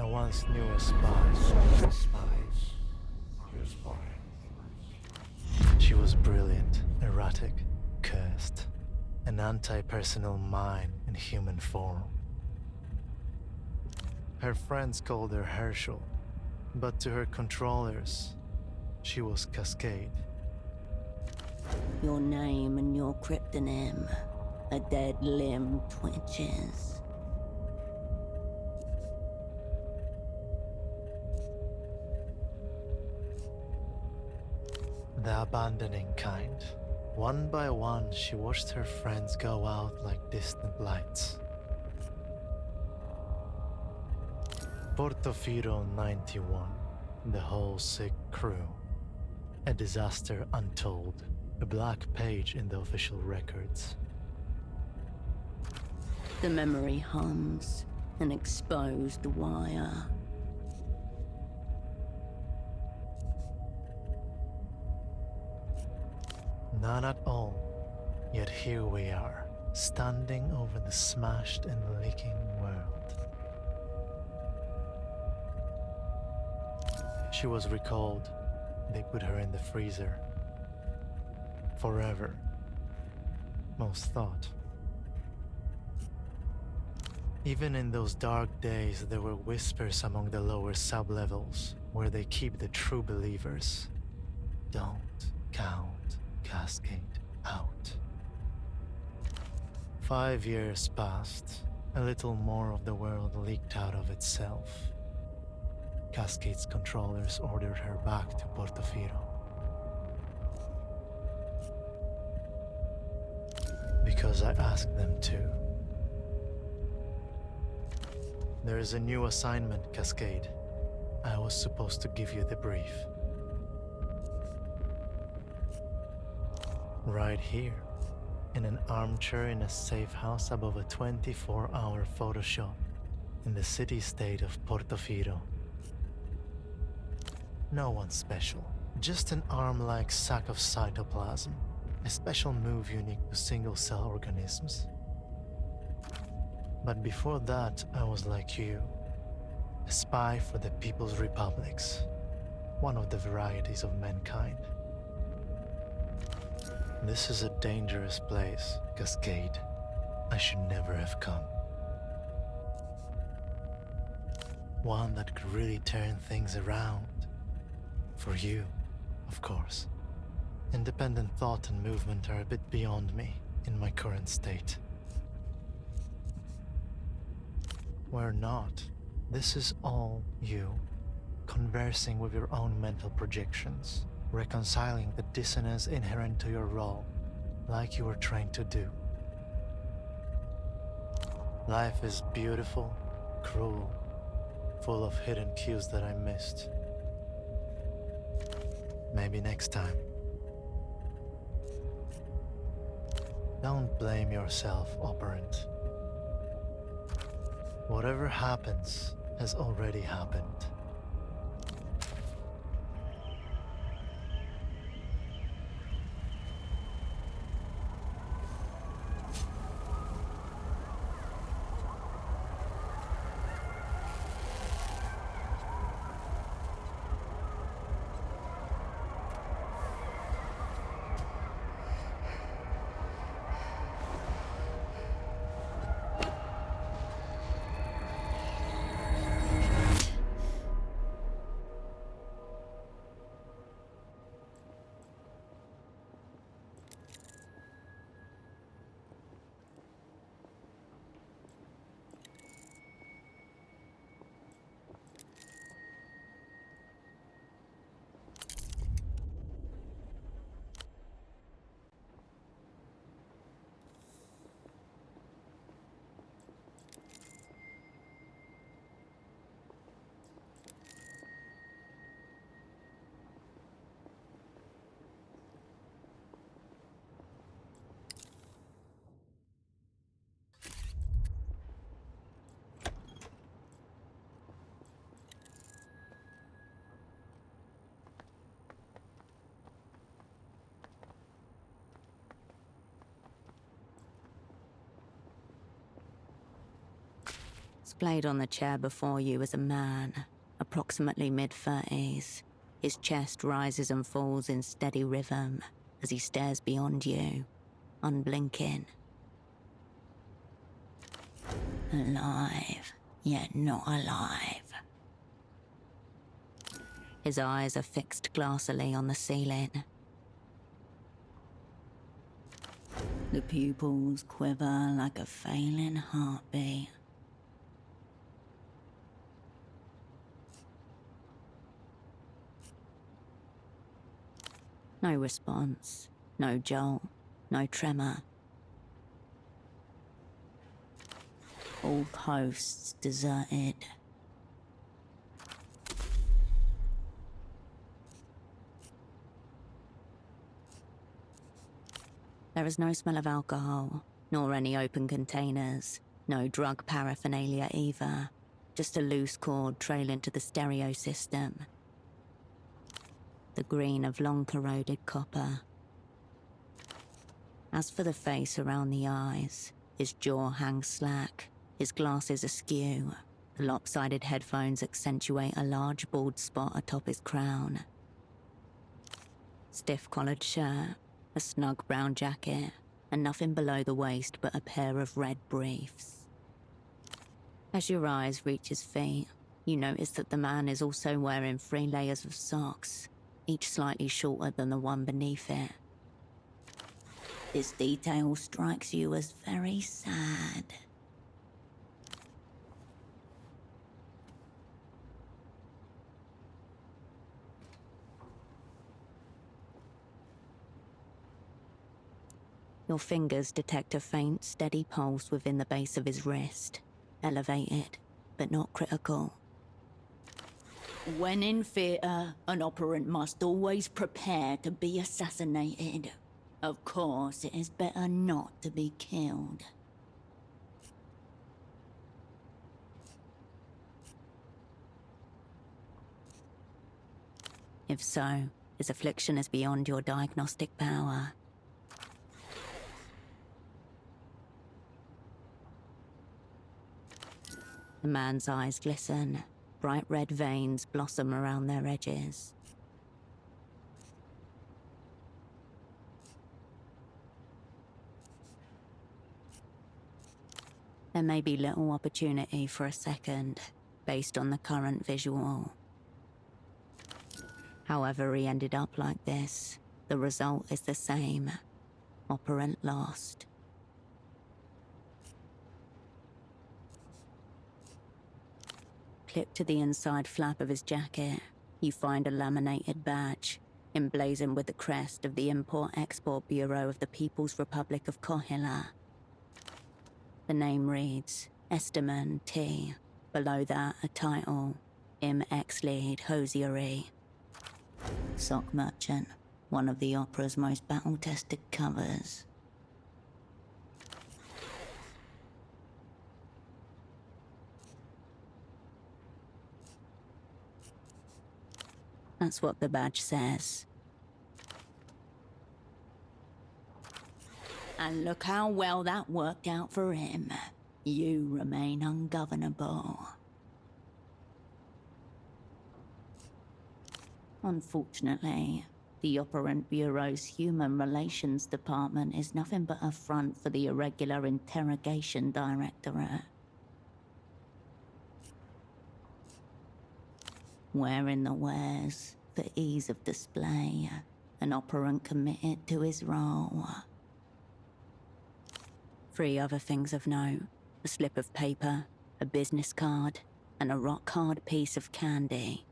once knew a spy. Spies. You're spying. She was brilliant, erratic, cursed, an anti-personal mine in human form. Her friends called her Herschel, but to her controllers, she was Cascade. Your name and your cryptonym. A dead limb twitches. The abandoning kind. One by one, she watched her friends go out like distant lights. Portofino 91, the whole sick crew. A disaster untold, a black page in the official records. The memory hums, an exposed wire. None at all, yet here we are, standing over the smashed and leaking world. She was recalled. They put her in the freezer. Forever. Most thought. Even in those dark days, there were whispers among the lower sublevels, where they keep the true believers. Don't count Cascade out. 5 years passed. A little more of the world leaked out of itself. Cascade's controllers ordered her back to Portofino. Because I asked them to. There is a new assignment, Cascade. I was supposed to give you the brief. Right here, in an armchair in a safe house above a 24-hour photo shop in the city-state of Portofino. No one special, just an arm-like sack of cytoplasm, a special move unique to single-cell organisms. But before that, I was like you, a spy for the People's Republics, one of the varieties of mankind. This is a dangerous place, Cascade. I should never have come. One that could really turn things around. For you, of course. Independent thought and movement are a bit beyond me in my current state. We're not. This is all you, conversing with your own mental projections, reconciling the dissonance inherent to your role, like you were trained to do. Life is beautiful, cruel, full of hidden cues that I missed. Maybe next time. Don't blame yourself, operant. Whatever happens has already happened. Displayed on the chair before you is a man, approximately mid-30s. His chest rises and falls in steady rhythm as he stares beyond you, unblinking. Alive, yet not alive. His eyes are fixed glassily on the ceiling. The pupils quiver like a failing heartbeat. No response, no jolt, no tremor. All posts deserted. There is no smell of alcohol, nor any open containers, no drug paraphernalia either, just a loose cord trailing to the stereo system. The green of long-corroded copper. As for the face around the eyes, his jaw hangs slack, his glasses askew. The lopsided headphones accentuate a large bald spot atop his crown. Stiff-collared shirt, a snug brown jacket, and nothing below the waist but a pair of red briefs. As your eyes reach his feet, you notice that the man is also wearing 3 layers of socks, each slightly shorter than the one beneath it. This detail strikes you as very sad. Your fingers detect a faint, steady pulse within the base of his wrist. Elevated, but not critical. When in theatre, an operant must always prepare to be assassinated. Of course, it is better not to be killed. If so, his affliction is beyond your diagnostic power. The man's eyes glisten. Bright red veins blossom around their edges. There may be little opportunity for a second, based on the current visual. However he ended up like this, the result is the same. Operant lost. Clipped to the inside flap of his jacket, you find a laminated badge, emblazoned with the crest of the Import-Export Bureau of the People's Republic of Kohila. The name reads, Esteman T. Below that, a title, Im Ex-Lead Hosiery. Sock Merchant, one of the opera's most battle-tested covers. That's what the badge says. And look how well that worked out for him. You remain ungovernable. Unfortunately, the Operant Bureau's Human Relations Department is nothing but a front for the irregular Interrogation Directorate. Wearing the wares for ease of display, an operant committed to his role. 3 other things of note: a slip of paper, a business card, and a rock-hard piece of candy.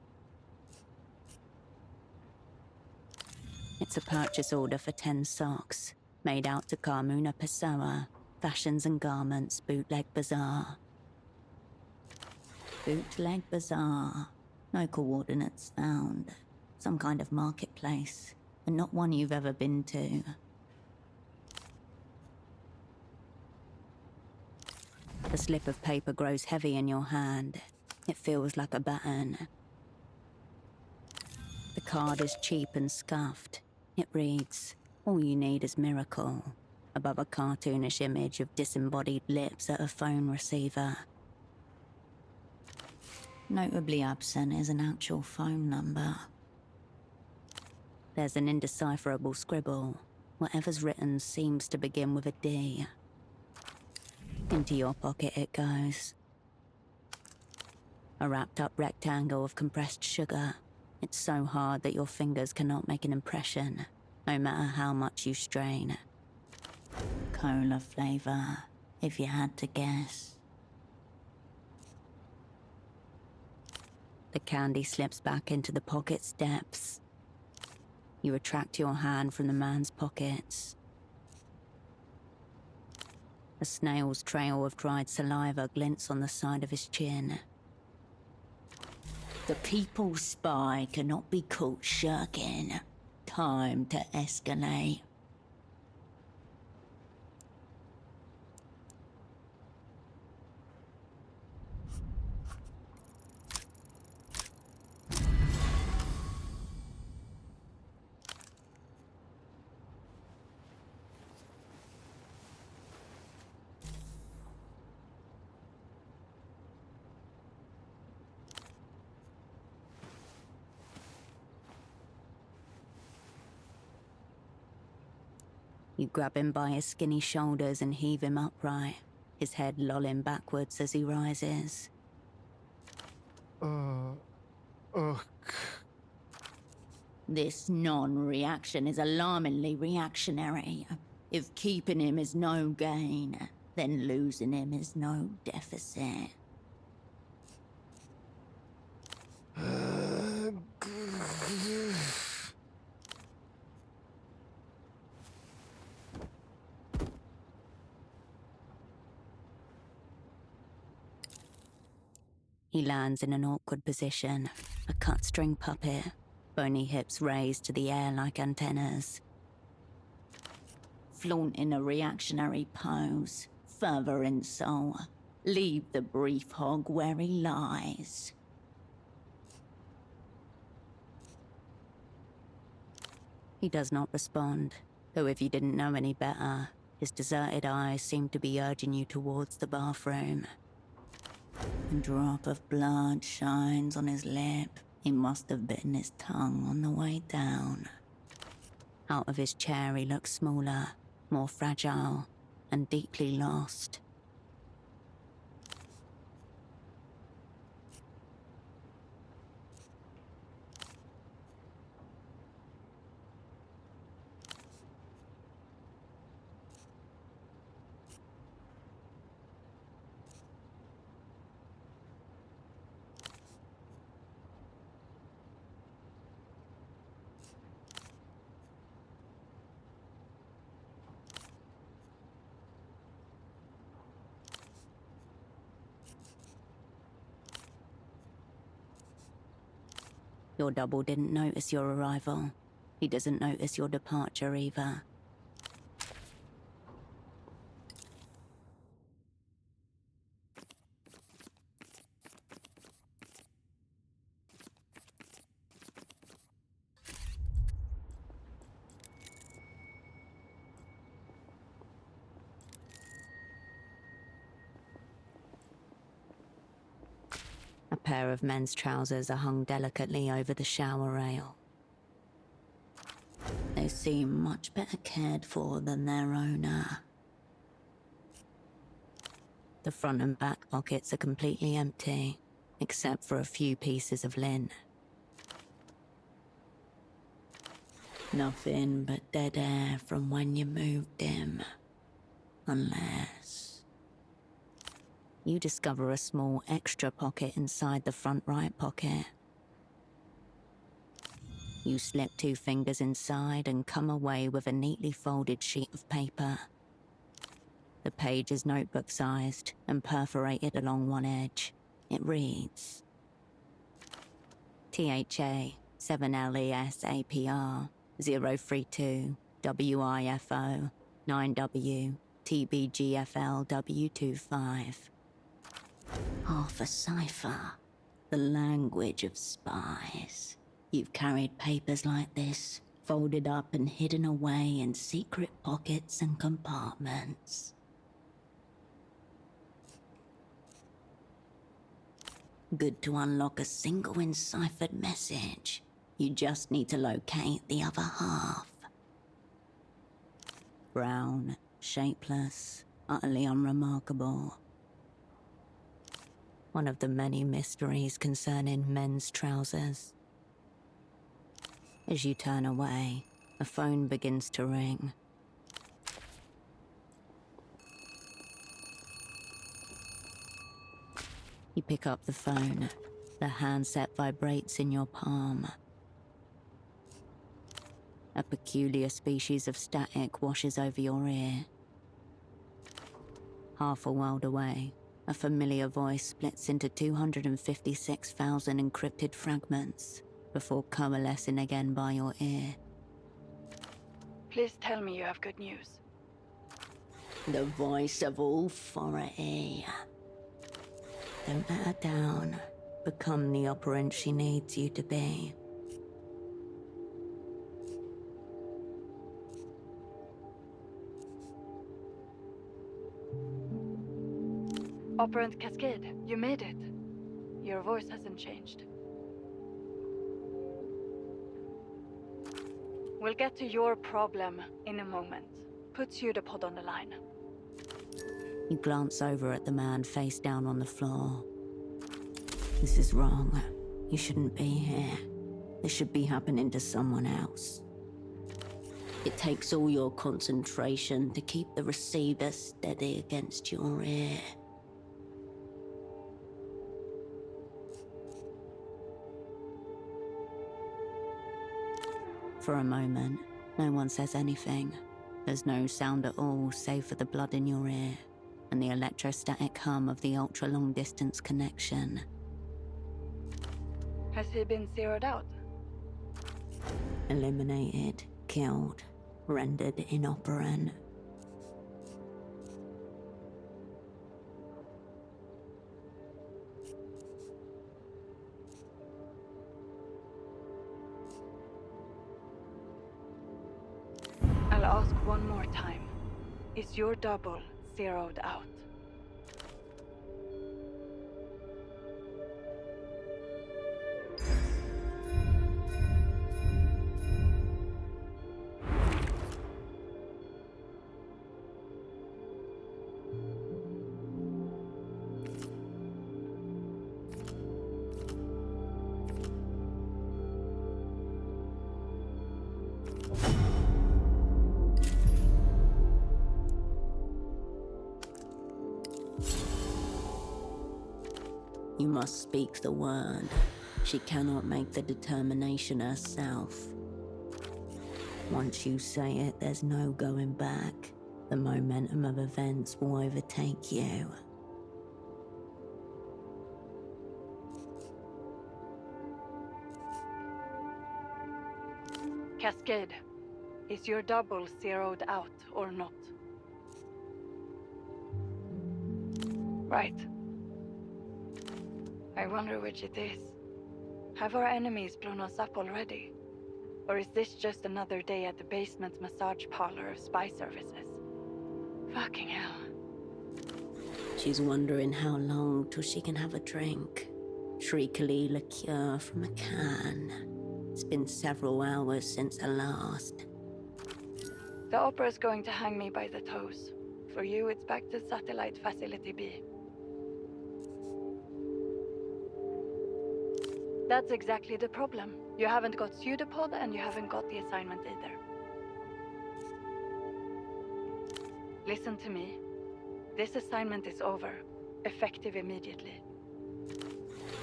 It's a purchase order for 10 socks, made out to Carmuna Pessoa, Fashions and Garments Bootleg Bazaar. Bootleg Bazaar. No coordinates found. Some kind of marketplace, and not one you've ever been to. The slip of paper grows heavy in your hand. It feels like a baton. The card is cheap and scuffed. It reads, "All you need is miracle," above a cartoonish image of disembodied lips at a phone receiver. Notably absent is an actual phone number. There's an indecipherable scribble. Whatever's written seems to begin with a D. Into your pocket it goes. A wrapped up rectangle of compressed sugar. It's so hard that your fingers cannot make an impression, no matter how much you strain. Cola flavor, if you had to guess. The candy slips back into the pocket's depths. You retract your hand from the man's pockets. A snail's trail of dried saliva glints on the side of his chin. The people's spy cannot be caught shirking. Time to escalate. You grab him by his skinny shoulders and heave him upright, his head lolling backwards as he rises. This non-reaction is alarmingly reactionary. If keeping him is no gain, then losing him is no deficit. He lands in an awkward position, a cut-string puppet, bony hips raised to the air like antennas. Flaunting a reactionary pose, further insult. Leave the brief hog where he lies. He does not respond, though if you didn't know any better, his deserted eyes seem to be urging you towards the bathroom. A drop of blood shines on his lip. He must have bitten his tongue on the way down. Out of his chair he looks smaller, more fragile, and deeply lost. Your double didn't notice your arrival. He doesn't notice your departure either. A pair of men's trousers are hung delicately over the shower rail. They seem much better cared for than their owner. The front and back pockets are completely empty, except for a few pieces of lint. Nothing but dead air from when you moved him. Unless... You discover a small extra pocket inside the front right pocket. You slip 2 fingers inside and come away with a neatly folded sheet of paper. The page is notebook-sized and perforated along one edge. It reads: THA 7LESAPR 032 WIFO 9W TBGFL W25. Half a cipher. The language of spies. You've carried papers like this, folded up and hidden away in secret pockets and compartments. Good to unlock a single enciphered message. You just need to locate the other half. Brown, shapeless, utterly unremarkable. One of the many mysteries concerning men's trousers. As you turn away, a phone begins to ring. You pick up the phone. The handset vibrates in your palm. A peculiar species of static washes over your ear. Half a world away, a familiar voice splits into 256,000 encrypted fragments before coalescing again by your ear. Please tell me you have good news. The voice of authority. Don't let her down. Become the operant she needs you to be. Operant Cascade, you made it. Your voice hasn't changed. We'll get to your problem in a moment. Put pseudopod on the line. You glance over at the man face down on the floor. This is wrong. You shouldn't be here. This should be happening to someone else. It takes all your concentration to keep the receiver steady against your ear. For a moment, no one says anything. There's no sound at all save for the blood in your ear and the electrostatic hum of the ultra-long-distance connection. Has he been zeroed out? Eliminated, killed, rendered inoperant. I'll ask one more time. Is your double zeroed out? You must speak the word. She cannot make the determination herself. Once you say it, there's no going back. The momentum of events will overtake you. Cascade, is your double zeroed out or not? Right. I wonder which it is. Have our enemies blown us up already? Or is this just another day at the basement massage parlor of spy services? Fucking hell. She's wondering how long till she can have a drink. Shriekily liqueur from a can. It's been several hours since her last. The opera's going to hang me by the toes. For you, it's back to Satellite Facility B. That's exactly the problem. You haven't got pseudopod and you haven't got the assignment either. Listen to me. This assignment is over. Effective immediately.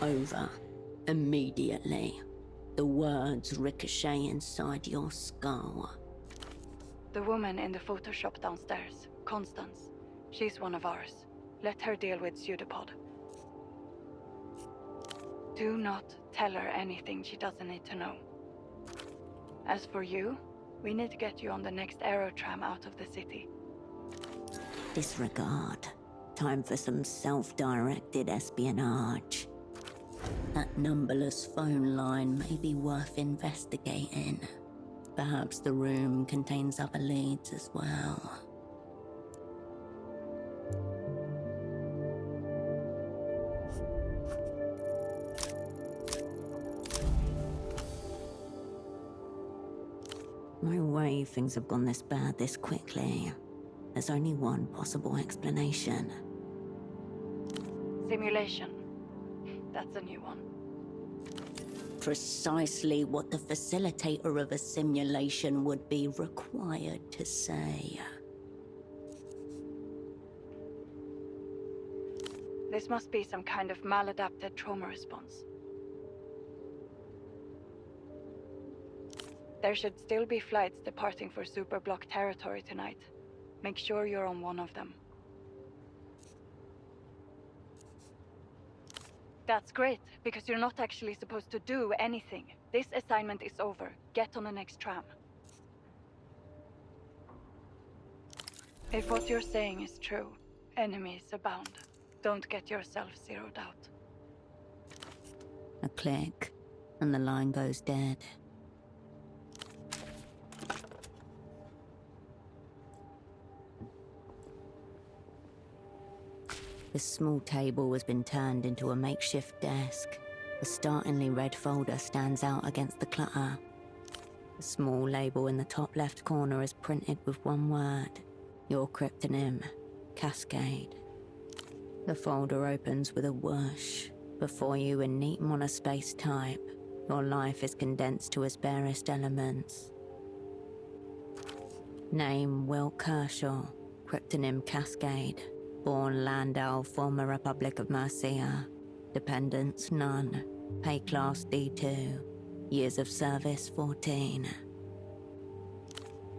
Over. Immediately. The words ricochet inside your skull. The woman in the photo shop downstairs, Constance. She's one of ours. Let her deal with pseudopod. Do not tell her anything she doesn't need to know. As for you, we need to get you on the next aerotram out of the city. Disregard. Time for some self-directed espionage. That numberless phone line may be worth investigating. Perhaps the room contains other leads as well. No way things have gone this bad this quickly. There's only one possible explanation. Simulation. That's a new one. Precisely what the facilitator of a simulation would be required to say. This must be some kind of maladapted trauma response. There should still be flights departing for Superblock territory tonight. Make sure you're on one of them. That's great, because you're not actually supposed to do anything. This assignment is over. Get on the next tram. If what you're saying is true, enemies abound. Don't get yourself zeroed out. A click, and the line goes dead. The small table has been turned into a makeshift desk. A startlingly red folder stands out against the clutter. A small label in the top left corner is printed with one word. Your cryptonym, Cascade. The folder opens with a whoosh. Before you in neat monospace type, your life is condensed to its barest elements. Name, Will Kershaw. Cryptonym, Cascade. Born Landau, former Republic of Mercia. Dependents, none. Pay class D2. Years of service, 14.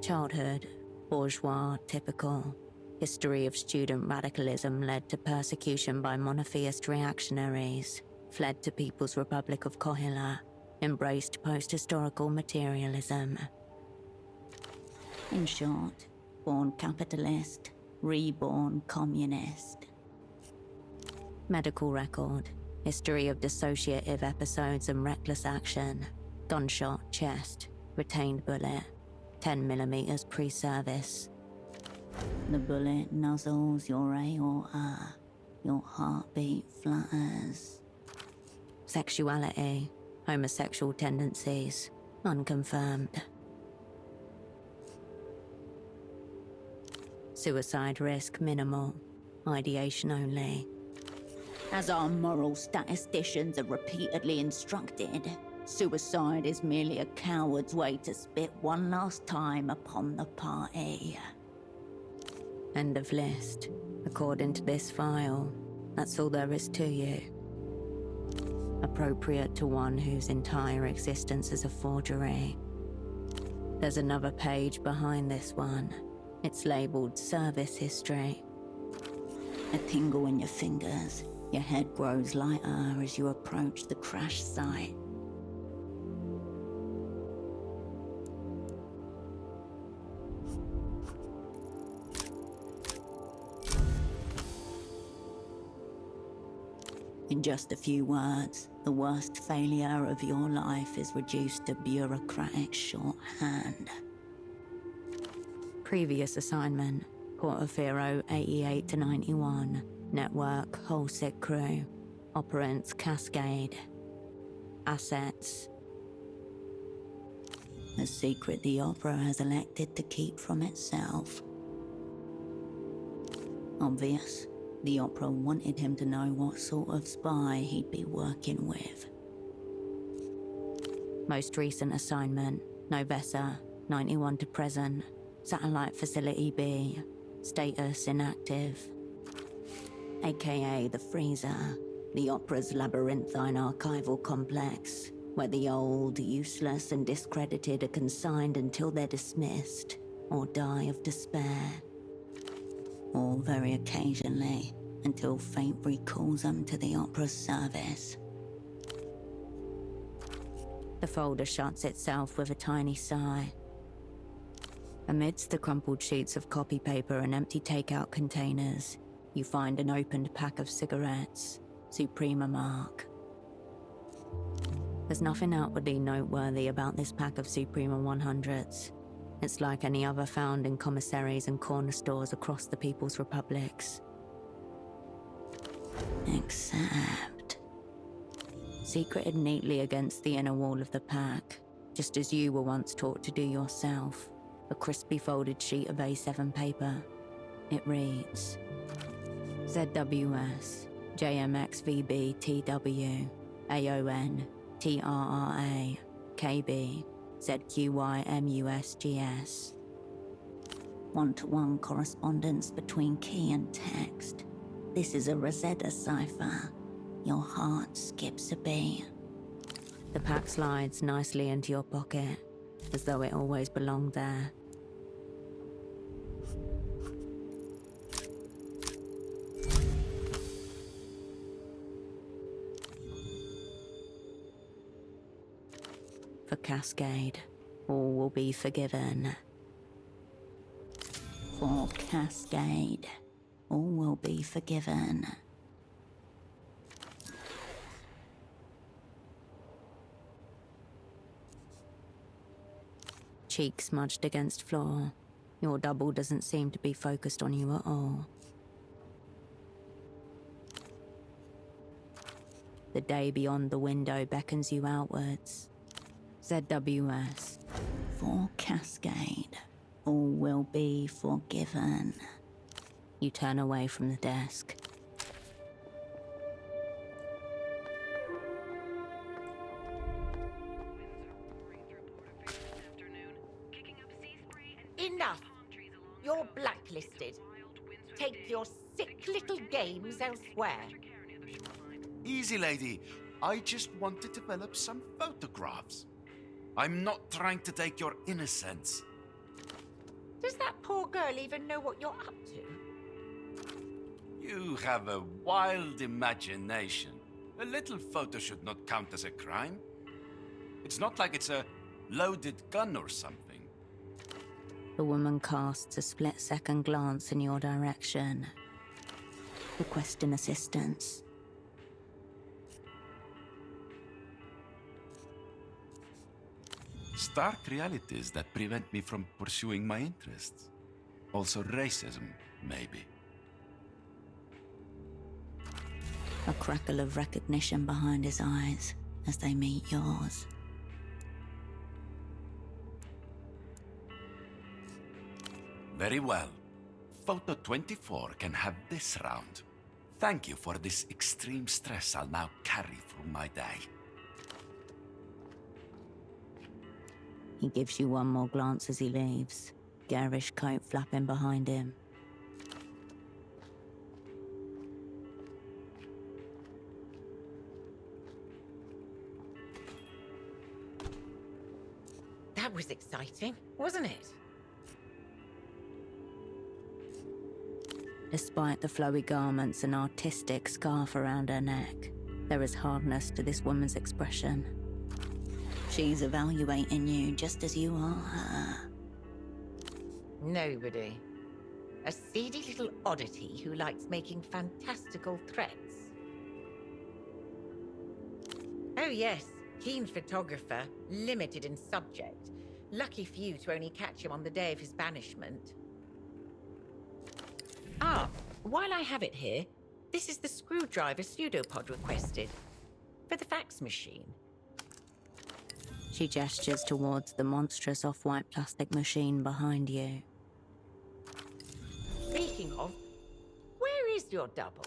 Childhood, bourgeois, typical. History of student radicalism led to persecution by monotheist reactionaries. Fled to People's Republic of Kohila. Embraced post-historical materialism. In short, born capitalist. Reborn communist. Medical record. History of dissociative episodes and reckless action. Gunshot, chest. Retained bullet. 10mm pre-service. The bullet nuzzles your aorta. Your heartbeat flutters. Sexuality. Homosexual tendencies. Unconfirmed. Suicide risk minimal. Ideation only. As our moral statisticians have repeatedly instructed, suicide is merely a coward's way to spit one last time upon the party. End of list. According to this file, that's all there is to you. Appropriate to one whose entire existence is a forgery. There's another page behind this one. It's labeled Service History. A tingle in your fingers. Your head grows lighter as you approach the crash site. In just a few words, the worst failure of your life is reduced to bureaucratic shorthand. Previous assignment, Portofino 88 to 91, Network, Whole Sick Crew, Operants, Cascade. Assets. A secret the Opera has elected to keep from itself. Obvious, the Opera wanted him to know what sort of spy he'd be working with. Most recent assignment, Novessa, 91 to present. Satellite Facility B. Status inactive. AKA the Freezer, the Opera's labyrinthine archival complex, where the old, useless, and discredited are consigned until they're dismissed, or die of despair. Or very occasionally, until fate recalls them to the Opera's service. The folder shuts itself with a tiny sigh. Amidst the crumpled sheets of copy paper and empty takeout containers, you find an opened pack of cigarettes, Suprema mark. There's nothing outwardly noteworthy about this pack of Suprema 100s. It's like any other found in commissaries and corner stores across the People's Republics. Except... secreted neatly against the inner wall of the pack, just as you were once taught to do yourself. A crispy folded sheet of A7 paper. It reads, ZWS, JMXVB TW, AON, TRRA, KB, ZQYMUSGS. One-to-one correspondence between key and text. This is a Rosetta cipher. Your heart skips a beat. The pack slides nicely into your pocket, as though it always belonged there. For Cascade, all will be forgiven. For Cascade, all will be forgiven. Cheek smudged against floor. Your double doesn't seem to be focused on you at all. The day beyond the window beckons you outwards. ZWS. For Cascade, all will be forgiven. You turn away from the desk. Enough! You're blacklisted. Take your sick little games elsewhere. Easy, lady. I just want to develop some photographs. I'm not trying to take your innocence. Does that poor girl even know what you're up to? You have a wild imagination. A little photo should not count as a crime. It's not like it's a loaded gun or something. The woman casts a split-second glance in your direction, requesting assistance. Stark realities that prevent me from pursuing my interests. Also racism, maybe. A crackle of recognition behind his eyes as they meet yours. Very well. Photo 24 can have this round. Thank you for this extreme stress I'll now carry through my day. He gives you one more glance as he leaves, garish coat flapping behind him. That was exciting, wasn't it? Despite the flowy garments and artistic scarf around her neck, there is hardness to this woman's expression. She's evaluating you just as you are her. Nobody. A seedy little oddity who likes making fantastical threats. Oh yes, keen photographer, limited in subject. Lucky for you to only catch him on the day of his banishment. Ah, while I have it here, this is the screwdriver pseudopod requested. For the fax machine. She gestures towards the monstrous off-white plastic machine behind you. Speaking of, where is your double?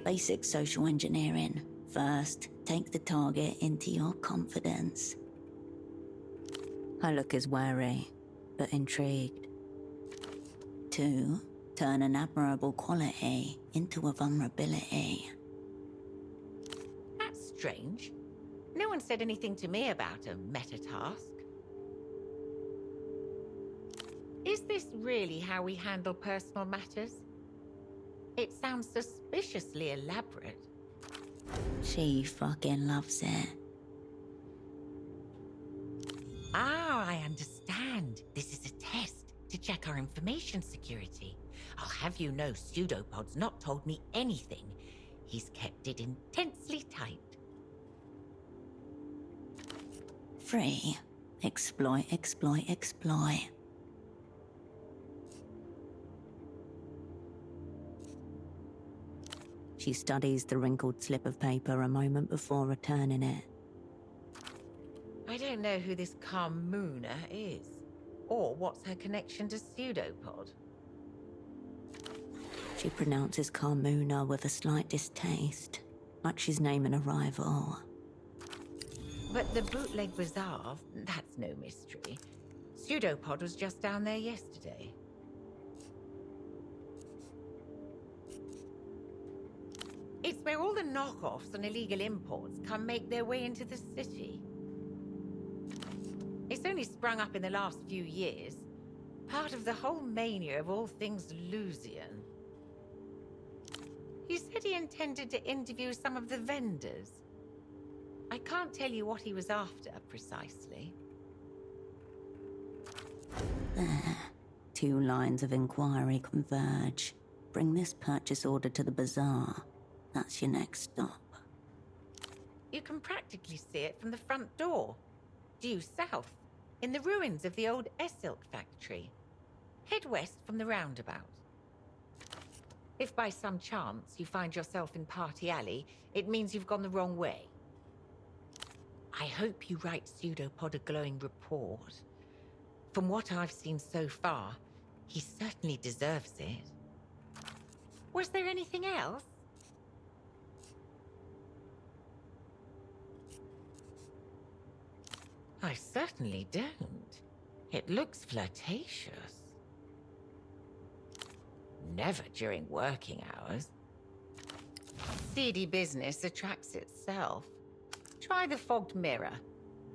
Basic social engineering. First, take the target into your confidence. Her look is wary, but intrigued. 2, turn an admirable quality into a vulnerability. That's strange. No one said anything to me about a meta-task. Is this really how we handle personal matters? It sounds suspiciously elaborate. She fucking loves it. Ah, I understand. This is a test to check our information security. I'll have you know Pseudopod's not told me anything. He's kept it intensely tight. 3, exploit, exploit, exploit. She studies the wrinkled slip of paper a moment before returning it. I don't know who this Carmuna is, or what's her connection to Pseudopod. She pronounces Carmuna with a slight distaste, like she's naming a rival. But the bootleg bazaar, that's no mystery. Pseudopod was just down there yesterday. It's where all the knockoffs and illegal imports come make their way into the city. It's only sprung up in the last few years, part of the whole mania of all things Elysium. He said he intended to interview some of the vendors. I can't tell you what he was after precisely. There. 2 lines of inquiry converge. Bring this purchase order to the bazaar. That's your next stop. You can practically see it from the front door. Due south, in the ruins of the old Silk factory. Head west from the roundabout. If by some chance you find yourself in Party Alley, it means you've gone the wrong way. I hope you write Pseudopod a glowing report. From what I've seen so far, he certainly deserves it. Was there anything else? I certainly don't. It looks flirtatious. Never during working hours. Seedy business attracts itself. Try the Fogged Mirror.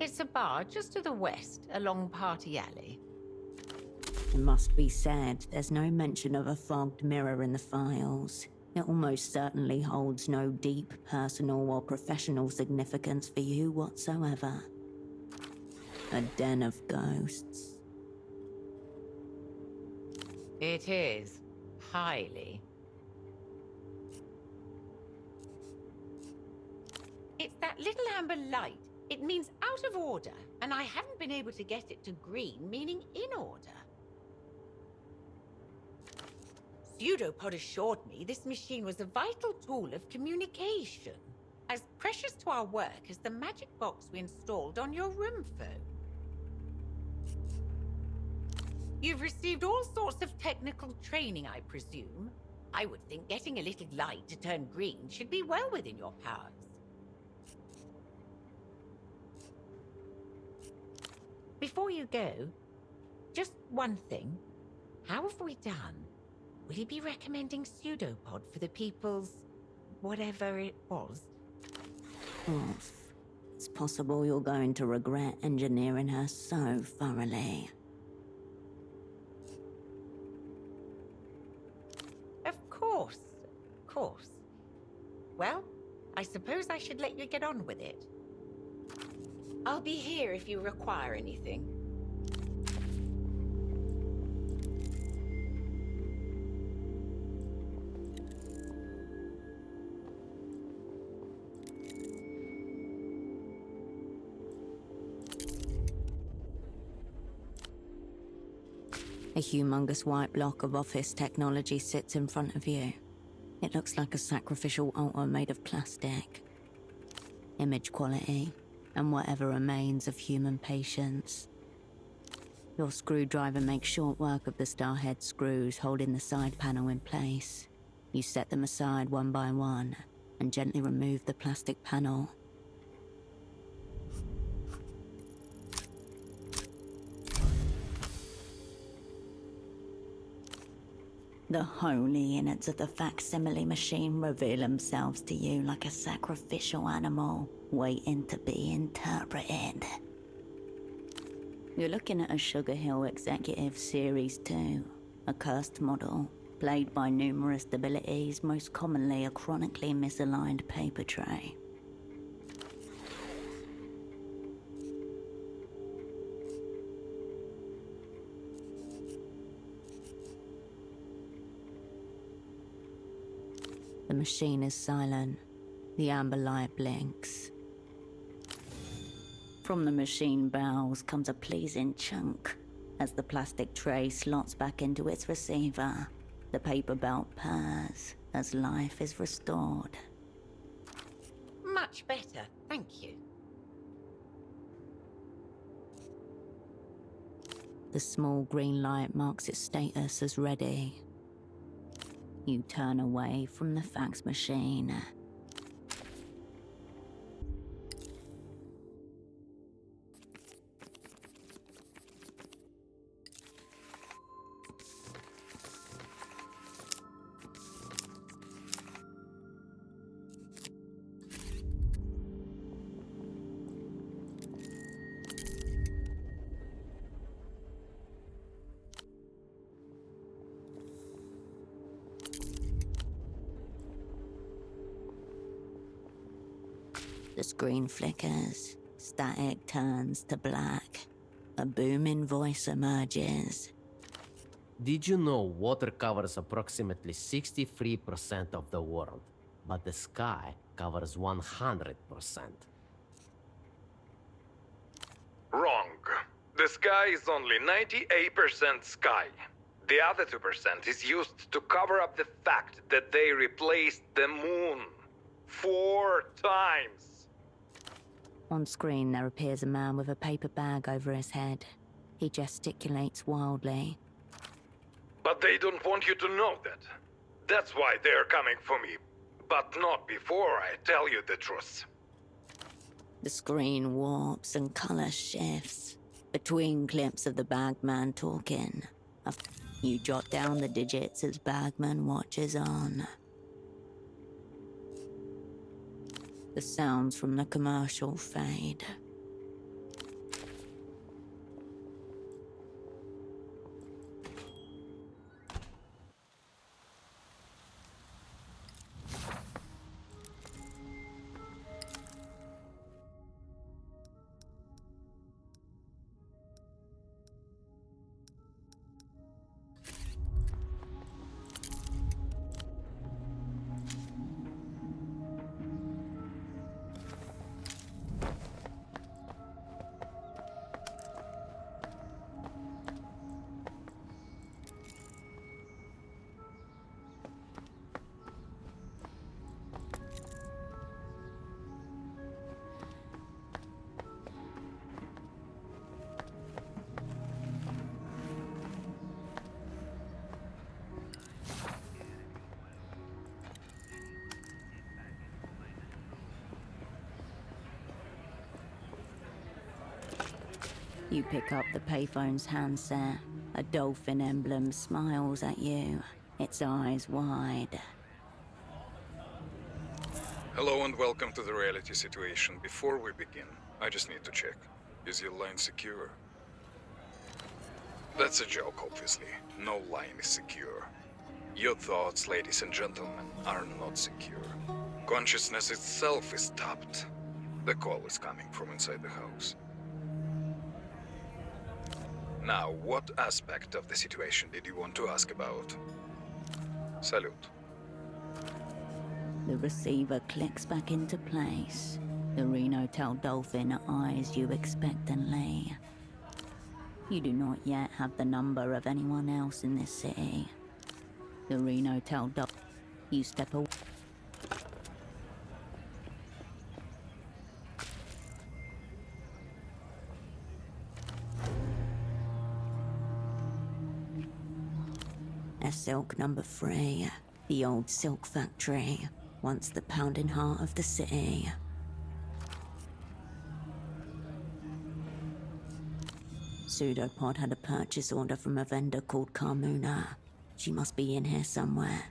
It's a bar just to the west, along Party Alley. It must be said, there's no mention of a fogged mirror in the files. It almost certainly holds no deep personal or professional significance for you whatsoever. A den of ghosts. It is. Highly. It's that little amber light. It means out of order, and I haven't been able to get it to green, meaning in order. Pseudopod assured me this machine was a vital tool of communication, as precious to our work as the magic box we installed on your room phone. You've received all sorts of technical training, I presume. I would think getting a little light to turn green should be well within your powers. Before you go, just one thing. How have we done? Will you be recommending Pseudopod for the people's... whatever it was? Off. It's possible you're going to regret engineering her so thoroughly. Of course. Well, I suppose I should let you get on with it. I'll be here if you require anything. A humongous white block of office technology sits in front of you. It looks like a sacrificial altar made of plastic. Image quality, and whatever remains of human patience. Your screwdriver makes short work of the starhead screws holding the side panel in place. You set them aside one by one, and gently remove the plastic panel. The holy innards of the facsimile machine reveal themselves to you like a sacrificial animal, waiting to be interpreted. You're looking at a Sugar Hill Executive Series 2, a cursed model, plagued by numerous debilities, most commonly a chronically misaligned paper tray. The machine is silent. The amber light blinks. From the machine bowels comes a pleasing chunk. As the plastic tray slots back into its receiver, the paper belt purrs, as life is restored. Much better, thank you. The small green light marks its status as ready. You turn away from the fax machine. The screen flickers, static turns to black. A booming voice emerges. Did you know water covers approximately 63% of the world, but the sky covers 100%? Wrong. The sky is only 98% sky. The other 2% is used to cover up the fact that they replaced the moon 4 times. On screen, there appears a man with a paper bag over his head. He gesticulates wildly. But they don't want you to know that. That's why they're coming for me. But not before I tell you the truth. The screen warps and color shifts. Between clips of the bagman talking, you jot down the digits as Bagman watches on. The sounds from the commercial fade. You pick up the payphone's handset. A dolphin emblem smiles at you, its eyes wide. Hello and welcome to the reality situation. Before we begin, I just need to check. Is your line secure? That's a joke, obviously. No line is secure. Your thoughts, ladies and gentlemen, are not secure. Consciousness itself is tapped. The call is coming from inside the house. Now, what aspect of the situation did you want to ask about? Salute. The receiver clicks back into place. The Reno Tel Dolphin eyes you expectantly. You do not yet have the number of anyone else in this city. The Reno Tel Dolphin. You step away. Silk number 3, the old silk factory, once the pounding heart of the city. Pseudopod had a purchase order from a vendor called Carmuna. She must be in here somewhere.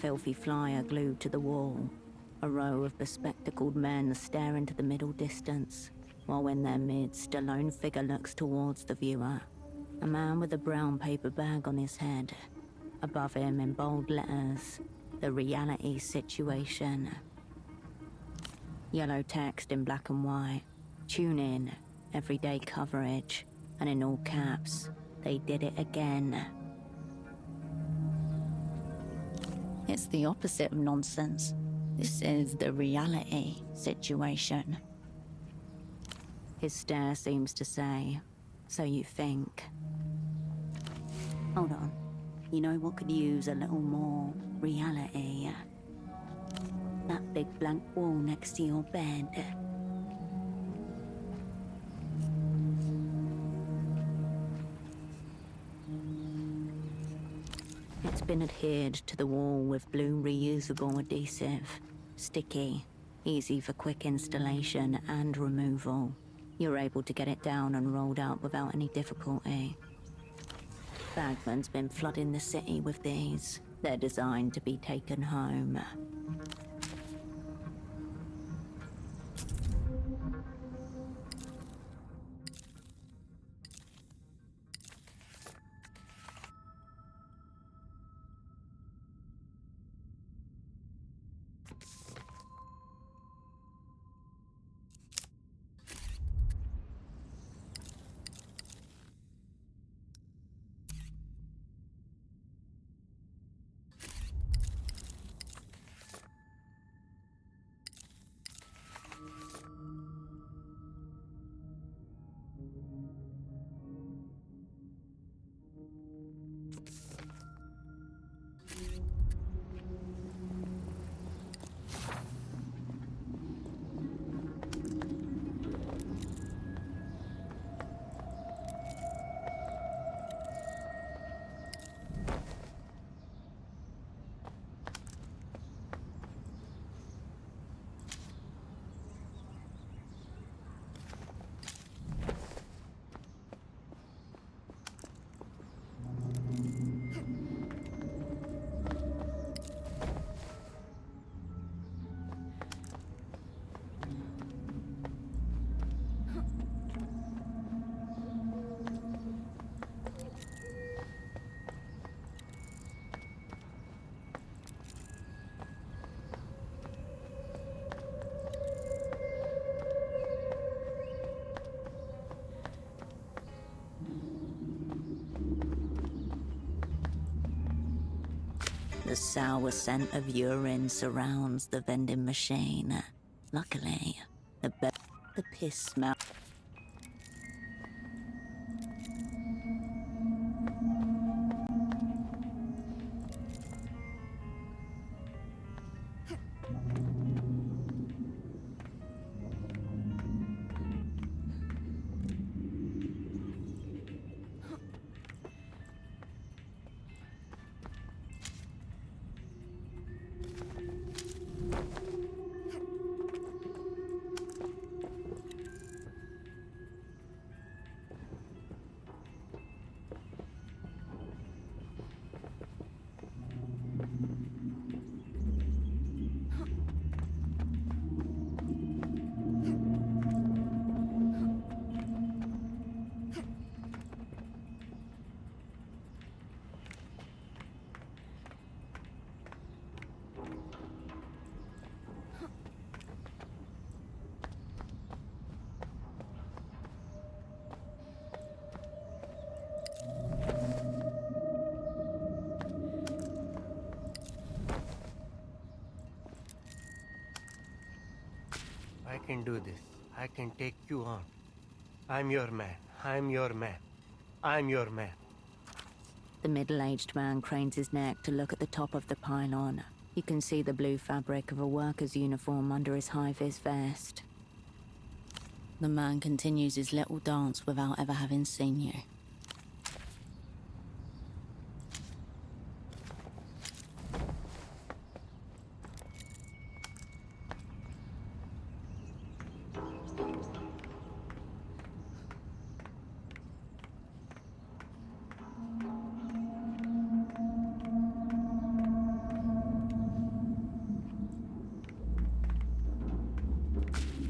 filthy flyer glued to the wall. A row of bespectacled men stare into the middle distance, while in their midst a lone figure looks towards the viewer. A man with a brown paper bag on his head. Above him in bold letters, the reality situation. Yellow text in black and white. Tune in, everyday coverage, and in all caps, they did it again. It's the opposite of nonsense. This is the reality situation. His stare seems to say, so you think. Hold on. You know what could use a little more reality? That big blank wall next to your bed. It's been adhered to the wall with blue reusable adhesive. Sticky, easy for quick installation and removal. You're able to get it down and rolled out without any difficulty. Bagman's been flooding the city with these. They're designed to be taken home. The sour scent of urine surrounds the vending machine. Luckily, the piss smell. I can do this. I can take you on. I'm your man. I'm your man. I'm your man. The middle-aged man cranes his neck to look at the top of the pylon. You can see the blue fabric of a worker's uniform under his high-vis vest. The man continues his little dance without ever having seen you.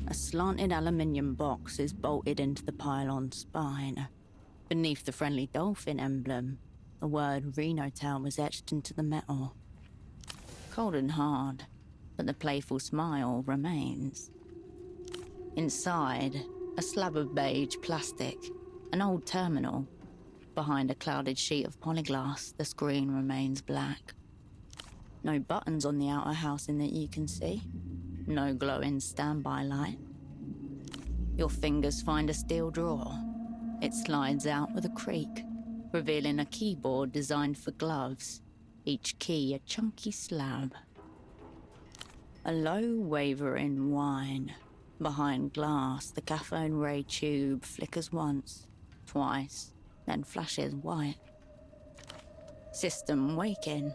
A slanted aluminium box is bolted into the pylon's spine. Beneath the friendly dolphin emblem, the word Renotail was etched into the metal. Cold and hard, but the playful smile remains. Inside, a slab of beige plastic, an old terminal. Behind a clouded sheet of polyglass, the screen remains black. No buttons on the outer housing that you can see. No glowing standby light. Your fingers find a steel drawer. It slides out with a creak, revealing a keyboard designed for gloves, each key a chunky slab. A low wavering whine. Behind glass, the cathode ray tube flickers once, twice, then flashes white. System waking.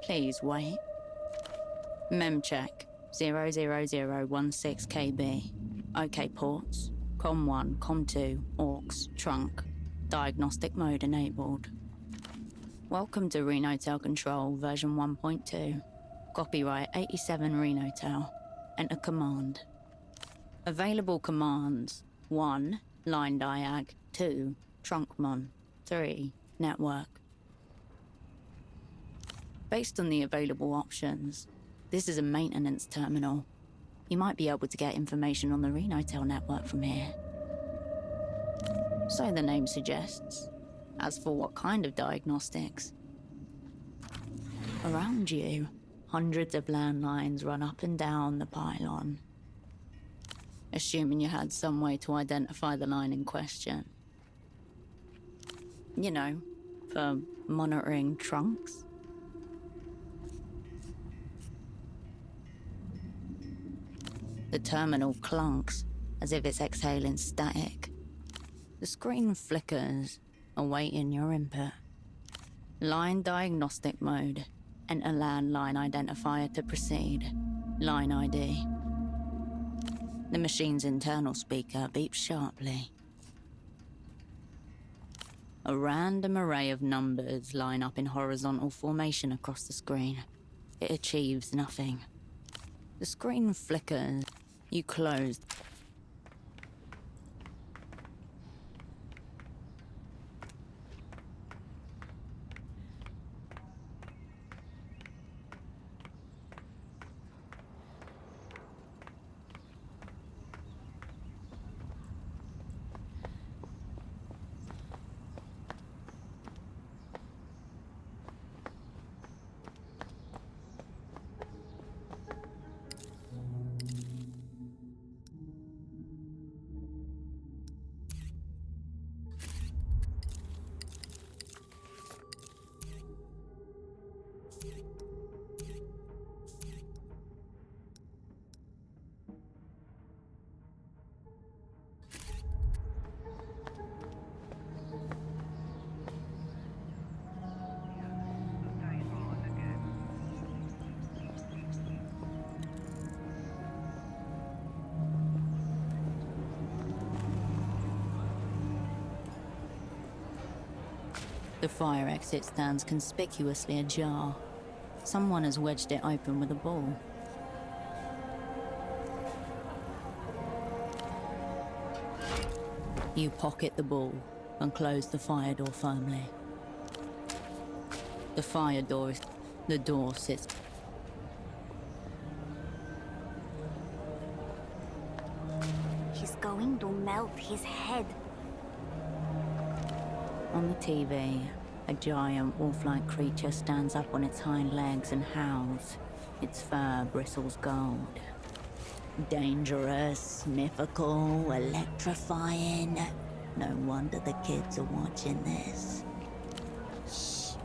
Please wait. Mem check. 00016 KB. OK ports. Com1, Com2, AUX, trunk. Diagnostic mode enabled. Welcome to Renotail Control version 1.2. Copyright 87 Renotail. Enter command. Available commands: 1. Line diag. 2. Trunkmon. 3. Network. Based on the available options, this is a maintenance terminal. You might be able to get information on the Renotail network from here. So the name suggests. As for what kind of diagnostics? Around you, hundreds of landlines run up and down the pylon. Assuming you had some way to identify the line in question. You know, for monitoring trunks. The terminal clunks, as if it's exhaling static. The screen flickers, awaiting your input. Line diagnostic mode. Enter landline identifier to proceed. Line ID. The machine's internal speaker beeps sharply. A random array of numbers line up in horizontal formation across the screen. It achieves nothing. The screen flickers. You close. The fire exit stands conspicuously ajar. Someone has wedged it open with a ball. You pocket the ball and close the fire door firmly. The fire door is... The door sits... He's going to melt his head. On the TV, a giant wolf-like creature stands up on its hind legs and howls. Its fur bristles gold. Dangerous, mythical, electrifying. No wonder the kids are watching this. Shh.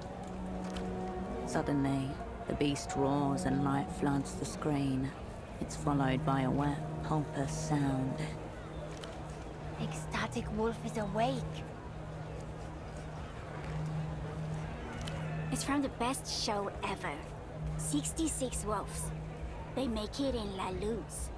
Suddenly, the beast roars and light floods the screen. It's followed by a wet, pulpous sound. Ecstatic Wolf is awake. It's from the best show ever. 66 Wolves. They make it in La Luz.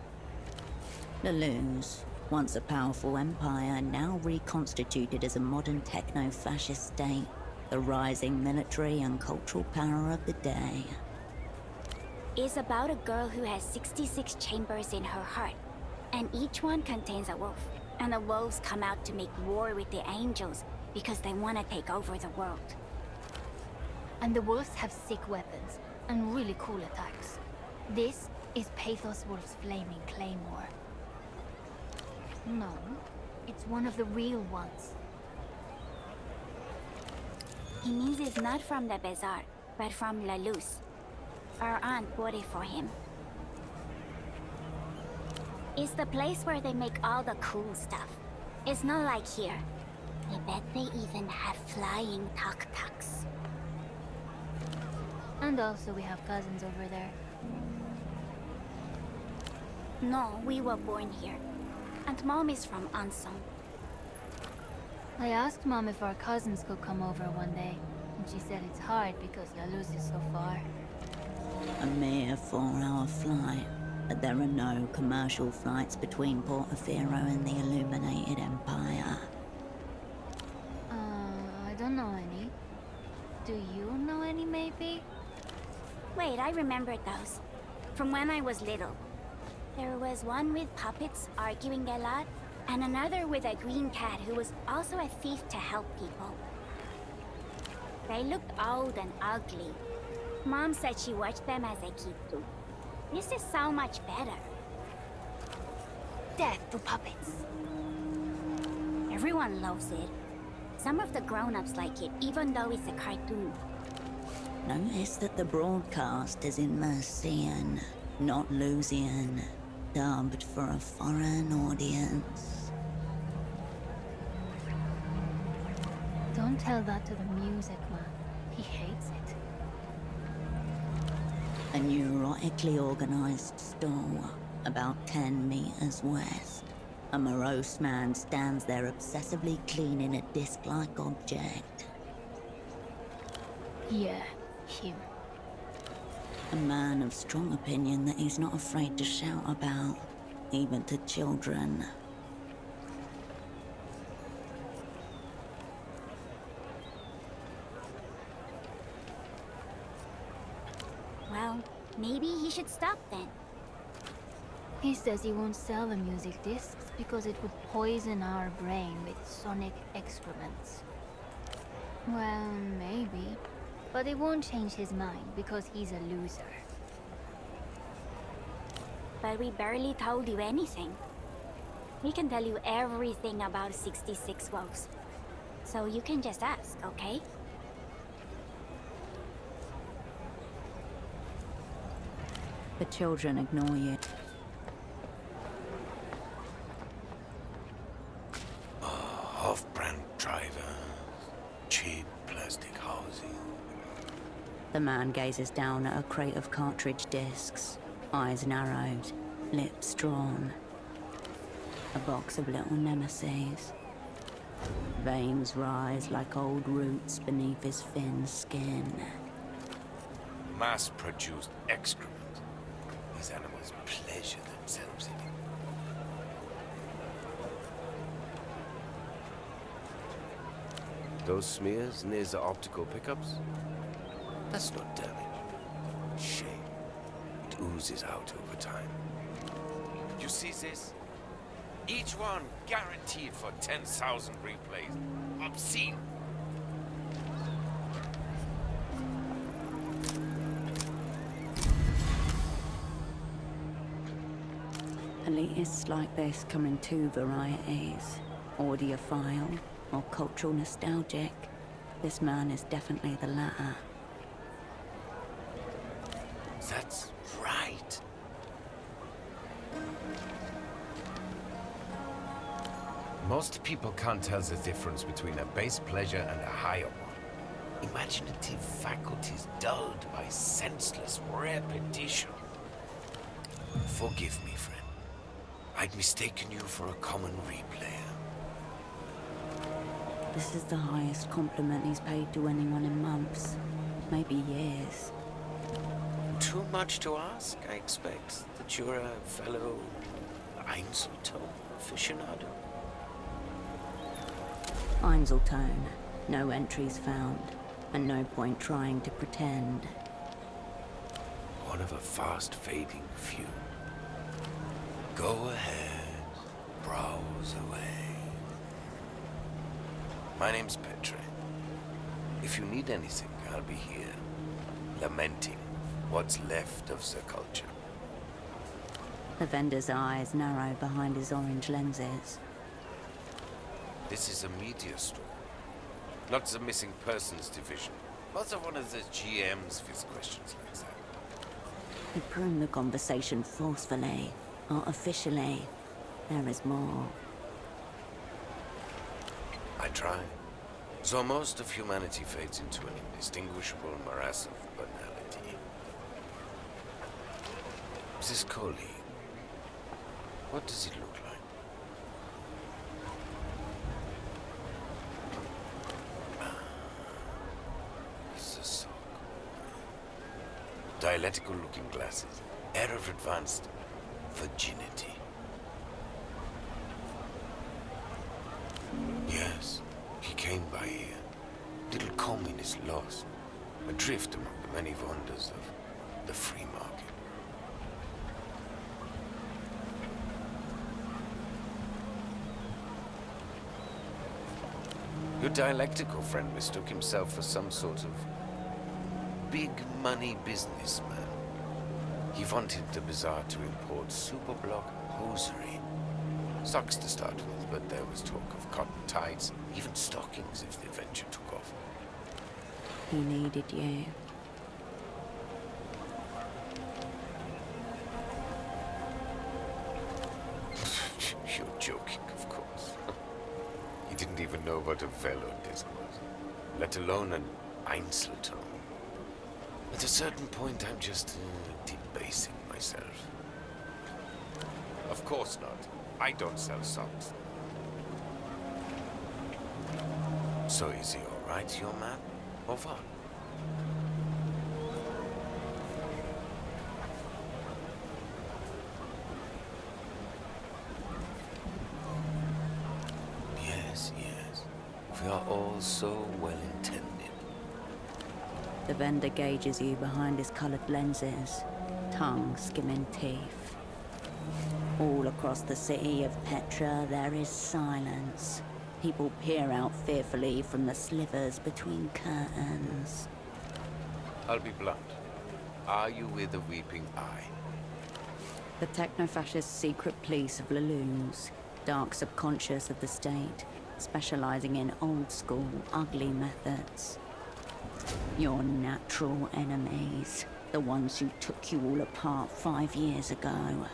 La Luz, once a powerful empire, now reconstituted as a modern techno-fascist state. The rising military and cultural power of the day. It's about a girl who has 66 chambers in her heart. And each one contains a wolf. And the wolves come out to make war with the angels because they want to take over the world. And the wolves have sick weapons and really cool attacks. This is Pathos Wolf's flaming claymore. No, it's one of the real ones. He means it's not from the bazaar, but from La Luz. Our aunt bought it for him. It's the place where they make all the cool stuff. It's not like here. I bet they even have flying tuk-tuks. And also we have cousins over there. No, we were born here. And Mom is from Anson. I asked Mom if our cousins could come over one day, and she said it's hard because La Luz is so far. A mere 4-hour flight, but there are no commercial flights between Portofino and the Illuminated Empire. I don't know any. Do you know any, maybe? Wait, I remember those. From when I was little. There was one with puppets arguing a lot, and another with a green cat who was also a thief to help people. They looked old and ugly. Mom said she watched them as a kid too. This is so much better. Death to puppets. Everyone loves it. Some of the grown-ups like it, even though it's a cartoon. Notice that the broadcast is in Mercian, not Lusian, dubbed for a foreign audience. Don't tell that to the music man. He hates it. A neurotically organized stall, about 10 meters west. A morose man stands there obsessively cleaning a disc-like object. Yeah, him. A man of strong opinion that he's not afraid to shout about, even to children. Well, maybe he should stop then. He says he won't sell the music discs because it would poison our brain with sonic excrements. Well, maybe. But it won't change his mind because he's a loser. But we barely told you anything. We can tell you everything about 66 Wolves. So you can just ask, okay? The children ignore you. Off-brand driver, cheap plastic housing. The man gazes down at a crate of cartridge discs, eyes narrowed, lips drawn. A box of little nemesis. Veins rise like old roots beneath his thin skin. Mass-produced excrement. These animals pleasure themselves in it. Those smears near the optical pickups? That's not damage. Shame. It oozes out over time. You see this? Each one guaranteed for 10,000 replays. Obscene. Elitists like this come in two varieties. Audiophile or cultural nostalgic. This man is definitely the latter. That's right. Most people can't tell the difference between a base pleasure and a higher one. Imaginative faculties dulled by senseless repetition. Forgive me, friend. I'd mistaken you for a common replayer. This is the highest compliment he's paid to anyone in months, maybe years. Too much to ask, I expect, that you're a fellow Einzeltone aficionado. Einzeltone, no entries found, and no point trying to pretend. One of a fast-fading few. Go ahead. goes away. My name's Petre. If you need anything, I'll be here, lamenting what's left of the culture. The vendor's eyes narrow behind his orange lenses. This is a media store, not the missing persons division. Not one of the GMs with questions like that. He pruned the conversation forcefully, artificially. There is more. I try. So most of humanity fades into an indistinguishable morass of banality. This colleague, what does it look like? It's a sock. Dialectical-looking glasses, air of advanced virginity. Yes, he came by here. Little communist lost, adrift among the many wonders of the free market. Your dialectical friend mistook himself for some sort of big money businessman. He wanted the bazaar to import superblock hosiery. Socks to start with, but there was talk of cotton tights, even stockings if the venture took off. He needed you. You're joking, of course. He didn't even know what a velodisc was, let alone an Einzelton. At a certain point, I'm just debasing myself. Of course not. I don't sell socks. So is he all right, your man? Or what? Yes, yes. We are all so well intended. The vendor gauges you behind his colored lenses, tongue skimming teeth. All across the city of Petra, there is silence. People peer out fearfully from the slivers between curtains. I'll be blunt. Are you with a weeping eye? The techno-fascist secret police of Laloons, dark subconscious of the state, specializing in old-school, ugly methods. Your natural enemies, the ones who took you all apart 5 years ago.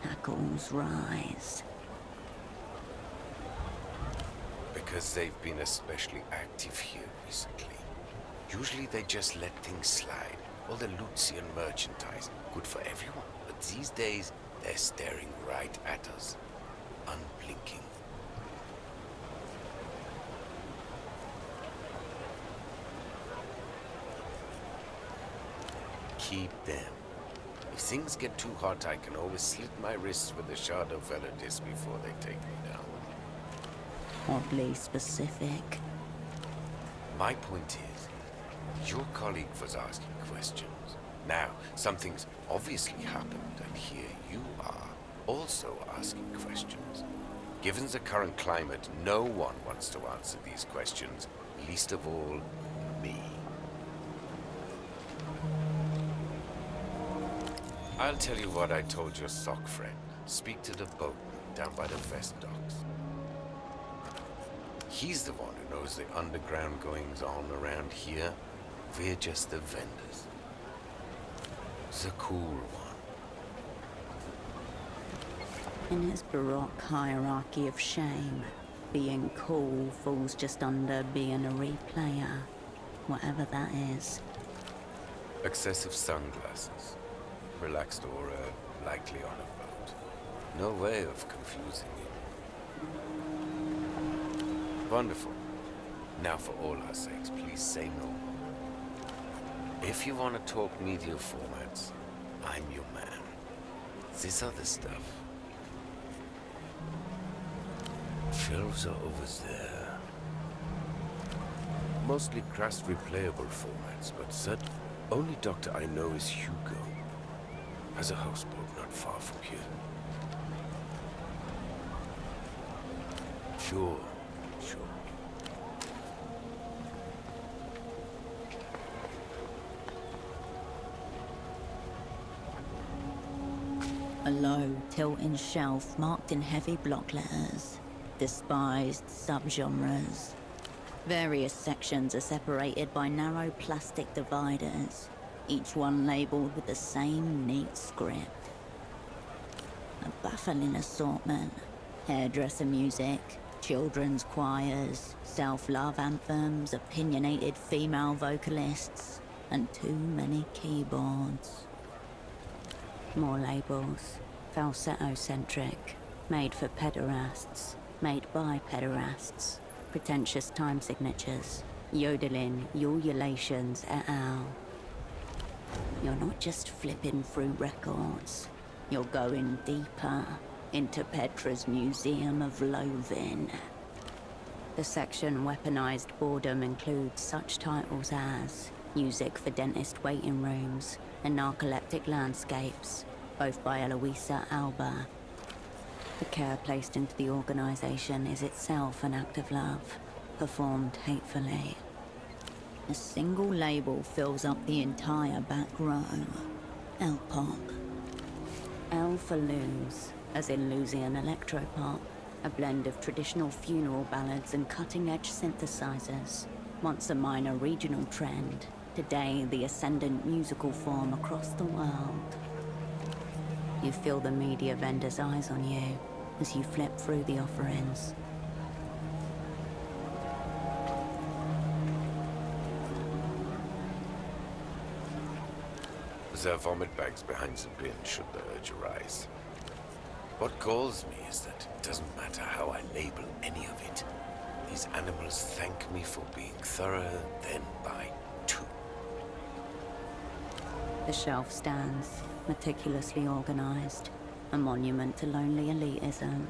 Hackles rise. Because they've been especially active here recently. Usually they just let things slide. All the Lucian merchandise, good for everyone. But these days, they're staring right at us, unblinking. Keep them. If things get too hot, I can always slit my wrists with a shard of velodisc before they take me down. Oddly specific. My point is, your colleague was asking questions. Now, something's obviously happened, and here you are, also asking questions. Given the current climate, no one wants to answer these questions, least of all, me. I'll tell you what I told your sock friend. Speak to the boatman down by the vest docks. He's the one who knows the underground goings-on around here. We're just the vendors. The cool one. In his baroque hierarchy of shame, being cool falls just under being a replayer, whatever that is. Excessive sunglasses. Relaxed aura, likely on a boat. No way of confusing him. Wonderful. Now for all our sakes, please say no more. If you want to talk media formats, I'm your man. This other stuff. Shelves are over there. Mostly crass replayable formats, but that only doctor I know is Hugo. Has a houseboat not far from here. Sure, sure. A low, tilting shelf marked in heavy block letters. Despised subgenres. Various sections are separated by narrow plastic dividers, each one labeled with the same neat script. A baffling assortment. Hairdresser music, children's choirs, self-love anthems, opinionated female vocalists, and too many keyboards. More labels. Falsetto-centric. Made for pederasts. Made by pederasts. Pretentious time signatures. Yodeling, ululations et al. You're not just flipping through records. You're going deeper into Petra's Museum of Loathing. The section Weaponized Boredom includes such titles as Music for Dentist Waiting Rooms and Narcoleptic Landscapes, both by Eloisa Alba. The care placed into the organization is itself an act of love, performed hatefully. A single label fills up the entire back row. L-pop. L for lose, as in Lusian electropop, a blend of traditional funeral ballads and cutting-edge synthesizers. Once a minor regional trend, today the ascendant musical form across the world. You feel the media vendor's eyes on you as you flip through the offerings. There are vomit bags behind the bin should the urge arise. What galls me is that it doesn't matter how I label any of it. These animals thank me for being thorough, then by two. The shelf stands, meticulously organized, a monument to lonely elitism.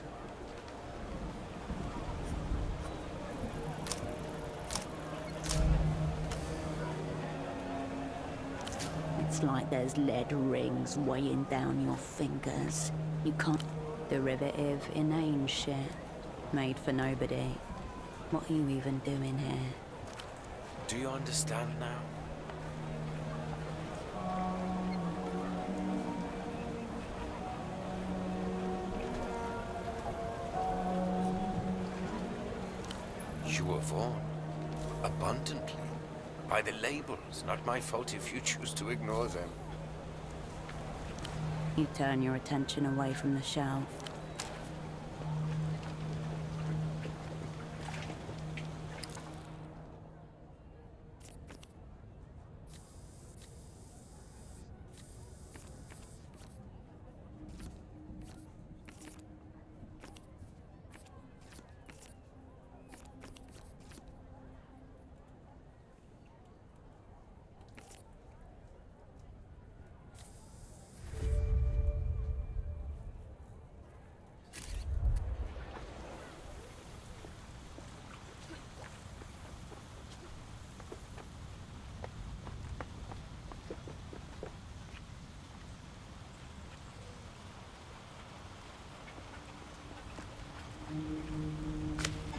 It's like there's lead rings weighing down your fingers. You can't... Derivative, inane shit. Made for nobody. What are you even doing here? Do you understand now? You were warned. Abundantly. By the labels. Not my fault if you choose to ignore them. You turn your attention away from the shelf.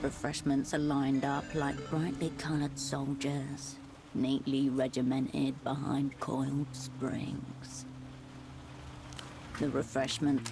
Refreshments are lined up like brightly colored soldiers, neatly regimented behind coiled springs. The refreshment...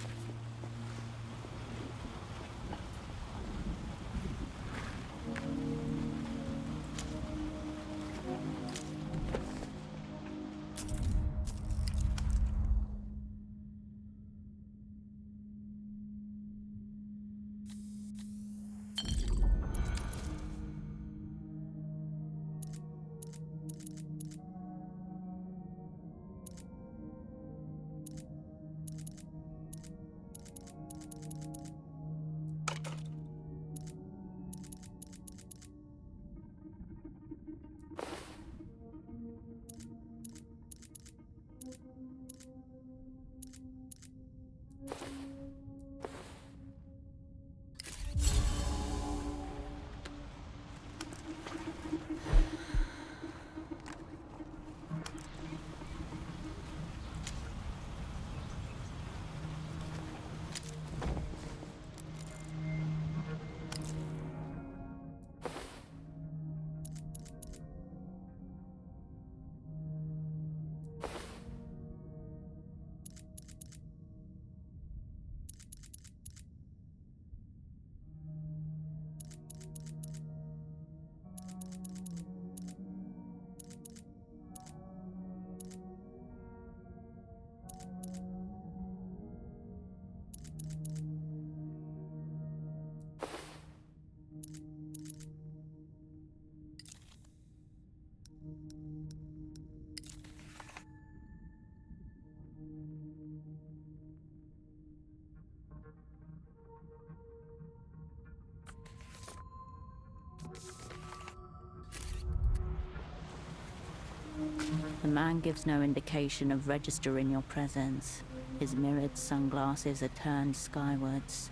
man gives no indication of registering your presence. His mirrored sunglasses are turned skywards.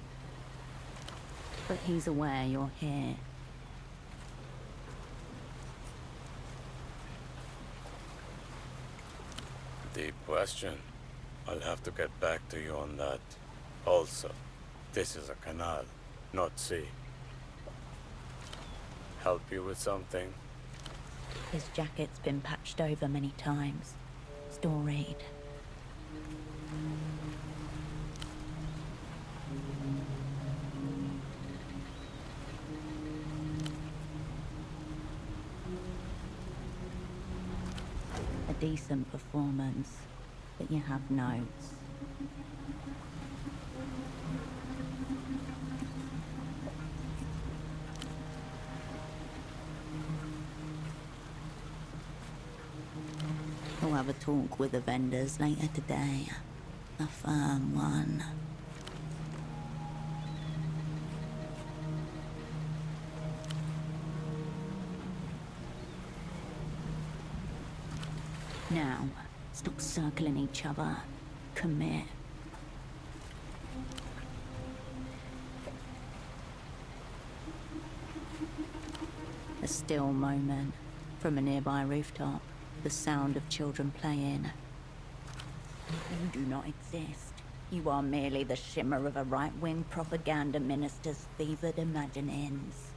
But he's aware you're here. Deep question. I'll have to get back to you on that. Also, this is a canal, not sea. Help you with something? His jacket's been patched over many times. Storied. A decent performance, but you have notes. We'll have a talk with the vendors later today. A firm one. Now, stop circling each other. Commit. A still moment. From a nearby rooftop, the sound of children playing. You do not exist. You are merely the shimmer of a right-wing propaganda minister's fevered imaginings.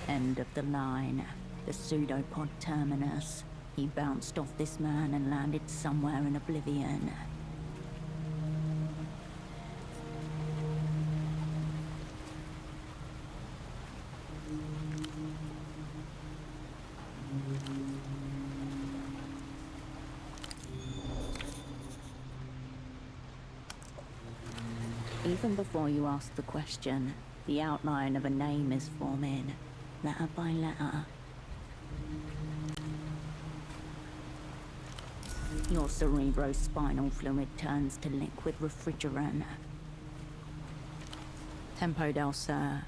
End of the line. The pseudopod terminus. He bounced off this man and landed somewhere in oblivion. Even before you ask the question, the outline of a name is forming, letter by letter. Your cerebrospinal fluid turns to liquid refrigerant. Tempo del Sur,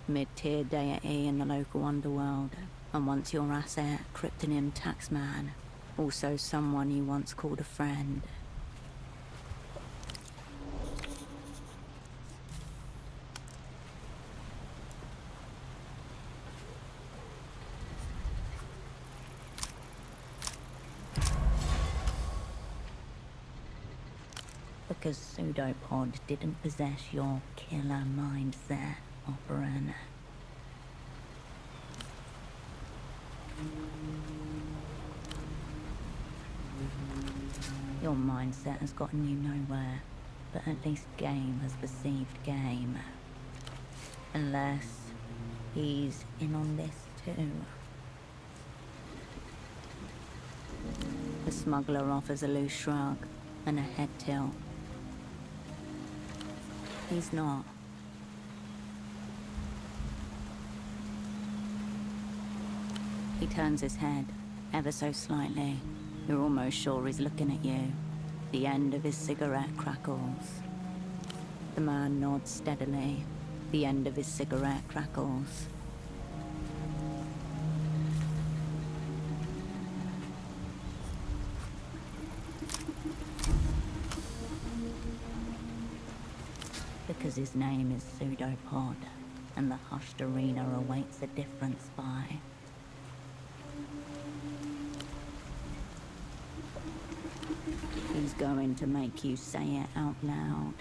mid-tier deity in the local underworld, and once your asset, cryptonym Taxman, also someone you once called a friend. Because Pseudopod didn't possess your killer mindset, operant. Your mindset has gotten you nowhere, but at least game has perceived game. Unless he's in on this too. The smuggler offers a loose shrug and a head tilt. He's not. He turns his head, ever so slightly. You're almost sure he's looking at you. The end of his cigarette crackles. The man nods steadily. The end of his cigarette crackles. Because his name is Pseudopod, and the hushed arena awaits a different spy. He's going to make you say it out loud.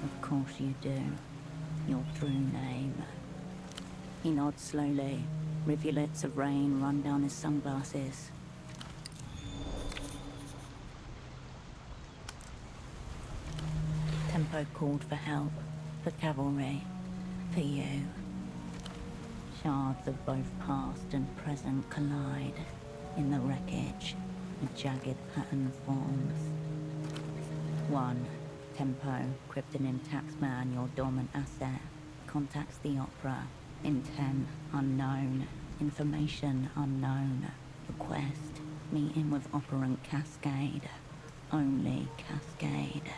Of course you do. Your true name. He nods slowly. Rivulets of rain run down his sunglasses. Tempo called for help, for cavalry, for you. Shards of both past and present collide. In the wreckage, a jagged pattern forms. One Tempo, Kryptonim Taxman, your dormant asset, contacts the Opera. Intent unknown. Information unknown. Request. Meeting with operant Cascade. Only Cascade.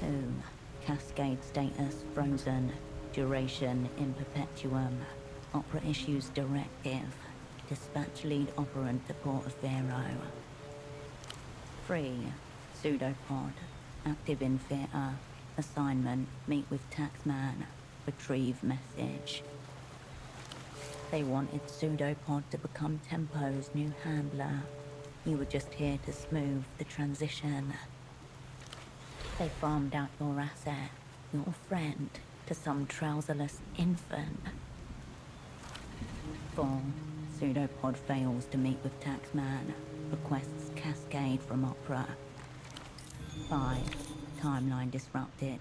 2. Cascade status frozen. Duration in perpetuum. Opera issues directive. Dispatch lead operant to Port of Vero. 3. Pseudopod. Active in theater. Assignment. Meet with Taxman. Retrieve message. They wanted Pseudopod to become Tempo's new handler. You were just here to smooth the transition. They farmed out your asset, your friend, to some trouserless infant. 4. Pseudopod fails to meet with Taxman. Requests Cascade from Opera. 5. Timeline disrupted.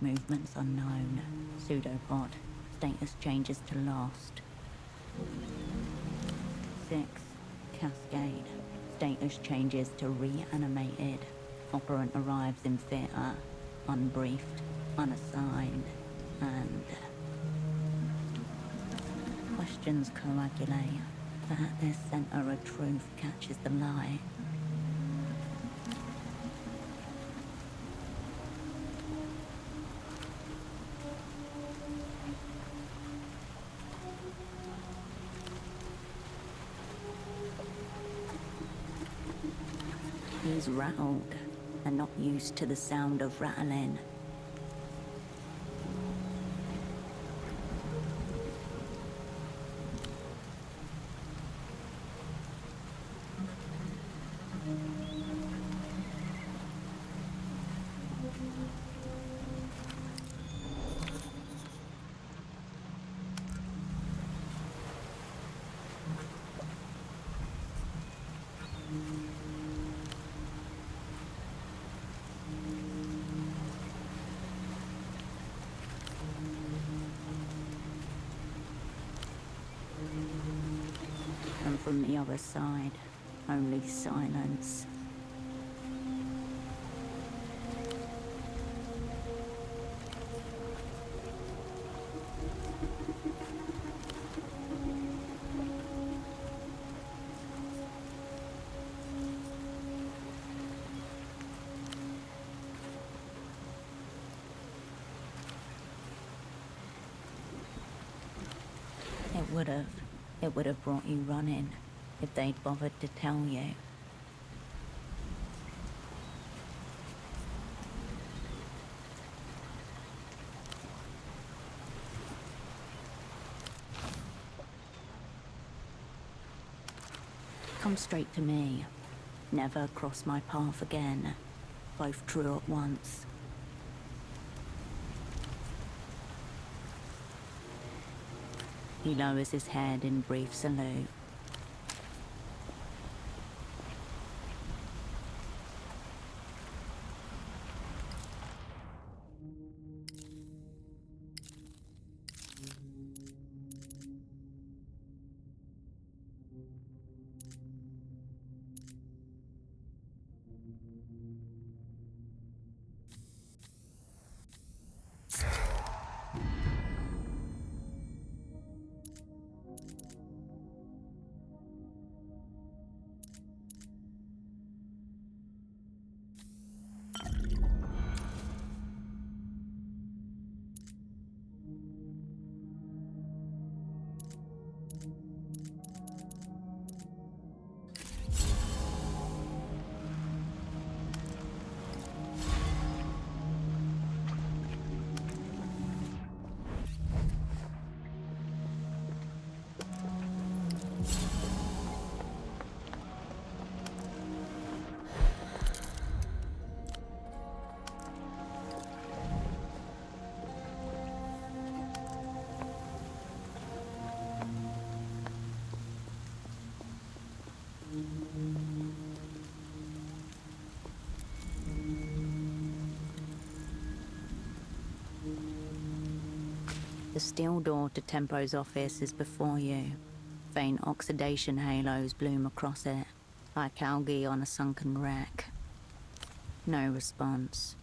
Movements unknown. Pseudopod. Status changes to lost. 6. Cascade. Status changes to reanimated. Operant arrives in theater. Unbriefed. Unassigned. And... questions coagulate. But at their center a truth catches the lie. He's rattled, and not used to the sound of rattling. And from the other side, only silence. It would have brought you running if they'd bothered to tell you. Come straight to me. Never cross my path again. Both true at once. He lowers his head in brief salute. The steel door to Tempo's office is before you. Faint oxidation halos bloom across it. Like algae on a sunken wreck. No response.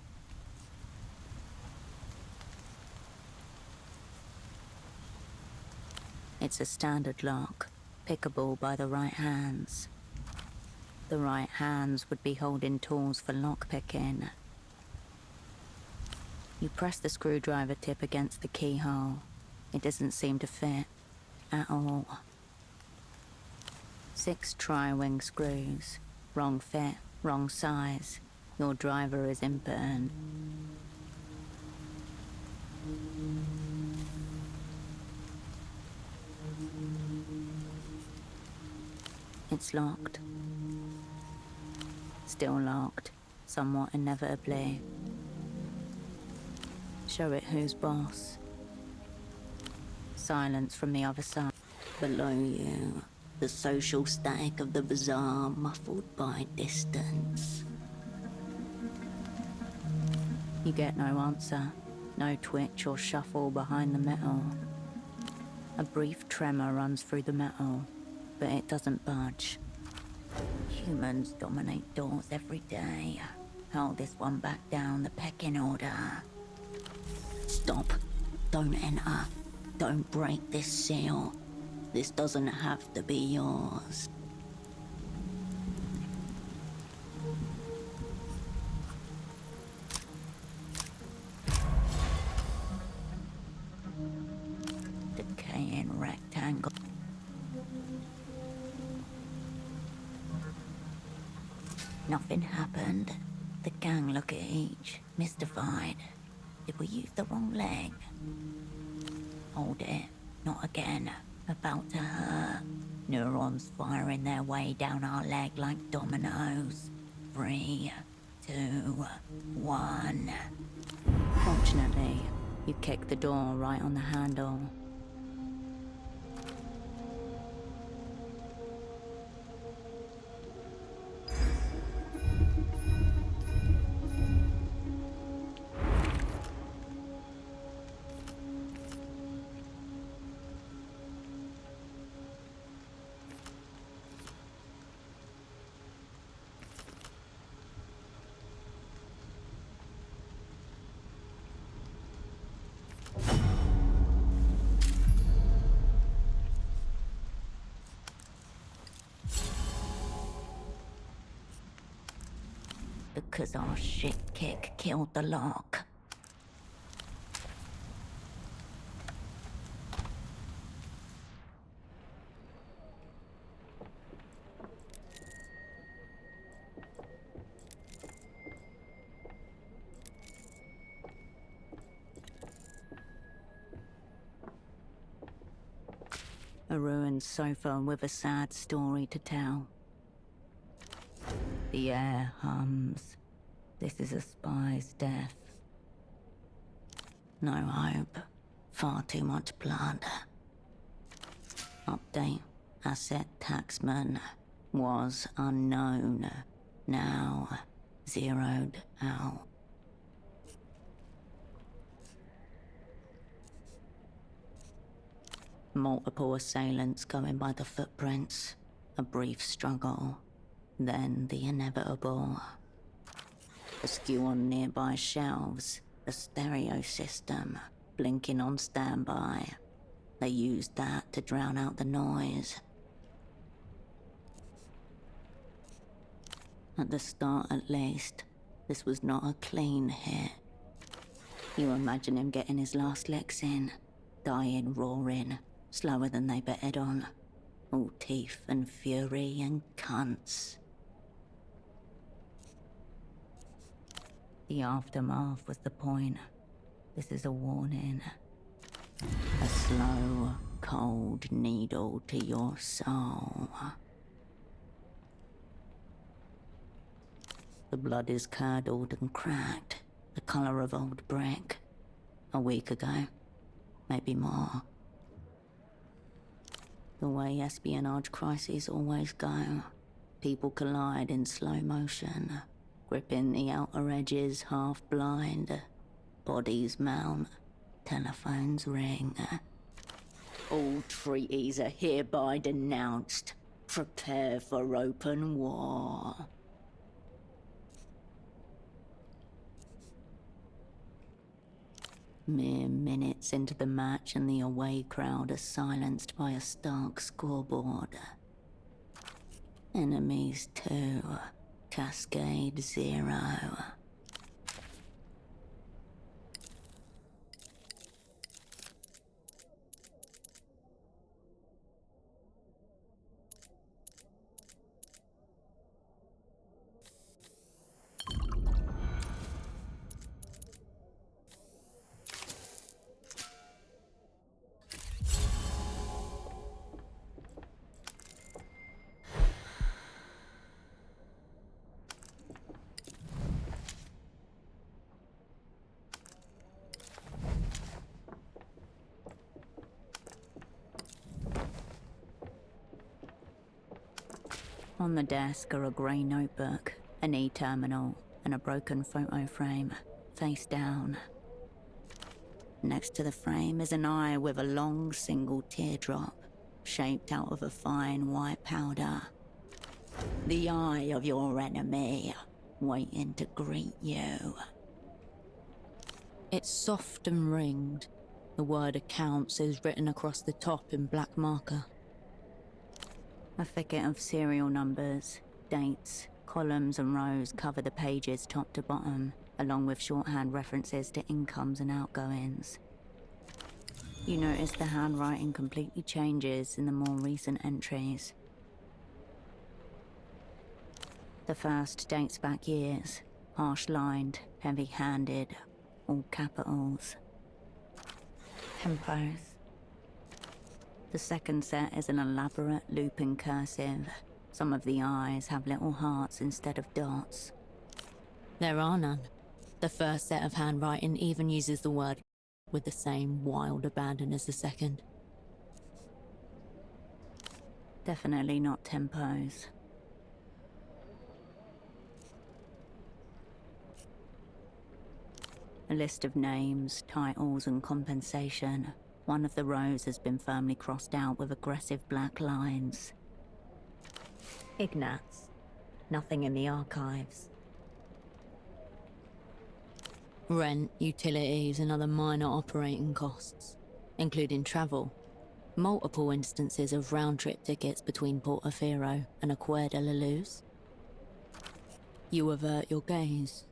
It's a standard lock, pickable by the right hands. The right hands would be holding tools for lockpicking. You press the screwdriver tip against the keyhole. It doesn't seem to fit at all. 6 tri-wing screws. Wrong fit, wrong size. Your driver is impotent. It's locked. Still locked, somewhat inevitably. Show it who's boss. Silence from the other side. Below you, the social static of the bazaar muffled by distance. You get no answer, no twitch or shuffle behind the metal. A brief tremor runs through the metal, but it doesn't budge. Humans dominate doors every day. Hold this one back down the pecking order. Stop. Don't enter. Don't break this seal. This doesn't have to be yours. Decaying rectangle. Nothing happened. The gang look at each, mystified. Did we use the wrong leg? Hold it. Not again. About to hurt. Neurons firing their way down our leg like dominoes. 3, 2, 1. Fortunately, you kick the door right on the handle. Because our shit kick killed the lock. A ruined sofa with a sad story to tell. The air hums. This is a spy's death. No hope. Far too much blood. Update. Asset taxman. Was unknown. Now zeroed out. Multiple assailants going by the footprints. A brief struggle. Then the inevitable. Askew on nearby shelves, a stereo system, blinking on standby. They used that to drown out the noise. At the start at least, this was not a clean hit. You imagine him getting his last licks in, dying roaring, slower than they betted on. All teeth and fury and cunts. The aftermath was the point. This is a warning. A slow, cold needle to your soul. The blood is curdled and cracked, the color of old brick. A week ago, maybe more. The way espionage crises always go. People collide in slow motion, gripping the outer edges half blind. Bodies mount, telephones ring. All treaties are hereby denounced. Prepare for open war. Mere minutes into the match and the away crowd are silenced by a stark scoreboard. Enemies 2, Cascade 0. On the desk are a grey notebook, an e-terminal, and a broken photo frame, face down. Next to the frame is an eye with a long single teardrop, shaped out of a fine white powder. The eye of your enemy, waiting to greet you. It's soft and ringed. The word accounts is written across the top in black marker. A thicket of serial numbers, dates, columns and rows cover the pages top to bottom, along with shorthand references to incomes and outgoings. You notice the handwriting completely changes in the more recent entries. The first dates back years, harsh-lined, heavy-handed, all capitals. Tempos. The second set is an elaborate looping cursive. Some of the eyes have little hearts instead of dots. There are none. The first set of handwriting even uses the word with the same wild abandon as the second. Definitely not tempos. A list of names, titles, and compensation. One of the rows has been firmly crossed out with aggressive black lines. Ignatz. Nothing in the archives. Rent, utilities, and other minor operating costs, including travel. Multiple instances of round-trip tickets between Portofino and Acquair de la Luz. You avert your gaze.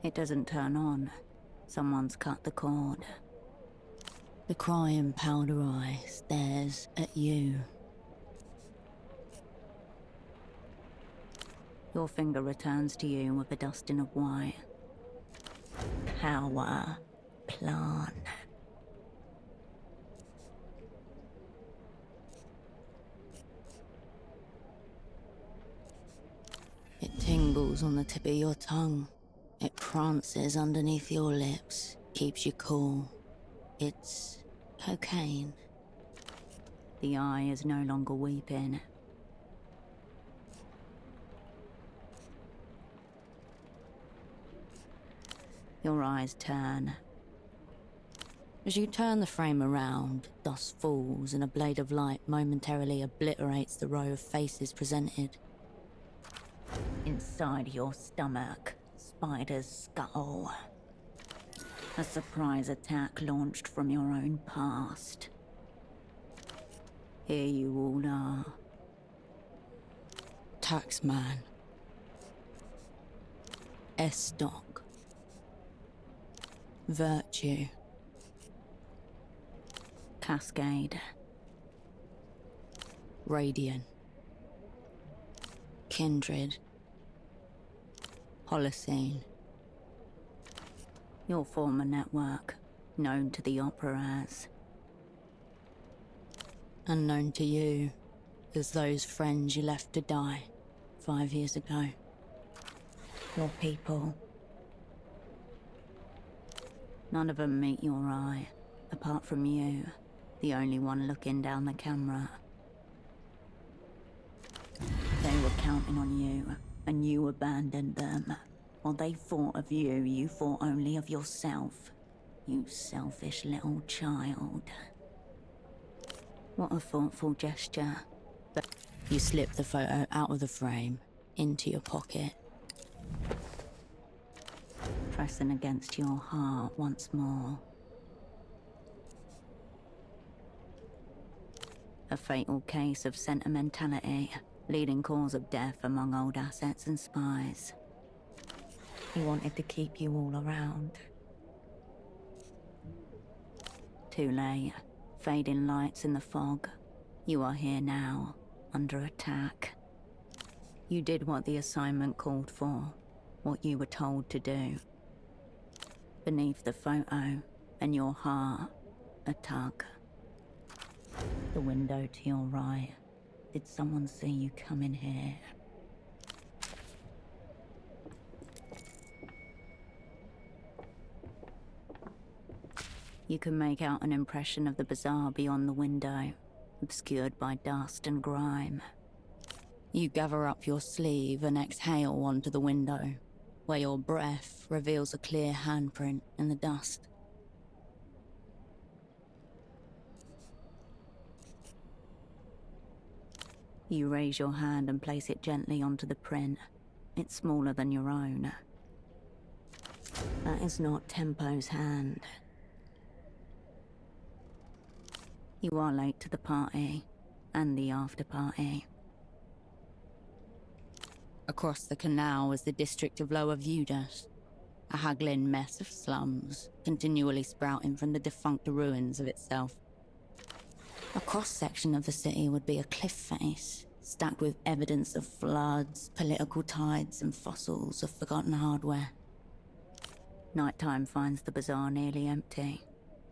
It doesn't turn on. Someone's cut the cord. The crying powder eye stares at you. Your finger returns to you with a dusting of white. Power plan. It tingles on the tip of your tongue. It prances underneath your lips, keeps you cool. It's cocaine. The eye is no longer weeping. Your eyes turn. As you turn the frame around, dust falls and a blade of light momentarily obliterates the row of faces presented. Inside your stomach, Spider's skull. A surprise attack launched from your own past. Here you all are. Taxman. S-Stock. Virtue. Cascade. Radiant. Kindred. Holocene. Your former network, known to the operas. Unknown to you, as those friends you left to die 5 years ago. Your people. None of them meet your eye, apart from you, the only one looking down the camera. They were counting on you, and you abandoned them. While they thought of you, you thought only of yourself. You selfish little child. What a thoughtful gesture. But you slip the photo out of the frame, into your pocket. Pressing against your heart once more. A fatal case of sentimentality, leading cause of death among old assets and spies. He wanted to keep you all around. Too late. Fading lights in the fog. You are here now, under attack. You did what the assignment called for, what you were told to do. Beneath the photo, and your heart, a tug. The window to your right. Did someone see you come in here? You can make out an impression of the bazaar beyond the window, obscured by dust and grime. You gather up your sleeve and exhale onto the window, where your breath reveals a clear handprint in the dust. You raise your hand and place it gently onto the print. It's smaller than your own. That is not Tempo's hand. You are late to the party, and the after-party. Across the canal is the district of Lower Vudas, a haggling mess of slums, continually sprouting from the defunct ruins of itself. A cross-section of the city would be a cliff face, stacked with evidence of floods, political tides, and fossils of forgotten hardware. Nighttime finds the bazaar nearly empty.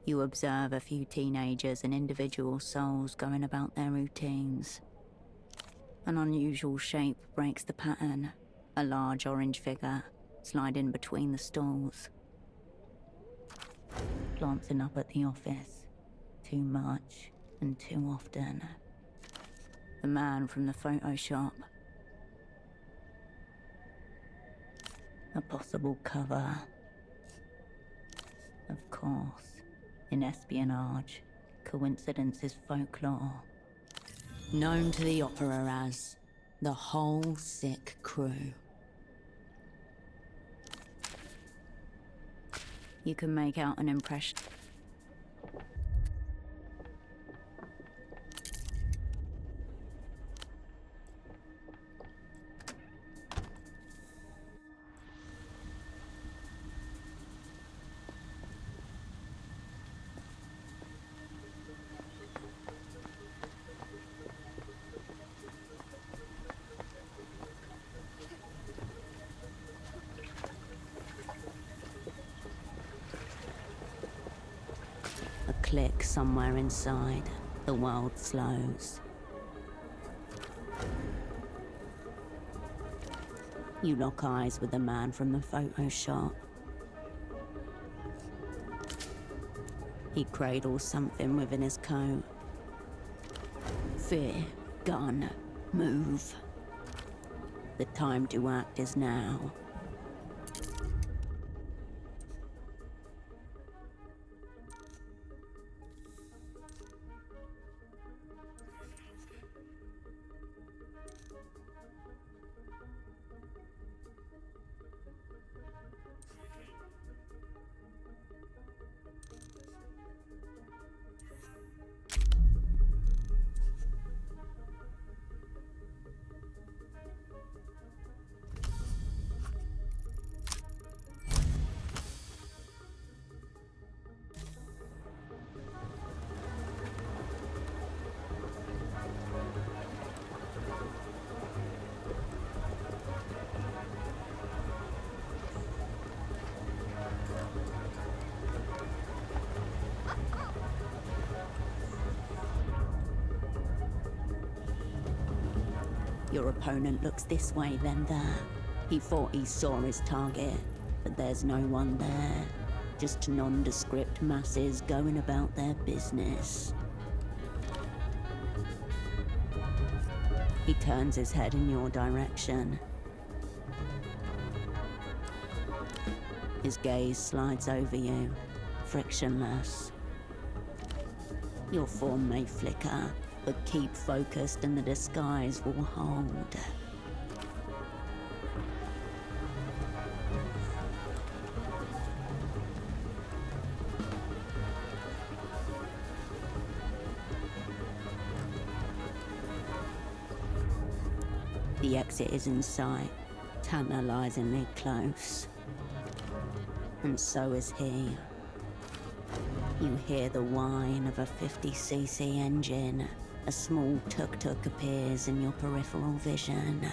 You observe a few teenagers and individual souls going about their routines. An unusual shape breaks the pattern, a large orange figure sliding between the stalls. Glancing up at the office, too much and too often. The man from the photo shop. A possible cover. Of course. In espionage, coincidence is folklore. Known to the opera as the whole sick crew. You can make out an impression. Click somewhere inside, the world slows. You lock eyes with the man from the photo shop. He cradles something within his coat. Fear, gun, move. The time to act is now. Your opponent looks this way, then that. He thought he saw his target, but there's no one there. Just nondescript masses going about their business. He turns his head in your direction. His gaze slides over you, frictionless. Your form may flicker, but keep focused and the disguise will hold. The exit is in sight, tantalizingly close. And so is he. You hear the whine of a 50cc engine. A small tuk-tuk appears in your peripheral vision.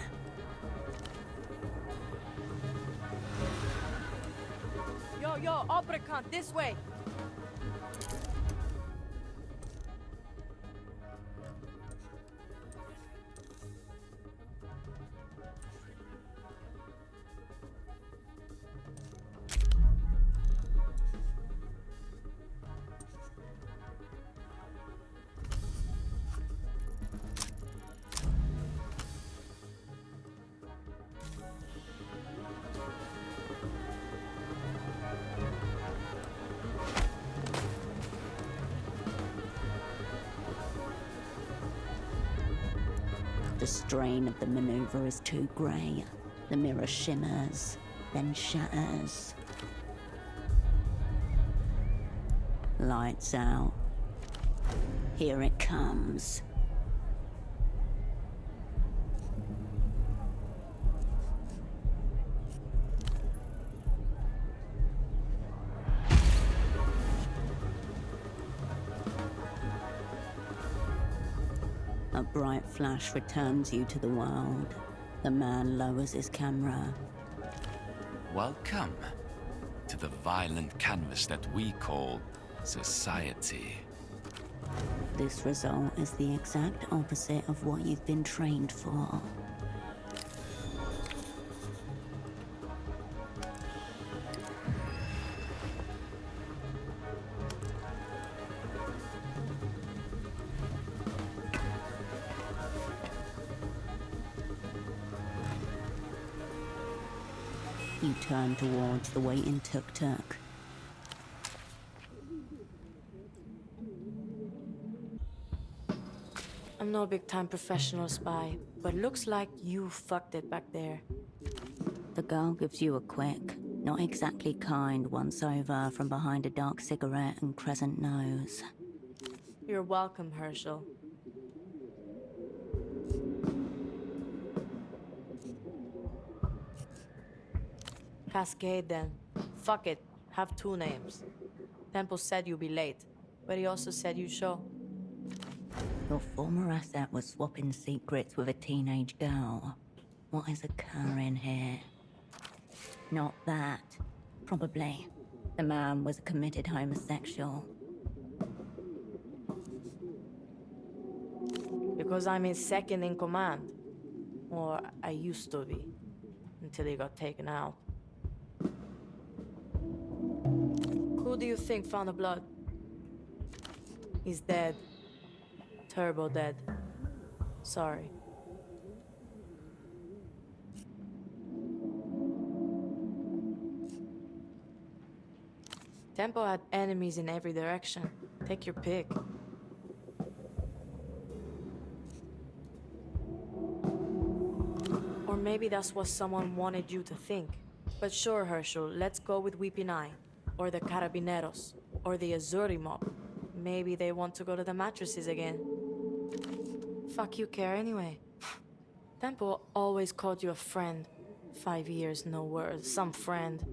Yo, operant, this way! The strain of the maneuver is too grey. The mirror shimmers, then shatters. Lights out. Here it comes. A bright flash returns you to the world. The man lowers his camera. Welcome to the violent canvas that we call society. This result is the exact opposite of what you've been trained for. You turn towards the waiting tuk-tuk. I'm no big-time professional spy, but looks like you fucked it back there. The girl gives you a quick, not exactly kind once-over from behind a dark cigarette and crescent nose. You're welcome, Herschel. Cascade, then. Fuck it. Have two names. Temple said you'd be late, but he also said you'd show. Your former asset was swapping secrets with a teenage girl. What is occurring here? Not that. Probably. The man was a committed homosexual. Because I'm his second in command. Or I used to be. Until he got taken out. Who do you think found the blood? He's dead. Turbo dead. Sorry. Tempo had enemies in every direction. Take your pick. Or maybe that's what someone wanted you to think. But sure, Herschel, let's go with Weeping Eye. Or the Carabineros. Or the Azuri mob. Maybe they want to go to the mattresses again. Fuck you care anyway. Tempo always called you a friend. 5 years, no words. Some friend.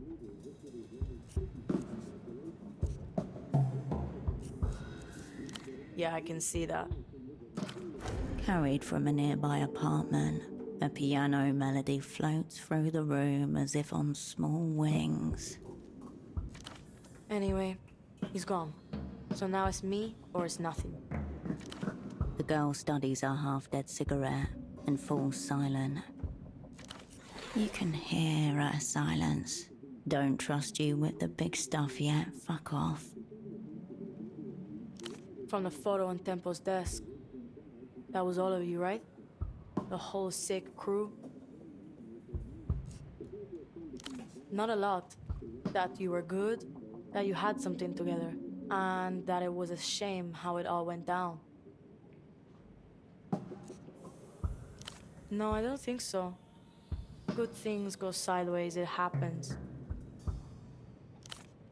Yeah, I can see that. Carried from a nearby apartment, a piano melody floats through the room as if on small wings. Anyway, he's gone. So now it's me or it's nothing. The girl studies her half-dead cigarette and falls silent. You can hear her silence. Don't trust you with the big stuff yet, fuck off. From the photo on Tempo's desk. That was all of you, right? The whole sick crew? Not a lot. That you were good, that you had something together. and that it was a shame how it all went down. No, I don't think so. Good things go sideways, it happens.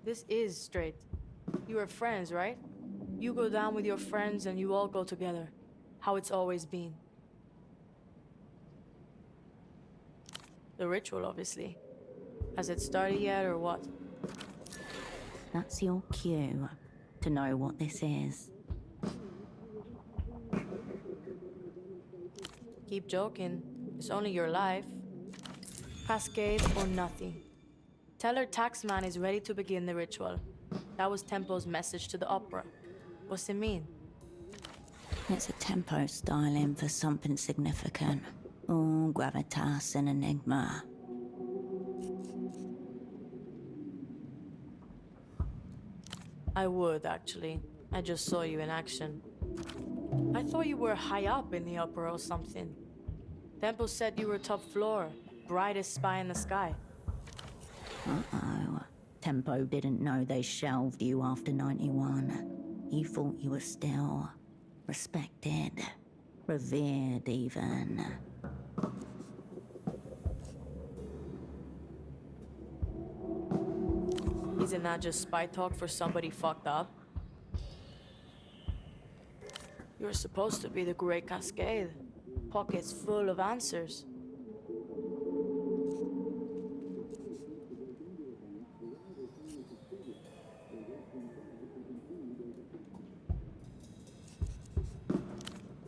This is straight. You are friends, right? You go down with your friends and you all go together. How it's always been. The ritual, obviously. Has it started yet or what? That's your cue to know what this is. Keep joking. It's only your life. Cascade or nothing. Tell her Taxman is ready to begin the ritual. That was Tempo's message to the opera. What's it mean? It's a tempo styling for something significant. All gravitas and enigma. I would, actually. I just saw you in action. I thought you were high up in the opera or something. Tempo said you were top floor, brightest spy in the sky. Uh-oh. Tempo didn't know they shelved you after 91. He thought you were still respected, revered even. Isn't that just spy talk for somebody fucked up? You're supposed to be the Great Cascade. Pockets full of answers.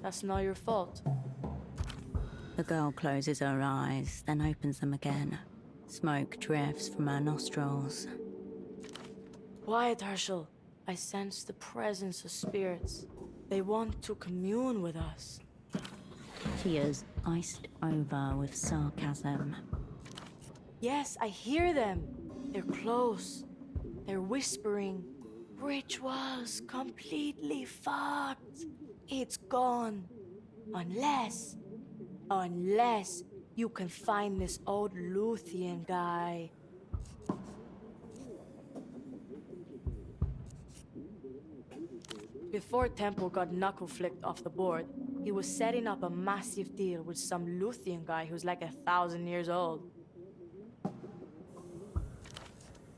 That's not your fault. The girl closes her eyes, then opens them again. Smoke drifts from her nostrils. Quiet, Herschel. I sense the presence of spirits. They want to commune with us. She is iced over with sarcasm. Yes, I hear them. They're close. They're whispering. Ritual's completely fucked. It's gone. Unless you can find this old Luthien guy. Before Temple got knuckle-flicked off the board, he was setting up a massive deal with some Luthien guy who's like 1,000 years old.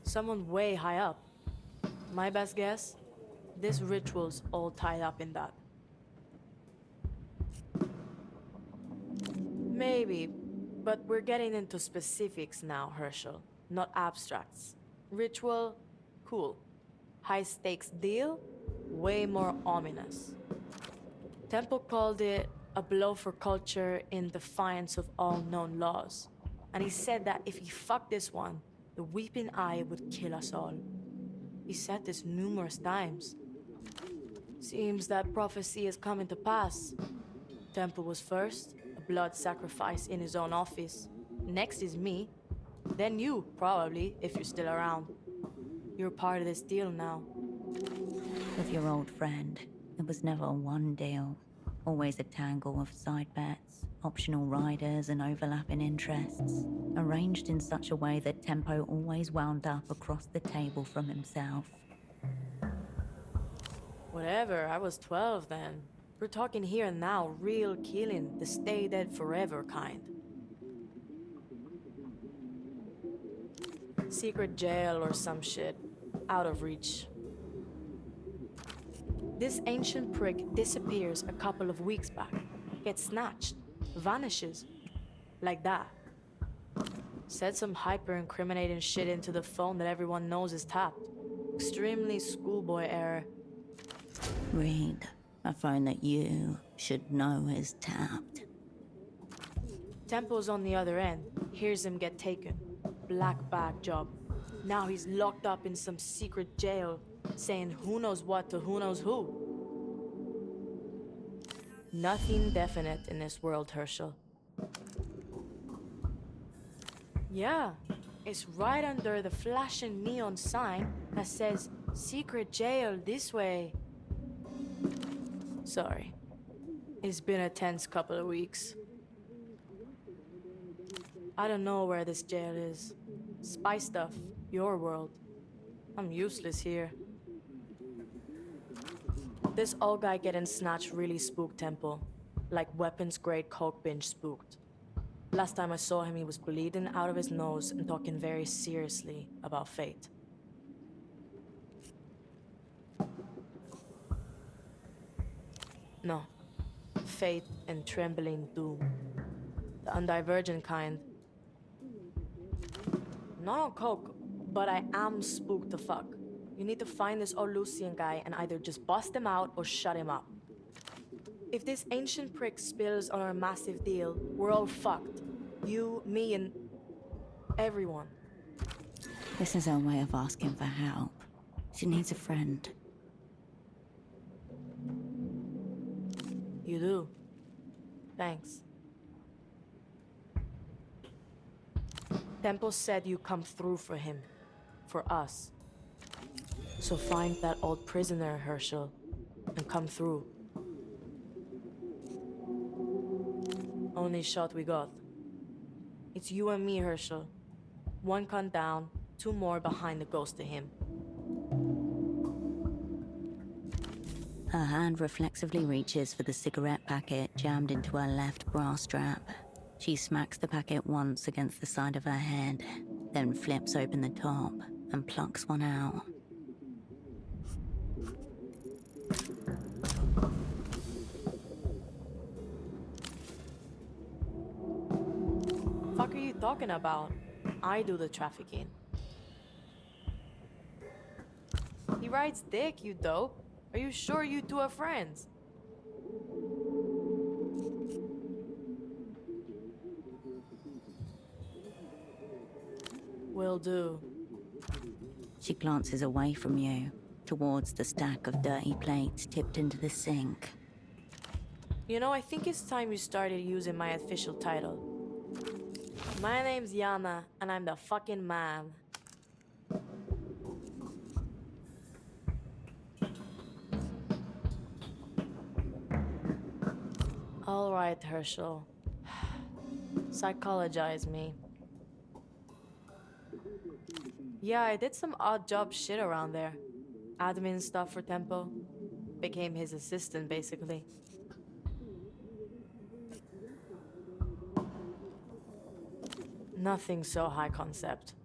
Someone way high up. My best guess? This ritual's all tied up in that. Maybe, but we're getting into specifics now, Herschel, not abstracts. Ritual, cool. High-stakes deal, way more ominous. Temple called it a blow for culture in defiance of all known laws. And he said that if he fucked this one, the Weeping Eye would kill us all. He said this numerous times. Seems that prophecy is coming to pass. Temple was first, a blood sacrifice in his own office. Next is me. Then you, probably, if you're still around. You're part of this deal now. With your old friend, it was never one deal. Always a tangle of side bets, optional riders and overlapping interests. Arranged in such a way that Tempo always wound up across the table from himself. Whatever, I was 12 then. We're talking here and now, real killing, the stay dead forever kind. Secret jail or some shit. Out of reach. This ancient prick disappears a couple of weeks back. Gets snatched. Vanishes. Like that. Said some hyper-incriminating shit into the phone that everyone knows is tapped. Extremely schoolboy error. Read. A phone that you should know is tapped. Tempo's on the other end. Hears him get taken. Black bag job. Now he's locked up in some secret jail, saying who knows what to who knows who. Nothing definite in this world, Herschel. Yeah, it's right under the flashing neon sign that says secret jail this way. Sorry. It's been a tense couple of weeks. I don't know where this jail is. Spy stuff, your world. I'm useless here. This old guy getting snatched really spooked Temple. Like weapons-grade coke binge spooked. Last time I saw him, he was bleeding out of his nose and talking very seriously about fate. No. Fate and trembling doom. The undivergent kind. Not on coke, but I am spooked to fuck. You need to find this old Lucian guy and either just bust him out or shut him up. If this ancient prick spills on our massive deal, we're all fucked. You, me, and everyone. This is her way of asking for help. She needs a friend. You do. Thanks. Temple said you come through for him. For us. So find that old prisoner, Herschel, and come through. Only shot we got. It's you and me, Herschel. One gun down, two more behind the ghost of him. Her hand reflexively reaches for the cigarette packet jammed into her left bra strap. She smacks the packet once against the side of her head, then flips open the top and plucks one out. Fuck are you talking about? I do the trafficking. He rides dick, you dope. Are you sure you two are friends? Will do. She glances away from you, towards the stack of dirty plates tipped into the sink. You know, I think it's time you started using my official title. My name's Yana, and I'm the fucking man. All right, Herschel. Psychologize me. Yeah, I did some odd job shit around there. Admin stuff for Tempo. Became his assistant, basically. Nothing so high concept.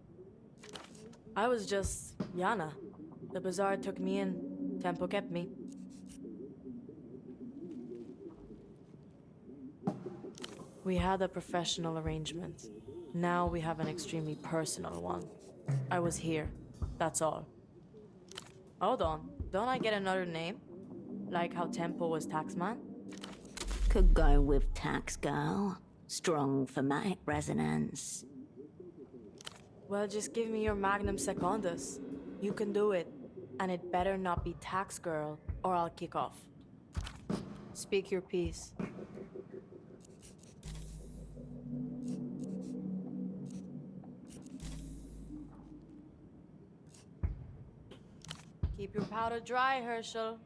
I was just Yana. The bazaar took me in. Tempo kept me. We had a professional arrangement. Now we have an extremely personal one. I was here. That's all. Hold on. Don't I get another name? Like how Tempo was Taxman? Could go with Tax Girl. Strong thematic resonance. Well, just give me your magnum secundus. You can do it. And it better not be Tax Girl, or I'll kick off. Speak your piece. Keep your powder dry, Herschel.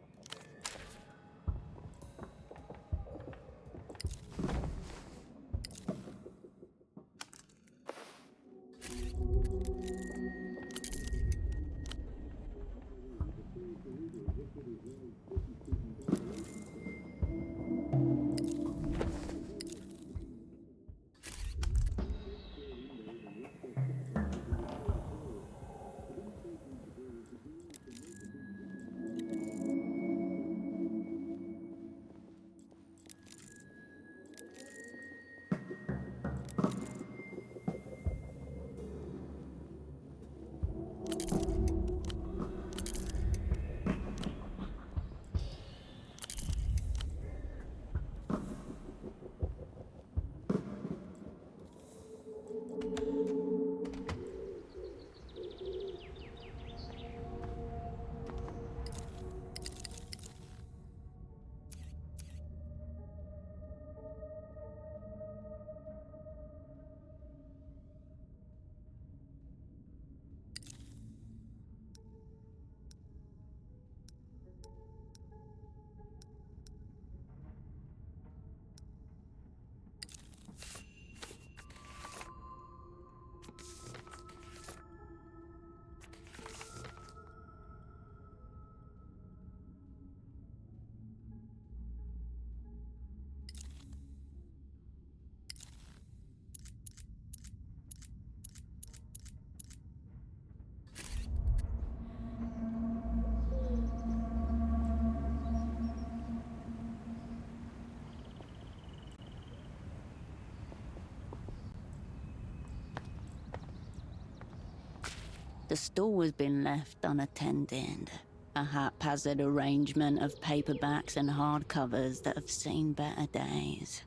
The store has been left unattended. A haphazard arrangement of paperbacks and hardcovers that have seen better days.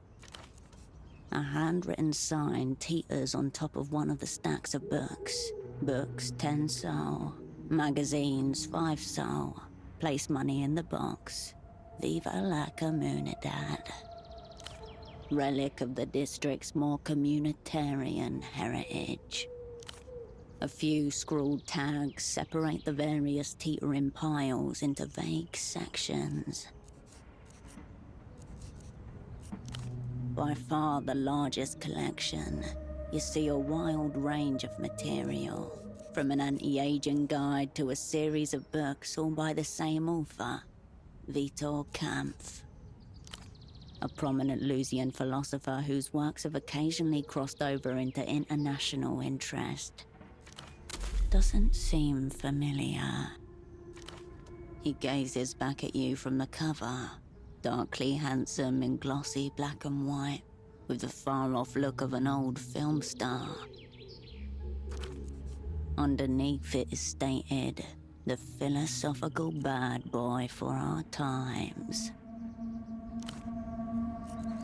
A handwritten sign teeters on top of one of the stacks of books. Books, 10 sol. Magazines, 5 sol. Place money in the box. Viva la comunidad. Relic of the district's more communitarian heritage. A few scrawled tags separate the various teetering piles into vague sections. By far the largest collection, you see a wild range of material, from an anti-aging guide to a series of books all by the same author, Vitor Kampf. A prominent Lusian philosopher whose works have occasionally crossed over into international interest. Doesn't seem familiar. He gazes back at you from the cover, darkly handsome in glossy black and white, with the far-off look of an old film star. Underneath it is stated, the philosophical bad boy for our times.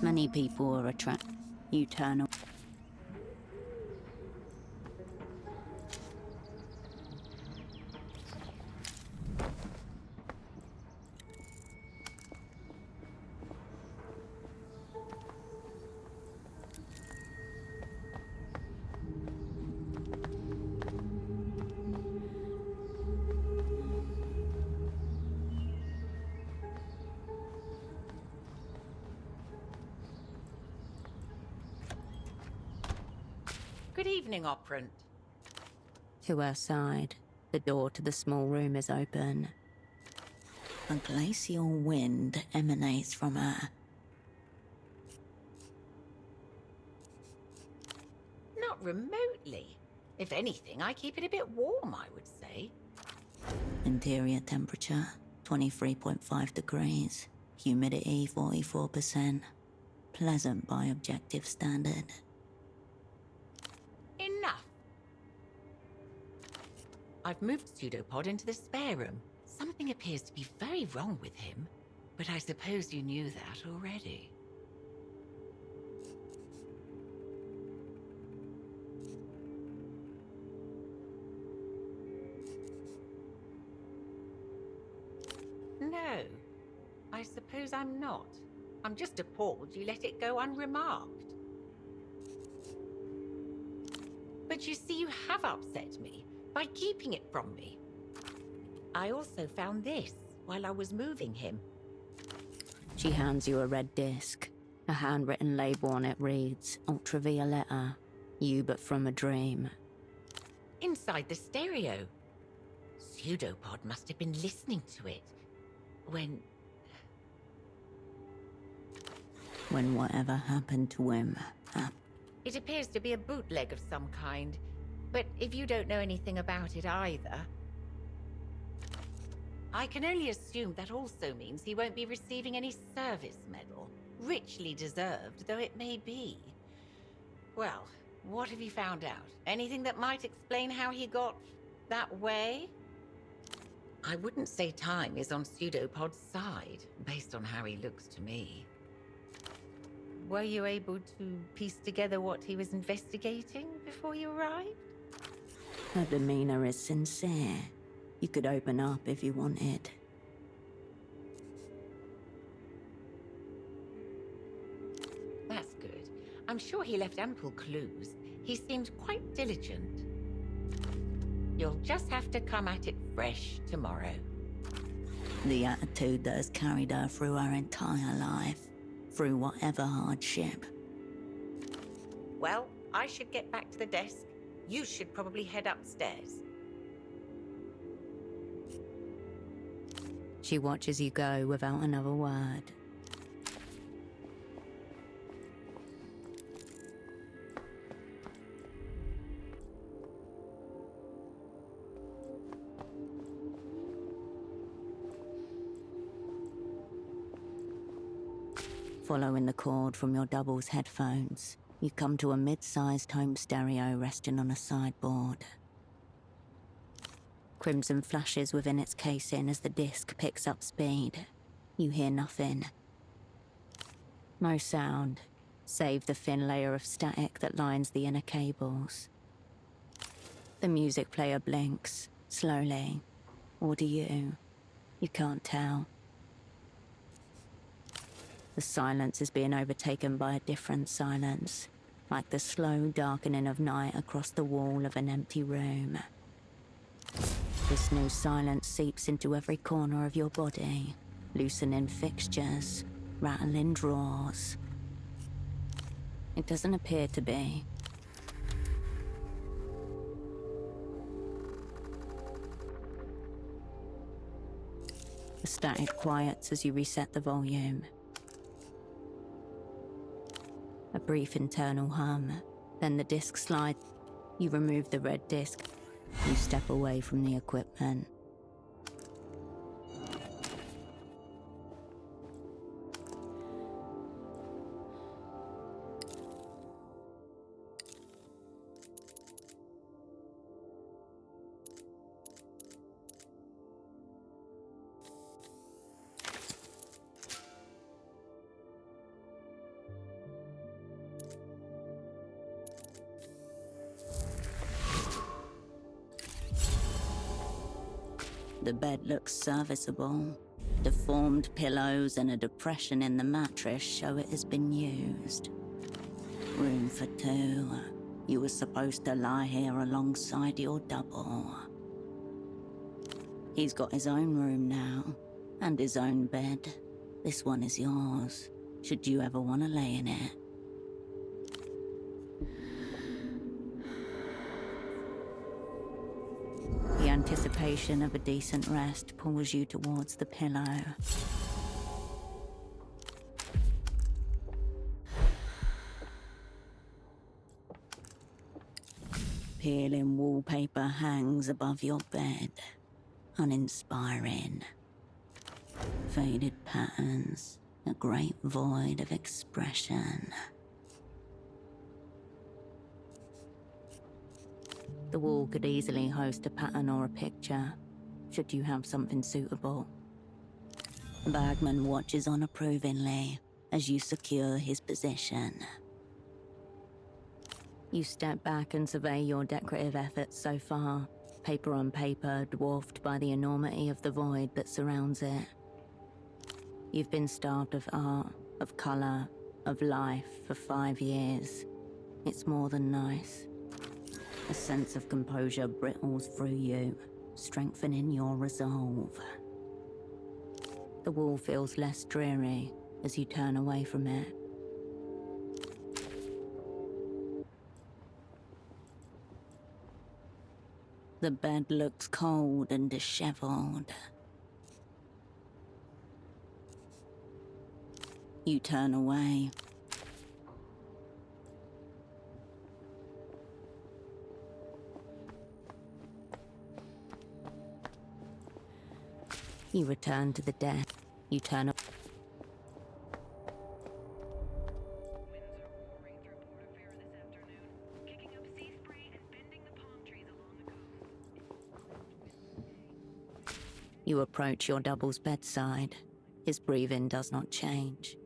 Many people are attracted. You turn away. Good evening, operant. To her side, the door to the small room is open. A glacial wind emanates from her. Not remotely. If anything, I keep it a bit warm, I would say. Interior temperature, 23.5 degrees. Humidity, 44%. Pleasant by objective standard. Enough. I've moved Pseudopod into the spare room. Something appears to be very wrong with him, but I suppose you knew that already. No, I suppose I'm not. I'm just appalled you let it go unremarked. But you see, you have upset me by keeping it from me. I also found this while I was moving him. She hands you a red disc. A handwritten label on it reads, Ultravioletta, you but from a dream. Inside the stereo. Pseudopod must have been listening to it when whatever happened to him happened. It appears to be a bootleg of some kind, but if you don't know anything about it either, I can only assume that also means he won't be receiving any service medal, richly deserved though it may be. Well, what have you found out? Anything that might explain how he got that way? I wouldn't say time is on Pseudopod's side, based on how he looks to me. Were you able to piece together what he was investigating before you arrived? Her demeanor is sincere. You could open up if you wanted. That's good. I'm sure he left ample clues. He seemed quite diligent. You'll just have to come at it fresh tomorrow. The attitude that has carried her through her entire life. Through whatever hardship. Well, I should get back to the desk. You should probably head upstairs. She watches you go without another word. Following the cord from your double's headphones, you come to a mid-sized home stereo resting on a sideboard. Crimson flashes within its casing as the disc picks up speed. You hear nothing. No sound, save the thin layer of static that lines the inner cables. The music player blinks, slowly. Or do you? You can't tell. The silence is being overtaken by a different silence, like the slow darkening of night across the wall of an empty room. This new silence seeps into every corner of your body, loosening fixtures, rattling drawers. It doesn't appear to be. The static quiets as you reset the volume. A brief internal hum, then the disc slides. You remove the red disc. You step away from the equipment. The bed looks serviceable. Deformed pillows and a depression in the mattress show it has been used. Room for two. You were supposed to lie here alongside your double. He's got his own room now, and his own bed. This one is yours, should you ever want to lay in it. The anticipation of a decent rest pulls you towards the pillow. Peeling wallpaper hangs above your bed, uninspiring. Faded patterns, a great void of expression. The wall could easily host a pattern or a picture, should you have something suitable. Bagman watches on approvingly as you secure his position. You step back and survey your decorative efforts so far, paper on paper dwarfed by the enormity of the void that surrounds it. You've been starved of art, of color, of life for 5 years. It's more than nice. A sense of composure brittles through you, strengthening your resolve. The wall feels less dreary as you turn away from it. The bed looks cold and disheveled. You turn away. You return to the desk. You turn up. You approach your double's bedside. His breathing does not change.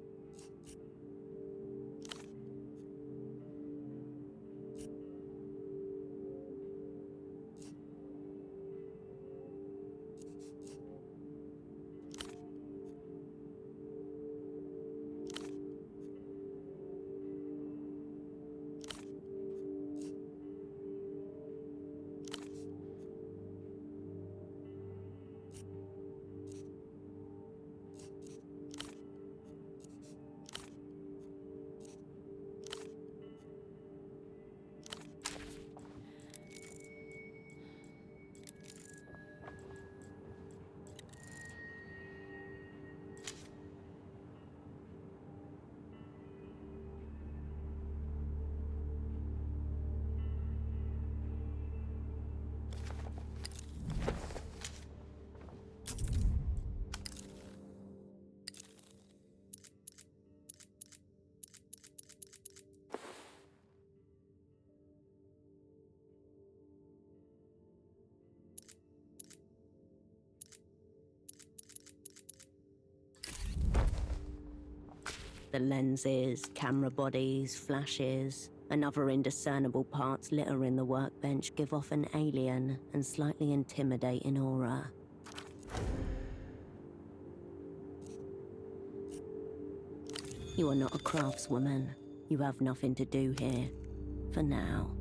The lenses, camera bodies, flashes, and other indiscernible parts littering the workbench give off an alien and slightly intimidating aura. You are not a craftswoman. You have nothing to do here. For now.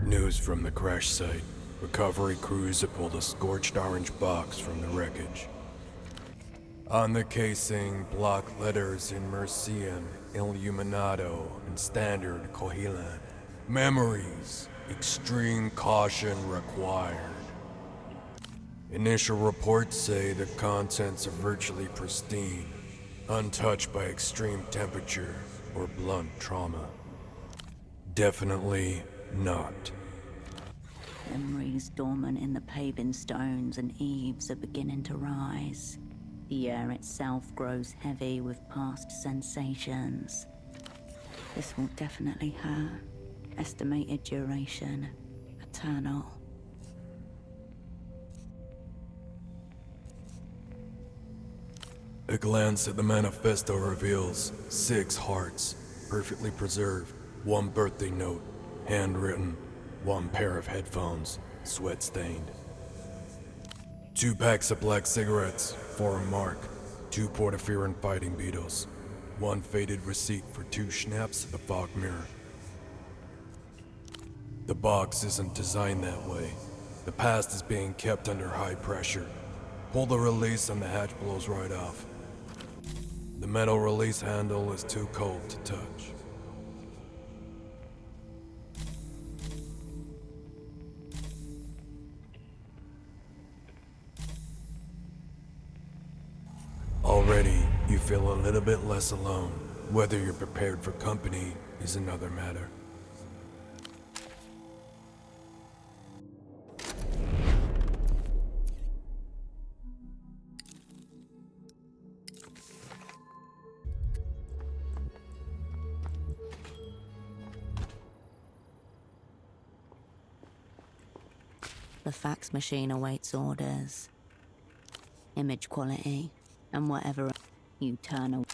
News from the crash site. Recovery crews have pulled a scorched orange box from the wreckage. On the casing, block letters in Mercian, Illuminato, and Standard Cohilan. Memories. Extreme caution required. Initial reports say the contents are virtually pristine, untouched by extreme temperature or blunt trauma. Definitely not. Memories dormant in the paving stones and eaves are beginning to rise. The air itself grows heavy with past sensations. This will definitely hurt. Estimated duration, eternal. A glance at the manifesto reveals 6 hearts, perfectly preserved, 1 birthday note, handwritten, 1 pair of headphones, sweat-stained. 2 packs of black cigarettes, for a mark, 2 portafirine fighting beetles, 1 faded receipt for 2 schnapps at the fog mirror. The box isn't designed that way. The past is being kept under high pressure. Pull the release and the hatch blows right off. The metal release handle is too cold to touch. Already, you feel a little bit less alone. Whether you're prepared for company is another matter. The fax machine awaits orders. Image quality, and whatever you turn away.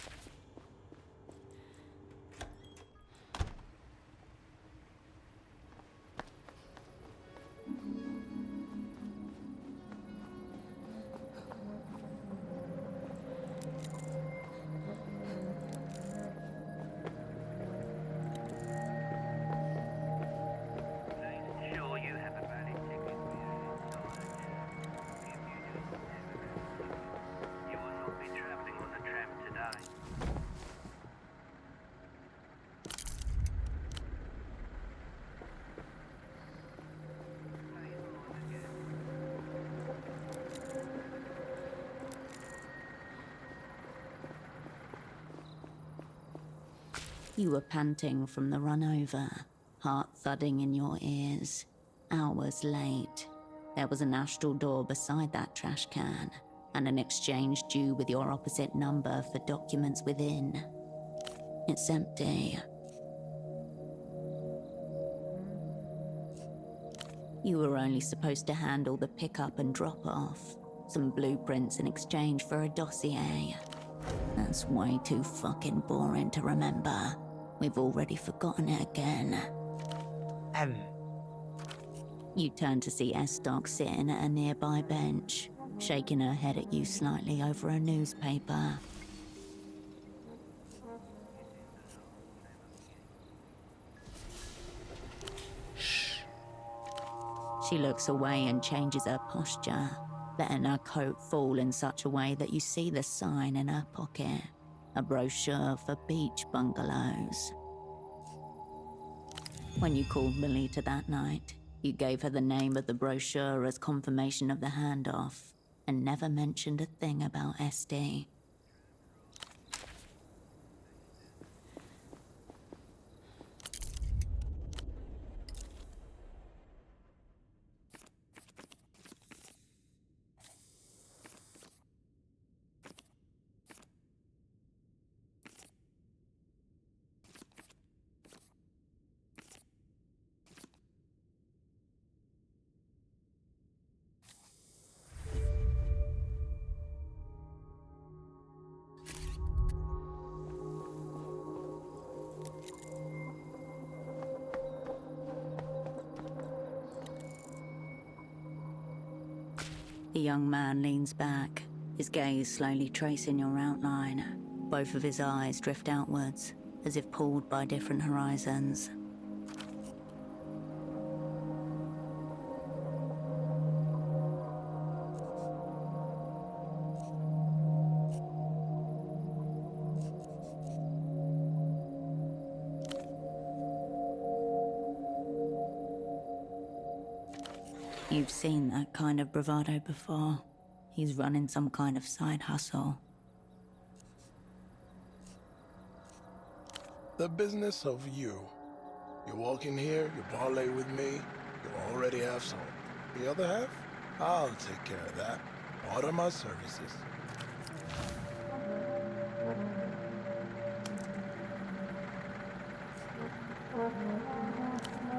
You were panting from the run over, heart thudding in your ears. Hours late. There was an astral door beside that trash can, and an exchange due with your opposite number for documents within. It's empty. You were only supposed to handle the pickup and drop off. Some blueprints in exchange for a dossier. That's way too fucking boring to remember. We've already forgotten it again. You turn to see Estoc sitting at a nearby bench, shaking her head at you slightly over a newspaper. Shh. She looks away and changes her posture, letting her coat fall in such a way that you see the sign in her pocket. A brochure for beach bungalows. When you called Melita that night, you gave her the name of the brochure as confirmation of the handoff. and never mentioned a thing about SD. The young man leans back, his gaze slowly tracing your outline. Both of his eyes drift outwards, as if pulled by different horizons. You've seen that kind of bravado before. He's running some kind of side hustle. The business of you. You walk in here, you parlay with me, you already have sold. The other half? I'll take care of that. Order my services.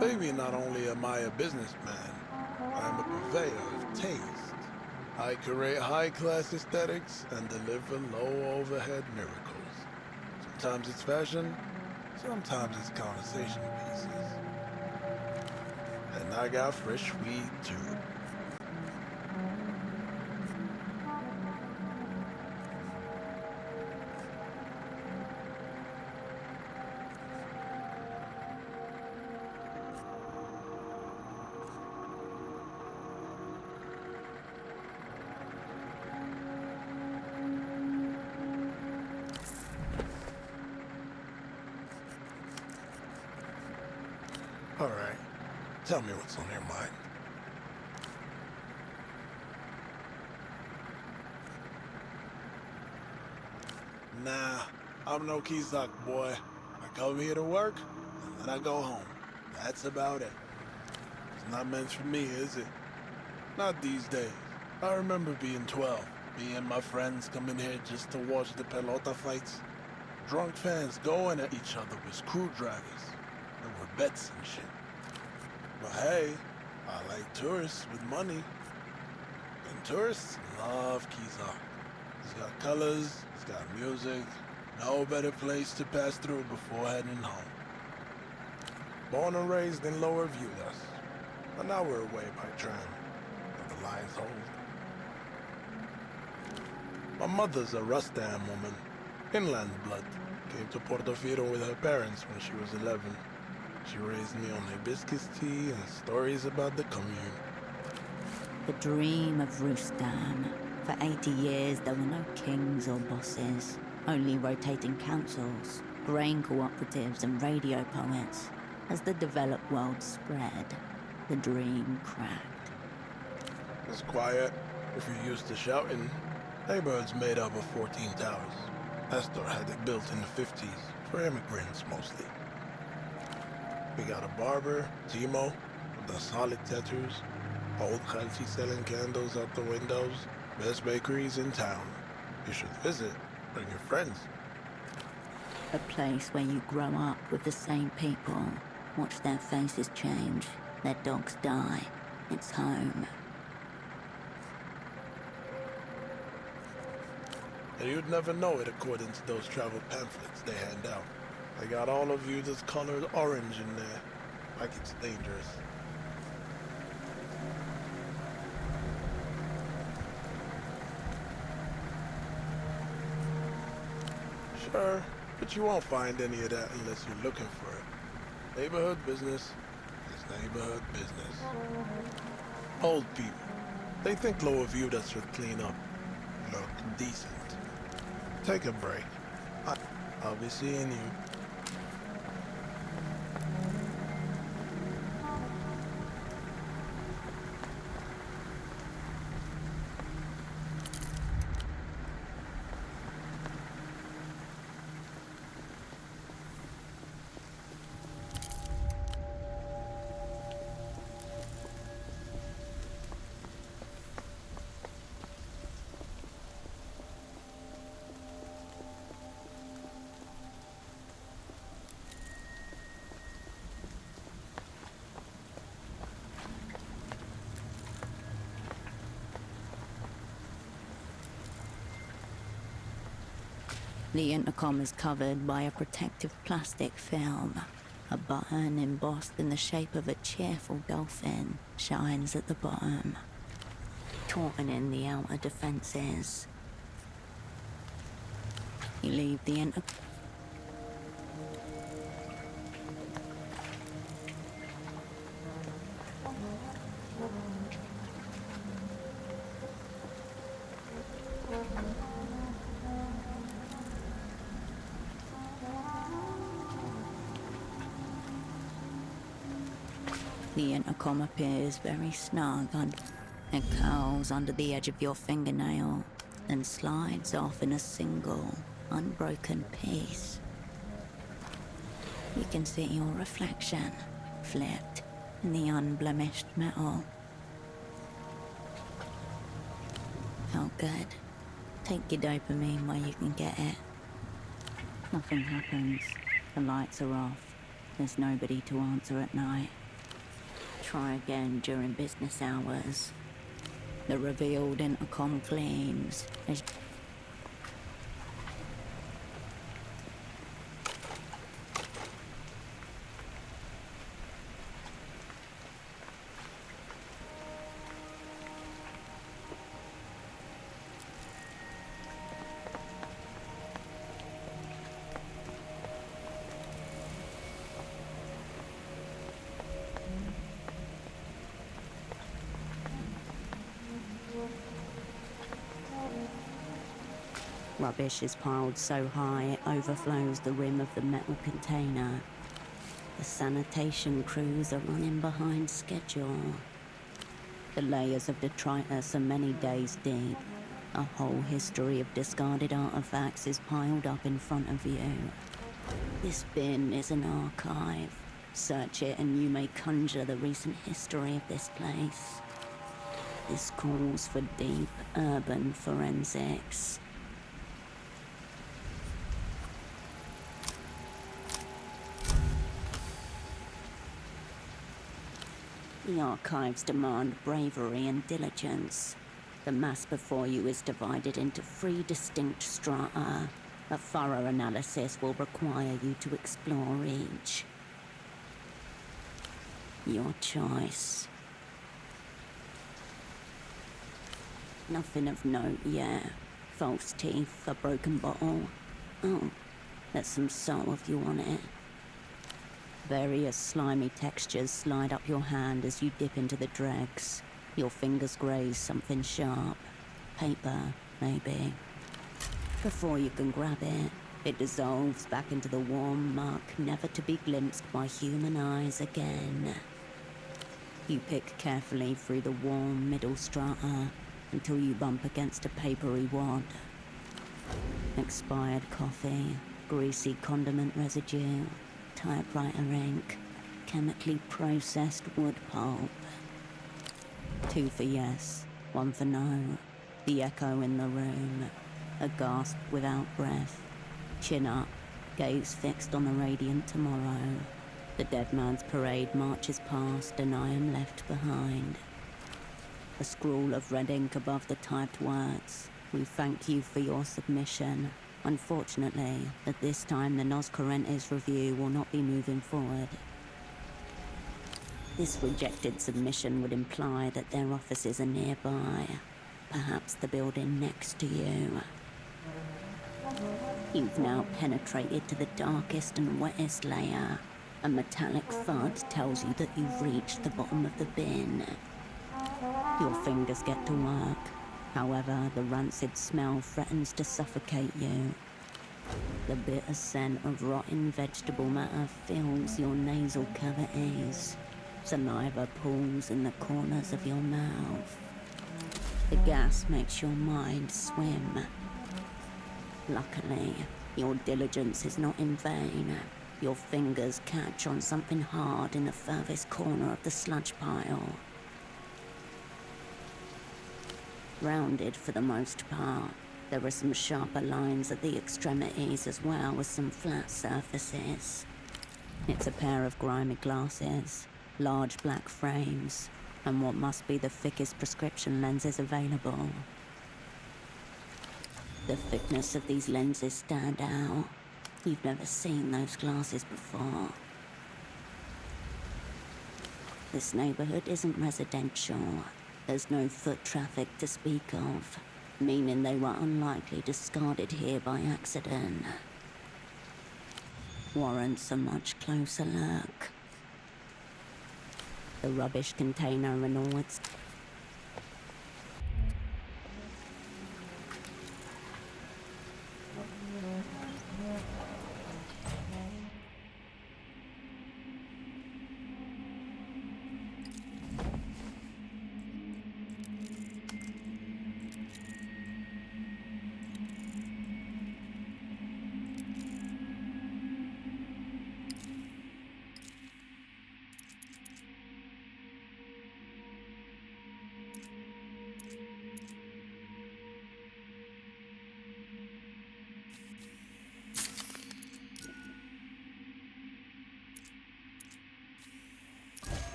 Baby, not only am I a businessman, I'm a purveyor of taste. I curate high-class aesthetics and deliver low-overhead miracles. Sometimes it's fashion, sometimes it's conversation pieces. And I got fresh weed, too. All right, tell me what's on your mind. Nah, I'm no Kizak boy. I come here to work, and then I go home. That's about it. It's not meant for me, is it? Not these days. I remember being 12. Me and my friends coming here just to watch the pelota fights. Drunk fans going at each other with screwdrivers. There were bets and shit. But hey, I like tourists with money. And tourists love Kizak. It's got colors, it's got music. No better place to pass through before heading home. Born and raised in Lower Viewdas. An hour away by tram. But the lines hold. My mother's a Rustam woman. Inland blood. Came to Portofino with her parents when she was 11. She raised me on hibiscus tea and stories about the commune. The dream of Rustam. For 80 years, there were no kings or bosses, only rotating councils, grain cooperatives, and radio poets. As the developed world spread, the dream cracked. It's quiet. If you're used to shouting, neighborhood's made up of 14 towers. Astor had it built in the 50s, for immigrants mostly. We got a barber, Timo, with the solid tattoos, old Khalchi selling candles out the windows, best bakeries in town. You should visit, bring your friends. A place where you grow up with the same people, watch their faces change, their dogs die. It's home. And you'd never know it according to those travel pamphlets they hand out. They got all of you that's colored orange in there, like it's dangerous. Sure, but you won't find any of that unless you're looking for it. Neighborhood business is neighborhood business. Old people, they think Lower Viewdas should clean up, look decent. Take a break. I'll be seeing you. The intercom is covered by a protective plastic film. A button embossed in the shape of a cheerful dolphin shines at the bottom, tautening the outer defenses. You leave the The intercom appears very snug and it curls under the edge of your fingernail, then slides off in a single, unbroken piece. You can see your reflection, flipped in the unblemished metal. Felt good. Take your dopamine where you can get it. Nothing happens. The lights are off. There's nobody to answer at night. Try again during business hours. The revealed intercom gleams as rubbish is piled so high it overflows the rim of the metal container. The sanitation crews are running behind schedule. The layers of detritus are many days deep. A whole history of discarded artifacts is piled up in front of you. This bin is an archive. Search it and you may conjure the recent history of this place. This calls for deep urban forensics. The archives demand bravery and diligence. The mass before you is divided into 3 distinct strata. A thorough analysis will require you to explore each. Your choice. Nothing of note yet. False teeth, a broken bottle. Oh, there's some salve on it. Various slimy textures slide up your hand as you dip into the dregs. Your fingers graze something sharp. Paper, maybe. Before you can grab it, it dissolves back into the warm muck, never to be glimpsed by human eyes again. You pick carefully through the warm middle strata until you bump against a papery wad. Expired coffee, greasy condiment residue, typewriter ink, chemically processed wood pulp. 2 for yes, 1 for no. The echo in the room. A gasp without breath. Chin up, gaze fixed on the radiant tomorrow. The dead man's parade marches past and I am left behind. A scrawl of red ink above the typed words. We thank you for your submission. Unfortunately, at this time the Nos Correntes review will not be moving forward. This rejected submission would imply that their offices are nearby. Perhaps the building next to you. You've now penetrated to the darkest and wettest layer. A metallic thud tells you that you've reached the bottom of the bin. Your fingers get to work. However, the rancid smell threatens to suffocate you. The bitter scent of rotten vegetable matter fills your nasal cavities. Saliva pools in the corners of your mouth. The gas makes your mind swim. Luckily, your diligence is not in vain. Your fingers catch on something hard in the furthest corner of the sludge pile. Rounded for the most part, there are some sharper lines at the extremities as well as some flat surfaces. It's a pair of grimy glasses, large black frames, and what must be the thickest prescription lenses available. The thickness of these lenses stand out. You've never seen those glasses before. This neighborhood isn't residential. There's no foot traffic to speak of, meaning they were unlikely discarded here by accident. Warrants a much closer look. The rubbish container and all its...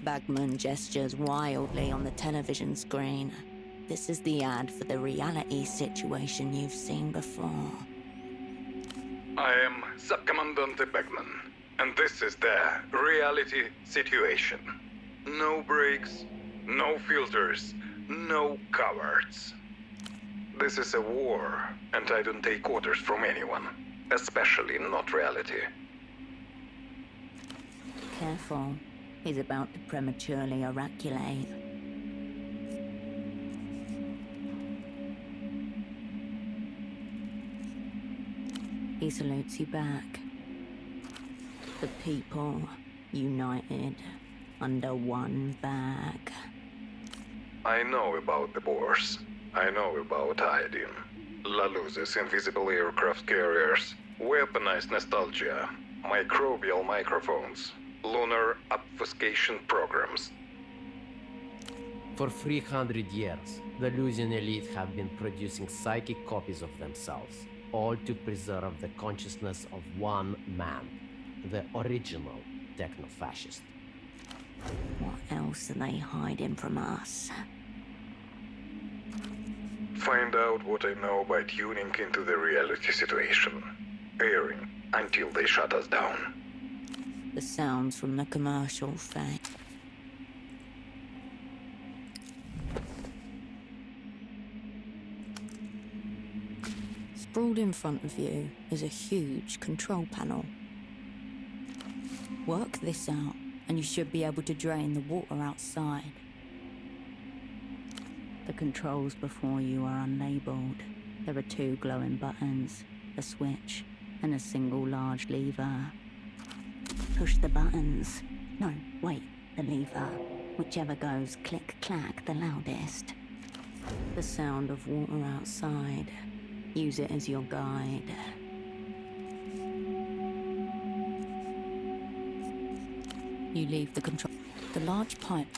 Bagman gestures wildly on the television screen. This is the ad for the reality situation you've seen before. I am Subcommandante Beckman, and this is the reality situation. No brakes, no filters, no cowards. This is a war, and I don't take orders from anyone, especially not reality. Careful. He's about to prematurely oraculate. He salutes you back. The people, united, under one bag. I know about the Boers. I know about iodine. La Luz's invisible aircraft carriers, weaponized nostalgia, microbial microphones, lunar obfuscation programs. For 300 years, the Lusian elite have been producing psychic copies of themselves, all to preserve the consciousness of one man, the original techno-fascist. What else are they hiding from us? Find out what I know by tuning into the reality situation. Airing until they shut us down. The sounds from the commercial fade. Sprawled in front of you is a huge control panel. Work this out, and you should be able to drain the water outside. The controls before you are unlabeled. There are 2 glowing buttons, a switch, and a single large lever. Push the buttons. No, wait, the lever. Whichever goes click-clack the loudest. The sound of water outside. Use it as your guide. You leave the control. The large pipe.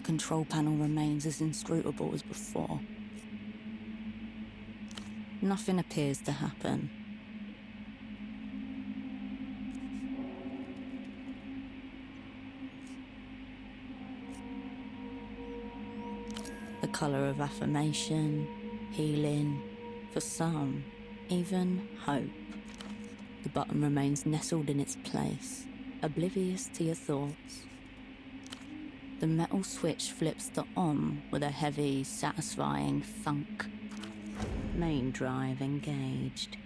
the control panel remains as inscrutable as before. Nothing appears to happen. The colour of affirmation, healing, for some, even hope. The button remains nestled in its place, oblivious to your thoughts. The metal switch flips to on with a heavy, satisfying thunk. Main drive engaged.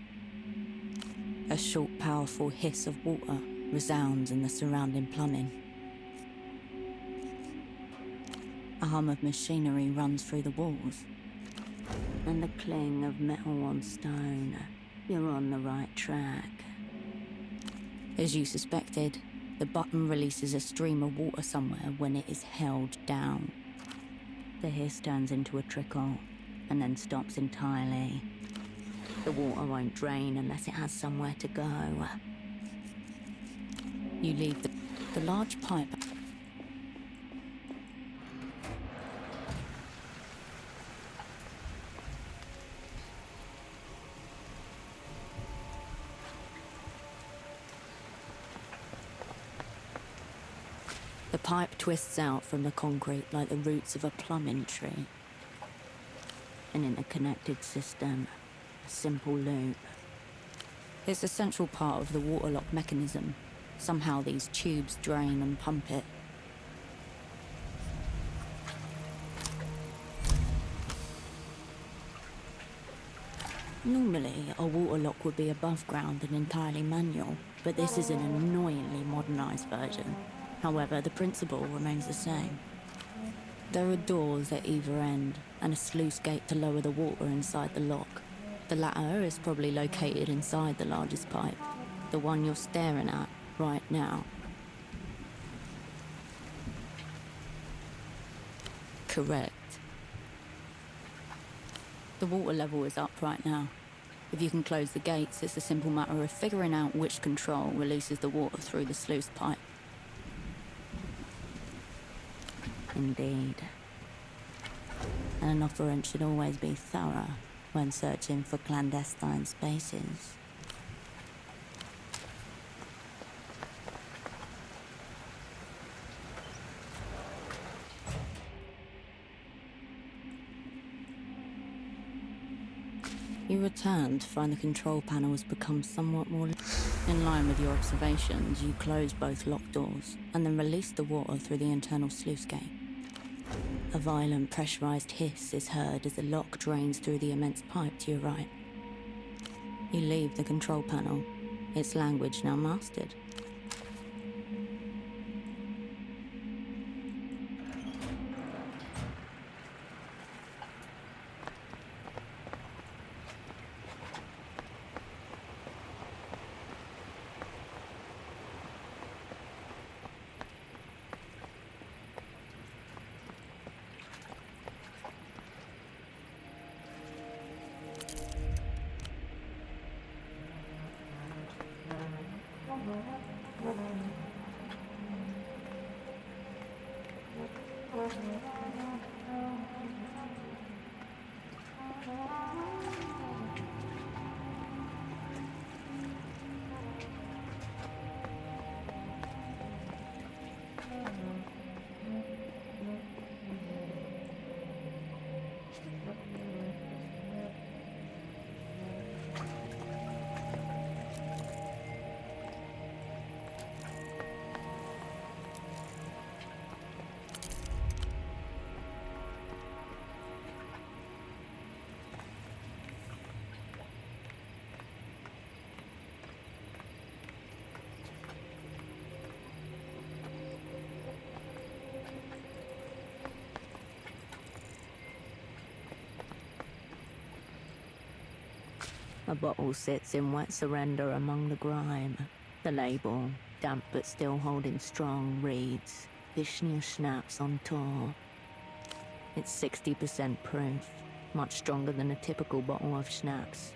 A short, powerful hiss of water resounds in the surrounding plumbing. A hum of machinery runs through the walls. And the cling of metal on stone. You're on the right track. As you suspected, the button releases a stream of water somewhere when it is held down. The hiss turns into a trickle, and then stops entirely. The water won't drain unless it has somewhere to go. You leave the large pipe. The pipe twists out from the concrete like the roots of a plumbing tree. An interconnected system, a simple loop. It's a central part of the water lock mechanism. Somehow these tubes drain and pump it. Normally, a water lock would be above ground and entirely manual, but this is an annoyingly modernized version. However, the principle remains the same. There are doors at either end, and a sluice gate to lower the water inside the lock. The latter is probably located inside the largest pipe, the one you're staring at right now. Correct. The water level is up right now. If you can close the gates, it's a simple matter of figuring out which control releases the water through the sluice pipe. Indeed. And an operant should always be thorough when searching for clandestine spaces. You return to find the control panel has become somewhat more... In line with your observations, you close both lock doors and then release the water through the internal sluice gate. A violent pressurized hiss is heard as the lock drains through the immense pipe to your right. You leave the control panel, its language now mastered. A bottle sits in wet surrender among the grime. The label, damp but still holding strong, reads, Vishnu Schnapps on tour. It's 60% proof, much stronger than a typical bottle of schnapps.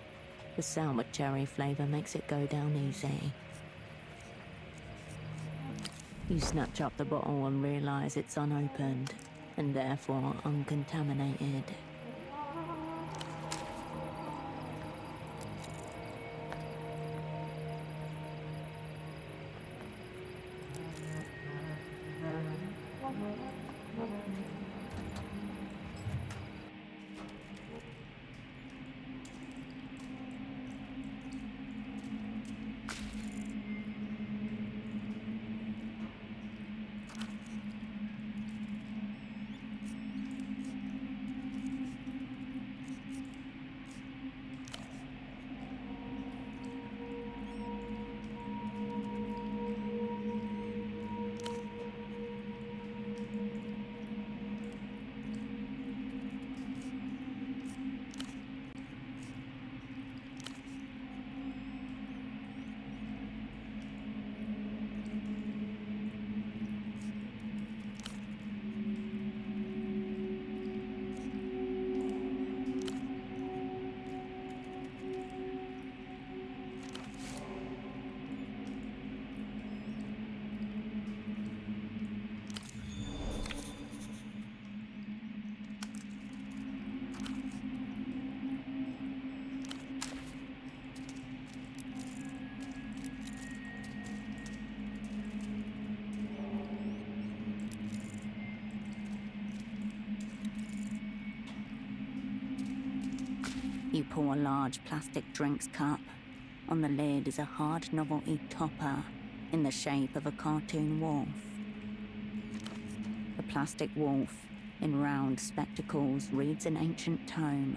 The sour cherry flavour makes it go down easy. You snatch up the bottle and realise it's unopened. and therefore uncontaminated. You pour a large plastic drinks cup. On the lid is a hard novelty topper in the shape of a cartoon wolf. The plastic wolf, in round spectacles, reads an ancient tome,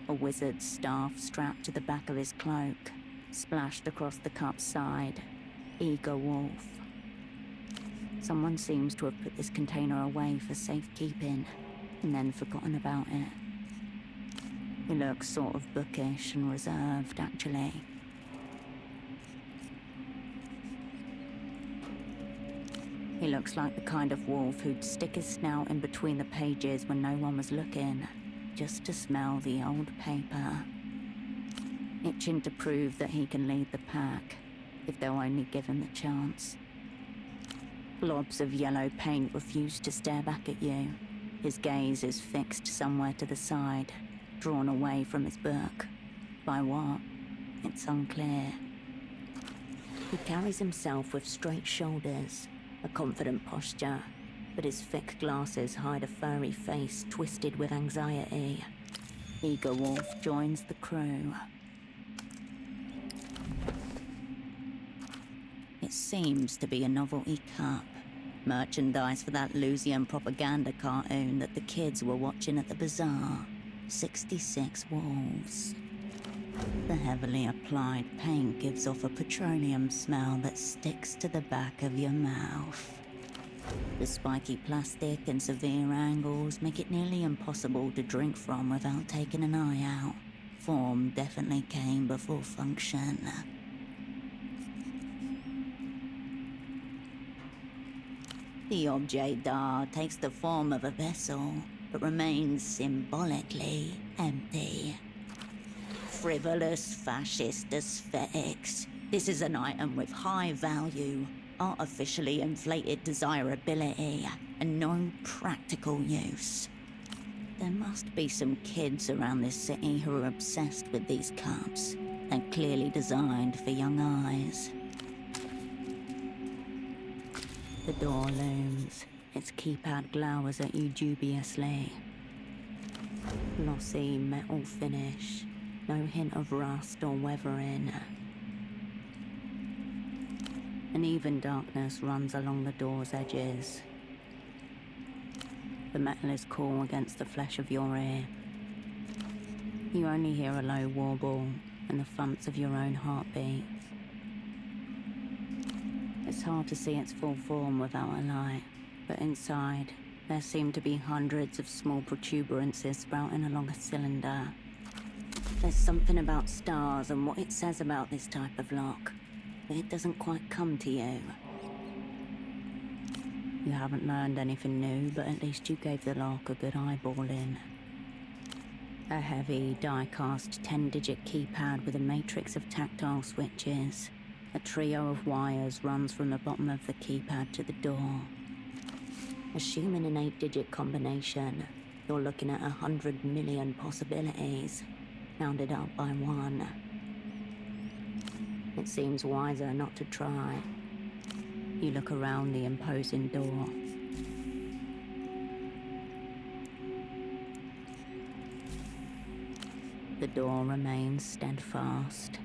a wizard's staff strapped to the back of his cloak, splashed across the cup's side. Eager wolf. Someone seems to have put this container away for safekeeping, and then forgotten about it. He looks sort of bookish and reserved, actually. He looks like the kind of wolf who'd stick his snout in between the pages when no one was looking, just to smell the old paper. Itching to prove that he can lead the pack, if they'll only give him the chance. Blobs of yellow paint refuse to stare back at you. His gaze is fixed somewhere to the side, drawn away from his book. By what? It's unclear. He carries himself with straight shoulders, a confident posture, but his thick glasses hide a furry face twisted with anxiety. Eager Wolf joins the crew. It seems to be a novelty cup. Merchandise for that Elysium propaganda cartoon that the kids were watching at the bazaar. 66 wolves. The heavily applied paint gives off a petroleum smell that sticks to the back of your mouth. The spiky plastic and severe angles make it nearly impossible to drink from without taking an eye out. Form definitely came before function. The objet d'art takes the form of a vessel, but remains symbolically empty. Frivolous fascist aesthetics. This is an item with high value, artificially inflated desirability, and no practical use. There must be some kids around this city who are obsessed with these cups. They're clearly designed for young eyes. The door looms. Its keypad glowers at you dubiously. Glossy metal finish. No hint of rust or weathering. An even darkness runs along the door's edges. The metal is cool against the flesh of your ear. You only hear a low warble and the thumps of your own heartbeat. It's hard to see its full form without a light, but inside, there seem to be hundreds of small protuberances sprouting along a cylinder. There's something about stars and what it says about this type of lock, but it doesn't quite come to you. You haven't learned anything new, but at least you gave the lock a good eyeballing. A heavy, die-cast 10-digit keypad with a matrix of tactile switches. A trio of wires runs from the bottom of the keypad to the door. Assuming an 8-digit combination, you're looking at 100 million possibilities, rounded up by one. It seems wiser not to try. You look around the imposing door. The door remains steadfast.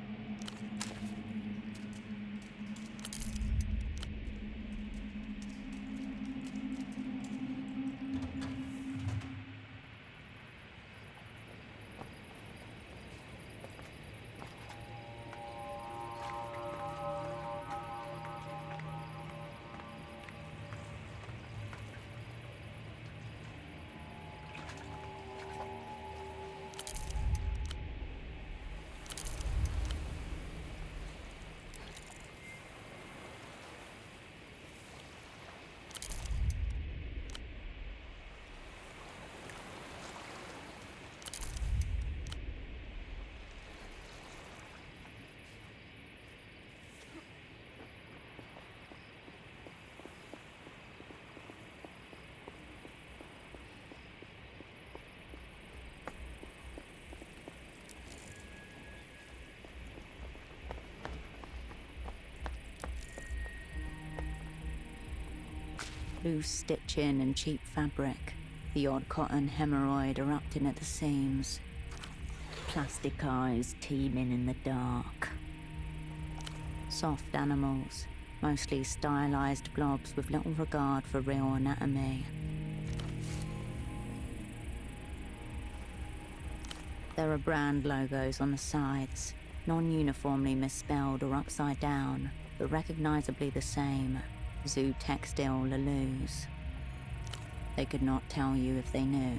Loose stitching and cheap fabric, the odd cotton hemorrhoid erupting at the seams. Plastic eyes teeming in the dark. Soft animals, mostly stylized blobs with little regard for real anatomy. There are brand logos on the sides, non-uniformly misspelled or upside down, but recognizably the same. Zoo Textile Lalouse. They could not tell you if they knew.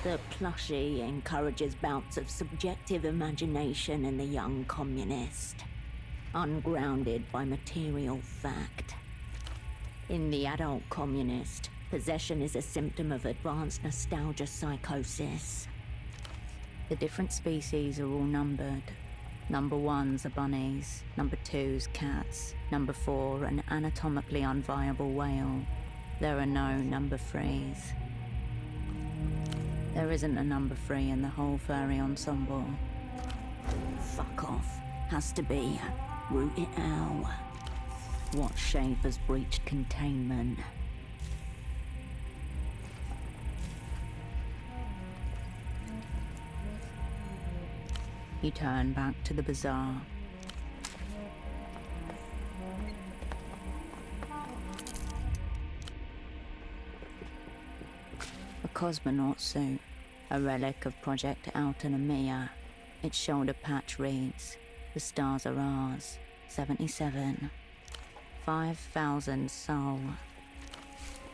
The plushie encourages bouts of subjective imagination in the young communist, ungrounded by material fact. In the adult communist, possession is a symptom of advanced nostalgia psychosis. The different species are all numbered. Number 1s are bunnies, number 2s cats, number 4 an anatomically unviable whale. There are no number 3s. There isn't a number 3 in the whole furry ensemble. Fuck off. Has to be. Root it out. What shape has breached containment? You turn back to the bazaar. A cosmonaut suit, a relic of Project Autonomia. Its shoulder patch reads, "The stars are ours, 77. 5,000 soul."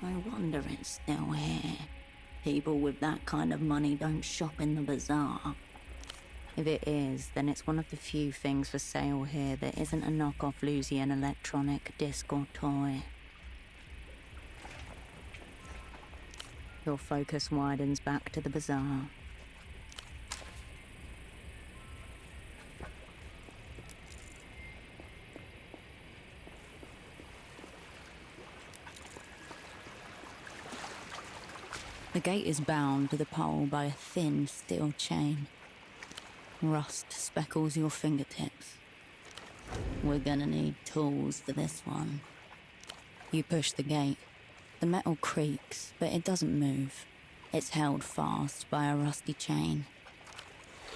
I wonder it's still here. People with that kind of money don't shop in the bazaar. If it is, then it's one of the few things for sale here that isn't a knockoff Lusian electronic disc or toy. Your focus widens back to the bazaar. The gate is bound to the pole by a thin steel chain. Rust speckles your fingertips. We're gonna need tools for this one. You push the gate. The metal creaks, but it doesn't move. It's held fast by a rusty chain.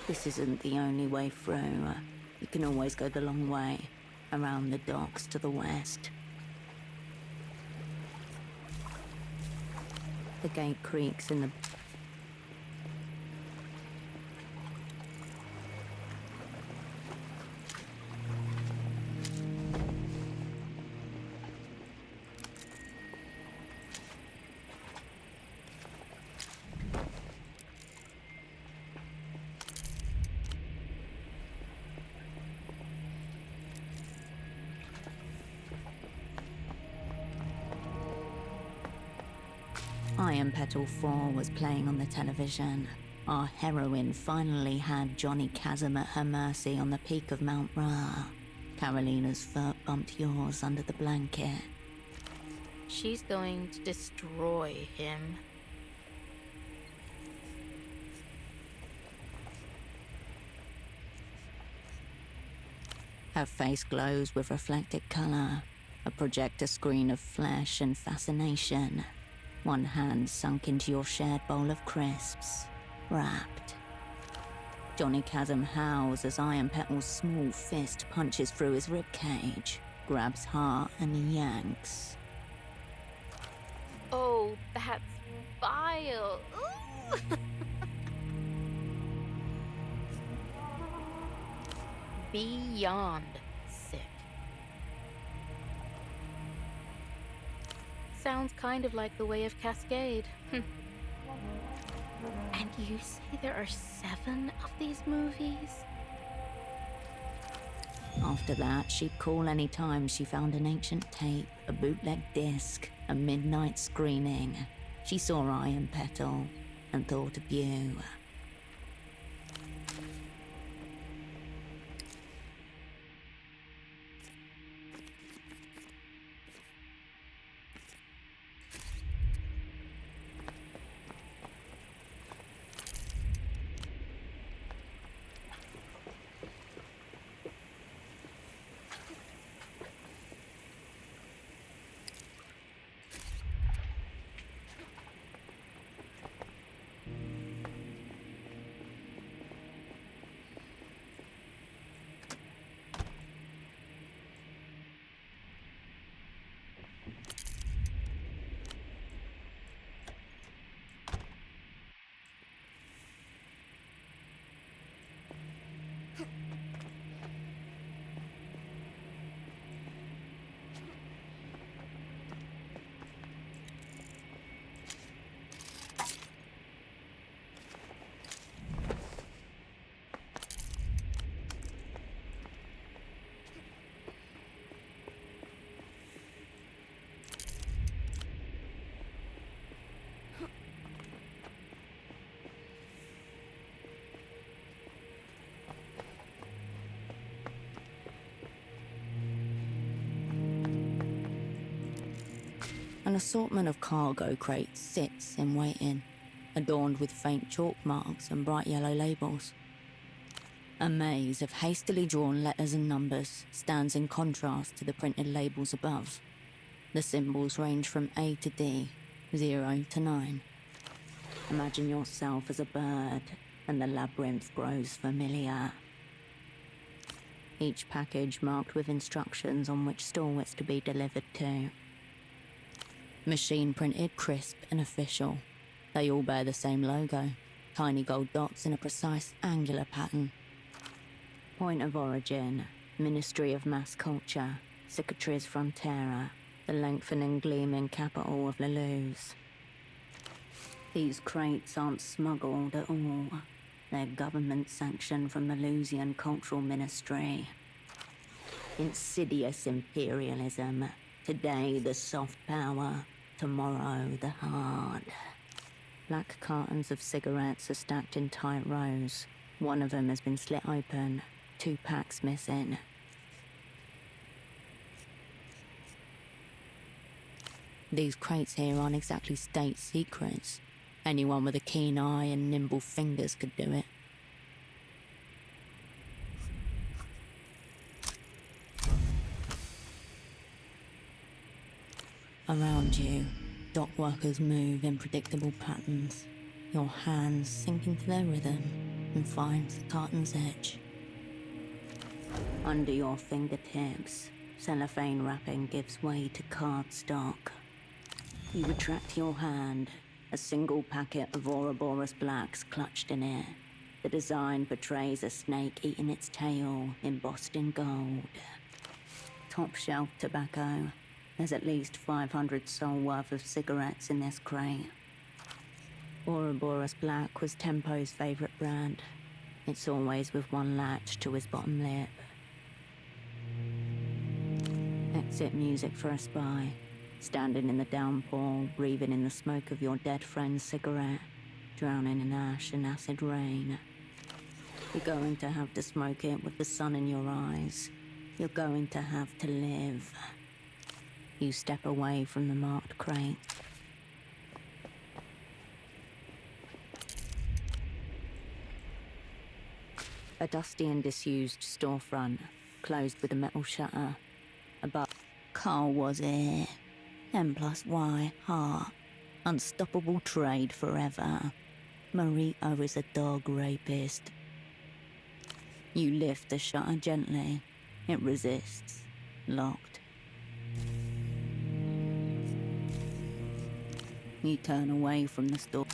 This isn't the only way through. You can always go the long way, around the docks to the west. The gate creaks in the... Iron Petal 4 was playing on the television. Our heroine finally had Johnny Chasm at her mercy on the peak of Mount Ra. Carolina's foot bumped yours under the blanket. She's going to destroy him. Her face glows with reflected color, a projector screen of flesh and fascination. One hand sunk into your shared bowl of crisps, wrapped. Johnny Chasm howls as Iron Petal's small fist punches through his ribcage, grabs heart and yanks. Oh, that's vile. Ooh. Beyond sick. Sounds kind of like the Way of Cascade. And you say there are 7 of these movies? After that, she'd call any time she found an ancient tape, a bootleg disc, a midnight screening. She saw Iron Petal and thought of you. An assortment of cargo crates sits in waiting, adorned with faint chalk marks and bright yellow labels. A maze of hastily drawn letters and numbers stands in contrast to the printed labels above. The symbols range from A to D, 0 to 9. Imagine yourself as a bird, and the labyrinth grows familiar. Each package marked with instructions on which store it's to be delivered to. Machine printed, crisp and official. They all bear the same logo, tiny gold dots in a precise angular pattern. Point of origin, Ministry of Mass Culture, Cicatriz Frontera, the lengthening gleaming capital of Lelou's. These crates aren't smuggled at all. They're government sanctioned from the Lusian Cultural Ministry. Insidious imperialism. Today the soft power, tomorrow the hard. Black cartons of cigarettes are stacked in tight rows. One of them has been slit open, 2 packs missing. These crates here aren't exactly state secrets. Anyone with a keen eye and nimble fingers could do it. Around you, dock workers move in predictable patterns. Your hands sink into their rhythm and find the carton's edge. Under your fingertips, cellophane wrapping gives way to cardstock. You retract your hand, a single packet of Ouroboros Blacks clutched in it. The design portrays a snake eating its tail, embossed in gold. Top shelf tobacco. There's at least 500 sol worth of cigarettes in this crate. Ouroboros Black was Tempo's favourite brand. It's always with one latch to his bottom lip. Exit music for a spy. Standing in the downpour, breathing in the smoke of your dead friend's cigarette, drowning in ash and acid rain. You're going to have to smoke it with the sun in your eyes. You're going to have to live. You step away from the marked crate. A dusty and disused storefront, closed with a metal shutter. Above, Carl was here. M+Y, heart. Unstoppable trade forever. Marito is a dog rapist. You lift the shutter gently. It resists. Locked. You turn away from the store.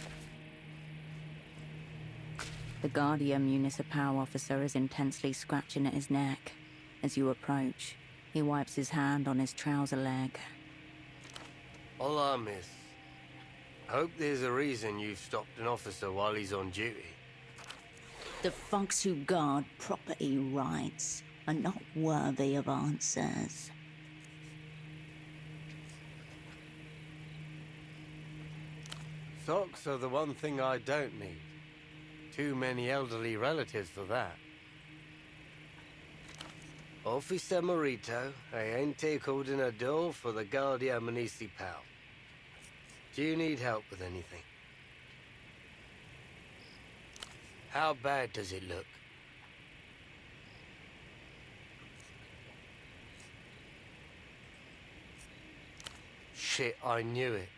The Guardia Municipal officer is intensely scratching at his neck. As you approach, he wipes his hand on his trouser leg. Hola, miss. Hope there's a reason you've stopped an officer while he's on duty. The folks who guard property rights are not worthy of answers. Socks are the one thing I don't need. Too many elderly relatives for that. Officer Marito, agente coordinador for the Guardia Municipal. Do you need help with anything? How bad does it look? Shit, I knew it.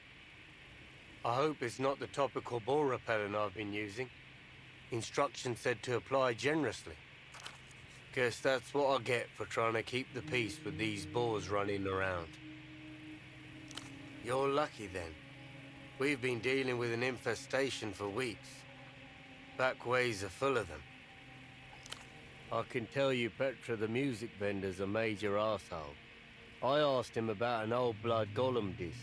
I hope it's not the topical ball repellent I've been using. Instructions said to apply generously. Guess that's what I get for trying to keep the peace with these boars running around. You're lucky then. We've been dealing with an infestation for weeks. Back ways are full of them. I can tell you Petra the music vendor's a major arsehole. I asked him about an old Blood Golem disc,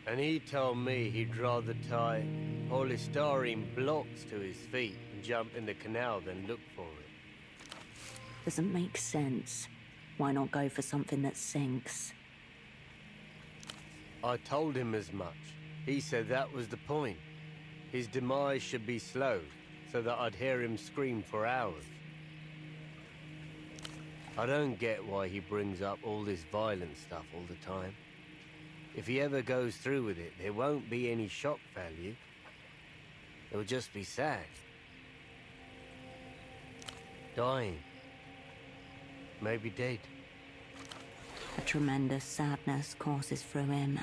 and he told me he'd rather tie polystyrene blocks to his feet and jump in the canal than look for it. Doesn't make sense. Why not go for something that sinks? I told him as much. He said that was the point. His demise should be slow, so that I'd hear him scream for hours. I don't get why he brings up all this violent stuff all the time. If he ever goes through with it, there won't be any shock value. It'll just be sad. Dying. Maybe dead. A tremendous sadness courses through him.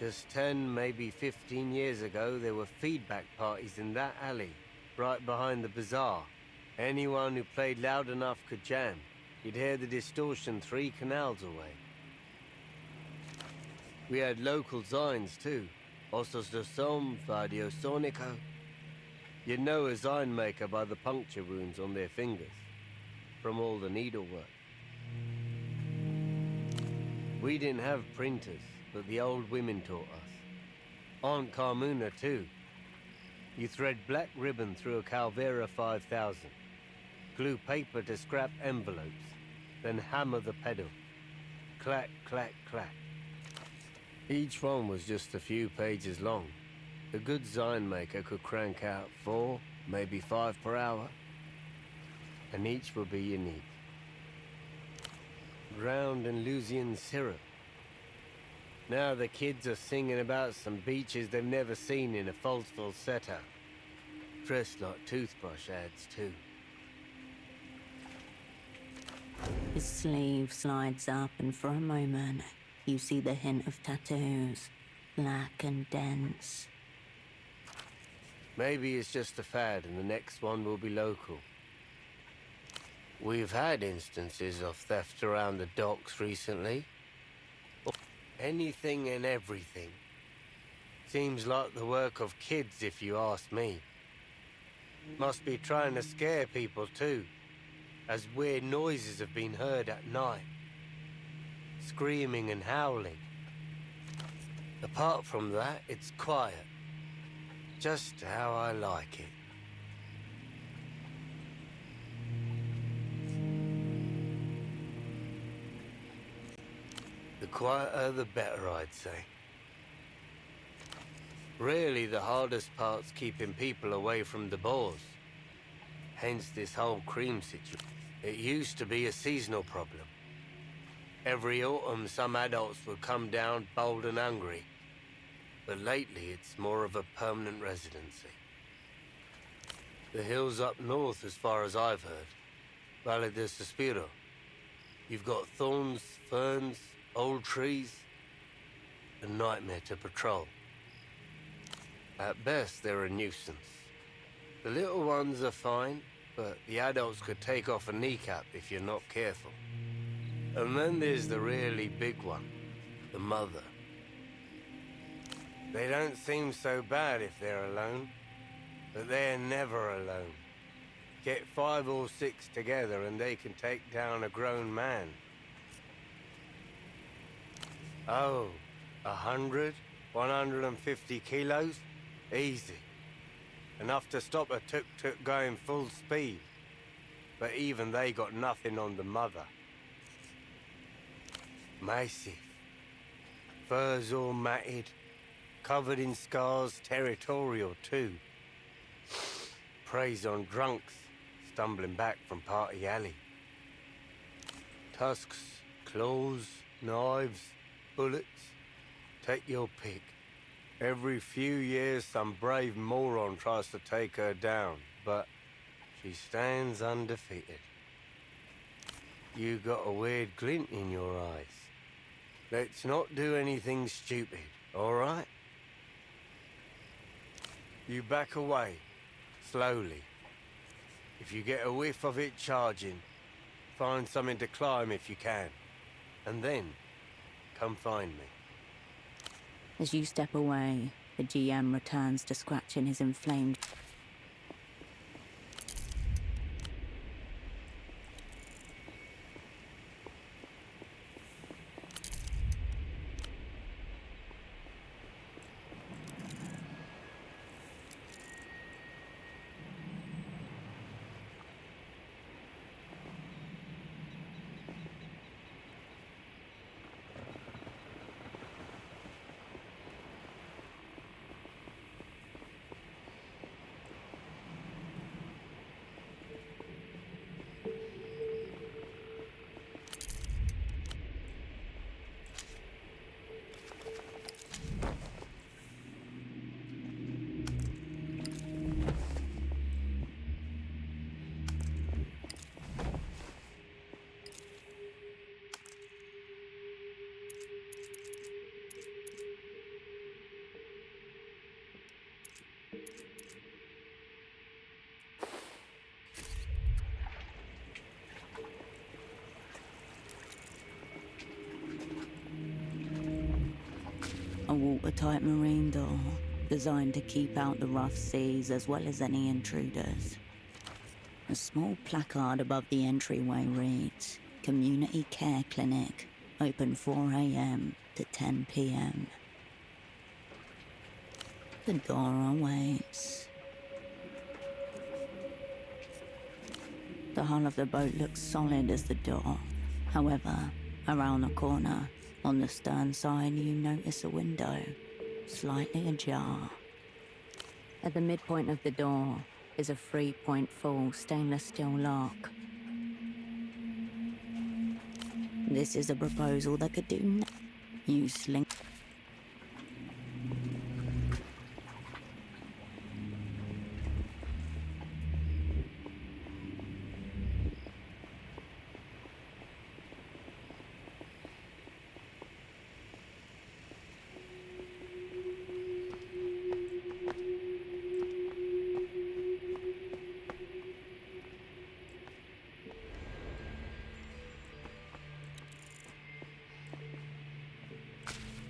Just 10, maybe 15 years ago, there were feedback parties in that alley, right behind the bazaar. Anyone who played loud enough could jam. You'd hear the distortion 3 canals away. We had local signs too. Ossos de Som, Vadio Sonico. You'd know a sign maker by the puncture wounds on their fingers, from all the needlework. We didn't have printers, but the old women taught us. Aunt Carmuna too. You thread black ribbon through a Calvera 5000. Glue paper to scrap envelopes, then hammer the pedal. Clack, clack, clack. Each one was just a few pages long. A good sign maker could crank out 4, maybe 5 per hour, and each would be unique. Ground and Lusian syrup. Now the kids are singing about some beaches they've never seen in a false falsetto. Dressed like toothbrush ads too. His sleeve slides up, and for a moment, you see the hint of tattoos, black and dense. Maybe it's just a fad and the next one will be local. We've had instances of theft around the docks recently. Anything and everything. Seems like the work of kids, if you ask me. Must be trying to scare people too, as weird noises have been heard at night. Screaming and howling. Apart from that, it's quiet. Just how I like it. The quieter, the better, I'd say. Really, the hardest part's keeping people away from the boars. Hence this whole cream situation. It used to be a seasonal problem. Every autumn, some adults would come down bold and hungry. But lately, it's more of a permanent residency. The hills up north, as far as I've heard. Valle de Suspiro. You've got thorns, ferns, old trees. A nightmare to patrol. At best, they're a nuisance. The little ones are fine, but the adults could take off a kneecap if you're not careful. And then there's the really big one, the mother. They don't seem so bad if they're alone, but they're never alone. Get 5 or 6 together and they can take down a grown man. Oh, 100, 150 kilos? Easy. Enough to stop a tuk-tuk going full speed. But even they got nothing on the mother. Massive. Furs all matted, covered in scars, territorial too. Preys on drunks, stumbling back from Party Alley. Tusks, claws, knives, bullets. Take your pick. Every few years some brave moron tries to take her down, but she stands undefeated. You got a weird glint in your eyes. Let's not do anything stupid, all right? You back away, slowly. If you get a whiff of it charging, find something to climb if you can. And then, come find me. As you step away, the GM returns to scratching his inflamed... A watertight marine door, designed to keep out the rough seas as well as any intruders. A small placard above the entryway reads, Community Care Clinic, open 4 a.m. to 10 p.m. The door awaits. The hull of the boat looks solid as the door. However, around the corner, on the stern side, you notice a window, slightly ajar. At the midpoint of the door is a 3-point full stainless steel lock. This is a proposal that could do you slink.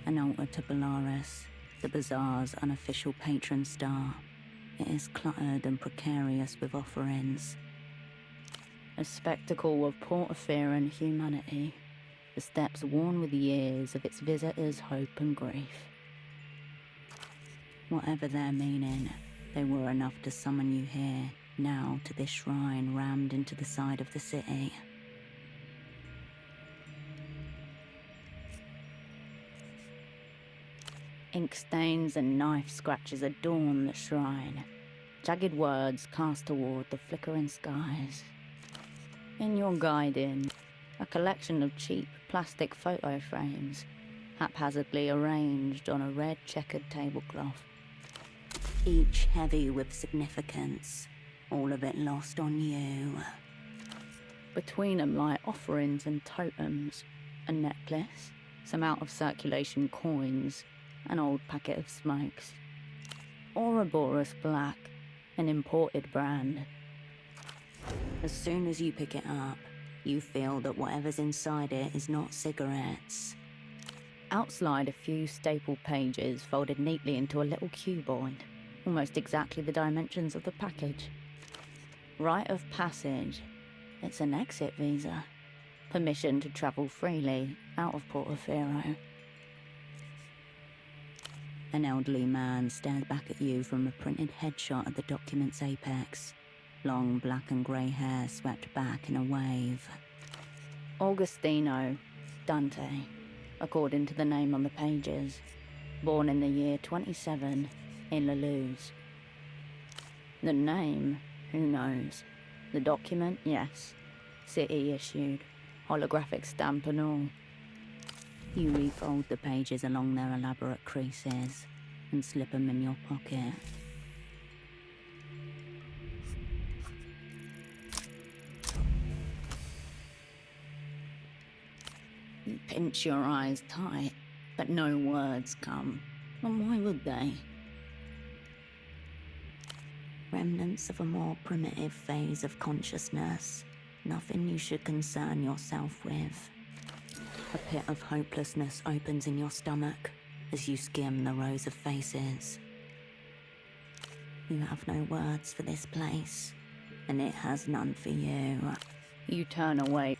An altar to Belarus, the bazaar's unofficial patron star. It is cluttered and precarious with offerings. A spectacle of porphyry humanity, the steps worn with years of its visitors' hope and grief. Whatever their meaning, they were enough to summon you here, now to this shrine rammed into the side of the city. Ink stains and knife scratches adorn the shrine. Jagged words cast toward the flickering skies. In your guiding, a collection of cheap plastic photo frames, haphazardly arranged on a red checkered tablecloth. Each heavy with significance, all of it lost on you. Between them lie offerings and totems, a necklace, some out-of-circulation coins, an old packet of smokes. Ouroboros Black, an imported brand. As soon as you pick it up, you feel that whatever's inside it is not cigarettes. Outslide a few staple pages folded neatly into a little cuboid, almost exactly the dimensions of the package. Rite of passage. It's an exit visa. Permission to travel freely out of Portofino. An elderly man stared back at you from a printed headshot at the document's apex. Long black and grey hair swept back in a wave. Augustino Dante, according to the name on the pages. Born in the year 27 in La Luz. The name, who knows? The document, yes. City issued. Holographic stamp and all. You refold the pages along their elaborate creases and slip them in your pocket. You pinch your eyes tight, but no words come. And why would they? Remnants of a more primitive phase of consciousness. Nothing you should concern yourself with. A pit of hopelessness opens in your stomach as you skim the rows of faces. You have no words for this place, and it has none for you. You turn away.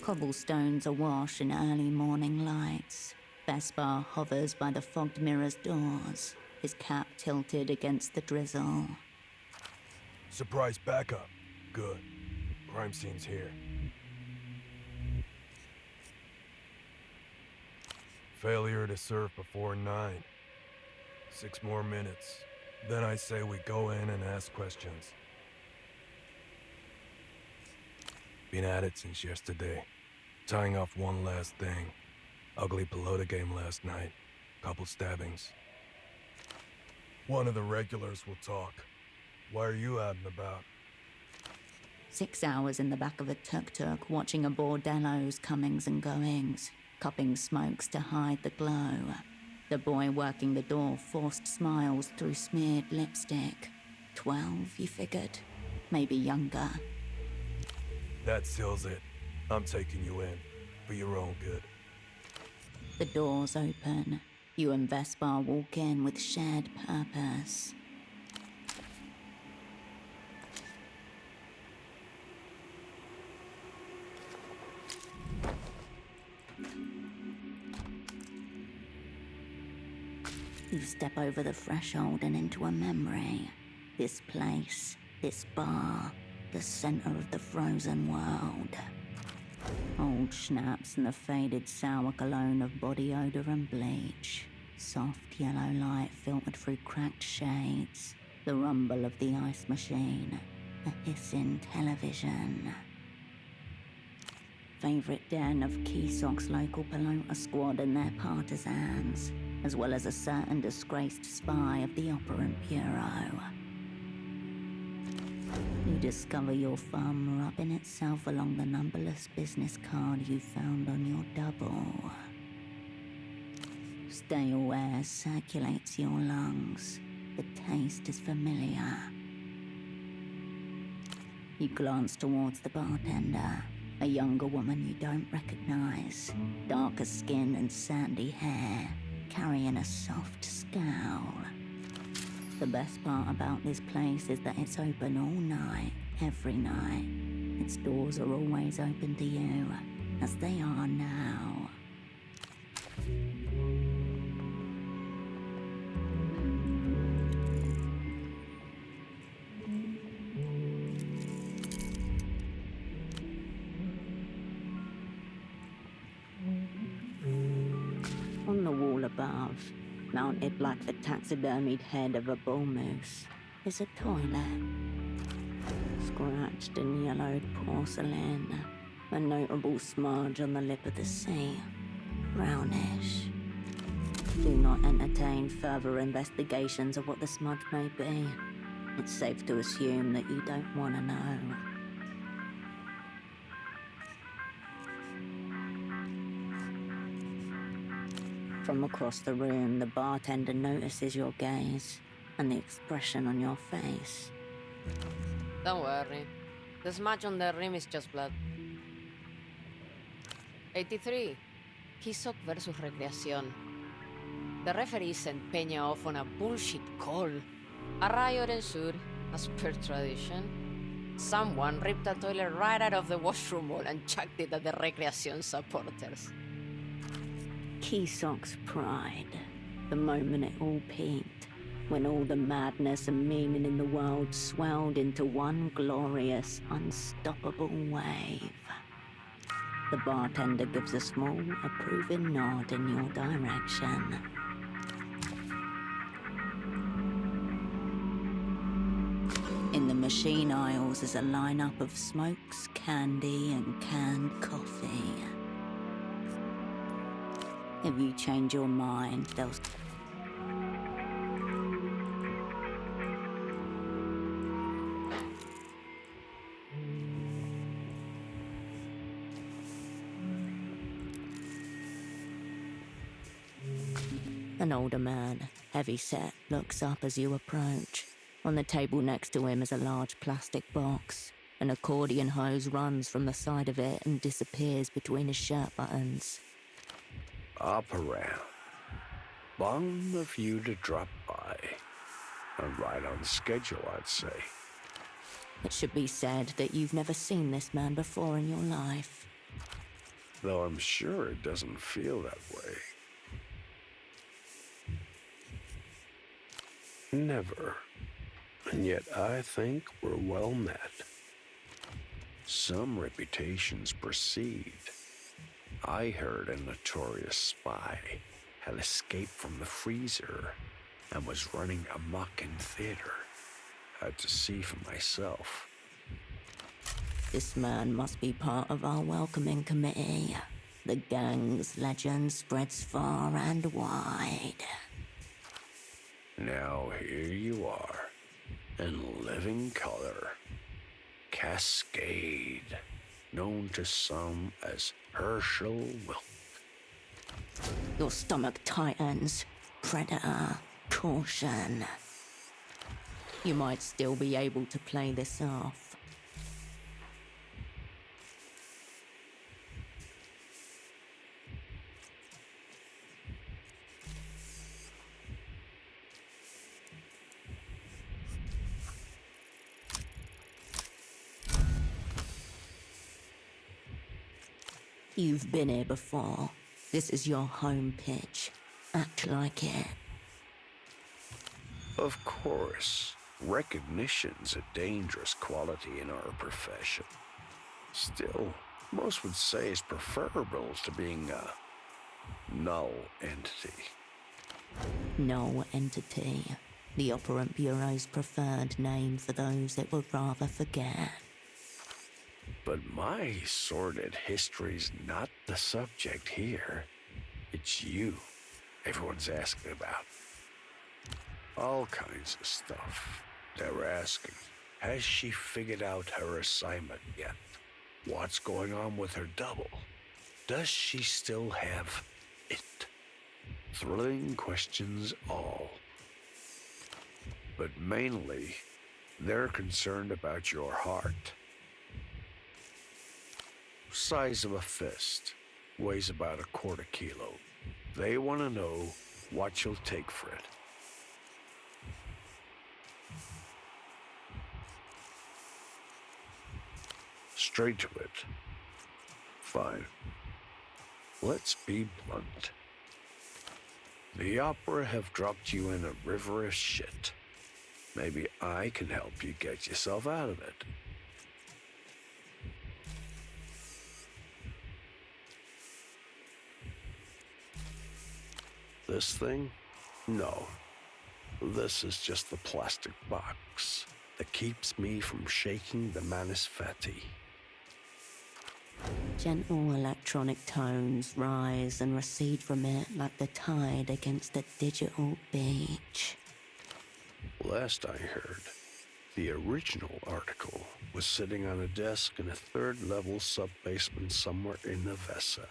Cobblestones awash in early morning lights. Vespa hovers by the fogged mirror's doors, his cap tilted against the drizzle. Surprise backup. Good. Crime scene's here. Failure to serve before 9. 6 more minutes. Then I say we go in and ask questions. Been at it since yesterday. Tying off one last thing. Ugly pelota game last night. Couple stabbings. One of the regulars will talk. Why are you out and about? 6 hours in the back of a tuk-tuk watching a bordello's comings and goings, cupping smokes to hide the glow. The boy working the door forced smiles through smeared lipstick. 12, you figured? Maybe younger. That seals it. I'm taking you in, for your own good. The doors open. You and Vespa walk in with shared purpose. You step over the threshold and into a memory. This place, this bar, the center of the frozen world. Old schnapps and the faded sour cologne of body odor and bleach. Soft yellow light filtered through cracked shades. The rumble of the ice machine. A hissing television. Favorite den of Keysok's local pelota squad and their partisans, as well as a certain disgraced spy of the Operant Bureau. You discover your thumb rubbing itself along the numberless business card you found on your double. Stale air circulates your lungs. The taste is familiar. You glance towards the bartender, a younger woman you don't recognize. Darker skin and sandy hair, carrying a soft scowl. The best part about this place is that it's open all night, every night. Its doors are always open to you, as they are now. above, mounted like the taxidermied head of a bull moose, is a toilet. Scratched and yellowed porcelain, a notable smudge on the lip of the sea, brownish. Do not entertain further investigations of what the smudge may be. It's safe to assume that you don't want to know. From across the room, the bartender notices your gaze and the expression on your face. Don't worry. The smudge on the rim is just blood. 83. Kisok versus Recreación. The referee sent Peña off on a bullshit call. A riot ensued, as per tradition. Someone ripped a toilet right out of the washroom wall and chucked it at the Recreación supporters. Kisok's pride. The moment it all peaked. When all the madness and meaning in the world swelled into one glorious, unstoppable wave. The bartender gives a small, approving nod in your direction. In the machine aisles is a lineup of smokes, candy, and canned coffee. If you change your mind, they'll... An older man, heavy-set, looks up as you approach. On the table next to him is a large plastic box. An accordion hose runs from the side of it and disappears between his shirt buttons. Operant. Long of you to drop by. And right on schedule, I'd say. It should be said that you've never seen this man before in your life. Though I'm sure it doesn't feel that way. Never. And yet I think we're well met. Some reputations precede. I heard a notorious spy had escaped from the freezer and was running amok in theater. Had to see for myself. This man must be part of our welcoming committee. The gang's legend spreads far and wide. Now here you are, in living color. Cascade, known to some as Herschel Wilk. Your stomach tightens. Predator, caution. You might still be able to play this off. You've been here before. This is your home pitch. Act like it. Of course, recognition's a dangerous quality in our profession. Still, most would say it's preferable to being a null entity. Null entity. The Operant Bureau's preferred name for those that would rather forget. But my sordid history's not the subject here. It's you everyone's asking about. All kinds of stuff. They're asking, has she figured out her assignment yet? What's going on with her double? Does she still have it? Thrilling questions all. But mainly, they're concerned about your heart. Size of a fist, weighs about 1/4 kilo. They want to know what you'll take for it. Straight to it. Fine. Let's be blunt. The opera have dropped you in a river of shit. Maybe I can help you get yourself out of it. This thing? No. This is just the plastic box that keeps me from shaking the manifetti. Gentle electronic tones rise and recede from it like the tide against a digital beach. Last I heard, the original article was sitting on a desk in a third-level sub-basement somewhere in Nevessa.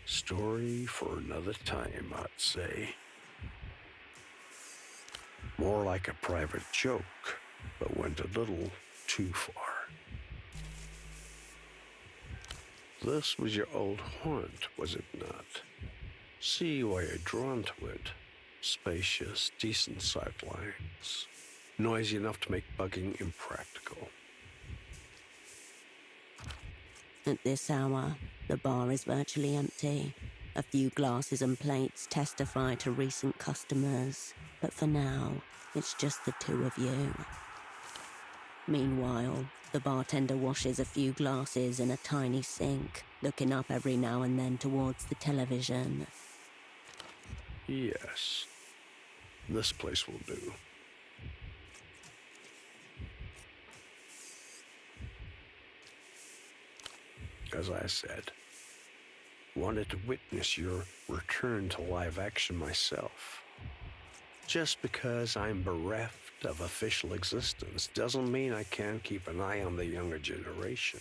Story for another time, I'd say. More like a private joke, but went a little too far. This was your old haunt, was it not? See why you're drawn to it. Spacious, decent sightlines. Noisy enough to make bugging impractical. At this hour, the bar is virtually empty. A few glasses and plates testify to recent customers, but for now, it's just the two of you. Meanwhile, the bartender washes a few glasses in a tiny sink, looking up every now and then towards the television. Yes. This place will do. As I said, wanted to witness your return to live action myself. Just because I'm bereft of official existence doesn't mean I can't keep an eye on the younger generation.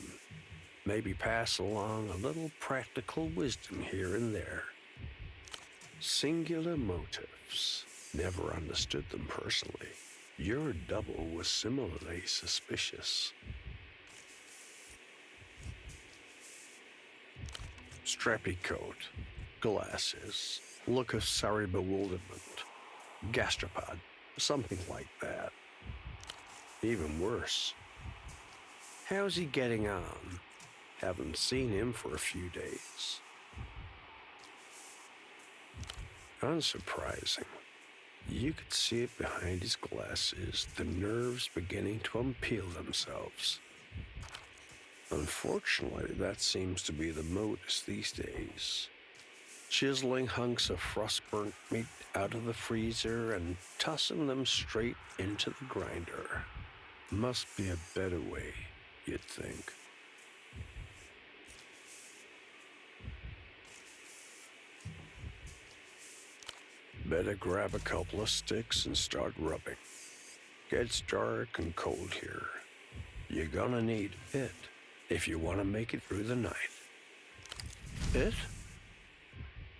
Maybe pass along a little practical wisdom here and there. Singular motives. Never understood them personally. Your double was similarly suspicious. Strappy coat, glasses, look of sorry bewilderment, gastropod, something like that. Even worse. How's he getting on? Haven't seen him for a few days. Unsurprising. You could see it behind his glasses, the nerves beginning to unpeel themselves. Unfortunately, that seems to be the modus these days. Chiseling hunks of frost-burnt meat out of the freezer and tossing them straight into the grinder. Must be a better way, you'd think. Better grab a couple of sticks and start rubbing. Gets dark and cold here. You're gonna need it if you want to make it through the night. It?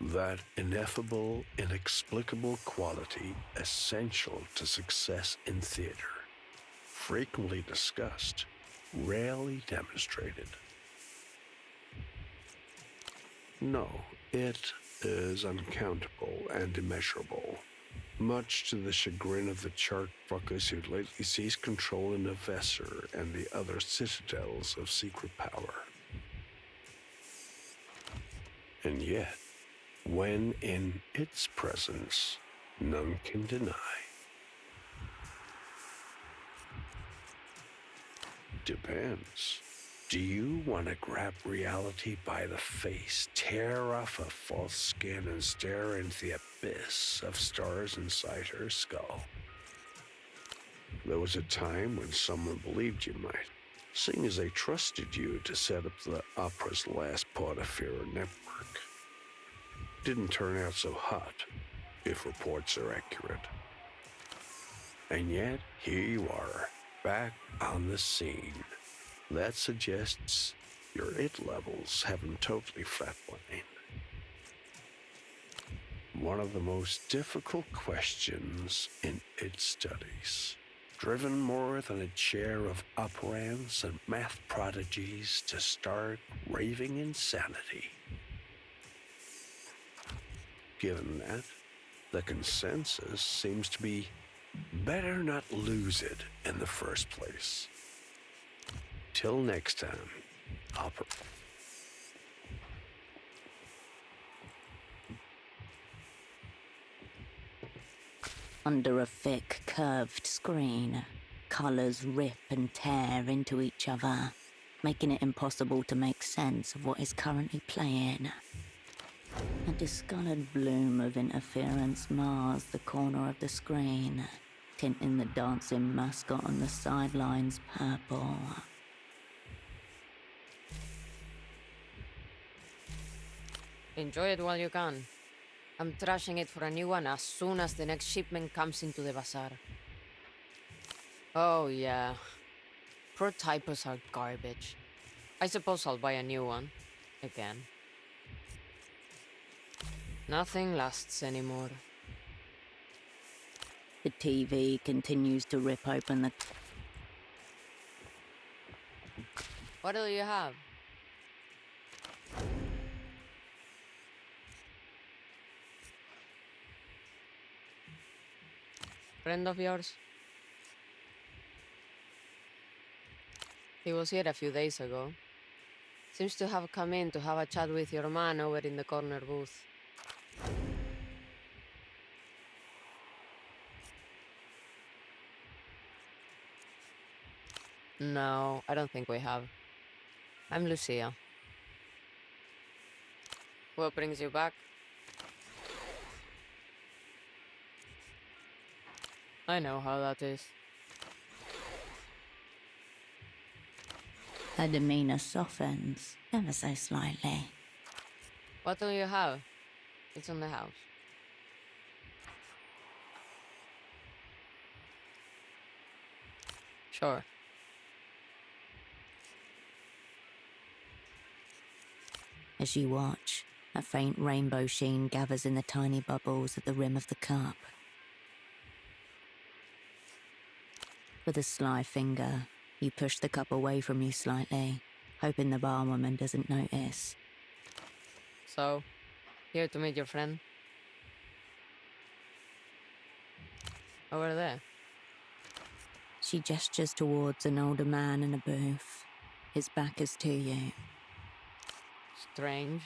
That ineffable, inexplicable quality essential to success in theater. Frequently discussed, rarely demonstrated. No, it is uncountable and immeasurable, much to the chagrin of the chart fuckers who lately seized control in Nevessa and the other citadels of secret power. And yet, when in its presence, none can deny. Depends. Do you want to grab reality by the face, tear off a false skin, and stare into the abyss of stars inside her skull? There was a time when someone believed you might, seeing as they trusted you to set up the opera's last Portaferro network. Didn't turn out so hot, if reports are accurate. And yet, here you are, back on the scene. That suggests your it levels haven't totally flatlined. One of the most difficult questions in it studies, driven more than a chair of operants and math prodigies to stark, raving insanity. Given that, the consensus seems to be better not lose it in the first place. Till next time, Under a thick, curved screen, colors rip and tear into each other, making it impossible to make sense of what is currently playing. A discolored bloom of interference mars the corner of the screen, tinting the dancing mascot on the sidelines purple. Enjoy it while you can. I'm trashing it for a new one as soon as the next shipment comes into the bazaar. Oh yeah. Pro typos are garbage. I suppose I'll buy a new one. Again. Nothing lasts anymore. The TV continues to rip open the... What do you have? Friend of yours? He was here a few days ago. Seems to have come in to have a chat with your man over in the corner booth. No, I don't think we have. I'm Lucia. What brings you back? I know how that is. Her demeanor softens, ever so slightly. What do you have? It's on the house. Sure. As you watch, a faint rainbow sheen gathers in the tiny bubbles at the rim of the cup. With a sly finger, you push the cup away from you slightly, hoping the barwoman doesn't notice. So, here to meet your friend? Over there. She gestures towards an older man in a booth. His back is to you. Strange.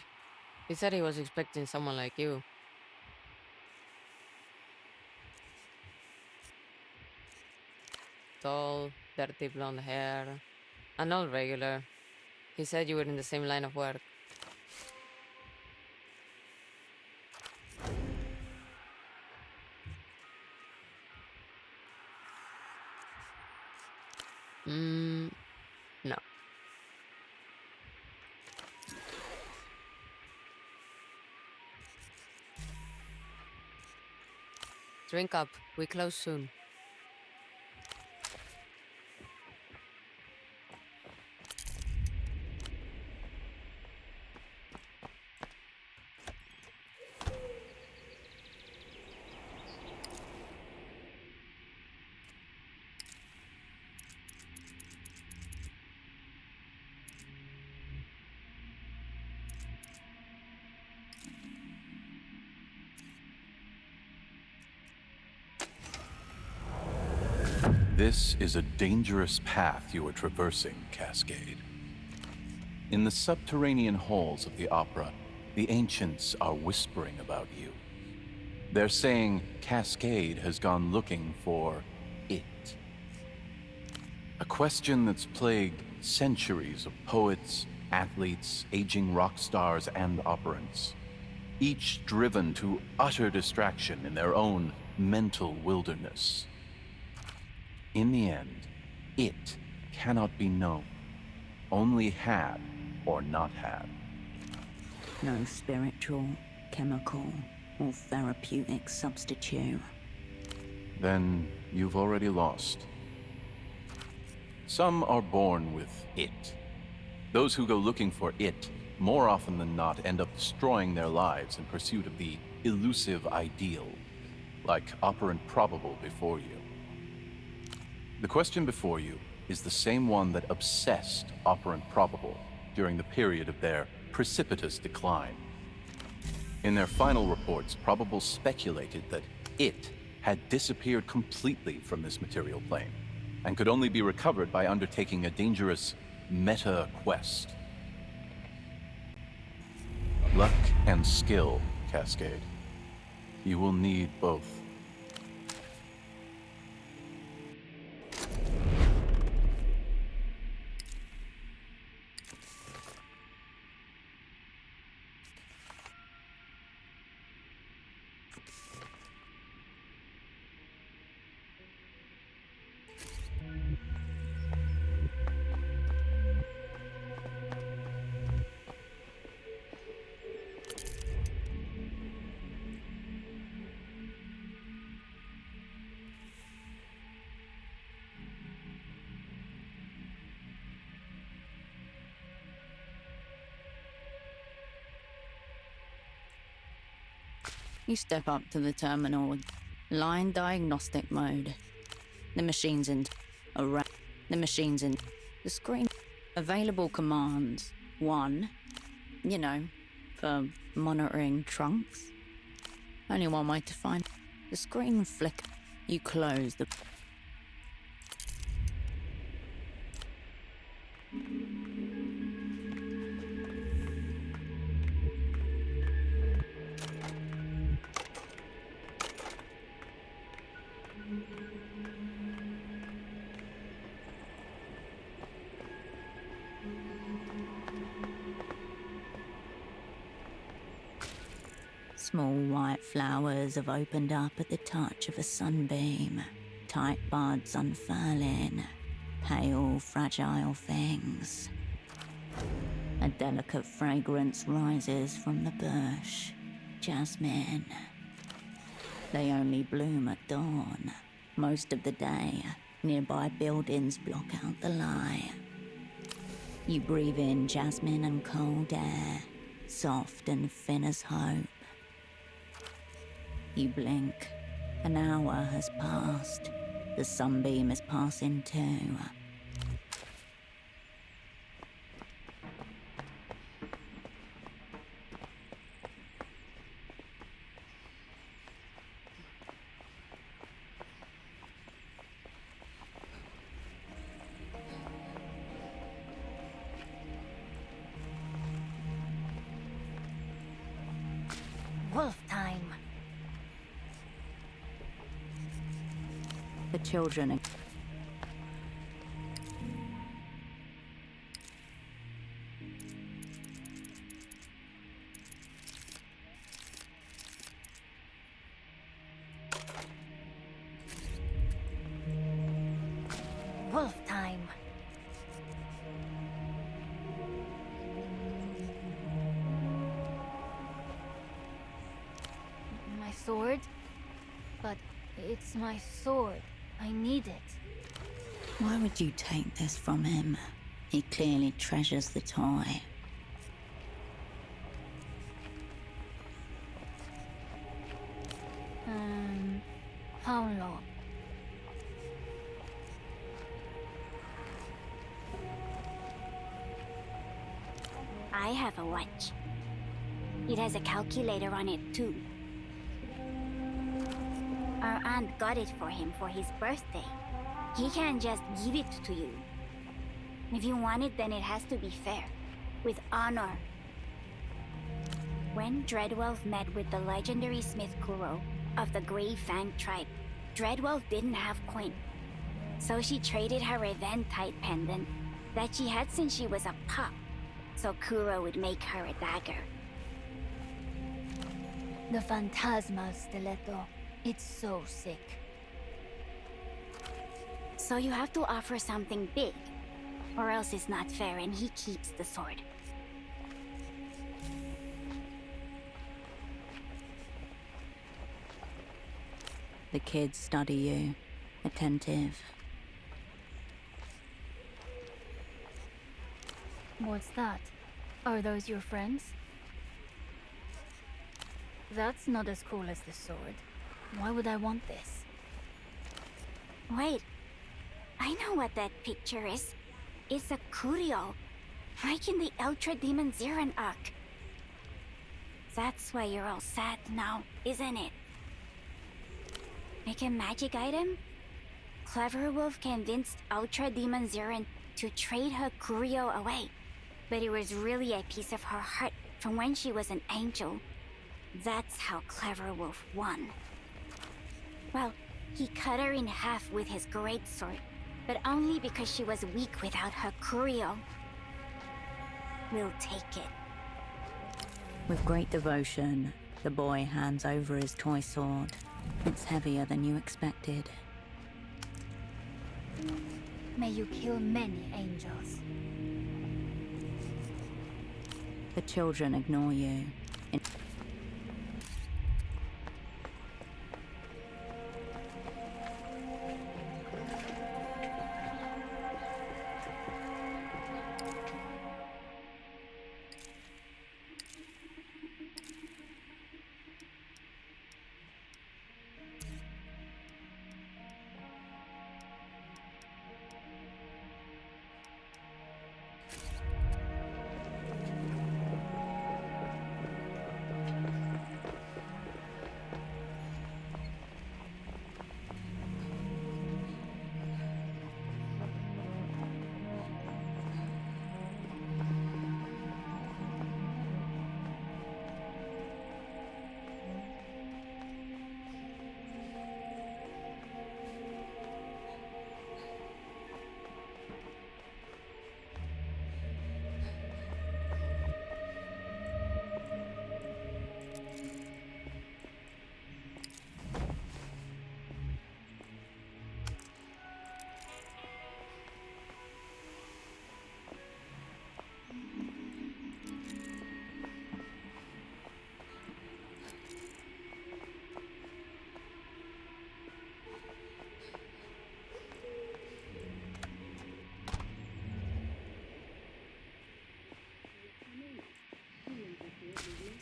He said he was expecting someone like you. Tall, dirty blonde hair. An old regular. He said you were in the same line of work. No. Drink up. We close soon. This is a dangerous path you are traversing, Cascade. In the subterranean halls of the opera, the ancients are whispering about you. They're saying Cascade has gone looking for it. A question that's plagued centuries of poets, athletes, aging rock stars, and operants, each driven to utter distraction in their own mental wilderness. In the end, it cannot be known, only had or not had. No spiritual, chemical, or therapeutic substitute. Then you've already lost. Some are born with it. Those who go looking for it, more often than not, end up destroying their lives in pursuit of the elusive ideal, like operant probable before you. The question before you is the same one that obsessed operant probable during the period of their precipitous decline. In their final reports, probable speculated that it had disappeared completely from this material plane and could only be recovered by undertaking a dangerous meta-quest. Luck and skill, Cascade. You will need both. You step up to the terminal with line diagnostic mode. The machine's in. The machine's in. The screen. Available commands. 1. You know, for monitoring trunks. Only one way to find. The screen flick. You close the. Small white flowers have opened up at the touch of a sunbeam. Tight buds unfurling. Pale, fragile things. A delicate fragrance rises from the bush. Jasmine. They only bloom at dawn. Most of the day, nearby buildings block out the light. You breathe in jasmine and cold air, soft and thin as hope. You blink. An hour has passed. The sunbeam is passing too. Wolf time. The children. Wolf time. My sword? But it's my sword. I need it. Why would you take this from him? He clearly treasures the toy. How long? I have a watch. It has a calculator on it too. Our aunt got it for him for his birthday. He can't just give it to you. If you want it, then it has to be fair. With honor. When Dreadwolf met with the legendary Smith Kuro of the Grey Fang tribe, Dreadwolf didn't have coin. So she traded her Eventide pendant that she had since she was a pup, so Kuro would make her a dagger. The Phantasmal Stiletto. It's so sick. So you have to offer something big, or else it's not fair and he keeps the sword. The kids study you, attentive. What's that? Are those your friends? That's not as cool as the sword. Why would I want this? Wait, I know what that picture is. It's a curio, like in the Ultra Demon Ziran arc. That's why you're all sad now, isn't it? Like a magic item? Clever Wolf convinced Ultra Demon Ziran to trade her curio away, but it was really a piece of her heart from when she was an angel. That's how Clever Wolf won. Well, he cut her in half with his greatsword, but only because she was weak without her curio. We'll take it. With great devotion, the boy hands over his toy sword. It's heavier than you expected. May you kill many angels. The children ignore you.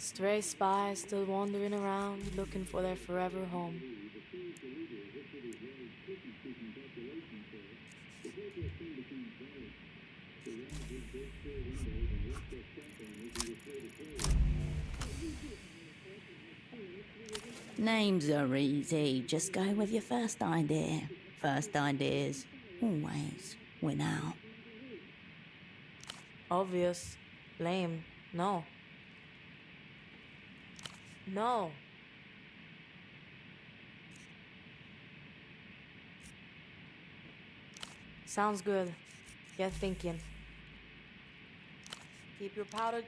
Stray spies still wandering around, looking for their forever home. Names are easy. Just go with your first idea. First ideas always win out. Obvious. Lame. No. No. Sounds good. Get thinking. Keep your powder...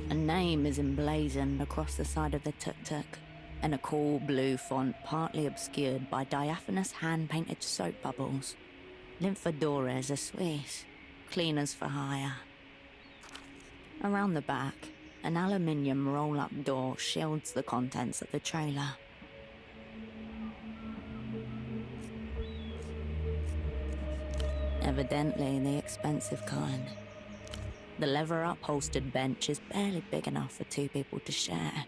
A name is emblazoned across the side of the tuk-tuk, in a cool blue font partly obscured by diaphanous hand-painted soap bubbles. Lymphadores are SPIES, cleaners for hire. Around the back, an aluminium roll-up door shields the contents of the trailer. Evidently the expensive kind. The leather-upholstered bench is barely big enough for two people to share.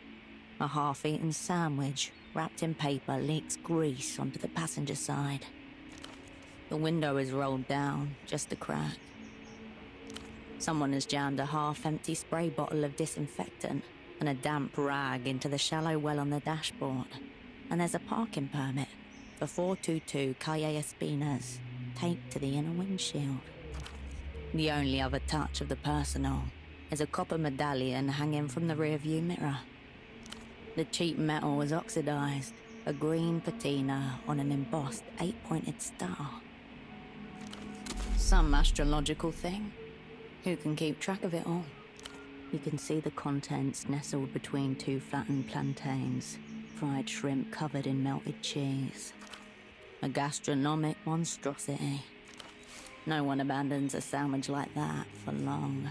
A half-eaten sandwich, wrapped in paper, leaks grease onto the passenger side. The window is rolled down, just a crack. Someone has jammed a half-empty spray bottle of disinfectant and a damp rag into the shallow well on the dashboard. And there's a parking permit for 422 Calle Espinas, taped to the inner windshield. The only other touch of the personal is a copper medallion hanging from the rearview mirror. The cheap metal is oxidized, a green patina on an embossed 8-pointed star. Some astrological thing? Who can keep track of it all? You can see the contents nestled between two flattened plantains, fried shrimp covered in melted cheese. A gastronomic monstrosity. No one abandons a sandwich like that for long.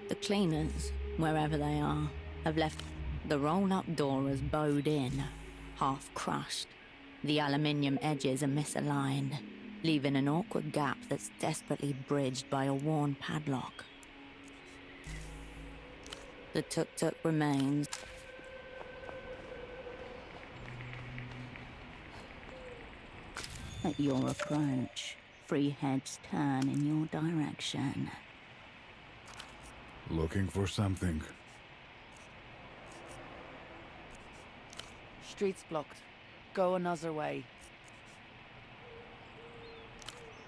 The cleaners, wherever they are, have left the roll-up door as bowed in, half crushed. The aluminium edges are misaligned, leaving an awkward gap that's desperately bridged by a worn padlock. The tuk-tuk remains. At your approach, 3 heads turn in your direction. Looking for something? Street's blocked. Go another way.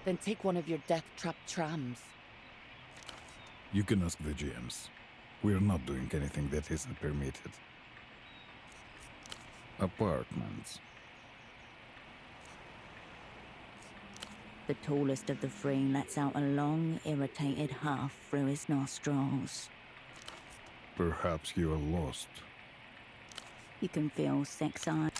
Then take one of your death-trap trams. You can ask the GMs. We're not doing anything that isn't permitted. Apartments. The tallest of the 3 lets out a long, irritated huff through his nostrils. Perhaps you are lost. You can feel 6 eyes.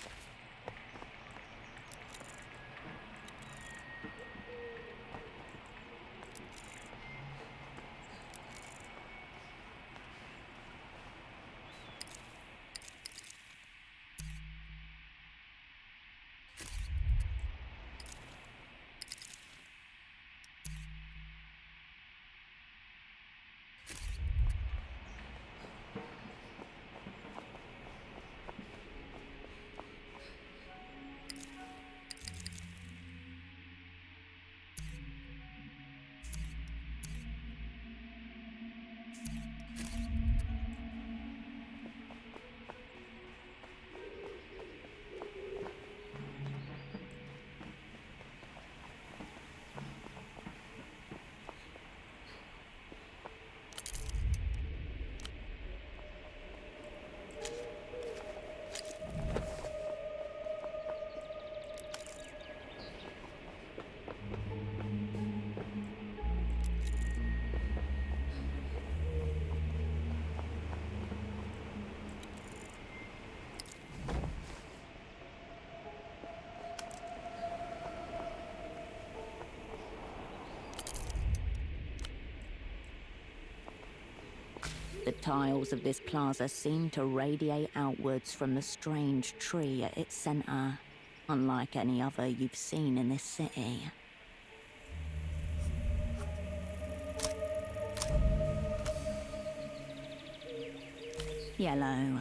The tiles of this plaza seem to radiate outwards from the strange tree at its center, unlike any other you've seen in this city. Yellow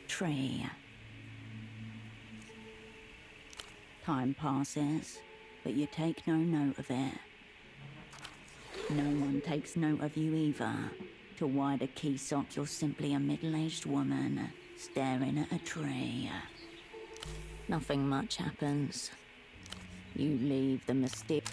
tree. Time passes, but you take no note of it. No one takes note of you either. To wide a key sock, you're simply a middle-aged woman staring at a tree. Nothing much happens. You leave the mystic.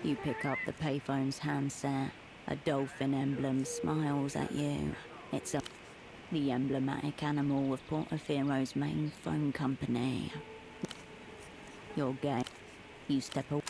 You pick up the payphone's handset. A dolphin emblem smiles at you. It's the emblematic animal of Portofiero's main phone company. You're gay. You step away.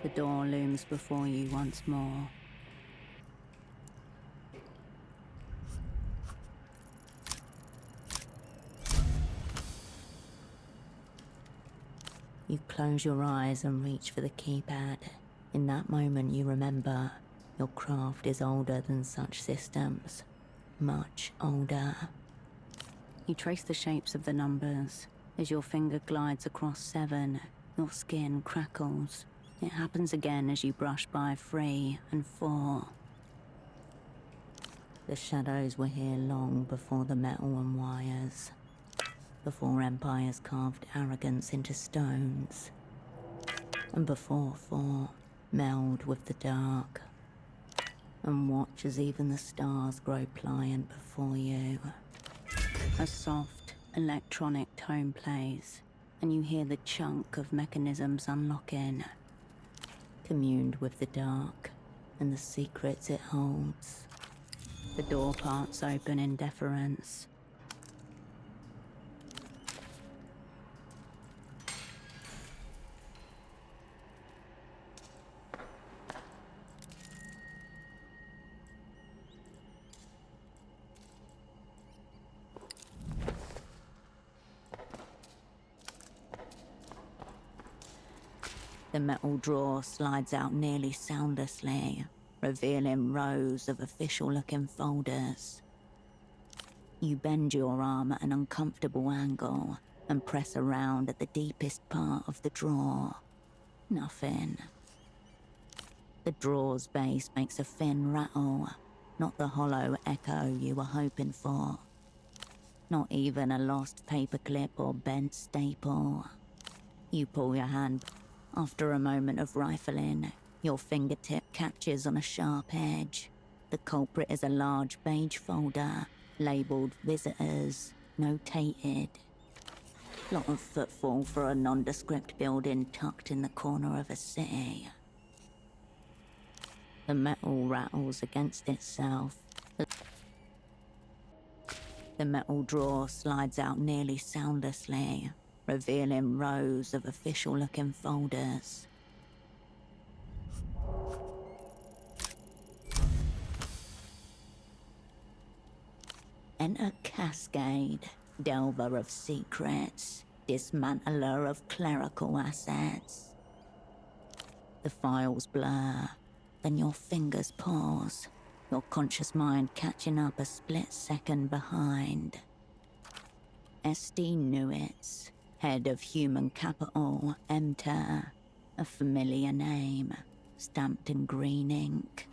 The door looms before you once more. You close your eyes and reach for the keypad. In that moment you remember your craft is older than such systems. Much older. You trace the shapes of the numbers. As your finger glides across 7, your skin crackles. It happens again as you brush by 3 and 4. The shadows were here long before the metal and wires. Before empires carved arrogance into stones. And before 4 meld with the dark. And watch as even the stars grow pliant before you. A soft, electronic tone plays, and you hear the chunk of mechanisms unlocking. Communed with the dark and the secrets it holds. The door parts open in deference. The metal drawer slides out nearly soundlessly, revealing rows of official-looking folders. You bend your arm at an uncomfortable angle and press around at the deepest part of the drawer. Nothing. The drawer's base makes a thin rattle, not the hollow echo you were hoping for. Not even a lost paperclip or bent staple. You pull your hand. After a moment of rifling, your fingertip catches on a sharp edge. The culprit is a large beige folder, labelled Visitors, notated. Lot of footfall for a nondescript building tucked in the corner of a city. The metal rattles against itself. The metal drawer slides out nearly soundlessly, revealing rows of official-looking folders. Enter Cascade, delver of secrets, dismantler of clerical assets. The files blur, then your fingers pause, your conscious mind catching up a split second behind. SD Newitz, head of human capital, Enter, a familiar name, stamped in green ink.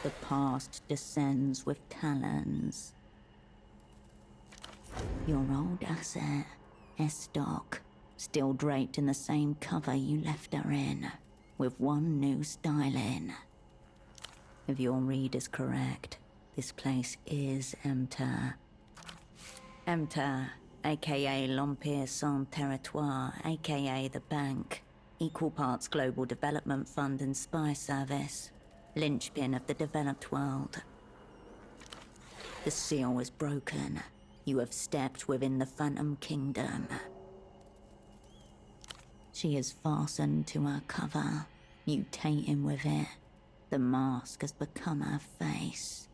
The past descends with talons. Your old asset, S-Doc, still draped in the same cover you left her in, with one new styling. If your read is correct, this place is Enter. Enter, aka L'Empire Sans Territoire, aka the Bank, equal parts Global Development Fund and spy service, linchpin of the developed world. The seal is broken. You have stepped within the Phantom Kingdom. She is fastened to her cover, mutating with it. The mask has become her face.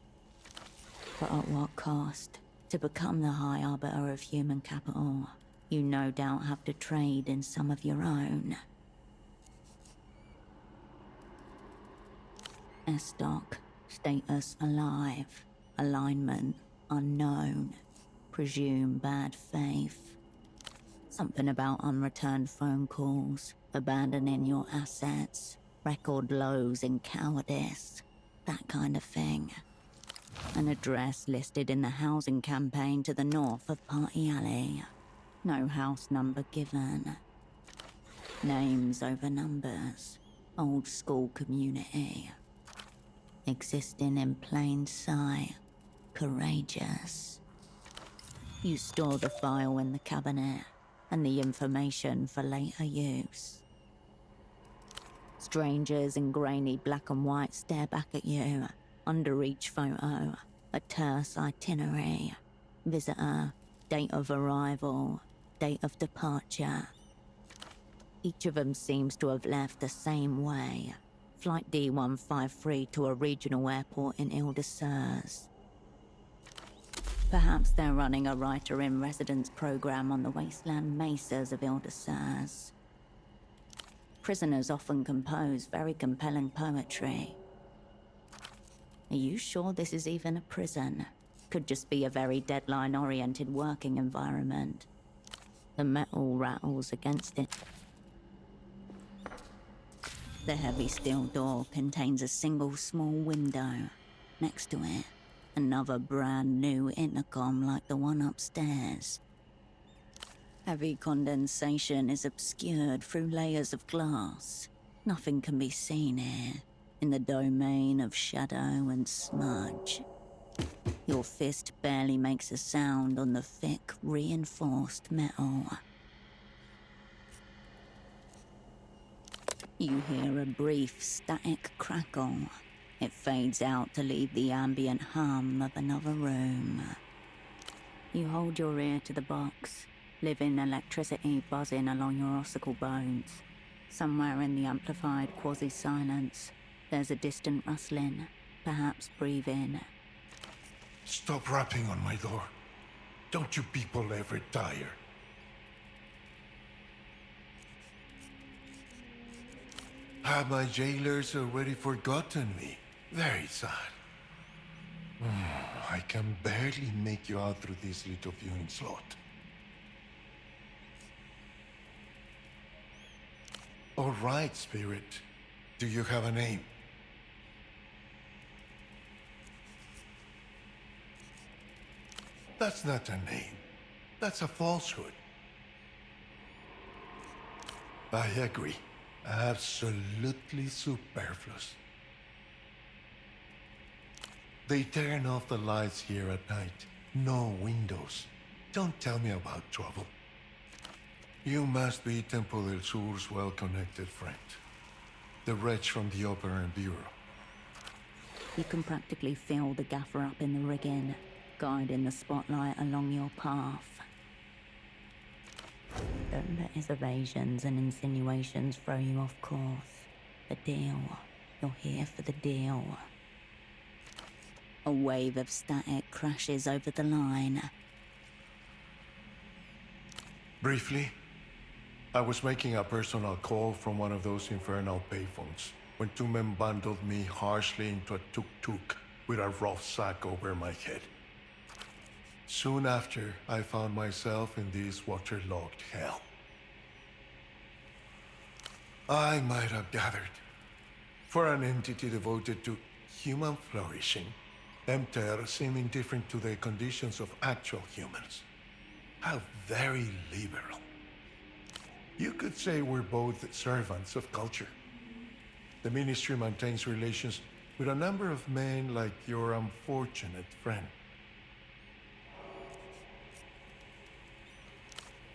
But at what cost? To become the High Arbiter of human capital, you no doubt have to trade in some of your own. S-Doc, status alive, alignment unknown, presume bad faith. Something about unreturned phone calls, abandoning your assets, record lows in cowardice, that kind of thing. An address listed in the housing campaign to the north of Party Alley. No house number given. Names over numbers. Old school community. Existing in plain sight. Courageous. You store the file in the cabinet and the information for later use. Strangers in grainy black and white stare back at you. Under each photo, a terse itinerary. Visitor, date of arrival, date of departure. Each of them seems to have left the same way. Flight D153 to a regional airport in Ile-de-Serres. Perhaps they're running a writer-in-residence program on the wasteland mesas of Ile-de-Serres. Prisoners often compose very compelling poetry. Are you sure this is even a prison? Could just be a very deadline-oriented working environment. The metal rattles against it. The heavy steel door contains a single small window. Next to it, another brand new intercom like the one upstairs. Heavy condensation is obscured through layers of glass. Nothing can be seen here, in the domain of shadow and smudge. Your fist barely makes a sound on the thick, reinforced metal. You hear a brief, static crackle. It fades out to leave the ambient hum of another room. You hold your ear to the box, living electricity buzzing along your ossicle bones. Somewhere in the amplified quasi-silence, there's a distant rustling, perhaps breathing. Stop rapping on my door. Don't you people ever tire? Have my jailers already forgotten me? Very sad. I can barely make you out through this little viewing slot. All right, Spirit. Do you have a name? That's not a name. That's a falsehood. I agree. Absolutely superfluous. They turn off the lights here at night. No windows. Don't tell me about trouble. You must be Tempo del Sur's well-connected friend. The wretch from the Operant Bureau. You can practically feel the gaffer up in the rigging, guiding the spotlight along your path. Don't let his evasions and insinuations throw you off course. The deal. You're here for the deal. A wave of static crashes over the line. Briefly, I was making a personal call from one of those infernal payphones when two men bundled me harshly into a tuk-tuk with a rough sack over my head. Soon after, I found myself in this waterlogged hell. I might have gathered, for an entity devoted to human flourishing, Emter seem indifferent to the conditions of actual humans. How very liberal. You could say we're both servants of culture. The Ministry maintains relations with a number of men like your unfortunate friend.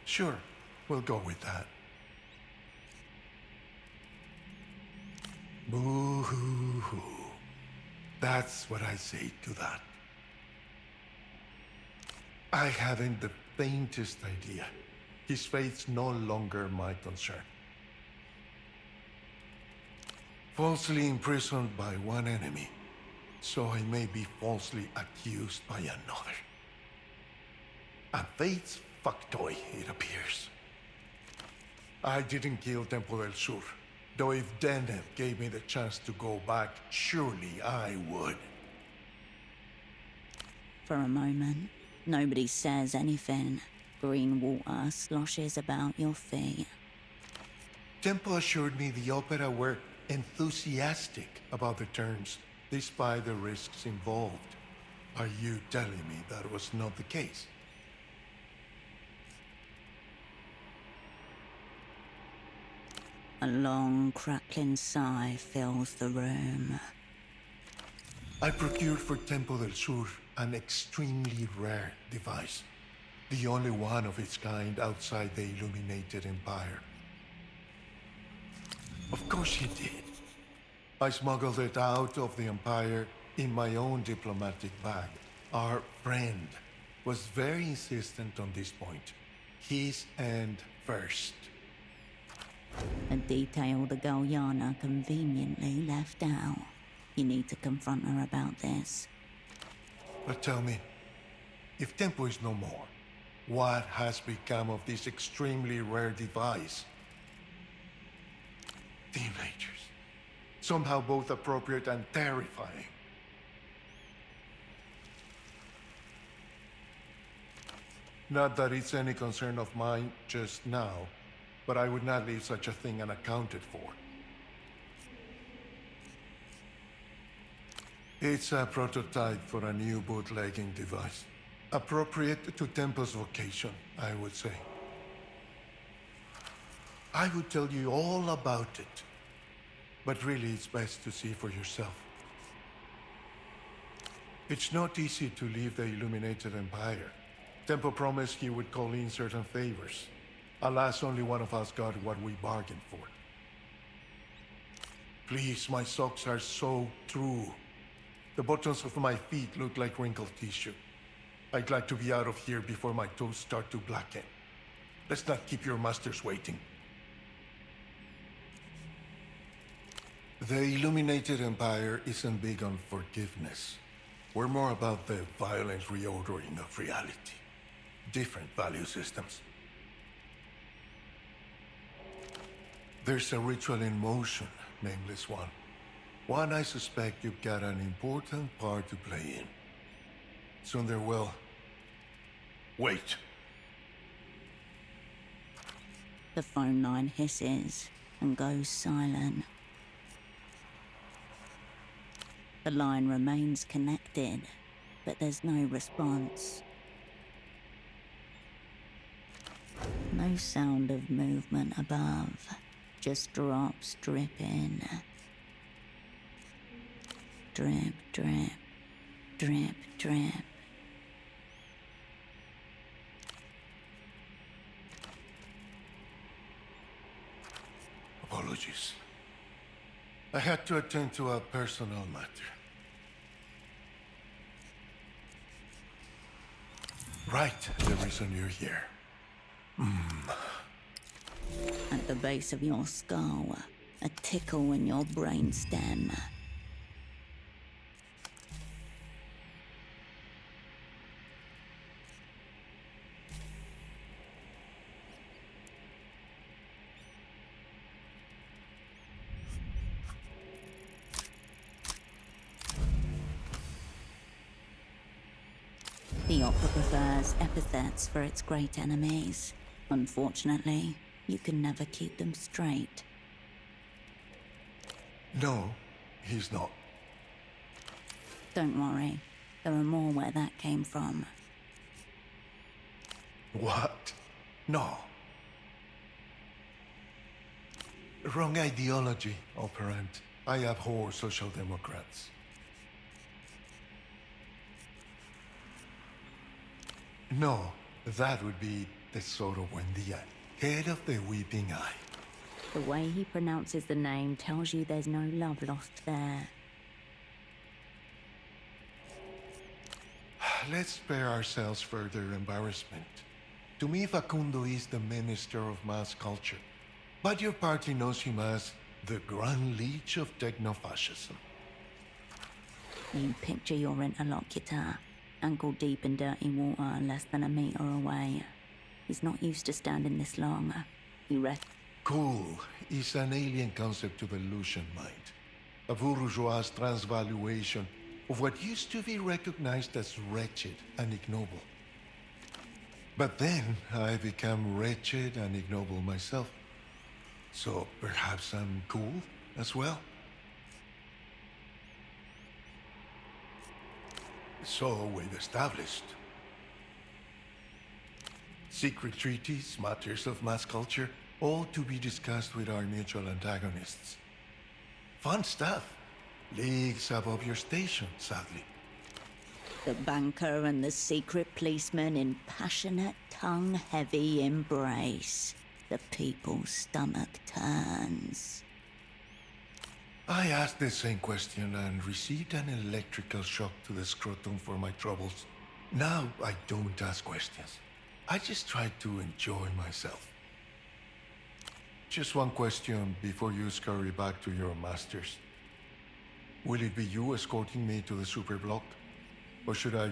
Sure, we'll go with that. Boo-hoo-hoo. That's what I say to that. I haven't the faintest idea. His fate's no longer my concern. Falsely imprisoned by one enemy, so I may be falsely accused by another. A fate's fuck toy, it appears. I didn't kill Tempo del Sur, though if Deneb gave me the chance to go back, surely I would. For a moment, nobody says anything. Green water sloshes about your feet. Tempo assured me the opera were enthusiastic about the terms, despite the risks involved. Are you telling me that was not the case? A long, crackling sigh fills the room. I procured for Tempo del Sur an extremely rare device. The only one of its kind outside the Illuminated Empire. Of course you did. I smuggled it out of the Empire in my own diplomatic bag. Our friend was very insistent on this point. His end first. A detail the girl Yana conveniently left out. You need to confront her about this. But tell me, if Tempo is no more, what has become of this extremely rare device? Teenagers. Somehow both appropriate and terrifying. Not that it's any concern of mine just now, but I would not leave such a thing unaccounted for. It's a prototype for a new bootlegging device. Appropriate to Tempo's vocation, I would say. I would tell you all about it, but really it's best to see for yourself. It's not easy to leave the Illuminated Empire. Tempo promised he would call in certain favors. Alas, only one of us got what we bargained for. Please, my socks are so true. The buttons of my feet look like wrinkled tissue. I'd like to be out of here before my toes start to blacken. Let's not keep your masters waiting. The Illuminated Empire isn't big on forgiveness. We're more about the violent reordering of reality. Different value systems. There's a ritual in motion, Nameless One. One I suspect you've got an important part to play in. Soon there will... Wait. The phone line hisses and goes silent. The line remains connected, but there's no response. No sound of movement above, just drops dripping. Drip, drip, drip, drip. Apologies. I had to attend to a personal matter. Right, the reason you're here. At the base of your skull, a tickle in your brainstem. The opera prefers epithets for its great enemies. Unfortunately, you can never keep them straight. No, he's not. Don't worry, there are more where that came from. What? No. Wrong ideology, operant. I abhor social democrats. No, that would be Tesoro Buendia, head of the Weeping Eye. The way he pronounces the name tells you there's no love lost there. Let's spare ourselves further embarrassment. To me, Facundo is the minister of mass culture, but your party knows him as the Grand Leech of techno-fascism. You picture your interlocutor, ankle deep in dirty water, less than a meter away. He's not used to standing this long. He rests. Cool is an alien concept to the Lucian mind. A bourgeois transvaluation of what used to be recognized as wretched and ignoble. But then I become wretched and ignoble myself. So perhaps I'm cool as well? So we've established. Secret treaties, matters of mass culture, all to be discussed with our mutual antagonists. Fun stuff. Leagues above your station, sadly. The banker and the secret policeman in passionate, tongue-heavy embrace. The people's stomach turns. I asked the same question and received an electrical shock to the scrotum for my troubles. Now I don't ask questions. I just try to enjoy myself. Just one question before you scurry back to your masters. Will it be you escorting me to the superblock? Or should I...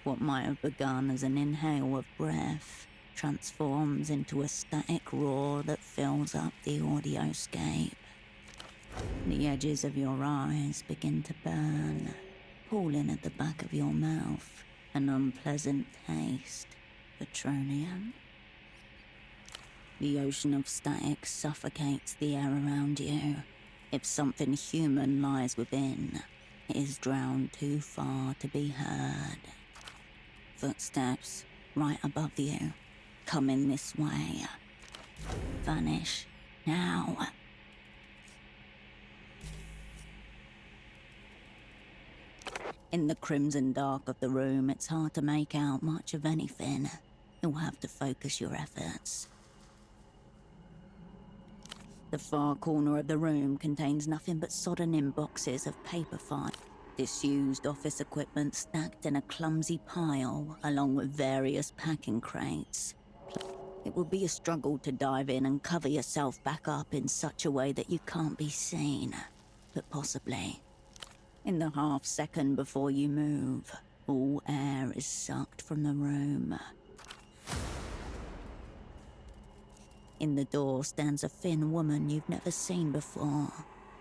What might have begun as an inhale of breath transforms into a static roar that fills up the audioscape. The edges of your eyes begin to burn, pooling at the back of your mouth, an unpleasant taste. Petroleum. The ocean of static suffocates the air around you. If something human lies within, it is drowned too far to be heard. Footsteps right above you, coming this way. Vanish now. In the crimson dark of the room, it's hard to make out much of anything. You'll have to focus your efforts. The far corner of the room contains nothing but sodden-in boxes of paper file. Disused office equipment stacked in a clumsy pile, along with various packing crates. It will be a struggle to dive in and cover yourself back up in such a way that you can't be seen. But possibly. In the half second before you move, all air is sucked from the room. In the door stands a thin woman you've never seen before.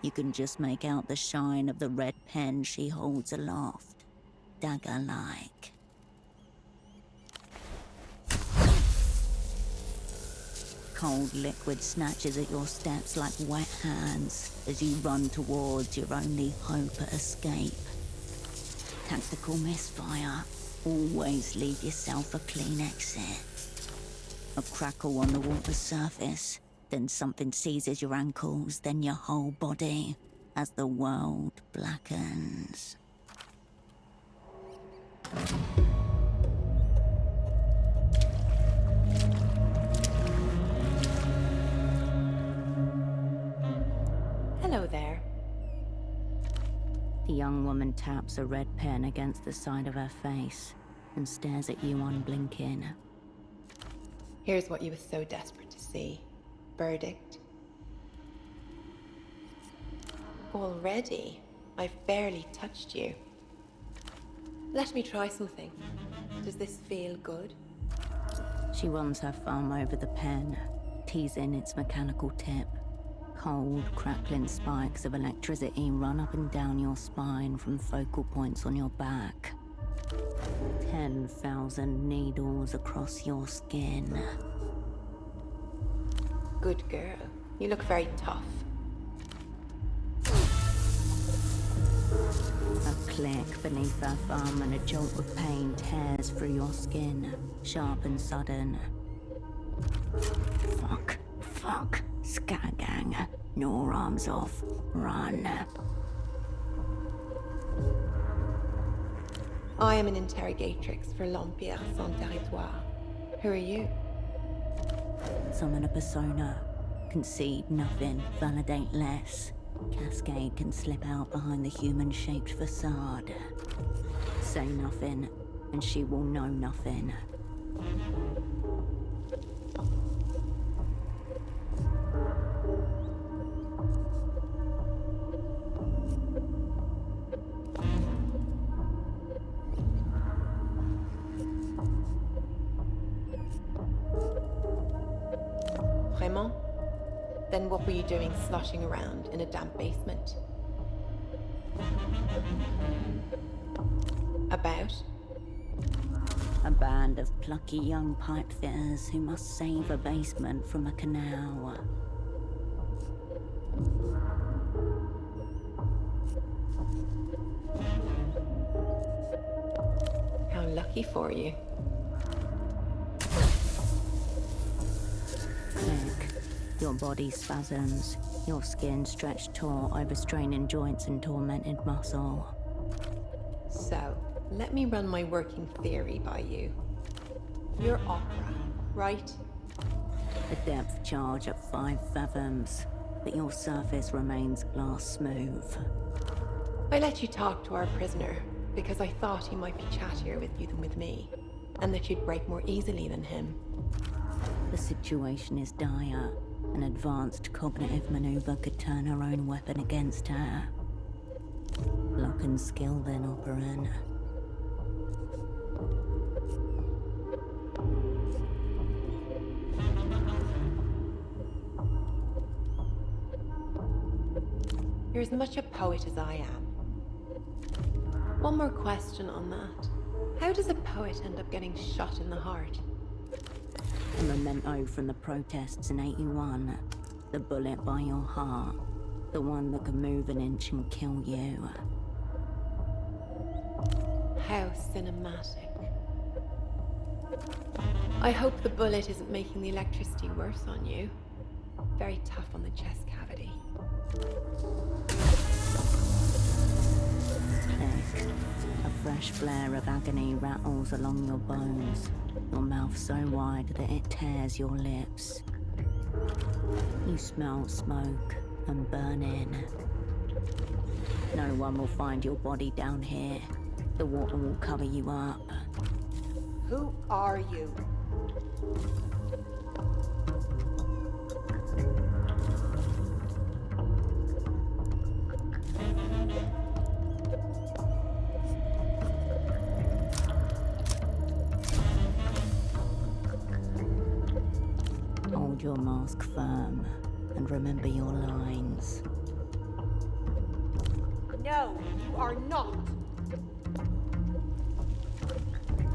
You can just make out the shine of the red pen she holds aloft, dagger-like. Cold liquid snatches at your steps like wet hands as you run towards your only hope at escape. Tactical misfire. Always leave yourself a clean exit. A crackle on the water surface, then something seizes your ankles, then your whole body, as the world blackens. Hello there. The young woman taps a red pen against the side of her face and stares at you unblinking. Here's what you were so desperate to see. Verdict. Already, I've barely touched you. Let me try something. Does this feel good? She runs her thumb over the pen, teasing its mechanical tip. Cold, crackling spikes of electricity run up and down your spine from focal points on your back. 10,000 needles across your skin. Good girl. You look very tough. A click beneath her thumb and a jolt of pain tears through your skin, sharp and sudden. Fuck. Scattergang. No arms off. Run. I am an interrogatrix for l'Empire sans territoire. Who are you? Summon a persona. Concede nothing. Validate less. Cascade can slip out behind the human-shaped facade. Say nothing, and she will know nothing. Vraiment? Then what were you doing sloshing around in a damp basement? About? A band of plucky young pipe fitters who must save a basement from a canal. How lucky for you. Click. Your body spasms. Your skin stretched taut, overstraining joints and tormented muscle. So, let me run my working theory by you. You're opera, right? A depth charge at 5 fathoms, but your surface remains glass smooth. I let you talk to our prisoner because I thought he might be chattier with you than with me, and that you'd break more easily than him. The situation is dire. An advanced cognitive maneuver could turn her own weapon against her. Luck and skill then, operant. You're as much a poet as I am. One more question on that. How does a poet end up getting shot in the heart? A memento from the protests in 81. The bullet by your heart. The one that can move an inch and kill you. How cinematic. I hope the bullet isn't making the electricity worse on you. Very tough on the chest cavity. Click. A fresh flare of agony rattles along your bones. Your mouth so wide that it tears your lips. You smell smoke and burning. No one will find your body down here. The water will cover you up. Who are you? Hold your mask firm and remember your lines. No, you are not.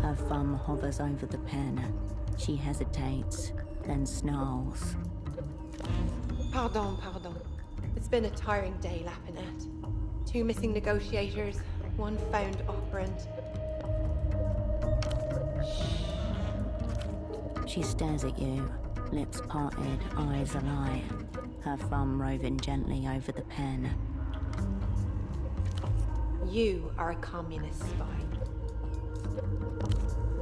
Her thumb hovers over the pen. She hesitates, then snarls. Pardon. It's been a tiring day, Lapinette. 2 missing negotiators, 1 found operant. She stares at you, lips parted, eyes alight, her thumb roving gently over the pen. You are a communist spy.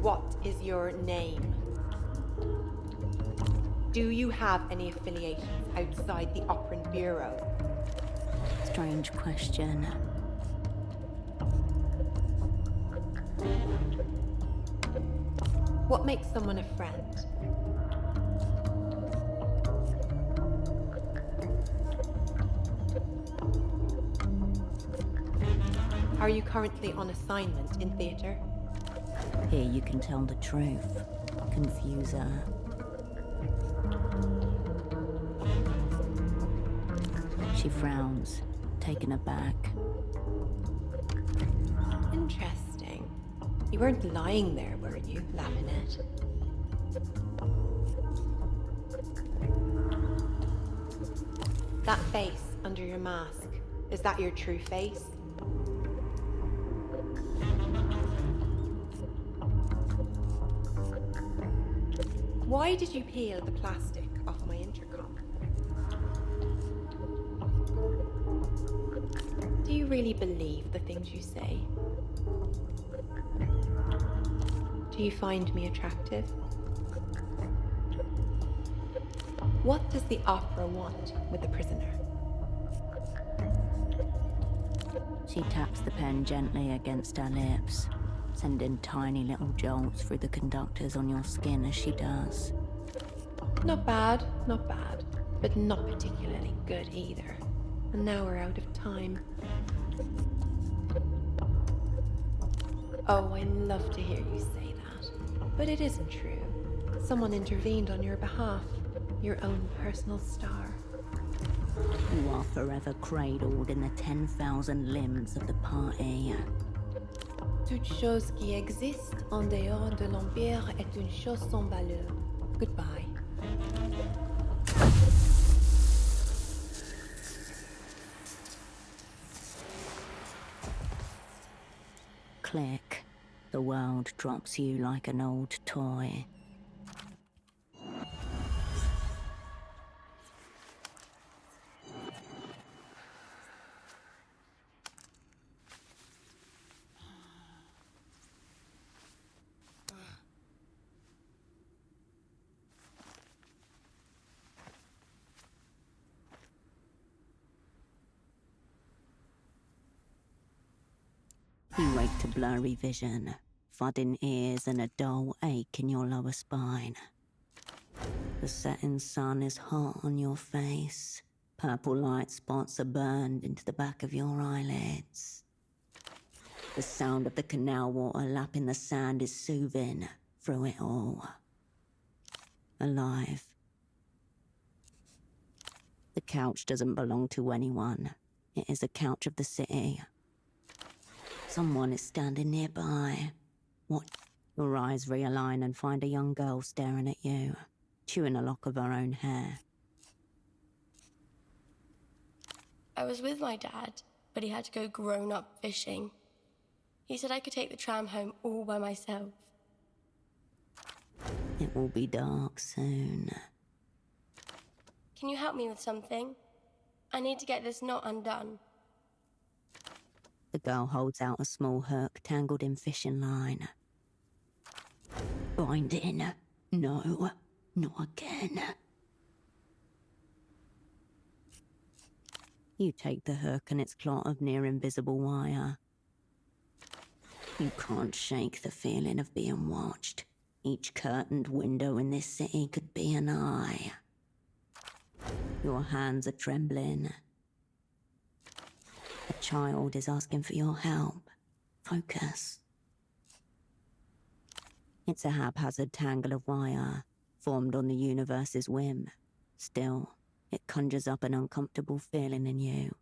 What is your name? Do you have any affiliations outside the Operant Bureau? strange question. What makes someone a friend? Are you currently on assignment in theater? Here you can tell the truth. Confuse her. She frowns, taken aback. Interesting. You weren't lying there, were you, Laminette? That face under your mask, is that your true face? Why did you peel the plastic off my intercom? Do you really believe the things you say? Do you find me attractive? What does the opera want with the prisoner? She taps the pen gently against her lips, sending tiny little jolts through the conductors on your skin as she does. Not bad, but not particularly good either. And now we're out of time. Oh, I love to hear you say that. But it isn't true. Someone intervened on your behalf. Your own personal star. You are forever cradled in the 10,000 limbs of the party. Toute chose qui existe en dehors de l'Empire est une chose sans valeur. Goodbye. Click. The world drops you like an old toy. You wake to blurry vision, thudding ears and a dull ache in your lower spine. The setting sun is hot on your face. Purple light spots are burned into the back of your eyelids. The sound of the canal water lapping the sand is soothing through it all. Alive. The couch doesn't belong to anyone. It is a couch of the city. Someone is standing nearby. What? Your eyes realign and find a young girl staring at you, chewing a lock of her own hair. I was with my dad, but he had to go grown-up fishing. He said I could take the tram home all by myself. It will be dark soon. Can you help me with something? I need to get this knot undone. The girl holds out a small hook tangled in fishing line. Bind in. No, not again. You take the hook and its clot of near-invisible wire. You can't shake the feeling of being watched. Each curtained window in this city could be an eye. Your hands are trembling. A child is asking for your help. Focus. It's a haphazard tangle of wire, formed on the universe's whim. Still, it conjures up an uncomfortable feeling in you.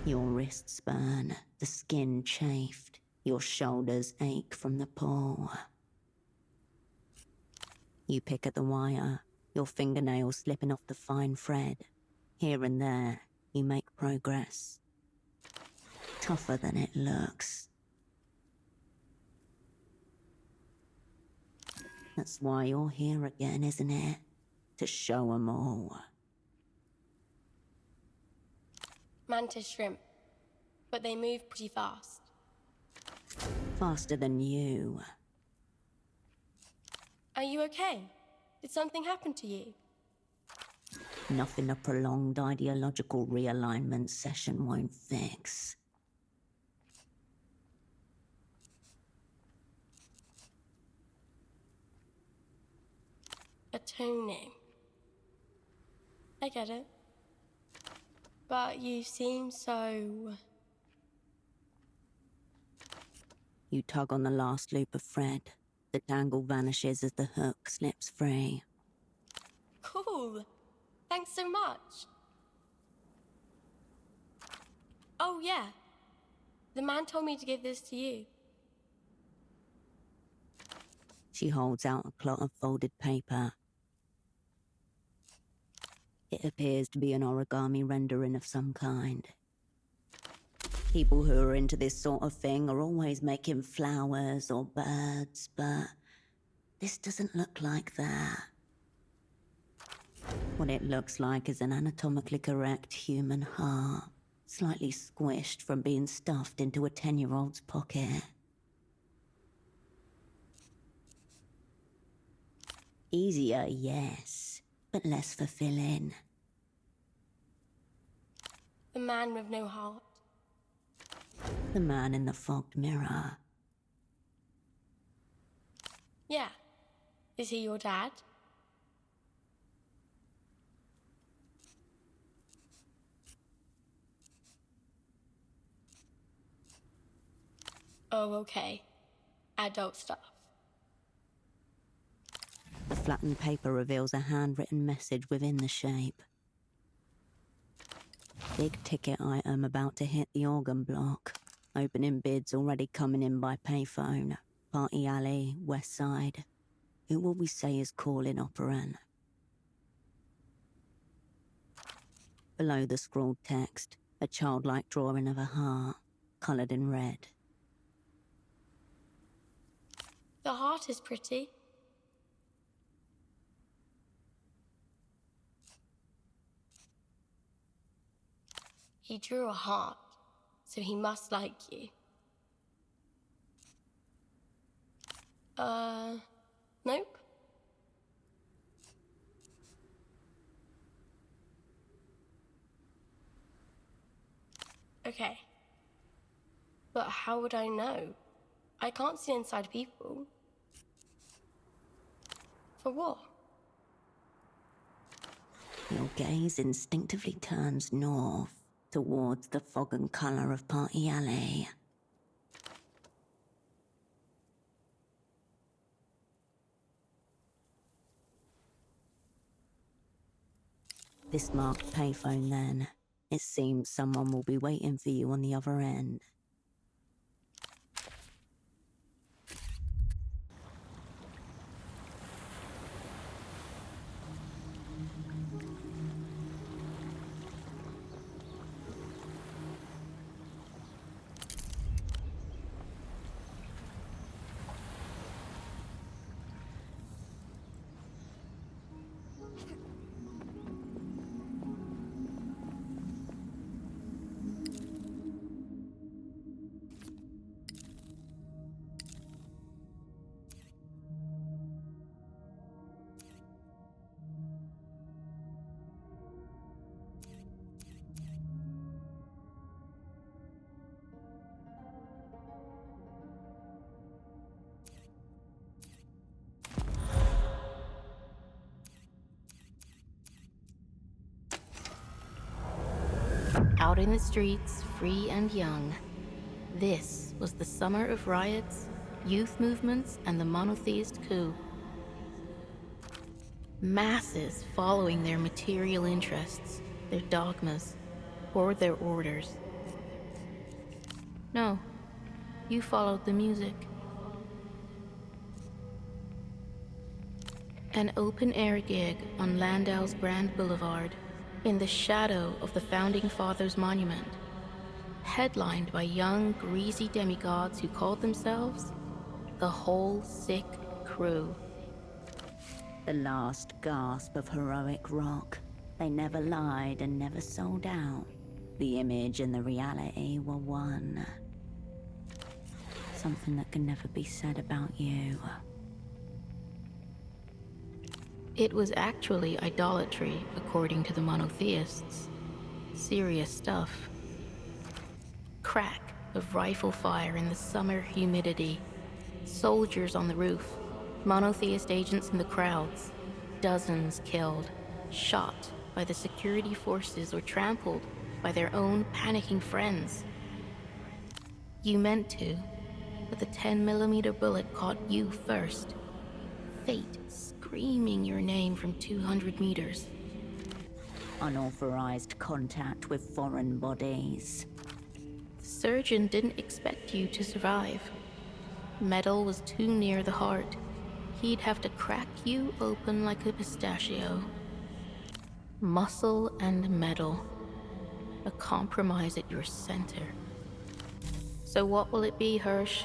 Your wrists burn, the skin chafed, your shoulders ache from the pull. You pick at the wire, your fingernails slipping off the fine thread. Here and there, you make progress. Tougher than it looks. That's why you're here again, isn't it? To show 'em all. Mantis shrimp, but they move pretty fast. Faster than you. Are you okay? Did something happen to you? Nothing a prolonged ideological realignment session won't fix. Atoning. I get it. But you seem so... You tug on the last loop of thread. The tangle vanishes as the hook slips free. Cool. Thanks so much. Oh, yeah. The man told me to give this to you. She holds out a clot of folded paper. It appears to be an origami rendering of some kind. People who are into this sort of thing are always making flowers or birds, but this doesn't look like that. What it looks like is an anatomically correct human heart, slightly squished from being stuffed into a 10-year-old's pocket. Easier, yes, but less fulfilling. The man with no heart. The man in the fogged mirror. Yeah. Is he your dad? Oh, okay. Adult stuff. The flattened paper reveals a handwritten message within the shape. Big ticket item about to hit the organ block. Opening bids already coming in by payphone. Party alley, west side. Who will we say is calling operant? Below the scrawled text, a childlike drawing of a heart, coloured in red. The heart is pretty. He drew a heart, so he must like you. Nope. Okay. But how would I know? I can't see inside people. For what? Your gaze instinctively turns north, towards the fog and colour of Party Alley. This marked payphone then. It seems someone will be waiting for you on the other end. Out in the streets, free and young. This was the summer of riots, youth movements, and the monotheist coup. Masses following their material interests, their dogmas, or their orders. No, you followed the music. An open-air gig on Landau's Grand Boulevard, in the shadow of the Founding Fathers' monument, headlined by young, greasy demigods who called themselves the Whole Sick Crew. The last gasp of heroic rock. They never lied and never sold out. The image and the reality were one. Something that can never be said about you. It was actually idolatry, according to the monotheists. Serious stuff. Crack of rifle fire in the summer humidity. Soldiers on the roof. Monotheist agents in the crowds. Dozens killed. Shot by the security forces or trampled by their own panicking friends. You meant to, but the 10mm bullet caught you first. Fate screaming your name from 200 meters. Unauthorized contact with foreign bodies. The surgeon didn't expect you to survive. Metal was too near the heart. He'd have to crack you open like a pistachio. Muscle and metal. A compromise at your center. So what will it be, Hirsch?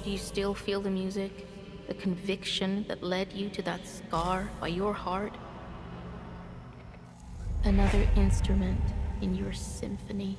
Do you still feel the music? The conviction that led you to that scar by your heart? Another instrument in your symphony.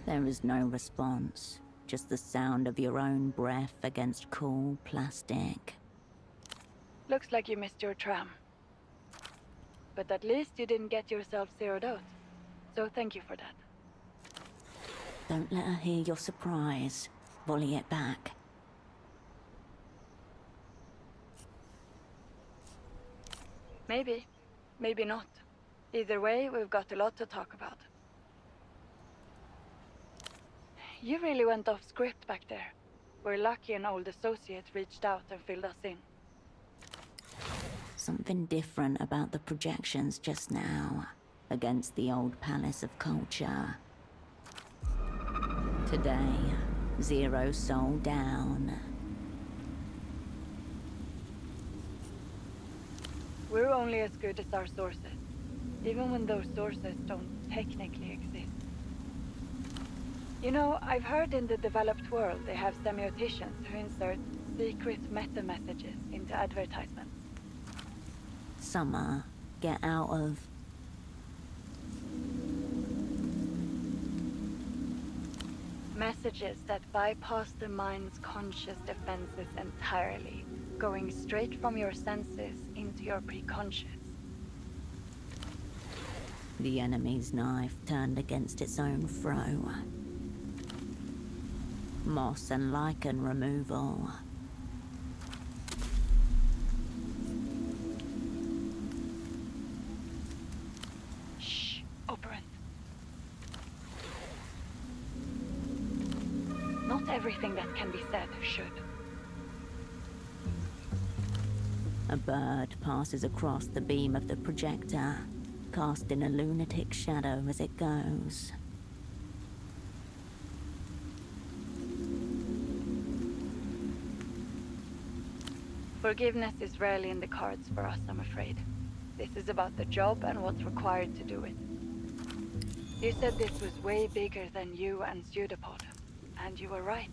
There is no response, just the sound of your own breath against cool plastic. Looks like you missed your tram. But at least you didn't get yourself zeroed out. So thank you for that. Don't let her hear your surprise. Volley it back. Maybe. Maybe not. Either way, we've got a lot to talk about. You really went off script back there. We're lucky an old associate reached out and filled us in. Something different about the projections just now, against the old palace of culture. Today, zero soul down. We're only as good as our sources, even when those sources don't technically exist. You know, I've heard in the developed world they have semioticians who insert secret meta-messages into advertisements. Summer, get out of... Messages that bypass the mind's conscious defenses entirely, going straight from your senses into your preconscious. The enemy's knife turned against its own throw. Moss and lichen removal. Shh, operant. Not everything that can be said should. A bird passes across the beam of the projector, casting a lunatic shadow as it goes. Forgiveness is rarely in the cards for us, I'm afraid. This is about the job and what's required to do it. You said this was way bigger than you and Pseudopod, and you were right.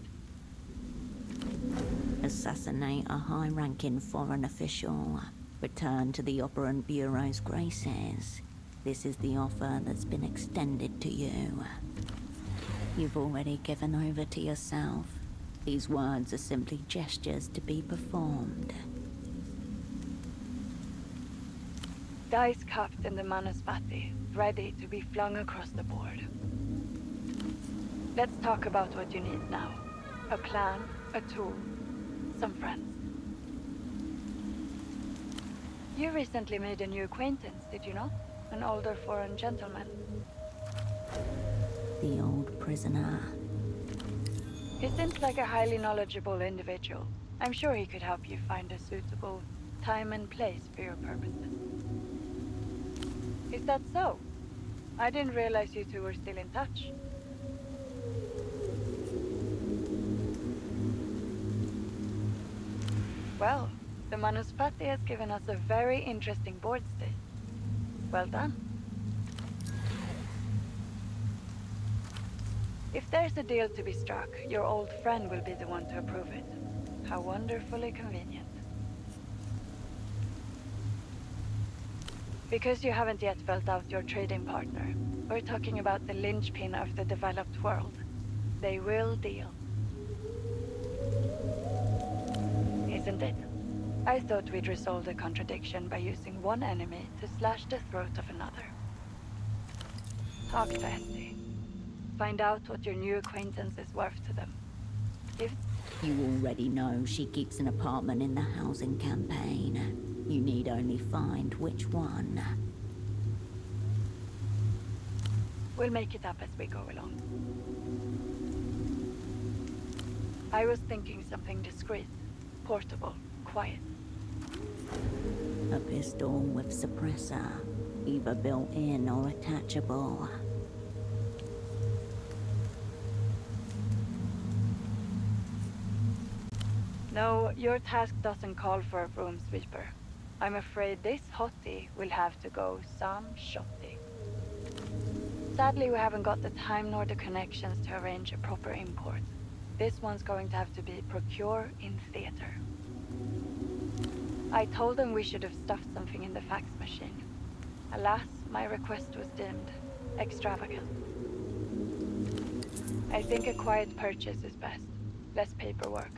Assassinate a high-ranking foreign official. Return to the Operant Bureau's graces. This is the offer that's been extended to you. You've already given over to yourself. These words are simply gestures to be performed. Dice cupped in the Manuspati, ready to be flung across the board. Let's talk about what you need now. A plan, a tool, some friends. You recently made a new acquaintance, did you not? An older foreign gentleman. The old prisoner. He seems like a highly knowledgeable individual. I'm sure he could help you find a suitable time and place for your purposes. Is that so? I didn't realize you two were still in touch. Well, the Manuspati has given us a very interesting board state. Well done. If there's a deal to be struck, your old friend will be the one to approve it. How wonderfully convenient. Because you haven't yet felt out your trading partner, we're talking about the linchpin of the developed world. They will deal. Isn't it? I thought we'd resolve the contradiction by using one enemy to slash the throat of another. Talk to Esty. Find out what your new acquaintance is worth to them. If You already know she keeps an apartment in the housing campaign. You need only find which one. we'll make it up as we go along. I was thinking something discreet, portable, quiet. A pistol with suppressor, either built-in or attachable. No, your task doesn't call for a broom sweeper. I'm afraid this hottie will have to go some shotty. Sadly, we haven't got the time nor the connections to arrange a proper import. This one's going to have to be procure in theater. I told them we should have stuffed something in the fax machine. Alas, my request was deemed extravagant. I think a quiet purchase is best. Less paperwork.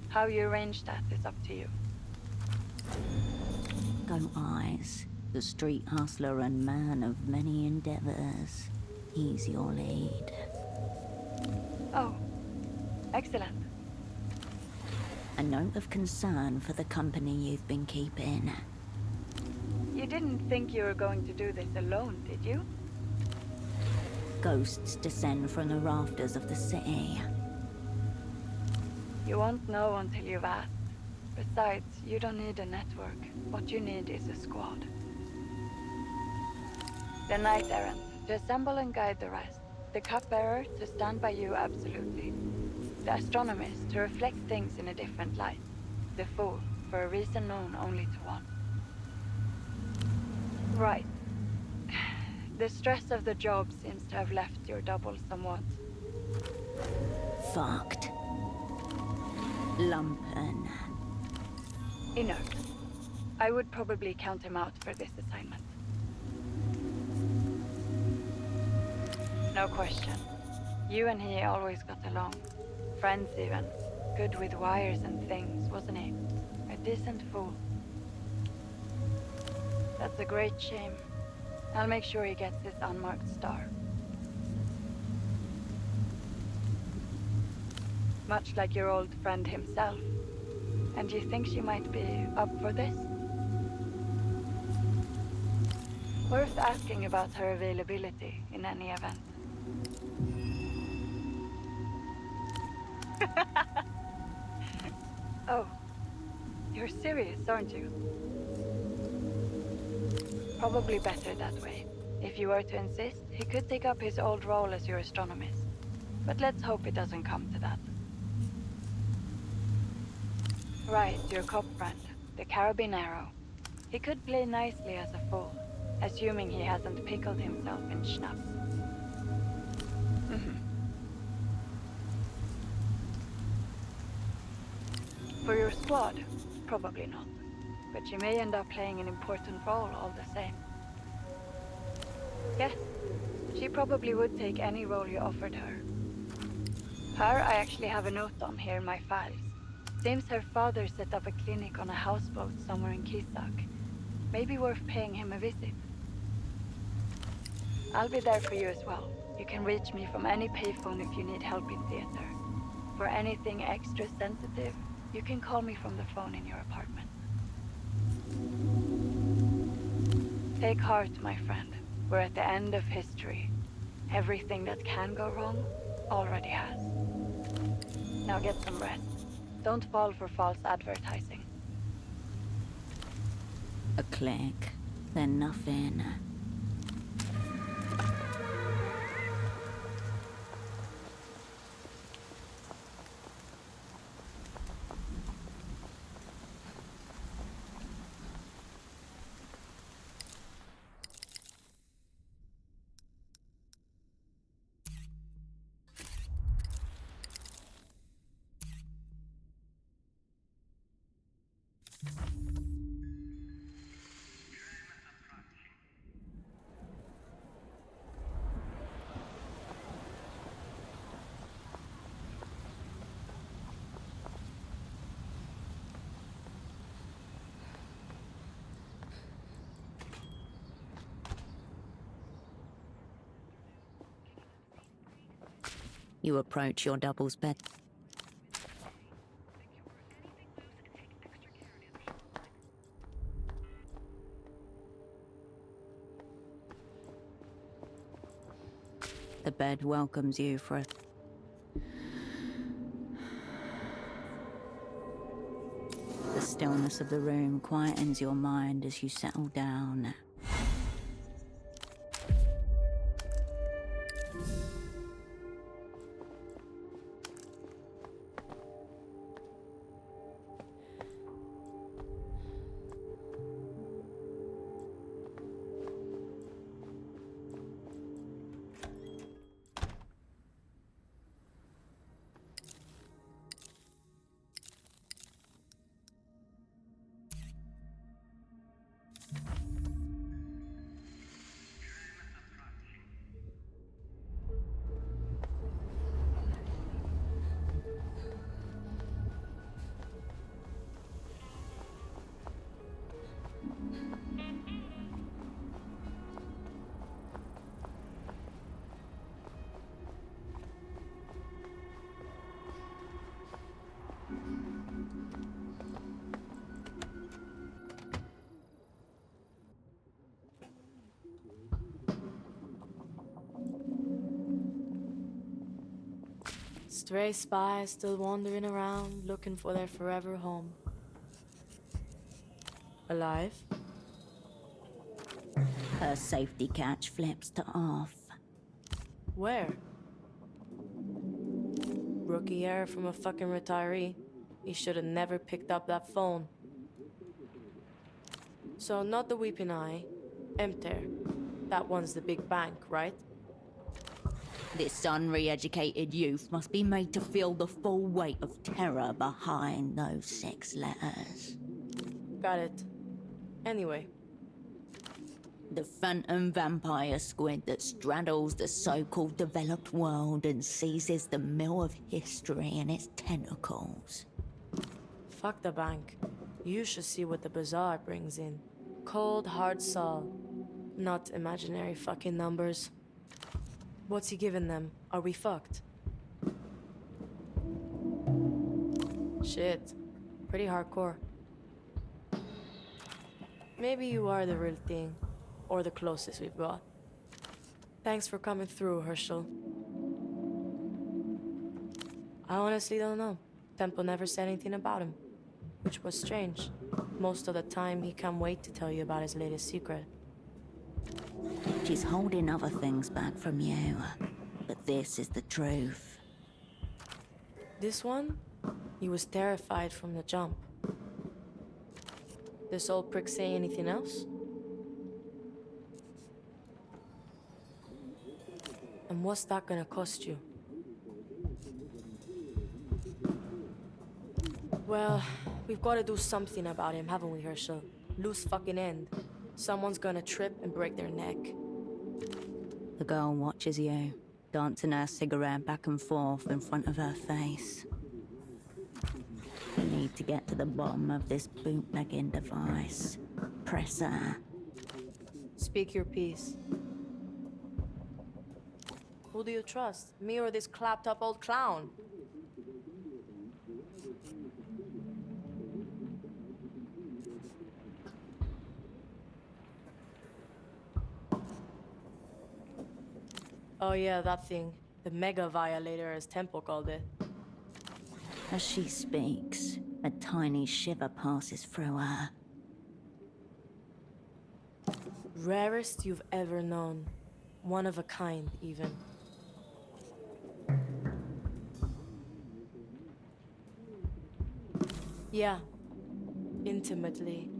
How you arrange that is up to you. Go Eyes, the street hustler and man of many endeavors. He's your lead. Oh, excellent. A note of concern for the company you've been keeping. You didn't think you were going to do this alone, did you? Ghosts descend from the rafters of the city. You won't know until you've asked. Besides, you don't need a network. What you need is a squad. The Knight Errant, to assemble and guide the rest. The Cupbearer, to stand by you absolutely. The Astronomist, to reflect things in a different light. The Fool, for a reason known only to one. Right. The stress of the job seems to have left your double somewhat. Fucked. Lumpen. Inert. I would probably count him out for this assignment. No question. You and he always got along. Friends even. Good with wires and things, wasn't he? A decent fool. That's a great shame. I'll make sure he gets his unmarked star. Much like your old friend himself. And you think she might be up for this? Worth asking about her availability in any event. Oh, you're serious, aren't you? Probably better that way. If you were to insist, he could take up his old role as your astronomist. But let's hope it doesn't come to that. Right, your cop friend, the Carabinero. He could play nicely as a fool, assuming he hasn't pickled himself in schnapps. For your squad, probably not. But she may end up playing an important role all the same. Yes, she probably would take any role you offered her. Her, I actually have a note on here in my files. Seems her father set up a clinic on a houseboat somewhere in Kisak. Maybe worth paying him a visit. I'll be there for you as well. You can reach me from any payphone if you need help in theater. For anything extra sensitive, you can call me from the phone in your apartment. Take heart, my friend. We're at the end of history. Everything that can go wrong already has. Now get some rest. Don't fall for false advertising. A click, then nothing. You approach your double's bed. The bed welcomes you for a... The stillness of the room quietens your mind as you settle down. Stray spies still wandering around, looking for their forever home. Alive? Her safety catch flips to off. Where? Rookie error from a fucking retiree. He should have never picked up that phone. So not the Weeping Eye. Emter. That one's the big bank, right? This unre-educated youth must be made to feel the full weight of terror behind those 6 letters. Got it. Anyway. The phantom vampire squid that straddles the so-called developed world and seizes the mill of history in its tentacles. Fuck the bank. You should see what the bazaar brings in. Cold, hard salt. Not imaginary fucking numbers. What's he giving them? Are we fucked? Shit. Pretty hardcore. Maybe you are the real thing. Or the closest we've got. Thanks for coming through, Herschel. I honestly don't know. Temple never said anything about him. Which was strange. Most of the time, he can't wait to tell you about his latest secret. She's holding other things back from you. But this is the truth. This one? He was terrified from the jump. This old prick say anything else? And what's that gonna cost you? Well, we've got to do something about him, haven't we, Herschel? Loose fucking end. Someone's gonna trip and break their neck. The girl watches you, dancing her cigarette back and forth in front of her face. You need to get to the bottom of this bootlegging device. Press her. Speak your piece. Who do you trust? Me or this clapped-up old clown? Oh yeah, that thing. The Mega Violator, as Tempo called it. As she speaks, a tiny shiver passes through her. Rarest you've ever known. One of a kind, even. Yeah. Intimately.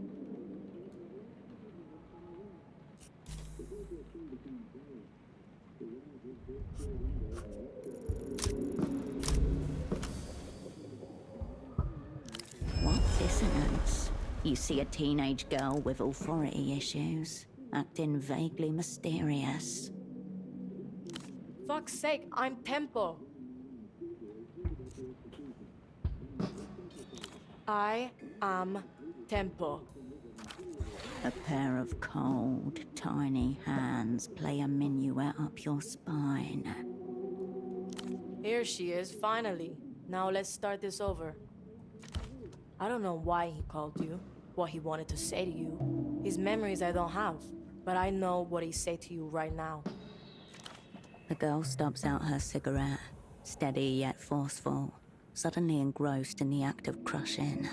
What dissonance? You see a teenage girl with authority issues, acting vaguely mysterious. Fuck's sake, I'm Tempo. I am Tempo. A pair of cold, tiny hands play a minuet up your spine. Here she is, finally. Now let's start this over. I don't know why he called you, what he wanted to say to you. His memories I don't have, but I know what he said to you right now. The girl stubs out her cigarette, steady yet forceful, suddenly engrossed in the act of crushing.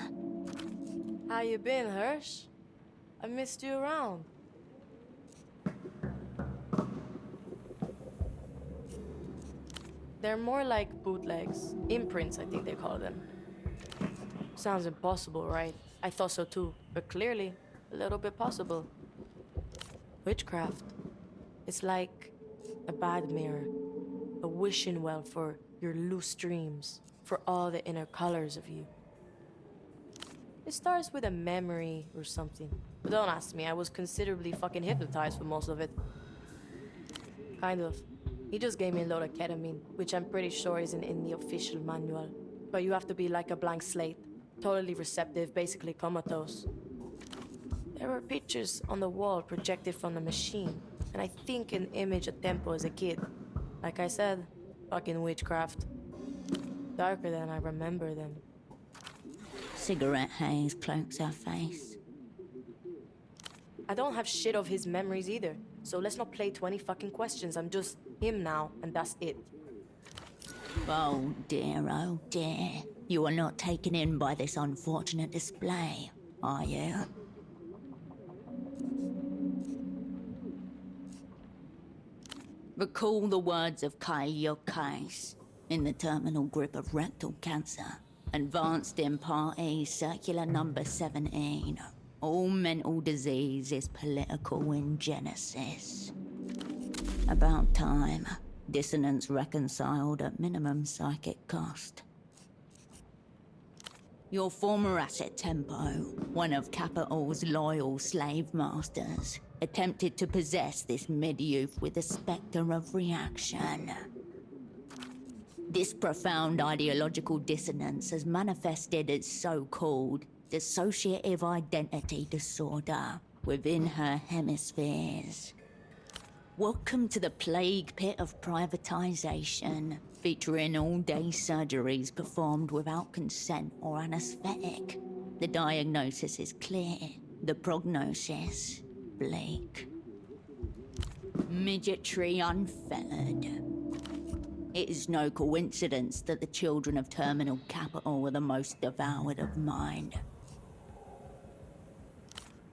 How you been, Hirsch? I missed you around. They're more like bootlegs. Imprints, I think they call them. Sounds impossible, right? I thought so too, but clearly, a little bit possible. Witchcraft. It's like a bad mirror. A wishing well for your loose dreams, for all the inner colors of you. It starts with a memory or something. But don't ask me, I was considerably fucking hypnotized for most of it. Kind of. He just gave me a load of ketamine, which I'm pretty sure isn't in the official manual. But you have to be like a blank slate. Totally receptive, basically comatose. There were pictures on the wall projected from the machine, and I think an image of Tempo as a kid. Like I said, fucking witchcraft. Darker than I remember them. Cigarette haze cloaks her face. I don't have shit of his memories either, so let's not play 20 fucking questions. I'm just him now, and that's it. Oh dear, you are not taken in by this unfortunate display, are you? Recall the words of Kyle Case. In the terminal grip of rectal cancer, advanced in Part E, circular number 17. All mental disease is political in genesis. About time. Dissonance reconciled at minimum psychic cost. Your former asset, Tempo, one of Capital's loyal slave masters, attempted to possess this mid-youth with a spectre of reaction. This profound ideological dissonance has manifested as so-called dissociative identity disorder within her hemispheres. Welcome to the plague pit of privatization, featuring all-day surgeries performed without consent or anesthetic. The diagnosis is clear, the prognosis bleak. Midgetry unfettered. It is no coincidence that the children of terminal capital were the most devoured of mind.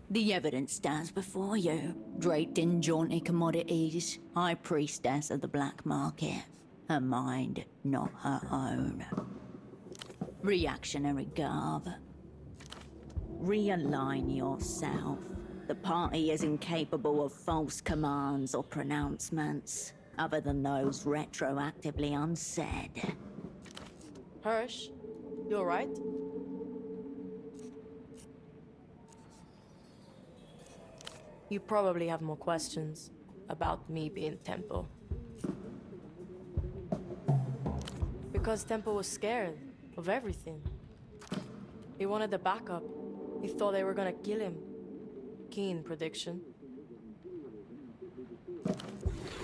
The evidence stands before you, draped in jaunty commodities, high priestess of the black market. Her mind, not her own. Reactionary garb. Realign yourself. The party is incapable of false commands or pronouncements, other than those retroactively unsaid. Hirsch, you alright? You probably have more questions about me being Tempo. Because Tempo was scared of everything. He wanted the backup. He thought they were gonna kill him. Keen prediction.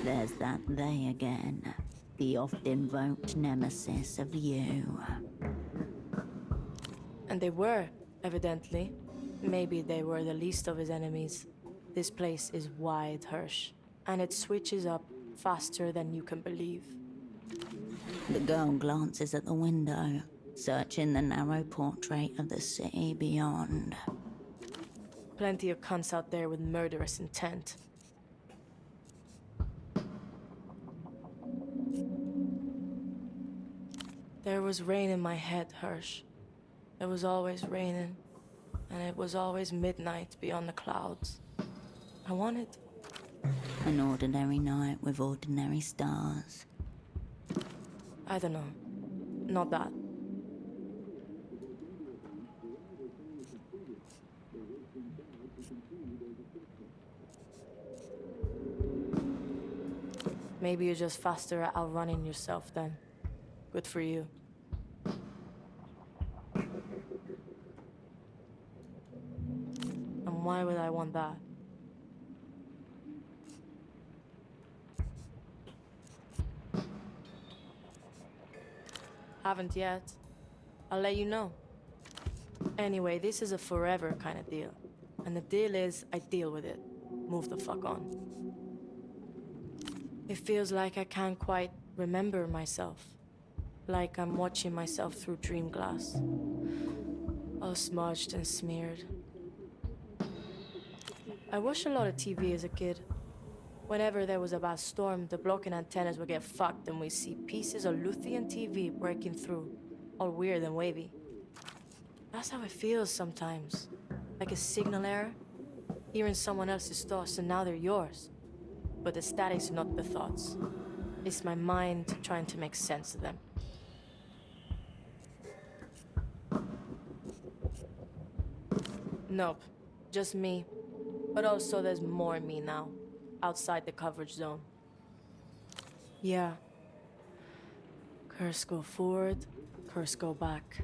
There's that they again. The oft-invoked nemesis of you. And they were, evidently. Maybe they were the least of his enemies. This place is wide, Hirsch, and it switches up faster than you can believe. The girl glances at the window, searching the narrow portrait of the city beyond. Plenty of cunts out there with murderous intent. There was rain in my head, Hirsch. It was always raining, and it was always midnight beyond the clouds. I wanted... An ordinary night with ordinary stars. I don't know. Not that. Maybe you're just faster at outrunning yourself then. Good for you. And why would I want that? Haven't yet. I'll let you know. Anyway, this is a forever kind of deal. And the deal is, I deal with it. Move the fuck on. It feels like I can't quite remember myself. Like I'm watching myself through dream glass. All smudged and smeared. I watched a lot of TV as a kid. Whenever there was a bad storm, the blocking antennas would get fucked and we see pieces of Luthien TV breaking through, all weird and wavy. That's how it feels sometimes. Like a signal error. Hearing someone else's thoughts and now they're yours. But the static's not the thoughts. It's my mind trying to make sense of them. Nope, just me. But also there's more me now, outside the coverage zone. Yeah. Curse go forward, curse go back.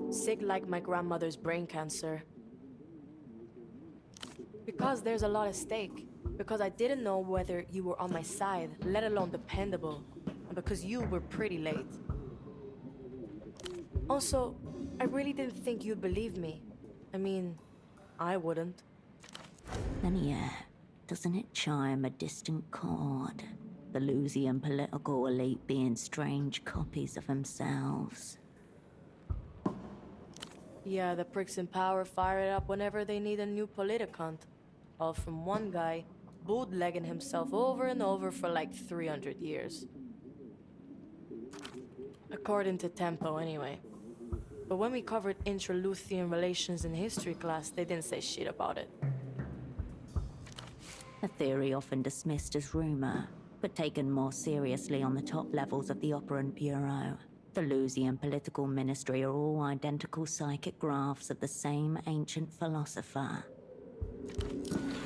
Sick like my grandmother's brain cancer. Because there's a lot at stake. Because I didn't know whether you were on my side, let alone dependable. And because you were pretty late. Also, I really didn't think you'd believe me. I mean, I wouldn't. And yeah, doesn't it chime a distant chord? The Lusian political elite being strange copies of themselves. Yeah, the pricks in power fire it up whenever they need a new politicant. All from one guy, bootlegging himself over and over for like 300 years. According to Tempo, anyway. But when we covered intra-Luthien relations in history class, they didn't say shit about it. A theory often dismissed as rumor, but taken more seriously on the top levels of the Operant Bureau. The Lusian political ministry are all identical psychic graphs of the same ancient philosopher.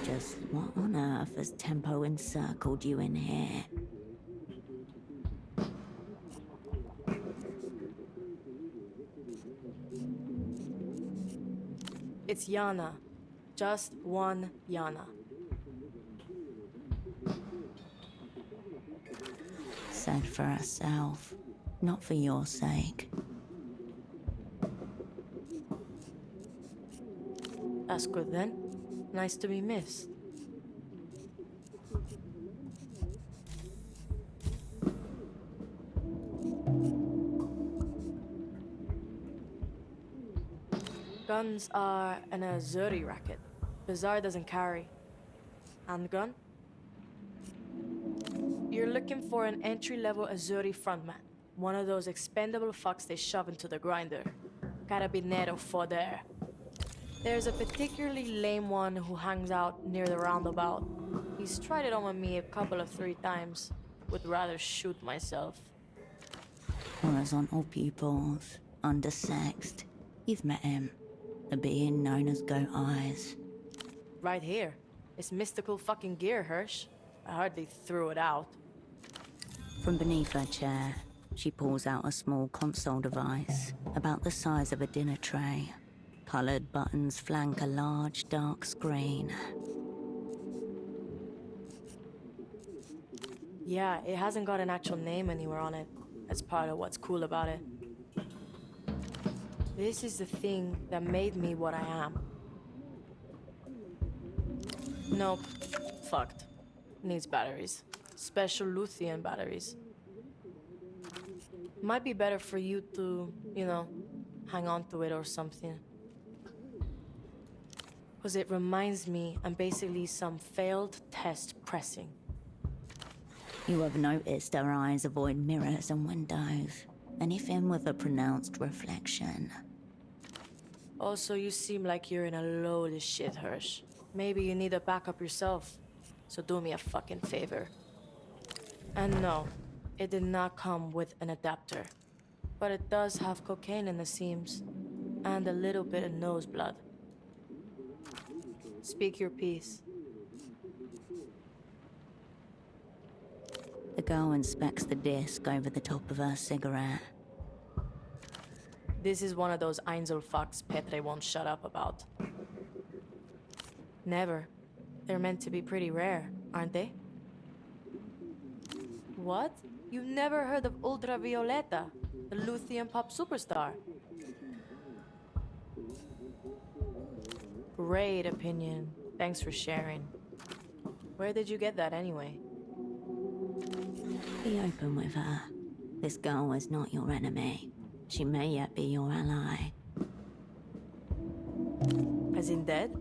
Just what on earth has Tempo encircled you in here? It's Yana. Just one Yana. Said for herself, not for your sake. That's good then. Nice to be missed. Guns are an Azuri racket. Bazaar doesn't carry. Handgun? You're looking for an entry-level Azuri frontman. One of those expendable fucks they shove into the grinder. Carabinero fodder. There's a particularly lame one who hangs out near the roundabout. He's tried it on with me a couple of 3 times. Would rather shoot myself. Horizontal pupils, undersexed. You've met him. A being known as Goat Eyes. Right here. It's mystical fucking gear, Hirsch. I hardly threw it out. From beneath her chair, she pulls out a small console device, about the size of a dinner tray. Colored buttons flank a large, dark screen. Yeah, it hasn't got an actual name anywhere on it. That's part of what's cool about it. This is the thing that made me what I am. Nope. Fucked. Needs batteries. Special lithium batteries. Might be better for you to, hang on to it or something. Because it reminds me I'm basically some failed test pressing. You have noticed her eyes avoid mirrors and windows. Anything with a pronounced reflection. Also, you seem like you're in a load of shit, Hirsch. Maybe you need a backup yourself. So do me a fucking favor. And no, it did not come with an adapter. But it does have cocaine in the seams. And a little bit of nose blood. Speak your piece. The girl inspects the disc over the top of her cigarette. This is one of those Einzelfucks Petre won't shut up about. Never. They're meant to be pretty rare, aren't they? What? You've never heard of Ultravioleta, the Luthien pop superstar? Great opinion. Thanks for sharing. Where did you get that anyway? Be open with her. This girl is not your enemy. She may yet be your ally. As in dead?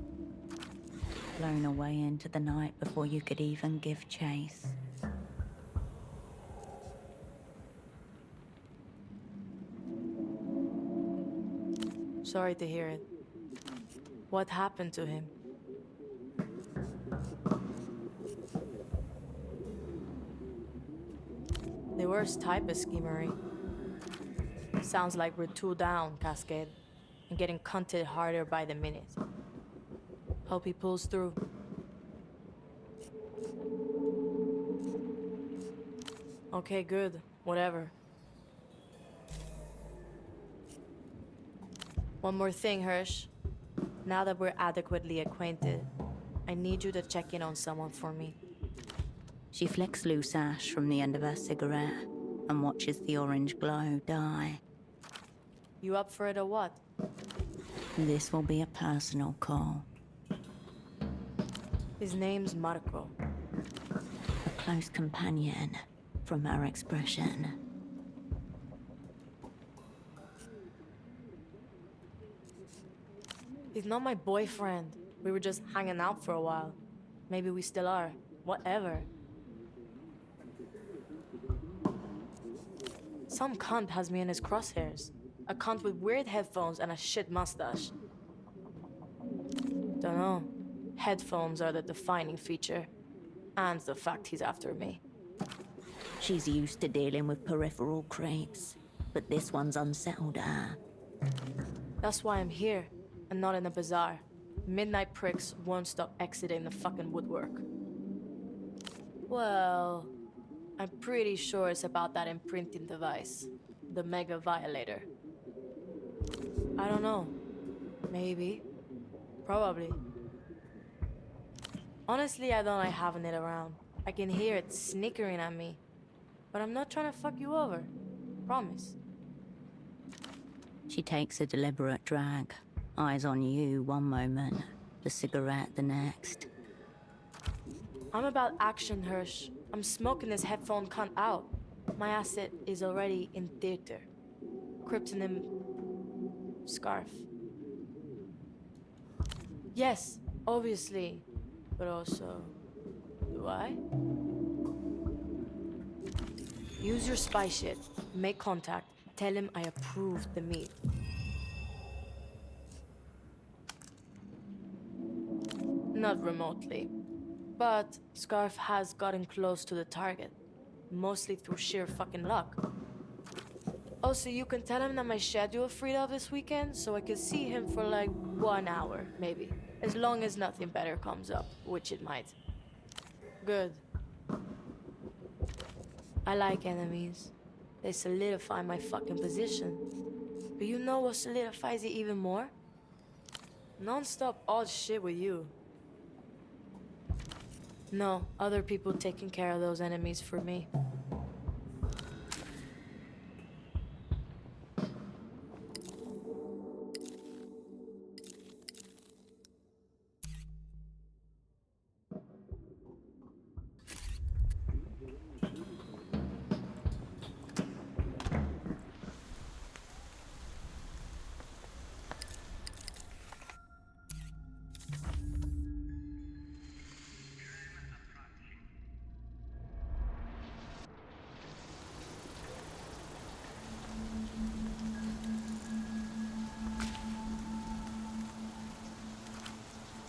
Blown away into the night before you could even give chase. Sorry to hear it. What happened to him? The worst type of schemery. Sounds like we're two down, Cascade, and getting cunted harder by the minute. Hope he pulls through. Okay, good. Whatever. One more thing, Hirsch. Now that we're adequately acquainted, I need you to check in on someone for me. She flicks loose ash from the end of her cigarette and watches the orange glow die. You up for it or what? This will be a personal call. His name's Marco. A close companion, from her expression. He's not my boyfriend. We were just hanging out for a while. Maybe we still are. Whatever. Some cunt has me in his crosshairs. A cunt with weird headphones and a shit mustache. Dunno. Headphones are the defining feature. And the fact he's after me. She's used to dealing with peripheral creeps, but this one's unsettled her. That's why I'm here, and not in a bazaar. Midnight pricks won't stop exiting the fucking woodwork. Well, I'm pretty sure it's about that imprinting device. The Mega Violator. I don't know. Maybe. Probably. Honestly, I don't like having it around. I can hear it snickering at me. But I'm not trying to fuck you over. Promise. She takes a deliberate drag. Eyes on you one moment, the cigarette the next. I'm about action, Hirsch. I'm smoking this headphone cunt out. My asset is already in theater. Cryptonym... Scarf. Yes, obviously. But also... Do I? Use your spy shit. Make contact. Tell him I approved the meet. Not remotely. But Scarf has gotten close to the target. Mostly through sheer fucking luck. Also, you can tell him that my schedule freed up this weekend so I can see him for like 1 hour, maybe. As long as nothing better comes up, which it might. Good. I like enemies. They solidify my fucking position. But you know what solidifies it even more? Non-stop odd shit with you. No, other people taking care of those enemies for me.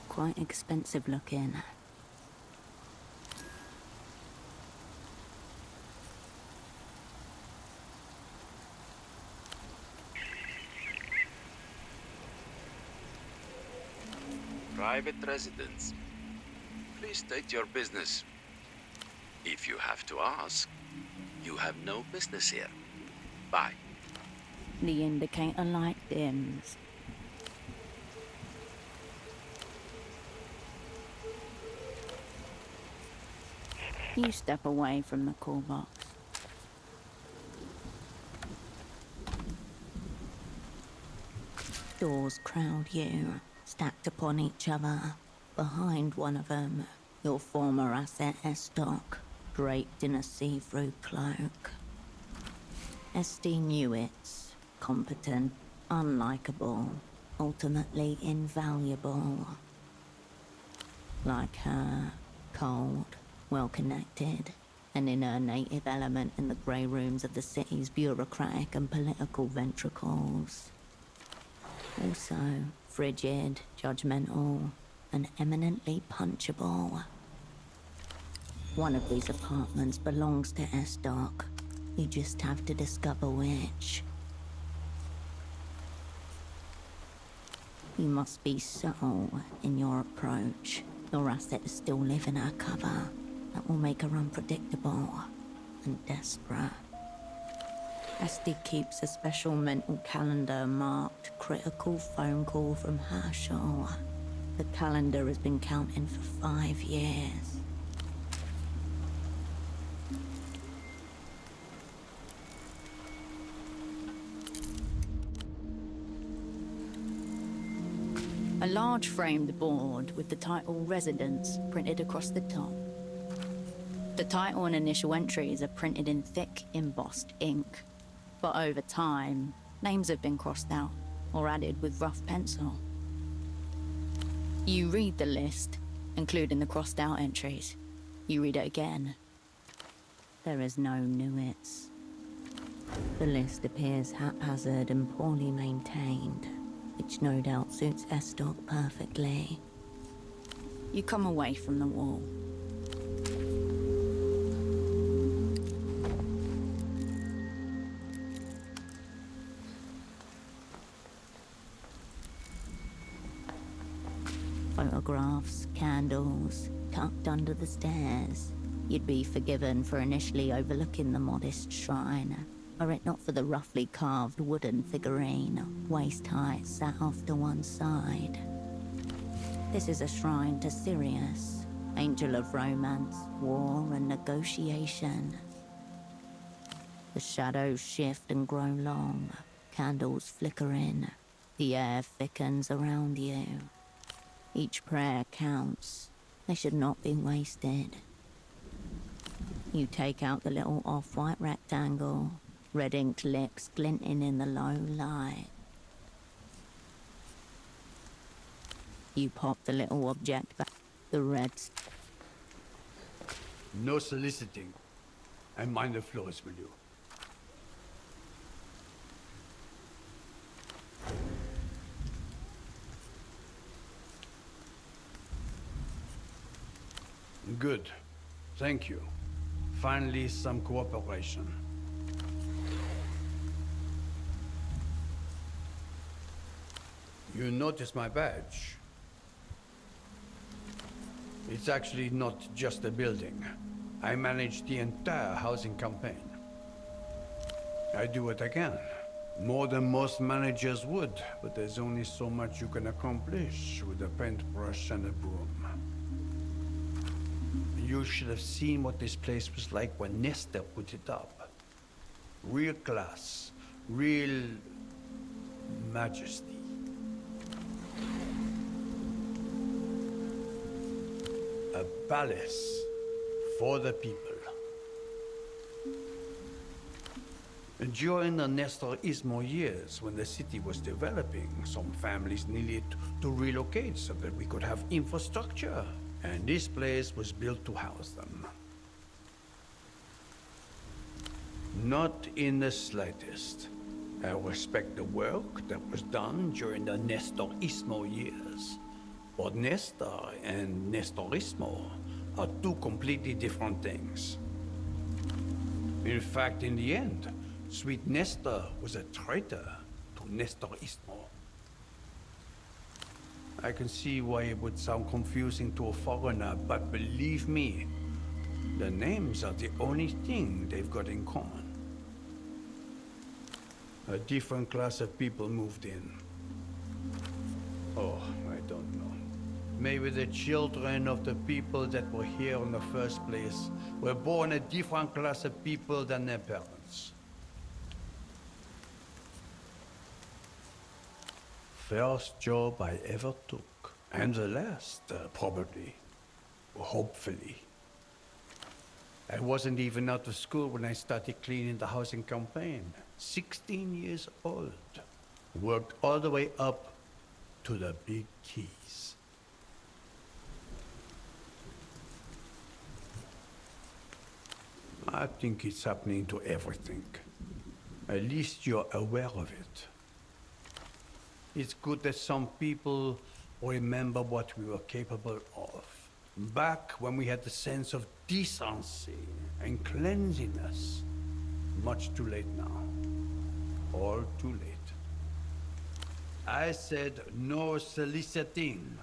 Quite expensive looking. Private residence. Please state your business. If you have to ask, you have no business here. Bye. The indicator light dims. You step away from the call box. Doors crowd you, stacked upon each other. Behind one of them, your former asset Estoc, draped in a see-through cloak. Esty knew it's competent, unlikable, ultimately invaluable. Like her, cold, well-connected, and in her native element in the grey rooms of the city's bureaucratic and political ventricles. Also, frigid, judgmental, and eminently punchable. One of these apartments belongs to Estoc. You just have to discover which. You must be subtle in your approach. Your assets still live in her cover. That will make her unpredictable and desperate. Esty keeps a special mental calendar marked critical phone call from Herschel. The calendar has been counting for 5 years. A large framed board with the title Residence printed across the top. The title and initial entries are printed in thick, embossed ink. But over time, names have been crossed out or added with rough pencil. You read the list, including the crossed out entries. You read it again. There is no Newits. The list appears haphazard and poorly maintained, which no doubt suits Estoc perfectly. You come away from the wall. Photographs, candles, tucked under the stairs. You'd be forgiven for initially overlooking the modest shrine, were it not for the roughly carved wooden figurine, waist-high, sat off to one side. This is a shrine to Sirius, angel of romance, war, and negotiation. The shadows shift and grow long, candles flicker in, the air thickens around you. Each prayer counts. They should not be wasted. You take out the little off-white rectangle, red-inked lips glinting in the low light. You pop the little object back, the reds. No soliciting. And mind the floors, will you? Good. Thank you. Finally, some cooperation. You notice my badge? It's actually not just a building. I manage the entire housing campaign. I do what I can. More than most managers would, but there's only so much you can accomplish with a paintbrush and a broom. You should have seen what this place was like when Nestor put it up. Real class, real majesty. A palace for the people. During the Nestor Ismo years, when the city was developing, some families needed to relocate so that we could have infrastructure. And this place was built to house them. Not in the slightest. I respect the work that was done during the Nestor Ismo years. But Nestor and Nestorismo are two completely different things. In fact, in the end, Sweet Nestor was a traitor to Nestorismo. I can see why it would sound confusing to a foreigner, but believe me, the names are the only thing they've got in common. A different class of people moved in. Oh, I don't know. Maybe the children of the people that were here in the first place were born a different class of people than their parents. First job I ever took, and the last, probably. Hopefully. I wasn't even out of school when I started cleaning the housing campaign. 16 years old. Worked all the way up to the big keys. I think it's happening to everything. At least you're aware of it. It's good that some people remember what we were capable of. Back when we had the sense of decency and cleanliness. Much too late now. All too late. I said no soliciting.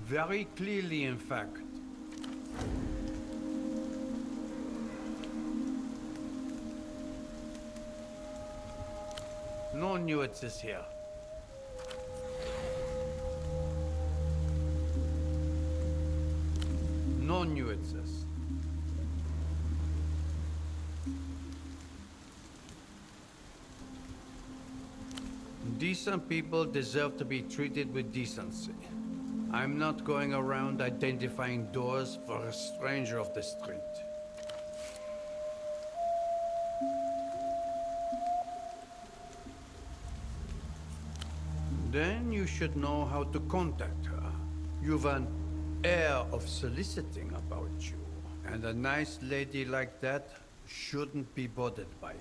Very clearly, in fact. No nuances here. No nuances. Decent people deserve to be treated with decency. I'm not going around identifying doors for a stranger off the street. Then you should know how to contact her. You've an air of soliciting about you, and a nice lady like that shouldn't be bothered by it.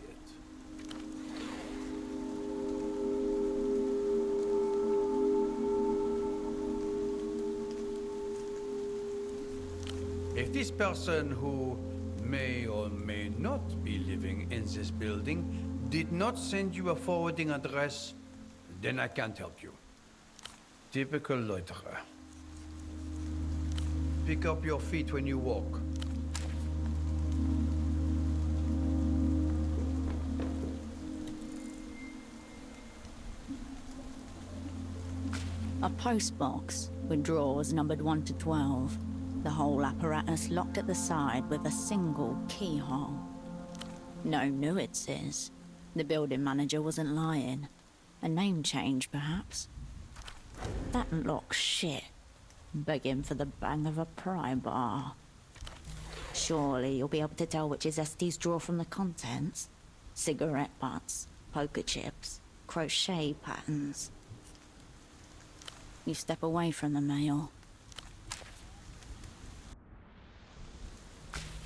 If this person who may or may not be living in this building did not send you a forwarding address, then I can't help you. Typical loiterer. Pick up your feet when you walk. A postbox with drawers numbered 1 to 12. The whole apparatus locked at the side with a single keyhole. No nuances. The building manager wasn't lying. A name change, perhaps. That lock's shit. Begging for the bang of a pry bar. Surely you'll be able to tell which is Estee's drawer from the contents. Cigarette butts, poker chips, crochet patterns. You step away from the mail.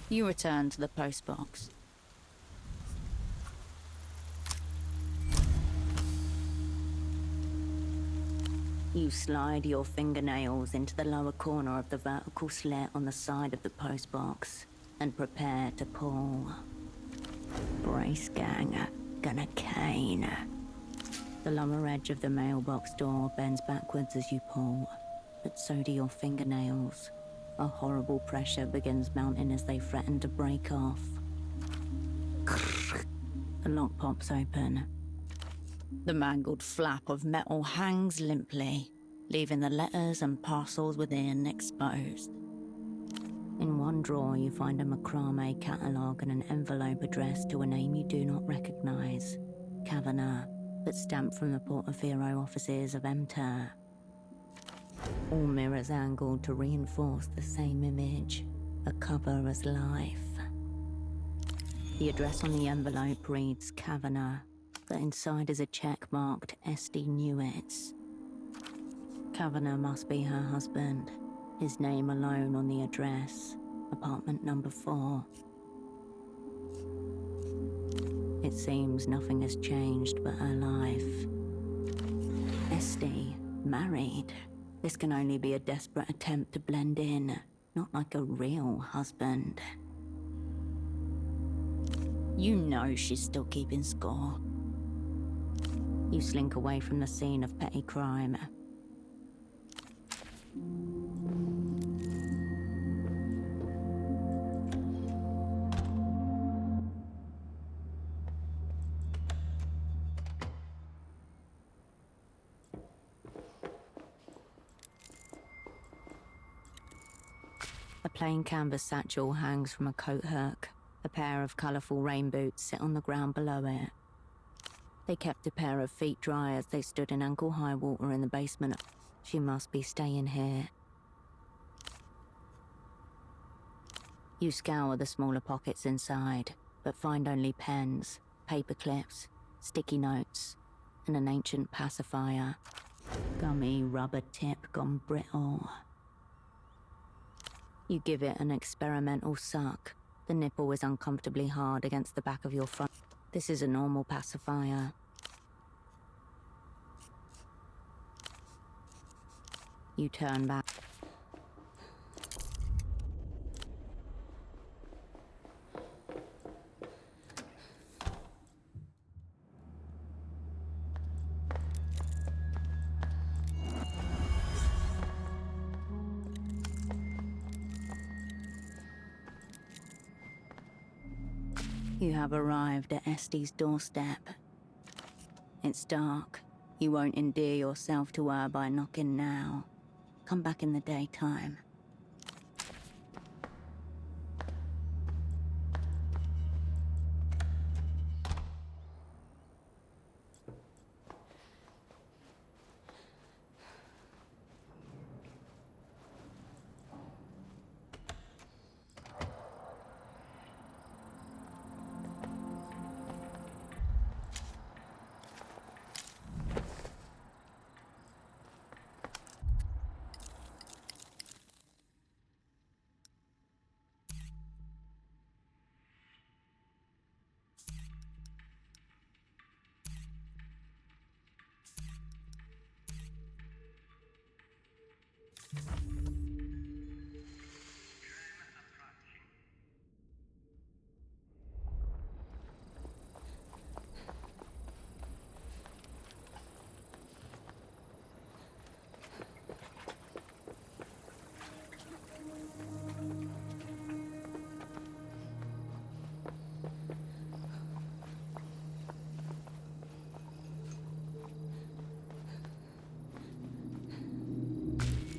You return to the postbox. You slide your fingernails into the lower corner of the vertical slit on the side of the postbox and prepare to pull. Brace gang, gonna cane. The lower edge of the mailbox door bends backwards as you pull, but so do your fingernails. A horrible pressure begins mounting as they threaten to break off. The lock pops open. The mangled flap of metal hangs limply, leaving the letters and parcels within exposed. In one drawer, you find a macrame catalogue and an envelope addressed to a name you do not recognize. Kavanagh, but stamped from the Portofino offices of Emter. All mirrors angled to reinforce the same image, a cover as life. The address on the envelope reads Kavanagh, but inside is a check marked SD Newitz. Kavanagh must be her husband. His name alone on the address, apartment number 4. It seems nothing has changed but her life. Esty, married. This can only be a desperate attempt to blend in, not like a real husband. You know she's still keeping score. You slink away from the scene of petty crime. A plain canvas satchel hangs from a coat hook. A pair of colourful rain boots sit on the ground below it. They kept a pair of feet dry as they stood in ankle-high water in the basement. She must be staying here. You scour the smaller pockets inside, but find only pens, paper clips, sticky notes, and an ancient pacifier. Gummy rubber tip gone brittle. You give it an experimental suck. The nipple is uncomfortably hard against the back of your front. This is a normal pacifier. You turn back. You have arrived at Esty's doorstep. It's dark. You won't endear yourself to her by knocking now. Come back in the daytime.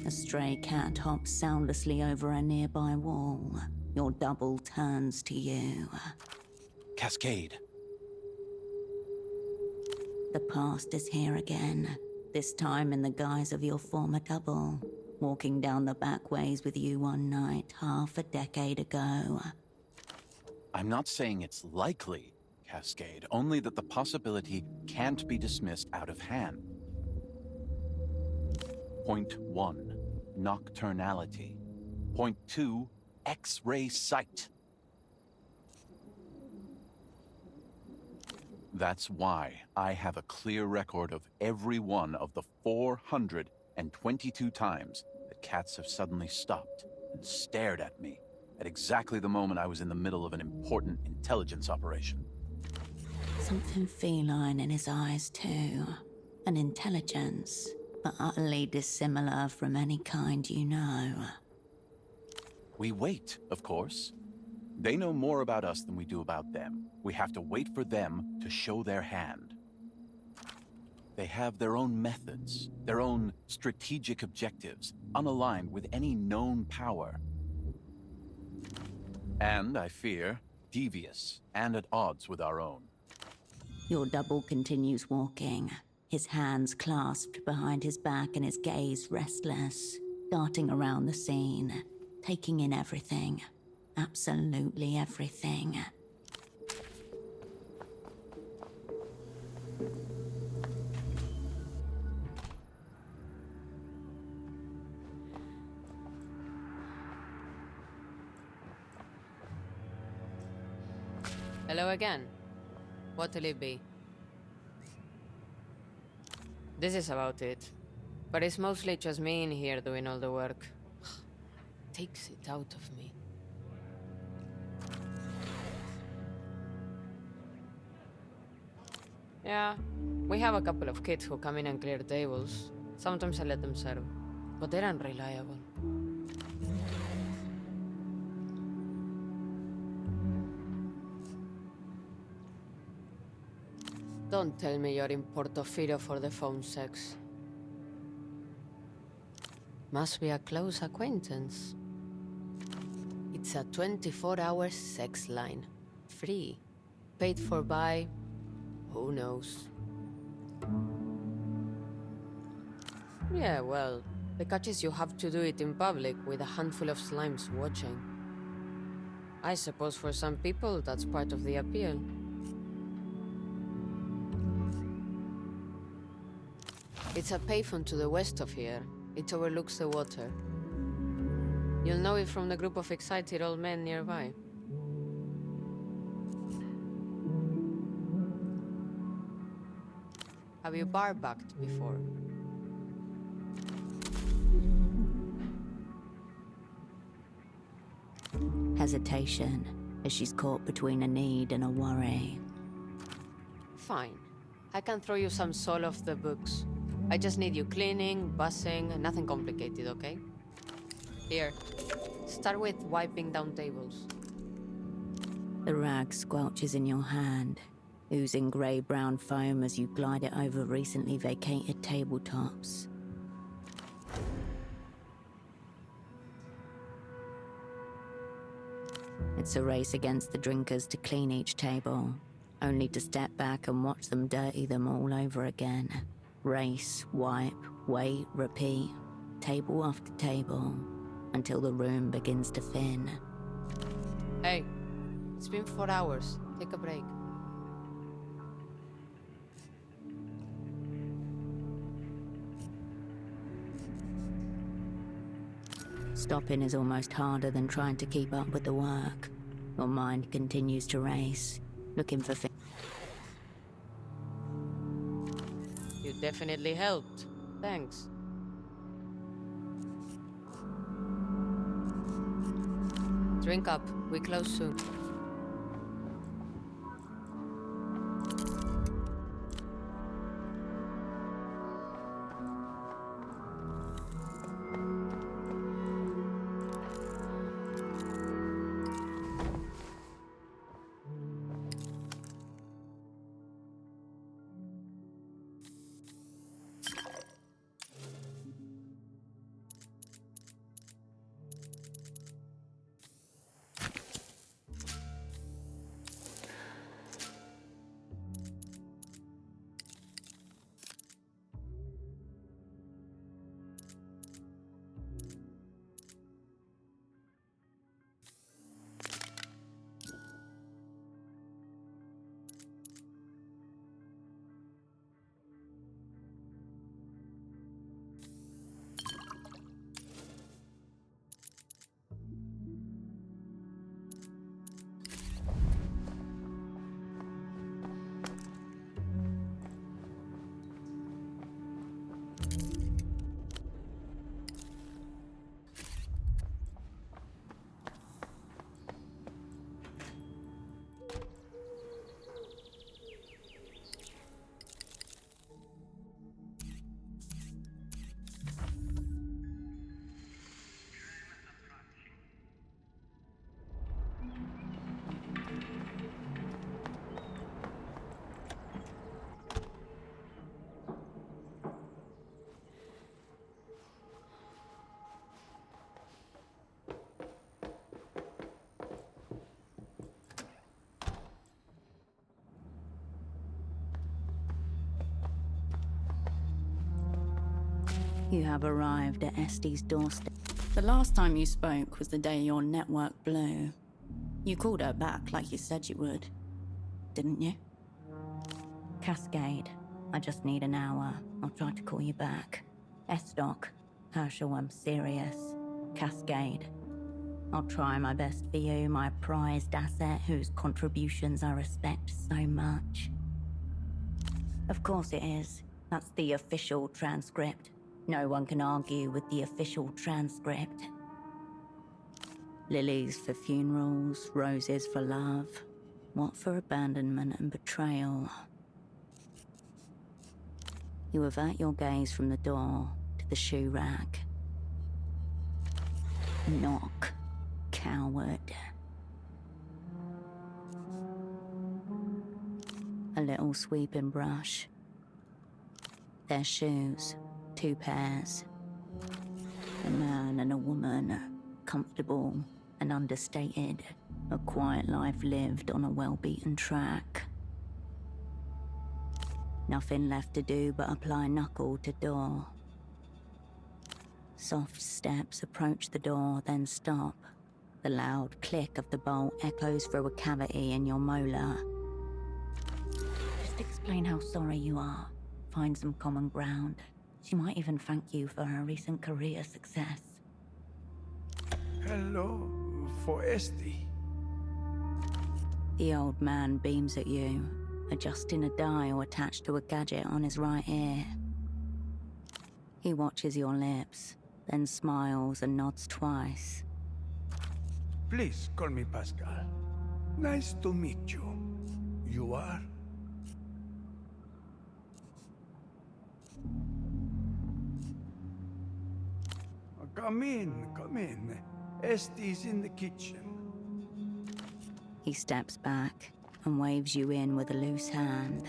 A stray cat hops soundlessly over a nearby wall. Your double turns to you. Cascade. The past is here again, this time in the guise of your former double, walking down the back ways with you one night half a decade ago. I'm not saying it's likely, Cascade, only that the possibility can't be dismissed out of hand. Point 1, nocturnality. Point 2, X-ray sight. That's why I have a clear record of every one of the 422 times that cats have suddenly stopped and stared at me at exactly the moment I was in the middle of an important intelligence operation. Something feline in his eyes, too. an intelligence, but utterly dissimilar from any kind you know. We wait, of course. They know more about us than we do about them. We have to wait for them to show their hand. They have their own methods, their own strategic objectives, unaligned with any known power. And, I fear, devious and at odds with our own. Your double continues walking, his hands clasped behind his back and his gaze restless, darting around the scene, taking in everything. Absolutely everything. Hello again. What'll it be? This is about it. But it's mostly just me in here doing all the work. Takes it out of me. Yeah, we have a couple of kids who come in and clear tables. Sometimes I let them serve, but they're unreliable. Don't tell me you're in Portofino for the phone sex. Must be a close acquaintance. It's a 24-hour sex line. Free. Paid for by... who knows? Yeah, well, the catch is you have to do it in public with a handful of slimes watching. I suppose for some people that's part of the appeal. It's a payphone to the west of here. It overlooks the water. You'll know it from the group of excited old men nearby. Have you bar-backed before? Hesitation, as she's caught between a need and a worry. Fine. I can throw you some soul off the books. I just need you cleaning, bussing, nothing complicated, okay? Here. Start with wiping down tables. The rag squelches in your hand, oozing grey-brown foam as you glide it over recently vacated tabletops. It's a race against the drinkers to clean each table, only to step back and watch them dirty them all over again. Race, wipe, wait, repeat, table after table, until the room begins to thin. Hey, it's been 4 hours. Take a break. Stopping is almost harder than trying to keep up with the work. Your mind continues to race, looking for things. You definitely helped. Thanks. Drink up. We close soon. You have arrived at Este's doorstep. The last time you spoke was the day your network blew. You called her back like you said you would, didn't you? Cascade. I just need an hour. I'll try to call you back. S-Doc. Herschel, I'm serious. Cascade. I'll try my best for you, my prized asset whose contributions I respect so much. Of course it is. That's the official transcript. No one can argue with the official transcript. Lilies for funerals, roses for love. What for abandonment and betrayal? You avert your gaze from the door to the shoe rack. Knock, coward. A little sweeping brush. Their shoes, 2 pairs. A man and a woman, comfortable and understated. A quiet life lived on a well-beaten track. Nothing left to do but apply knuckle to door. Soft steps approach the door, then stop. The loud click of the bolt echoes through a cavity in your molar. Just explain how sorry you are. Find some common ground. She might even thank you for her recent career success. Hello, for Este. The old man beams at you, adjusting a dial attached to a gadget on his right ear. He watches your lips, then smiles and nods twice. Please call me Pascal. Nice to meet you. You are? Come in, come in. Este's in the kitchen. He steps back and waves you in with a loose hand.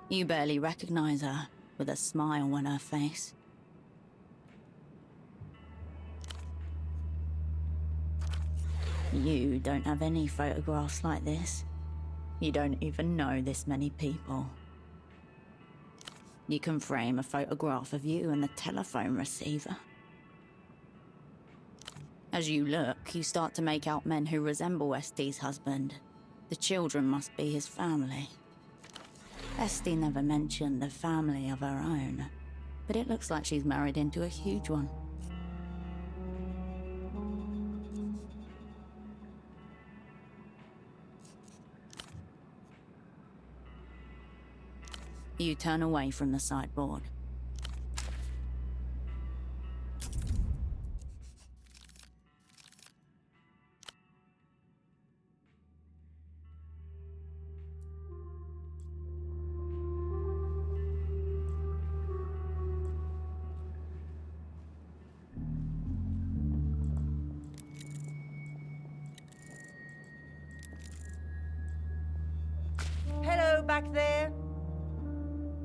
You barely recognize her, with a smile on her face. You don't have any photographs like this. You don't even know this many people. You can frame a photograph of you in the telephone receiver. As you look, you start to make out men who resemble Este's husband. The children must be his family. Este never mentioned a family of her own, but it looks like she's married into a huge one. You turn away from the sideboard. Hello back there.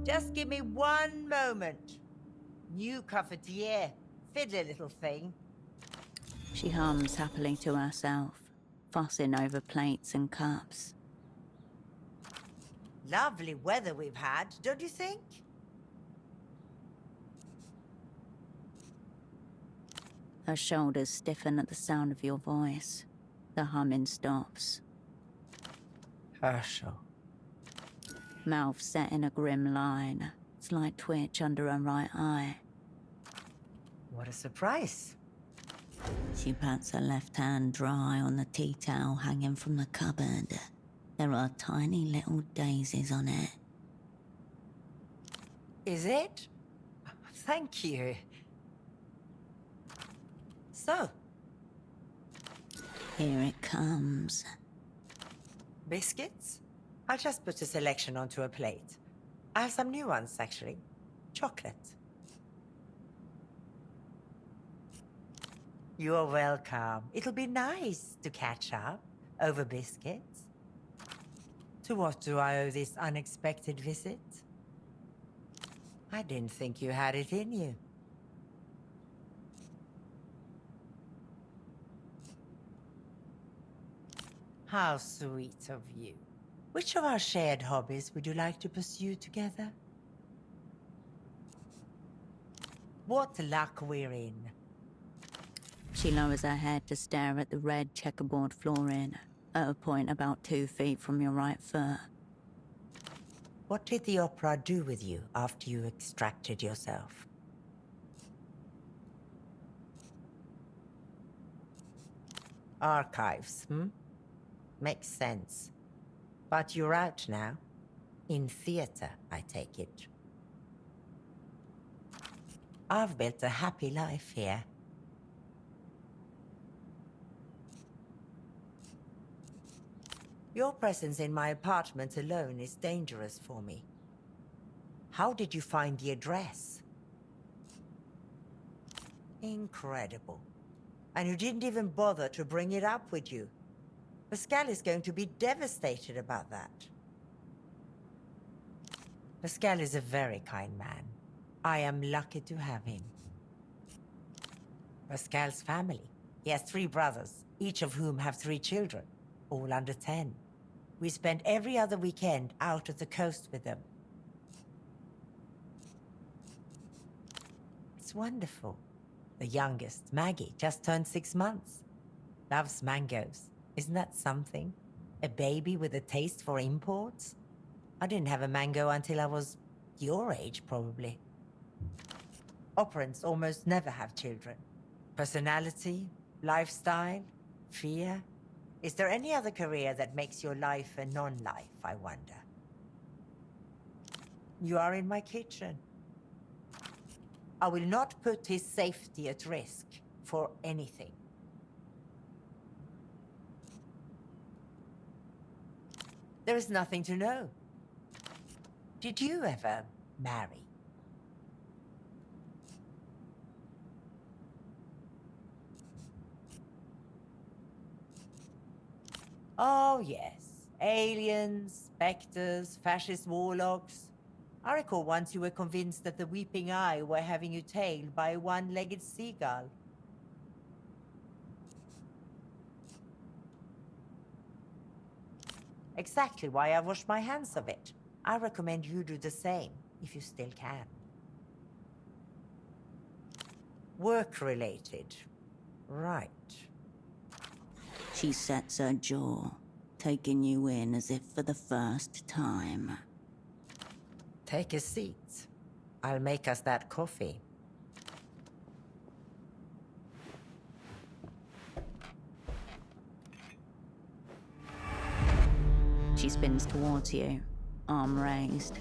Just give me one moment. New cafetiere. Fiddly little thing. She hums happily to herself, fussing over plates and cups. Lovely weather we've had, don't you think? Her shoulders stiffen at the sound of your voice. The humming stops. Herschel. Mouth set in a grim line. Slight twitch under her right eye. What a surprise. She pats her left hand dry on the tea towel hanging from the cupboard. There are tiny little daisies on it. Is it? Thank you. So? Here it comes. Biscuits? I'll just put a selection onto a plate. I have some new ones, actually. Chocolate. You're welcome. It'll be nice to catch up over biscuits. To what do I owe this unexpected visit? I didn't think you had it in you. How sweet of you. Which of our shared hobbies would you like to pursue together? What luck we're in. She lowers her head to stare at the red checkerboard flooring, at a point about 2 feet from your right foot. What did the opera do with you after you extracted yourself? Archives, Makes sense. But you're out now. In theater, I take it. I've built a happy life here. Your presence in my apartment alone is dangerous for me. How did you find the address? Incredible. And you didn't even bother to bring it up with you. Pascal is going to be devastated about that. Pascal is a very kind man. I am lucky to have him. Pascal's family. He has 3 brothers, each of whom have 3 children, all under 10. We spend every other weekend out at the coast with them. It's wonderful. The youngest, Maggie, just turned 6 months. Loves mangoes. Isn't that something? A baby with a taste for imports? I didn't have a mango until I was your age, probably. Operants almost never have children. Personality, lifestyle, fear. Is there any other career that makes your life a non-life, I wonder? You are in my kitchen. I will not put his safety at risk for anything. There is nothing to know. Did you ever marry? Oh, yes. Aliens, specters, fascist warlocks. I recall once you were convinced that the Weeping Eye were having you tailed by a one-legged seagull. Exactly why I wash my hands of it. I recommend you do the same, if you still can. Work-related. Right. She sets her jaw, taking you in as if for the first time. Take a seat. I'll make us that coffee. She spins towards you, arm raised.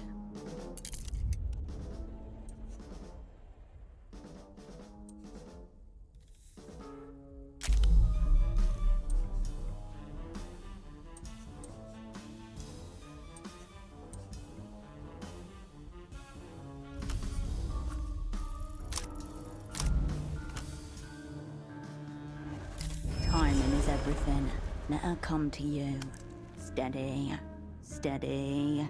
Timing is everything. Let her come to you. Steady, steady.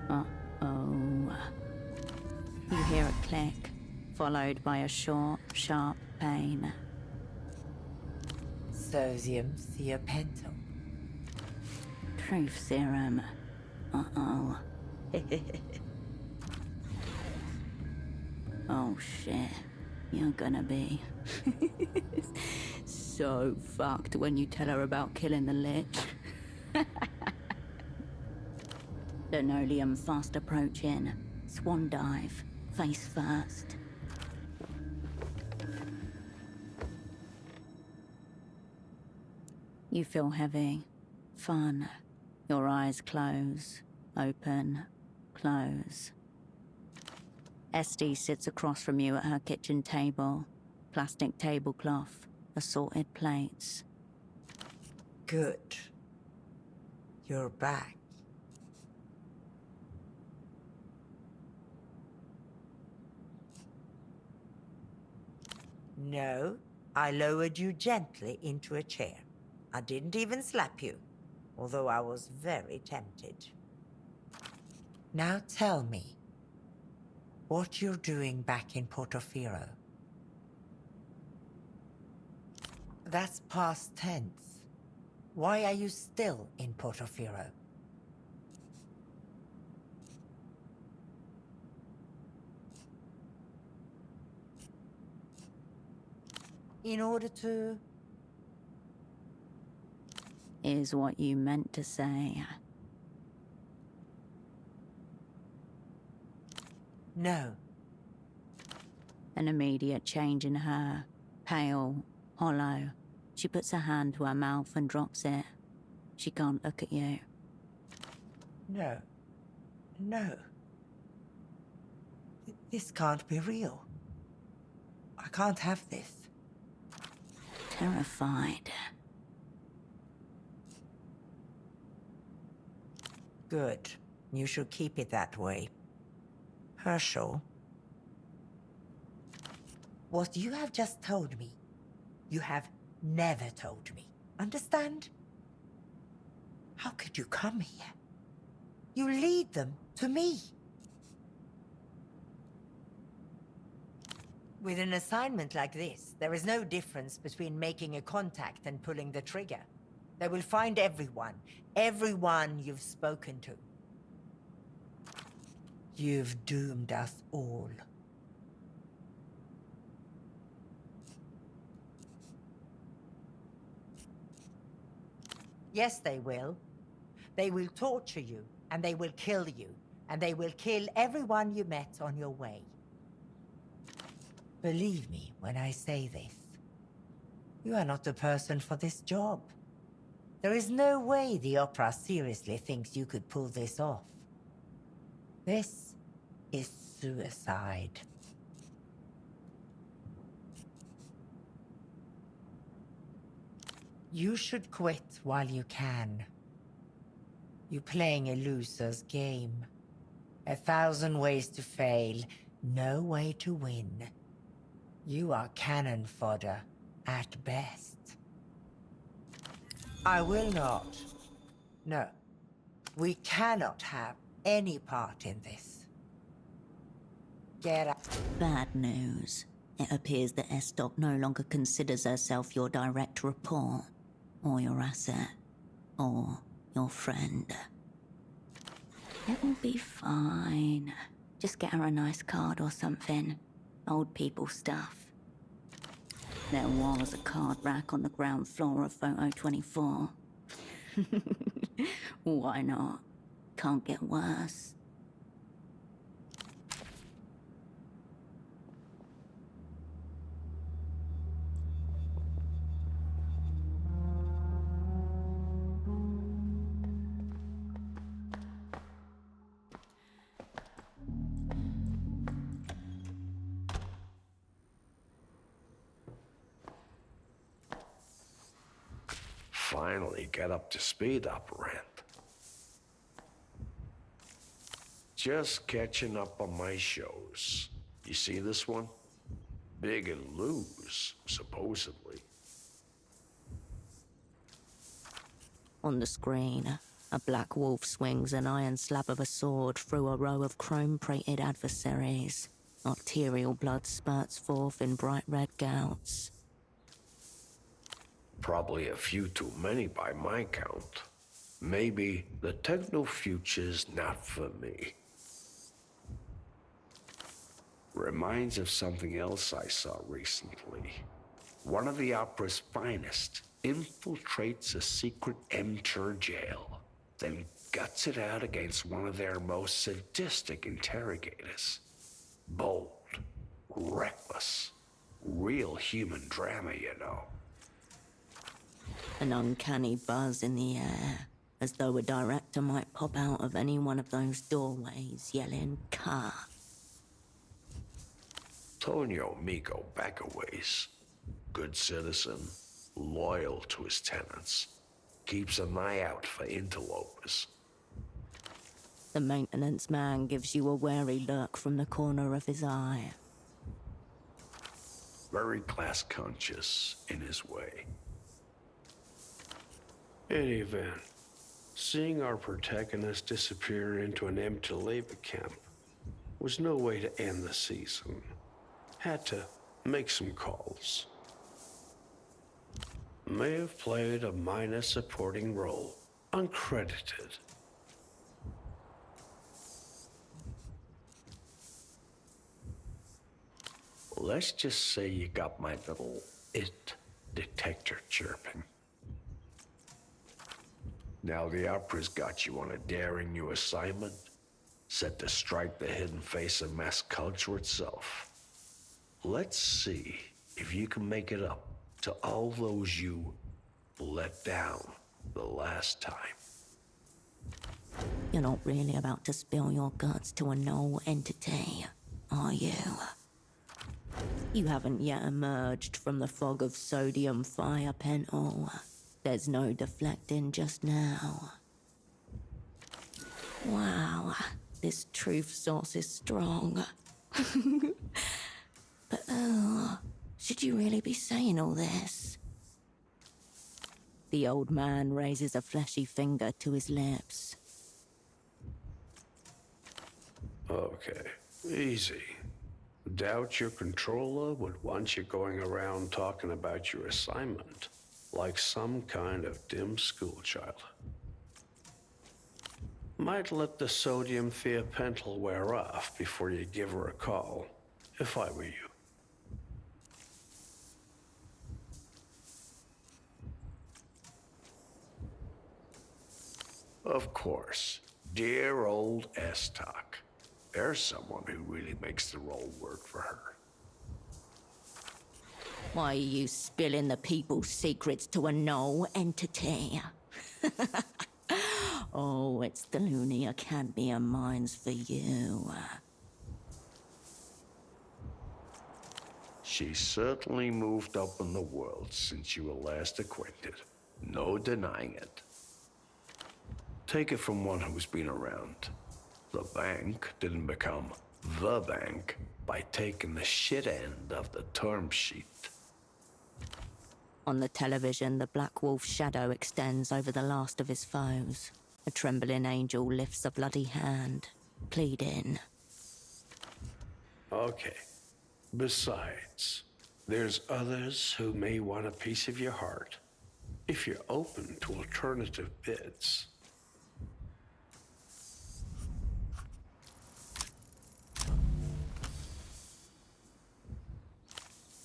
Uh-oh. You hear a click, followed by a short, sharp pain. Sodium thiopental. Truth serum. Uh-oh. Oh shit. You're gonna be so fucked when you tell her about killing the lich. Linoleum fast approaching. Swan dive. Face first. You feel heavy. Fun. Your eyes close. Open. Close. Esty sits across from you at her kitchen table. Plastic tablecloth. Assorted plates. Good. You're back. No, I lowered you gently into a chair. I didn't even slap you, although I was very tempted. Now tell me what you're doing back in Portofino. That's past tense. Why are you still in Portofino? In order to... Is what you meant to say. No. An immediate change in her. Pale, hollow. She puts her hand to her mouth and drops it. She can't look at you. No. No. This can't be real. I can't have this. Terrified. Good. You should keep it that way. Herschel. What you have just told me, you have never told me. Understand? How could you come here? You lead them to me. With an assignment like this, there is no difference between making a contact and pulling the trigger. They will find everyone you've spoken to. You've doomed us all. Yes, they will. They will torture you, and they will kill you, and they will kill everyone you met on your way. Believe me when I say this. You are not the person for this job. There is no way the Opera seriously thinks you could pull this off. This is suicide. You should quit while you can. You're playing a loser's game. 1,000 ways to fail, no way to win. You are cannon fodder, at best. I will not. No. We cannot have any part in this. Get out. Bad news. It appears that Estoc no longer considers herself your direct report, or your asset, or your friend. It will be fine. Just get her a nice card or something. Old people stuff. There was a card rack on the ground floor of Photo 24. Why not? Can't get worse. Finally get up to speed, operant. Just catching up on my shows. You see this one? Big and loose, supposedly. On the screen, a black wolf swings an iron slab of a sword through a row of chrome-plated adversaries. Arterial blood spurts forth in bright red gouts. Probably a few too many by my count. Maybe the techno-future's not for me. Reminds of something else I saw recently. One of the opera's finest infiltrates a secret MTER jail, then guts it out against one of their most sadistic interrogators. Bold, reckless, real human drama, you know. An uncanny buzz in the air, as though a director might pop out of any one of those doorways yelling, "Cut!" Tonio Migo back a ways. Good citizen, loyal to his tenants. Keeps an eye out for interlopers. The maintenance man gives you a wary look from the corner of his eye. very class conscious in his way. In any event, seeing our protagonist disappear into an empty labor camp was no way to end the season. Had to make some calls. May have played a minor supporting role, uncredited. Let's just say you got my little it detector chirping. Now the opera's got you on a daring new assignment, set to strike the hidden face of mass culture itself. Let's see if you can make it up to all those you let down the last time. You're not really about to spill your guts to a null entity, are you? You haven't yet emerged from the fog of sodium fire, Pentel. There's no deflecting just now. Wow, this truth source is strong. But should you really be saying all this? The old man raises a fleshy finger to his lips. Okay, easy. Doubt your controller would want you going around talking about your assignment like some kind of dim schoolchild. Might let the sodium thiopental wear off before you give her a call, if I were you. Of course, dear old S-Talk. There's someone who really makes the role work for her. Why are you spilling the people's secrets to a null entity? Oh, it's the loony cadmium mines for you. She's certainly moved up in the world since you were last acquainted. No denying it. Take it from one who's been around. The bank didn't become the bank by taking the shit end of the term sheet. On the television, the Black Wolf's shadow extends over the last of his foes. A trembling angel lifts a bloody hand, pleading. Okay. Besides, there's others who may want a piece of your heart, if you're open to alternative bids.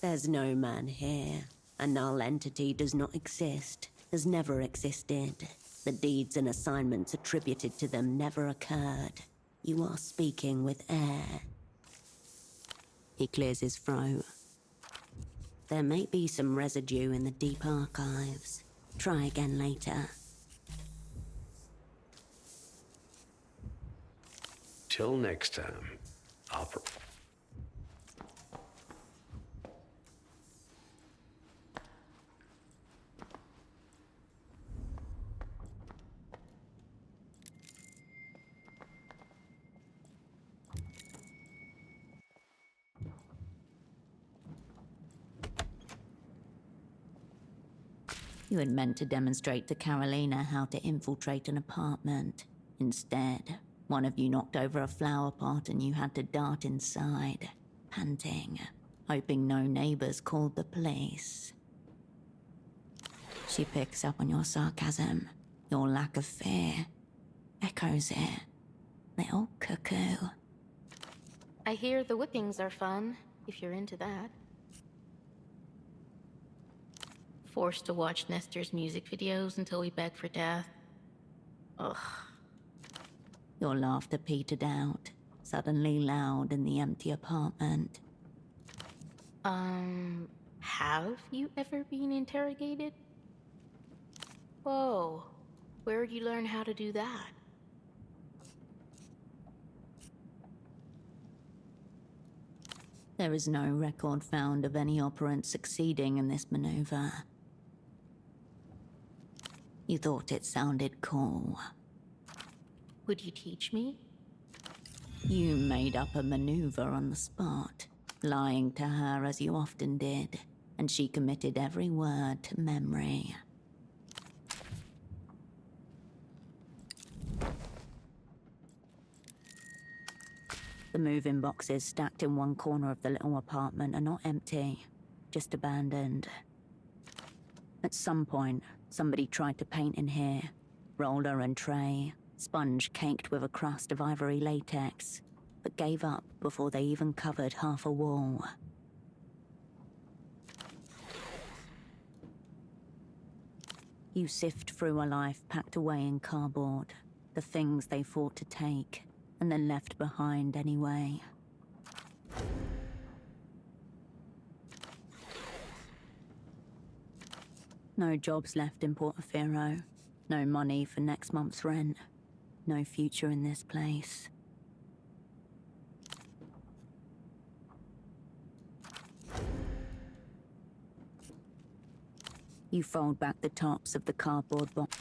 There's no man here. A null entity does not exist, has never existed. The deeds and assignments attributed to them never occurred. You are speaking with air. He clears his throat. There may be some residue in the deep archives. Try again later. Till next time, Operant. You had meant to demonstrate to Carolina how to infiltrate an apartment. Instead, one of you knocked over a flower pot and you had to dart inside, panting, hoping no neighbors called the police. She picks up on your sarcasm, your lack of fear, echoes it. Little cuckoo. I hear the whippings are fun, if you're into that. Forced to watch Nestor's music videos until we beg for death. Ugh. Your laughter petered out, suddenly loud in the empty apartment. Have you ever been interrogated? Whoa, where'd you learn how to do that? There is no record found of any operant succeeding in this maneuver. You thought it sounded cool. Would you teach me? You made up a maneuver on the spot. lying to her as you often did, and she committed every word to memory. The moving boxes stacked in one corner of the little apartment are not empty, just abandoned. At some point, somebody tried to paint in here. Roller and tray, sponge caked with a crust of ivory latex, but gave up before they even covered half a wall. You sift through a life packed away in cardboard, the things they fought to take, and then left behind anyway. No jobs left in Portofino, no money for next month's rent, no future in this place. You fold back the tops of the cardboard box.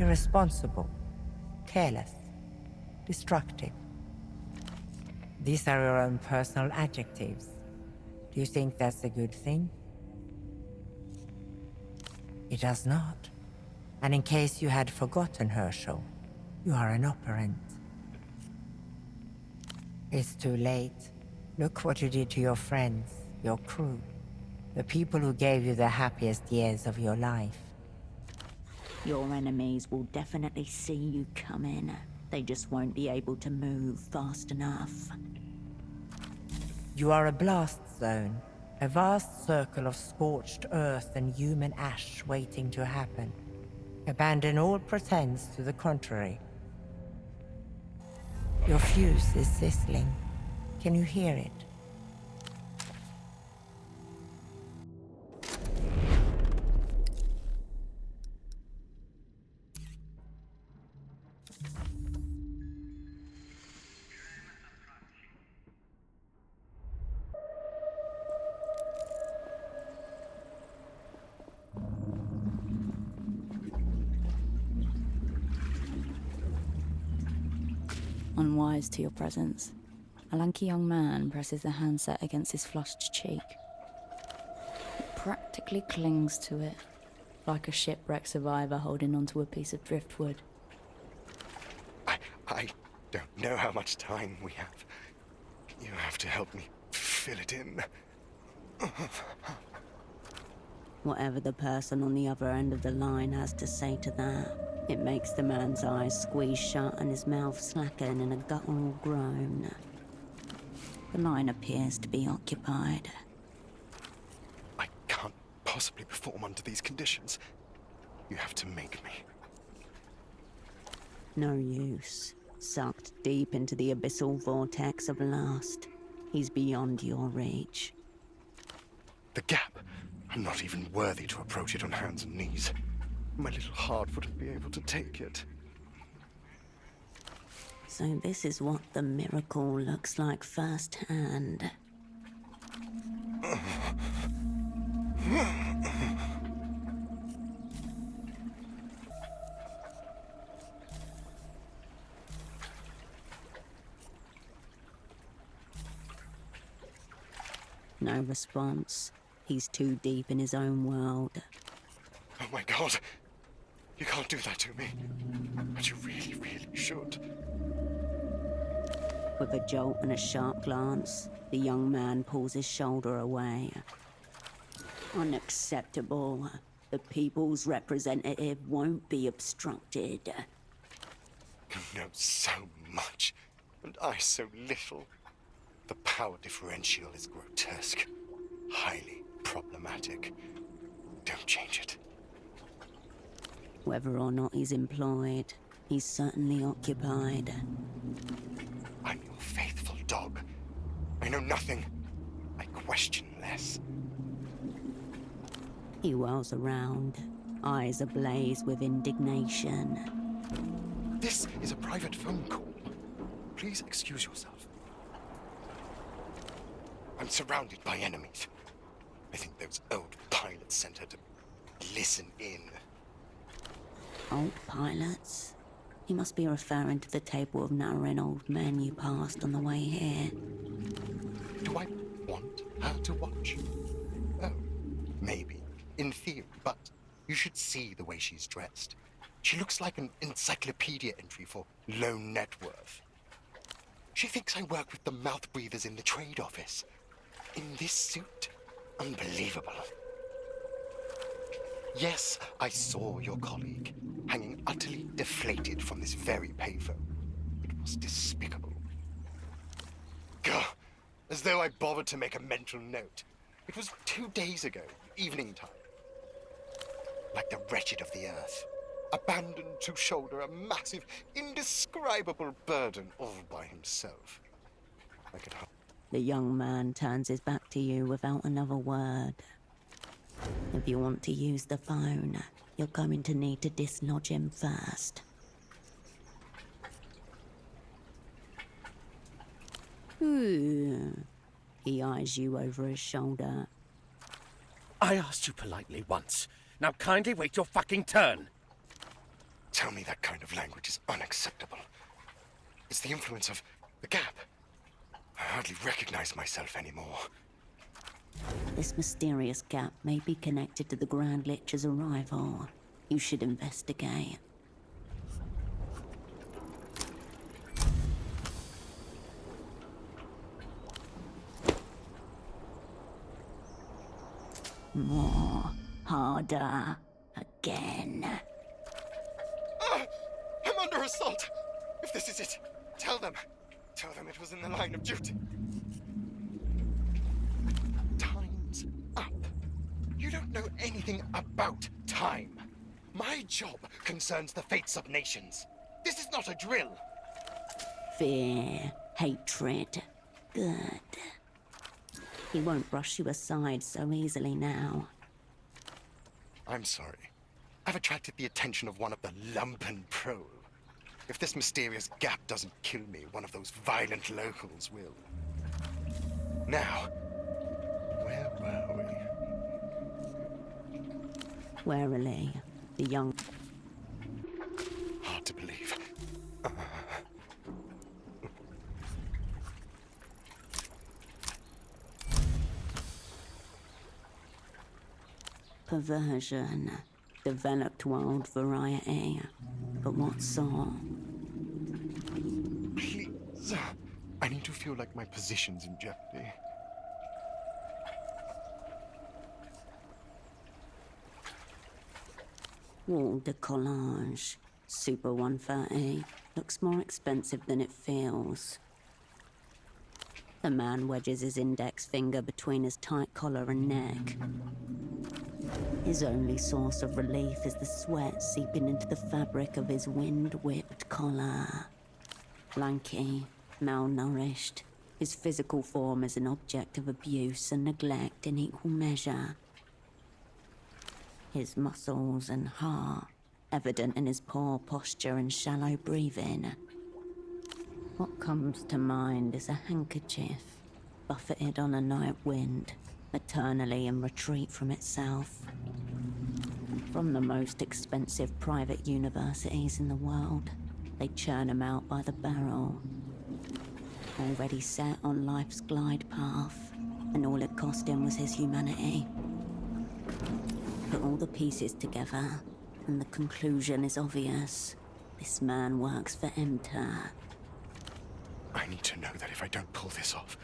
Irresponsible, careless, destructive. These are your own personal adjectives. Do you think that's a good thing? It does not. And in case you had forgotten, Herschel, you are an operant. It's too late. Look what you did to your friends, your crew, the people who gave you the happiest years of your life. Your enemies will definitely see you coming. They just won't be able to move fast enough. You are a blast zone, a vast circle of scorched earth and human ash waiting to happen. Abandon all pretense to the contrary. Your fuse is sizzling. Can you hear it? Unwise to your presence, a lanky young man presses the handset against his flushed cheek. It practically clings to it, like a shipwrecked survivor holding onto a piece of driftwood. I don't know how much time we have. You have to help me fill it in. Whatever the person on the other end of the line has to say to that, it makes the man's eyes squeeze shut and his mouth slacken in a guttural groan. The line appears to be occupied. I can't possibly perform under these conditions. You have to make me. No use. Sucked deep into the abyssal vortex of lust. He's beyond your reach. The gap. I'm not even worthy to approach it on hands and knees. My little heart wouldn't be able to take it. So this is what the miracle looks like firsthand. No response. He's too deep in his own world. Oh my God! You can't do that to me. But you really, really should. With a jolt and a sharp glance, the young man pulls his shoulder away. Unacceptable. The people's representative won't be obstructed. You know so much, and I so little. The power differential is grotesque. Highly problematic. Don't change it. Whether or not he's employed, he's certainly occupied. I'm your faithful dog. I know nothing. I question less. He whirls around, eyes ablaze with indignation. This is a private phone call. Please excuse yourself. I'm surrounded by enemies. I think those old pilots sent her to listen in. Old pilots? He must be referring to the table of nattering old men you passed on the way here. Do I want her to watch? Oh, maybe, in theory, but you should see the way she's dressed. She looks like an encyclopedia entry for low net worth. She thinks I work with the mouth breathers in the trade office. In this suit? Unbelievable. Yes, I saw your colleague, hanging utterly deflated from this very payphone. It was despicable. Gah! As though I bothered to make a mental note. It was 2 days ago, evening time. Like the wretched of the earth, abandoned to shoulder a massive, indescribable burden all by himself. I could The young man turns his back to you without another word. If you want to use the phone, you're going to need to dislodge him first. Ooh. He eyes you over his shoulder. I asked you politely once. Now kindly wait your fucking turn. Tell me that kind of language is unacceptable. It's the influence of the gap. I hardly recognize myself anymore. This mysterious gap may be connected to the Grand Lich's arrival. You should investigate. More. Harder. Again. I'm under assault! If this is it, tell them. Tell them it was in the line of duty. Time's up. You don't know anything about time. My job concerns the fates of nations. This is not a drill. Fear. Hatred. Good. He won't brush you aside so easily now. I'm sorry. I've attracted the attention of one of the lumpen probe. If this mysterious gap doesn't kill me, one of those violent locals will. Now, where were we? Warily, the young... Hard to believe. Perversion. Developed wild variety. But what sort? Please. I need to feel like my position's in jeopardy. Wall de collage. Super 130. Looks more expensive than it feels. The man wedges his index finger between his tight collar and neck. His only source of relief is the sweat seeping into the fabric of his wind-whipped collar. Lanky, malnourished, his physical form is an object of abuse and neglect in equal measure. His muscles and heart, evident in his poor posture and shallow breathing. What comes to mind is a handkerchief, buffeted on a night wind, eternally in retreat from itself. From the most expensive private universities in the world, they churn him out by the barrel. Already set on life's glide path, and all it cost him was his humanity. Put all the pieces together, and the conclusion is obvious. This man works for Emter. I need to know that if I don't pull this off,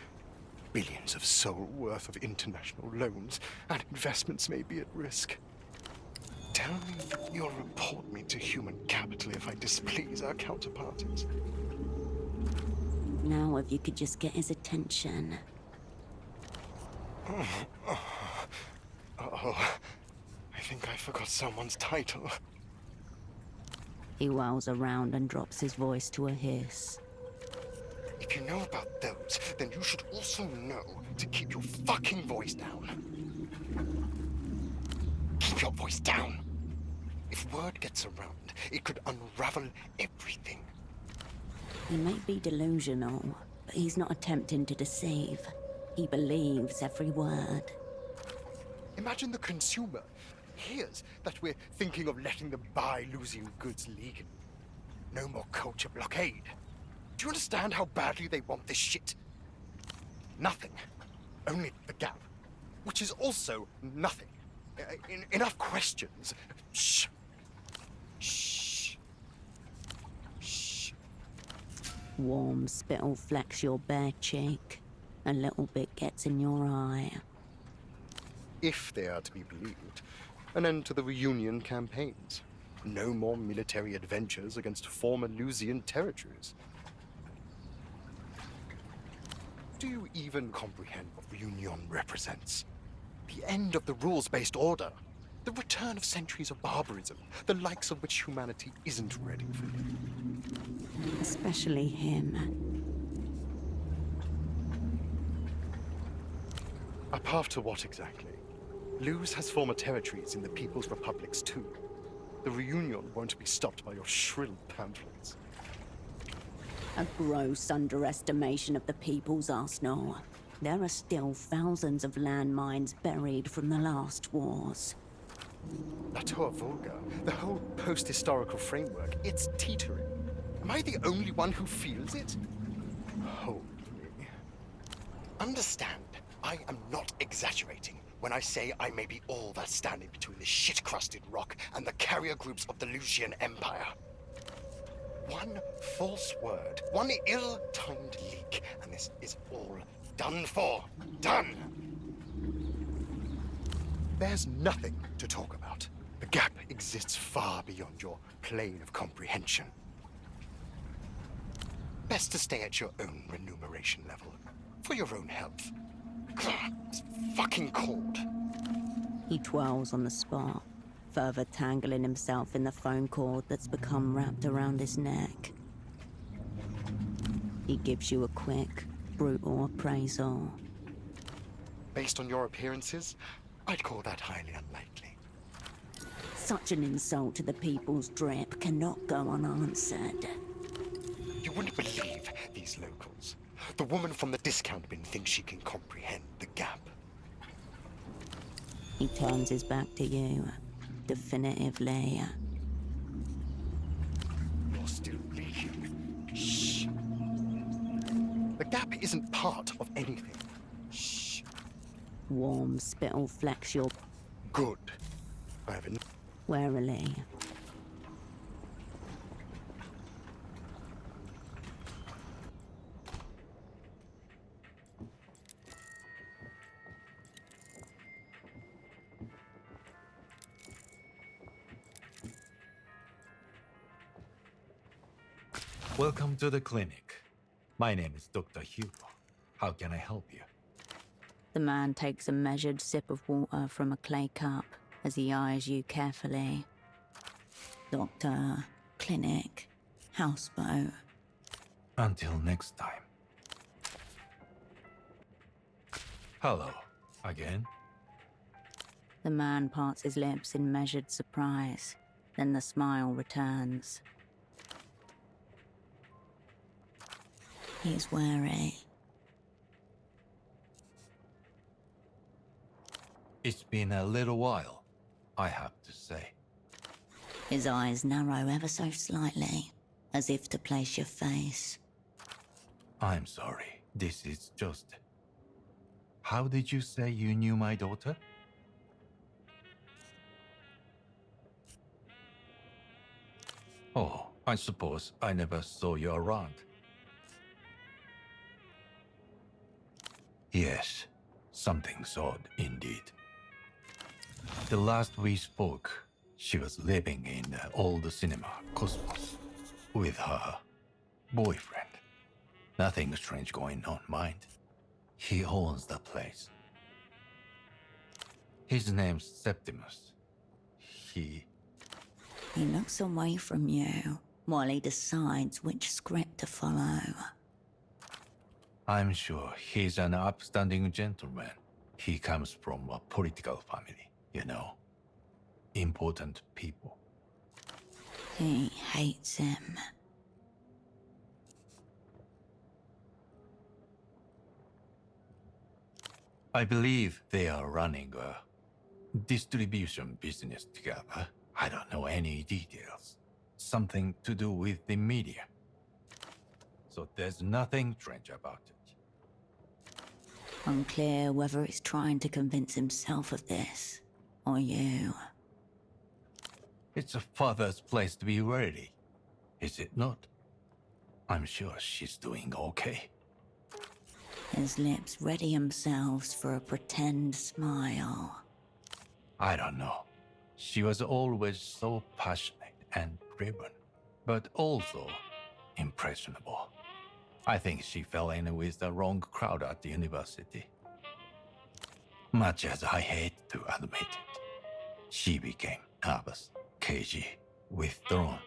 billions of soul worth of international loans and investments may be at risk. Tell me you'll report me to human capital if I displease our counterparties. Now if you could just get his attention. Oh, I think I forgot someone's title. He whirls around and drops his voice to a hiss. If you know about those, then you should also know to keep your fucking voice down. Keep your voice down. If word gets around, it could unravel everything. He may be delusional, but he's not attempting to deceive. He believes every word. Imagine the consumer hears that we're thinking of letting them buy Elysium goods legally. No more culture blockade. Do you understand how badly they want this shit? Nothing. Only the gap. Which is also nothing. Enough questions. Shh. Shh. Shh. Warm spittle flecks your bare cheek. A little bit gets in your eye. If they are to be believed, an end to the reunion campaigns. No more military adventures against former Elysian territories. Do you even comprehend what reunion represents? The end of the rules-based order. The return of centuries of barbarism, the likes of which humanity isn't ready for. Especially him. A path to what exactly? Luz has former territories in the People's Republics too. The reunion won't be stopped by your shrill pamphlets. A gross underestimation of the people's arsenal. There are still thousands of landmines buried from the last wars. La Toa Volga, the whole post-historical framework, it's teetering. Am I the only one who feels it? Hold me. Understand, I am not exaggerating when I say I may be all that's standing between the shit-crusted rock and the carrier groups of the Lucian Empire. One false word, one ill-timed leak, and this is all done for. Done! There's nothing to talk about. The gap exists far beyond your plane of comprehension. Best to stay at your own remuneration level, for your own health. It's fucking cold. He twirls on the spot, further tangling himself in the phone cord that's become wrapped around his neck. He gives you a quick, brutal appraisal. Based on your appearances, I'd call that highly unlikely. Such an insult to the people's drip cannot go unanswered. You wouldn't believe these locals. The woman from the discount bin thinks she can comprehend the gap. He turns his back to you, definitively. You're still leaking. Shh. The gap isn't part of anything. Shh. Warm spittle flecks your... Good. I haven't... Warily. Welcome to the clinic. My name is Dr. Hugo. How can I help you? The man takes a measured sip of water from a clay cup as he eyes you carefully. Doctor, clinic, houseboat. Until next time. Hello, again? The man parts his lips in measured surprise. Then the smile returns. He's wary. It's been a little while, I have to say. His eyes narrow ever so slightly, as if to place your face. I'm sorry, this is just... How did you say you knew my daughter? Oh, I suppose I never saw you around. Yes, something's odd indeed. The last we spoke, she was living in the old cinema, Cosmos, with her boyfriend. Nothing strange going on, mind. He owns the place. His name's Septimus. He looks away from you while he decides which script to follow. I'm sure he's an upstanding gentleman. He comes from a political family, you know. Important people. He hates him. I believe they are running a distribution business together. I don't know any details. Something to do with the media. So there's nothing strange about it. Unclear whether it's trying to convince himself of this, or you. It's a father's place to be ready, is it not? I'm sure she's doing okay. His lips ready themselves for a pretend smile. I don't know. She was always so passionate and driven, but also impressionable. I think she fell in with the wrong crowd at the university. Much as I hate to admit it, she became nervous, cagey, withdrawn.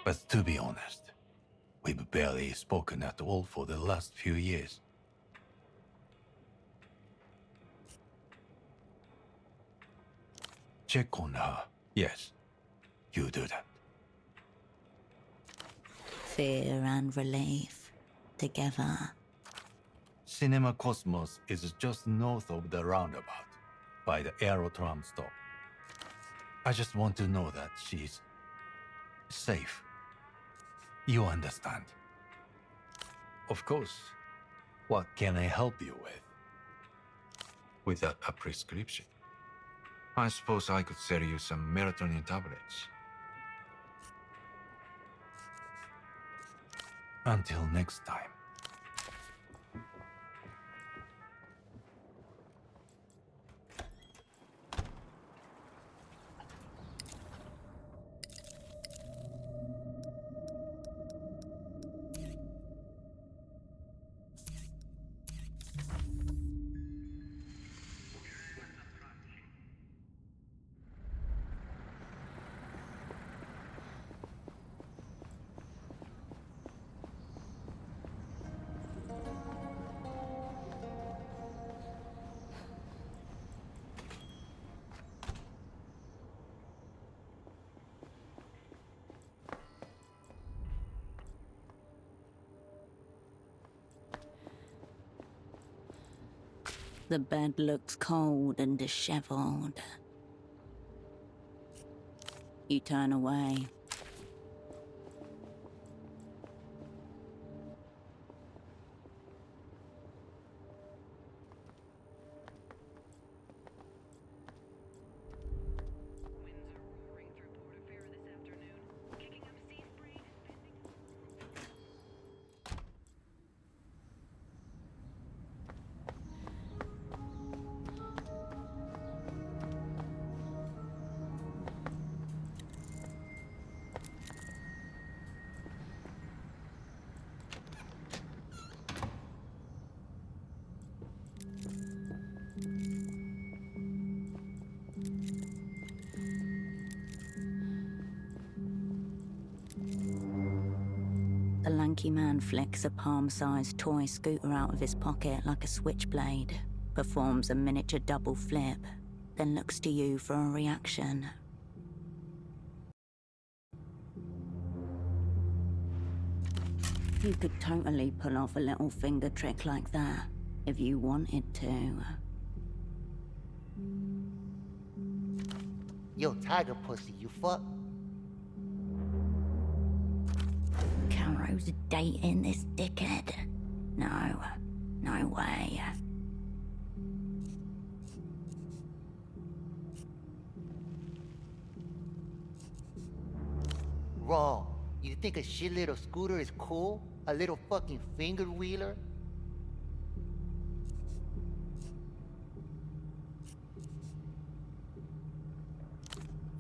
But to be honest, we've barely spoken at all for the last few years. Check on her. Yes, you do that. Fear and relief, together. Cinema Cosmos is just north of the roundabout, by the Aerotram stop. I just want to know that she's safe. You understand? Of course. What can I help you with? without a prescription. I suppose I could sell you some melatonin tablets. Until next time. The bed looks cold and disheveled. You turn away. The lanky man flicks a palm-sized toy scooter out of his pocket like a switchblade, performs a miniature double flip, then looks to you for a reaction. You could totally pull off a little finger trick like that, if you wanted to. Yo, tiger pussy, you fuck? Caro's dating this dickhead? No, no way. Wrong. You think a shit little scooter is cool? A little fucking finger wheeler?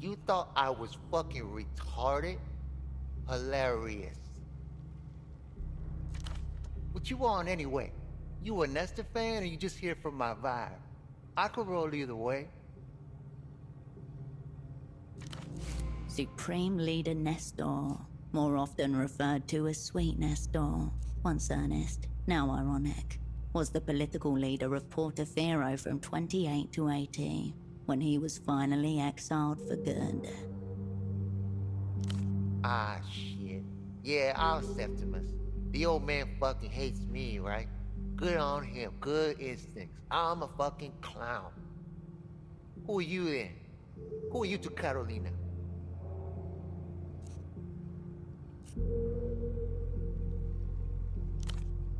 You thought I was fucking retarded? Hilarious. What you want anyway? You a Nestor fan or you just here for my vibe? I could roll either way. Supreme Leader Nestor, more often referred to as Sweet Nestor, once earnest, now ironic, was the political leader of Portofino from 28 to 80, when he was finally exiled for good. Ah, shit. Yeah, I'll Septimus. The old man fucking hates me, right? Good on him, good instincts. I'm a fucking clown. Who are you then? Who are you to Carolina?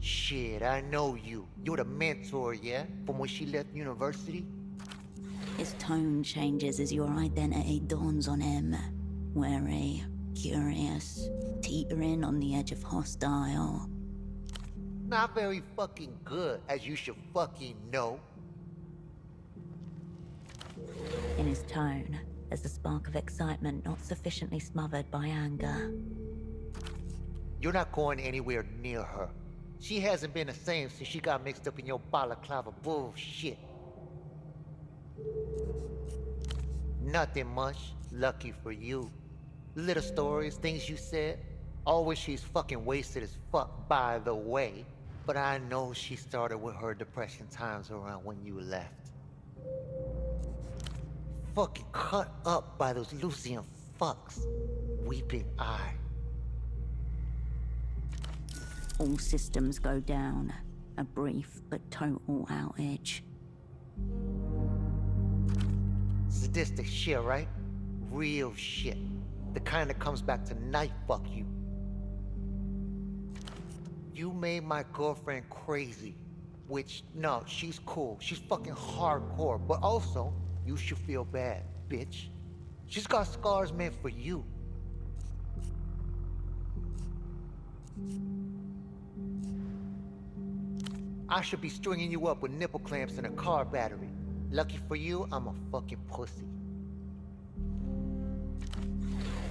Shit, I know you. You're the mentor, yeah? From when she left university? His tone changes as your identity dawns on him. Wary, curious, teetering on the edge of hostile. Not very fucking good, as you should fucking know. In his tone, there's a spark of excitement not sufficiently smothered by anger. You're not going anywhere near her. She hasn't been the same since she got mixed up in your balaclava bullshit. Nothing much, lucky for you. Little stories, things you said. Always she's fucking wasted as fuck, by the way. But I know she started with her depression times around when you left. Fucking cut up by those Lucian fucks. Weeping eye. All systems go down. A brief but total outage. Sadistic shit, right? Real shit. The kind that comes back to night fuck you. You made my girlfriend crazy. Which, no, she's cool. She's fucking hardcore. But also, you should feel bad, bitch. She's got scars meant for you. I should be stringing you up with nipple clamps and a car battery. Lucky for you, I'm a fucking pussy.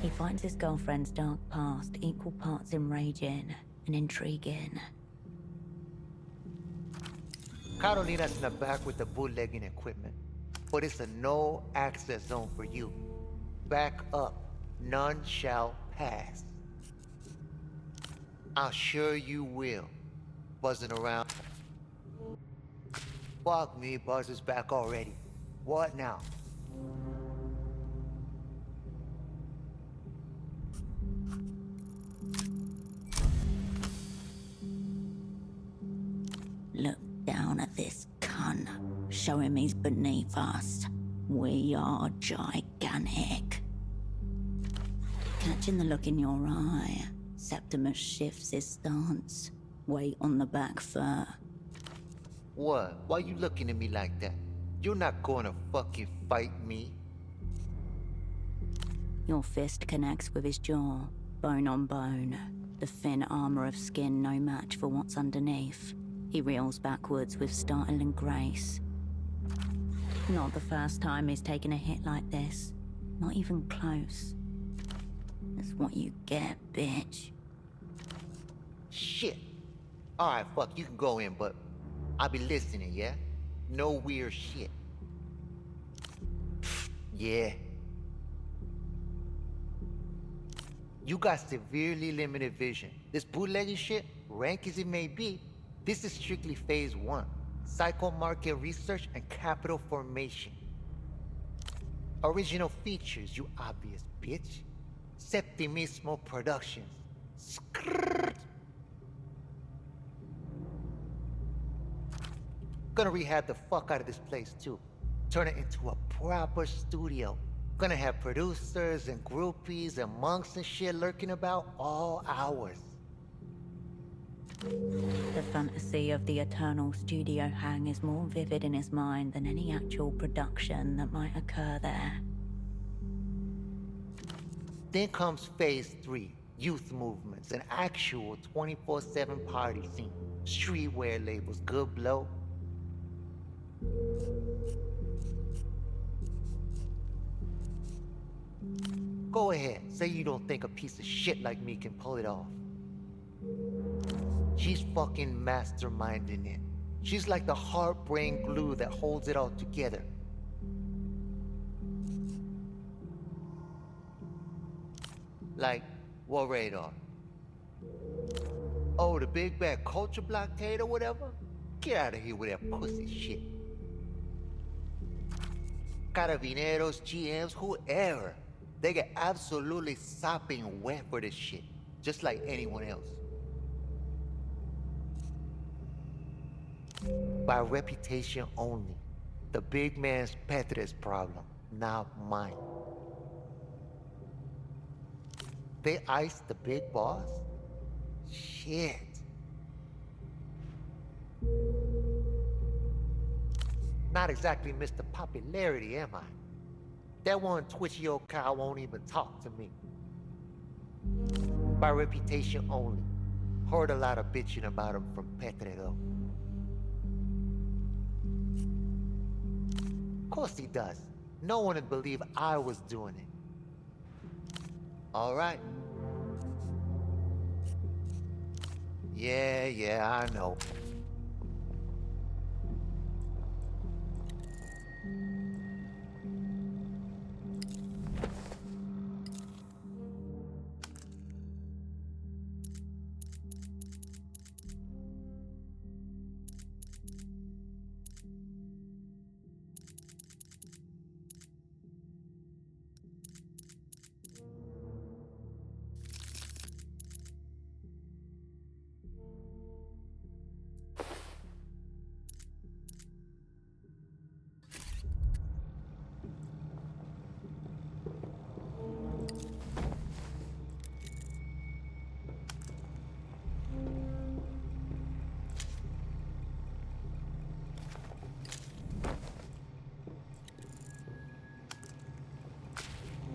He finds his girlfriend's dark past equal parts enraging and intriguing. Carolina's in the back with the bootlegging equipment, but it's a no-access zone for you. Back up. None shall pass. I'm sure you will. Buzzing around. Fuck me, Buzz is back already. What now? Look down at this cunt. Show him he's beneath us. We are gigantic. Catching the look in your eye, Septimus shifts his stance. Weight on the back foot. What? Why you looking at me like that? You're not gonna fucking fight me. Your fist connects with his jaw, bone on bone. The thin armor of skin no match for what's underneath. He reels backwards with startling grace. Not the first time he's taken a hit like this. Not even close. That's what you get, bitch. Shit. Alright, fuck, you can go in, but I'll be listening, yeah? No weird shit. Yeah. You got severely limited vision. This bootlegging shit, rank as it may be, this is strictly phase 1. Psycho market research and capital formation. Original features, you obvious bitch. Septimismo Productions. Skrrrt. Gonna rehab the fuck out of this place too. Turn it into a proper studio. Gonna have producers and groupies and monks and shit lurking about all hours. The fantasy of the eternal studio hang is more vivid in his mind than any actual production that might occur there. Then comes phase 3, youth movements, an actual 24/7 party scene. Streetwear labels, good blow. Go ahead, say you don't think a piece of shit like me can pull it off. She's fucking masterminding it. She's like the heart-brain glue that holds it all together. Like, what radar? Oh, the big bad culture blockade or whatever? Get out of here with that pussy shit. Carabineros, GMs, whoever. They get absolutely sopping wet for this shit. Just like anyone else. By reputation only. The big man's Petra's problem, not mine. They iced the big boss? Shit. Not exactly Mr. Popularity, am I? That one twitchy old cow won't even talk to me. By reputation only. Heard a lot of bitching about him from Petre, though. Of course he does. No one would believe I was doing it. All right. Yeah, I know.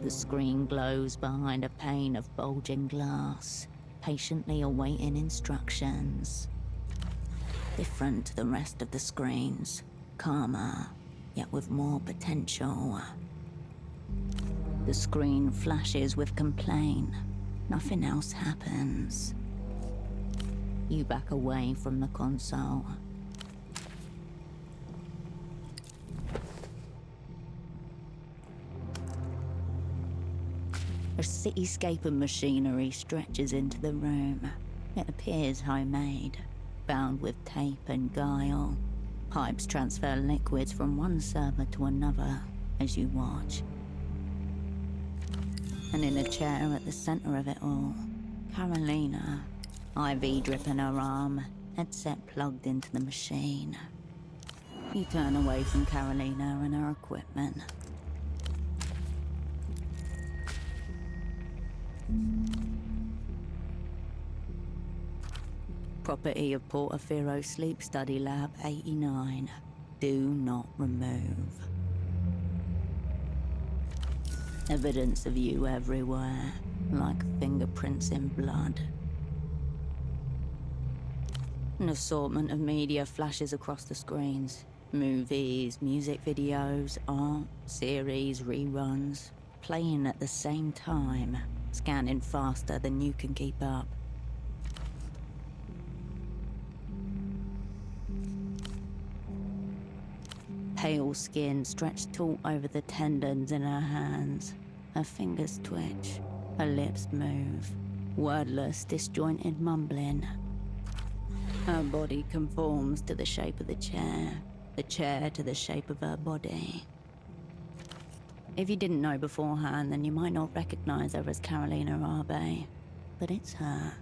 The screen glows behind a pane of bulging glass, patiently awaiting instructions. Different to the rest of the screens, calmer, yet with more potential. The screen flashes with complaint. Nothing else happens. You back away from the console. A cityscape of machinery stretches into the room. It appears homemade, bound with tape and guile. Pipes transfer liquids from one server to another as you watch. And in a chair at the center of it all, Carolina, IV drip in her arm, headset plugged into the machine. You turn away from Carolina and her equipment. Property of Portofino Sleep Study Lab 89. Do not remove. Evidence of you everywhere, like fingerprints in blood. An assortment of media flashes across the screens. Movies, music videos, art, series, reruns. Playing at the same time, scanning faster than you can keep up. Pale skin stretched taut over the tendons in her hands. Her fingers twitch, her lips move. Wordless, disjointed mumbling. Her body conforms to the shape of the chair to the shape of her body. If you didn't know beforehand, then you might not recognize her as Carolina Arbe. But it's her,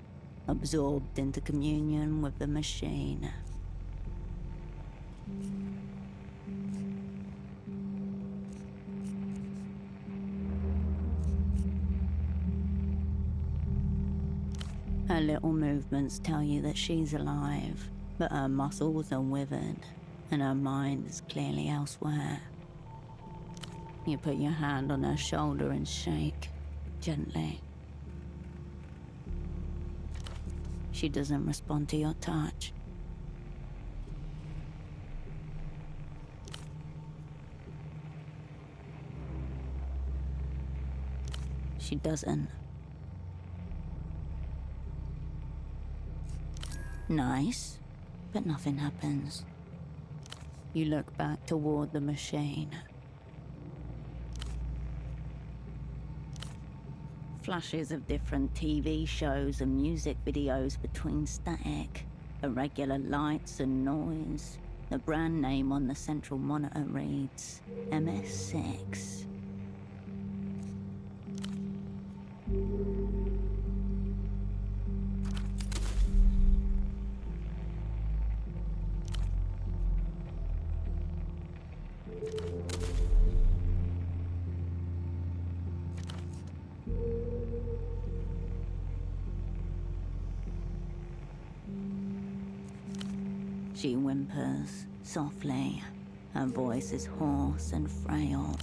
absorbed into communion with the machine. Her little movements tell you that she's alive, but her muscles are withered, and her mind is clearly elsewhere. You put your hand on her shoulder and shake, gently. She doesn't respond to your touch. She doesn't. Nice, but nothing happens. You look back toward the machine. Flashes of different TV shows and music videos between static, irregular lights and noise. The brand name on the central monitor reads MS6. She whimpers softly. Her voice is hoarse and frail.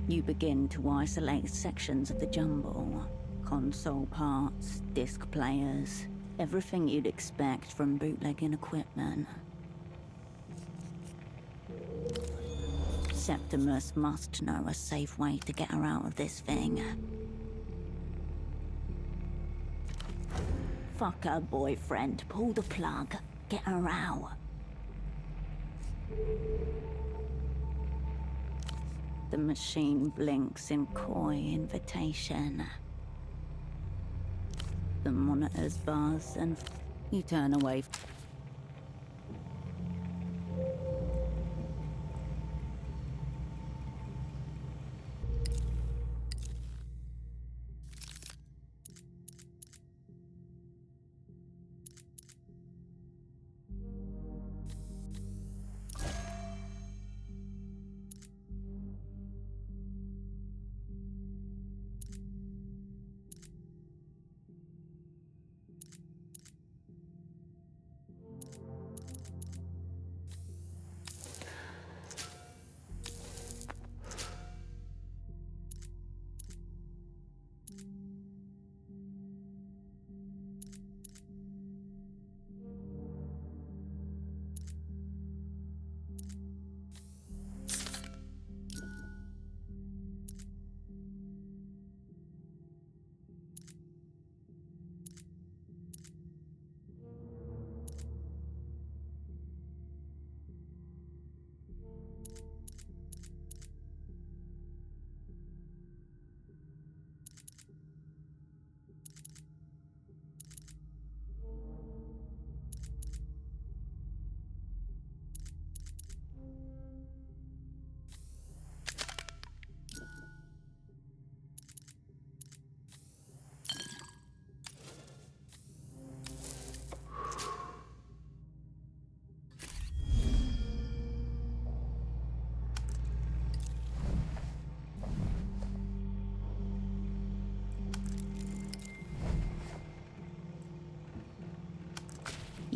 You begin to isolate sections of the jumble. Console parts, disc players, everything you'd expect from bootlegging equipment. Septimus must know a safe way to get her out of this thing. Fuck her boyfriend, pull the plug, get her out. The machine blinks in coy invitation. The monitors buzz and you turn away.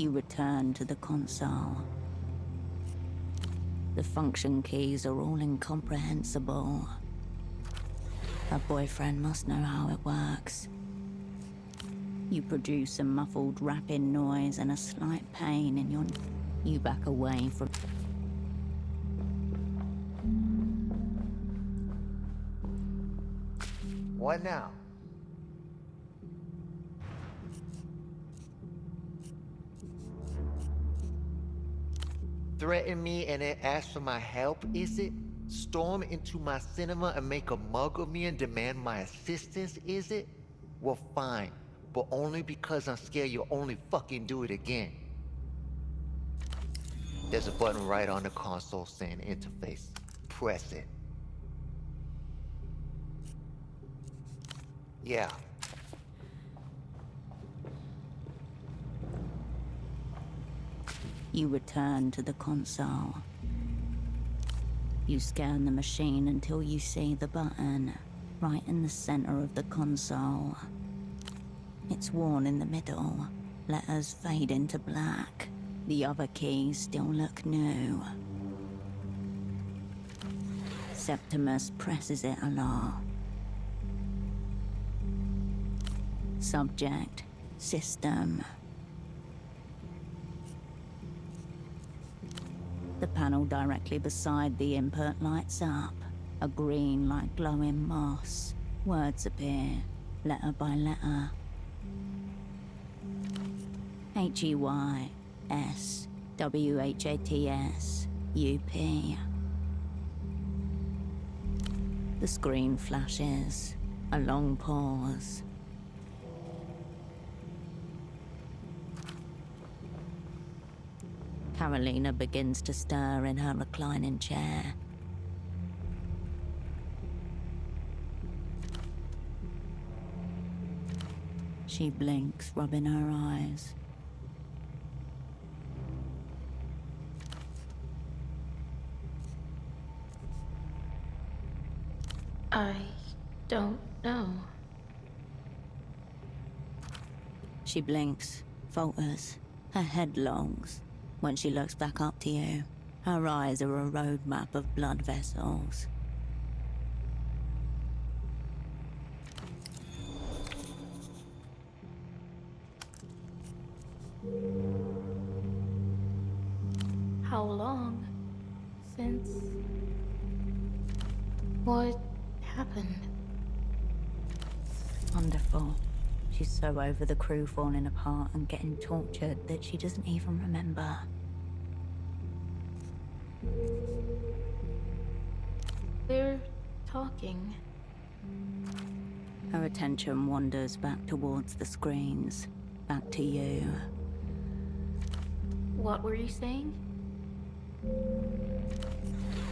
You return to the console. The function keys are all incomprehensible. Her boyfriend must know how it works. You produce a muffled rapping noise and a slight pain in your... You back away from... What now? Threaten me and then ask for my help, is it? Storm into my cinema and make a mug of me and demand my assistance, is it? Well, fine, but only because I'm scared you'll only fucking do it again. There's a button right on the console saying interface. Press it. Yeah. You return to the console. You scan the machine until you see the button, right in the center of the console. It's worn in the middle. Letters fade into black. The other keys still look new. Septimus presses it a lot. Subject, system. The panel directly beside the input lights up. A green like glowing moss. Words appear, letter by letter. HEYS, WHATS, UP. The screen flashes. A long pause. Carolina begins to stir in her reclining chair. She blinks, rubbing her eyes. I don't know. She blinks, falters, her head longs. When she looks back up to you, her eyes are a roadmap of blood vessels. How long since? What happened? Wonderful. She's so over the crew falling apart and getting tortured that she doesn't even remember. We're talking. Her attention wanders back towards the screens, back to you. What were you saying?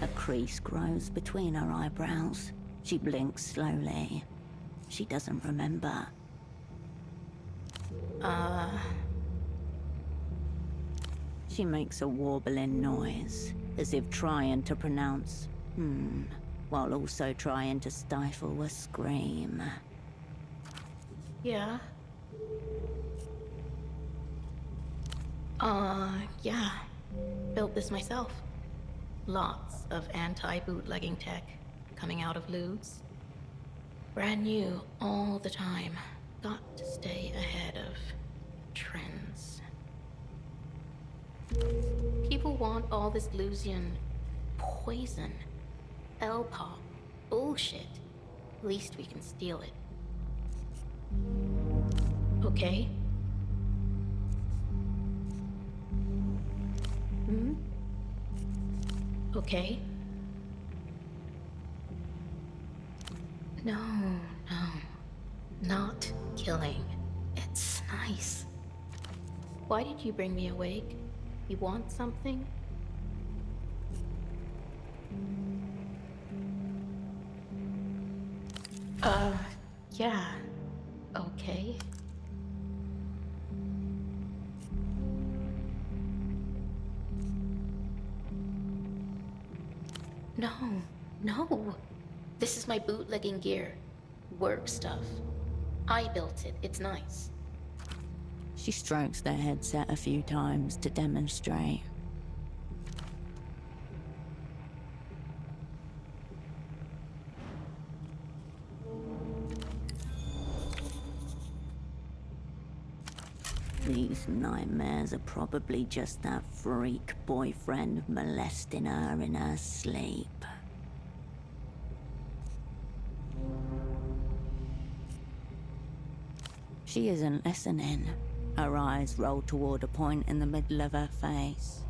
A crease grows between her eyebrows. She blinks slowly. She doesn't remember. She makes a warbling noise, as if trying to pronounce while also trying to stifle a scream. Yeah. Yeah. Built this myself. Lots of anti-bootlegging tech coming out of Ludes. Brand new all the time. Got to stay ahead of trends. People want all this Lusian poison, L-pop, bullshit. Least we can steal it. Okay? Okay? No. Not killing. It's nice. Why did you bring me awake? You want something? Yeah. Okay. No. This is my bootlegging gear. Work stuff. I built it. It's nice. She strokes the headset a few times to demonstrate. These nightmares are probably just that freak boyfriend molesting her in her sleep. She isn't listening. Her eyes roll toward a point in the middle of her face.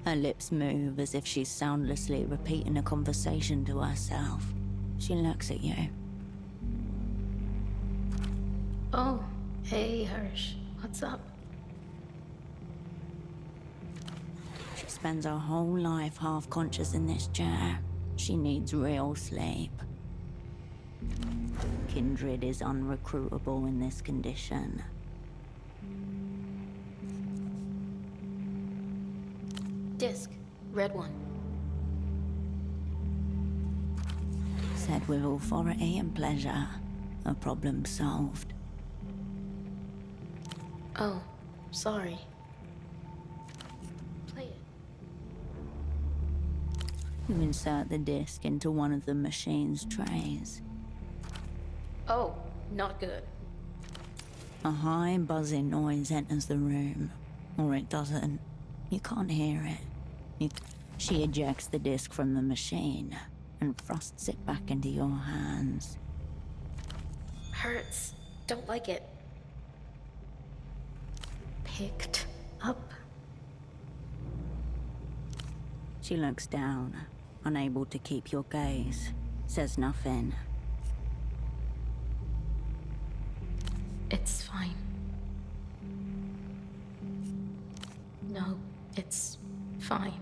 Her lips move as if she's soundlessly repeating a conversation to herself. She looks at you. Oh, hey, Hirsch. What's up? She spends her whole life half-conscious in this chair. She needs real sleep. Kindred is unrecruitable in this condition. Disc. Red one. Said with authority and pleasure. A problem solved. Oh, sorry. Play it. You insert the disc into one of the machine's trays. Oh, not good. A high buzzing noise enters the room. Or it doesn't. You can't hear it. She ejects the disc from the machine and thrusts it back into your hands. Hurts. Don't like it. Picked up. She looks down, unable to keep your gaze. Says nothing. It's fine. No, it's fine.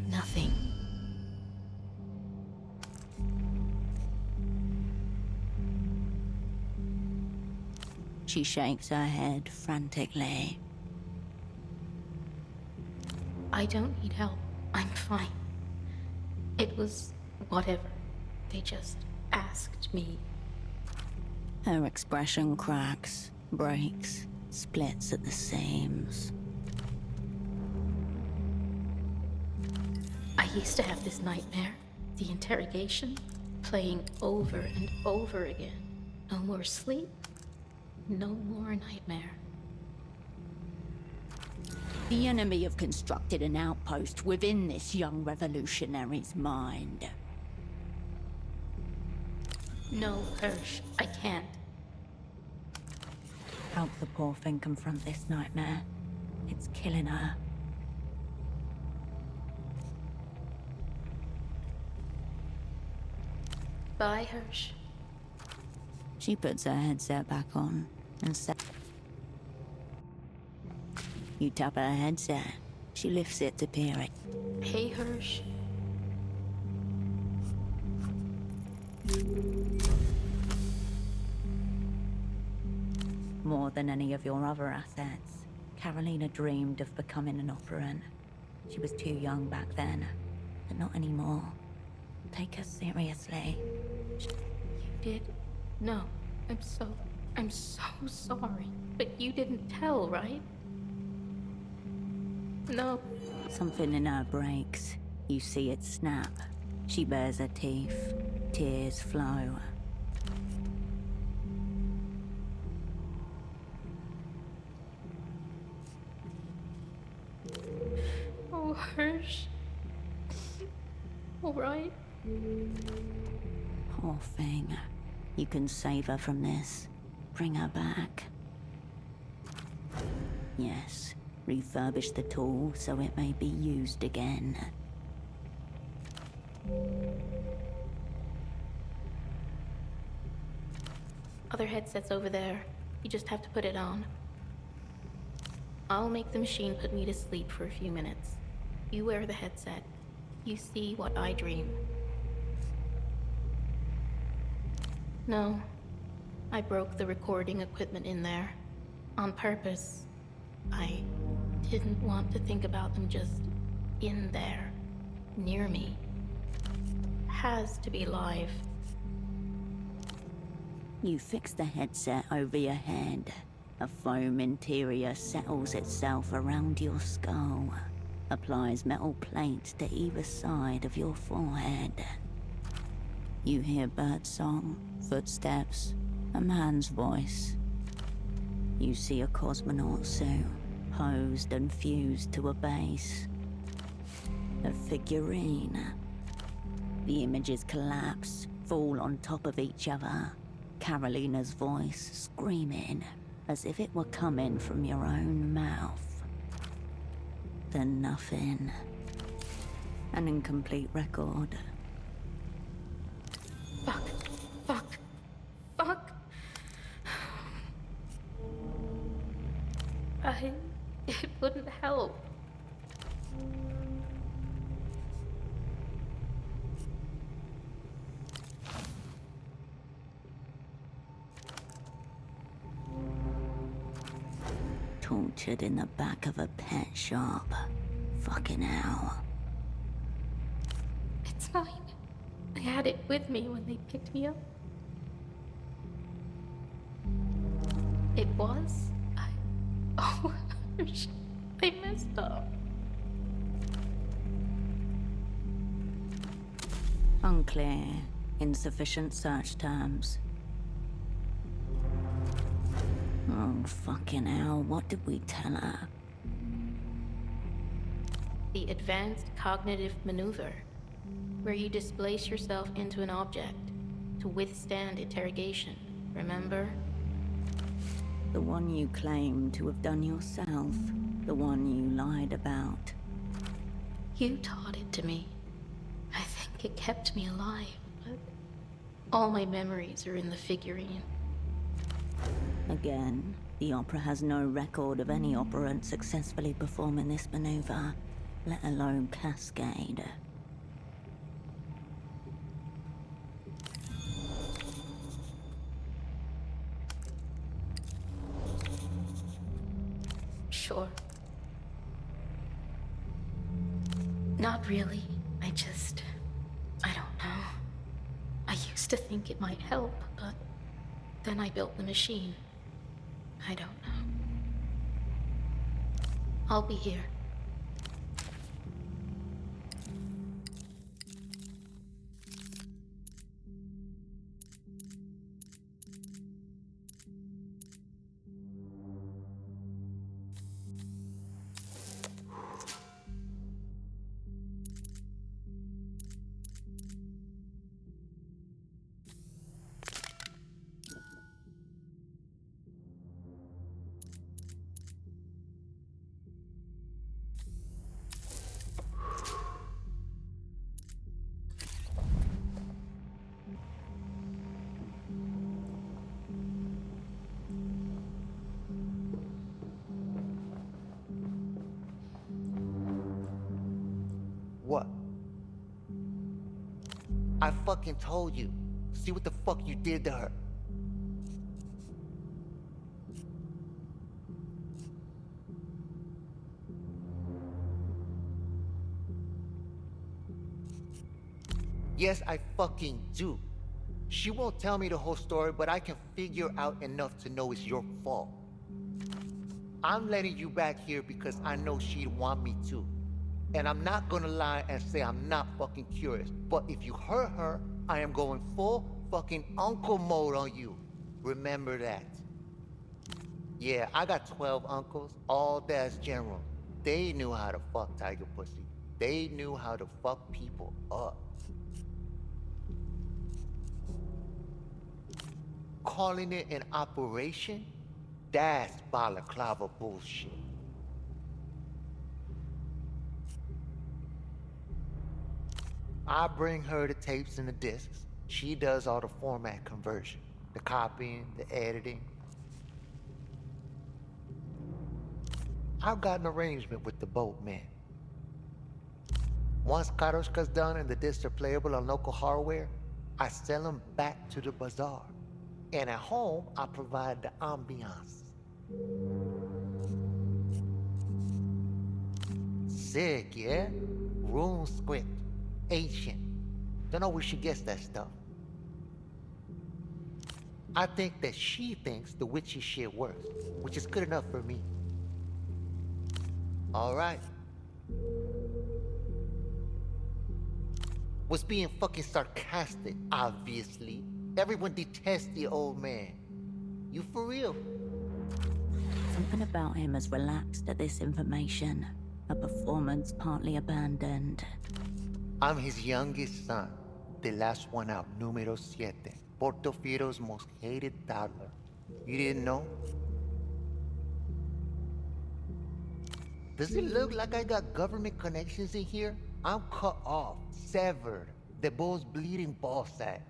Nothing. She shakes her head frantically. I don't need help. I'm fine. It was whatever. They just asked me. Her expression cracks, breaks, splits at the seams. I used to have this nightmare. The interrogation. Playing over and over again. No more sleep. No more nightmare. The enemy have constructed an outpost within this young revolutionary's mind. No, Hirsch, I can't. Help the poor thing confront this nightmare. It's killing her. Bye, Hirsch. She puts her headset back on and says, you tap her headset. She lifts it to peer it. Hey, Hirsch. More than any of your other assets, Carolina dreamed of becoming an operant. She was too young back then, but not anymore. Take her seriously. You did? No. I'm so sorry. But you didn't tell, right? No. Something in her breaks. You see it snap. She bares her teeth. Tears flow. Oh, Hirsch. All right. Poor thing. You can save her from this. Bring her back. Yes. Refurbish the tool so it may be used again. Other headset's over there. You just have to put it on. I'll make the machine put me to sleep for a few minutes. You wear the headset. You see what I dream. No. I broke the recording equipment in there. On purpose. I didn't want to think about them just in there, near me. has to be live. You fix the headset over your head. A foam interior settles itself around your skull, applies metal plates to either side of your forehead. You hear birdsong, footsteps, a man's voice. You see a cosmonaut suit, posed and fused to a base. A figurine. The images collapse, fall on top of each other. Carolina's voice screaming, as if it were coming from your own mouth. Then nothing. An incomplete record. Fuck. Fuck. Fuck. It wouldn't help. Tortured in the back of a pet shop. Fucking hell. It's fine. I had it with me when they picked me up. It was? Oh, I messed up. Unclear. Insufficient search terms. Oh, fucking hell. What did we tell her? The advanced cognitive maneuver, where you displace yourself into an object to withstand interrogation, remember? The one you claim to have done yourself. The one you lied about. You taught it to me. I think it kept me alive, but all my memories are in the figurine. Again, the Opera has no record of any operant successfully performing this maneuver, let alone Cascade. Sure. Not really. I don't know. I used to think it might help, but then I built the machine. I don't know. I'll be here. What? I fucking told you. See what the fuck you did to her. Yes, I fucking do. She won't tell me the whole story, but I can figure out enough to know it's your fault. I'm letting you back here because I know she'd want me to. And I'm not gonna lie and say I'm not fucking curious. But if you hurt her, I am going full fucking uncle mode on you. Remember that. Yeah, I got 12 uncles, all dad's general. They knew how to fuck tiger pussy. They knew how to fuck people up. Calling it an operation? That's balaclava bullshit. I bring her the tapes and the discs. She does all the format conversion, the copying, the editing. I've got an arrangement with the boatman. Once Karoshka's done and the discs are playable on local hardware, I sell them back to the bazaar. And at home, I provide the ambiance. Sick, yeah? Rune script, ancient. Don't know where she gets that stuff. I think that she thinks the witchy shit works, which is good enough for me. All right. Was being fucking sarcastic, obviously. Everyone detests the old man. You for real? Something about him has relaxed at this information. A performance partly abandoned. I'm his youngest son. The last one out, numero 7. Portofiero's most hated toddler. You didn't know? Does it look like I got government connections in here? I'm cut off, severed. The bull's bleeding ball sack.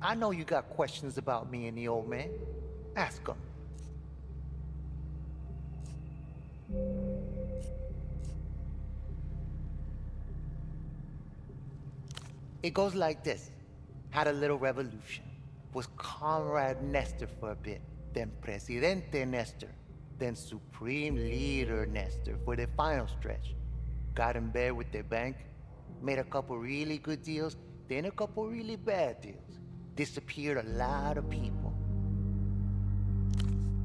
I know you got questions about me and the old man. Ask him. It goes like this. Had a little revolution. Was Comrade Nestor for a bit. Then Presidente Nestor. Then Supreme Leader Nestor for the final stretch. Got in bed with the bank. Made a couple really good deals. Then a couple really bad deals. Disappeared a lot of people.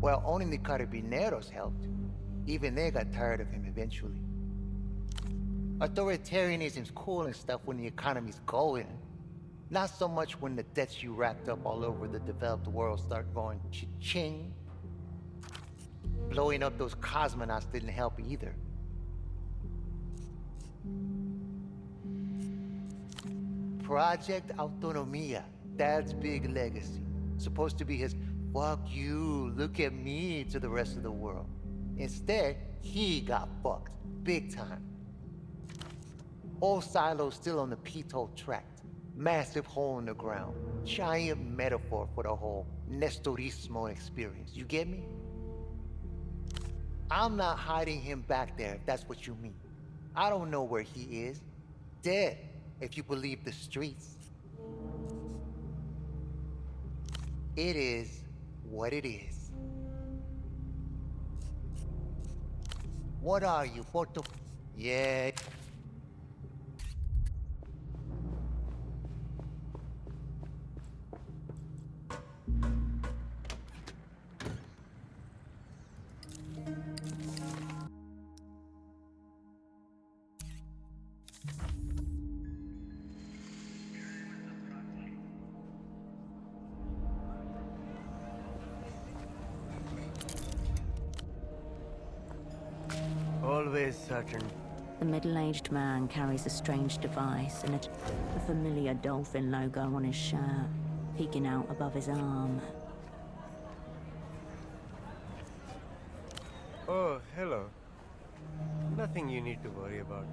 Well, owning the Carabineros helped. Even they got tired of him eventually. Authoritarianism's cool and stuff when the economy's going. Not so much when the debts you racked up all over the developed world start going cha-ching. Blowing up those cosmonauts didn't help either. Project Autonomia, Dad's big legacy. Supposed to be his fuck you, look at me to the rest of the world. Instead, he got fucked, big time. Old silos still on the Pito tract. Massive hole in the ground. Giant metaphor for the whole Nestorismo experience. You get me? I'm not hiding him back there, if that's what you mean. I don't know where he is. Dead, if you believe the streets. It is what it is. What are you, Porto? Yeah. Always certain. The middle-aged man carries a strange device and a familiar dolphin logo on his shirt, peeking out above his arm. Oh, hello. Nothing you need to worry about.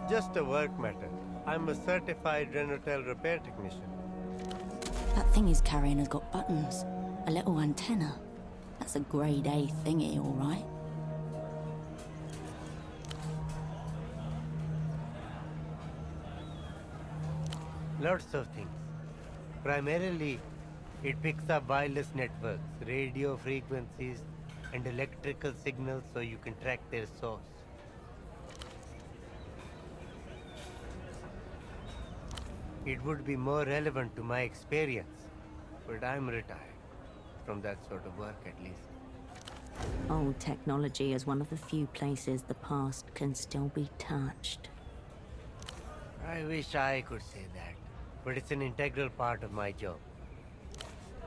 Just a work matter. I'm a certified Renotel repair technician. That thing he's carrying has got buttons, a little antenna. That's a grade A thingy, all right? Lots of things. Primarily, it picks up wireless networks, radio frequencies, and electrical signals so you can track their source. It would be more relevant to my experience, but I'm retired from that sort of work at least. Old technology is one of the few places the past can still be touched. I wish I could say that, but it's an integral part of my job.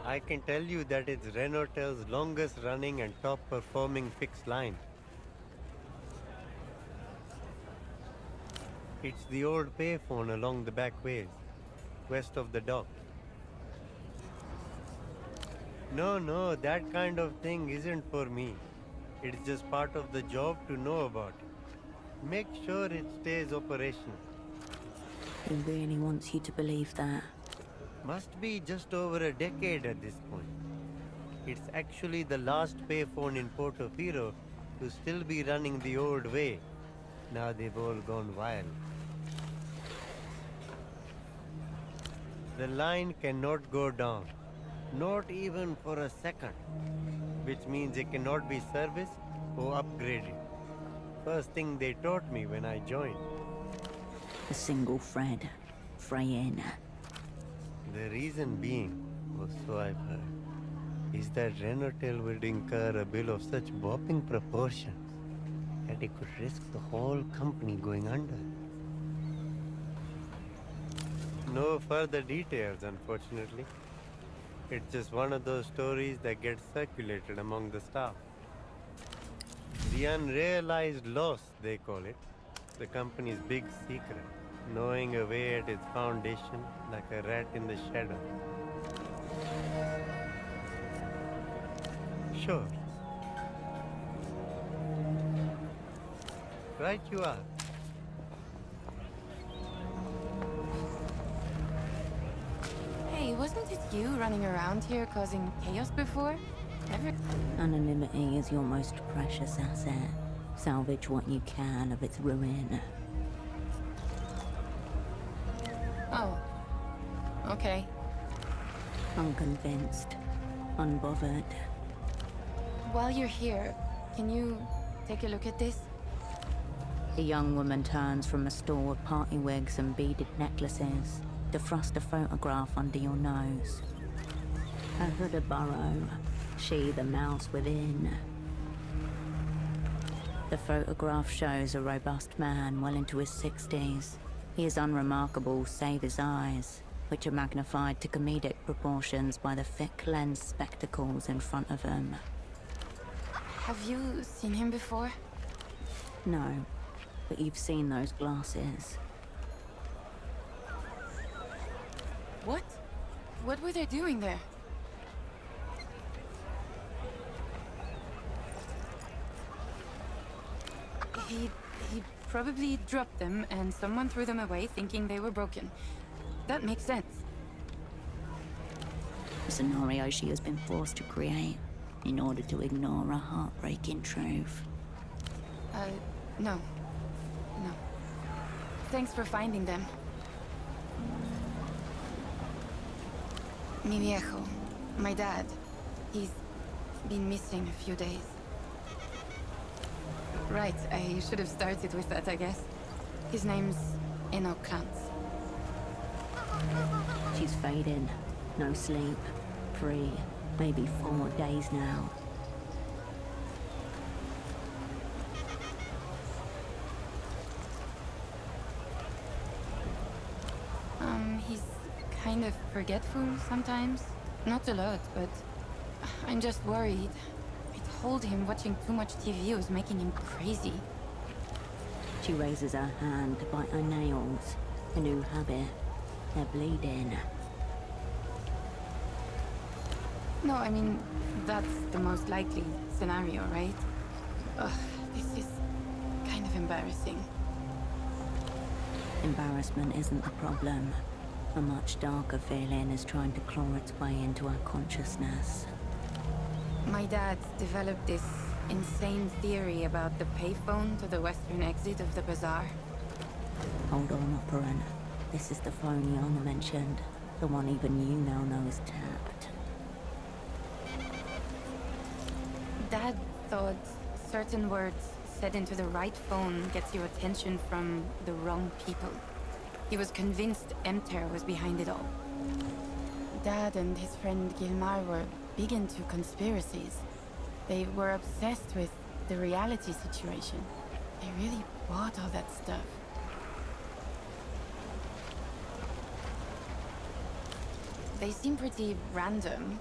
I can tell you that it's Renotel's longest running and top performing fixed line. It's the old payphone along the back ways, west of the dock. No, that kind of thing isn't for me. It's just part of the job to know about it. Make sure it stays operational. He really wants you to believe that. Must be just over a decade at this point. It's actually the last payphone in Portofino to still be running the old way. Now they've all gone wild. The line cannot go down, not even for a second, which means it cannot be serviced or upgraded. First thing they taught me when I joined. a single thread, fraying. The reason being, or so I've heard, is that Renotel would incur a bill of such whopping proportions that it could risk the whole company going under. No further details, unfortunately. It's just one of those stories that gets circulated among the staff. The unrealized loss, they call it. The company's big secret, gnawing away at its foundation like a rat in the shadows. Sure. Right you are. Hey, wasn't it you running around here causing chaos before? Anonymity is your most precious asset. Salvage what you can of its ruin. Oh. Okay. Unconvinced. Unbothered. While you're here, can you take a look at this? The young woman turns from a store of party wigs and beaded necklaces to thrust a photograph under your nose. A hooded burrow, she the mouse within. The photograph shows a robust man well into his 60s. He is unremarkable save his eyes, which are magnified to comedic proportions by the thick lens spectacles in front of him. Have you seen him before? No, but you've seen those glasses. What? What were they doing there? He probably dropped them and someone threw them away thinking they were broken. That makes sense. A scenario she has been forced to create in order to ignore a heartbreaking truth. No. No. Thanks for finding them. Mi viejo, my dad, he's been missing a few days. Right, I should have started with that, I guess. His name's Klantz. She's fading. No sleep. 3, maybe 4 days now. He's kind of forgetful sometimes. Not a lot, but I'm just worried. I told him watching too much TV was making him crazy. She raises her hand to bite her nails. A new habit. They're bleeding. No, I mean, that's the most likely scenario, right? Ugh, this is kind of embarrassing. Embarrassment isn't the problem. A much darker feeling is trying to claw its way into our consciousness. My dad developed this insane theory about the payphone to the western exit of the bazaar. Hold on, operant. This is the phone Yana mentioned. The one even you now know is tapped. Dad thought certain words said into the right phone gets your attention from the wrong people. He was convinced Emter was behind it all. Dad and his friend Gilmar were big into conspiracies. They were obsessed with the reality situation. They really bought all that stuff. They seem pretty random.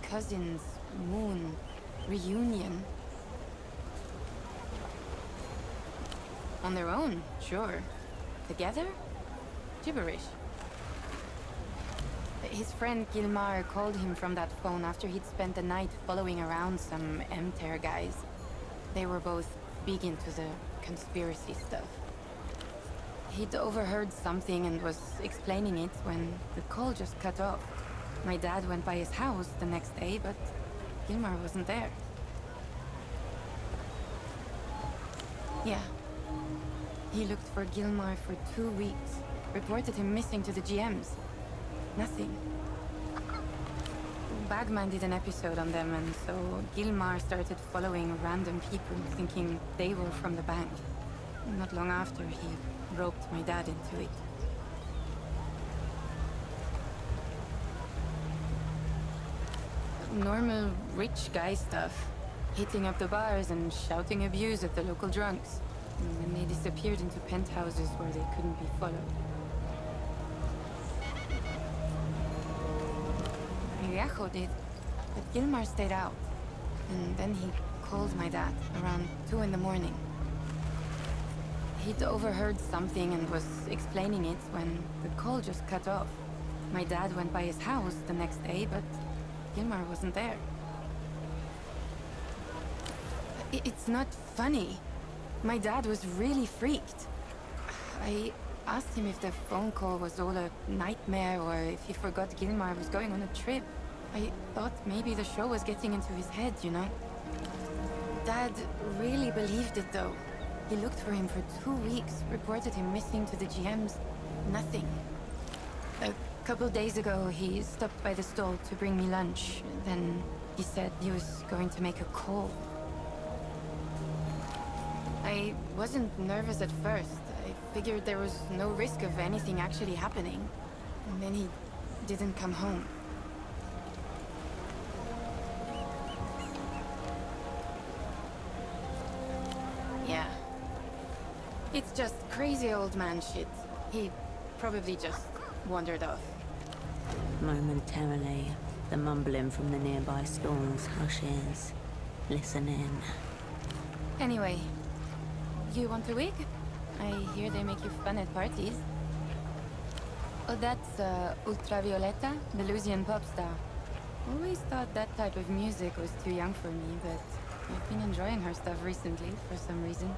Cousins, moon, reunion. On their own, sure. Together? Gibberish. His friend Gilmar called him from that phone after he'd spent the night following around some Emter guys. They were both big into the conspiracy stuff. He'd overheard something and was explaining it when the call just cut off. My dad went by his house the next day, but Gilmar wasn't there. Yeah. He looked for Gilmar for 2 weeks. Reported him missing to the GMs. Nothing. Bagman did an episode on them, and so Gilmar started following random people, thinking they were from the bank. Not long after, he roped my dad into it. Normal rich guy stuff. Hitting up the bars and shouting abuse at the local drunks. And then they disappeared into penthouses where they couldn't be followed. Viejo did, but Gilmar stayed out. And then he called my dad around 2 in the morning. He'd overheard something and was explaining it when the call just cut off. My dad went by his house the next day, but Gilmar wasn't there. It's not funny. My dad was really freaked. I asked him if the phone call was all a nightmare or if he forgot Gilmar was going on a trip. I thought maybe the show was getting into his head, you know? Dad really believed it, though. He looked for him for 2 weeks, reported him missing to the GMs. Nothing. A couple days ago, he stopped by the stall to bring me lunch. Then he said he was going to make a call. I wasn't nervous at first. I figured there was no risk of anything actually happening. And then he didn't come home. Yeah. It's just crazy old man shit. He probably just wandered off. Momentarily, the mumbling from the nearby stalls hushes. Listening. Anyway, you want a wig? I hear they make you fun at parties. Oh, that's Ultravioleta, the Lusian pop star. Always thought that type of music was too young for me, but I've been enjoying her stuff recently for some reason.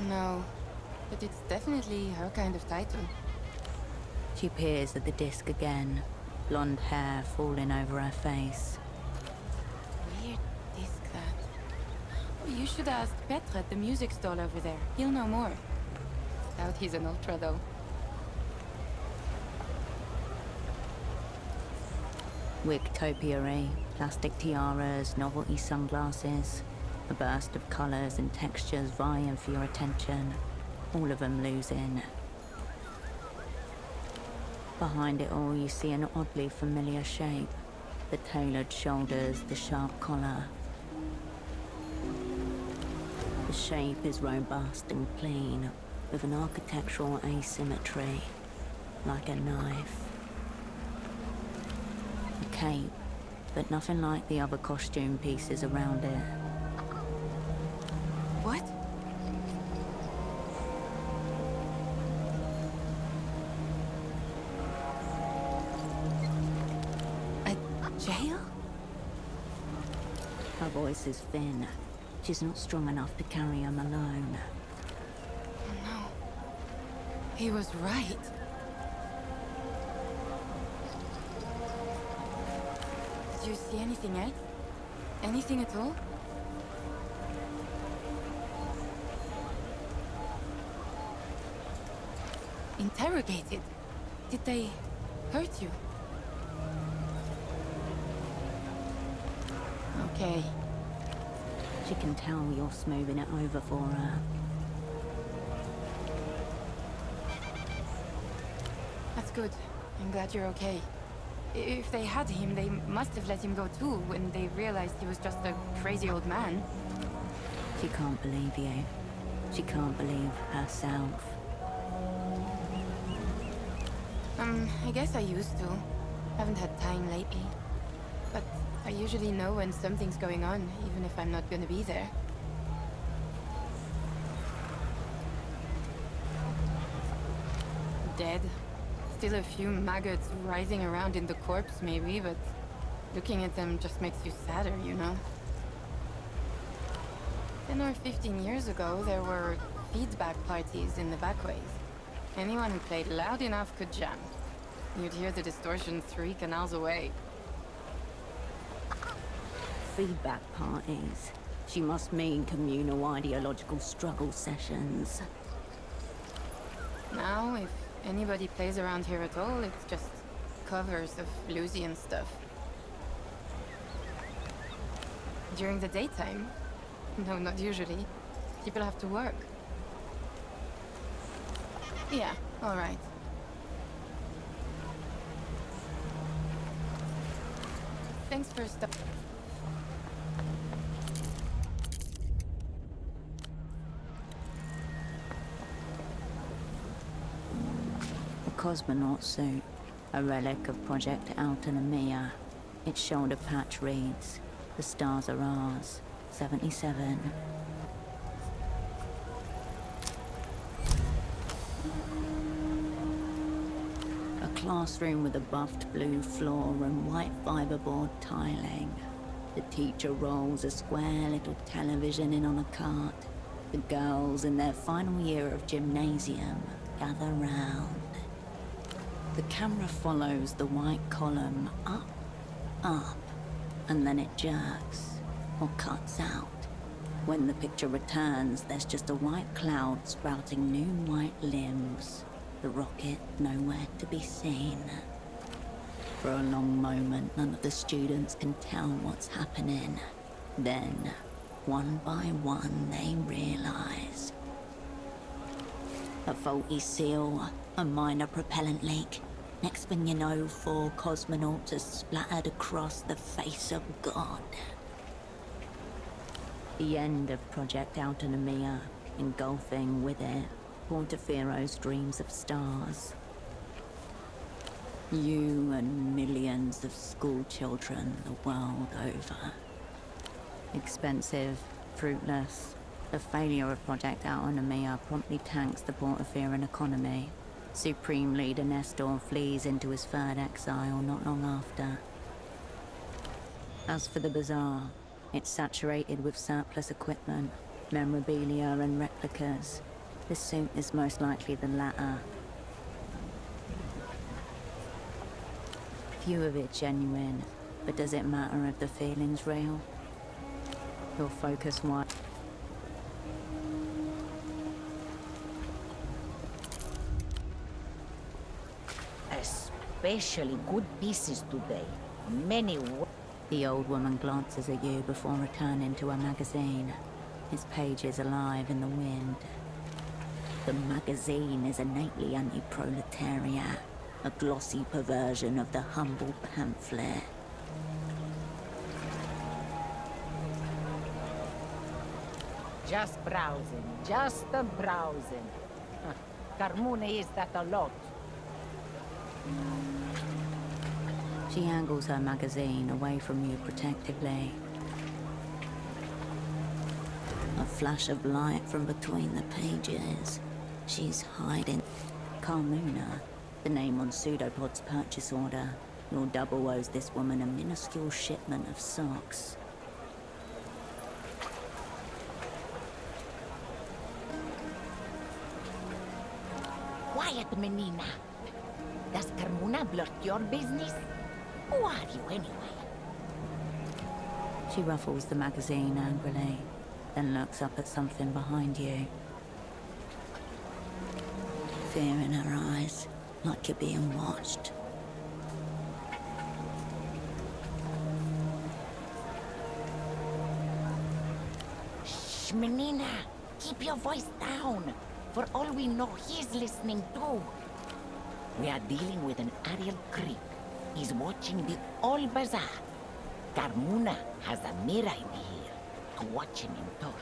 No, but it's definitely her kind of title. She peers at the disc again, blonde hair falling over her face. Weird disc, that. You should ask Petra at the music stall over there. He'll know more. Doubt he's an ultra, though. Wig topiary, plastic tiaras, novelty sunglasses. A burst of colours and textures vying for your attention. All of them losing. Behind it all, you see an oddly familiar shape. The tailored shoulders, the sharp collar. The shape is robust and clean, with an architectural asymmetry, like a knife. A cape, but nothing like the other costume pieces around it. What? A jail? Her voice is thin. She's not strong enough to carry him alone. Oh no. He was right. Did you see anything else? Anything at all? Interrogated? Did they hurt you? Okay. She can tell you're smoothing it over for her. That's good. I'm glad you're okay. If they had him, they must have let him go too when they realized he was just a crazy old man. She can't believe you. She can't believe herself. I guess I used to. Haven't had time lately. But I usually know when something's going on, even if I'm not gonna be there. Dead. Still a few maggots writhing around in the corpse, maybe, but looking at them just makes you sadder, you know? 10 or 15 years ago, there were feedback parties in the backways. Anyone who played loud enough could jam. You'd hear the distortion 3 canals away. Feedback parties. She must mean communal ideological struggle sessions. Now, if anybody plays around here at all, it's just covers of Lusian stuff. During the daytime? No, not usually. People have to work. Yeah, all right. Thanks for stuff. A cosmonaut suit, a relic of Project Autonomia. Its shoulder patch reads, "The stars are ours, 77. A classroom with a buffed blue floor and white fiberboard tiling. The teacher rolls a square little television in on a cart. The girls in their final year of gymnasium gather round. The camera follows the white column up, and then it jerks or cuts out. When the picture returns, there's just a white cloud sprouting new white limbs. The rocket nowhere to be seen. For a long moment, none of the students can tell what's happening. Then, one by one, they realize. A faulty seal, a minor propellant leak. Next thing you know, 4 cosmonauts are splattered across the face of God. The end of Project Autonomia, engulfing with it Portafero's dreams of stars. You and millions of school children the world over. Expensive, fruitless. The failure of Project Autonomia promptly tanks the Portaferan economy. Supreme Leader Nestor flees into his 3rd exile not long after. As for the bazaar, it's saturated with surplus equipment, memorabilia and replicas. This suit is most likely the latter. Few of it genuine, but does it matter if the feeling's real? Your focus wide. Especially good pieces today. Many. The old woman glances at you before returning to her magazine. Its pages alive in the wind. The magazine is innately anti-proletariat, a glossy perversion of the humble pamphlet. Just browsing, just a browsing. Carmune is that a lot. She angles her magazine away from you protectively. A flash of light from between the pages. She's hiding. Carmuna, the name on Pseudopod's purchase order. Your double owes this woman a minuscule shipment of socks. Quiet, menina. Does Carmuna blurt your business? Who are you anyway? She ruffles the magazine angrily, then looks up at something behind you. Fear in her eyes, like you're being watched. Shh, menina. Keep your voice down. For all we know, he's listening too. We are dealing with an aerial creep. He's watching the whole bazaar. Carmuna has a mirror in here to watch him in talk.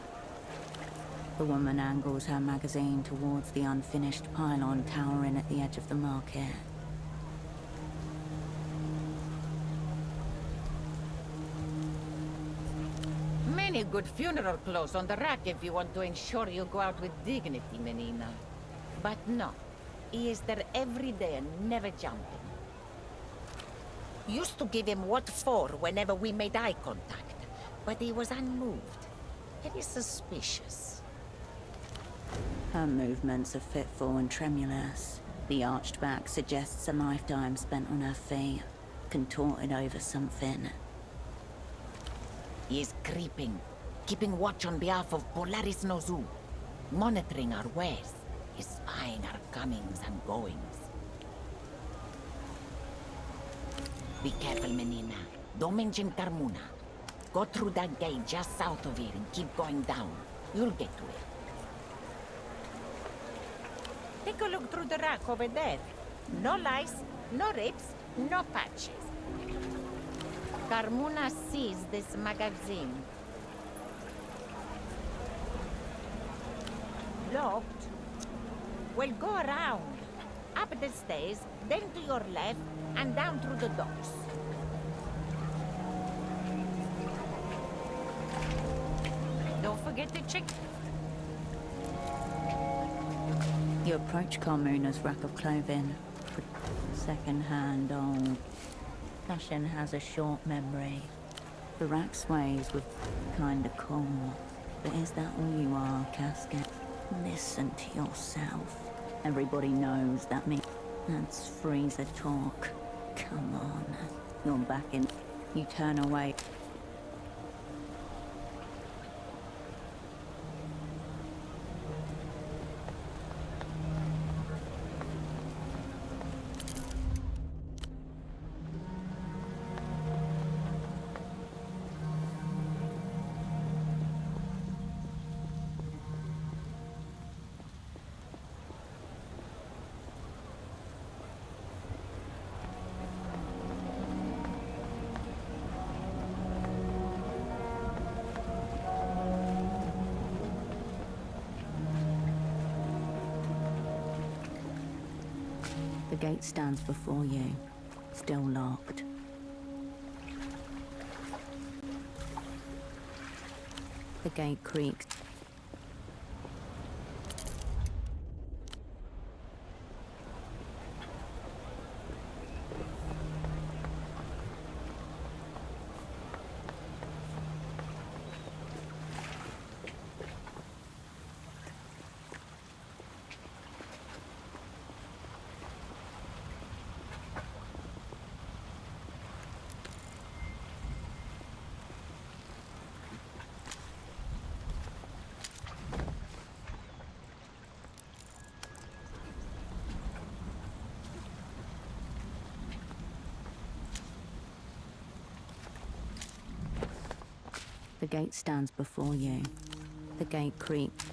The woman angles her magazine towards the unfinished pylon towering at the edge of the market. Many good funeral clothes on the rack if you want to ensure you go out with dignity, menina. But no, he is there every day and never jumping. Used to give him what for whenever we made eye contact, but he was unmoved. Very suspicious. Her movements are fitful and tremulous. The arched back suggests a lifetime spent on her feet, contorted over something. He is creeping, keeping watch on behalf of Polaris Nozu, monitoring our ways, spying our comings and goings. Be careful, menina. Don't mention Carmuna. Go through that gate just south of here and keep going down. You'll get to it. Take a look through the rack over there. No lice, no rips, no patches. Carmuna sees this magazine. Locked? Well, go around. Up the stairs, then to your left, and down through the docks. Don't forget to check. You approach Carmuna's rack of clothing. Second-hand old. Fashion has a short memory. The rack sways with kinda cool. But is that all you are, Casket? Listen to yourself. Everybody knows that means that's freezer talk. Come on. You're back in. You turn away. The gate stands before you, still locked. The gate creaks. The gate stands before you. The gate creaks.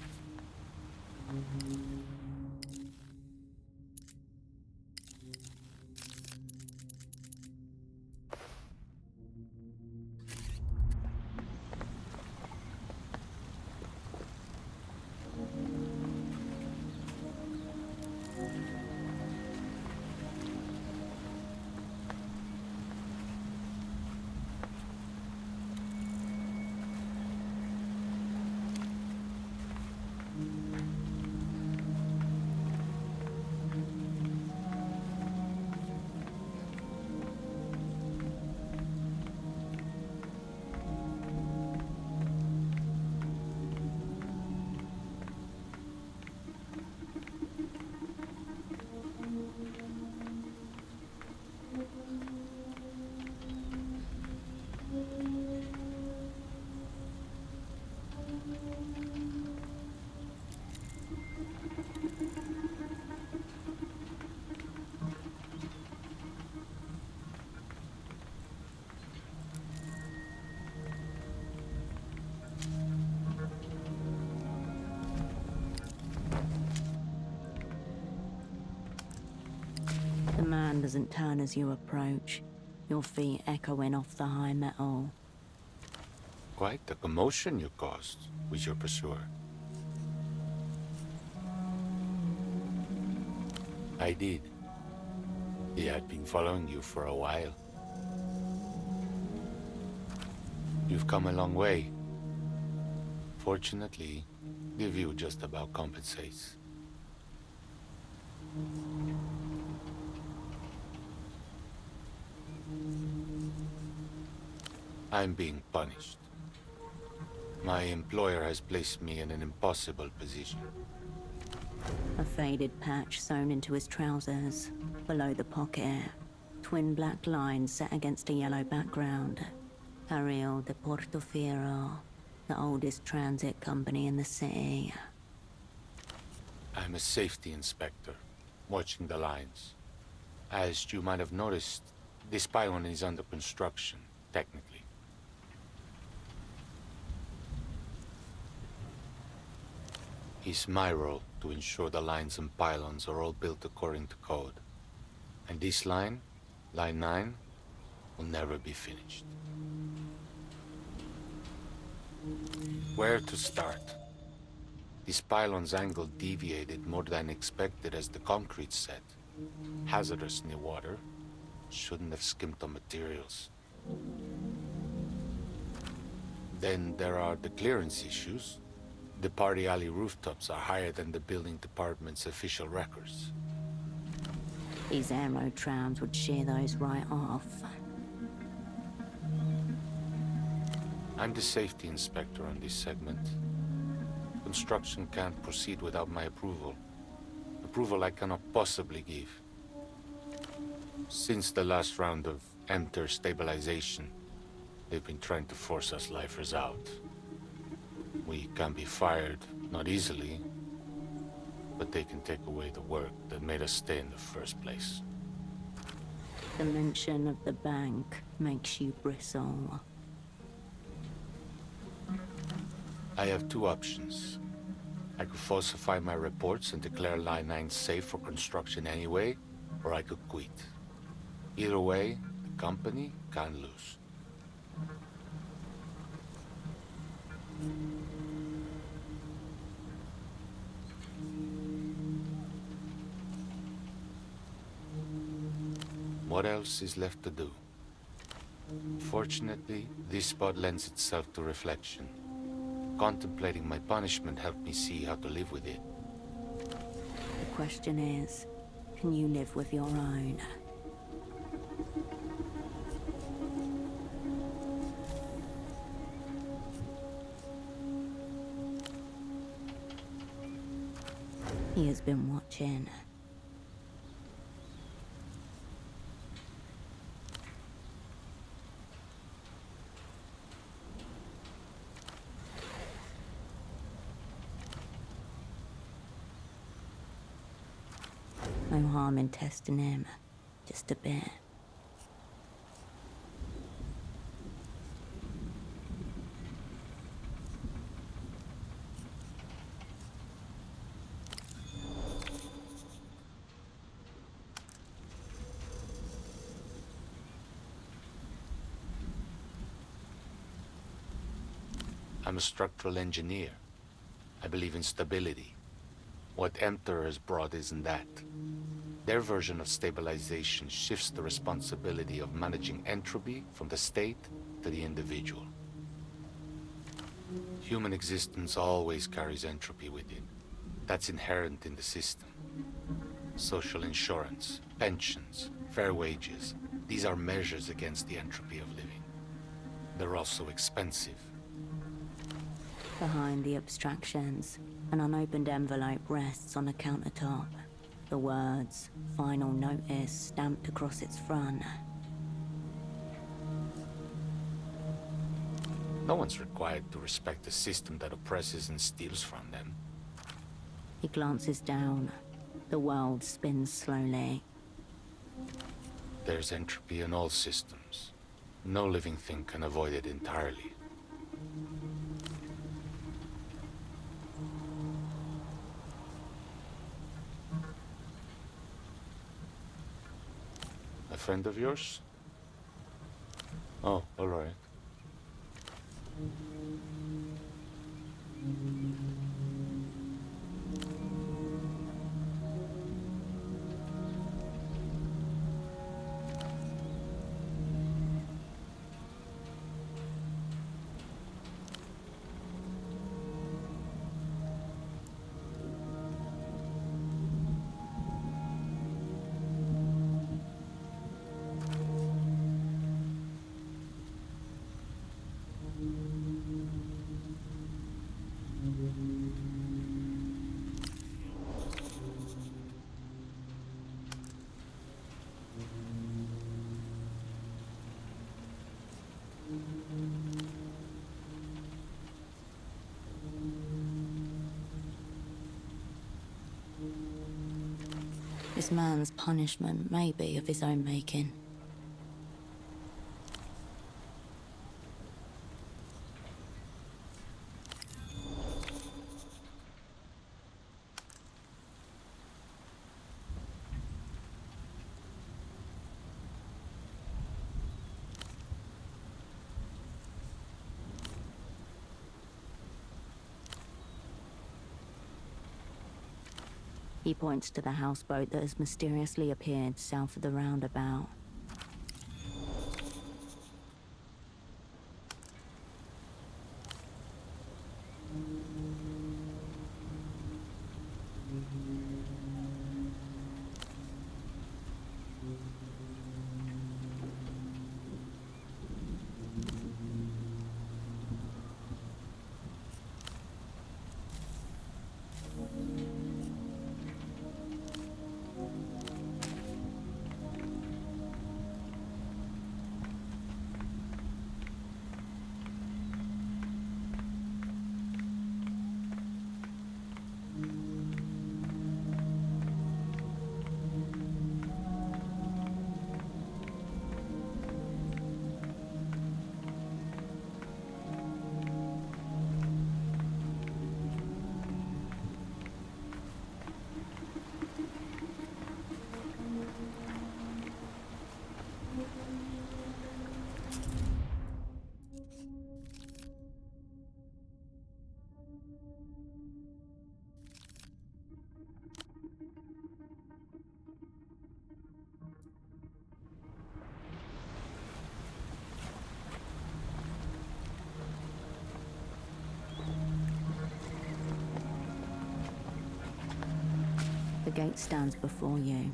The man doesn't turn as you approach, your feet echoing off the high metal. Quite the commotion you caused with your pursuer. I did. He had been following you for a while. You've come a long way. Fortunately, the view just about compensates. I'm being punished. My employer has placed me in an impossible position. A faded patch sewn into his trousers. Below the pocket, twin black lines set against a yellow background. Carril de Portofino, the oldest transit company in the city. I'm a safety inspector, watching the lines. As you might have noticed, this pylon is under construction, technically. It's my role to ensure the lines and pylons are all built according to code. And this line, Line 9, will never be finished. Where to start? This pylon's angle deviated more than expected as the concrete set. Hazardous near water. Shouldn't have skimped on materials. Then there are the clearance issues. The party alley rooftops are higher than the building department's official records. These aero trams would shear those right off. I'm the safety inspector on this segment. Construction can't proceed without my approval. Approval I cannot possibly give. Since the last round of enter stabilization, they've been trying to force us lifers out. We can be fired, not easily, but they can take away the work that made us stay in the first place. The mention of the bank makes you bristle. I have two options. I could falsify my reports and declare Line 9 safe for construction anyway, or I could quit. Either way, the company can't lose. What else is left to do? Fortunately, this spot lends itself to reflection. Contemplating my punishment helped me see how to live with it. The question is, can you live with your own? He has been watching. No harm in testing him, just a bit. I'm a structural engineer. I believe in stability. What Emperor has brought isn't that. Their version of stabilization shifts the responsibility of managing entropy from the state to the individual. Human existence always carries entropy with it. That's inherent in the system. Social insurance, pensions, fair wages, these are measures against the entropy of living. They're also expensive. Behind the abstractions, an unopened envelope rests on a countertop. The words, "Final Notice," stamped across its front. No one's required to respect a system that oppresses and steals from them. He glances down. The world spins slowly. There's entropy in all systems. No living thing can avoid it entirely. A friend of yours? Oh, all right. This man's punishment may be of his own making. He points to the houseboat that has mysteriously appeared south of the roundabout. The gate stands before you,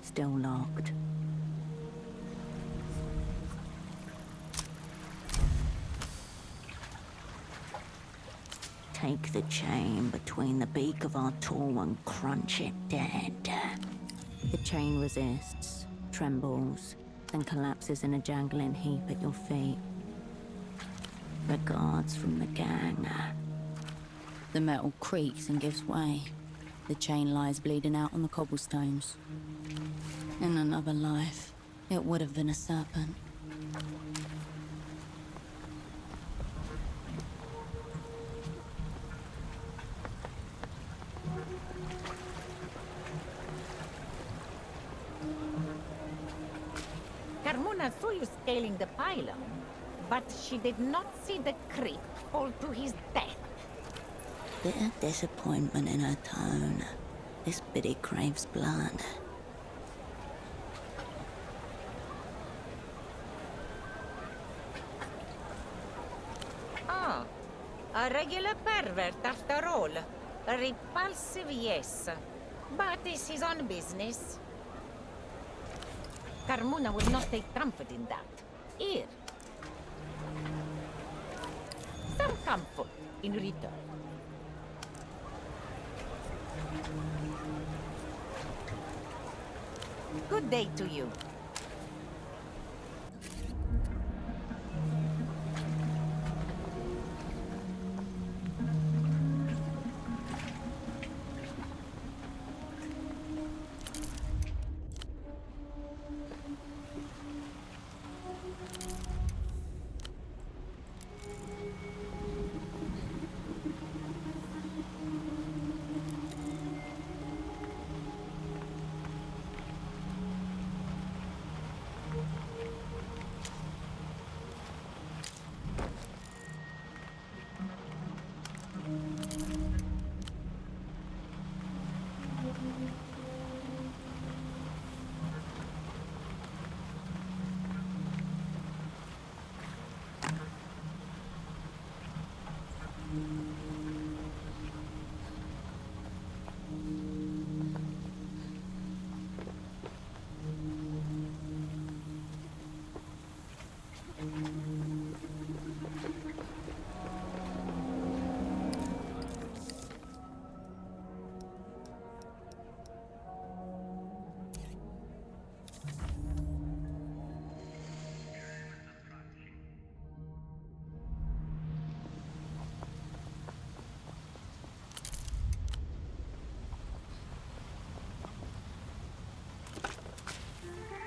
still locked. Take the chain between the beak of our tool and crunch it dead. The chain resists, trembles, then collapses in a jangling heap at your feet. Regards from the gang. The metal creaks and gives way. The chain lies bleeding out on the cobblestones. In another life, it would have been a serpent. Carmona saw you scaling the pylon, but she did not see the creep fall to his death. Bit of disappointment in her tone. This biddy craves blood. Ah, a regular pervert after all. A repulsive, yes. But it's his own business. Carmona would not take comfort in that. Here. Some comfort in return. Good day to you.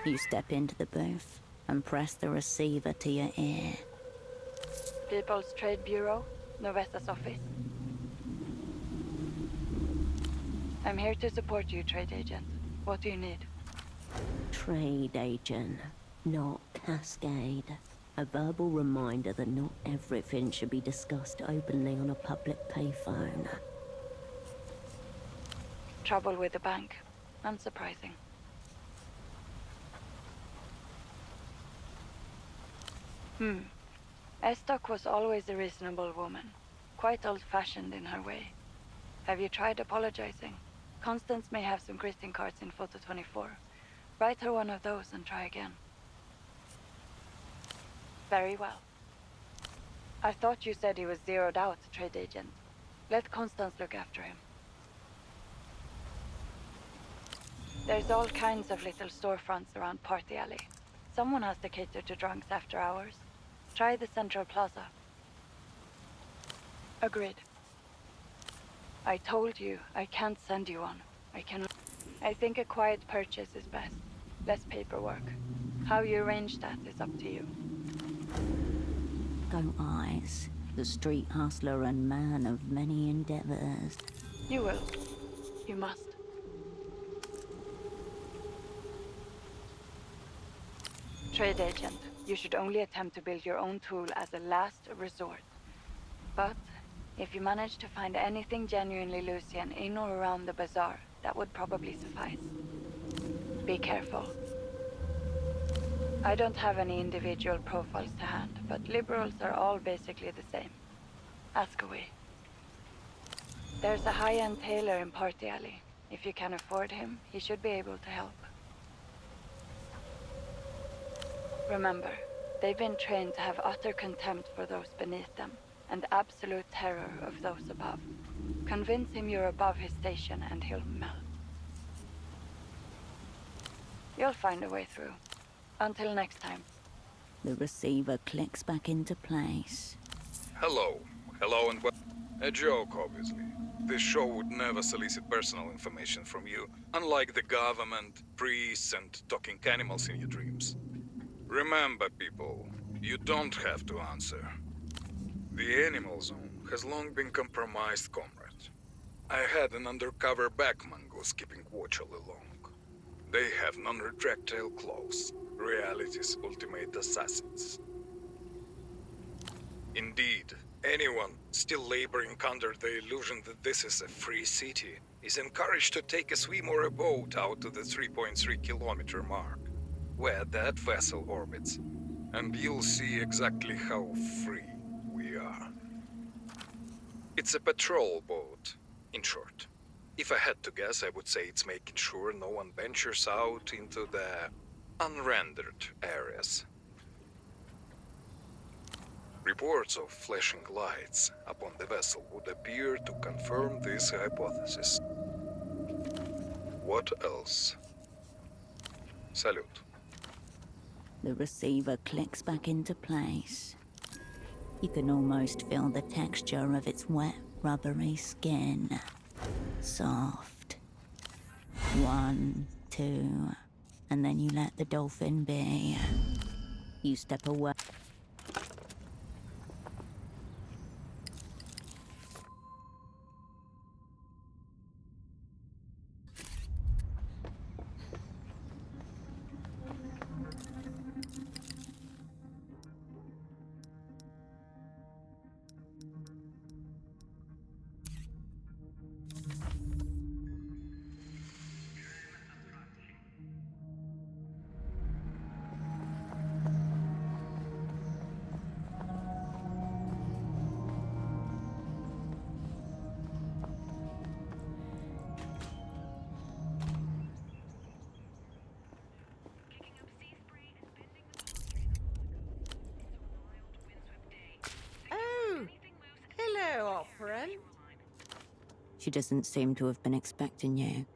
You step into the booth and press the receiver to your ear. People's Trade Bureau, Novesta's office. I'm here to support you, trade agent. What do you need? Trade agent, not Cascade. A verbal reminder that not everything should be discussed openly on a public payphone. Trouble with the bank. Unsurprising. Estoc was always a reasonable woman. Quite old-fashioned in her way. Have you tried apologizing? Constance may have some greeting cards in Photo 24. Write her one of those and try again. Very well. I thought you said he was zeroed out, trade agent. Let Constance look after him. There's all kinds of little storefronts around Party Alley. Someone has to cater to drunks after hours. Try the Central Plaza. Agreed. I told you, I can't send you one. I think a quiet purchase is best. Less paperwork. How you arrange that is up to you. Go Eyes, the street hustler and man of many endeavors. You will. You must. Trade agent, you should only attempt to build your own tool as a last resort. But if you manage to find anything genuinely Lucian in or around the bazaar, that would probably suffice. Be careful. I don't have any individual profiles to hand, but liberals are all basically the same. Ask away. There's a high-end tailor in Party Alley. If you can afford him, he should be able to help. Remember, they've been trained to have utter contempt for those beneath them, and absolute terror of those above. Convince him you're above his station and he'll melt. You'll find a way through. Until next time. The receiver clicks back into place. Hello. Hello and welcome. A joke, obviously. This show would never solicit personal information from you, unlike the government, priests, and talking animals in your dreams. Remember, people, you don't have to answer. The animal zone has long been compromised, comrade. I had an undercover back mongoose keeping watch all along. They have non-retractile claws, reality's ultimate assassins. Indeed, anyone still laboring under the illusion that this is a free city is encouraged to take a swim or a boat out to the 3.3-kilometer mark, where that vessel orbits, and you'll see exactly how free we are. It's a patrol boat, in short. If I had to guess, I would say it's making sure no one ventures out into the unrendered areas. Reports of flashing lights upon the vessel would appear to confirm this hypothesis. What else? Salute. The receiver clicks back into place. You can almost feel the texture of its wet, rubbery skin. Soft. 1, 2, and then you let the dolphin be. You step away. Hello, operant. She doesn't seem to have been expecting you.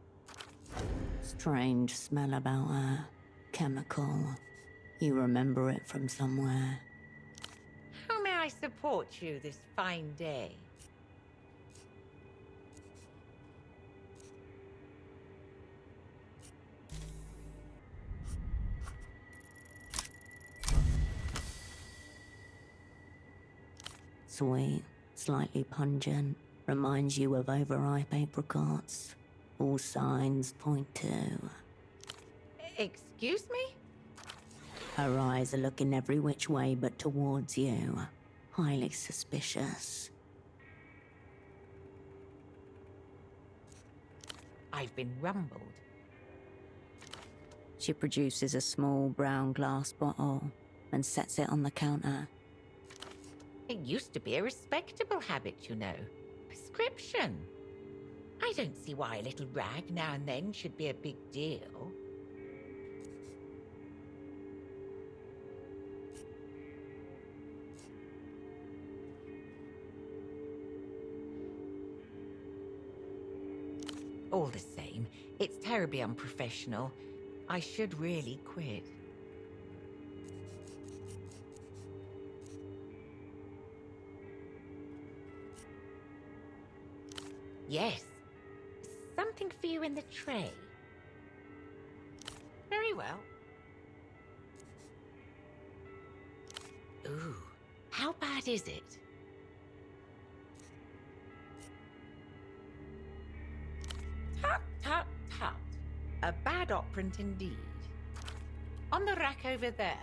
Strange smell about her. Chemical. You remember it from somewhere. How may I support you this fine day? Sweet, slightly pungent, reminds you of overripe apricots. All signs point to... Excuse me? Her eyes are looking every which way but towards you. Highly suspicious. I've been rumbled. She produces a small brown glass bottle and sets it on the counter. It used to be a respectable habit, you know. Prescription. I don't see why a little rag now and then should be a big deal. All the same, it's terribly unprofessional. I should really quit. Yes. Something for you in the tray. Very well. Ooh, how bad is it? Tut, tut, tut. A bad operant indeed. On the rack over there,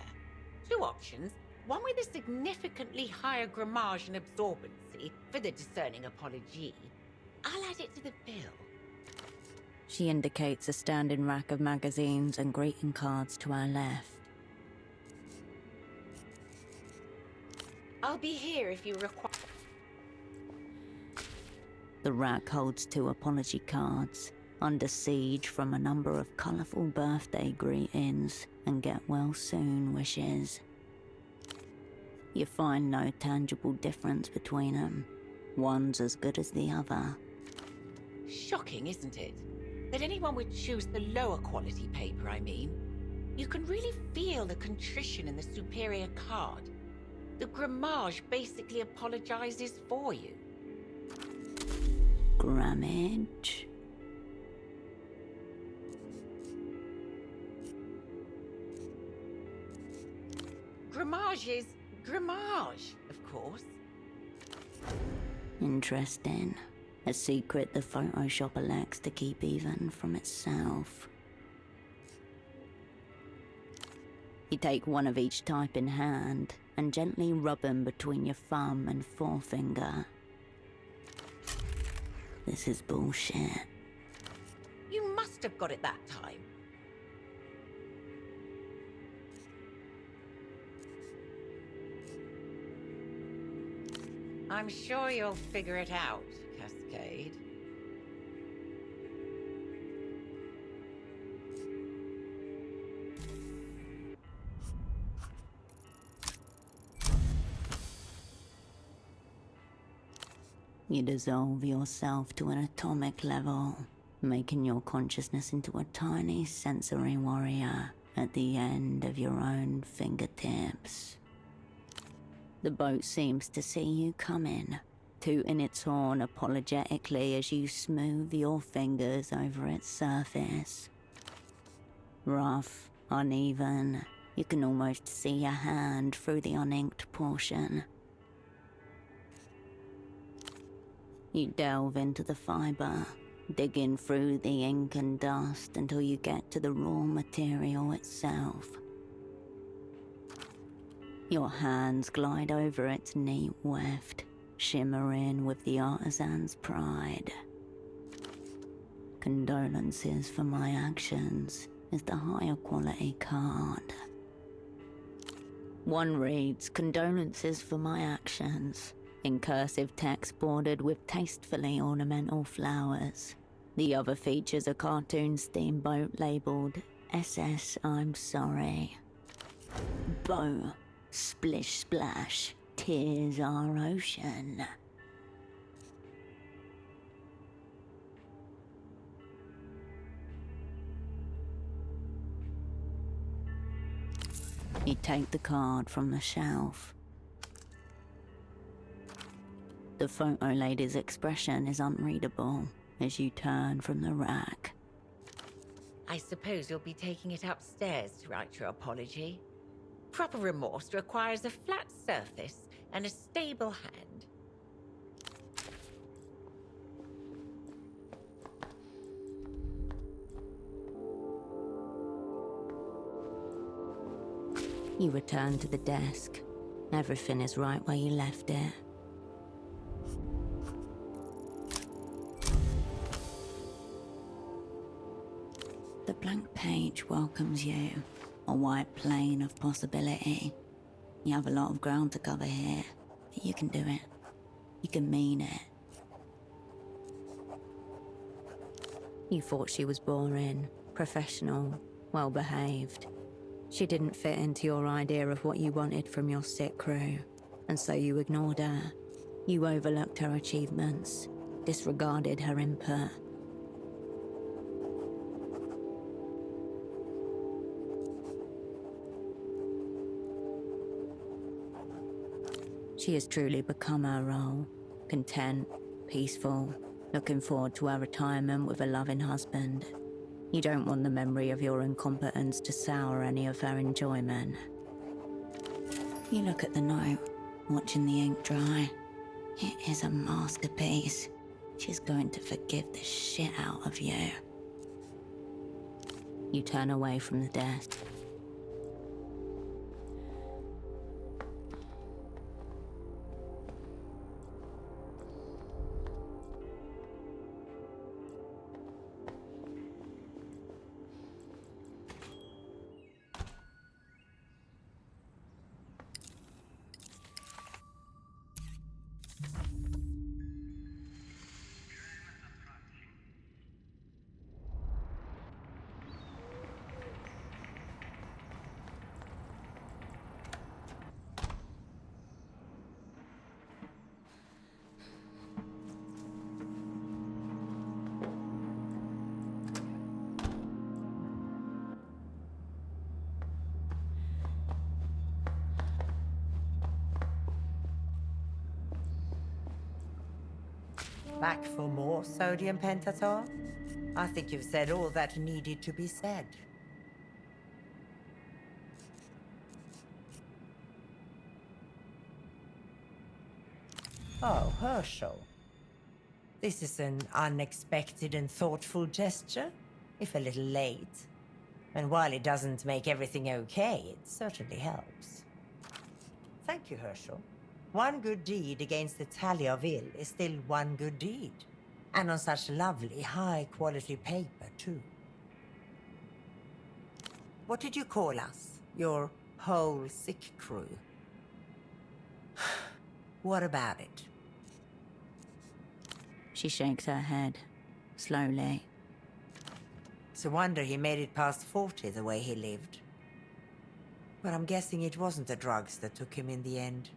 2 options. One with a significantly higher grammage and absorbency for the discerning apologee. I'll add it to the bill. She indicates a standing rack of magazines and greeting cards to our left. I'll be here if you require. The rack holds 2 apology cards, under siege from a number of colourful birthday greetings and get well soon wishes. You find no tangible difference between them. One's as good as the other. Shocking, isn't it? That anyone would choose the lower quality paper, I mean. You can really feel the contrition in the superior card. The grammage basically apologizes for you. Grammage? Grammage is grammage, of course. Interesting. A secret the Photoshop elects to keep even from itself. You take one of each type in hand and gently rub them between your thumb and forefinger. This is bullshit. You must have got it that time. I'm sure you'll figure it out, Cascade. You dissolve yourself to an atomic level, making your consciousness into a tiny sensory warrior at the end of your own fingertips. The boat seems to see you coming, tooting its horn apologetically as you smooth your fingers over its surface. Rough, uneven, you can almost see your hand through the uninked portion. You delve into the fiber, digging through the ink and dust until you get to the raw material itself. Your hands glide over its neat weft, shimmering with the artisan's pride. Condolences for my actions is the higher quality card. One reads, "Condolences for my actions," in cursive text bordered with tastefully ornamental flowers. The other features a cartoon steamboat labelled SS I'm Sorry. Bow, splish splash, tears our ocean. You take the card from the shelf. The photo lady's expression is unreadable as you turn from the rack. I suppose you'll be taking it upstairs to write your apology. Proper remorse requires a flat surface and a stable hand. You return to the desk. Everything is right where you left it. page welcomes you. A white plane of possibility. You have a lot of ground to cover here. But you can do it. You can mean it. You thought she was boring, professional, well-behaved. She didn't fit into your idea of what you wanted from your sick crew, and so you ignored her. You overlooked her achievements, disregarded her input. She has truly become her role, content, peaceful, looking forward to her retirement with a loving husband. You don't want the memory of your incompetence to sour any of her enjoyment. You look at the note, watching the ink dry. It is a masterpiece. She's going to forgive the shit out of you. You turn away from the desk. Back for more sodium pentothal? I think you've said all that needed to be said. Oh, Herschel. This is an unexpected and thoughtful gesture, if a little late. And while it doesn't make everything okay, it certainly helps. Thank you, Herschel. One good deed against the tally of ill is still one good deed. And on such lovely, high-quality paper, too. What did you call us? Your whole sick crew? What about it? She shakes her head, slowly. It's a wonder he made it past 40 the way he lived. But I'm guessing it wasn't the drugs that took him in the end.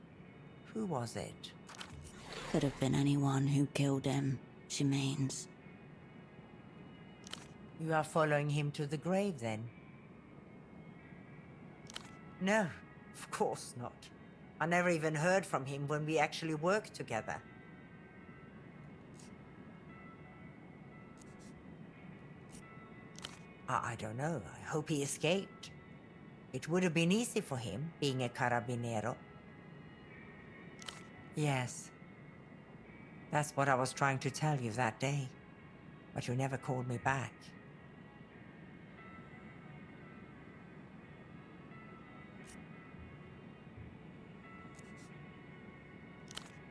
Who was it? Could have been anyone who killed him, she means. You are following him to the grave, then? No, of course not. I never even heard from him when we actually worked together. I don't know. I hope he escaped. It would have been easy for him, being a carabinero. Yes. That's what I was trying to tell you that day. But you never called me back.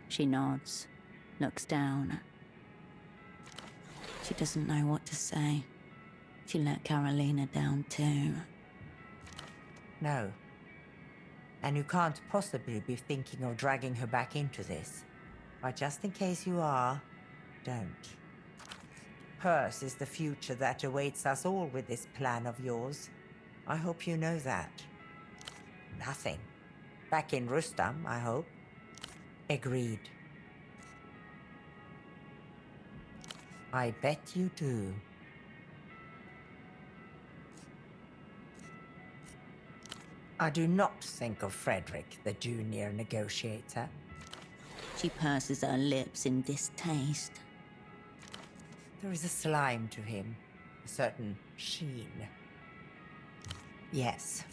She nods, looks down. She doesn't know what to say. She let Carolina down too. No. And you can't possibly be thinking of dragging her back into this. But just in case you are, don't. Hers is the future that awaits us all with this plan of yours. I hope you know that. Nothing. Back in Rustam, I hope. Agreed. I bet you do. I do not think of Frederick, the junior negotiator. She purses her lips in distaste. There is a slime to him, a certain sheen. Yes.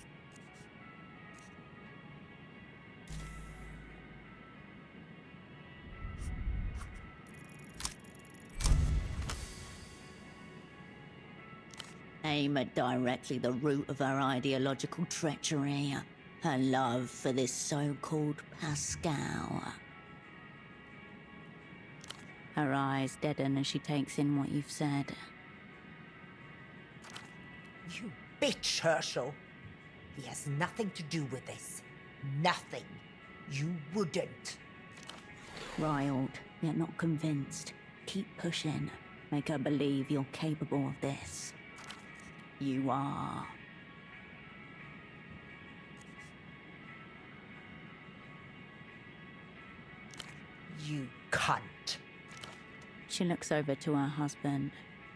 Aim at directly the root of her ideological treachery. Her love for this so-called Pascal. Her eyes deaden as she takes in what you've said. You bitch, Herschel. He has nothing to do with this. Nothing. You wouldn't. Riled, yet not convinced. Keep pushing. Make her believe you're capable of this. You are. You cunt. She looks over to her husband.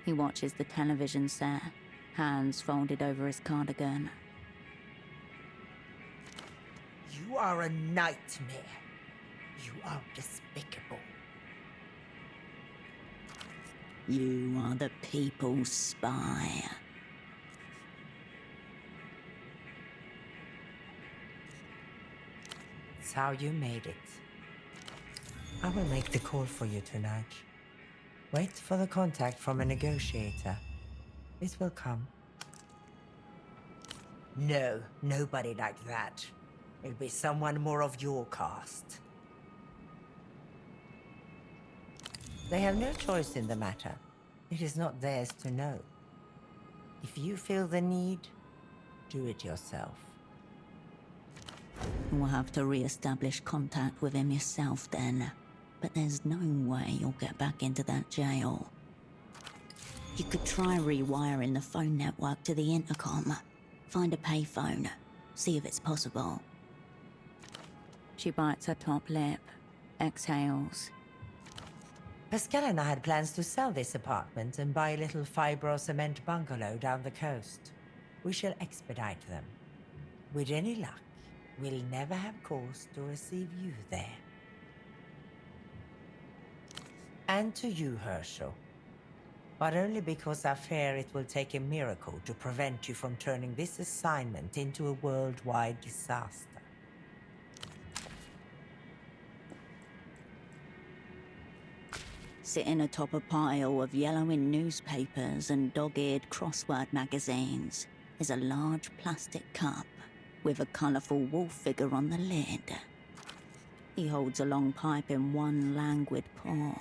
He watches the television set, hands folded over his cardigan. You are a nightmare. You are despicable. You are the people's spy. It's how you made it. I will make the call for you tonight. Wait for the contact from a negotiator. It will come. No, nobody like that. It'll be someone more of your caste. They have no choice in the matter. It is not theirs to know. If you feel the need, do it yourself. You'll have to re-establish contact with him yourself then. But there's no way you'll get back into that jail. You could try rewiring the phone network to the intercom. Find a payphone. See if it's possible. She bites her top lip. Exhales. Pascal and I had plans to sell this apartment and buy a little fibro-cement bungalow down the coast. We shall expedite them. With any luck, we'll never have cause to receive you there. And to you, Herschel. But only because I fear it will take a miracle to prevent you from turning this assignment into a worldwide disaster. Sitting atop a pile of yellowing newspapers and dog-eared crossword magazines is a large plastic cup with a colourful wolf figure on the lid. He holds a long pipe in one languid paw.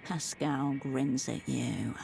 Pascal grins at you.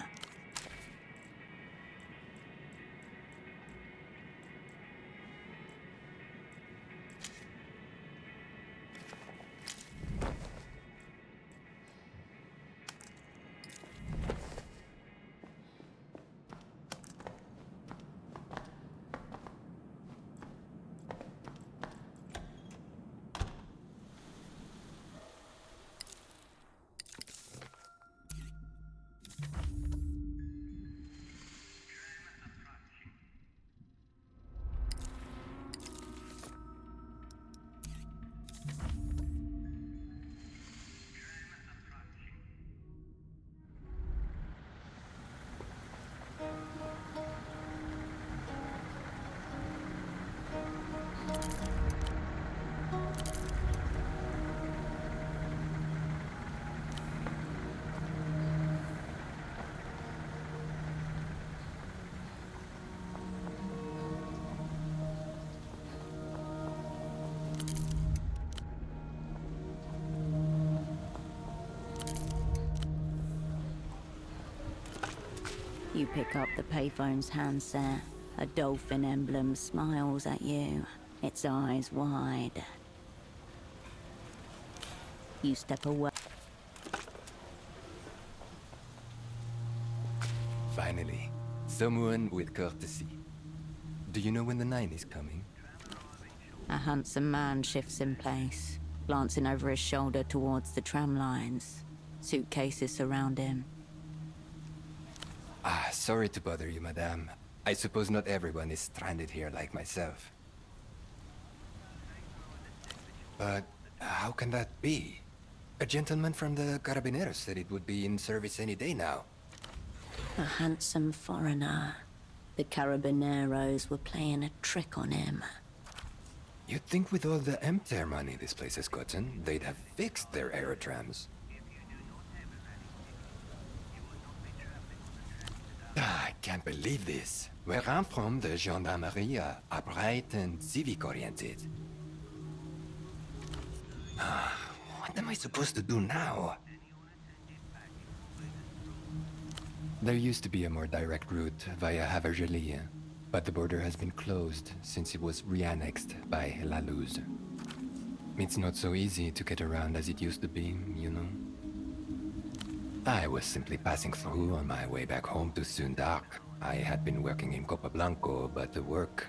You pick up the payphone's handset. A dolphin emblem smiles at you, its eyes wide. You step away. Finally, someone with courtesy. Do you know when the 9 is coming? A handsome man shifts in place, glancing over his shoulder towards the tram lines. Suitcases surround him. Sorry to bother you, madame. I suppose not everyone is stranded here like myself. But how can that be? A gentleman from the Carabineros said it would be in service any day now. A handsome foreigner. The Carabineros were playing a trick on him. You'd think with all the MTER money this place has gotten, they'd have fixed their aerotrams. I can't believe this. Where I'm from, the gendarmerie are bright and civic-oriented. What am I supposed to do now? There used to be a more direct route via Havergelia, but the border has been closed since it was re-annexed by La Luz. It's not so easy to get around as it used to be, you know? I was simply passing through on my way back home to Sundak. I had been working in Copablanco, but the work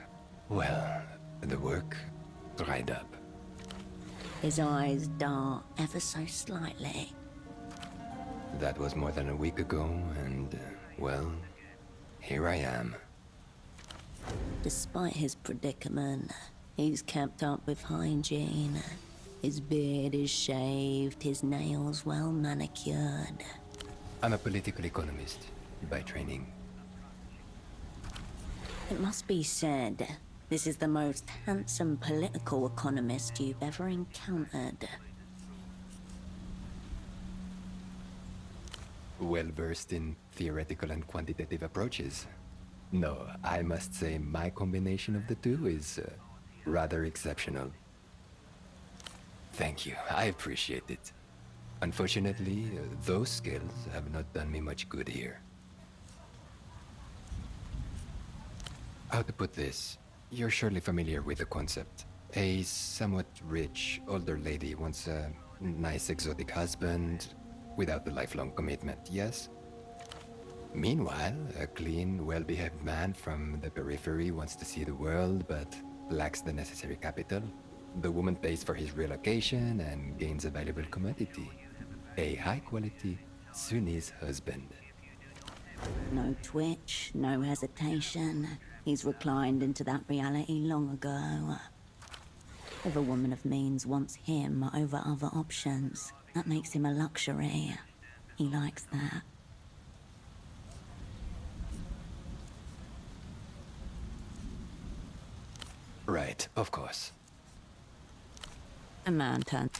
dried up. His eyes dart ever so slightly. That was more than a week ago, and, well, here I am. Despite his predicament, he's kept up with hygiene. His beard is shaved, his nails well manicured. I'm a political economist by training. It must be said, this is the most handsome political economist you've ever encountered. Well-versed in theoretical and quantitative approaches. No, I must say my combination of the two is rather exceptional. Thank you, I appreciate it. Unfortunately, those skills have not done me much good here. How to put this? You're surely familiar with the concept. A somewhat rich, older lady wants a nice exotic husband without the lifelong commitment, yes? Meanwhile, a clean, well-behaved man from the periphery wants to see the world but lacks the necessary capital. The woman pays for his relocation and gains a valuable commodity. A high-quality Sunnis husband. No twitch, no hesitation. He's reclined into that reality long ago. If a woman of means wants him over other options, that makes him a luxury. He likes that. Right, of course. A man turns.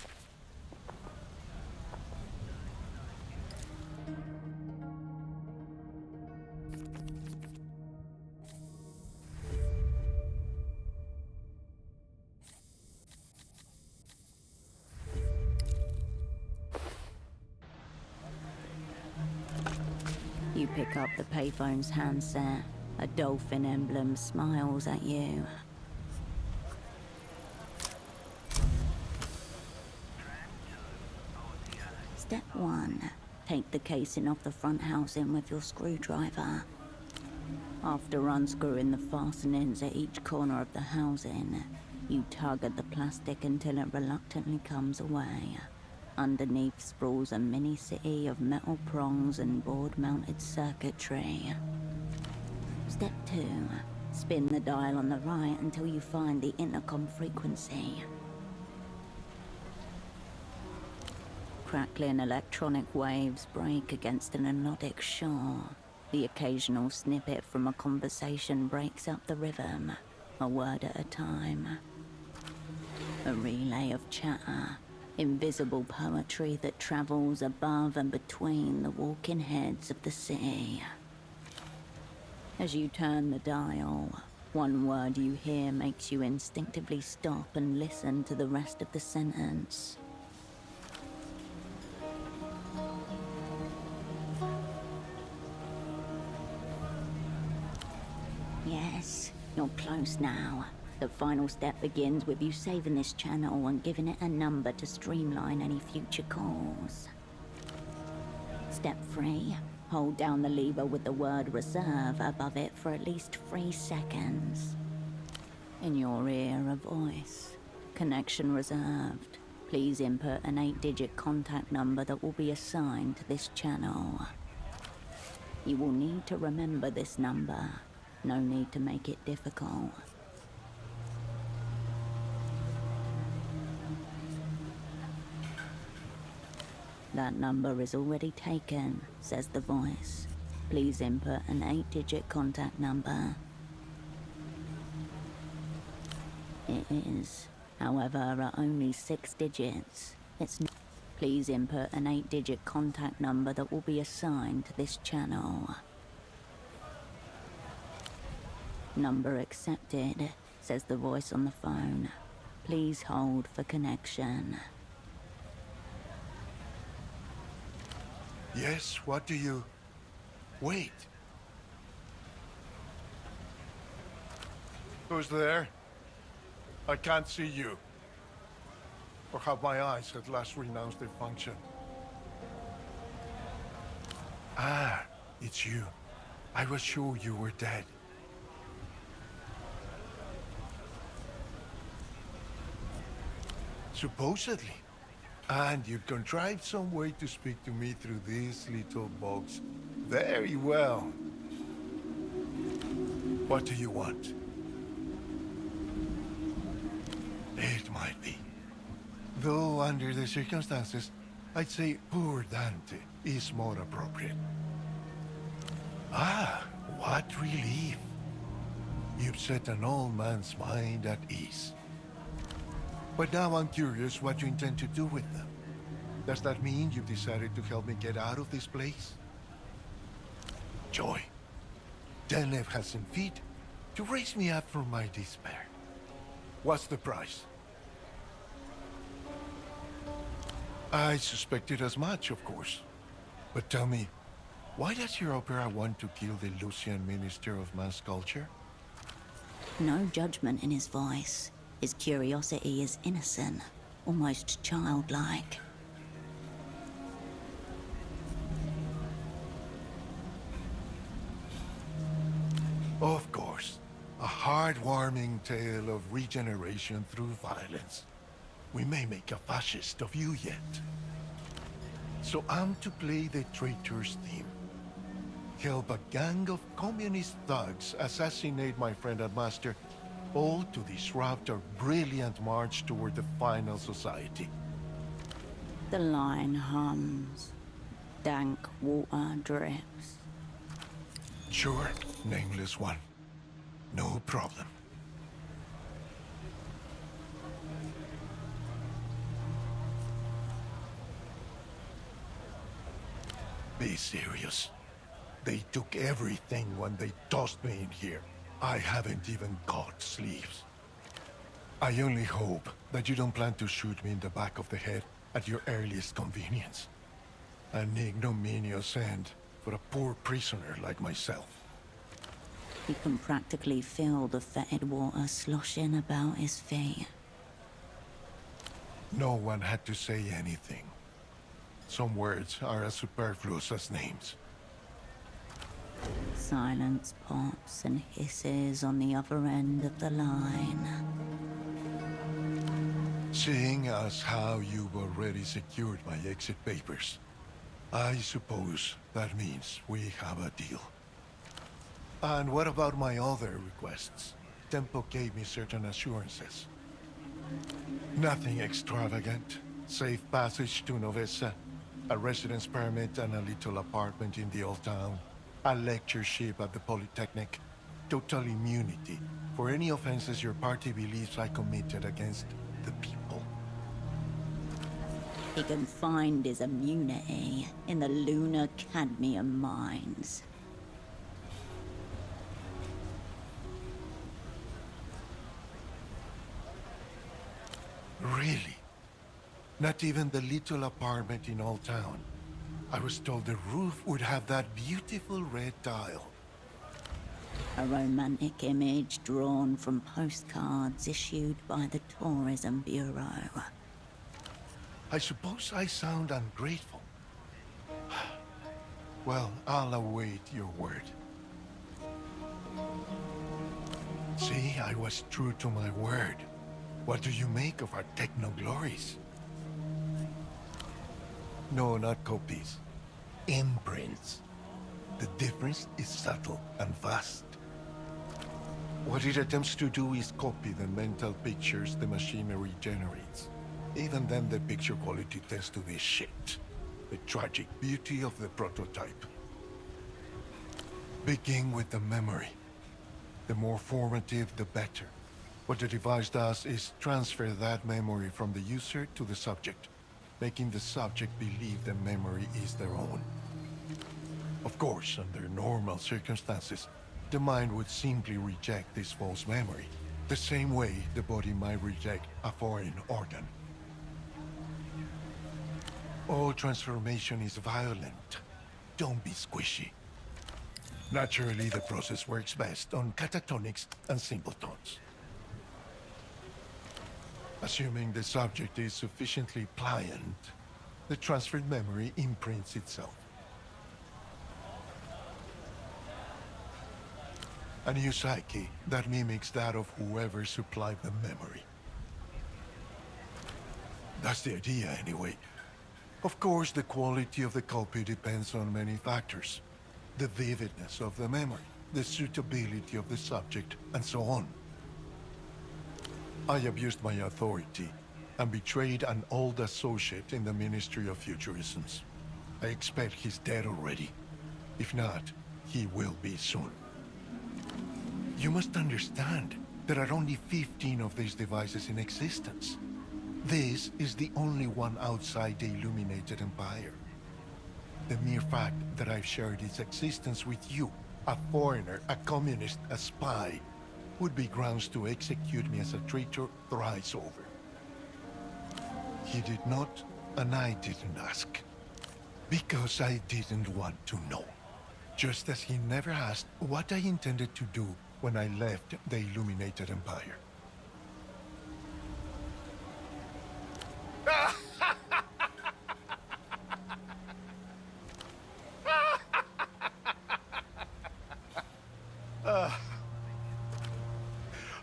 You pick up the payphone's handset. A dolphin emblem smiles at you. Step 1. Take the casing off the front housing with your screwdriver. After unscrewing the fastenings at each corner of the housing, you tug at the plastic until it reluctantly comes away. Underneath sprawls a mini-city of metal prongs and board-mounted circuitry. Step 2. Spin the dial on the right until you find the intercom frequency. Crackling electronic waves break against an melodic shore. The occasional snippet from a conversation breaks up the rhythm, a word at a time. A relay of chatter, invisible poetry that travels above and between the walking heads of the city. As you turn the dial, one word you hear makes you instinctively stop and listen to the rest of the sentence. Yes, you're close now. The final step begins with you saving this channel and giving it a number to streamline any future calls. Step 3. Hold down the lever with the word reserve above it for at least 3 seconds. In your ear, a voice. Connection reserved. Please input an 8-digit contact number that will be assigned to this channel. You will need to remember this number. No need to make it difficult. That number is already taken, says the voice. Please input an 8-digit contact number. It is, however, are only 6 digits. Please input an 8-digit contact number that will be assigned to this channel. Number accepted, says the voice on the phone. Please hold for connection. Yes, what do you... Wait. Who's there? I can't see you. Or have my eyes at last renounced their function? Ah, it's you. I was sure you were dead. Supposedly. And you contrived some way to speak to me through this little box. Very well. What do you want? It might be. Though under the circumstances, I'd say poor Dante is more appropriate. Ah, what relief. You've set an old man's mind at ease. But now I'm curious what you intend to do with them. Does that mean you've decided to help me get out of this place? Joy. Denlev has some feet to raise me up from my despair. What's the price? I suspected as much, of course. But tell me, why does your opera want to kill the Lucian Minister of Mass Culture? No judgment in his voice. His curiosity is innocent, almost childlike. Of course. A heartwarming tale of regeneration through violence. We may make a fascist of you yet. So I'm to play the traitor's theme. Help a gang of communist thugs assassinate my friend and master, all to disrupt our brilliant march toward the final society. The line hums. Dank water drips. Sure, nameless one. No problem. Be serious. They took everything when they tossed me in here. I haven't even got sleeves. I only hope that you don't plan to shoot me in the back of the head at your earliest convenience. An ignominious end for a poor prisoner like myself. He can practically feel the fetid water sloshing about his feet. No one had to say anything. Some words are as superfluous as names. Silence pops and hisses on the other end of the line. Seeing as how you've already secured my exit papers, I suppose that means we have a deal. And what about my other requests? Tempo gave me certain assurances. Nothing extravagant. Safe passage to Novessa, a residence permit and a little apartment in the old town, a lectureship at the Polytechnic, total immunity for any offenses your party believes I committed against the people. He can find his immunity in the lunar cadmium mines. Really? Not even the little apartment in Old Town. I was told the roof would have that beautiful red tile. A romantic image drawn from postcards issued by the Tourism Bureau. I suppose I sound ungrateful. Well, I'll await your word. See, I was true to my word. What do you make of our techno-glories? No, not copies. Imprints. The difference is subtle and vast. What it attempts to do is copy the mental pictures the machinery generates. Even then, the picture quality tends to be shit. The tragic beauty of the prototype. Begin with the memory. The more formative, the better. What the device does is transfer that memory from the user to the subject, making the subject believe the memory is their own. Of course, under normal circumstances, the mind would simply reject this false memory, the same way the body might reject a foreign organ. All transformation is violent. Don't be squishy. Naturally, the process works best on catatonics and simpletons. Assuming the subject is sufficiently pliant, the transferred memory imprints itself. A new psyche that mimics that of whoever supplied the memory. That's the idea, anyway. Of course, the quality of the copy depends on many factors. The vividness of the memory, the suitability of the subject, and so on. I abused my authority and betrayed an old associate in the Ministry of Futurisms. I expect he's dead already. If not, he will be soon. You must understand, there are only 15 of these devices in existence. This is the only one outside the Illuminated Empire. The mere fact that I've shared its existence with you, a foreigner, a communist, a spy, would be grounds to execute me as a traitor thrice over. He did not, and I didn't ask. Because I didn't want to know. Just as he never asked what I intended to do when I left the Illuminated Empire.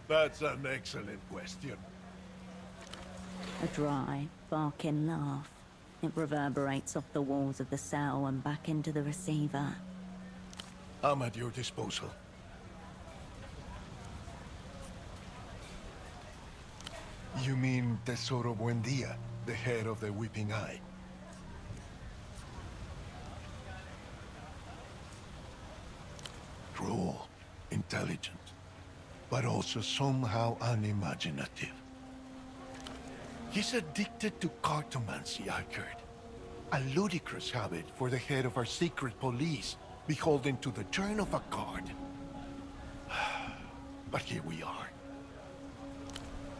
That's an excellent question. A dry, barking laugh. It reverberates off the walls of the cell and back into the receiver. I'm at your disposal. You mean Tesoro Buendia, the head of the Weeping Eye? Cruel, intelligent, but also somehow unimaginative. He's addicted to cartomancy, I heard. A ludicrous habit for the head of our secret police, beholden to the turn of a card. But here we are.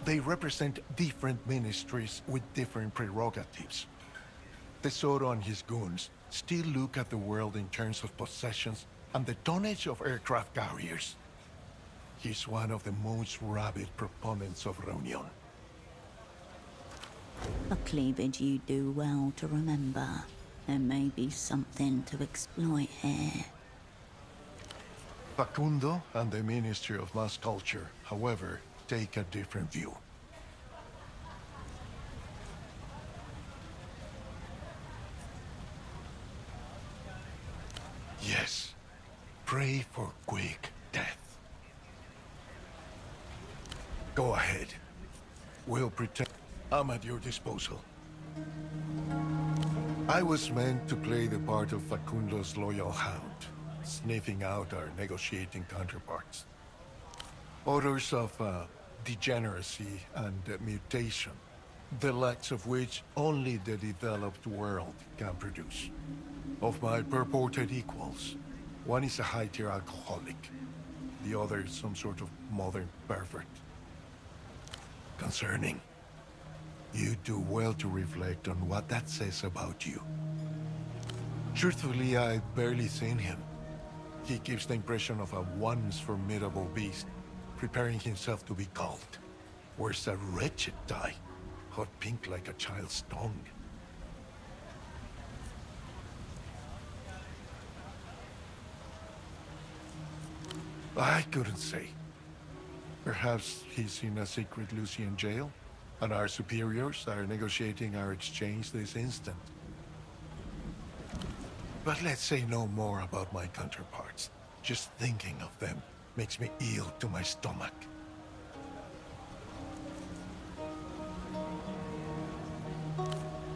They represent different ministries with different prerogatives. Tesoro and his goons still look at the world in terms of possessions and the tonnage of aircraft carriers. He's one of the most rabid proponents of Reunion. A cleavage you do well to remember. There may be something to exploit here. Facundo and the Ministry of Mass Culture, however, take a different view. Yes, pray for quick death. Go ahead. We'll pretend I'm at your disposal. I was meant to play the part of Facundo's loyal hound, sniffing out our negotiating counterparts. Odors of degeneracy and mutation, the likes of which only the developed world can produce. Of my purported equals, one is a high-tier alcoholic, the other is some sort of modern pervert. Concerning. You do well to reflect on what that says about you. Truthfully, I've barely seen him. He gives the impression of a once formidable beast, preparing himself to be culled. Wears a wretched tie, hot pink like a child's tongue. I couldn't say. Perhaps he's in a secret Lucian jail, and our superiors are negotiating our exchange this instant. But let's say no more about my counterparts. Just thinking of them makes me ill to my stomach.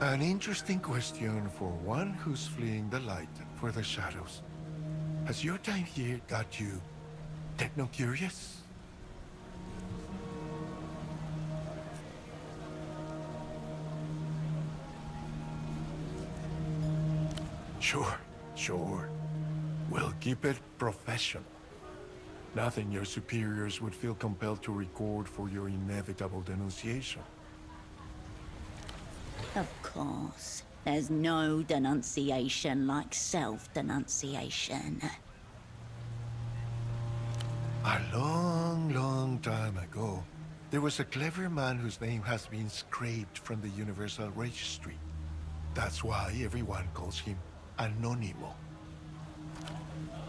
An interesting question for one who's fleeing the light for the shadows. Has your time here got you techno-curious? Sure. We'll keep it professional. Nothing your superiors would feel compelled to record for your inevitable denunciation. Of course. There's no denunciation like self-denunciation. A long, long time ago, there was a clever man whose name has been scraped from the Universal Registry. That's why everyone calls him Anonimo.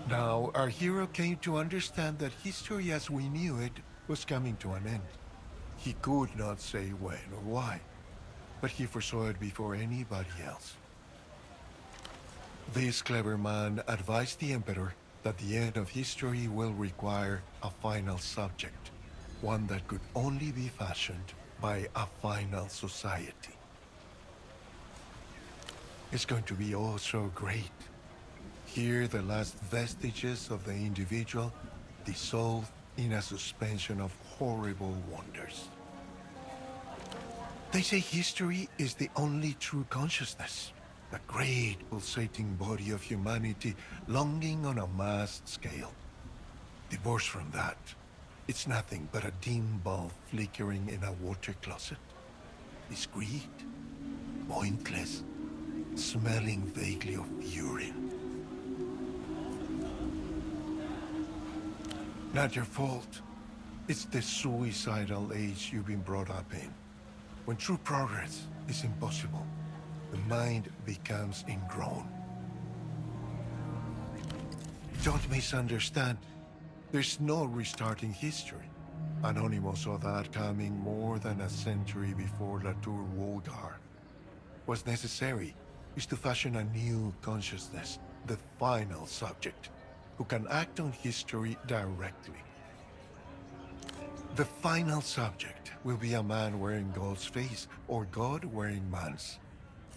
Now, our hero came to understand that history as we knew it was coming to an end. He could not say when or why, but he foresaw it before anybody else. This clever man advised the Emperor that the end of history will require a final subject, one that could only be fashioned by a final society. It's going to be oh so great. Here, the last vestiges of the individual dissolve in a suspension of horrible wonders. They say history is the only true consciousness, the great pulsating body of humanity longing on a mass scale. Divorced from that, it's nothing but a dim bulb flickering in a water closet. Discreet, pointless, smelling vaguely of urine. Not your fault. It's the suicidal age you've been brought up in. When true progress is impossible, the mind becomes ingrown. Don't misunderstand. There's no restarting history. Anonymous saw that coming more than a century before Latour Wolgar. What's necessary is to fashion a new consciousness, the final subject, who can act on history directly. The final subject will be a man wearing God's face, or God wearing man's.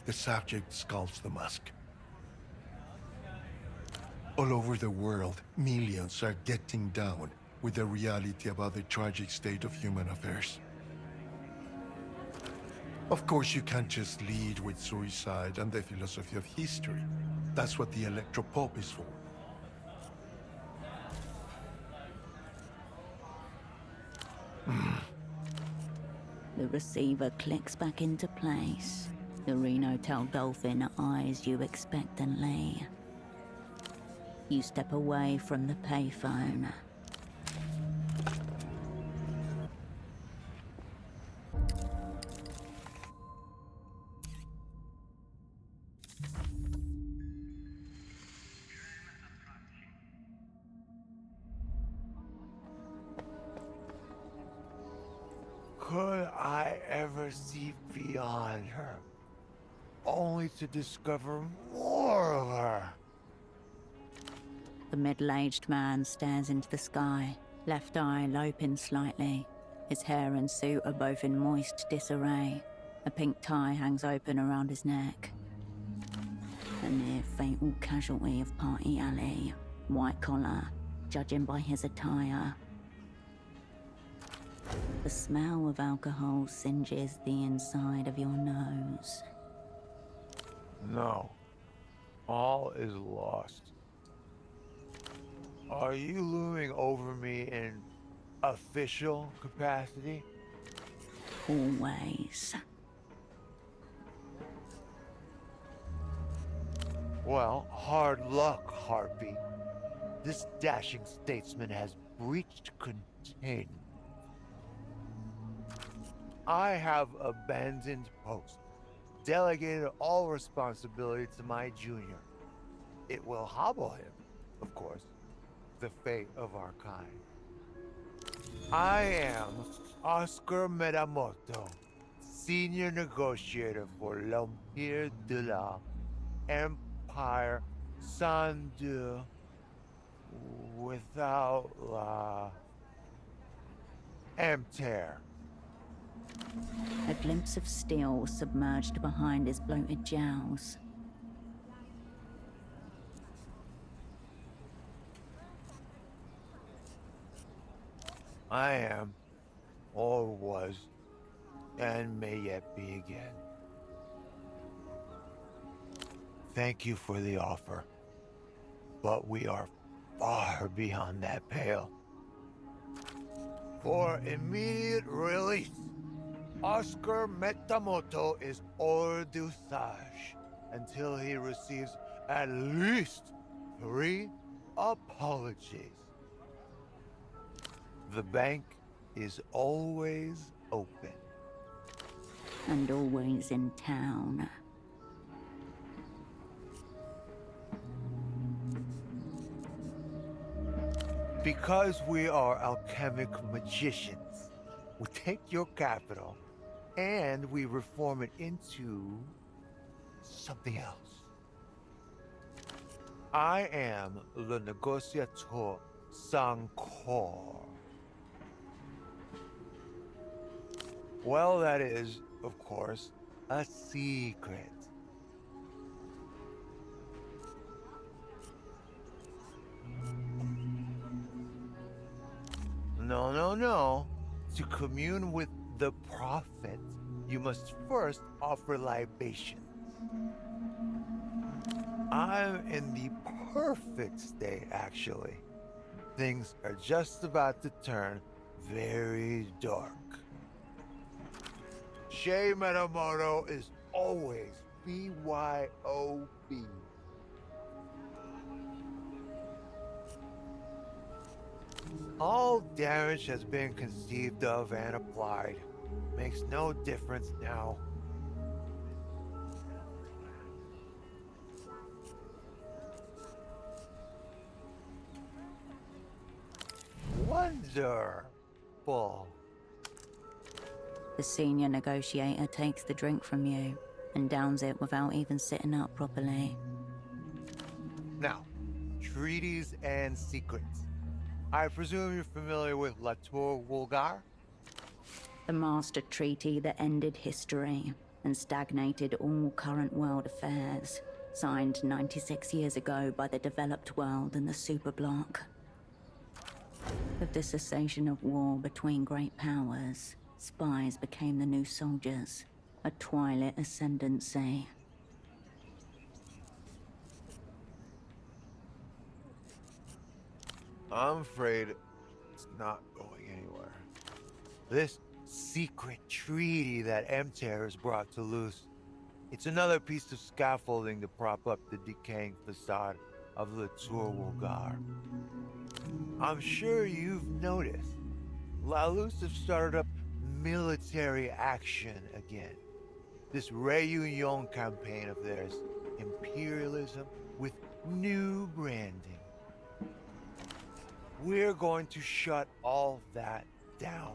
The subject sculpts the mask. All over the world, millions are getting down with the reality about the tragic state of human affairs. Of course, you can't just lead with suicide and the philosophy of history. That's what the electropop is for. The receiver clicks back into place. The Reno Tail Dolphin eyes you expectantly. You step away from the payphone. Could I ever see beyond her, only to discover more of her? The middle-aged man stares into the sky, left eye loping slightly. His hair and suit are both in moist disarray. A pink tie hangs open around his neck. A near fatal casualty of Party Alley. White collar, judging by his attire. The smell of alcohol singes the inside of your nose. No. All is lost. Are you looming over me in official capacity? Always. Well, hard luck, Harpy. This dashing statesman has breached containment. I have abandoned post, delegated all responsibility to my junior. It will hobble him, of course, the fate of our kind. I am Oscar Metamoto, senior negotiator for l'Empire de la Empire Sandu, without la Empire. A glimpse of steel submerged behind his bloated jowls. I am, or was, and may yet be again. Thank you for the offer, but we are far beyond that pale. For immediate release, Oscar Metamoto is hors d'usage until he receives at least 3 apologies. The bank is always open. And always in town. Because we are alchemic magicians, we take your capital and we reform it into something else. I am le negociator sans corps. Well, that is, of course, a secret. No, no, no. To commune with the prophet, you must first offer libations. I'm in the perfect state, actually. Things are just about to turn very dark. Shea Metamoto is always BYOB. All damage has been conceived of and applied. Makes no difference now. Wonderful. The senior negotiator takes the drink from you and downs it without even sitting up properly. Now, treaties and secrets. I presume you're familiar with La Tour Vulgar? The master treaty that ended history and stagnated all current world affairs, signed 96 years ago by the developed world and the superbloc. With the cessation of war between great powers, spies became the new soldiers, a twilight ascendancy. I'm afraid it's not going anywhere. This secret treaty that MTER has brought to loose, it's another piece of scaffolding to prop up the decaying facade of Le Tour Vulgar. I'm sure you've noticed, La Luz have started up military action again. This Réunion campaign of theirs, imperialism with new branding. We're going to shut all that down.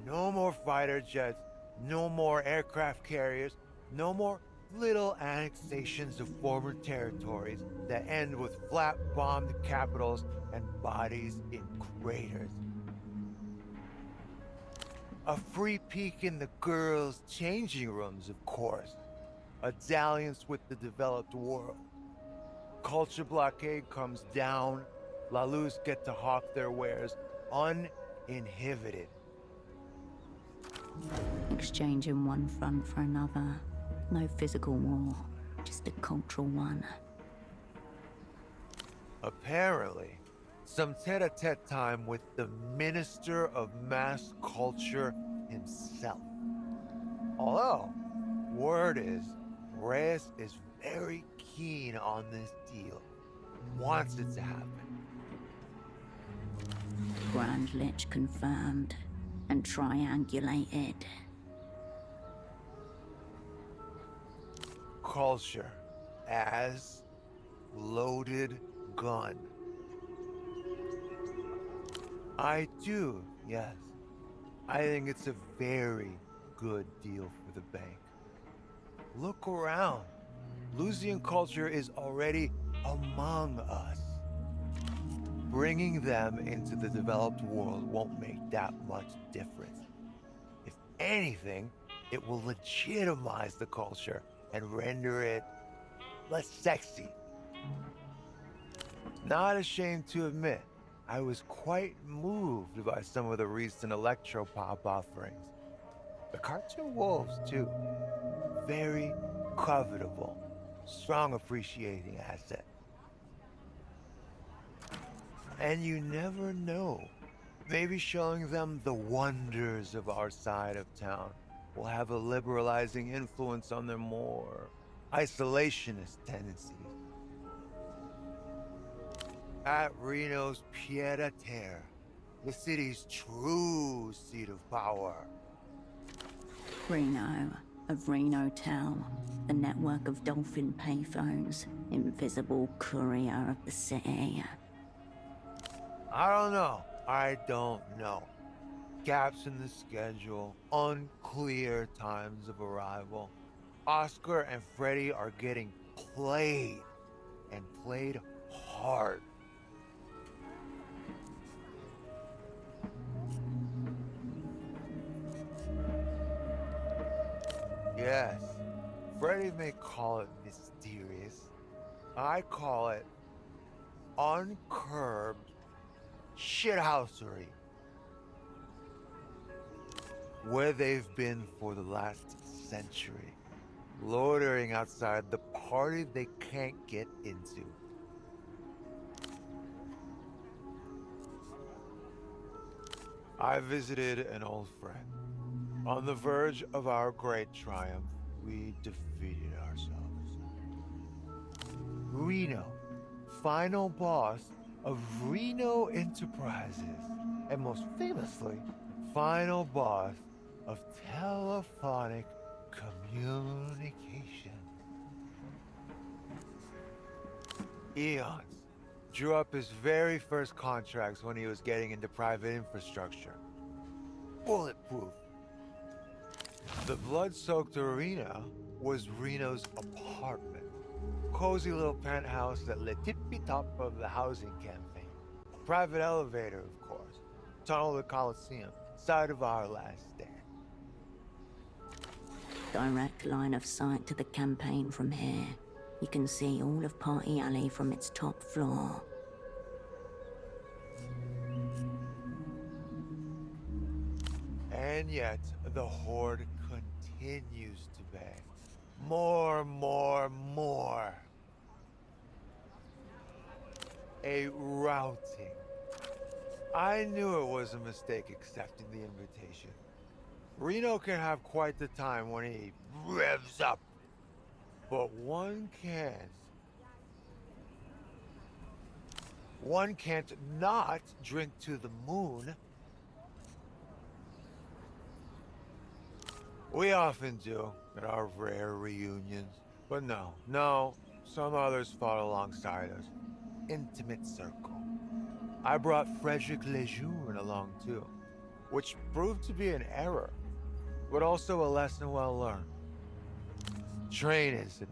No more fighter jets, no more aircraft carriers, no more little annexations of former territories that end with flat-bombed capitals and bodies in craters. A free peek in the girls' changing rooms, of course. A dalliance with the developed world. Culture blockade comes down. La Luz get to hawk their wares uninhibited. Exchanging one front for another. No physical war, just a cultural one. Apparently, some tete-a-tete time with the Minister of Mass Culture himself. Although, word is, Reyes is very keen on this deal. Wants it to happen. Grand Lich confirmed and triangulated. Culture as loaded gun. I do, yes. I think it's a very good deal for the bank. Look around. Lusian culture is already among us. Bringing them into the developed world won't make that much difference. If anything, it will legitimize the culture and render it less sexy. Not ashamed to admit, I was quite moved by some of the recent electropop offerings. The cartoon wolves, too. Very covetable, strong appreciating asset. And you never know. Maybe showing them the wonders of our side of town will have a liberalizing influence on their more isolationist tendencies. At Reno's pied-à-terre, the city's true seat of power. Reno, of Reno Tel, the network of dolphin payphones, invisible courier of the city. I don't know. I don't know. Gaps in the schedule, unclear times of arrival. Oscar and Freddy are getting played, and played hard. Yes, Freddy may call it mysterious. I call it uncurbed shithousery. Where they've been for the last century, loitering outside the party they can't get into. I visited an old friend. On the verge of our great triumph, we defeated ourselves. Reno, final boss of Reno Enterprises, and most famously, final boss of telephonic communication. Eons drew up his very first contracts when he was getting into private infrastructure. Bulletproof. The blood-soaked arena was Reno's apartment. Cozy little penthouse that lit tippy-top of the housing campaign. Private elevator, of course. Tunnel to Coliseum. Site of our last stand. Direct line of sight to the campaign from here. You can see all of Party Alley from its top floor. And yet, the Horde continues to beg. More, more, more. A routing. I knew it was a mistake accepting the invitation. Reno can have quite the time when he revs up. But one can't not drink to the moon. We often do at our rare reunions. But no, some others fought alongside us. Intimate circle. I brought Frederick Lejeune along too, which proved to be an error, but also a lesson well learned. Train isn't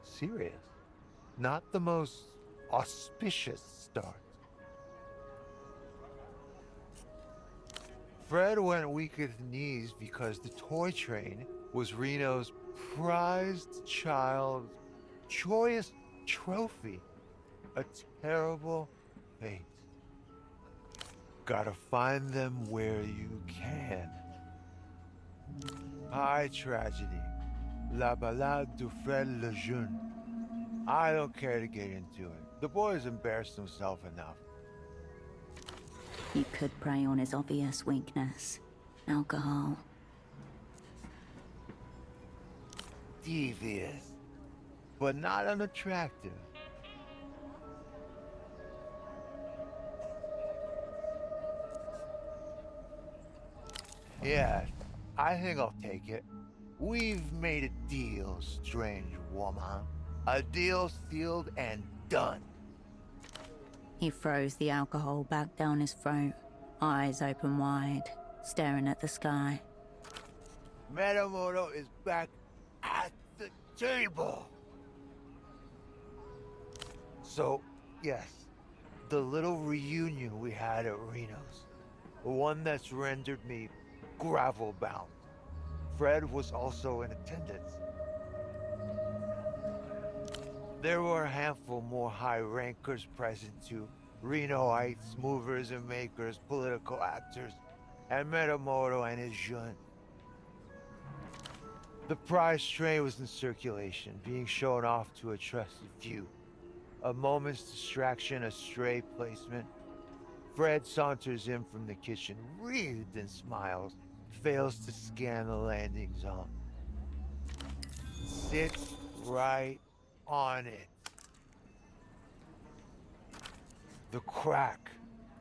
serious. Not the most auspicious start. Fred went weak at the knees because the toy train was Reno's prized child's joyous trophy. A terrible fate. Gotta find them where you can. High tragedy. La Ballade du Fred Lejeune. I don't care to get into it. The boy's embarrassed himself enough. You could prey on his obvious weakness. Alcohol. Devious. But not unattractive. Yeah, I think I'll take it. We've made a deal, strange woman. A deal sealed and done. He throws the alcohol back down his throat, eyes open wide, staring at the sky. Metamoto is back at the table. So, yes, the little reunion we had at Reno's. The one that's rendered me gravel-bound. Fred was also in attendance. There were a handful more high rankers present too. Renoites, movers and makers, political actors, and Metamoto and his jeune. The prize train was in circulation, being shown off to a trusted few. A moment's distraction, a stray placement. Fred saunters in from the kitchen, wreathed in smiles, fails to scan the landing zone. Sits right on it. The crack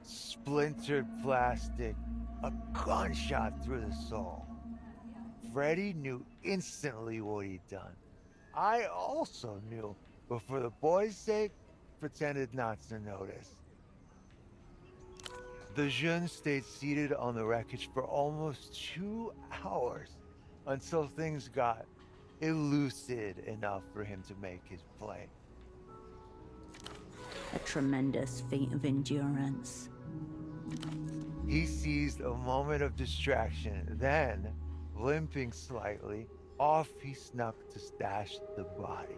splintered plastic, a gunshot through the soul. Freddy knew instantly what he'd done. I also knew, but for the boy's sake, pretended not to notice. The jeune stayed seated on the wreckage for almost 2 hours until things got elucid enough for him to make his play. A tremendous feat of endurance. He seized a moment of distraction, then, limping slightly, off he snuck to stash the body.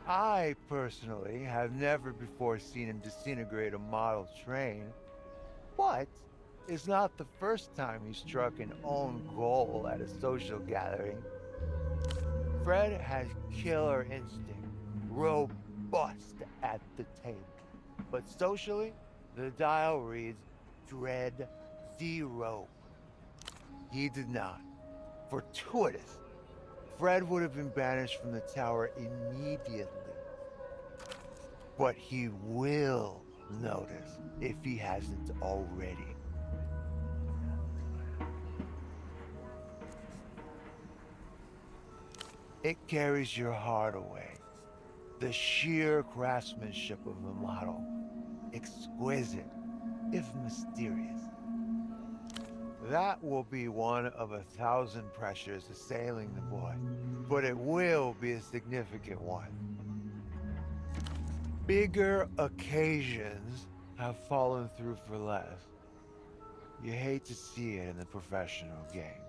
I, personally, have never before seen him disintegrate a model train, but it's not the first time he struck an own goal at a social gathering. Fred has killer instinct, robust at the table, but socially, the dial reads Dread 0. He did not. Fortuitous. Fred would have been banished from the tower immediately. But he will notice if he hasn't already. It carries your heart away. The sheer craftsmanship of the model. Exquisite, if mysterious. That will be one of 1,000 pressures assailing the boy, but it will be a significant one. Bigger occasions have fallen through for less. You hate to see it in the professional game.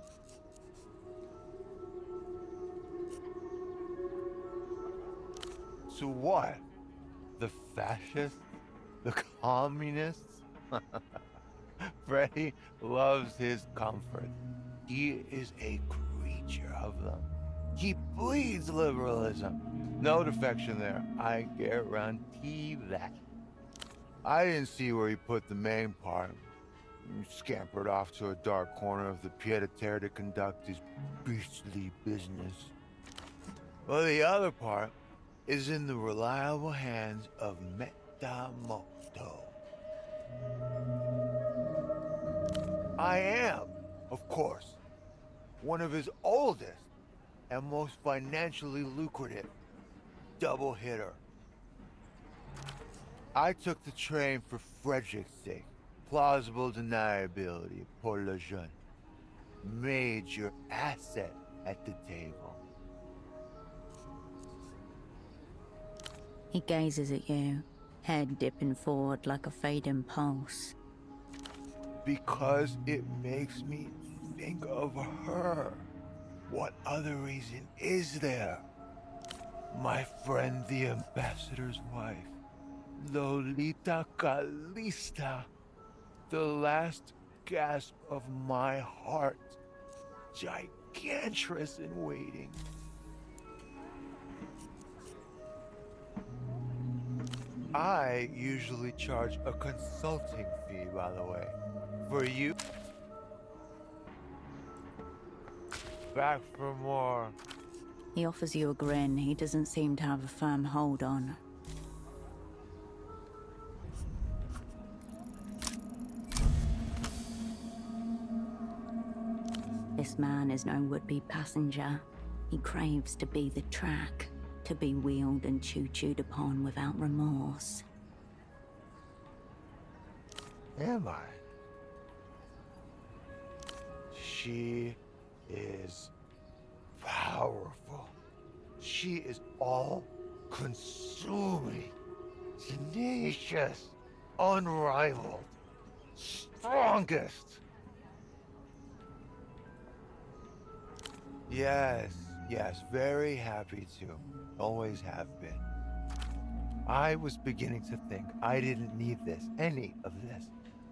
So what? The fascists? The communists? Freddy loves his comfort. He is a creature of them. He bleeds liberalism. No defection there, I guarantee that. I didn't see where he put the main part. He scampered off to a dark corner of the pied-à-terre to conduct his beastly business. Well, the other part is in the reliable hands of Metamoto. I am, of course, one of his oldest and most financially lucrative double hitter. I took the train for Frederick's sake. Plausible deniability pour le jeune. Major asset at the table. He gazes at you, head dipping forward like a fading pulse. Because it makes me think of her. What other reason is there? My friend the ambassador's wife, Lolita Calista, the last gasp of my heart, gigantress in waiting. I usually charge a consulting fee, by the way. For you? Back for more. He offers you a grin he doesn't seem to have a firm hold on. This man is no would-be passenger. He craves to be the track, to be wheeled and chewed upon without remorse. Am I? She is powerful. She is all-consuming, tenacious, unrivaled, strongest. Yes, very happy to. Always have been. I was beginning to think I didn't need this, any of this.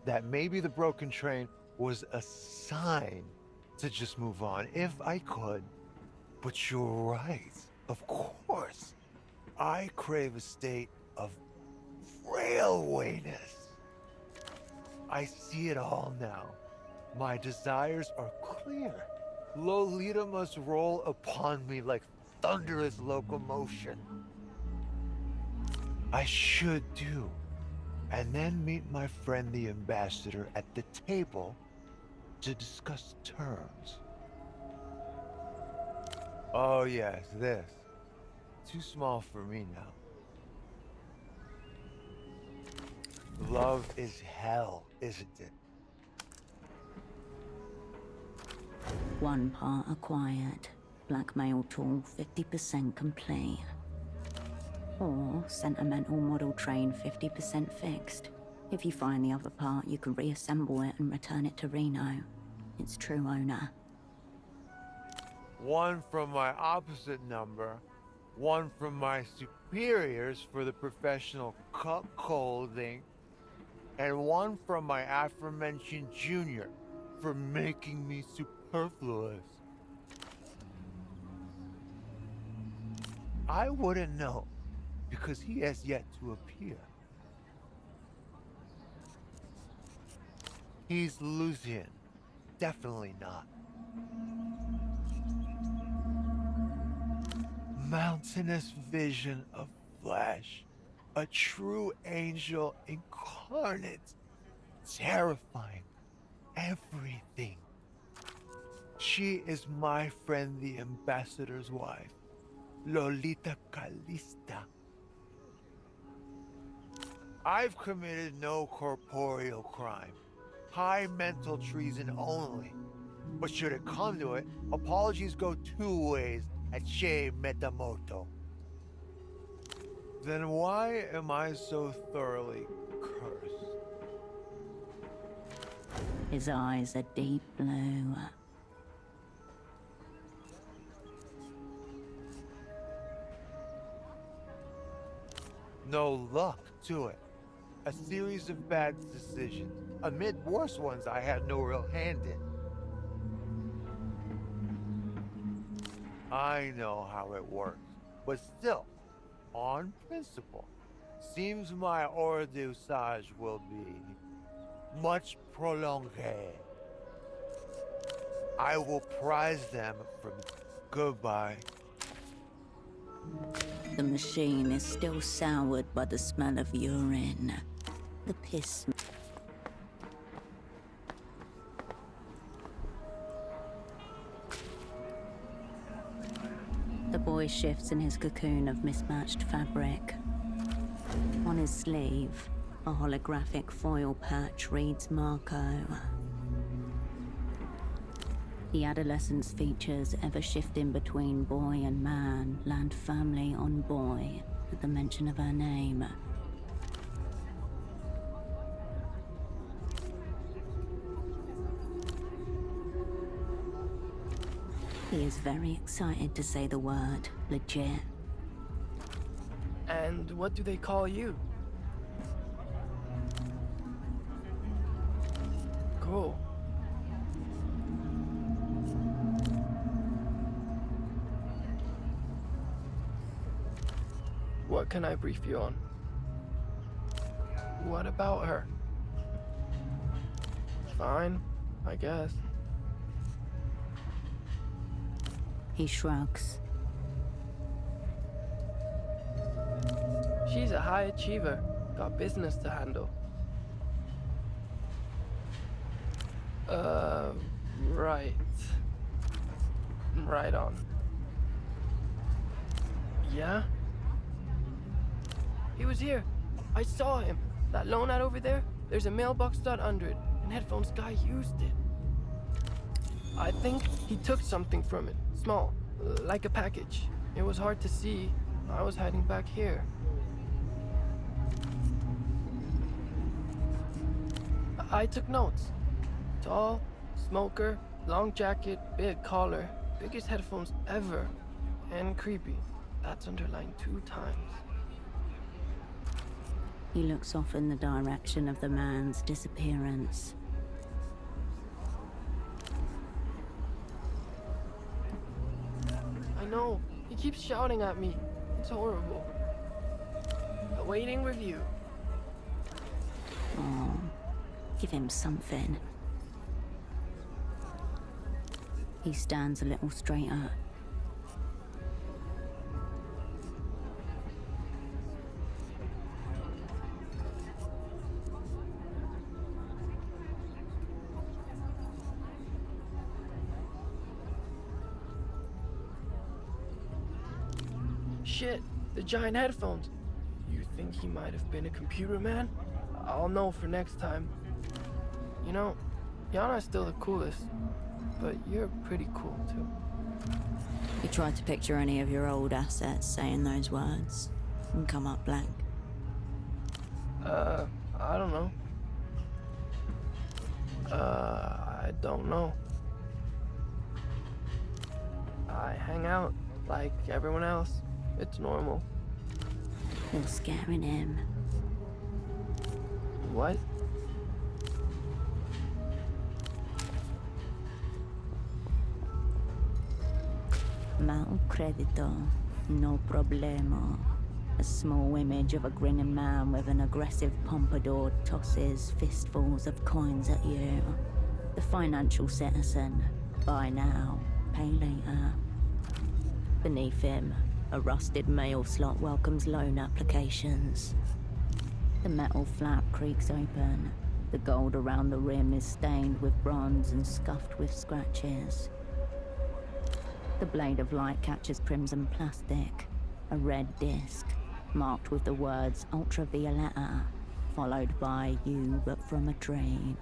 That maybe the broken train was a sign to just move on if I could. But you're right. Of course. I crave a state of railwayness. I see it all now. My desires are clear. Lolita must roll upon me like thunderous locomotion. I should do. And then meet my friend the ambassador at the table to discuss terms. Oh yes, this. Too small for me now. Love is hell, isn't it? One part acquired. Blackmail tool 50% complete. Or sentimental model train 50% fixed. If you find the other part, you can reassemble it and return it to Reno, its true owner. One from my opposite number, one from my superiors for the professional cuckolding, and one from my aforementioned junior for making me superfluous. I wouldn't know, because he has yet to appear. He's Lucian. Definitely not. Mountainous vision of flesh. A true angel incarnate. Terrifying. Everything. She is my friend the ambassador's wife, Lolita Calista. I've committed no corporeal crime. High mental treason only. But should it come to it, apologies go two ways at Shea Metamoto. Then why am I so thoroughly cursed? His eyes are deep blue. No luck to it. A series of bad decisions, amid worse ones I had no real hand in. I know how it works, but still, on principle, seems my hors d'usage will be much prolonged. I will prize them from goodbye. The machine is still soured by the smell of urine. The piss. The boy shifts in his cocoon of mismatched fabric. On his sleeve, a holographic foil patch reads Marco. The adolescent's features ever shifting between boy and man land firmly on boy at the mention of her name. He is very excited to say the word legit. And what do they call you? Cool. What can I brief you on? What about her? Fine, I guess. He shrugs. She's a high achiever. Got business to handle. Right. Right on. Yeah? He was here. I saw him. That loan ad over there, there's a mailbox dot under it, and headphones guy used it. I think he took something from it. Small, like a package. It was hard to see. I was hiding back here. I took notes. Tall, smoker, long jacket, big collar, biggest headphones ever, and creepy. That's underlined 2 times. He looks off in the direction of the man's disappearance. I know. He keeps shouting at me. It's horrible. Awaiting review. Oh, give him something. He stands a little straighter. shit, the giant headphones. You think he might have been a computer man? I'll know for next time. You know, Yana's still the coolest, but you're pretty cool too. You tried to picture any of your old assets saying those words and come up blank. I don't know. I don't know. I hang out like everyone else. It's normal. You're scaring him. What? Mal credito, no problemo. A small image of a grinning man with an aggressive pompadour tosses fistfuls of coins at you. The financial citizen. Buy now, pay later. Beneath him, a rusted mail slot welcomes loan applications. The metal flap creaks open. The gold around the rim is stained with bronze and scuffed with scratches. The blade of light catches crimson plastic, a red disc, marked with the words ultravioletta, followed by you but from a dream.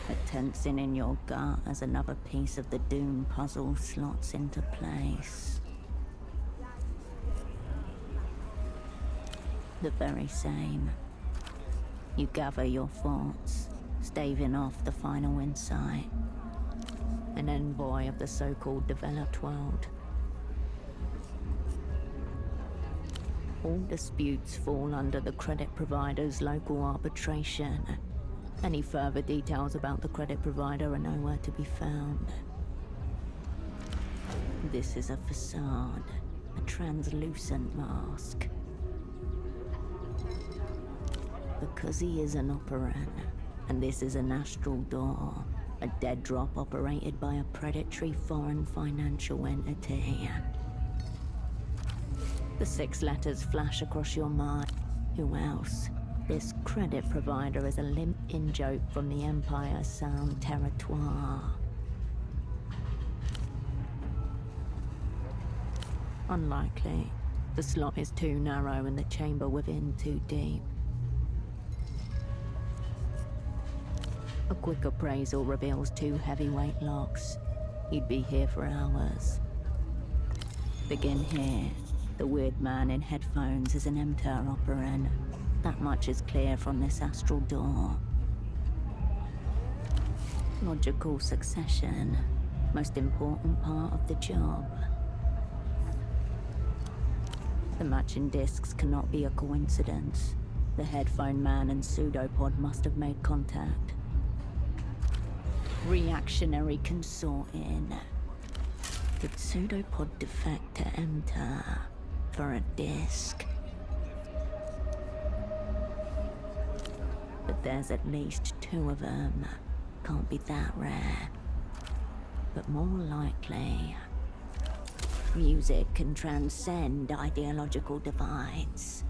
A tensing in your gut as another piece of the Doom puzzle slots into place. The very same. You gather your thoughts, staving off the final insight. An envoy of the so-called developed world. All disputes fall under the credit provider's local arbitration. Any further details about the credit provider are nowhere to be found. This is a facade, a translucent mask. Because he is an operant, and this is an astral door, a dead drop operated by a predatory foreign financial entity. The 6 letters flash across your mind. Who else? This credit provider is a limp in-joke from the Empire Sound territoire. Unlikely. The slot is too narrow and the chamber within too deep. A quick appraisal reveals 2 heavyweight locks. You'd be here for hours. Begin here. The weird man in headphones is an MTER operant. That much is clear from this astral door. Logical succession. Most important part of the job. The matching discs cannot be a coincidence. The headphone man and pseudopod must have made contact. Reactionary consorting. Did pseudopod defect to enter for a disc? But there's at least 2 of them. Can't be that rare. But more likely, music can transcend ideological divides.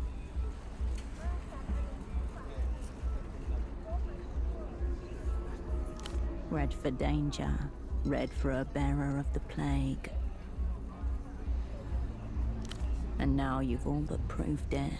Red for danger, red for a bearer of the plague. And now you've all but proved it.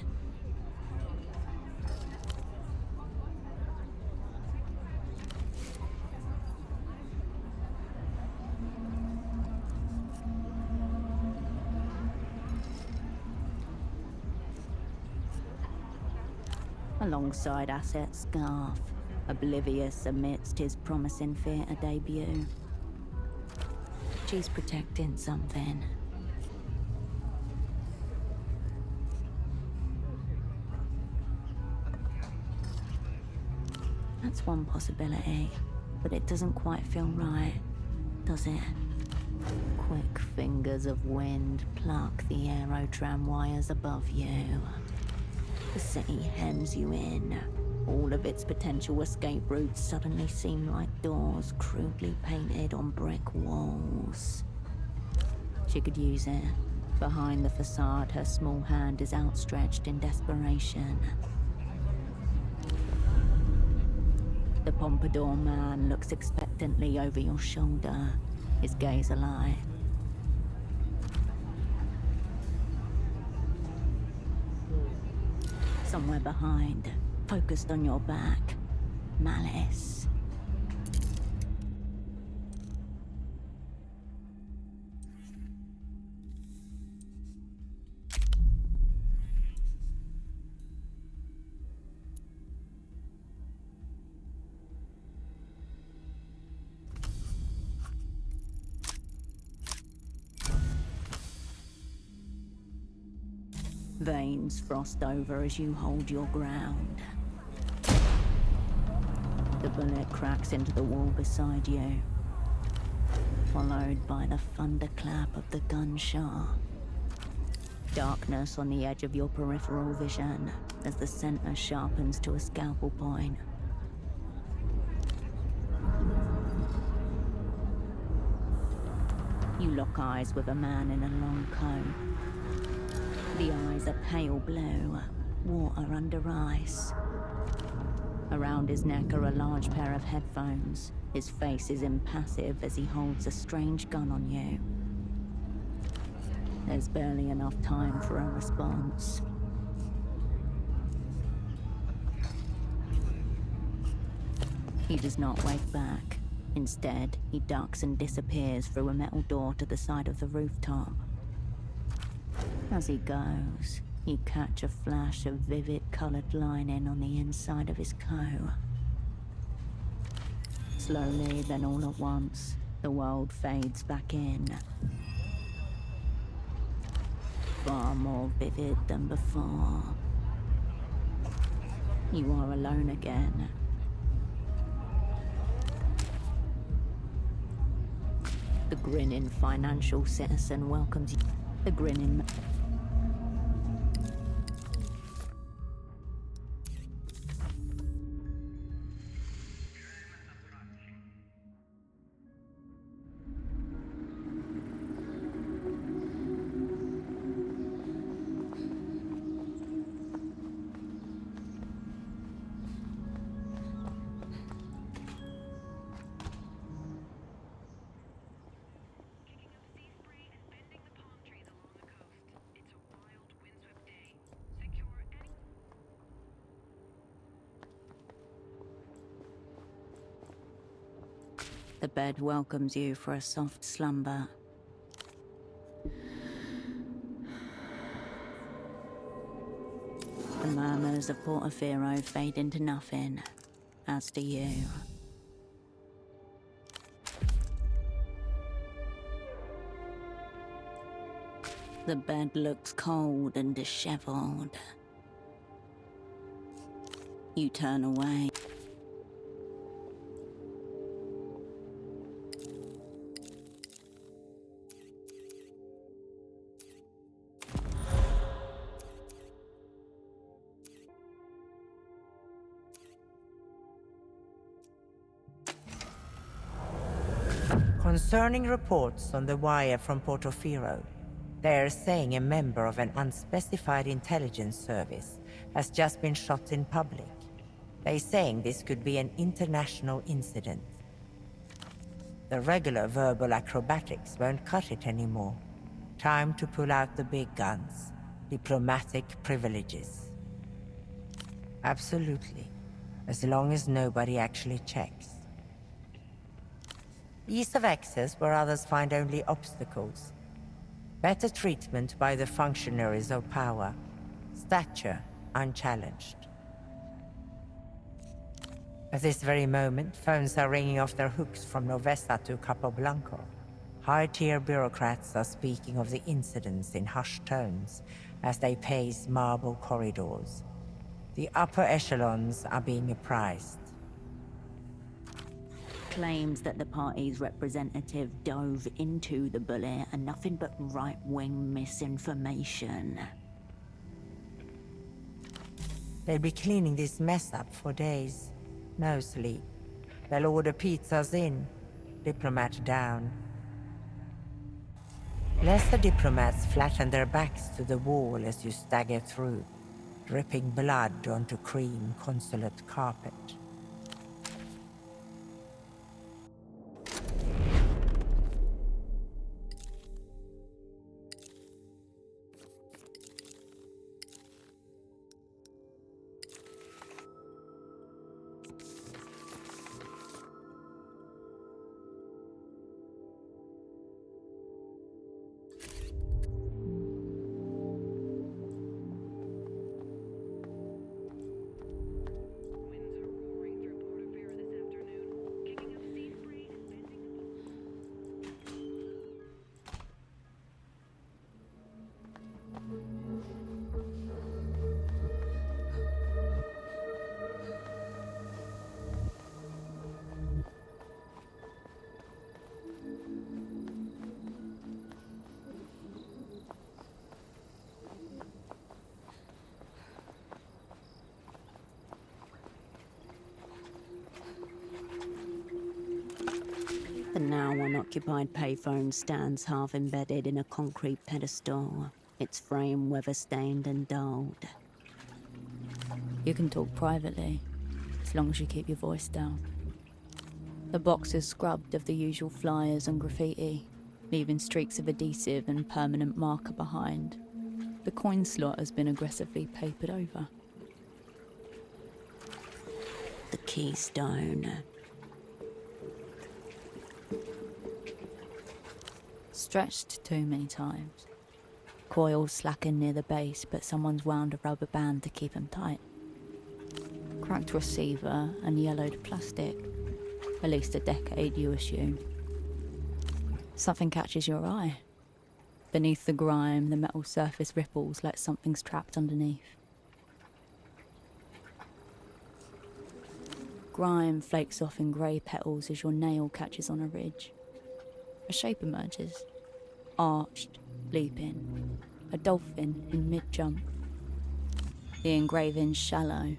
Alongside Asset Scarf, oblivious amidst his promising theatre debut. She's protecting something. That's one possibility, but it doesn't quite feel right, does it? Quick fingers of wind pluck the aerotram wires above you. The city hems you in. All of its potential escape routes suddenly seem like doors crudely painted on brick walls. She could use it. Behind the facade, her small hand is outstretched in desperation. The pompadour man looks expectantly over your shoulder, his gaze alight. Somewhere behind, focused on your back. Malice. Veins frost over as you hold your ground. The bullet cracks into the wall beside you, followed by the thunderclap of the gunshot. Darkness on the edge of your peripheral vision as the center sharpens to a scalpel point. You lock eyes with a man in a long coat. The eyes are pale blue, water under ice. Around his neck are a large pair of headphones. His face is impassive as he holds a strange gun on you. There's barely enough time for a response. He does not wake back. Instead, he ducks and disappears through a metal door to the side of the rooftop. As he goes, you catch a flash of vivid colored lining on the inside of his coat. Slowly, then all at once, the world fades back in. Far more vivid than before. You are alone again. The grinning financial citizen welcomes you. The grinning... The bed welcomes you for a soft slumber. The murmurs of Portofino fade into nothing, as do you. The bed looks cold and disheveled. You turn away. Concerning reports on the wire from Portofino, they are saying a member of an unspecified intelligence service has just been shot in public. They're saying this could be an international incident. The regular verbal acrobatics won't cut it anymore. Time to pull out the big guns. Diplomatic privileges. Absolutely. As long as nobody actually checks. Ease of access where others find only obstacles. Better treatment by the functionaries of power. Stature unchallenged. At this very moment, phones are ringing off their hooks from Novesta to Capoblanco. High-tier bureaucrats are speaking of the incidents in hushed tones as they pace marble corridors. The upper echelons are being apprised. Claims that the party's representative dove into the bullet are nothing but right-wing misinformation. They'll be cleaning this mess up for days. No sleep. They'll order pizzas in, diplomat down. Lesser diplomats flatten their backs to the wall as you stagger through, dripping blood onto cream consulate carpet. The now unoccupied payphone stands half embedded in a concrete pedestal, its frame weather-stained and dulled. You can talk privately, as long as you keep your voice down. The box is scrubbed of the usual flyers and graffiti, leaving streaks of adhesive and permanent marker behind. The coin slot has been aggressively papered over. The keystone. Stretched too many times. Coils slacken near the base, but someone's wound a rubber band to keep them tight. Cracked receiver and yellowed plastic. At least a decade, you assume. Something catches your eye. Beneath the grime, the metal surface ripples like something's trapped underneath. Grime flakes off in grey petals as your nail catches on a ridge. A shape emerges. Arched, leaping. A dolphin in mid-jump. The engraving's shallow,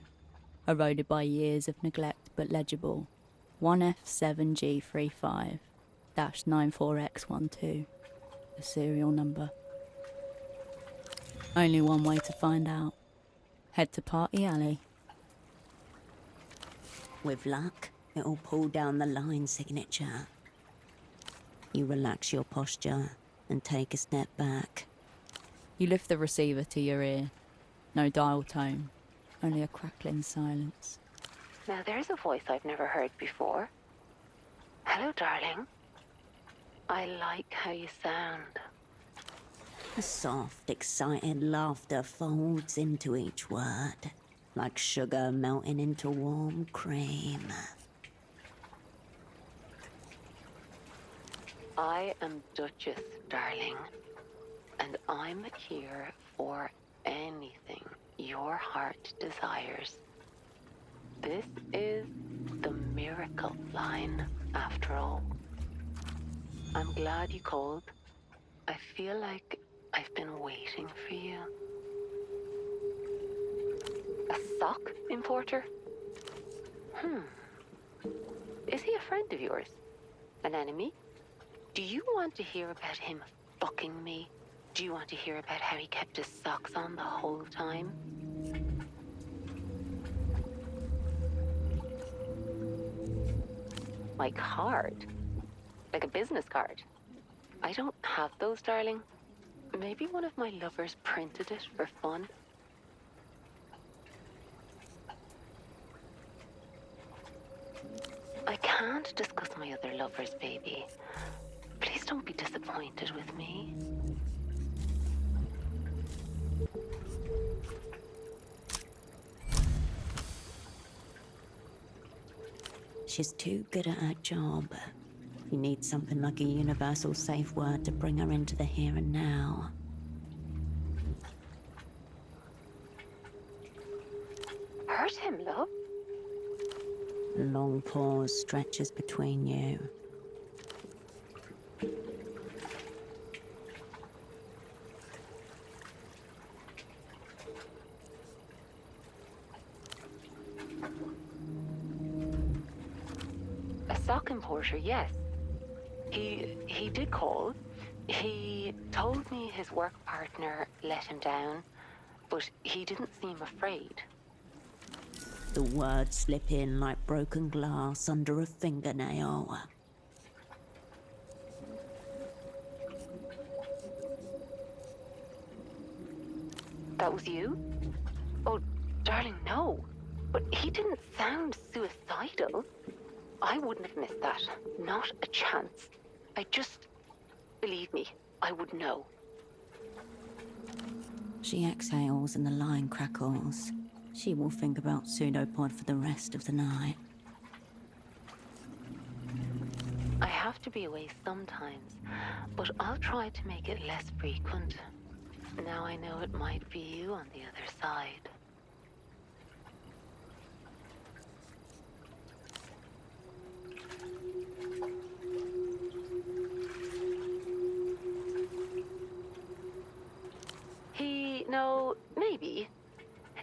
eroded by years of neglect but legible. 1F7G35-94X12. The serial number. Only one way to find out. Head to Party Alley. With luck, it'll pull down the line signature. You relax your posture and take a step back. You lift the receiver to your ear. No dial tone, only a crackling silence. Now there's a voice I've never heard before. Hello, darling. I like how you sound. A soft, excited laughter folds into each word, like sugar melting into warm cream. I am Duchess, darling, and I'm here for anything your heart desires. This is the miracle line, after all. I'm glad you called. I feel like I've been waiting for you. A sock importer? Is he a friend of yours? An enemy? Do you want to hear about him fucking me? Do you want to hear about how he kept his socks on the whole time? My card? Like a business card? I don't have those, darling. Maybe one of my lovers printed it for fun. I can't discuss my other lovers, baby. Please don't be disappointed with me. She's too good at her job. You need something like a universal safe word to bring her into the here and now. Hurt him, love? Long pause stretches between you. A sock importer, yes. He did call. He told me his work partner let him down, but he didn't seem afraid. The words slip in like broken glass under a fingernail. That was you? Oh, darling, no. But he didn't sound suicidal. I wouldn't have missed that. Not a chance. Believe me, I would know. She exhales and the line crackles. She will think about pseudopod for the rest of the night. I have to be away sometimes, but I'll try to make it less frequent. Now I know it might be you on the other side. Maybe.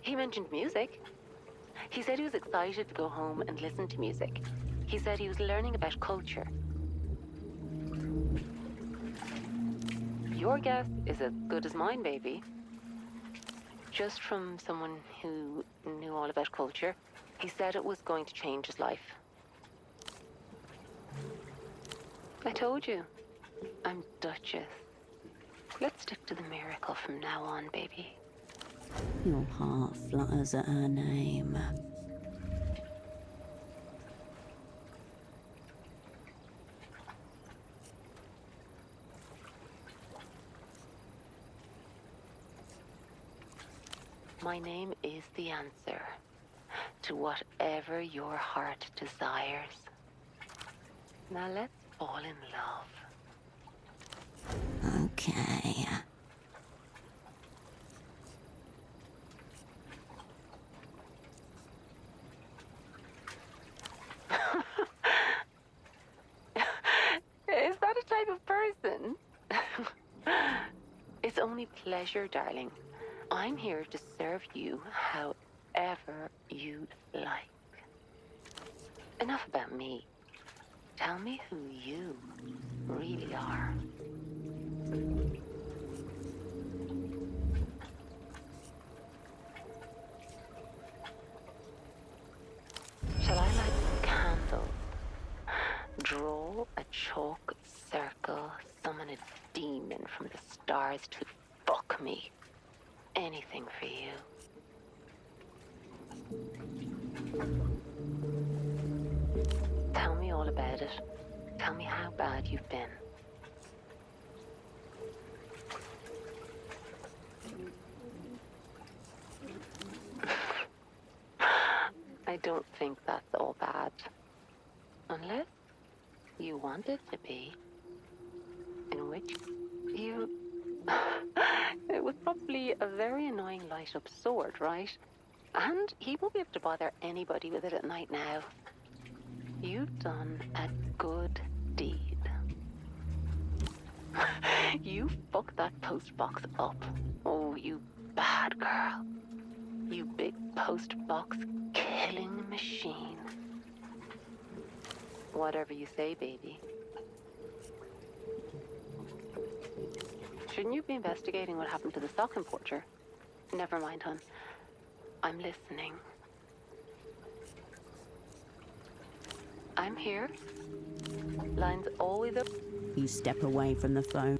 He mentioned music. He said he was excited to go home and listen to music. He said he was learning about culture. Your guess is as good as mine, baby. Just from someone who knew all about culture, he said it was going to change his life. I told you, I'm Duchess. Let's stick to the miracle from now on, baby. Your heart flutters at her name. My name is the answer to whatever your heart desires. Now let's fall in love. Okay. Is that a type of person? It's only pleasure, darling. I'm here to serve you however you'd like. Enough about me. Tell me who you really are. Shall I light some candles? Draw a chalk circle, summon a demon from the stars to fuck me. Anything for you. Tell me all about it. Tell me how bad you've been. I don't think that's all bad. Unless you want it to be. In which you... It was probably a very annoying light-up sword, right? And he won't be able to bother anybody with it at night now. You've done a good deed. You fucked that post box up. Oh, you bad girl. You big post box killing machine. Whatever you say, baby. Shouldn't you be investigating what happened to the sock importer? Never mind, hon. I'm listening. I'm here. Line's always up. You step away from the phone.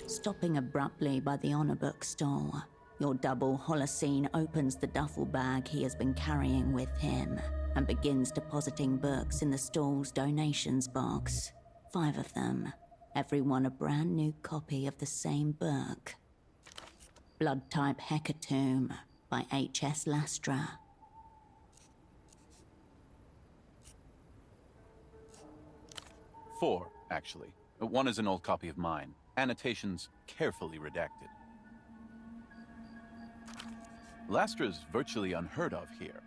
Stopping abruptly by the honor book stall, your double Holocene opens the duffel bag he has been carrying with him and begins depositing books in the stall's donations box. 5 of them, every one a brand new copy of the same book. Blood Type Hecatomb by H.S. Lastra. Four, actually. One is an old copy of mine. Annotations carefully redacted. Lastra's virtually unheard of here.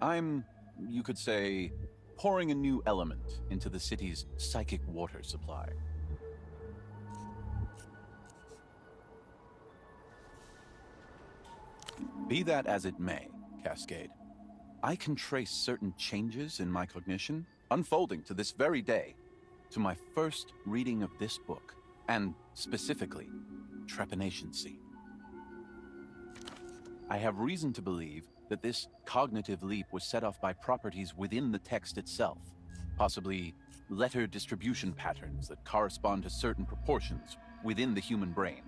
I'm, you could say, pouring a new element into the city's psychic water supply. Be that as it may, Cascade, I can trace certain changes in my cognition, unfolding to this very day, to my first reading of this book, and specifically, trepanation scene. I have reason to believe that this cognitive leap was set off by properties within the text itself, possibly letter distribution patterns that correspond to certain proportions within the human brain.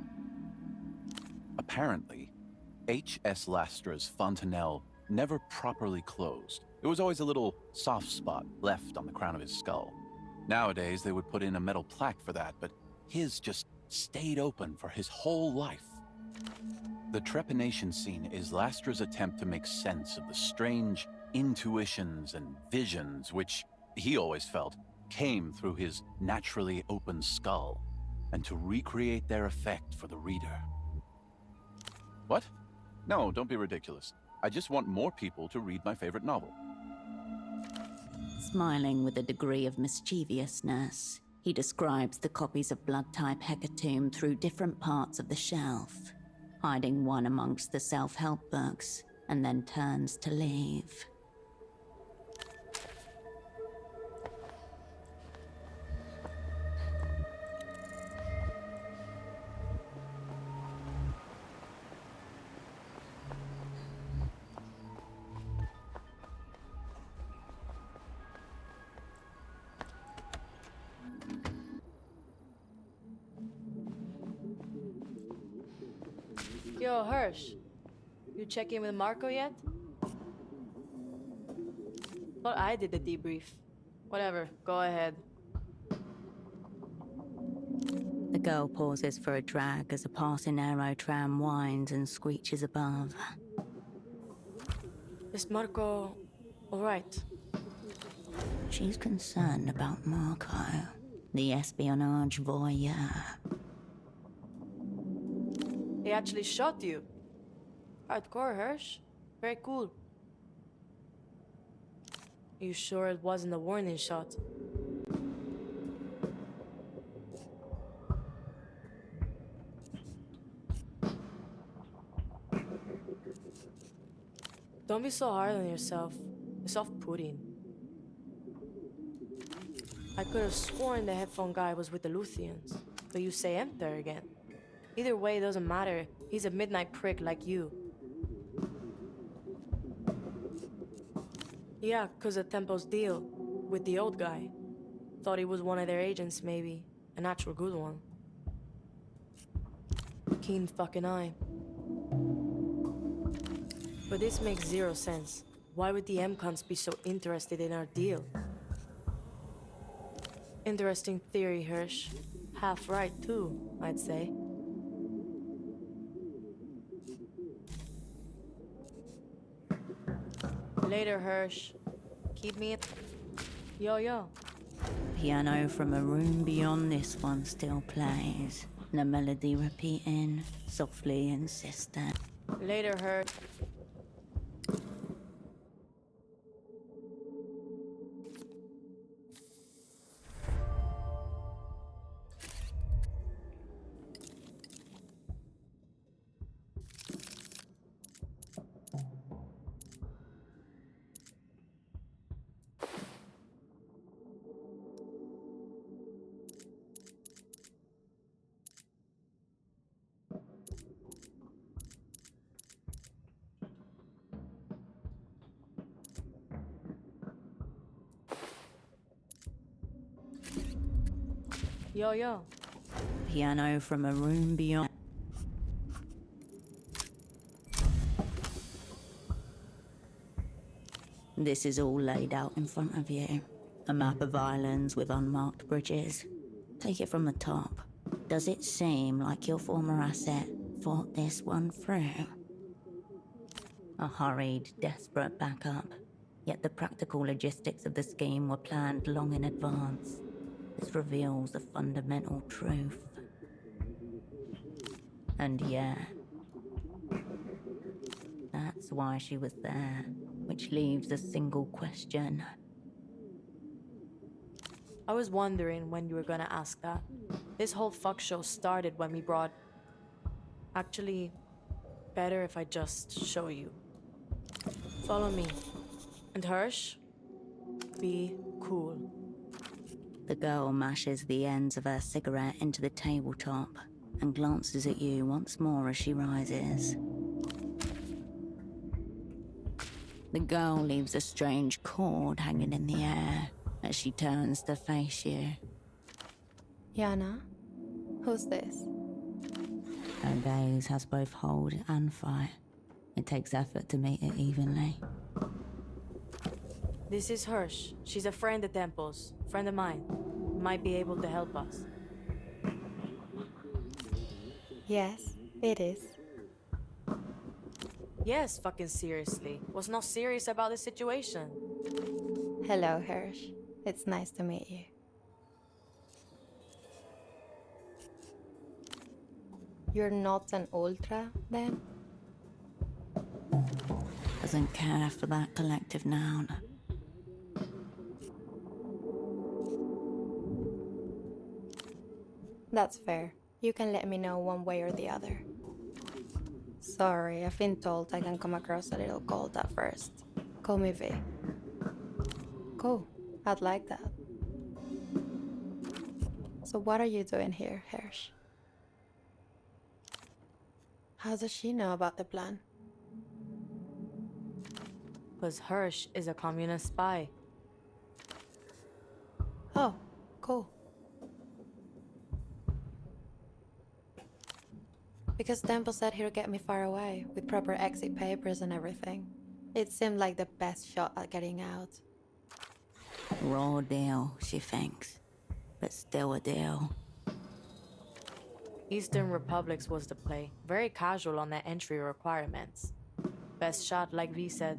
Apparently, H.S. Lastra's fontanelle never properly closed. There was always a little soft spot left on the crown of his skull. Nowadays, they would put in a metal plaque for that, but his just stayed open for his whole life. The trepanation scene is Lastra's attempt to make sense of the strange intuitions and visions which, he always felt, came through his naturally open skull. and to recreate their effect for the reader. What? No, don't be ridiculous. I just want more people to read my favorite novel. Smiling with a degree of mischievousness, he describes the copies of blood-type Hecatomb through different parts of the shelf, hiding one amongst the self-help books, and then turns to leave. Yo, Hirsch. You check in with Marco yet? Thought I did the debrief. Whatever, go ahead. The girl pauses for a drag as a passing aerotram whines and screeches above. Is Marco alright? She's concerned about Marco, the espionage voyeur. He actually shot you. Hardcore, Hirsch. Very cool. You sure it wasn't a warning shot? Don't be so hard on yourself. It's off-putting. I could have sworn the headphone guy was with the Luthians, but you say Emter again. Either way, it doesn't matter. He's a midnight prick like you. Yeah, 'cause of Tempo's deal with the old guy. Thought he was one of their agents, maybe. An actual good one. Keen fucking eye. But this makes zero sense. Why would the M-Cons be so interested in our deal? Interesting theory, Hirsch. Half right, too, I'd say. Later, Hirsch. Keep me... Yo. Piano from a room beyond this one still plays, the melody repeating, softly insistent. Later, Hirsch. Yo. Piano from a room beyond. This is all laid out in front of you. A map of islands with unmarked bridges. Take it from the top. Does it seem like your former asset thought this one through? A hurried, desperate backup. Yet the practical logistics of the scheme were planned long in advance. This reveals a fundamental truth. And yeah, that's why she was there, which leaves a single question. I was wondering when you were gonna ask that. This whole fuck show started when we brought... Actually, better if I just show you. Follow me. And Hirsch, be cool. The girl mashes the ends of her cigarette into the tabletop and glances at you once more as she rises. The girl leaves a strange cord hanging in the air as she turns to face you. Yana, who's this? Her gaze has both hold and fight. It takes effort to meet it evenly. This is Hirsch. She's a friend at Temple's. Friend of mine. Might be able to help us. Yes, it is. Yes, fucking seriously. Was not serious about the situation. Hello, Hirsch. It's nice to meet you. You're not an ultra, then? Doesn't care for that collective noun. That's fair. You can let me know one way or the other. Sorry, I've been told I can come across a little cold at first. Call me V. Cool. I'd like that. So what are you doing here, Hirsch? How does she know about the plan? Because Hirsch is a communist spy. Oh, cool. Because Temple said he'll get me far away, with proper exit papers and everything. It seemed like the best shot at getting out. Raw deal, she thinks. But still a deal. Eastern Republics was the play. Very casual on their entry requirements. Best shot, like V said.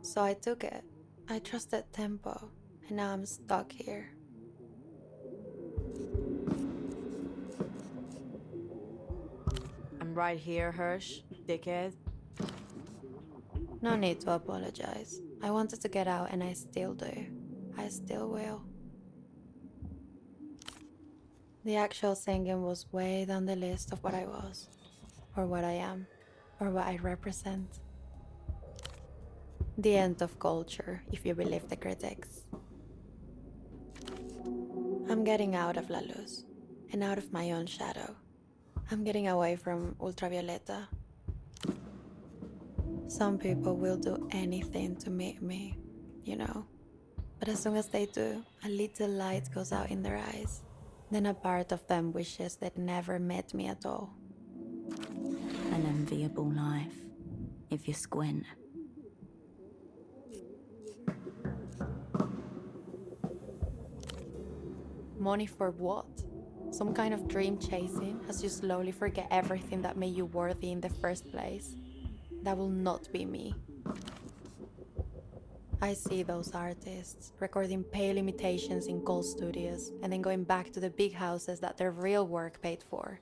So I took it. I trusted Tempo, and now I'm stuck here. I'm right here, Hirsch, dickhead. No need to apologize. I wanted to get out, and I still do. I still will. The actual singing was way down the list of what I was, or what I am, or what I represent. The end of culture, if you believe the critics. I'm getting out of La Luz, and out of my own shadow. I'm getting away from Ultravioleta. Some people will do anything to meet me, you know. But as soon as they do, a little light goes out in their eyes. Then a part of them wishes they'd never met me at all. An enviable life, if you squint. Money for what? Some kind of dream chasing as you slowly forget everything that made you worthy in the first place. That will not be me. I see those artists recording pale imitations in gold studios and then going back to the big houses that their real work paid for.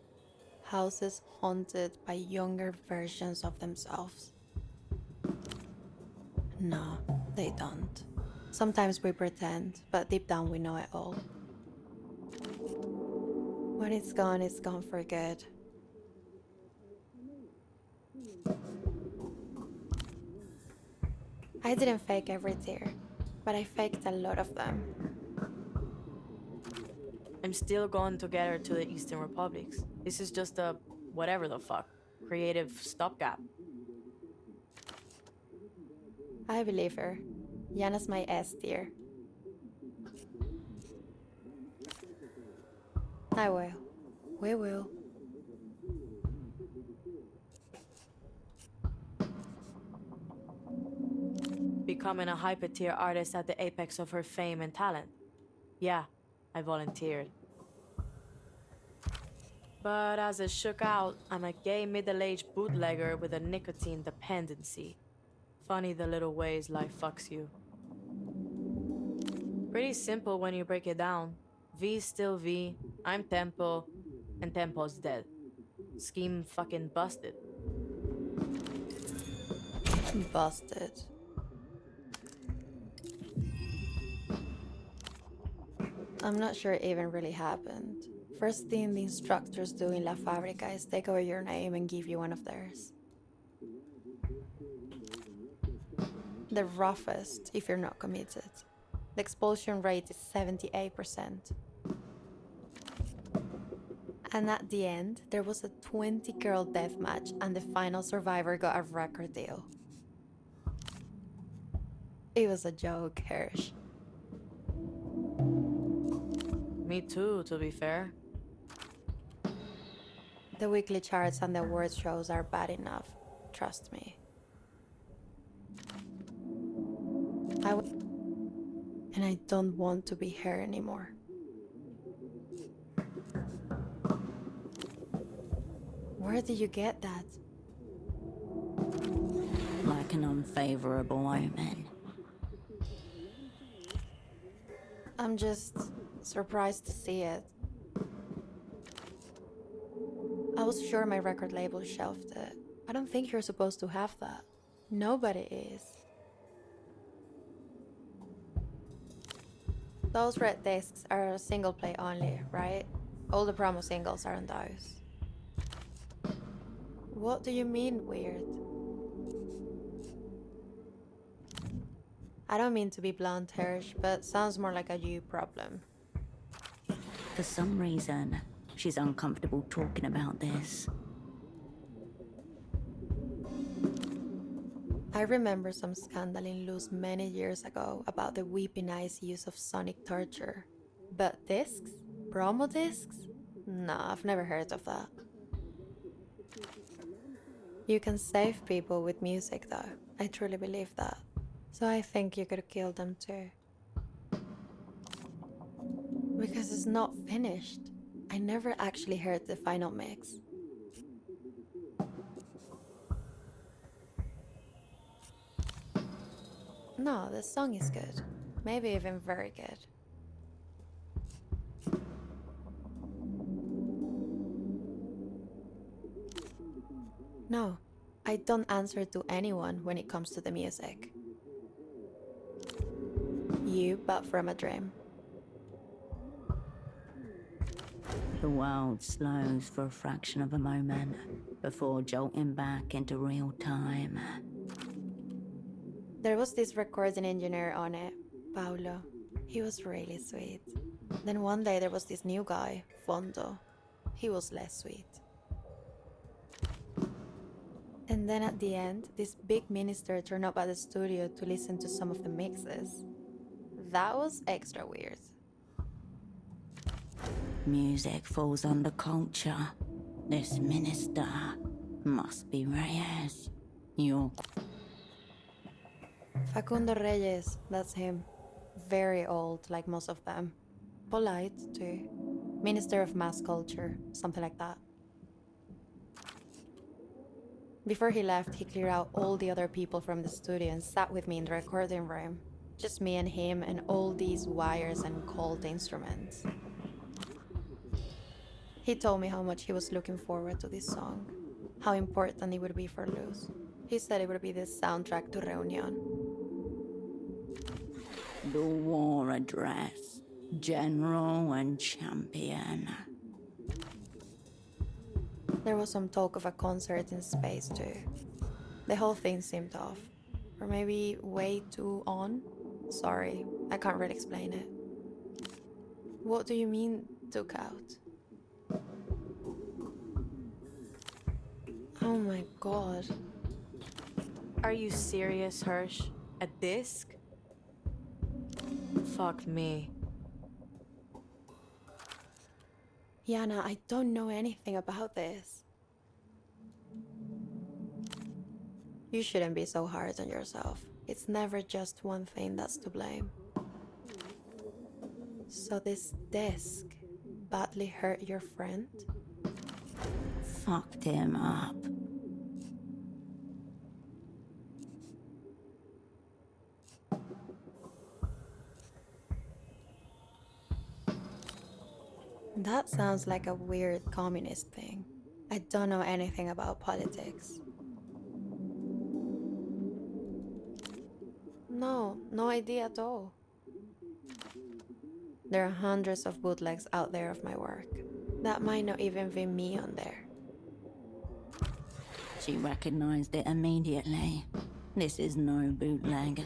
Houses haunted by younger versions of themselves. No, they don't. Sometimes we pretend, but deep down we know it all. When it's gone for good. I didn't fake every tear, but I faked a lot of them. I'm still going to get her to the Eastern Republics. This is just a whatever the fuck, creative stopgap. I believe her. Yana's my S tier. I will. We will. Becoming a hyper-tier artist at the apex of her fame and talent. Yeah, I volunteered. But as it shook out, I'm a gay middle-aged bootlegger with a nicotine dependency. Funny the little ways life fucks you. Pretty simple when you break it down. V's still V, I'm Tempo, and Tempo's dead. Scheme fucking busted. Busted. I'm not sure it even really happened. First thing the instructors do in La Fábrica is take over your name and give you one of theirs. The roughest if you're not committed. The expulsion rate is 78%. And at the end, there was a 20-girl deathmatch and the final survivor got a record deal. It was a joke, Hirsch. Me too, to be fair. The weekly charts and the award shows are bad enough. Trust me. And I don't want to be here anymore. Where did you get that? Like an unfavorable omen. I'm just surprised to see it. was sure my record label shelved it. I don't think you're supposed to have that. Nobody is. Those red discs are single play only, right? All the promo singles are on those. What do you mean, weird? I don't mean to be blunt, Hirsch, but sounds more like a you problem. For some reason, she's uncomfortable talking about this. I remember some scandal in Luz many years ago about the Weeping Eyes' use of sonic torture. But discs? Promo discs? Nah, I've never heard of that. You can save people with music though. I truly believe that. So I think you could kill them too. Because it's not finished. I never actually heard the final mix. No, the song is good. Maybe even very good. No, I don't answer to anyone when it comes to the music. You, but from a dream. The world slows for a fraction of a moment before jolting back into real time. There was this recording engineer on it, Paulo. He was really sweet. Then one day there was this new guy, Fondo. He was less sweet. And then at the end, this big minister turned up at the studio to listen to some of the mixes. That was extra weird. Music falls under culture. This minister must be Reyes. You're... Facundo Reyes, that's him. Very old, like most of them. Polite, too. Minister of Mass Culture, something like that. Before he left, he cleared out all the other people from the studio and sat with me in the recording room. Just me and him and all these wires and cold instruments. He told me how much he was looking forward to this song, how important it would be for Luz. He said it would be the soundtrack to Reunion. The war address, general and champion. There was some talk of a concert in space too. The whole thing seemed off. Or maybe way too on? Sorry, I can't really explain it. What do you mean, took out? Oh my god. Are you serious, Hirsch? A disc? Fuck me. Yana, I don't know anything about this. You shouldn't be so hard on yourself. It's never just one thing that's to blame. So this disc badly hurt your friend? Fucked him up. That sounds like a weird communist thing. I don't know anything about politics. No idea at all. There are hundreds of bootlegs out there of my work. That might not even be me on there. She recognized it immediately. This is no bootleg.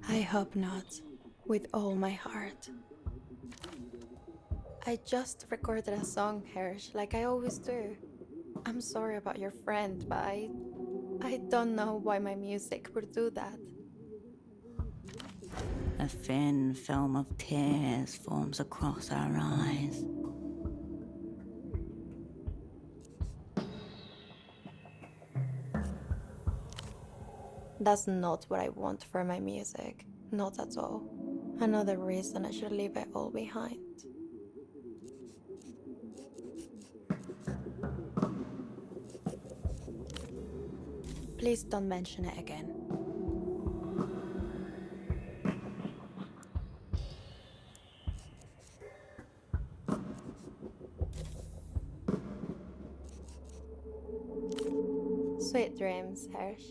I hope not, with all my heart. I just recorded a song, Hirsch, like I always do. I'm sorry about your friend, but I don't know why my music would do that. A thin film of tears forms across our eyes. That's not what I want for my music. Not at all. Another reason I should leave it all behind. Please don't mention it again. Sweet dreams, Hirsch.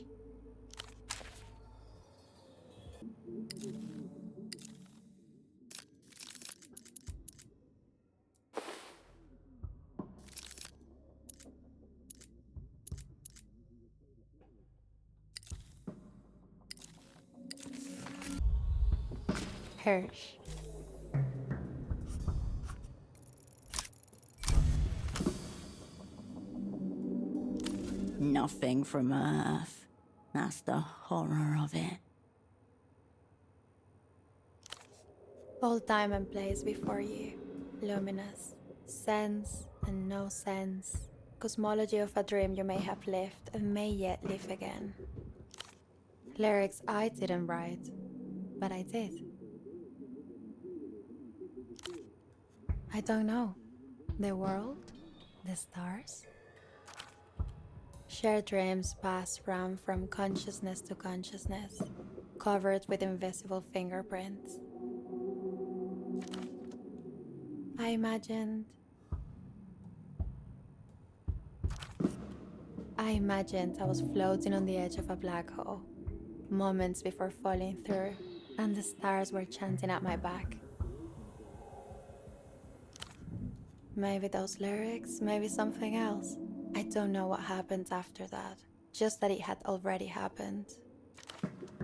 Hirsch. Nothing from Earth. That's the horror of it. All time and place before you. Luminous. Sense and no sense. Cosmology of a dream you may have lived and may yet live again. Lyrics I didn't write, but I did. I don't know. The world? The stars? Shared dreams pass from consciousness to consciousness, covered with invisible fingerprints. I imagined I was floating on the edge of a black hole, moments before falling through, and the stars were chanting at my back. Maybe those lyrics, maybe something else. I don't know what happened after that, just that it had already happened.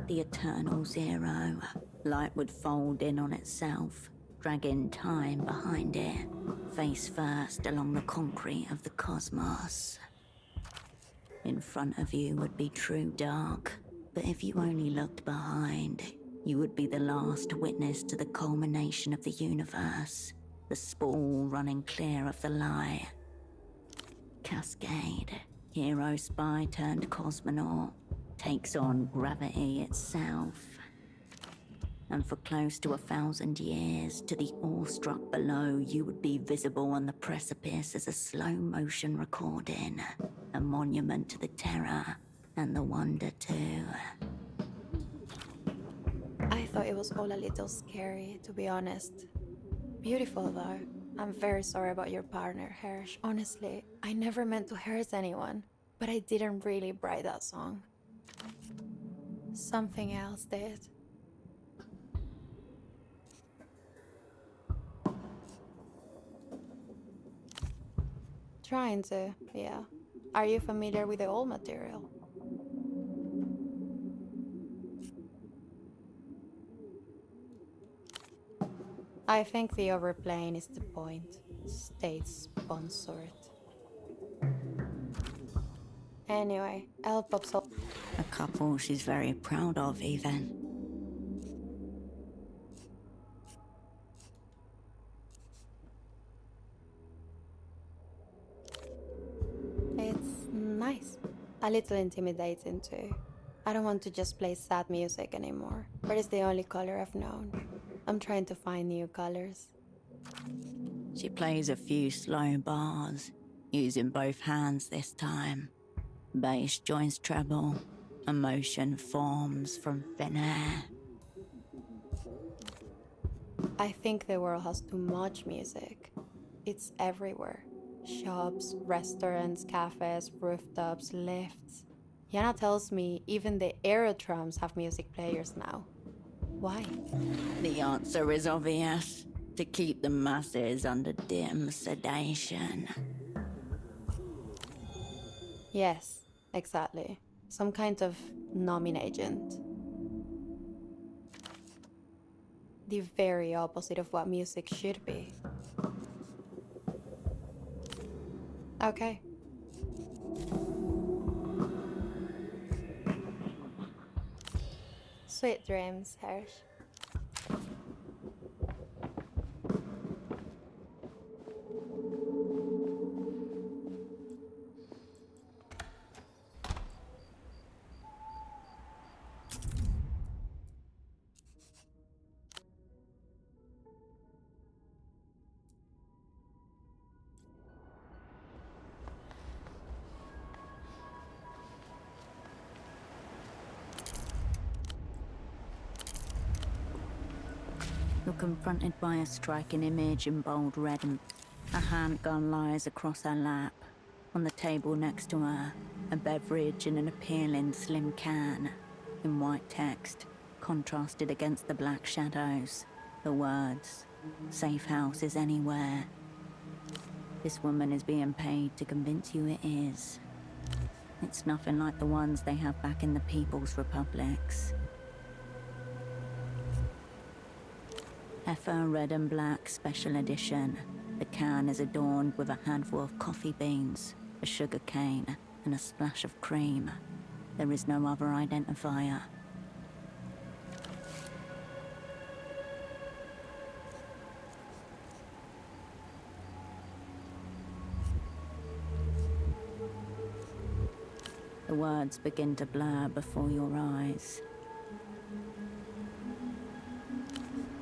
The eternal zero. Light would fold in on itself, dragging time behind it, face first along the concrete of the cosmos. In front of you would be true dark, but if you only looked behind, you would be the last witness to the culmination of the universe, the spool running clear of the lie. Cascade, hero spy turned cosmonaut, takes on gravity itself. And for close to 1,000 years, to the awestruck below, you would be visible on the precipice as a slow-motion recording, a monument to the terror and the wonder too. I thought it was all a little scary, to be honest. Beautiful though. I'm very sorry about your partner, Hirsch. Honestly, I never meant to hurt anyone, but I didn't really write that song. Something else did. Trying to, yeah. Are you familiar with the old material? I think the overplaying is the point. State-sponsored. Anyway, El pops up. A couple she's very proud of, even. It's nice. A little intimidating too. I don't want to just play sad music anymore, but it's the only color I've known. I'm trying to find new colors. She plays a few slow bars, using both hands this time. Bass joins treble, emotion forms from thin air. I think the world has too much music. It's everywhere. Shops, restaurants, cafes, rooftops, lifts. Yana tells me even the aerotrams have music players now. Why? The answer is obvious. To keep the masses under dim sedation. Yes, exactly. Some kind of numbing agent. The very opposite of what music should be. Okay. Sweet dreams, Hirsch. You're confronted by a striking image in bold red, and a handgun lies across her lap. On the table next to her, a beverage in an appealing slim can, in white text, contrasted against the black shadows. The words, "Safe house is anywhere." This woman is being paid to convince you it is. It's nothing like the ones they have back in the People's Republics. Effa Red and Black Special Edition. The can is adorned with a handful of coffee beans, a sugar cane, and a splash of cream. There is no other identifier. The words begin to blur before your eyes.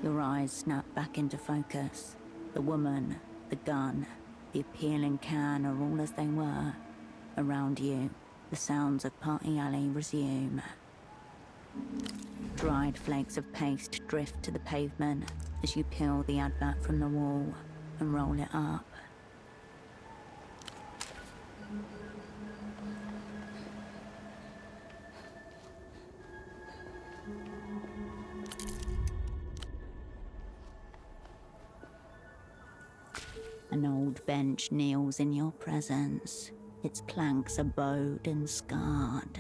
Your eyes snap back into focus. The woman, the gun, the appealing can are all as they were. Around you, the sounds of Party Alley resume. Dried flakes of paste drift to the pavement as you peel the advert from the wall and roll it up. An old bench kneels in your presence, its planks are bowed and scarred.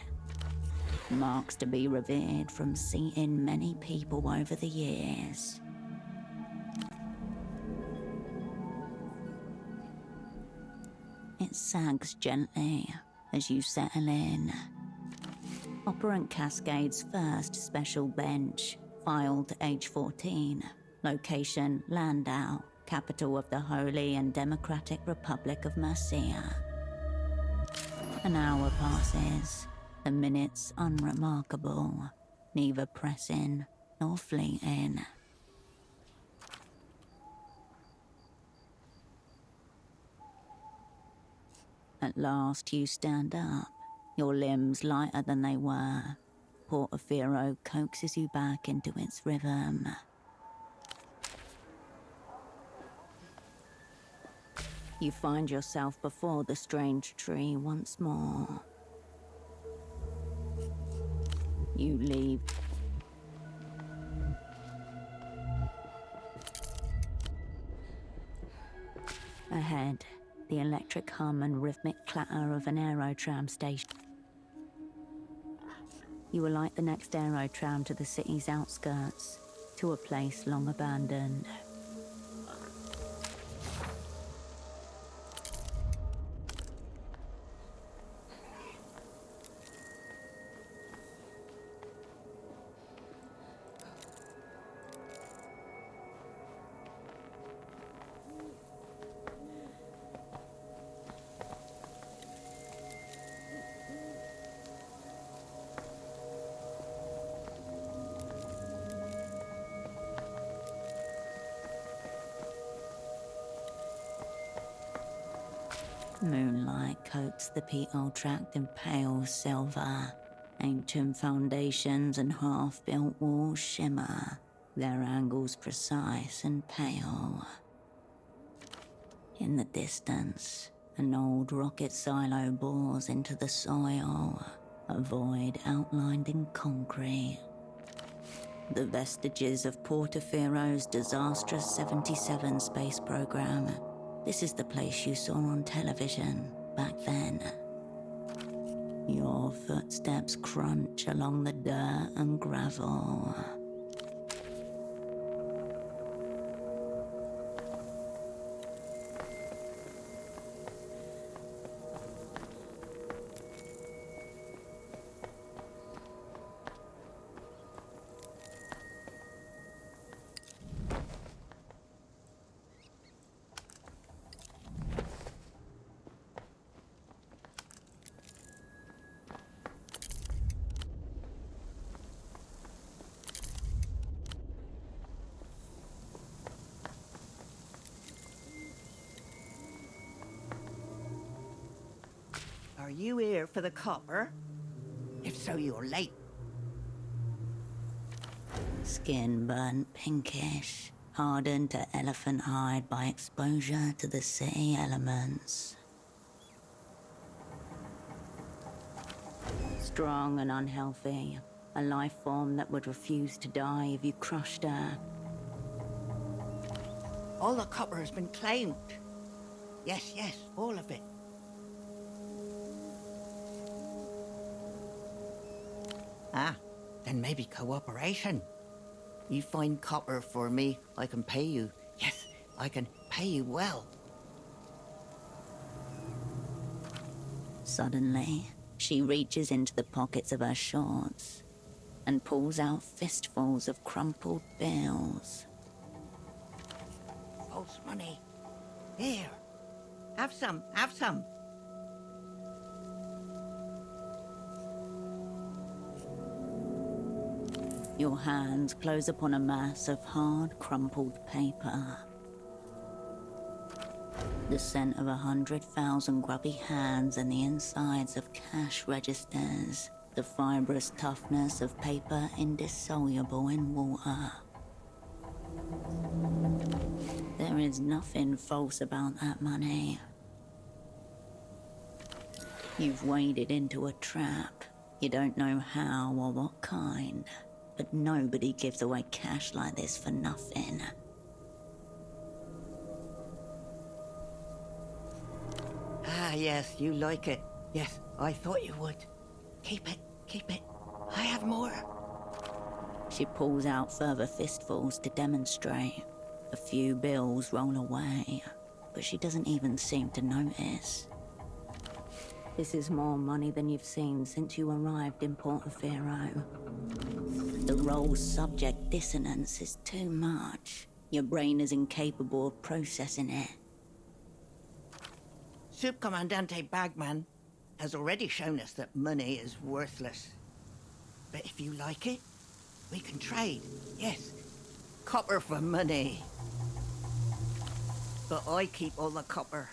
Marks to be revered from seating many people over the years. It sags gently as you settle in. Operant Cascade's first special bench, filed age 14, location Landau, capital of the Holy and Democratic Republic of Mercia. An hour passes, the minutes unremarkable, neither pressing nor fleeting. At last you stand up, your limbs lighter than they were. Portofino coaxes you back into its rhythm. You find yourself before the strange tree once more. You leave. Ahead, the electric hum and rhythmic clatter of an aerotram station. You alight the next aerotram to the city's outskirts, to a place long abandoned. Moonlight coats the peat-old tract in pale silver. Ancient foundations and half-built walls shimmer, their angles precise and pale. In the distance, an old rocket silo bores into the soil, a void outlined in concrete. The vestiges of Portofino's disastrous 77 space program. This is the place you saw on television back then. Your footsteps crunch along the dirt and gravel. Are you here for the copper? If so, you're late. Skin burnt pinkish, hardened to elephant hide by exposure to the city elements. Strong and unhealthy. A life form that would refuse to die if you crushed her. All the copper has been claimed. Yes, yes, all of it. Ah, then maybe cooperation. You find copper for me, I can pay you. Yes, I can pay you well. Suddenly, she reaches into the pockets of her shorts and pulls out fistfuls of crumpled bills. False money. Here. Have some, have some. Your hands close upon a mass of hard, crumpled paper. The scent of 100,000 grubby hands and the insides of cash registers. The fibrous toughness of paper indissoluble in water. There is nothing false about that money. You've waded into a trap. You don't know how or what kind, but nobody gives away cash like this for nothing. Ah, yes, you like it. Yes, I thought you would. Keep it, keep it. I have more. She pulls out further fistfuls to demonstrate. A few bills roll away, but she doesn't even seem to notice. This is more money than you've seen since you arrived in Portofino. The role's subject dissonance is too much. Your brain is incapable of processing it. Subcomandante Bagman has already shown us that money is worthless. But if you like it, we can trade. Yes, copper for money. But I keep all the copper.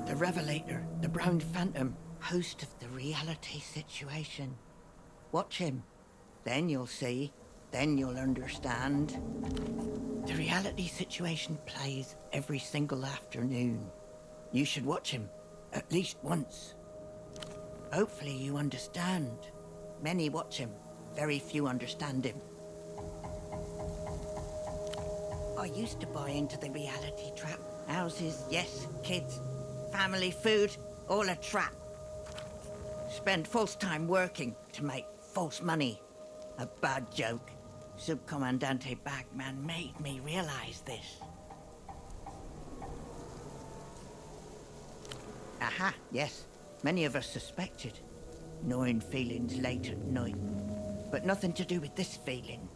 The Revelator, the Brown Phantom, host of the reality situation. Watch him. Then you'll see. Then you'll understand. The reality situation plays every single afternoon. You should watch him, at least once. Hopefully you understand. Many watch him, very few understand him. I used to buy into the reality trap. Houses, yes, kids, family, food, all a trap. Spend false time working to make false money. A bad joke. Subcomandante Bagman made me realize this. Aha, yes. Many of us suspected. Gnawing feelings late at night. But nothing to do with this feeling.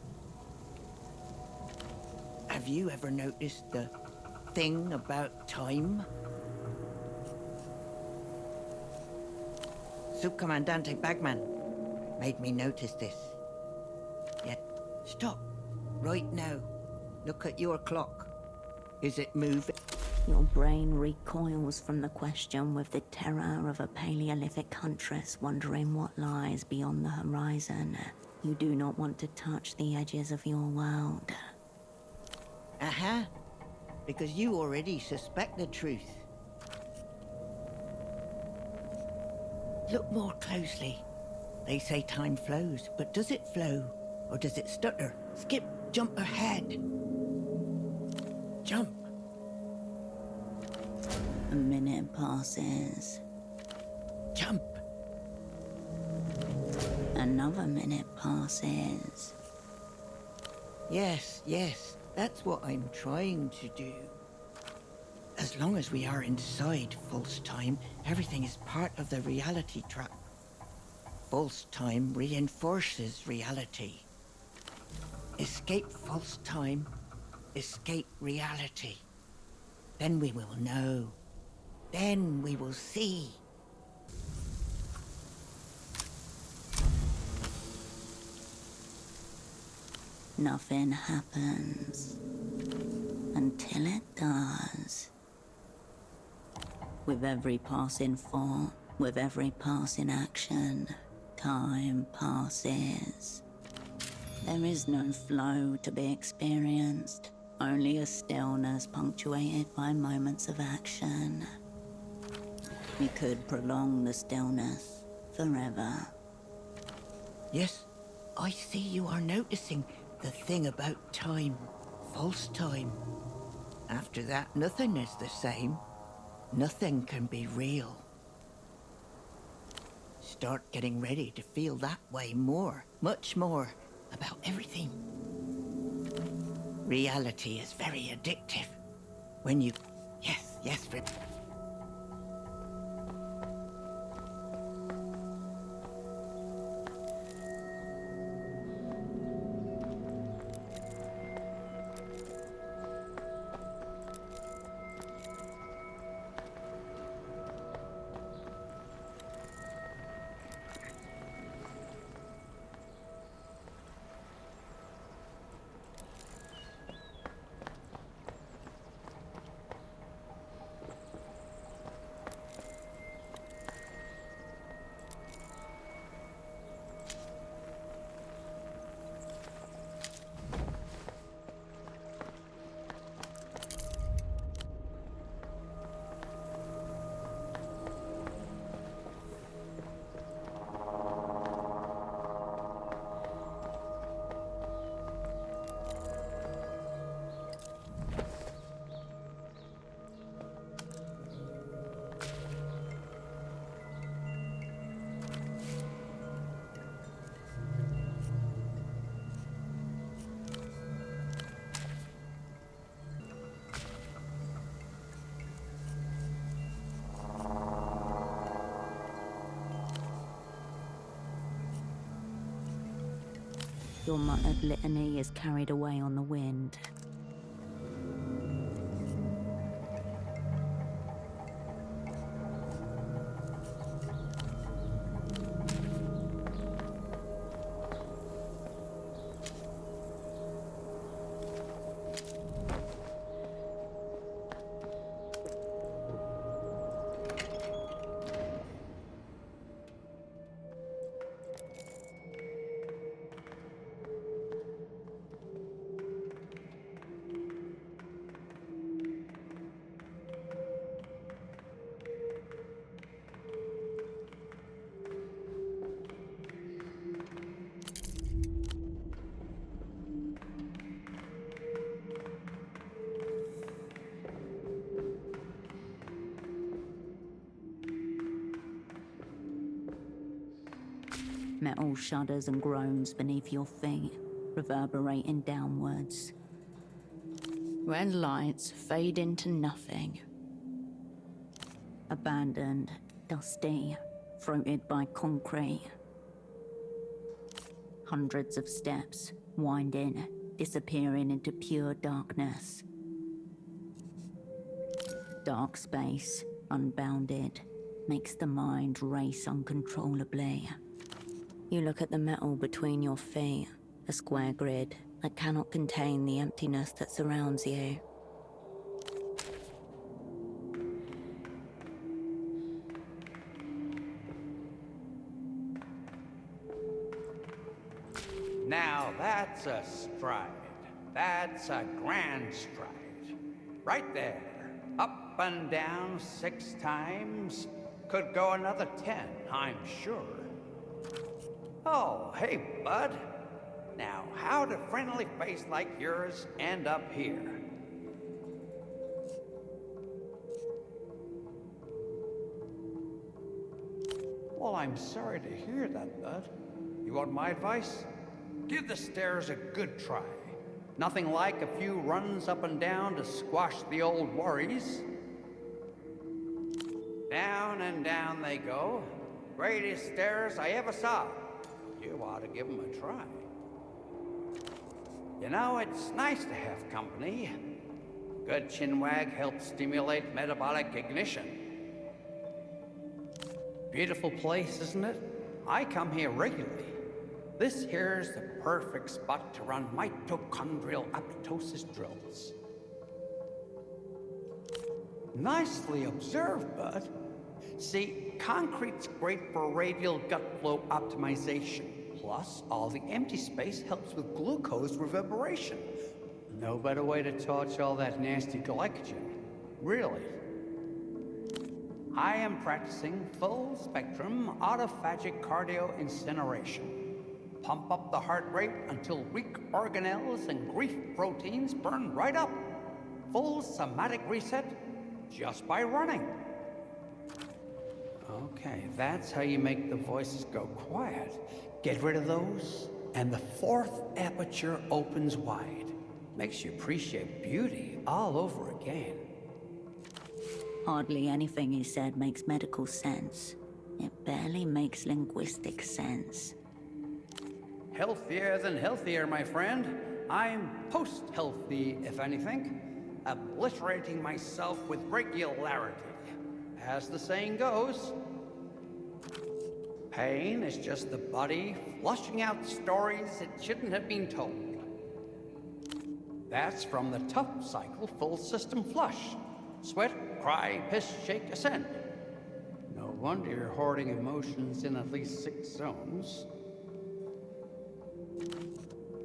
Have you ever noticed the thing about time? Subcomandante Bagman made me notice this. Yet, stop. Right now. Look at your clock. Is it moving? Your brain recoils from the question with the terror of a Paleolithic huntress wondering what lies beyond the horizon. You do not want to touch the edges of your world. Aha. Because you already suspect the truth. Look more closely. They say time flows, but does it flow? Or does it stutter? Skip, jump ahead. Jump. A minute passes. Jump. Another minute passes. Yes, yes, that's what I'm trying to do. As long as we are inside false time, everything is part of the reality trap. False time reinforces reality. Escape false time, escape reality. Then we will know. Then we will see. Nothing happens until it does. With every passing thought, with every passing action, time passes. There is no flow to be experienced, Only a stillness punctuated by moments of action. We could prolong the stillness forever. Yes, I see you are noticing the thing about time. False time. After that, nothing is the same. Nothing can be real. Start getting ready to feel that way more, much more, about everything. Reality is very addictive. When you... Yes, Rip. Your muttered litany is carried away on the wind. Metal shudders and groans beneath your feet, reverberating downwards. Red lights fade into nothing. Abandoned, dusty, throated by concrete. Hundreds of steps, winding, disappearing into pure darkness. Dark space, unbounded, makes the mind race uncontrollably. You look at the metal between your feet, a square grid that cannot contain the emptiness that surrounds you. Now that's a stride. That's a grand stride. Right there. Up and down 6 times. Could go another 10, I'm sure. Oh, hey, bud. Now, how'd a friendly face like yours end up here? Well, I'm sorry to hear that, bud. You want my advice? Give the stairs a good try. Nothing like a few runs up and down to squash the old worries. Down and down they go. Greatest stairs I ever saw. You ought to give them a try. You know, it's nice to have company. Good chinwag helps stimulate metabolic ignition. Beautiful place, isn't it? I come here regularly. This here's the perfect spot to run mitochondrial apoptosis drills. Nicely observed, bud. See, concrete's great for radial gut flow optimization. Plus, all the empty space helps with glucose reverberation. No better way to torch all that nasty glycogen. Really. I am practicing full spectrum autophagic cardio incineration. Pump up the heart rate until weak organelles and grief proteins burn right up. Full somatic reset just by running. Okay, that's how you make the voices go quiet. Get rid of those, and the fourth aperture opens wide. Makes you appreciate beauty all over again. Hardly anything he said makes medical sense. It barely makes linguistic sense. Healthier than healthier, my friend. I'm post-healthy, if anything. Obliterating myself with regularity. As the saying goes, pain is just the body flushing out stories it shouldn't have been told. That's from the tough cycle full system flush. Sweat, cry, piss, shake, ascend. No wonder you're hoarding emotions in at least 6 zones.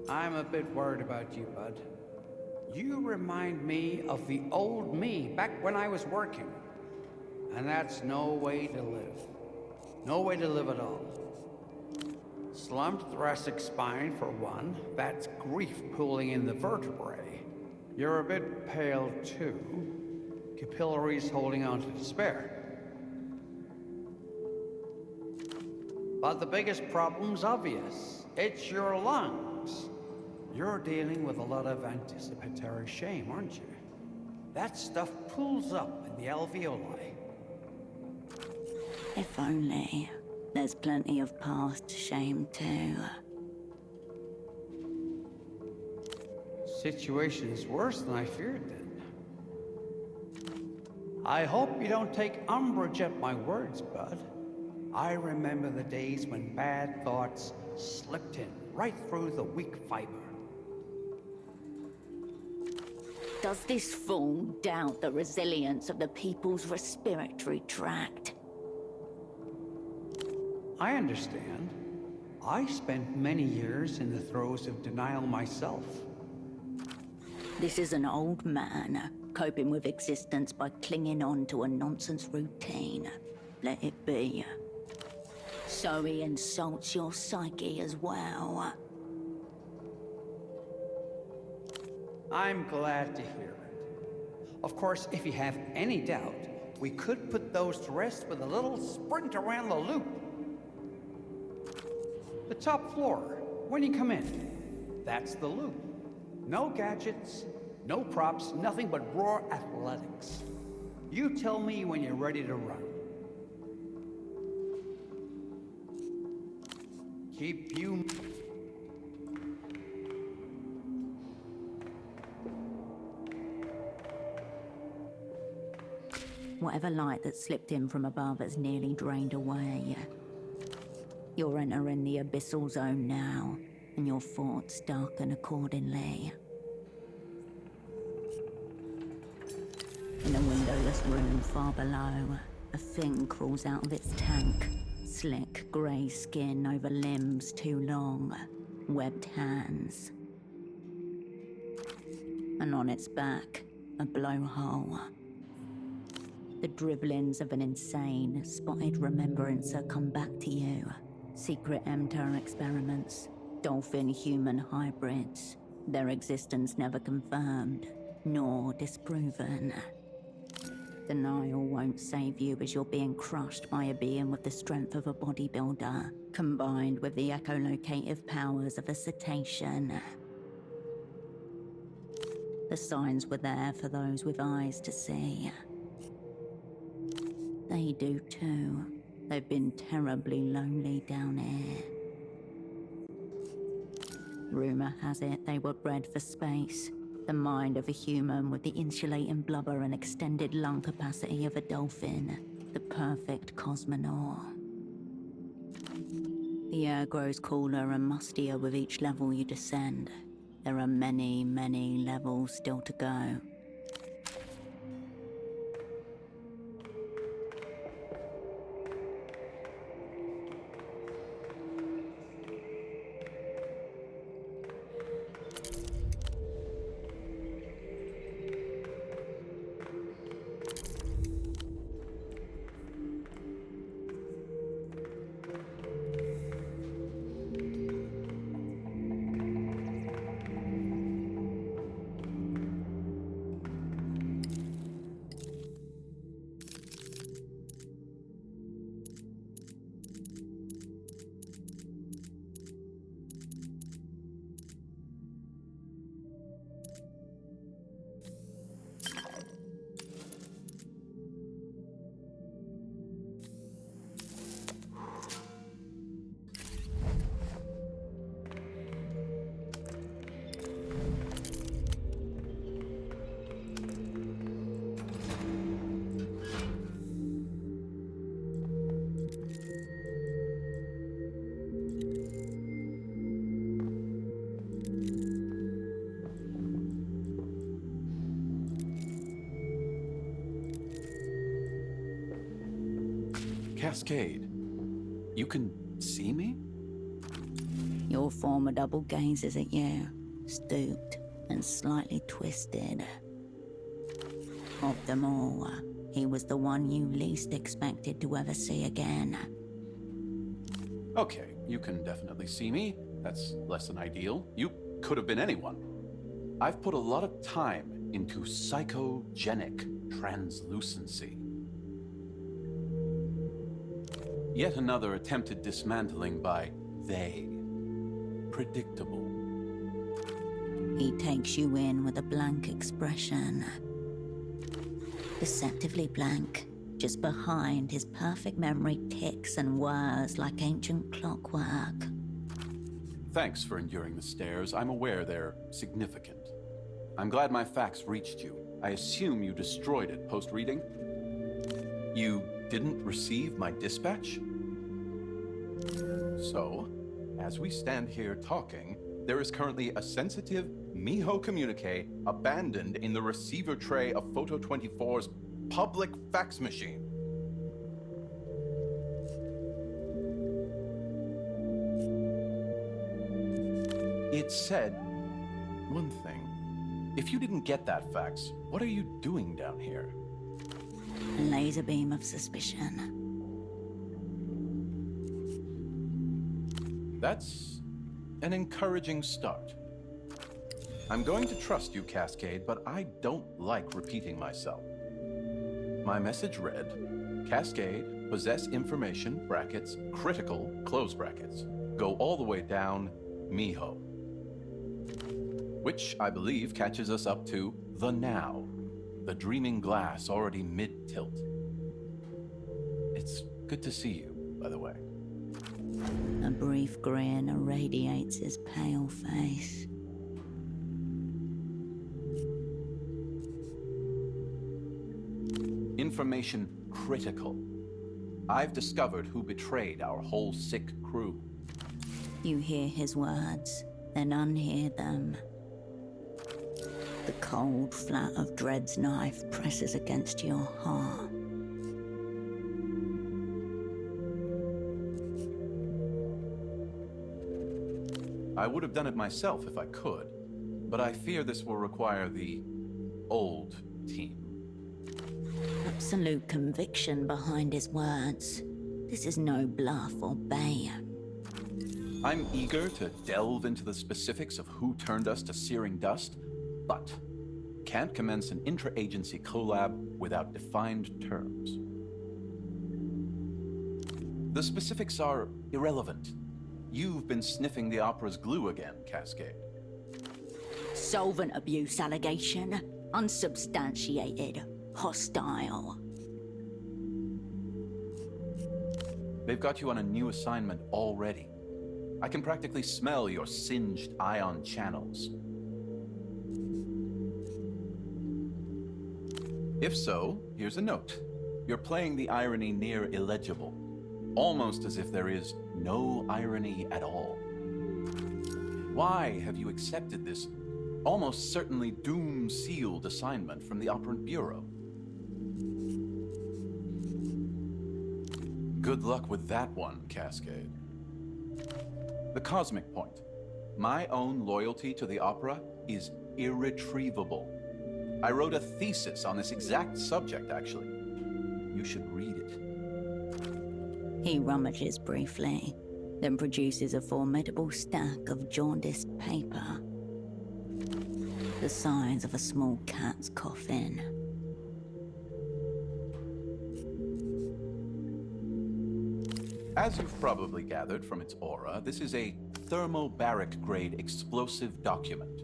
I'm a bit worried about you, bud. You remind me of the old me back when I was working. And that's no way to live. No way to live at all. Slumped thoracic spine for one. That's grief pooling in the vertebrae. You're a bit pale too. Capillaries holding on to despair. But the biggest problem's obvious. It's your lungs. You're dealing with a lot of anticipatory shame, aren't you? That stuff pools up in the alveoli. If only. There's plenty of past shame too. Situation's worse than I feared then. I hope you don't take umbrage at my words, bud. I remember the days when bad thoughts slipped in right through the weak fiber. Does this fool doubt the resilience of the people's respiratory tract? I understand. I spent many years in the throes of denial myself. This is an old man coping with existence by clinging on to a nonsense routine. Let it be. So he insults your psyche as well. I'm glad to hear it. Of course, if you have any doubt, we could put those to rest with a little sprint around the loop. The top floor, when you come in, that's the loop. No gadgets, no props, nothing but raw athletics. You tell me when you're ready to run. Keep you... Whatever light that slipped in from above has nearly drained away. You're entering the abyssal zone now, and your thoughts darken accordingly. In a windowless room far below, a thing crawls out of its tank. Slick grey skin over limbs too long, webbed hands. And on its back, a blowhole. The dribblings of an insane, spotted remembrancer come back to you. Secret MTER experiments, dolphin-human hybrids. Their existence never confirmed, nor disproven. Denial won't save you as you're being crushed by a being with the strength of a bodybuilder, combined with the echolocative powers of a cetacean. The signs were there for those with eyes to see. They do too. They've been terribly lonely down here. Rumor has it they were bred for space. The mind of a human with the insulating blubber and extended lung capacity of a dolphin. The perfect cosmonaut. The air grows cooler and mustier with each level you descend. There are many, many levels still to go. Cascade, you can see me? Your former double gazes at you, stooped and slightly twisted. Of them all, he was the one you least expected to ever see again. Okay, you can definitely see me. That's less than ideal. You could have been anyone. I've put a lot of time into psychogenic translucency. Yet another attempted dismantling by they. Predictable. He takes you in with a blank expression. Deceptively blank. Just behind his perfect memory ticks and whirs like ancient clockwork. Thanks for enduring the stares. I'm aware they're significant. I'm glad my facts reached you. I assume you destroyed it post-reading? You didn't receive my dispatch? So, as we stand here talking, there is currently a sensitive Miho communique abandoned in the receiver tray of Photo 24's public fax machine. It said one thing. If you didn't get that fax, what are you doing down here? A laser beam of suspicion. That's an encouraging start. I'm going to trust you, Cascade, but I don't like repeating myself. My message read, Cascade, possess information, brackets, critical, close brackets. Go all the way down, Miho. Which, I believe, catches us up to the now. The dreaming glass already mid-tilt. It's good to see you, by the way. A brief grin irradiates his pale face. Information critical. I've discovered who betrayed our whole sick crew. You hear his words, then unhear them. The cold flat of Dread's knife presses against your heart. I would have done it myself if I could, but I fear this will require the old team. Absolute conviction behind his words. This is no bluff or bay. I'm eager to delve into the specifics of who turned us to searing dust, but can't commence an intra-agency collab without defined terms. The specifics are irrelevant. You've been sniffing the opera's glue again, Cascade. Solvent abuse allegation. Unsubstantiated. Hostile. They've got you on a new assignment already. I can practically smell your singed ion channels. If so, here's a note. You're playing the irony near illegible, almost as if there is no irony at all. Why have you accepted this almost certainly doom-sealed assignment from the Operant Bureau? Good luck with that one, Cascade. The cosmic point. My own loyalty to the opera is irretrievable. I wrote a thesis on this exact subject, actually. You should read it. He rummages briefly, then produces a formidable stack of jaundiced paper. The size of a small cat's coffin. As you've probably gathered from its aura, this is a thermobaric-grade explosive document.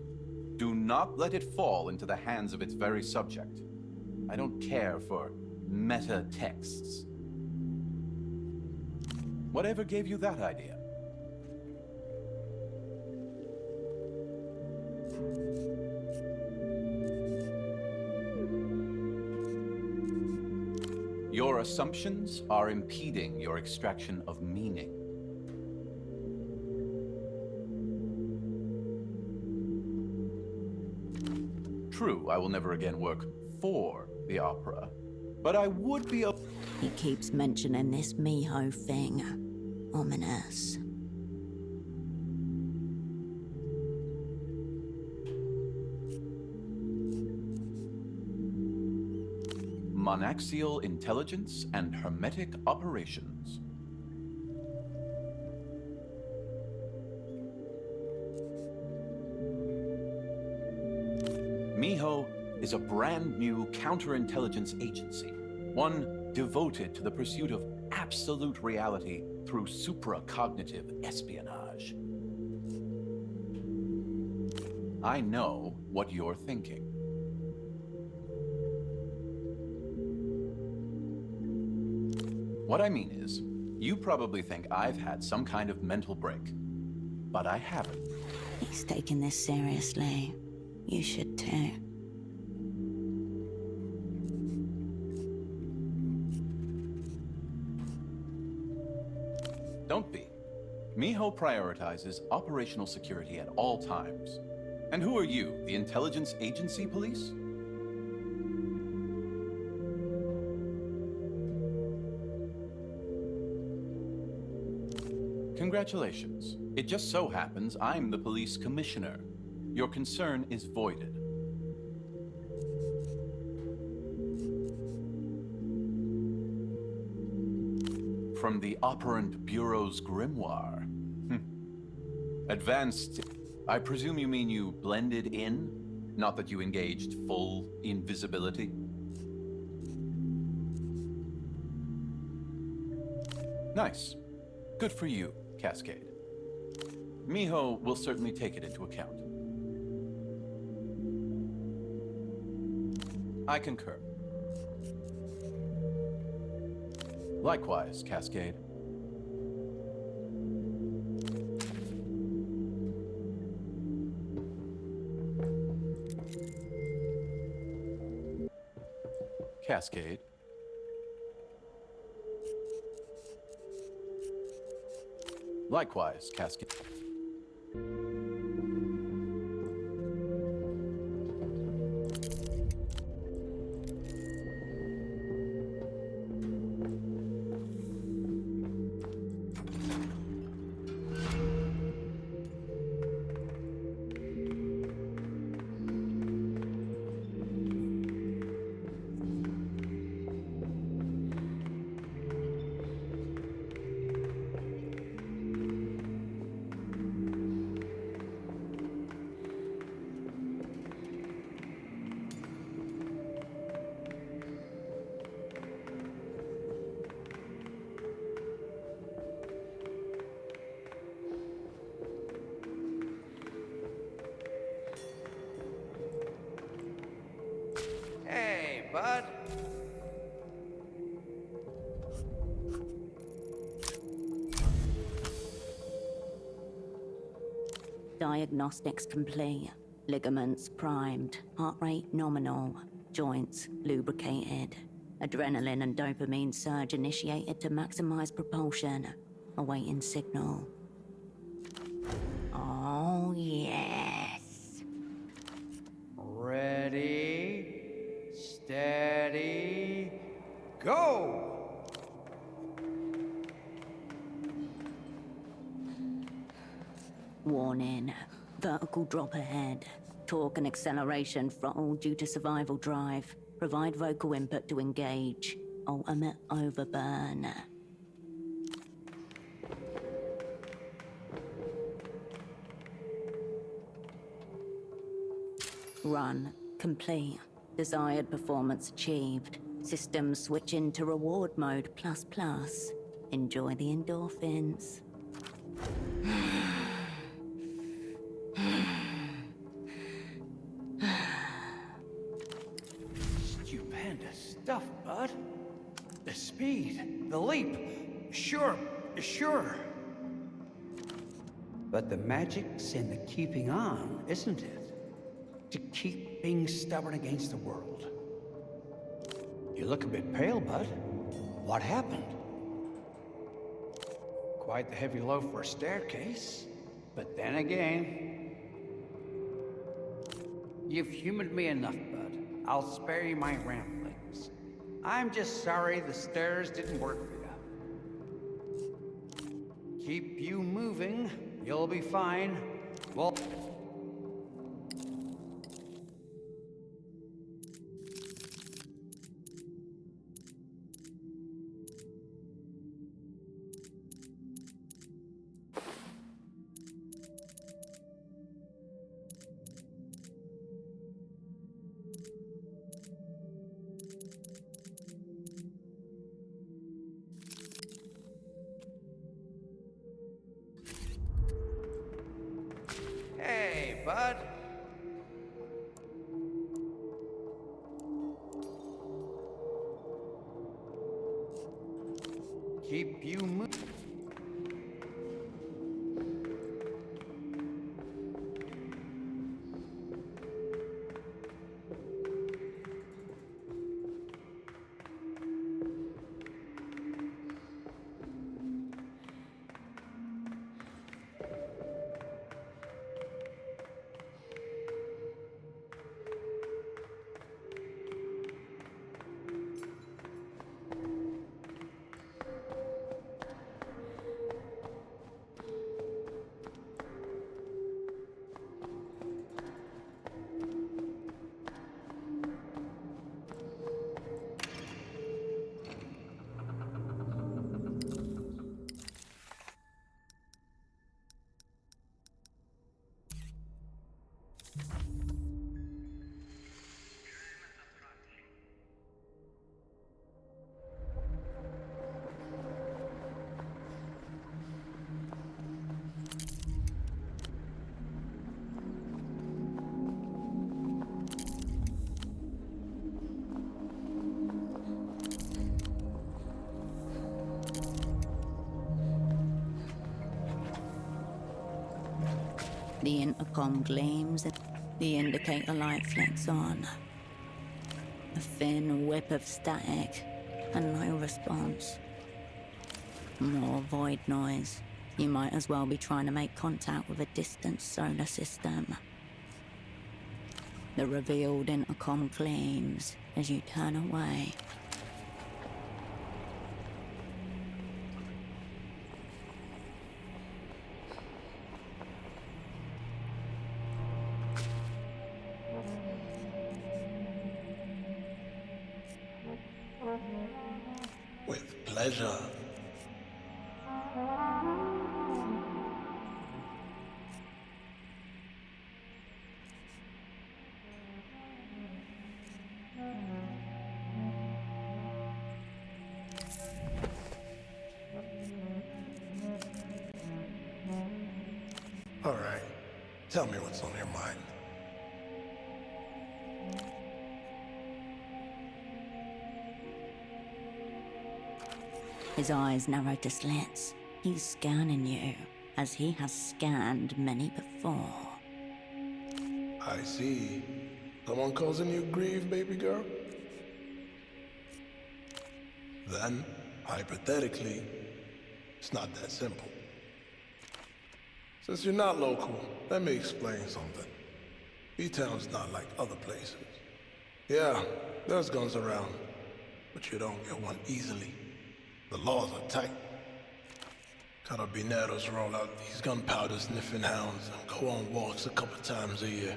Do not let it fall into the hands of its very subject. I don't care for meta-texts. Whatever gave you that idea? Your assumptions are impeding your extraction of meaning. True, I will never again work for the opera, But I would be a... He keeps mentioning this Miho thing. Ominous. Monaxial intelligence and hermetic operations. Miho is a brand new counterintelligence agency, one devoted to the pursuit of absolute reality through supracognitive espionage. I know what you're thinking. What I mean is, you probably think I've had some kind of mental break, but I haven't. He's taking this seriously. You should too. Don't be. Miho prioritizes operational security at all times. And who are you, the intelligence agency police? Congratulations. It just so happens I'm the police commissioner. Your concern is voided. From the Operant Bureau's grimoire. Advanced... I presume you mean you blended in? Not that you engaged full invisibility? Nice. Good for you, Cascade. Miho will certainly take it into account. I concur. Likewise, Cascade. Cascade. Likewise, Cascade. Hey, bud. Diagnostics complete. Ligaments primed. Heart rate nominal. Joints lubricated. Adrenaline and dopamine surge initiated to maximize propulsion. Awaiting signal. Oh, yes. Ready, steady, go! Warning. Vertical drop ahead. Torque and acceleration throttle due to survival drive. Provide vocal input to engage. Ultimate overburn. Run. Complete. Desired performance achieved. System switching to reward mode ++. Enjoy the endorphins. Stupendous stuff, bud. The speed, the leap. Sure. But the magic's in the keeping on, isn't it? To keep being stubborn against the world. You look a bit pale, bud. What happened? Quite the heavy load for a staircase. But then again... You've humored me enough, bud. I'll spare you my ramblings. I'm just sorry the stairs didn't work for you. Keep you moving. You'll be fine. Well... Hey, bud. Keep you moving. The intercom gleams, the indicator light flicks on. A thin whip of static, and no response. More void noise. You might as well be trying to make contact with a distant solar system. The revealed intercom gleams as you turn away. With pleasure. All right. Tell me what's on your mind. His eyes narrow to slits. He's scanning you, as he has scanned many before. I see. Someone causing you grief, baby girl? Then, hypothetically, it's not that simple. Since you're not local, let me explain something. B-Town's not like other places. Yeah, there's guns around, but you don't get one easily. The laws are tight. Carabineros roll out these gunpowder sniffing hounds and go on walks a couple times a year.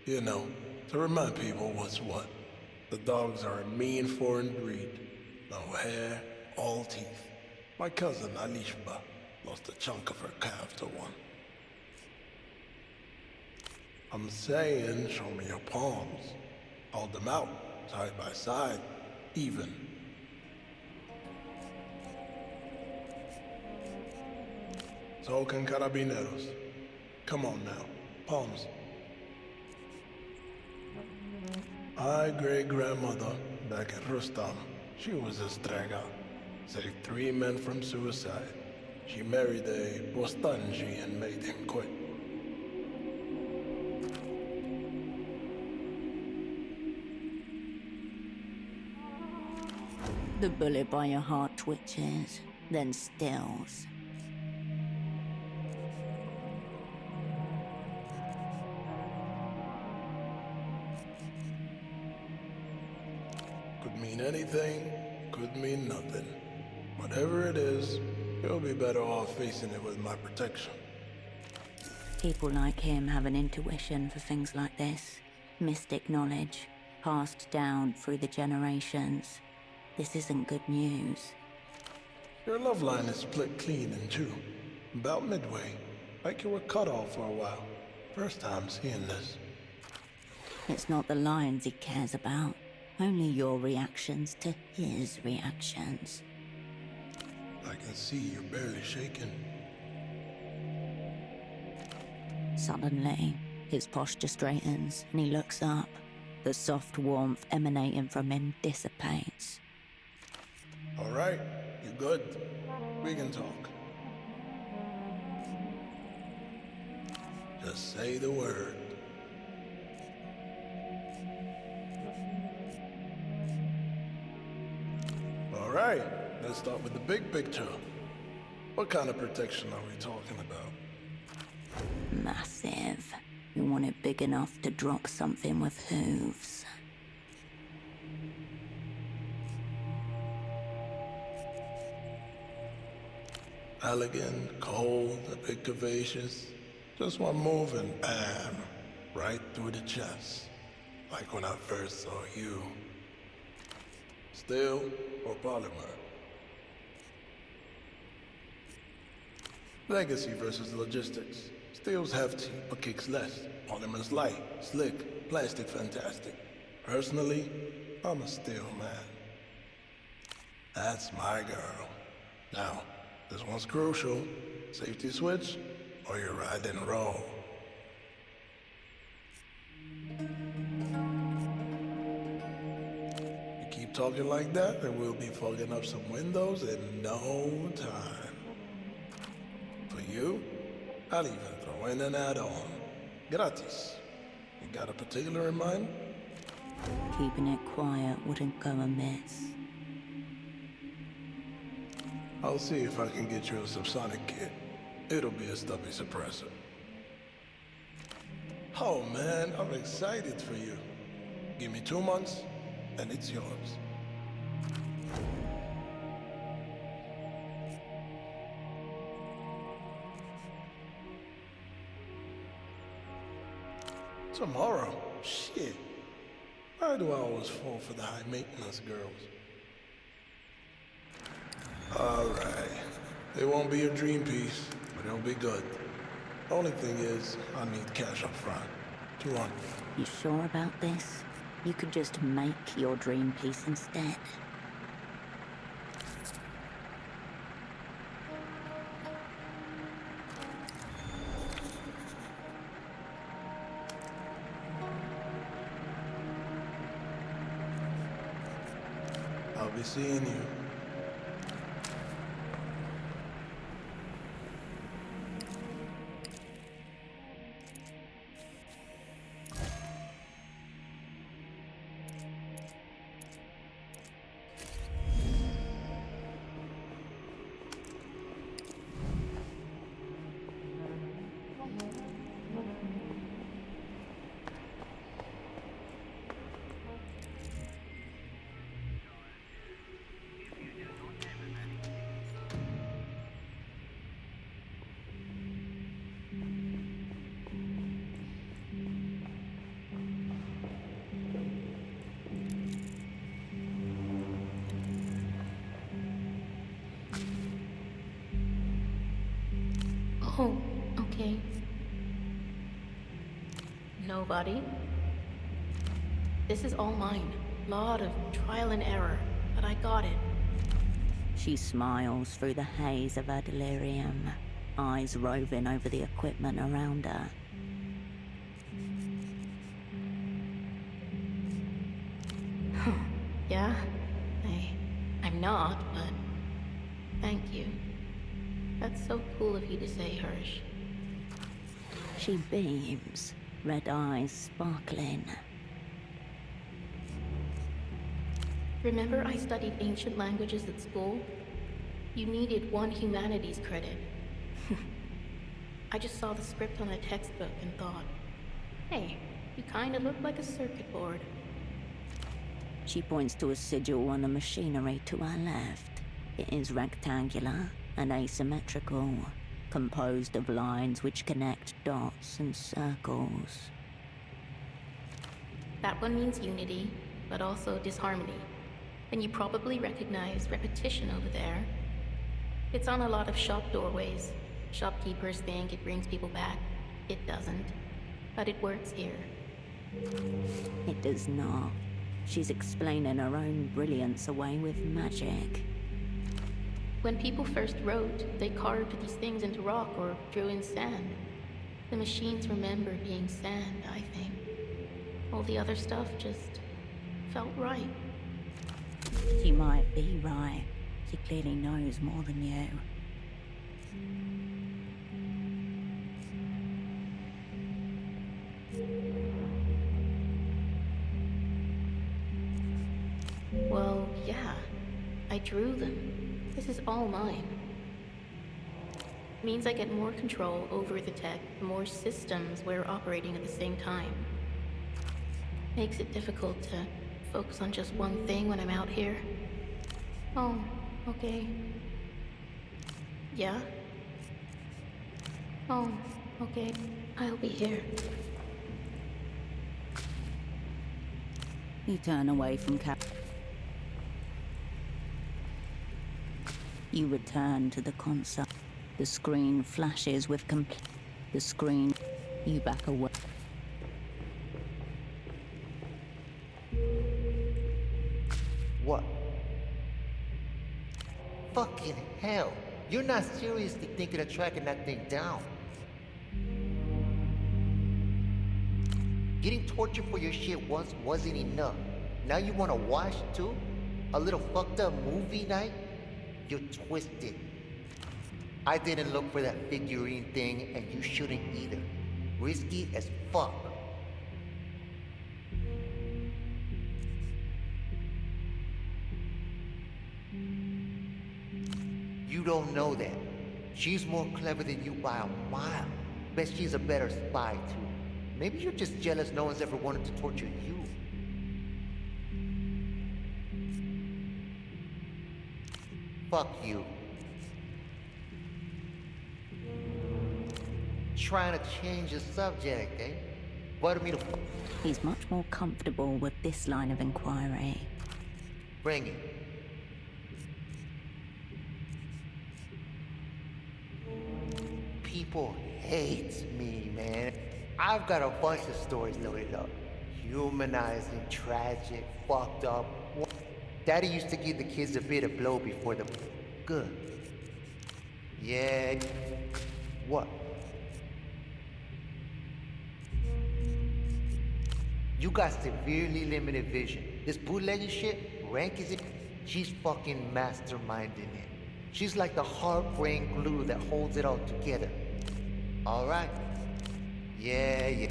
You know, to remind people what's what. The dogs are a mean foreign breed. No hair, all teeth. My cousin Alishba lost a chunk of her calf to one. I'm saying, show me your palms. Hold them out, side by side, even. So can Carabineros. Come on now, palms. My great-grandmother, back at Rustam, she was a strega. Saved 3 men from suicide. She married a Bostanji and made him quit. The bullet by your heart twitches, then stills. Could Could mean anything, could mean nothing. Whatever it is, you'll be better off facing it with my protection. People like him have an intuition for things like this. Mystic knowledge, passed down through the generations. This isn't good news. Your love line is split clean in two. About midway, like you were cut off for a while. First time seeing this. It's not the lines he cares about, only your reactions to his reactions. I can see you're barely shaking. Suddenly, his posture straightens and he looks up. The soft warmth emanating from him dissipates. All right, you good? We can talk. Just say the word. All right, let's start with the big picture. What kind of protection are we talking about? Massive. You want it big enough to drop something with hooves. Elegant, cold, a bit curvaceous. Just one move and bam, right through the chest. Like when I first saw you. Steel or polymer? Legacy versus logistics. Steel's hefty, but kicks less. Polymer's light, slick, plastic fantastic. Personally, I'm a steel man. That's my girl. Now, this one's crucial. Safety switch, or you ride and roll. You keep talking like that, and we'll be fogging up some windows in no time. For you, I'll even throw in an add-on. Gratis. You got a particular in mind? Keeping it quiet wouldn't go amiss. I'll see if I can get you a subsonic kit. It'll be a stubby suppressor. Oh man, I'm excited for you. Give me 2 months, and it's yours. Tomorrow? Shit. Why do I always fall for the high maintenance girls? Alright. It won't be a dream piece, but it'll be good. Only thing is, I need cash up front. 200. You sure about this? You could just make your dream piece instead. I'll be seeing you. Oh, okay. Nobody. This is all mine. Lot of trial and error, but I got it. She smiles through the haze of her delirium, eyes roving over the equipment around her. Yeah? I'm not, but thank you. That's so cool of you to say, Hirsch. She beams, red eyes sparkling. Remember I studied ancient languages at school? You needed 1 humanities credit. I just saw the script on a textbook and thought, hey, you kinda look like a circuit board. She points to a sigil on the machinery to our left. It is rectangular and asymmetrical, composed of lines which connect dots and circles. That one means unity, but also disharmony. And you probably recognize repetition over there. It's on a lot of shop doorways. Shopkeepers think it brings people back. It doesn't. But it works here. It does not. She's explaining her own brilliance away with magic. When people first wrote, they carved these things into rock or drew in sand. The machines remember being sand, I think. All the other stuff just felt right. She might be right. She clearly knows more than you. Well, yeah. I drew them. This is all mine. Means I get more control over the tech, the more systems we're operating at the same time. Makes it difficult to focus on just one thing when I'm out here. Oh, okay. Yeah? Oh, okay. I'll be here. You turn away from Cap. You return to the console. The screen flashes with the screen. You back away. What? Fucking hell. You're not seriously thinking of tracking that thing down. Getting tortured for your shit once wasn't enough. Now you wanna watch too? A little fucked up movie night? You're twisted. I didn't look for that figurine thing, and you shouldn't either. Risky as fuck. You don't know that. She's more clever than you by a mile. Bet she's a better spy, too. Maybe you're just jealous no one's ever wanted to torture you. Fuck you. Trying to change the subject, eh? Butter me the He's much more comfortable with this line of inquiry. Bring it. People hate me, man. I've got a bunch of stories loaded up. Humanizing, tragic, fucked up. Daddy used to give the kids a bit of blow before the... Good. Yeah. What? You got severely limited vision. This bootlegging shit, rank is it? She's fucking masterminding it. She's like the heart-brain glue that holds it all together. All right? Yeah.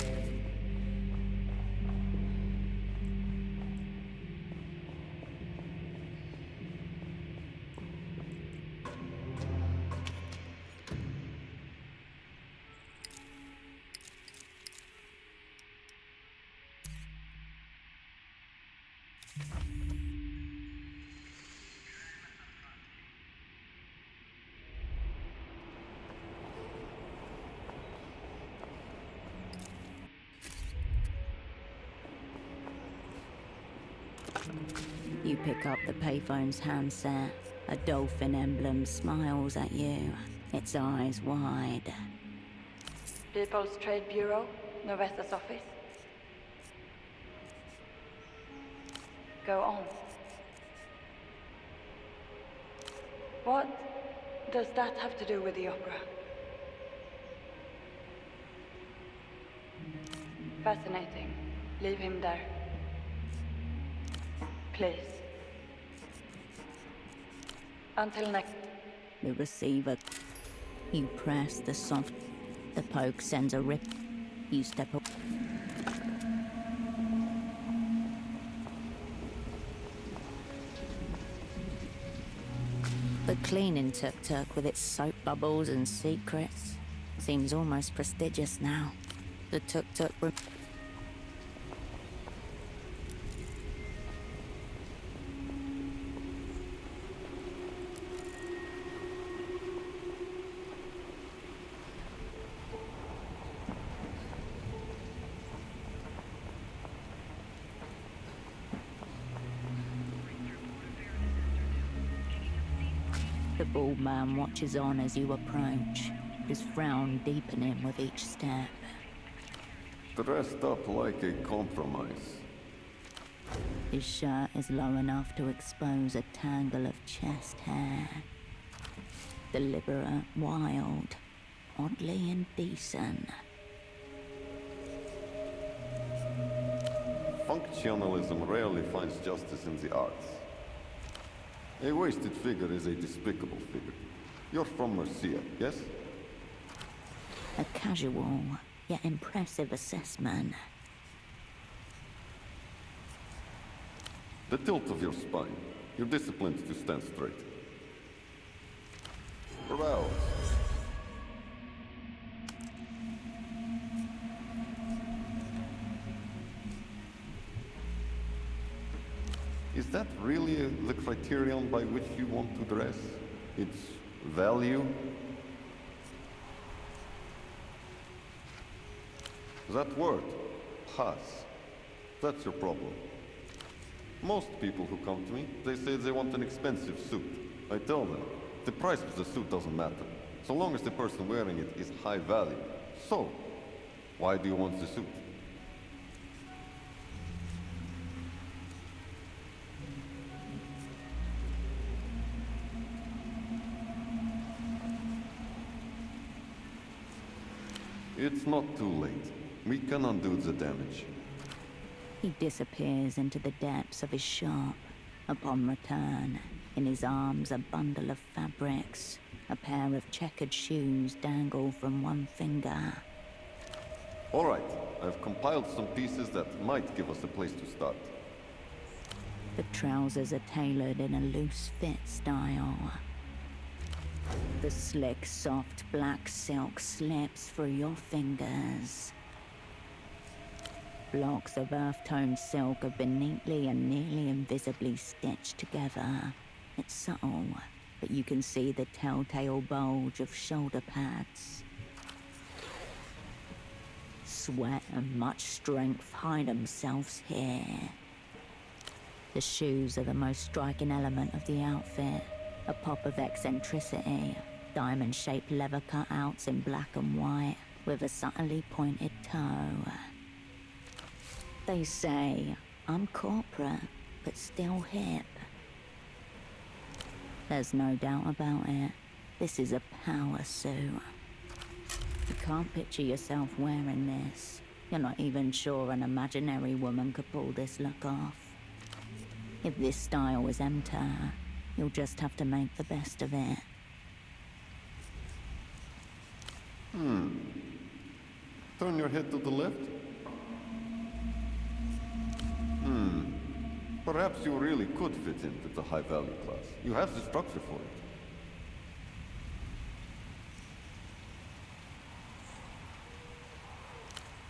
You pick up the payphone's handset. A dolphin emblem smiles at you, its eyes wide. People's Trade Bureau, Novesta's office. Go on. What does that have to do with the opera? Fascinating. Leave him there. Please. Until next. The receiver. You press the soft. The poke sends a rip. You step up. The cleaning tuk-tuk with its soap bubbles and secrets seems almost prestigious now. The tuk-tuk... The bald man watches on as you approach, his frown deepening with each step. Dressed up like a compromise. His shirt is low enough to expose a tangle of chest hair. Deliberate, wild, oddly indecent. Functionalism rarely finds justice in the arts. A wasted figure is a despicable figure. You're from Mercia, yes? A casual, yet impressive assessment. The tilt of your spine. You're disciplined to stand straight. Bravo. Is that really the criterion by which you want to dress? Its value? That word, pass, that's your problem. Most people who come to me, they say they want an expensive suit. I tell them, the price of the suit doesn't matter, so long as the person wearing it is high value. So, why do you want the suit? It's not too late. We can undo the damage. He disappears into the depths of his shop. Upon return, in his arms a bundle of fabrics. A pair of checkered shoes dangle from one finger. All right, I've compiled some pieces that might give us a place to start. The trousers are tailored in a loose fit style. The slick, soft black silk slips through your fingers. Blocks of earth-toned silk have been neatly and nearly invisibly stitched together. It's subtle, but you can see the telltale bulge of shoulder pads. Sweat and much strength hide themselves here. The shoes are the most striking element of the outfit. A pop of eccentricity, diamond-shaped leather cutouts in black and white, with a subtly pointed toe. They say, I'm corporate, but still hip. There's no doubt about it. This is a power suit. You can't picture yourself wearing this. You're not even sure an imaginary woman could pull this look off. If this style is enter, you'll just have to make the best of it. Turn your head to the left. Perhaps you really could fit into the high-value class. You have the structure for it.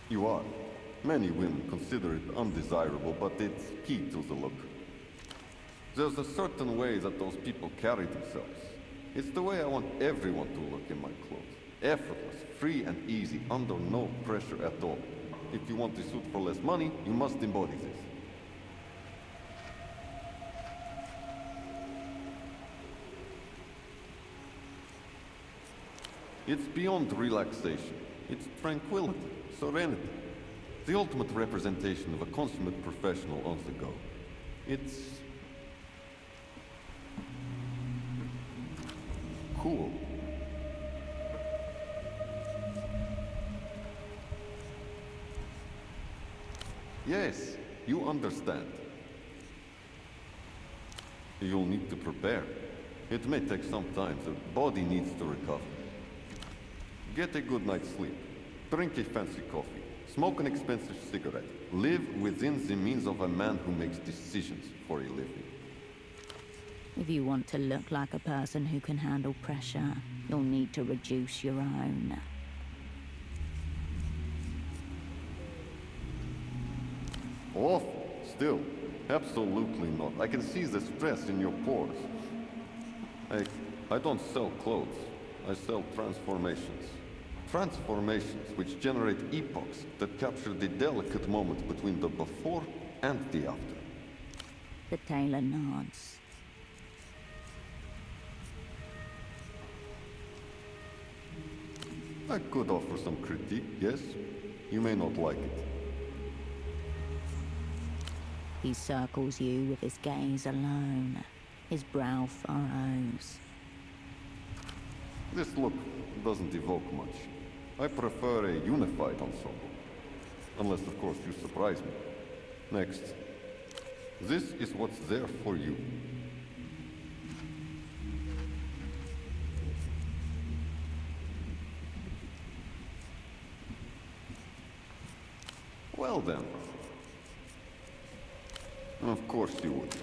You are. Many women consider it undesirable, but it's key to the look. There's a certain way that those people carry themselves. It's the way I want everyone to look in my clothes. Effortless, free and easy, under no pressure at all. If you want a suit for less money, you must embody this. It's beyond relaxation. It's tranquility, serenity. The ultimate representation of a consummate professional on the go. It's cool. Yes, you understand. You'll need to prepare. It may take some time. The body needs to recover. Get a good night's sleep. Drink a fancy coffee. Smoke an expensive cigarette. Live within the means of a man who makes decisions for a living. If you want to look like a person who can handle pressure, you'll need to reduce your own. Awful. Still, absolutely not. I can see the stress in your pores. I don't sell clothes. I sell transformations. Transformations which generate epochs that capture the delicate moment between the before and the after. The tailor nods. I could offer some critique, yes? You may not like it. He circles you with his gaze alone. His brow furrows. This look doesn't evoke much. I prefer a unified ensemble. Unless, of course, you surprise me. Next. This is what's there for you. Well then. Of course you would.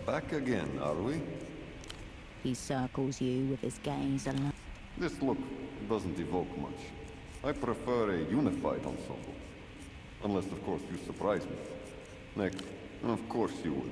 Back again, are we? He circles you with his gaze alone. This look doesn't evoke much. I prefer a unified ensemble. Unless, of course, you surprise me. Next. Of course you will.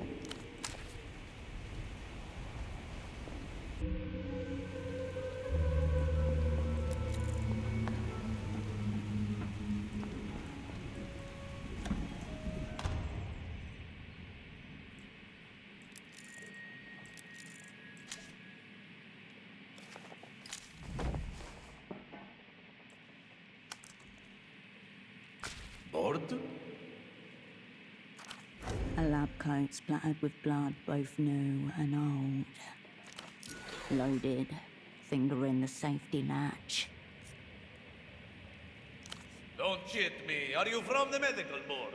Bored? A lab coat splattered with blood, both new and old. Loaded, finger in the safety latch. Don't cheat me. Are you from the medical board?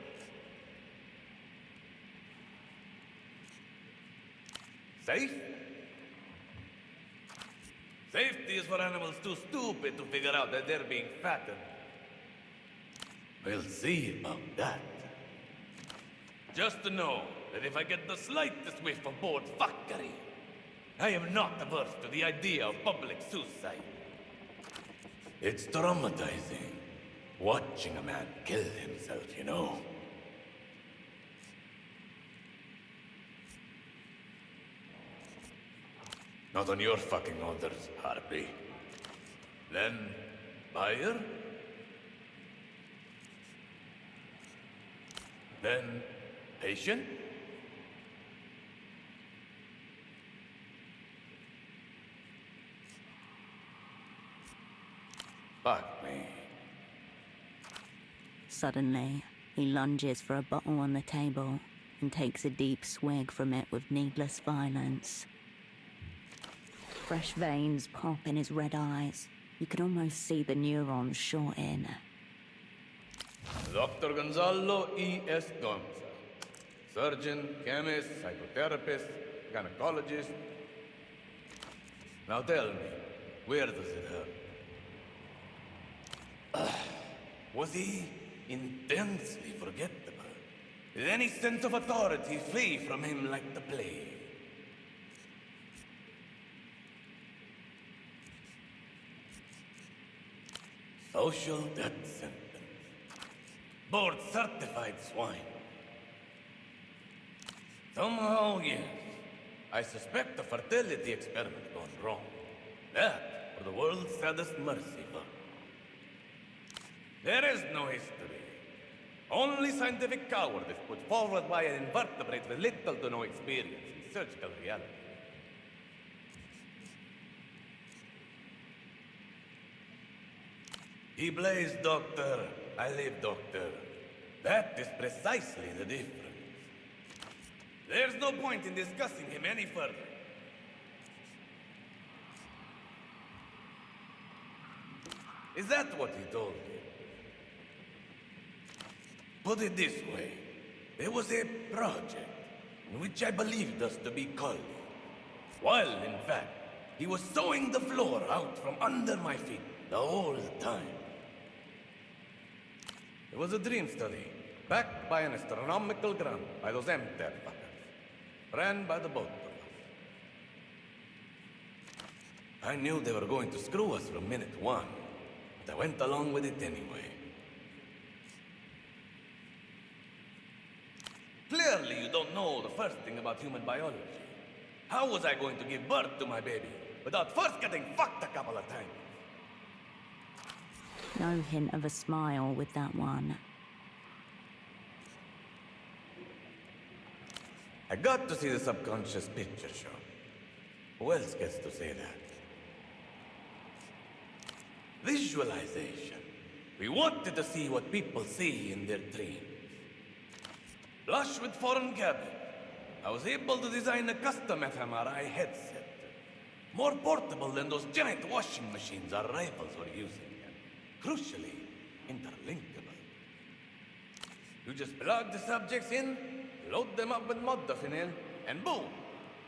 Safe? Safety is for animals too stupid to figure out that they're being fattened. We'll see about that. Just to know that if I get the slightest whiff of board fuckery, I am not averse to the idea of public suicide. It's traumatizing, watching a man kill himself, you know. Not on your fucking orders, Harpy. Then, buyer? Then, patient? Fuck me. Suddenly, he lunges for a bottle on the table and takes a deep swig from it with needless violence. Fresh veins pop in his red eyes. You can almost see the neurons shorten. Dr. Gonzalo E. Gonza. Surgeon, chemist, psychotherapist, gynecologist. Now tell me, where does it hurt? Was he intensely forgettable? Did any sense of authority flee from him like the plague? Social death sentence. Board certified swine. Somehow, yes. I suspect a fertility experiment gone wrong. That, for the world's saddest mercy fund. There is no history. Only scientific cowardice put forward by an invertebrate with little to no experience in surgical reality. He blazed, doctor. I live, doctor. That is precisely the difference. There's no point in discussing him any further. Is that what he told you? Put it this way. There was a project in which I believed us to be colleagues. While, in fact, he was sawing the floor out from under my feet the whole time. It was a dream study, backed by an astronomical grant by those MTER fuckers, ran by the both of us. I knew they were going to screw us from minute one, but I went along with it anyway. Clearly you don't know the first thing about human biology. How was I going to give birth to my baby without first getting fucked a couple of times? No hint of a smile with that one. I got to see the subconscious picture show. Who else gets to say that? Visualization. We wanted to see what people see in their dreams. Flush with foreign cabin, I was able to design a custom fMRI headset. More portable than those giant washing machines our rivals were using. Crucially, interlinkable. You just plug the subjects in, load them up with modafinil, and boom!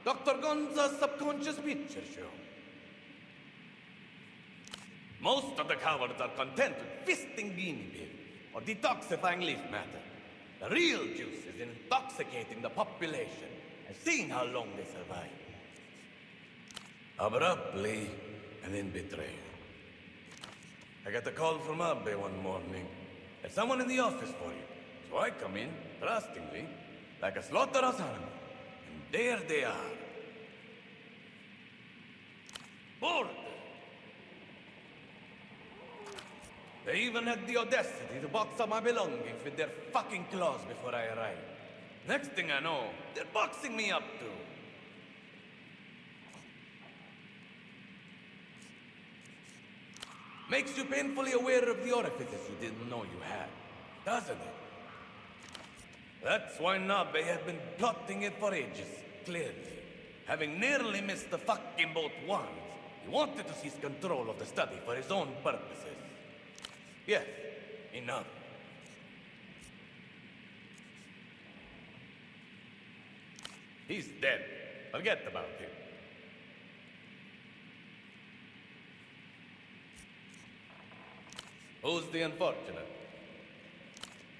Dr. Gonza's subconscious picture show. Most of the cowards are content with fisting guinea pigs or detoxifying leaf matter. The real juice is in intoxicating the population and seeing how long they survive. Abruptly, and then betrayal. I got a call from Abbe one morning. There's someone in the office for you. So I come in, trustingly, like a slaughterhouse animal. And there they are. Bored. They even had the audacity to box up my belongings with their fucking claws before I arrived. Next thing I know, they're boxing me up too. Makes you painfully aware of the orifices you didn't know you had, doesn't it? That's why Nabe had been plotting it for ages, clearly. Having nearly missed the fucking boat once, he wanted to seize control of the study for his own purposes. Yes, enough. He's dead. Forget about him. Who's the unfortunate?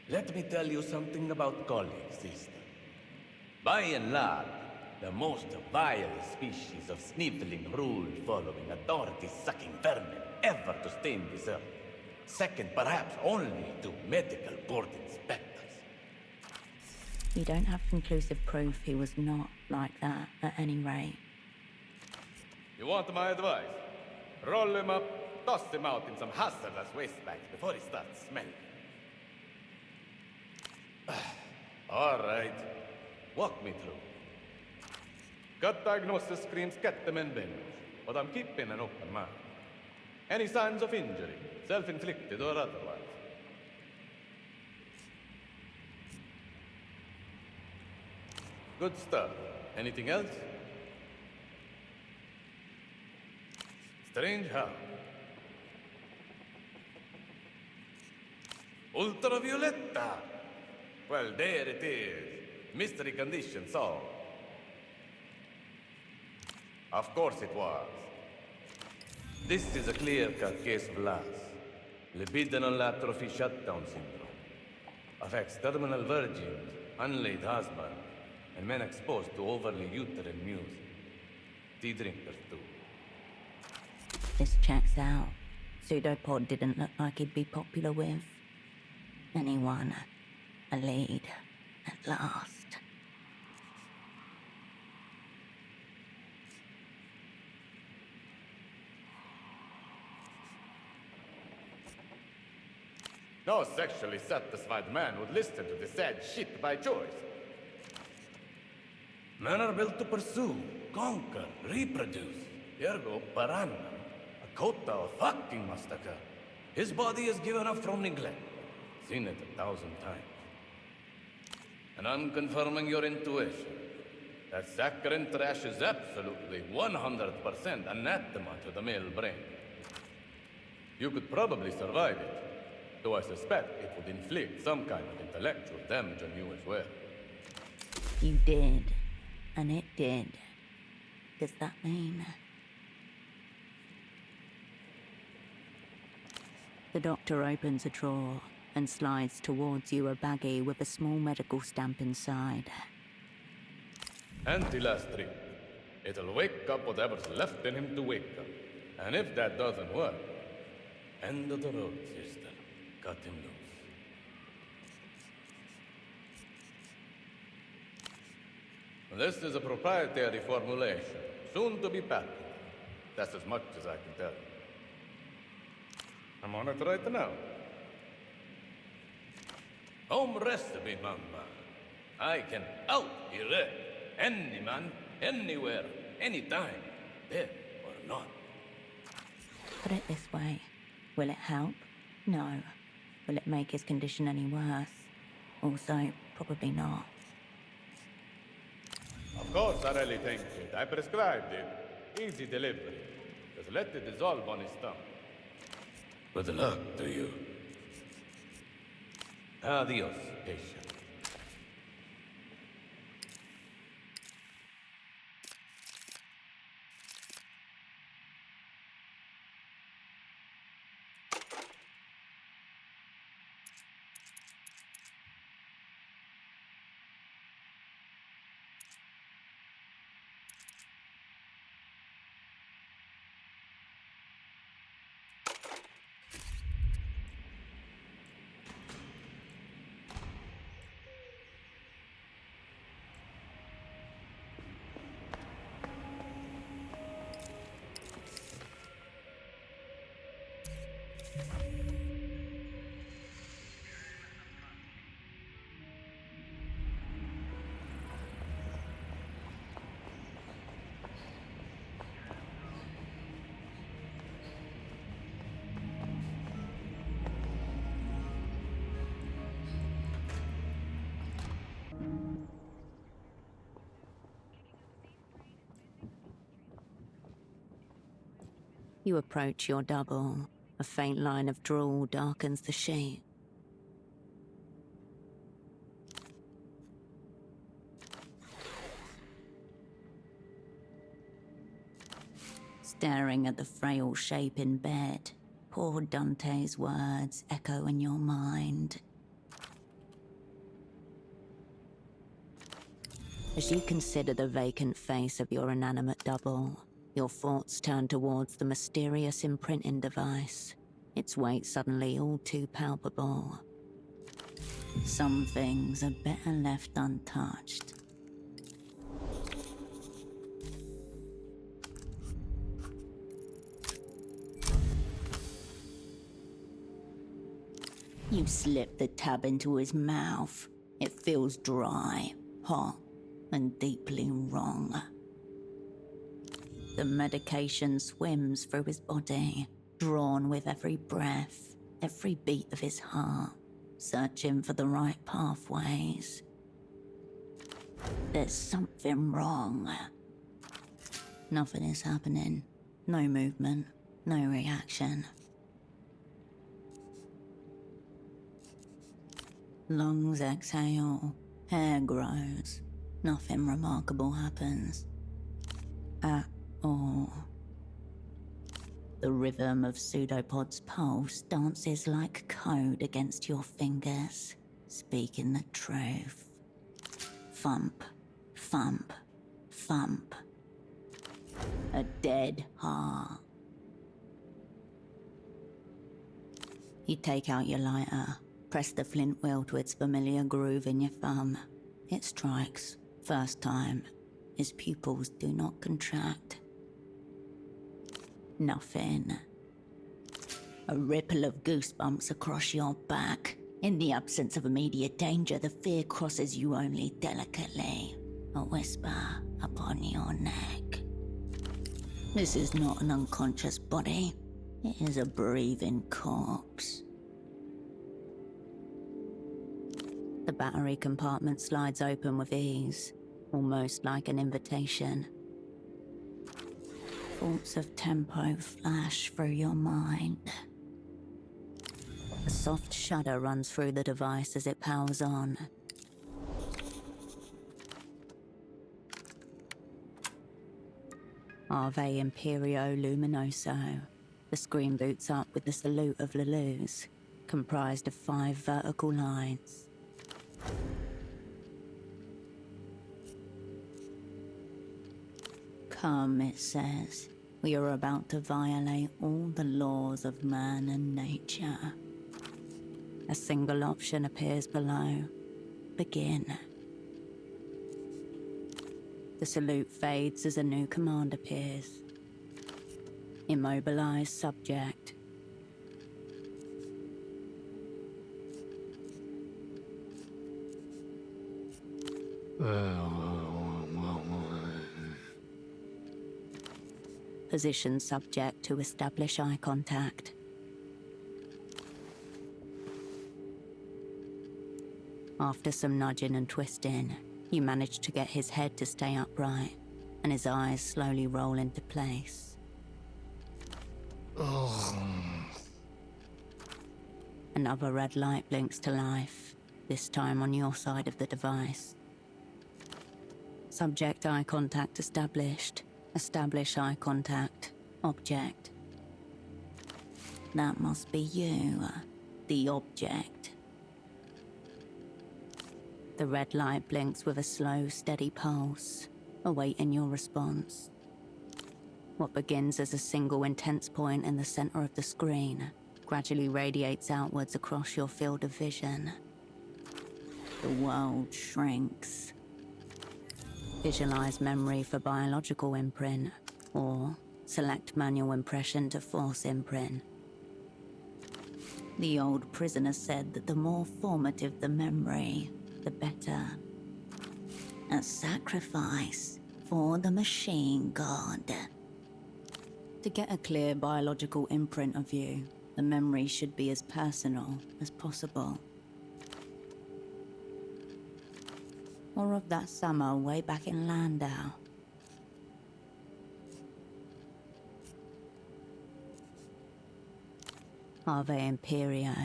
Let me tell you something about colleagues, sister. By and large, the most vile species of sniveling, rule-following, authority-sucking vermin ever to stain this earth. Second, perhaps, only to medical board inspectors. You don't have conclusive proof he was not like that, at any rate. You want my advice? Roll him up, toss him out in some hazardous waste bags before he starts smelling. All right. Walk me through. Gut diagnosis screams ketamine binge, but I'm keeping an open mind. Any signs of injury, self-inflicted or otherwise? Good stuff. Anything else? Strange how? Ultravioletta! Well, there it is. Mystery condition solved. Of course it was. This is a clear-cut case of LAS. Libidinal atrophy shutdown syndrome. Affects terminal virgins, unlaid husbands, and men exposed to overly uterine music. Tea drinkers too. This checks out. Pseudopod didn't look like he'd be popular with anyone. A lead, at last. No sexually satisfied man would listen to this sad shit by choice. Men are built to pursue, conquer, reproduce. Ergo parannum, a quota of fucking must occur. His body is given up from neglect. Seen it 1,000 times. And I'm confirming your intuition. That saccharine trash is absolutely 100% anathema to the male brain. You could probably survive it, though I suspect it would inflict some kind of intellectual damage on you as well. You did. And it did. Does that mean? The doctor opens a drawer and slides towards you a baggie with a small medical stamp inside. Anti-last trip. It'll wake up whatever's left in him to wake up. And if that doesn't work, end of the road, sister. Cut him loose. This is a proprietary formulation, soon to be patented. That's as much as I can tell you. I'm on it right now. Home recipe, mama. I can out-erect any man, anywhere, anytime, dead or not. Put it this way. Will it help? No. Will it make his condition any worse? Also, probably not. Of course, I really take it. I prescribed it. Easy delivery. Just let it dissolve on his tongue. Good luck to you. Adios, patient. You approach your double. A faint line of drool darkens the sheet. Staring at the frail shape in bed, poor Dante's words echo in your mind. As you consider the vacant face of your inanimate double, your thoughts turn towards the mysterious imprinting device, its weight suddenly all too palpable. Some things are better left untouched. You slip the tab into his mouth. It feels dry, hot, and deeply wrong. The medication swims through his body, drawn with every breath, every beat of his heart, searching for the right pathways. There's something wrong. Nothing is happening. No movement, no reaction. Lungs exhale, hair grows. Nothing remarkable happens. At all. The rhythm of Pseudopod's pulse dances like code against your fingers, speaking the truth. Thump, thump, thump. A dead heart. You take out your lighter, press the flint wheel to its familiar groove in your thumb. It strikes, first time. His pupils do not contract. Nothing. A ripple of goosebumps across your back. In the absence of immediate danger, the fear crosses you only delicately. A whisper upon your neck. This is not an unconscious body. It is a breathing corpse. The battery compartment slides open with ease, almost like an invitation. Thoughts of tempo flash through your mind. A soft shudder runs through the device as it powers on. Ave Imperio Luminoso. The screen boots up with the salute of Lelou's, comprised of 5 vertical lines. Come, it says. We are about to violate all the laws of man and nature. A single option appears below. Begin. The salute fades as a new command appears. Immobilize subject. Position subject to establish eye contact. After some nudging and twisting, you manage to get his head to stay upright, and his eyes slowly roll into place. Another red light blinks to life, this time on your side of the device. Subject eye contact established. Establish eye contact. Object. That must be you, the object. The red light blinks with a slow, steady pulse, awaiting your response. What begins as a single intense point in the center of the screen gradually radiates outwards across your field of vision. The world shrinks. Visualize memory for biological imprint, or select manual impression to force imprint. The old prisoner said that the more formative the memory, the better. A sacrifice for the machine god. To get a clear biological imprint of you, the memory should be as personal as possible. Or of that summer way back in Landau. Ave Imperio.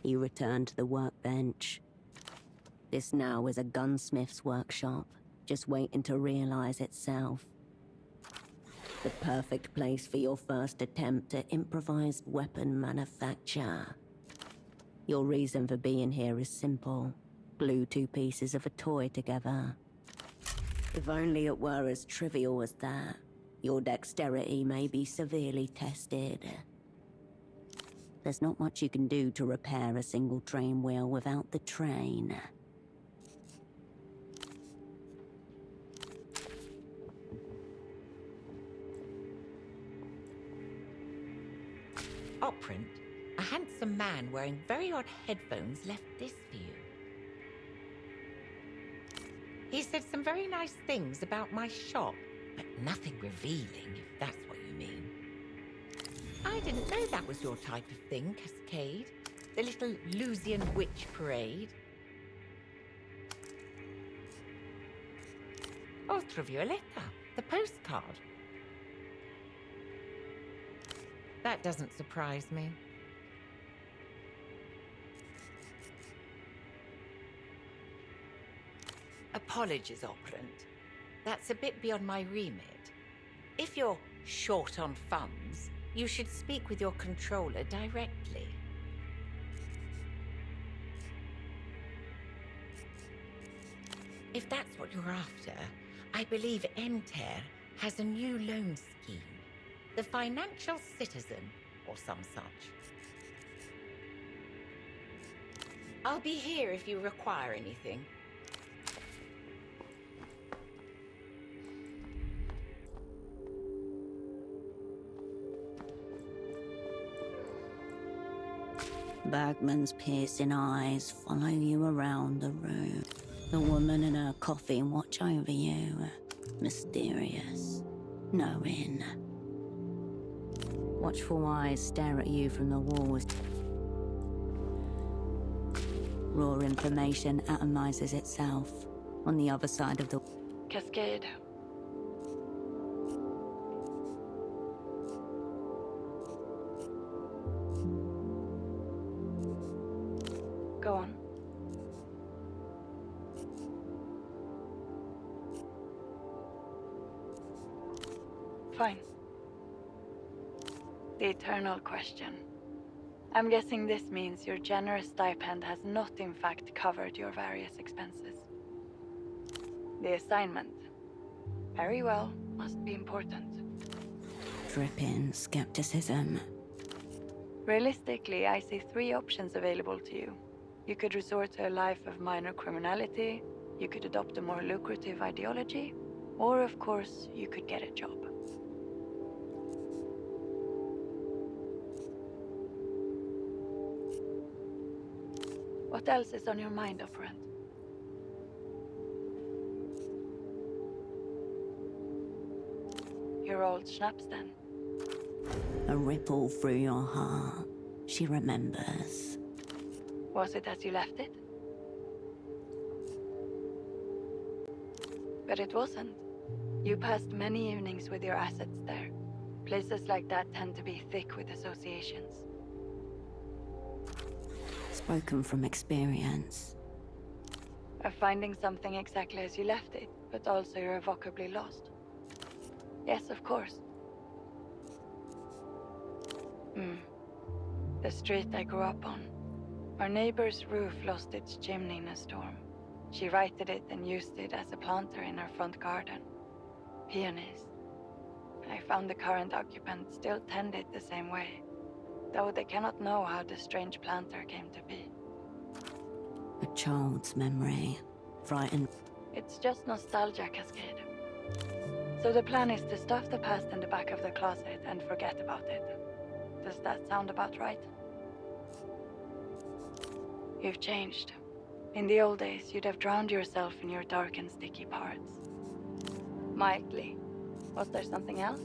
He returned to the workbench. This now is a gunsmith's workshop, just waiting to realize itself. The perfect place for your first attempt at improvised weapon manufacture. Your reason for being here is simple. Glue two pieces of a toy together. If only it were as trivial as that, your dexterity may be severely tested. There's not much you can do to repair a single train wheel without the train. Operant, a handsome man wearing very odd headphones left this for you. He said some very nice things about my shop, but nothing revealing, if that's what you mean. I didn't know that was your type of thing, Cascade. The little Lusian witch parade. Ultravioletta, the postcard. That doesn't surprise me. Apologies, Operant. That's a bit beyond my remit. If you're short on funds, you should speak with your controller directly. If that's what you're after, I believe Enter has a new loan scheme. The Financial Citizen, or some such. I'll be here if you require anything. Bagman's piercing eyes follow you around the room. The woman and her coffin watch over you, mysterious, knowing. Watchful eyes stare at you from the walls. Raw information atomizes itself on the other side of the... Cascade. Go on. Fine. The eternal question. I'm guessing this means your generous stipend has not in fact covered your various expenses. The assignment. Very well, must be important. Dripping skepticism. Realistically, I see three options available to you. You could resort to a life of minor criminality, you could adopt a more lucrative ideology, or of course, you could get a job. What else is on your mind, Operant? your old schnapps then? A ripple through your heart. She remembers. Was it as you left it? But it wasn't. You passed many evenings with your assets there. Places like that tend to be thick with associations. Spoken from experience. Of finding something exactly as you left it, but also irrevocably lost. Yes, of course. The street I grew up on. Our neighbor's roof lost its chimney in a storm. She righted it and used it as a planter in her front garden. Peonies. I found the current occupant still tend it the same way, though they cannot know how the strange planter came to be. A child's memory. Frightened. It's just nostalgia, Cascade. So the plan is to stuff the past in the back of the closet and forget about it. Does that sound about right? You've changed. In the old days, you'd have drowned yourself in your dark and sticky parts. Mildly. Was there something else?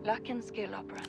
Luck and skill, operant.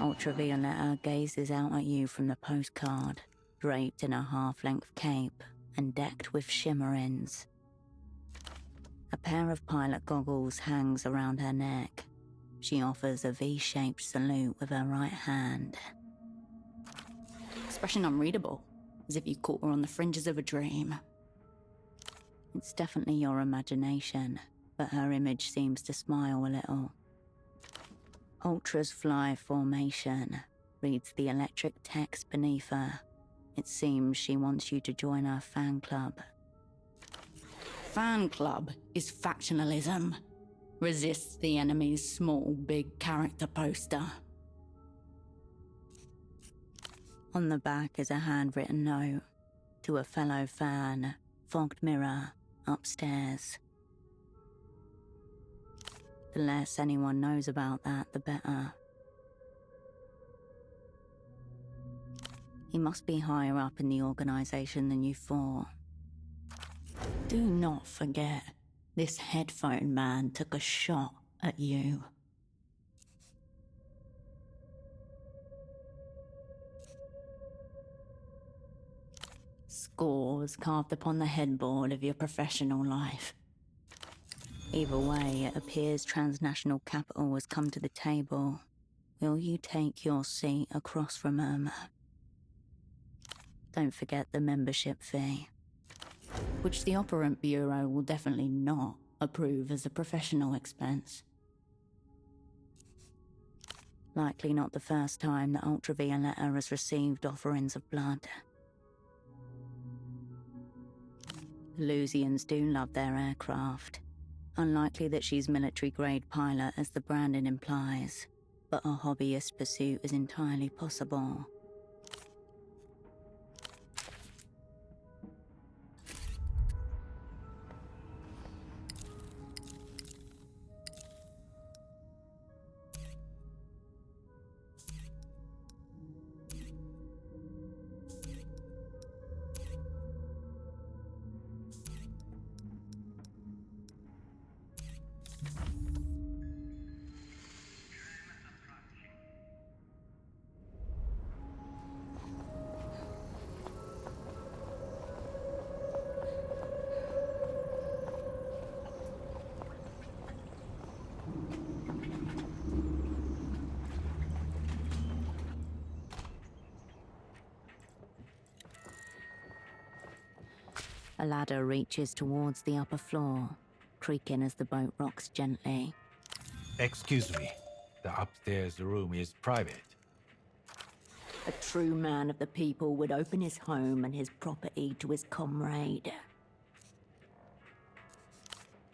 Ultravioletta gazes out at you from the postcard, draped in a half-length cape and decked with shimmerings. A pair of pilot goggles hangs around her neck. She offers a V-shaped salute with her right hand. Expression unreadable, as if you caught her on the fringes of a dream. It's definitely your imagination, but her image seems to smile a little. Ultra's fly formation, reads the electric text beneath her. It seems she wants you to join her fan club. Fan club is factionalism. Resists the enemy's small, big character poster. On the back is a handwritten note to a fellow fan, fogged mirror, upstairs. The less anyone knows about that, the better. He must be higher up in the organization than you thought. Do not forget, this headphone man took a shot at you. Scores carved upon the headboard of your professional life. Either way, it appears transnational capital has come to the table. Will you take your seat across from him? Don't forget the membership fee, which the Operant Bureau will definitely not approve as a professional expense. Likely not the first time that Ultravioletta has received offerings of blood. The Lusians do love their aircraft. Unlikely that she's military-grade pilot as the branding implies, but a hobbyist pursuit is entirely possible. A ladder reaches towards the upper floor, creaking as the boat rocks gently. Excuse me. The upstairs room is private. A true man of the people would open his home and his property to his comrade.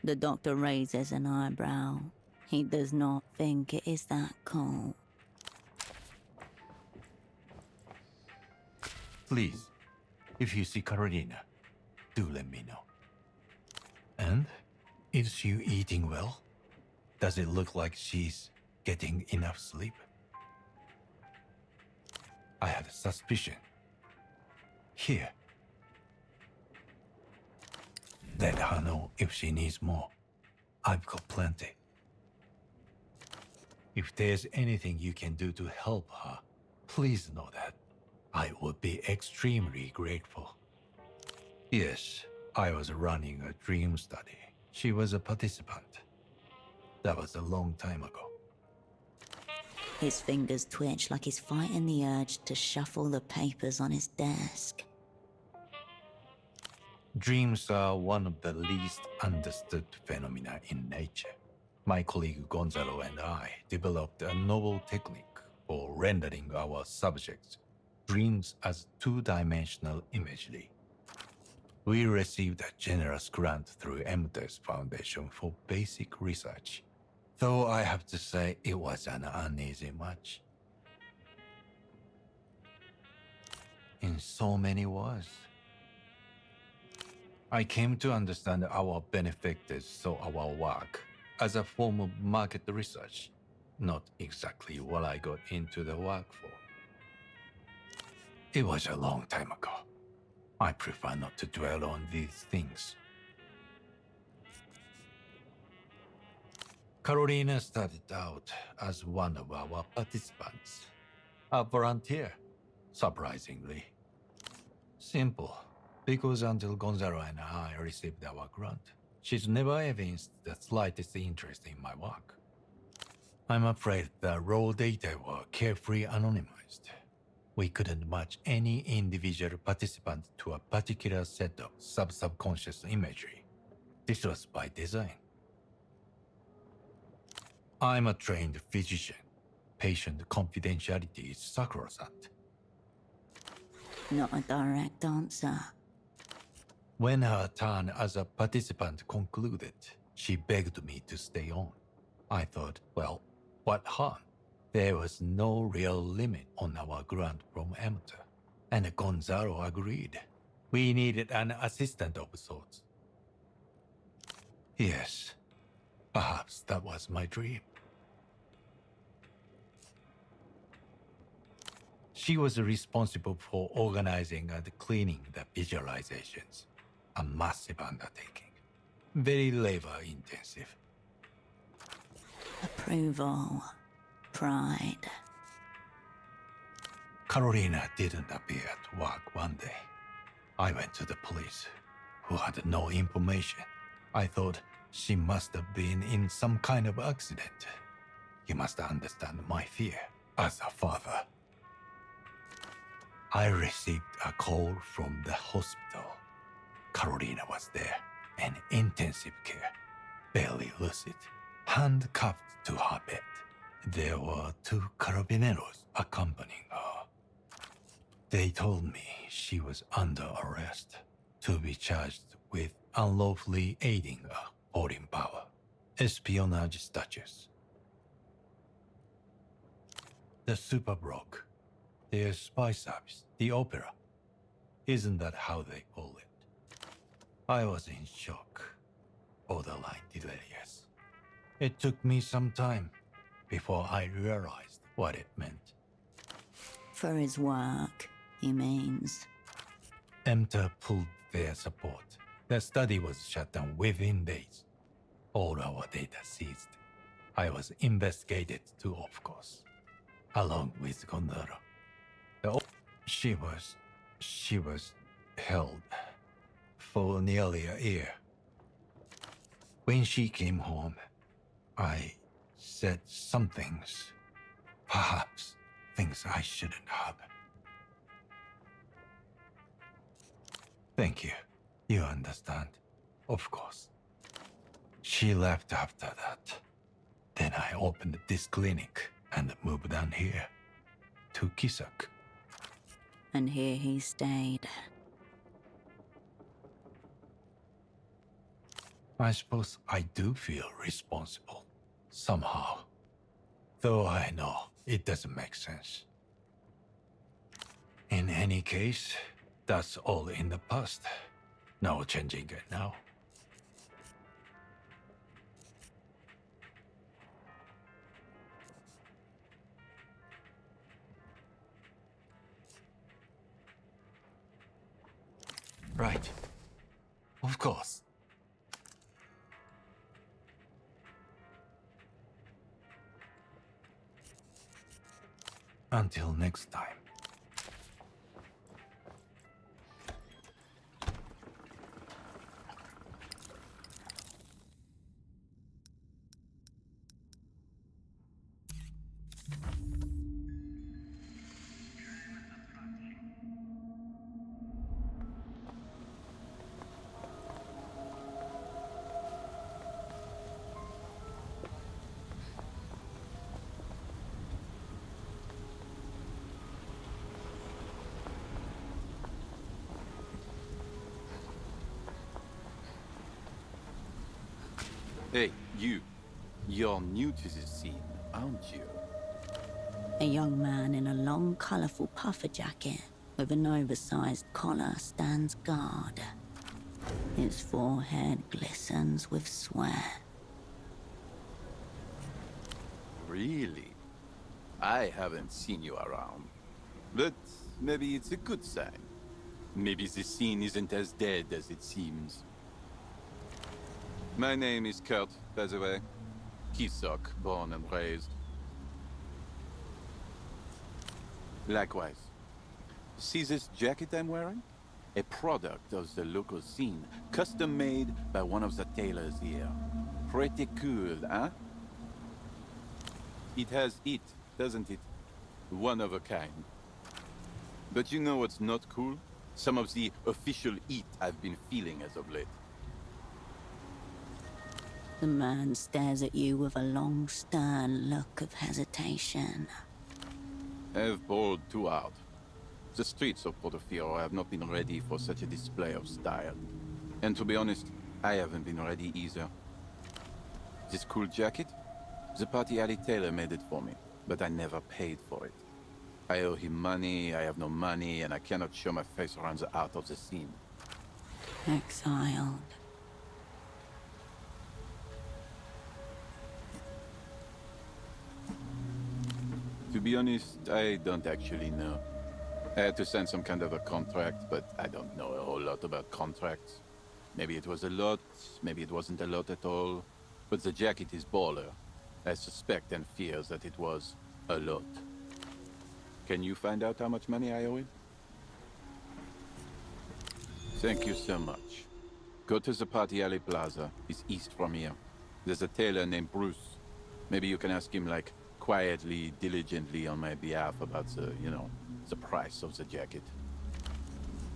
The doctor raises an eyebrow. He does not think it is that cold. Please, if you see Carolina, do let me know. And? Is she eating well? Does it look like she's getting enough sleep? I had a suspicion. Here. Let her know if she needs more. I've got plenty. If there's anything you can do to help her, please know that. I would be extremely grateful. Yes, I was running a dream study. She was a participant. That was a long time ago. His fingers twitch like he's fighting the urge to shuffle the papers on his desk. Dreams are one of the least understood phenomena in nature. My colleague Gonzalo and I developed a novel technique for rendering our subjects' dreams as two-dimensional imagery. We received a generous grant through MTES Foundation for basic research, though I have to say it was an uneasy match. In so many ways. I came to understand our benefactors saw our work as a form of market research, not exactly what I got into the work for. It was a long time ago. I prefer not to dwell on these things. Carolina started out as one of our participants, a volunteer, surprisingly. Simple, because until Gonzalo and I received our grant, she's never evinced the slightest interest in my work. I'm afraid the raw data were carefully anonymized. We couldn't match any individual participant to a particular set of subconscious imagery. This was by design. I'm a trained physician. Patient confidentiality is sacrosanct. Not a direct answer. When her turn as a participant concluded, she begged me to stay on. I thought, well, what harm? There was no real limit on our grant from amateur, and Gonzalo agreed. We needed an assistant of sorts. Yes, perhaps that was my dream. She was responsible for organizing and cleaning the visualizations, a massive undertaking, very labor-intensive. Approval. Pride. Carolina didn't appear at work one day. I went to the police, who had no information. I thought she must have been in some kind of accident. You must understand my fear as a father. I received a call from the hospital. Carolina was there, in intensive care, barely lucid, handcuffed to her bed. There were 2 carabineros accompanying her. They told me she was under arrest, to be charged with unlawfully aiding a foreign power, espionage statutes. The super broke, their spy service, the opera. Isn't that how they call it? I was in shock, borderline delirious. It took me some time before I realized what it meant. For his work, he means. EMTA pulled their support. The study was shut down within days. All our data seized. I was investigated too, of course, along with Gonzalo. She was held for nearly a year. When she came home, I said some things, perhaps things I shouldn't have. Thank you. You understand? Of course. She left after that. Then I opened this clinic and moved down here to Kisak. And here he stayed. I suppose I do feel responsible, somehow. Though I know it doesn't make sense. In any case, that's all in the past. No changing it now. Right. Of course. Until next time. Hey, you. You're new to this scene, aren't you? A young man in a long, colourful puffer jacket with an oversized collar stands guard. His forehead glistens with sweat. Really? I haven't seen you around. But maybe it's a good sign. Maybe the scene isn't as dead as it seems. My name is Kurt, by the way. Kisok, born and raised. Likewise. See this jacket I'm wearing? A product of the local scene, custom made by one of the tailors here. Pretty cool, huh? It has it, doesn't it? One of a kind. But you know what's not cool? Some of the official it I've been feeling as of late. The man stares at you with a long, stern look of hesitation. I've bowled too hard. The streets of Portofino have not been ready for such a display of style. And to be honest, I haven't been ready either. This cool jacket? The party alley tailor made it for me, but I never paid for it. I owe him money, I have no money, and I cannot show my face around the art of the scene. Exiled. To be honest, I don't actually know. I had to sign some kind of a contract, but I don't know a whole lot about contracts. Maybe it was a lot, maybe it wasn't a lot at all. But the jacket is baller. I suspect and fear that it was a lot. Can you find out how much money I owe him? Thank you so much. Go to the Party Alley Plaza. It's east from here. There's a tailor named Bruce. Maybe you can ask him, like, quietly, diligently on my behalf about the, the price of the jacket.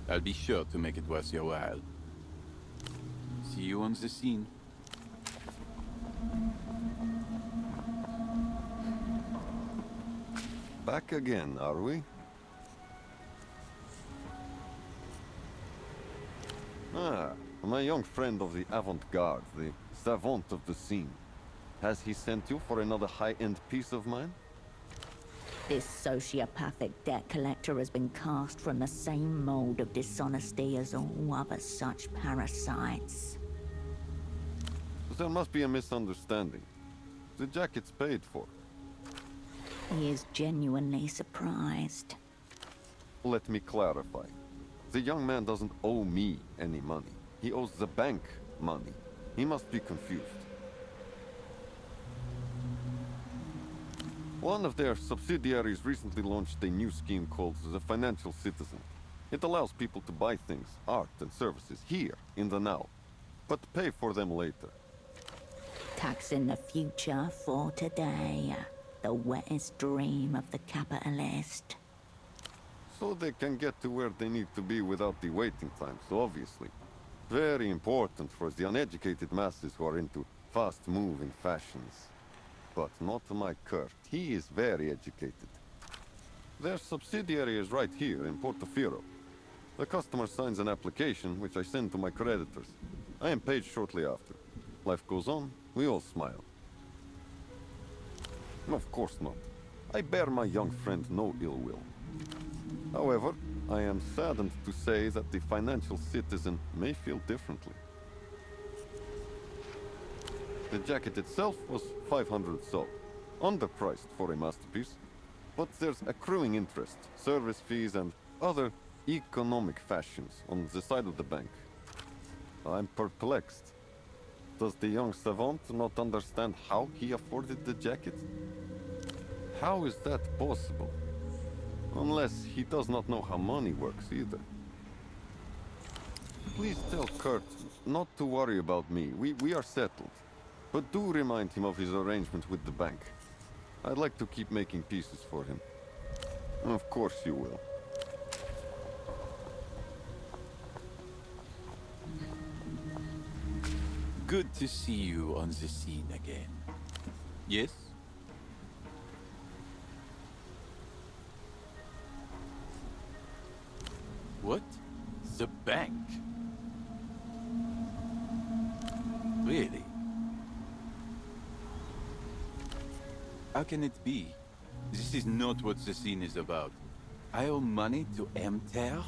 I'll be sure to make it worth your while. See you on the scene. Back again, are we? Ah, my young friend of the avant-garde, the savant of the scene. Has he sent you for another high-end piece of mine? This sociopathic debt collector has been cast from the same mold of dishonesty as all other such parasites. There must be a misunderstanding. The jacket's paid for. He is genuinely surprised. Let me clarify. The young man doesn't owe me any money. He owes the bank money. He must be confused. One of their subsidiaries recently launched a new scheme called the Financial Citizen. It allows people to buy things, art and services, here, in the now, but pay for them later. Taxing the future for today. The wettest dream of the capitalist. So they can get to where they need to be without the waiting times, obviously. Very important for the uneducated masses who are into fast-moving fashions. But not my Kurt. He is very educated. Their subsidiary is right here in Portofino. The customer signs an application, which I send to my creditors. I am paid shortly after. Life goes on, we all smile. Of course not. I bear my young friend no ill will. However, I am saddened to say that the financial citizen may feel differently. The jacket itself was 500 sol, underpriced for a masterpiece. But there's accruing interest, service fees, and other economic fashions on the side of the bank. I'm perplexed. Does the young savant not understand how he afforded the jacket? How is that possible? Unless he does not know how money works either. Please tell Kurt not to worry about me. We are settled. But do remind him of his arrangement with the bank. I'd like to keep making pieces for him. Of course you will. Good to see you on the scene again. Yes? What? The bank? Really? How can it be? This is not what the scene is about. I owe money to Emter?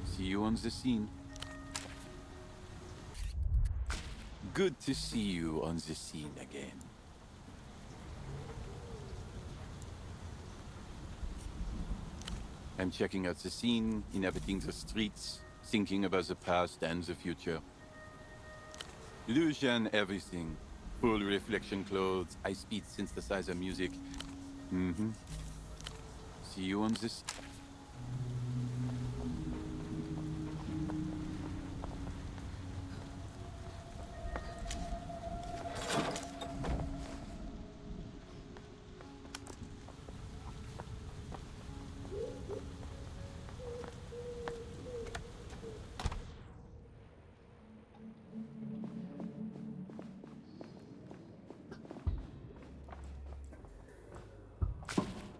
See you on the scene. Good to see you on the scene again. I'm checking out the scene, inhabiting the streets, thinking about the past and the future. Illusion, everything. Full reflection clothes, high-speed synthesizer music. See you on this.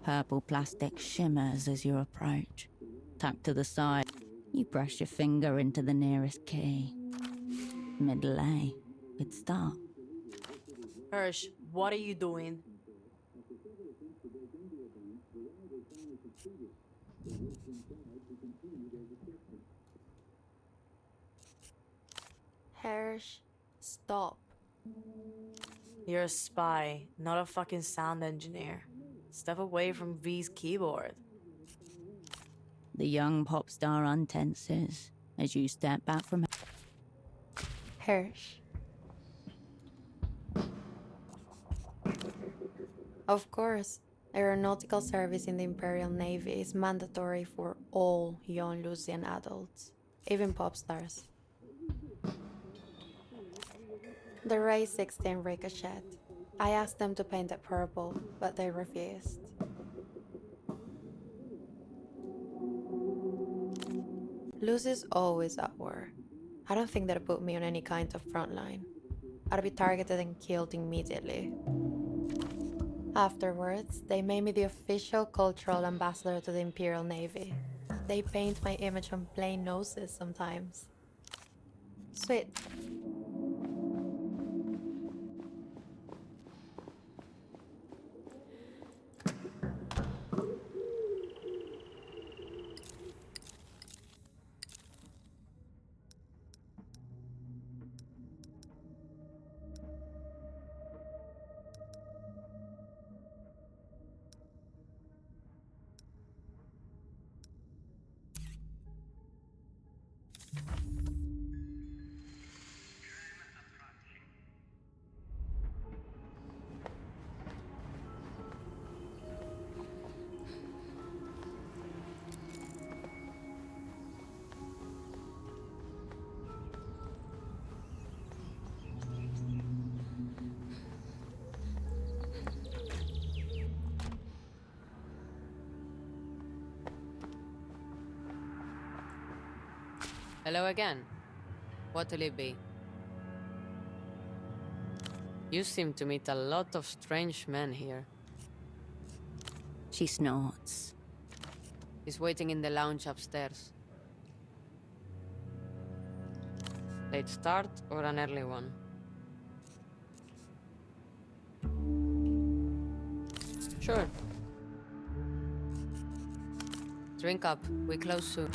Purple plastic shimmers as you approach. Tucked to the side, you brush your finger into the nearest key. Middle A. Good start. Hirsch, what are you doing? Hirsch, stop. You're a spy, not a fucking sound engineer. Step away from V's keyboard. The young pop star untenses as you step back from Hirsch. Of course, aeronautical service in the Imperial Navy is mandatory for all young Lucian adults, even pop stars. The Ray 16 ricochet. I asked them to paint it purple, but they refused. Lucy's always at war. I don't think they'd put me on any kind of front line. I'd be targeted and killed immediately. Afterwards, they made me the official cultural ambassador to the Imperial Navy. They paint my image on plain noses sometimes. Sweet. Hello again. What'll it be? You seem to meet a lot of strange men here. She snorts. He's waiting in the lounge upstairs. Late start or an early one? Sure. Drink up. We close soon.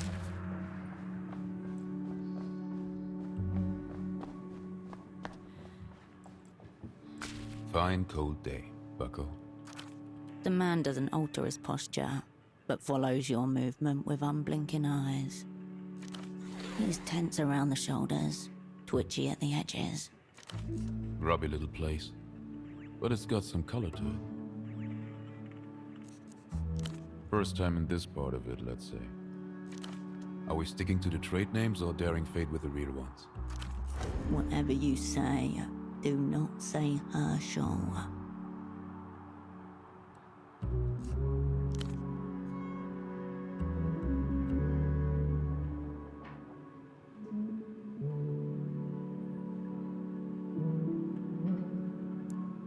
Fine cold day, bucko. The man doesn't alter his posture, but follows your movement with unblinking eyes. He's tense around the shoulders, twitchy at the edges. Grubby little place, but it's got some color to it. First time in this part of it, let's say. Are we sticking to the trade names or daring fate with the real ones? Whatever you say, do not say Herschel.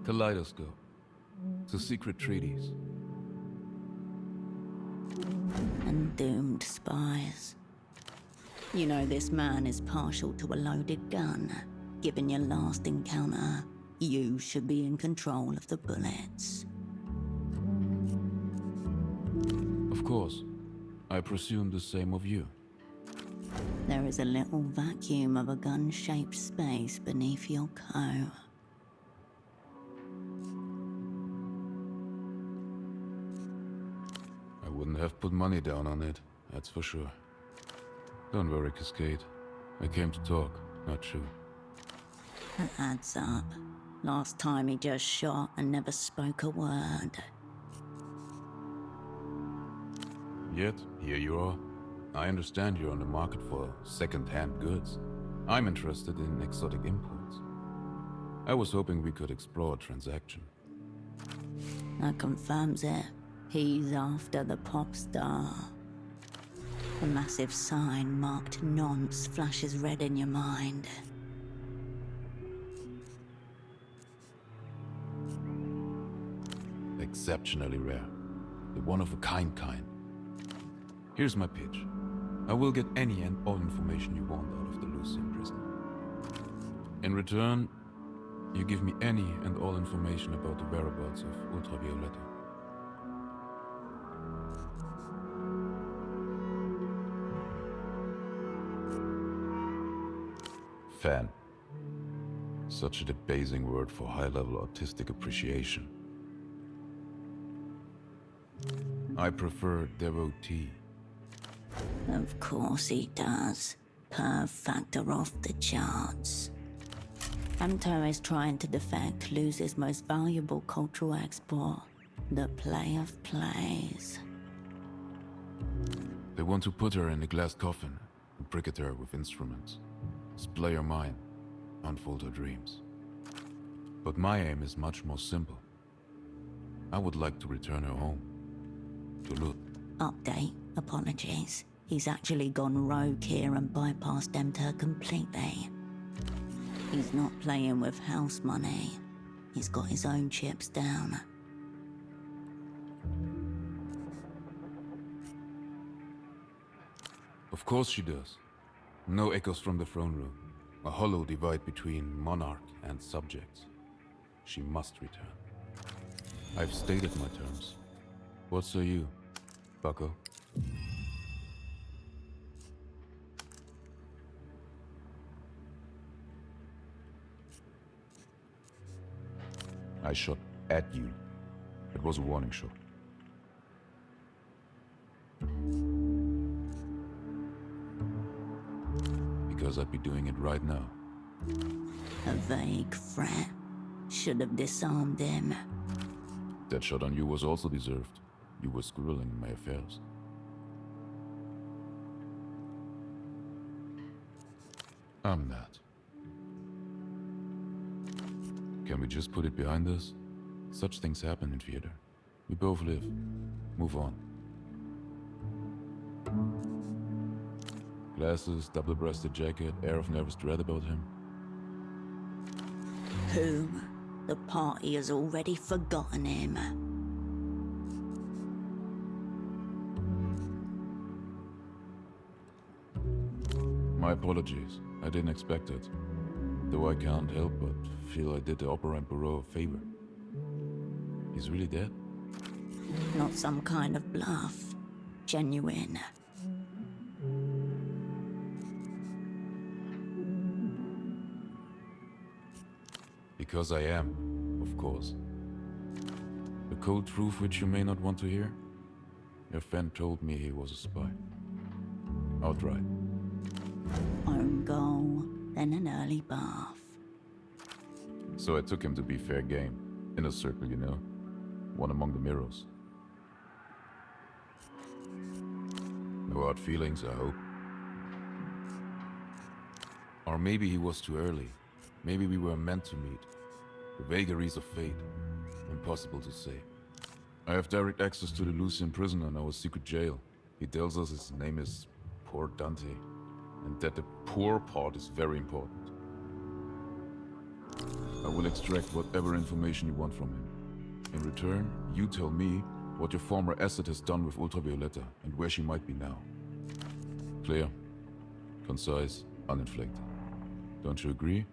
Kaleidoscope. The secret treaties. And doomed spies. You know this man is partial to a loaded gun. Given your last encounter, you should be in control of the bullets. Of course. I presume the same of you. There is a little vacuum of a gun-shaped space beneath your coat. I wouldn't have put money down on it, that's for sure. Don't worry, Cascade. I came to talk, not shoot. That adds up. Last time he just shot and never spoke a word. Yet, here you are. I understand you're on the market for second-hand goods. I'm interested in exotic imports. I was hoping we could explore a transaction. That confirms it. He's after the pop star. A massive sign marked nonce flashes red in your mind. Exceptionally rare. The one-of-a-kind kind. Here's my pitch. I will get any and all information you want out of the Lucian prisoner. In return, you give me any and all information about the whereabouts of Ultravioletta. Fan. Such a debasing word for high-level artistic appreciation. I prefer devotee. Of course he does. Per factor off the charts. Amto is trying to defect Luz's most valuable cultural export, the play of plays. They want to put her in a glass coffin and briquet her with instruments. Splay her mind, unfold her dreams. But my aim is much more simple. I would like to return her home. To Luz. Update. Apologies. He's actually gone rogue here and bypassed Emter completely. He's not playing with house money. He's got his own chips down. Of course she does. No echoes from the throne room. A hollow divide between monarch and subjects. She must return. I've stated my terms. What say you, bucko? I shot at you. It was a warning shot. Because I'd be doing it right now. A vague threat. Should have disarmed him. That shot on you was also deserved. You were squirreling in my affairs. I'm not. Can we just put it behind us? Such things happen in theater. We both live. Move on. Glasses, double-breasted jacket, air of nervous dread about him. Whom? The party has already forgotten him. My apologies. I didn't expect it. Though I can't help but feel I did the operant bureau a favor. He's really dead? Not some kind of bluff. Genuine. Because I am, of course. The cold truth which you may not want to hear? Your friend told me he was a spy. Outright. Own goal, then an early bath. So I took him to be fair game. Inner circle, you know. One among the mirrors. No hard feelings, I hope. Or maybe he was too early. Maybe we were meant to meet. The vagaries of fate. Impossible to say. I have direct access to the Elysium prisoner in our secret jail. He tells us his name is Poor Dante. And that the poor part is very important. I will extract whatever information you want from him. In return, you tell me what your former asset has done with Ultravioletta and where she might be now. Clear, concise, uninflected. Don't you agree?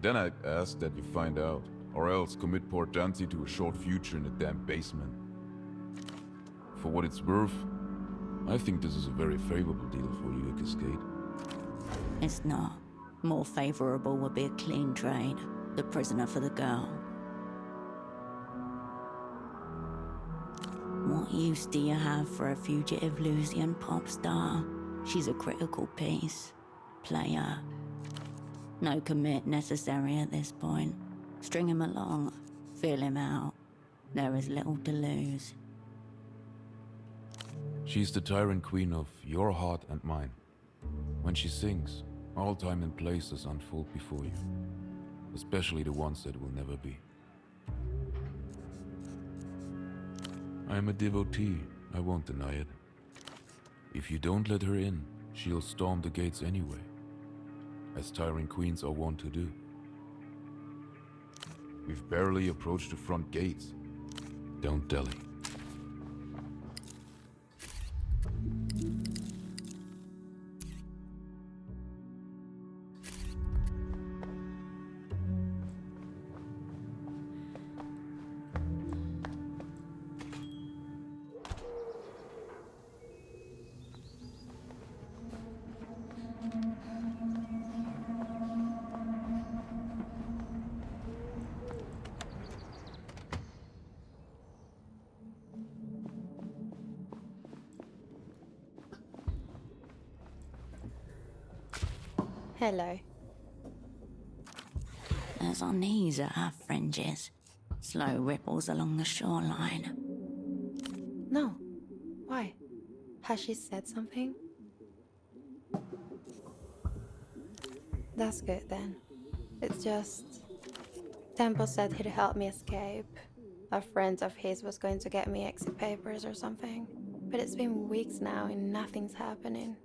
Then I'd ask that you find out, or else commit poor Dante to a short future in a damp basement. For what it's worth, I think this is a very favorable deal for you, Cascade. It's not. More favorable would be a clean trade. The prisoner for the girl. What use do you have for a fugitive Lusian pop star? She's a critical piece. Player. No commit necessary at this point. String him along. Feel him out. There is little to lose. She's the tyrant queen of your heart and mine. When she sings, all time and places unfold before you. Especially the ones that will never be. I am a devotee, I won't deny it. If you don't let her in, she'll storm the gates anyway. As tyrant queens are wont to do. We've barely approached the front gates. Don't dally. Hello. There's our knees at our fringes. Slow ripples along the shoreline. No. Why? Has she said something? That's good then. It's just... Tempo said he'd help me escape. A friend of his was going to get me exit papers or something. But it's been weeks now and nothing's happening.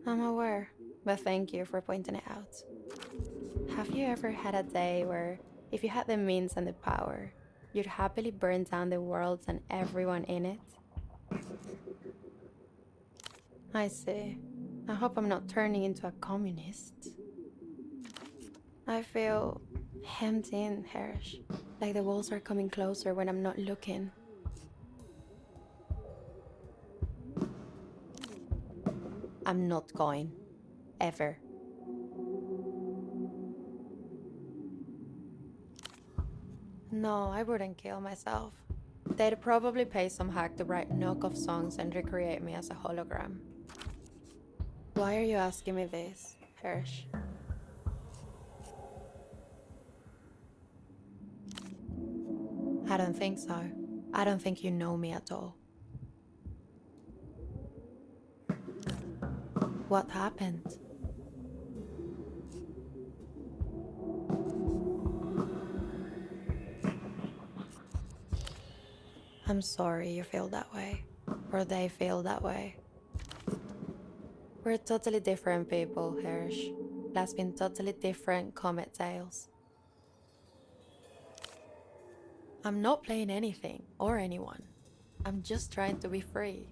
I'm aware, but thank you for pointing it out. Have you ever had a day where, if you had the means and the power, you'd happily burn down the world and everyone in it? I see. I hope I'm not turning into a communist. I feel hemmed in, Hersh. Like the walls are coming closer when I'm not looking. I'm not going. Ever. No, I wouldn't kill myself. They'd probably pay some hack to write knockoff songs and recreate me as a hologram. Why are you asking me this, Hersh? I don't think so. I don't think you know me at all. What happened? I'm sorry you feel that way. Or they feel that way. We're totally different people, Hirsch. That's been totally different Comet Tales. I'm not playing anything or anyone. I'm just trying to be free.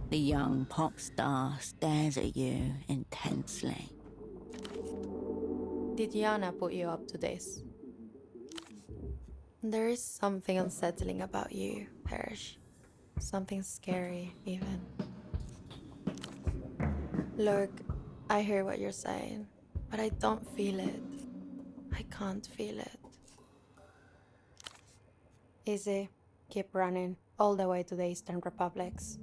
The young pop star stares at you intensely. Did Yana put you up to this? There is something unsettling about you, Hirsch. Something scary, even. Look, I hear what you're saying, but I don't feel it. I can't feel it. Easy. Keep running, all the way to the Eastern Republics.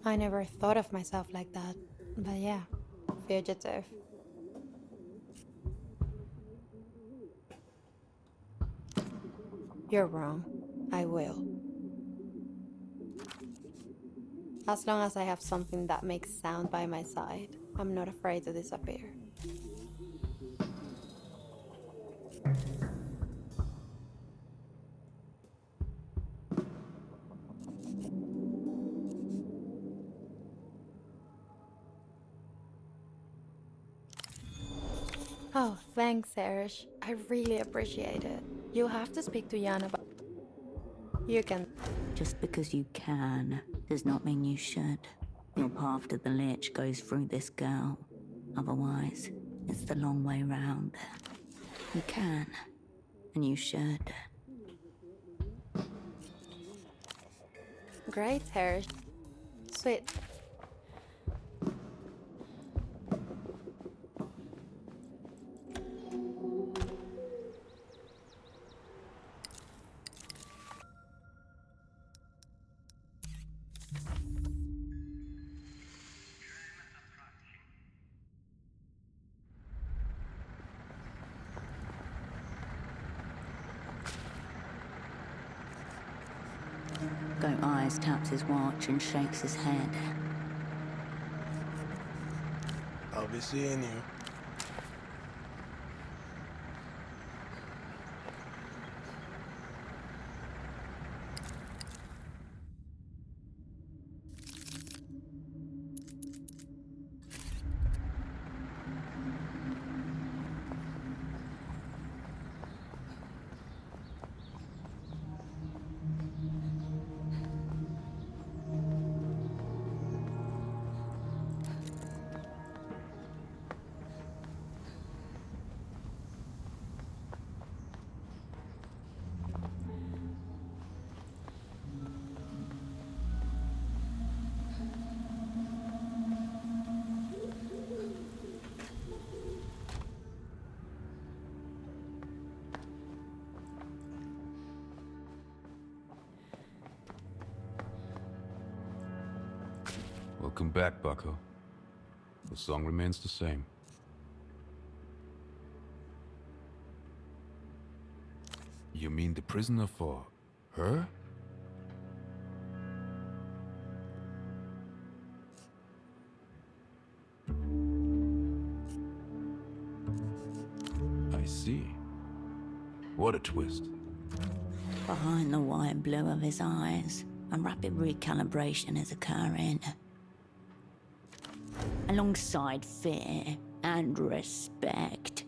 I never thought of myself like that, but yeah, fugitive. You're wrong. I will. As long as I have something that makes sound by my side, I'm not afraid to disappear. Oh, thanks, Ersh. I really appreciate it. You'll have to speak to Jan about... You can... Just because you can does not mean you should. Your path to the Lich goes through this girl. Otherwise, it's the long way round. You can, and you should. Great, Ersh. Sweet. Goat Eyes taps his watch and shakes his head. I'll be seeing you. Welcome back, Bucko. The song remains the same. You mean the prisoner for her? I see. What a twist. Behind the white blue of his eyes, a rapid recalibration is occurring. Alongside fear and respect.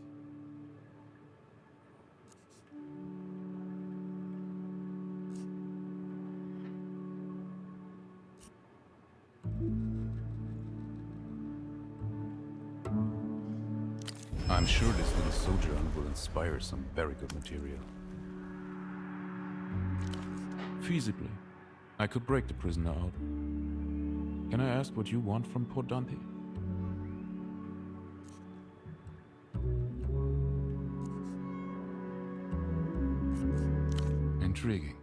I'm sure this little sojourn will inspire some very good material. Feasibly, I could break the prisoner out. Can I ask what you want from poor Dante? Intriguing.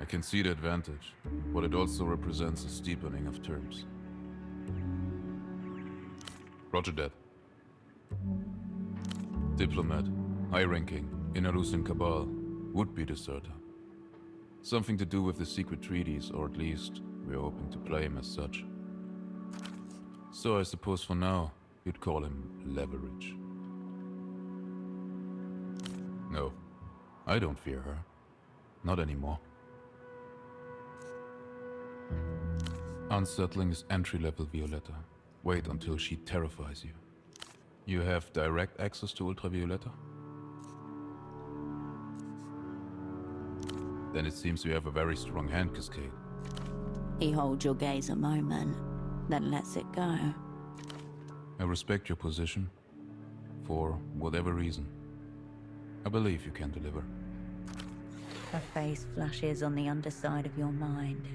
I can see the advantage, but it also represents a steepening of terms. Roger that. Diplomat, high-ranking, in Elysium Cabal, would-be deserter. Something to do with the secret treaties, or at least we're hoping to play him as such. So I suppose for now, you'd call him Leverage. No, I don't fear her. Not anymore. Unsettling is entry-level Violetta. Wait until she terrifies you. You have direct access to Ultravioletta? Then it seems you have a very strong hand cascade. He holds your gaze a moment, then lets it go. I respect your position. For whatever reason. I believe you can deliver. Her face flashes on the underside of your mind.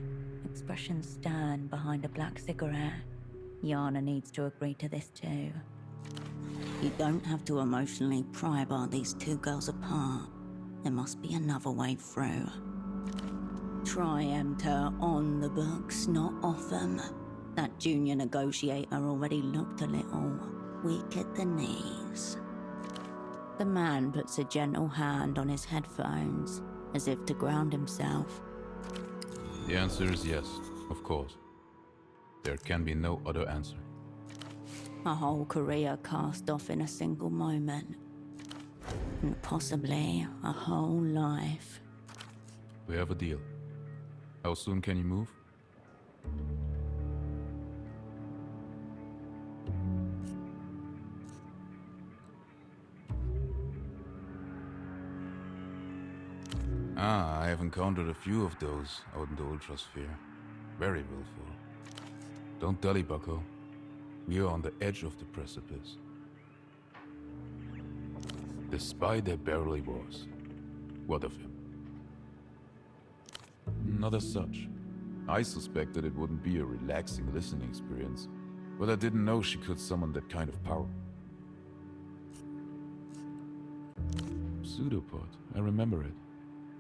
Expression stern behind a black cigarette. Yana needs to agree to this too. You don't have to emotionally pry bar these two girls apart. There must be another way through. Try enter on the books, not off them. That junior negotiator already looked a little weak at the knees. The man puts a gentle hand on his headphones, as if to ground himself. The answer is yes, of course. There can be no other answer. A whole career cast off in a single moment. And possibly a whole life. We have a deal. How soon can you move? I have encountered a few of those out in the Ultrasphere. Very willful. Don't dally, bucko. We are on the edge of the precipice. The spy there barely was. What of him? Not as such. I suspected it wouldn't be a relaxing listening experience, but I didn't know she could summon that kind of power. Pseudopod, I remember it.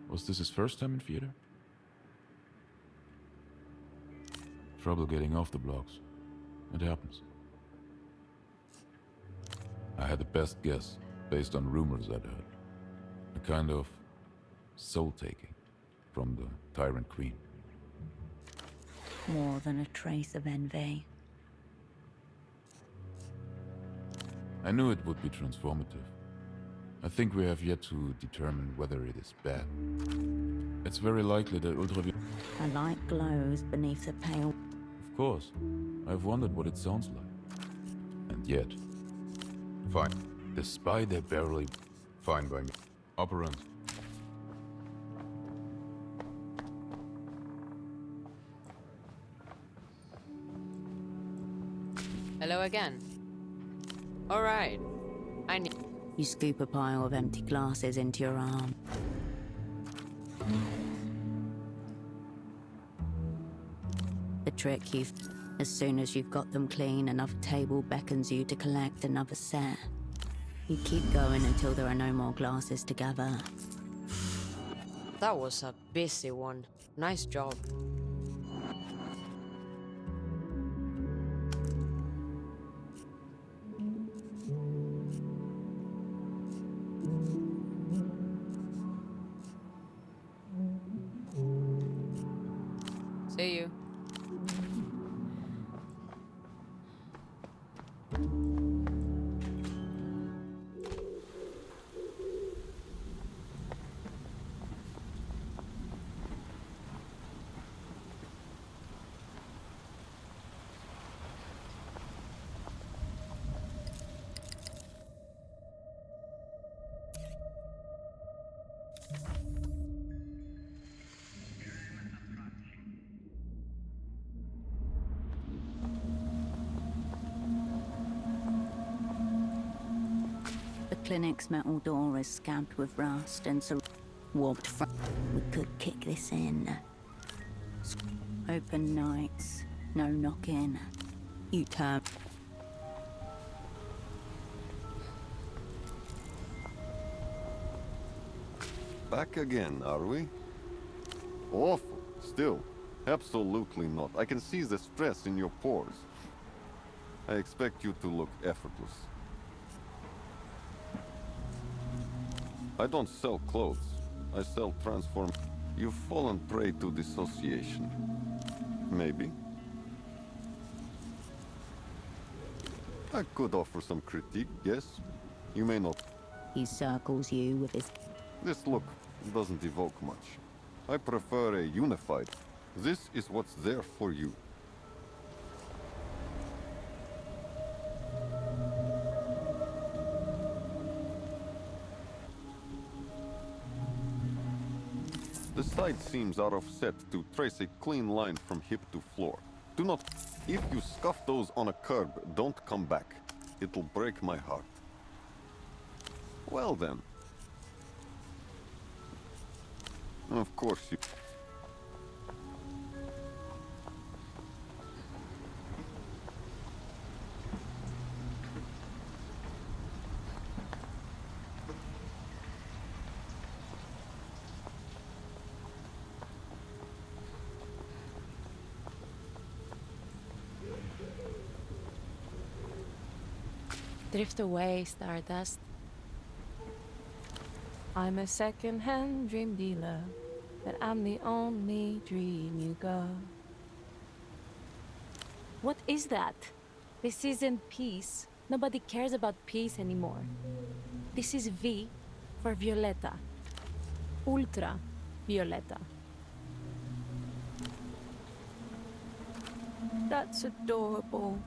Was this his first time in theater? Trouble getting off the blocks. It happens. I had the best guess, based on rumors I'd heard. A kind of soul-taking from the Tyrant Queen. More than a trace of envy. I knew it would be transformative. I think we have yet to determine whether it is bad. It's very likely that Ultravioletta... A light glows beneath the pale... Of course. I've wondered what it sounds like. And yet... Fine. The spy there barely... Fine by me. Operant. Hello again. Alright. I need... You scoop a pile of empty glasses into your arm. The trick you've... As soon as you've got them clean, another table beckons you to collect another set. You keep going until there are no more glasses to gather. That was a busy one. Nice job. See you. The clinic's metal door is scabbed with rust and so warped from... We could kick this in. Open nights, no knock-in. You turn... Back again, are we? Awful. Still, absolutely not. I can see the stress in your pores. I expect you to look effortless. I don't sell clothes. I sell transform... You've fallen prey to dissociation. Maybe. I could offer some critique, yes. You may not. He circles you with his... This look doesn't evoke much. I prefer a unified. This is what's there for you. The side seams are offset to trace a clean line from hip to floor. Do not... If you scuff those on a curb, don't come back. It'll break my heart. Well then. Of course you... Drift away, Stardust. I'm a second-hand dream dealer, but I'm the only dream you got. What is that? This isn't peace. Nobody cares about peace anymore. This is V for Violetta. Ultra Violetta. That's adorable.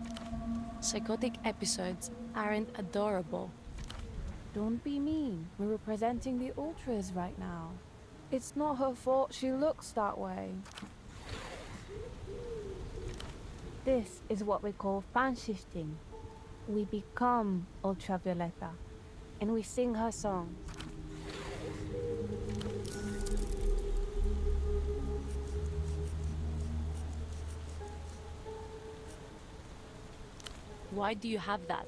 Psychotic episodes aren't adorable. Don't be mean. We're representing the Ultras right now. It's not her fault she looks that way. This is what we call fan shifting. We become Ultravioletta, and we sing her songs. Why do you have that?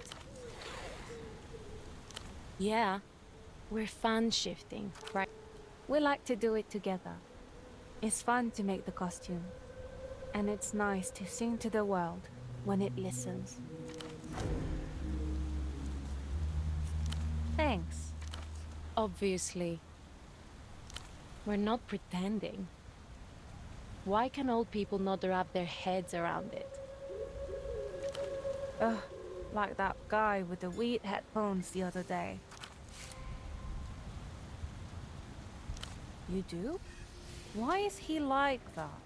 Yeah, we're fan shifting, right? We like to do it together. It's fun to make the costume. And it's nice to sing to the world when it listens. Thanks. Obviously. We're not pretending. Why can old people not wrap their heads around it? Ugh, like that guy with the weird headphones the other day. You do? Why is he like that?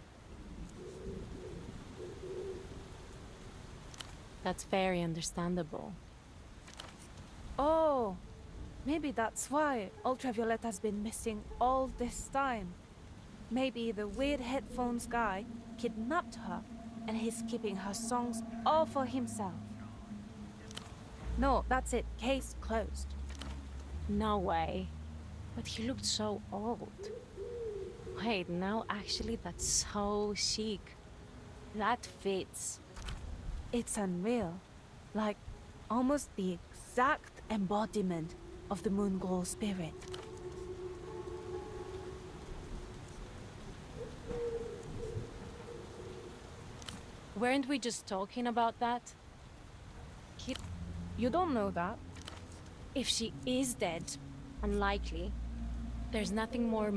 That's very understandable. Oh, maybe that's why Ultraviolet has been missing all this time. Maybe the weird headphones guy kidnapped her and he's keeping her songs all for himself. No, that's it. Case closed. No way. But he looked so old. Wait, no, actually that's so chic. That fits. It's unreal. Like, almost the exact embodiment of the moon glow spirit. Weren't we just talking about that? You don't know that. If she is dead, unlikely, there's nothing more.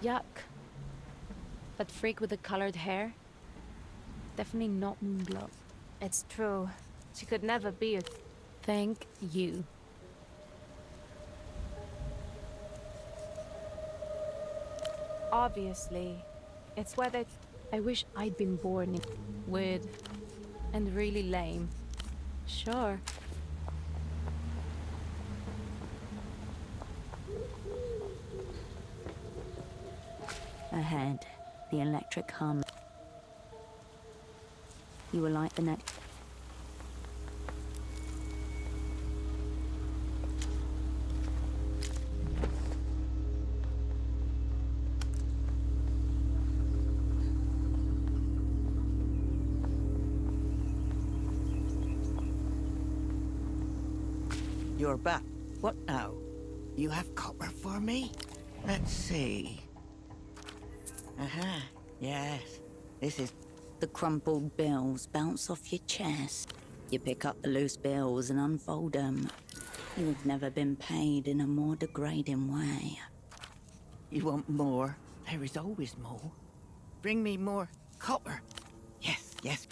Yuck. That freak with the colored hair? Definitely not Moonglow. It's true. She could never be a... Thank you. Obviously. It's where they... I wish I'd been born weird and really lame. Sure. Ahead, the electric hum. You will light the next. You're back. What now? You have copper for me? Let's see. Yes. This is... The crumpled bills bounce off your chest. You pick up the loose bills and unfold them. You've never been paid in a more degrading way. You want more? There is always more. Bring me more copper. Yes, yes.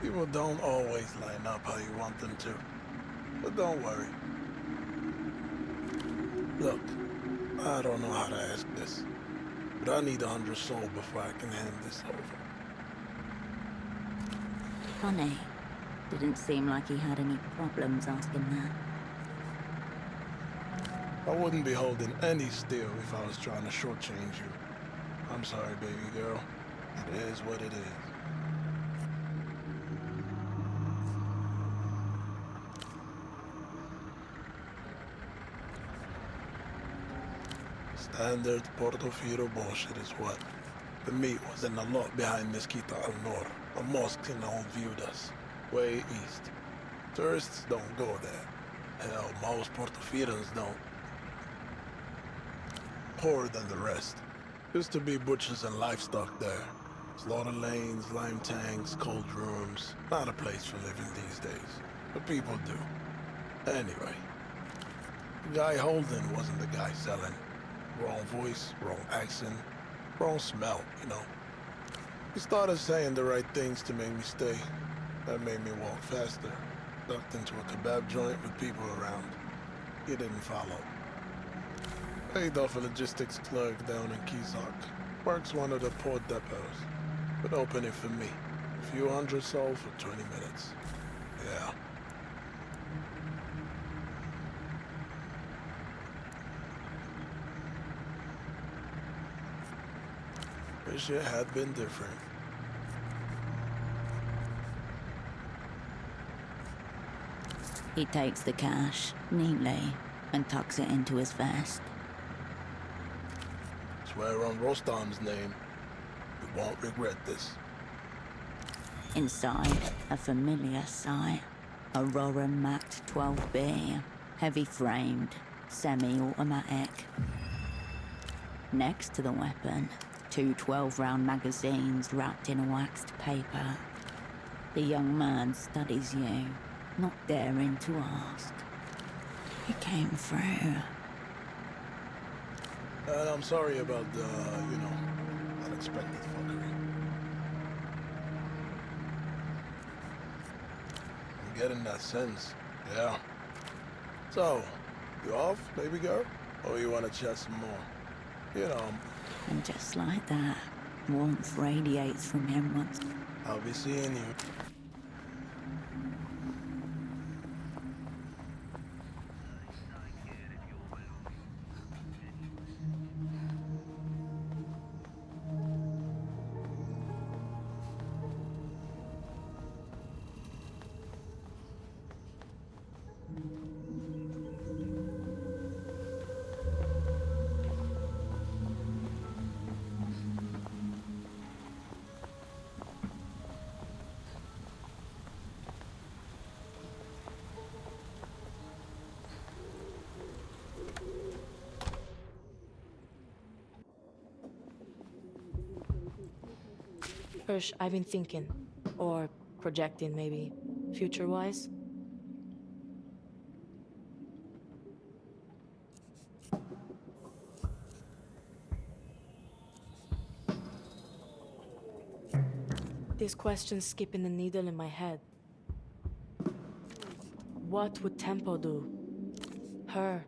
People don't always line up how you want them to. But don't worry. Look, I don't know how to ask this, but I need 100 soul before I can hand this over. Funny. Didn't seem like he had any problems asking that. I wouldn't be holding any steel if I was trying to shortchange you. I'm sorry, baby girl. It is what it is. Standard Portofino bullshit is what? The meat was in the lot behind Mezquita al Nor, a mosque in old Viudas, way east. Tourists don't go there. Hell, most Portofirans don't. Poorer than the rest. Used to be butchers and livestock there. Slaughter lanes, lime tanks, cold rooms. Not a place for living these days. But people do. Anyway. The guy holding wasn't the guy selling. Wrong voice, wrong accent, wrong smell, you know. He started saying the right things to make me stay. That made me walk faster. Ducked into a kebab joint with people around. He didn't follow. Paid off a logistics clerk down in Kizak. Works one of the port depots. But open it for me. A few hundred soul for 20 minutes. Yeah. Wish it had been different. He takes the cash, neatly, and tucks it into his vest. Swear on Rostam's name. You won't regret this. Inside, a familiar sight. A Roran Mac 12B, heavy-framed, semi-automatic. Next to the weapon, 2 12-round magazines wrapped in waxed paper. The young man studies you, not daring to ask. He came through. I'm sorry about the, unexpected fuckery. I'm getting that sense, yeah. So, you off, baby girl? Or you want to chat some more? You know. And just like that, warmth radiates from him once. I'll be seeing you. Hirsch, I've been thinking, or projecting maybe, future-wise. This question's skipping the needle in my head. What would Tempo do? Her.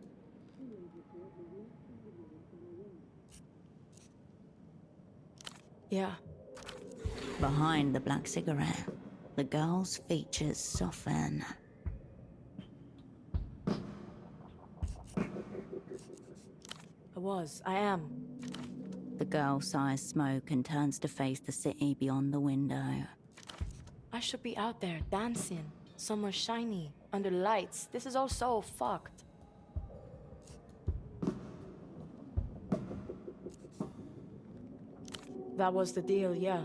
Yeah. Behind the black cigarette, the girl's features soften. I am. The girl sighs smoke and turns to face the city beyond the window. I should be out there dancing, somewhere shiny, under lights. This is all so fucked. That was the deal, yeah.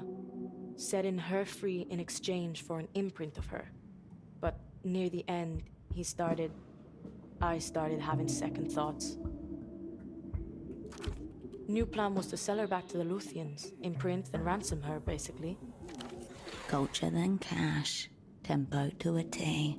Setting her free in exchange for an imprint of her. But near the end, I started having second thoughts. New plan was to sell her back to the Luthians, imprint and ransom her, basically. Culture then cash. Tempo to a T.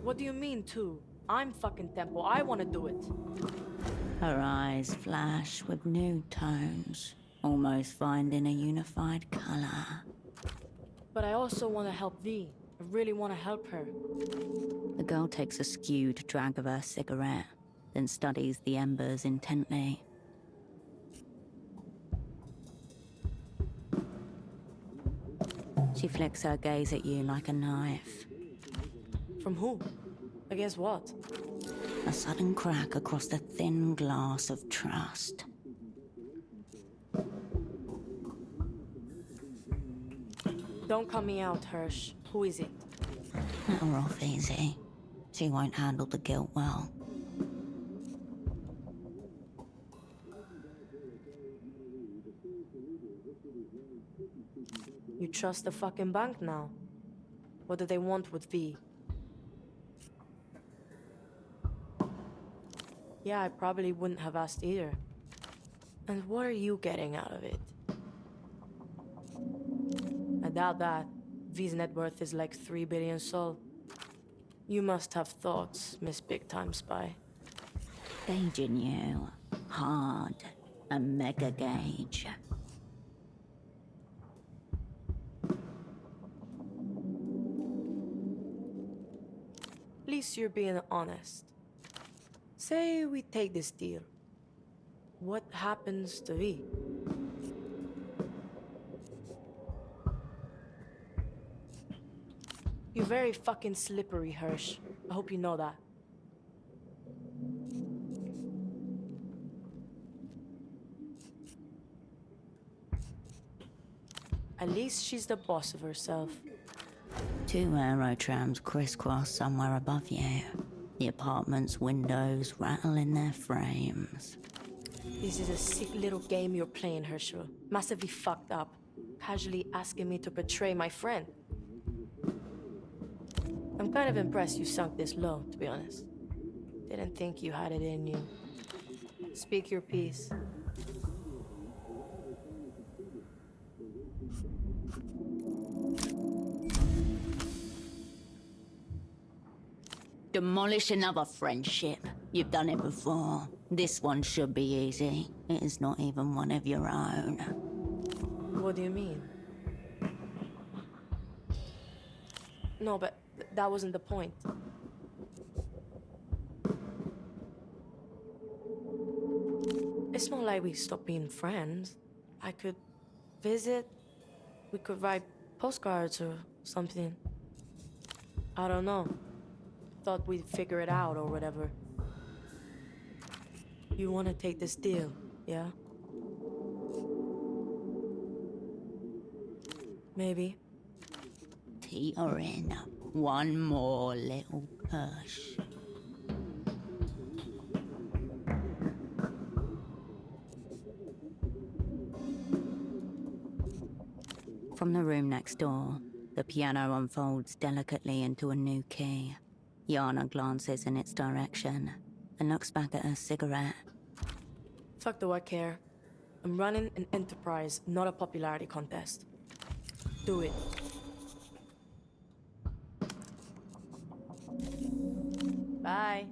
What do you mean, too? I'm fucking Tempo. I want to do it. Her eyes flash with new tones, almost finding a unified color. But I also want to help V. I really want to help her. The girl takes a skewed drag of her cigarette, then studies the embers intently. She flicks her gaze at you like a knife. From who? Against what? A sudden crack across the thin glass of trust. Don't cut me out, Hirsch. Who is it? Let her off easy. She won't handle the guilt well. You trust the fucking bank now? What do they want with V? Yeah, I probably wouldn't have asked either. And what are you getting out of it? I doubt that. V's net worth is like 3 billion sol. You must have thoughts, Miss Big Time Spy. Gauging you. Hard. A mega gauge. At least you're being honest. Say we take this deal. What happens to V? You're very fucking slippery, Hirsch. I hope you know that. At least she's the boss of herself. 2 aerotrams crisscross somewhere above you. The apartment's windows rattle in their frames. This is a sick little game you're playing, Herschel. Massively fucked up. Casually asking me to betray my friend. I'm kind of impressed you sunk this low, to be honest. Didn't think you had it in you. Speak your piece. Demolish another friendship. You've done it before. This one should be easy. It is not even one of your own. What do you mean? No, but that wasn't the point. It's not like we stopped being friends. I could visit. We could write postcards or something. I don't know. Thought we'd figure it out or whatever. You want to take this deal, yeah? Maybe. Teetering. One more little push. From the room next door, the piano unfolds delicately into a new key. Yana glances in its direction and looks back at her cigarette. Fuck do I care? I'm running an enterprise, not a popularity contest. Do it. Bye.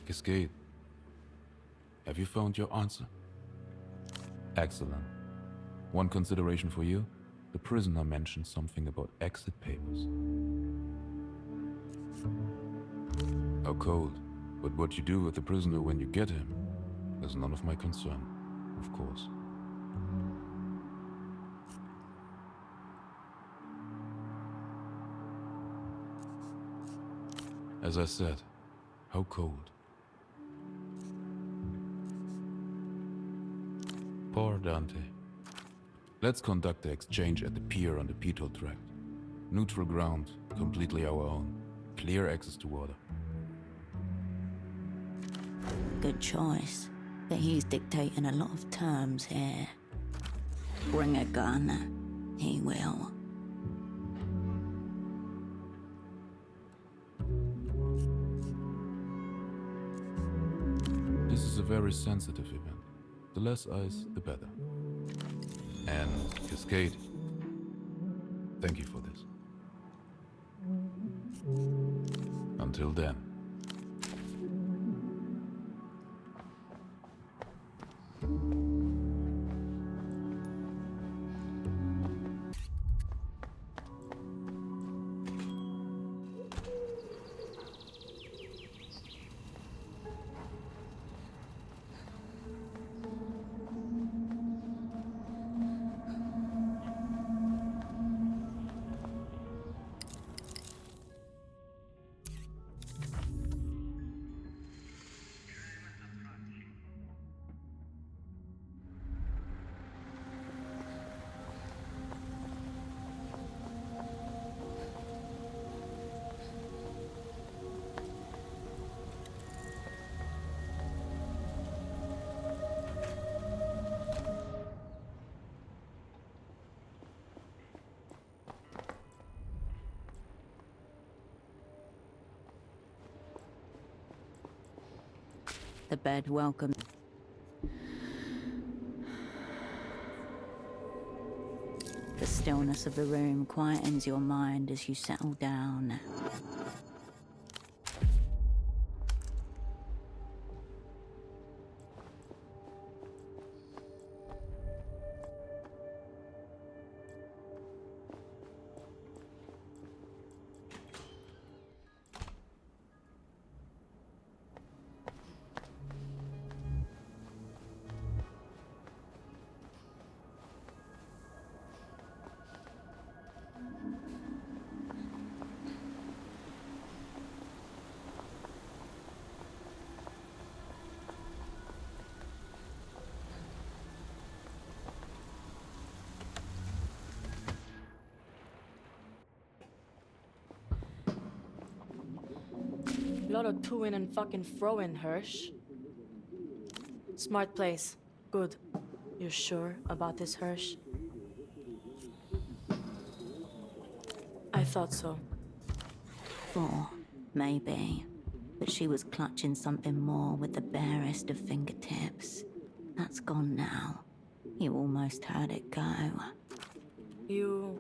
Cascade, have you found your answer? Excellent. One consideration for you. The prisoner mentioned something about exit papers. How cold. But what you do with the prisoner when you get him is none of my concern, of course. As I said, how cold. Poor Dante. Let's conduct the exchange at the pier on the Pito tract. Neutral ground, completely our own. Clear access to water. Good choice. But he's dictating a lot of terms here. Bring a gun. He will. This is a very sensitive event. The less ice, the better. And Cascade, thank you for this. Until then. The bed welcomes. The stillness of the room quietens your mind as you settle down. Lot of to-in and fucking fro-in, Hirsch. Smart place. Good. You're sure about this, Hirsch? I thought so. 4, maybe. But she was clutching something more with the barest of fingertips. That's gone now. You almost heard it go. You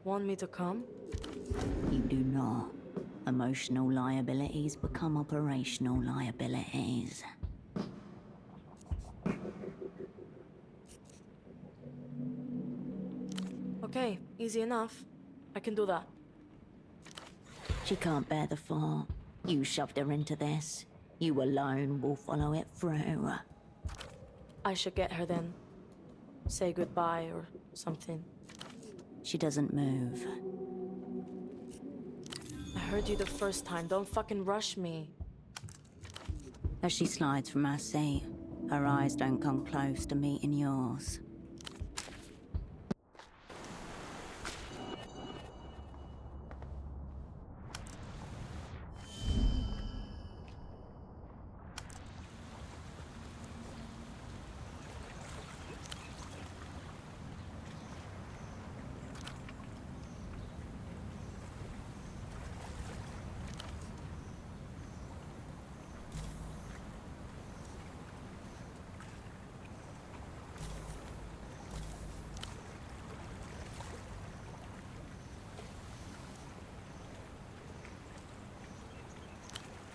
want me to come? You do not. Emotional liabilities become operational liabilities. Okay, easy enough. I can do that. She can't bear the thought. You shoved her into this. You alone will follow it through. I should get her then. Say goodbye or something. She doesn't move. I heard you the first time. Don't fucking rush me. As she slides from her seat, her eyes don't come close to meeting yours.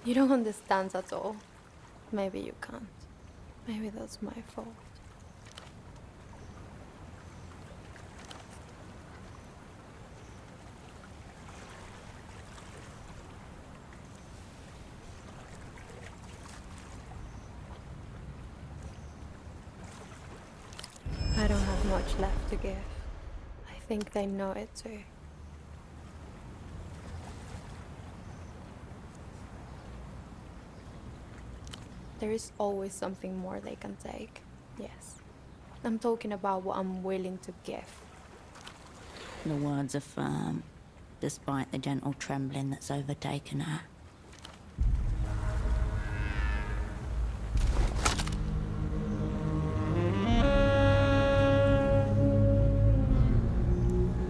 You don't understand at all. Maybe you can't. Maybe that's my fault. I don't have much left to give. I think they know it too. There is always something more they can take. Yes. I'm talking about what I'm willing to give. The words are firm, despite the gentle trembling that's overtaken her.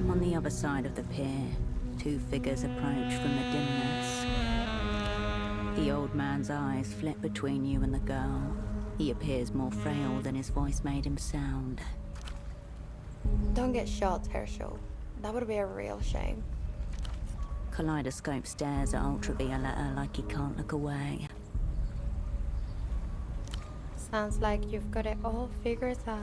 On the other side of the pier, two figures approach from the dimness. The old man's eyes flit between you and the girl. He appears more frail than his voice made him sound. Don't get shot, Herschel. That would be a real shame. Kaleidoscope stares at Ultravioletta like he can't look away. Sounds like you've got it all figured out.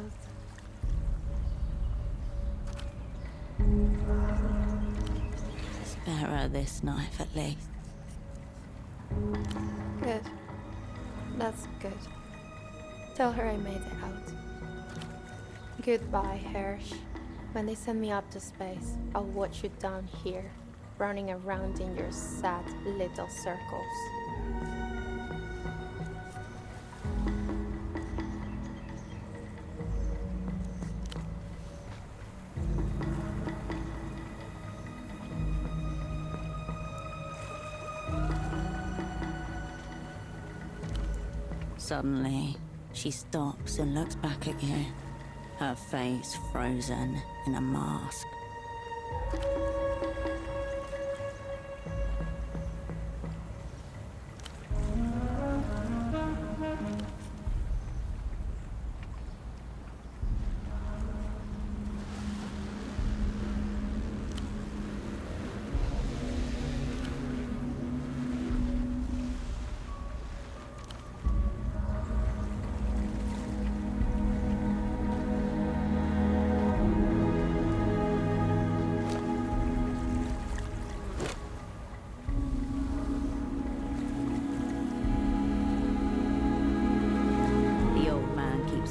Spare her this knife at least. Good. That's good. Tell her I made it out. Goodbye, Hersh. When they send me up to space, I'll watch you down here, running around in your sad little circles. Suddenly, she stops and looks back at you, her face frozen in a mask.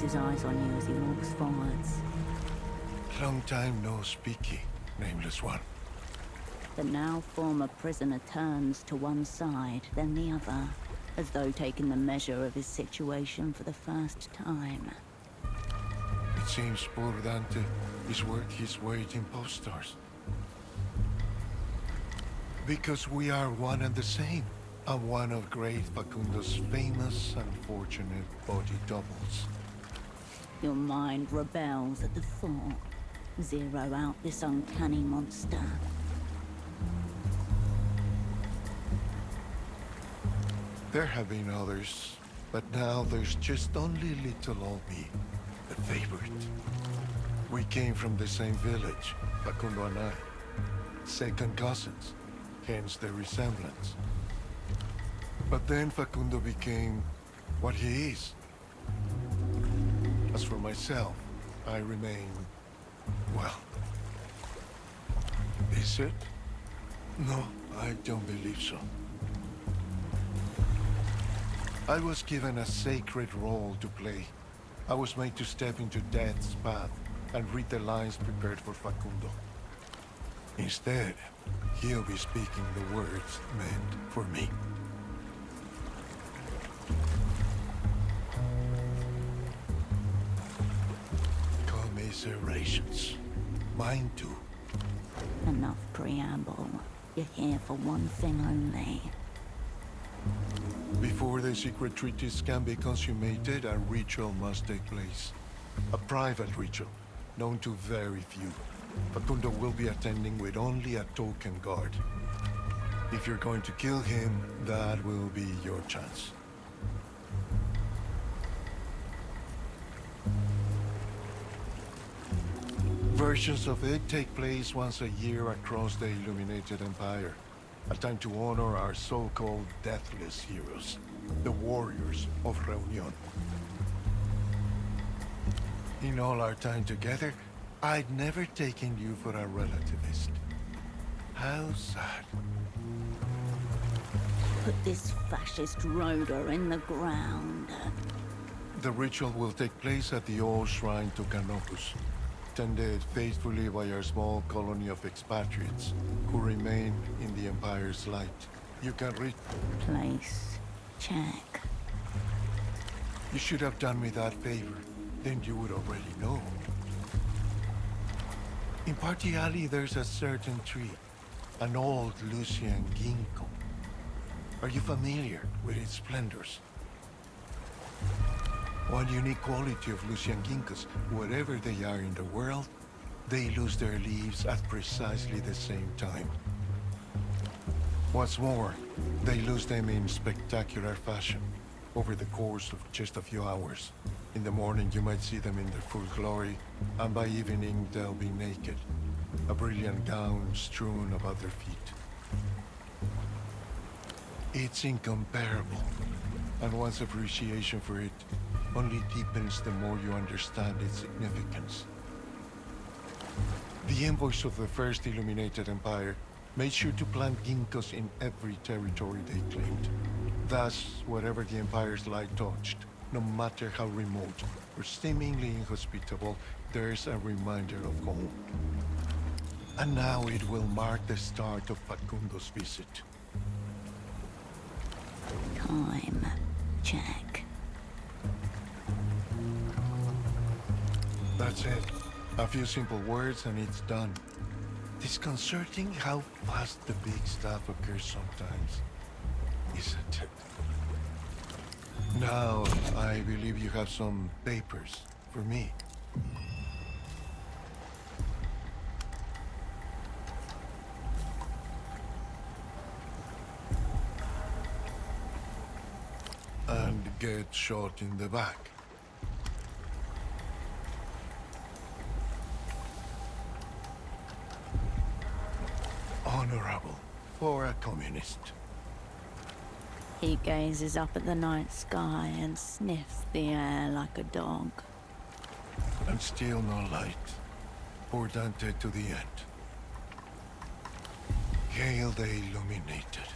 His eyes on you as he walks forwards. Long time no speaky, nameless one. The now former prisoner turns to one side, then the other, as though taking the measure of his situation for the first time. It seems poor Dante is worth his weight in posters. Because we are one and the same. I'm one of great Facundo's famous unfortunate body doubles. Your mind rebels at the thought. Zero out this uncanny monster. There have been others, but now there's just only little old me, the favorite. We came from the same village, Facundo and I. Second cousins, hence the resemblance. But then Facundo became what he is. As for myself, I remain, well... Is it? No, I don't believe so. I was given a sacred role to play. I was made to step into death's path and read the lines prepared for Facundo. Instead, he'll be speaking the words meant for me. Commiserations. Mine too. Enough preamble. You're here for one thing only. Before the secret treaties can be consummated, a ritual must take place. A private ritual, known to very few. Facundo will be attending with only a token guard. If you're going to kill him, that will be your chance. Versions of it take place once a year across the Illuminated Empire. A time to honor our so-called deathless heroes, the warriors of Reunion. In all our time together, I'd never taken you for a relativist. How sad. Put this fascist roder in the ground. The ritual will take place at the old shrine to Canopus, tended faithfully by our small colony of expatriates who remain in the Empire's light. You can read... Place. Check. You should have done me that favor. Then you would already know. In Party Alley, there's a certain tree. An old Lucian ginkgo. Are you familiar with its splendors? One unique quality of Lucian ginkgos, wherever they are in the world, they lose their leaves at precisely the same time. What's more, they lose them in spectacular fashion, over the course of just a few hours. In the morning you might see them in their full glory, and by evening they'll be naked, a brilliant gown strewn about their feet. It's incomparable, and one's appreciation for it only deepens the more you understand its significance. The envoys of the First Illuminated Empire made sure to plant ginkgos in every territory they claimed. Thus, wherever the Empire's light touched, no matter how remote or seemingly inhospitable, there's a reminder of home. And now it will mark the start of Facundo's visit. Time. Check. That's it. A few simple words and it's done. Disconcerting how fast the big stuff occurs sometimes, isn't it? Now, I believe you have some papers for me. And get shot in the back. Honorable for a communist. He gazes up at the night sky and sniffs the air like a dog. And still no light. Poor Dante to the end. Hail the Illuminated.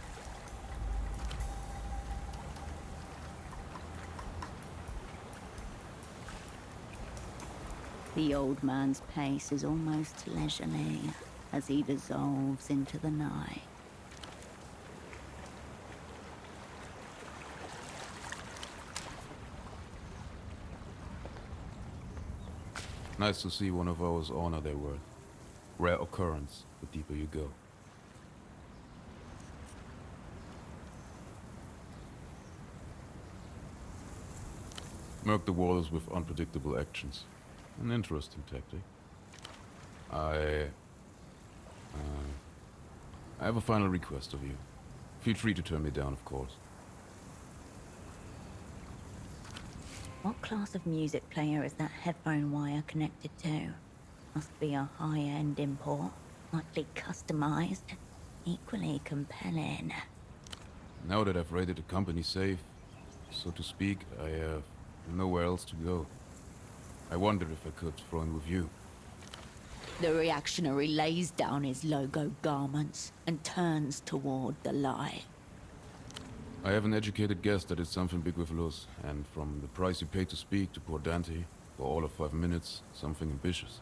The old man's pace is almost leisurely as he dissolves into the night. Nice to see one of ours honor their word. Rare occurrence, the deeper you go. Murk the waters with unpredictable actions. An interesting tactic. I have a final request of you. Feel free to turn me down, of course. What class of music player is that headphone wire connected to? Must be a high-end import, likely customized, equally compelling. Now that I've raided the company safe, so to speak, I have nowhere else to go. I wondered if I could throw in with you. The reactionary lays down his logo garments and turns toward the light. I have an educated guess that it's something big with Luz, and from the price you paid to speak to poor Dante, for all of 5 minutes, something ambitious.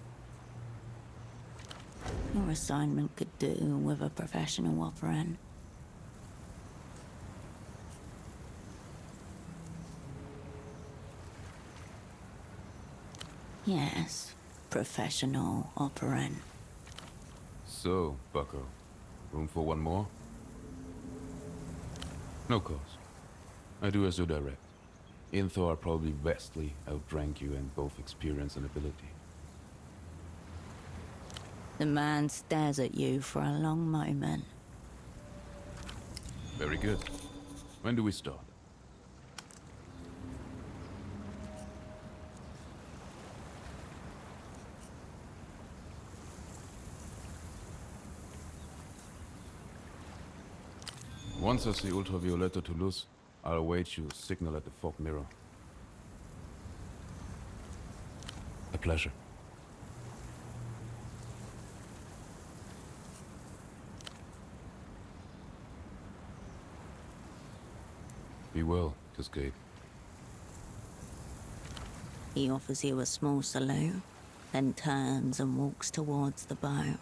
Your assignment could do with a professional operant. Yes, professional operant. So, bucko, room for one more? No cause. I do as you direct. In Thor, I probably vastly outrank you in both experience and ability. The man stares at you for a long moment. Very good. When do we start? Once I see Ultravioletta Toulouse, I'll await you signal at the fog mirror. A pleasure. Be well, Cascade. He offers you a small salute, then turns and walks towards the boat.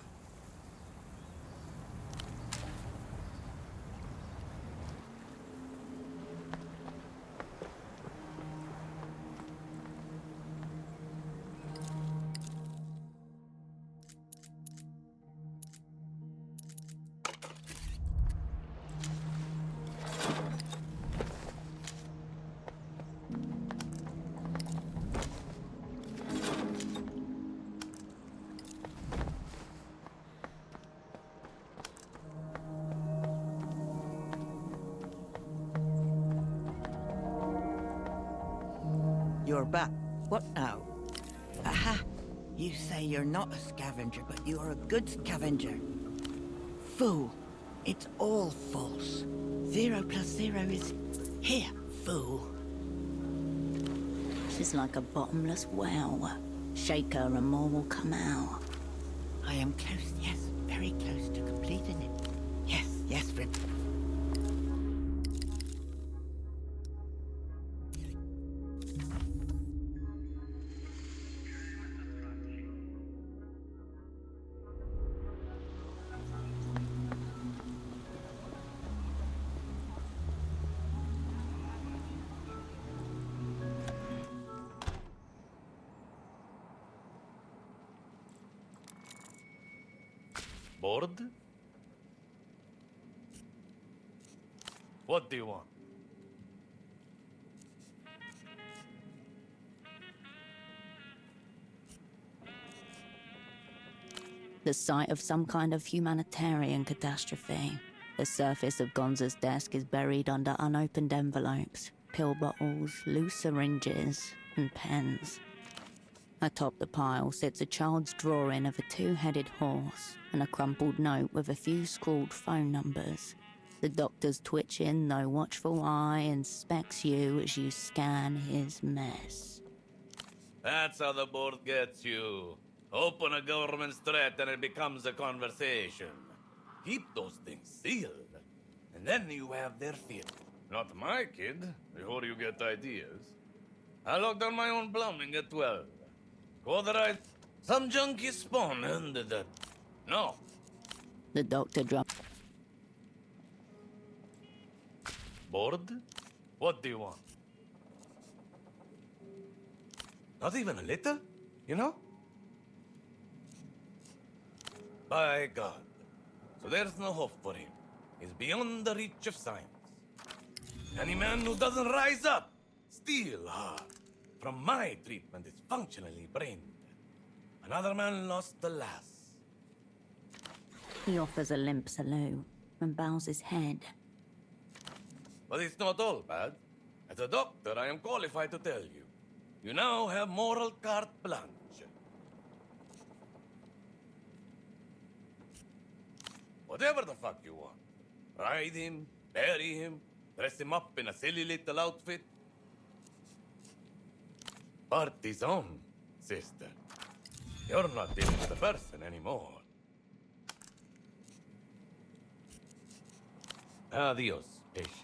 You're back. What now? Aha! You say you're not a scavenger, but you are a good scavenger. Fool. It's all false. 0 plus 0 is... Here, fool. She's like a bottomless well. Shake her and more will come out. I am close, yes, very close to completing it. Yes, yes, Rip. Bored? What do you want? The site of some kind of humanitarian catastrophe. The surface of Gonza's desk is buried under unopened envelopes, pill bottles, loose syringes, and pens. Atop the pile sits a child's drawing of a two-headed horse and a crumpled note with a few scrawled phone numbers. The doctor's twitching, though watchful eye inspects you as you scan his mess. That's how the board gets you. Open a government threat and it becomes a conversation. Keep those things sealed, and then you have their fear. Not my kid, before you get ideas. I locked down my own plumbing at 12. Cauterized some junkie spawn under that. No. The doctor dropped. Bored? What do you want? Not even a little, you know? By God. So there's no hope for him. He's beyond the reach of science. Any man who doesn't rise up, still hard. From my treatment is functionally brain dead. Another man lost the last. He offers a limp salute and bows his head. But it's not all bad. As a doctor, I am qualified to tell you. You now have moral carte blanche. Whatever the fuck you want. Ride him, bury him, dress him up in a silly little outfit. Party's on, sister. You're not dealing with the person anymore. Adios, patient.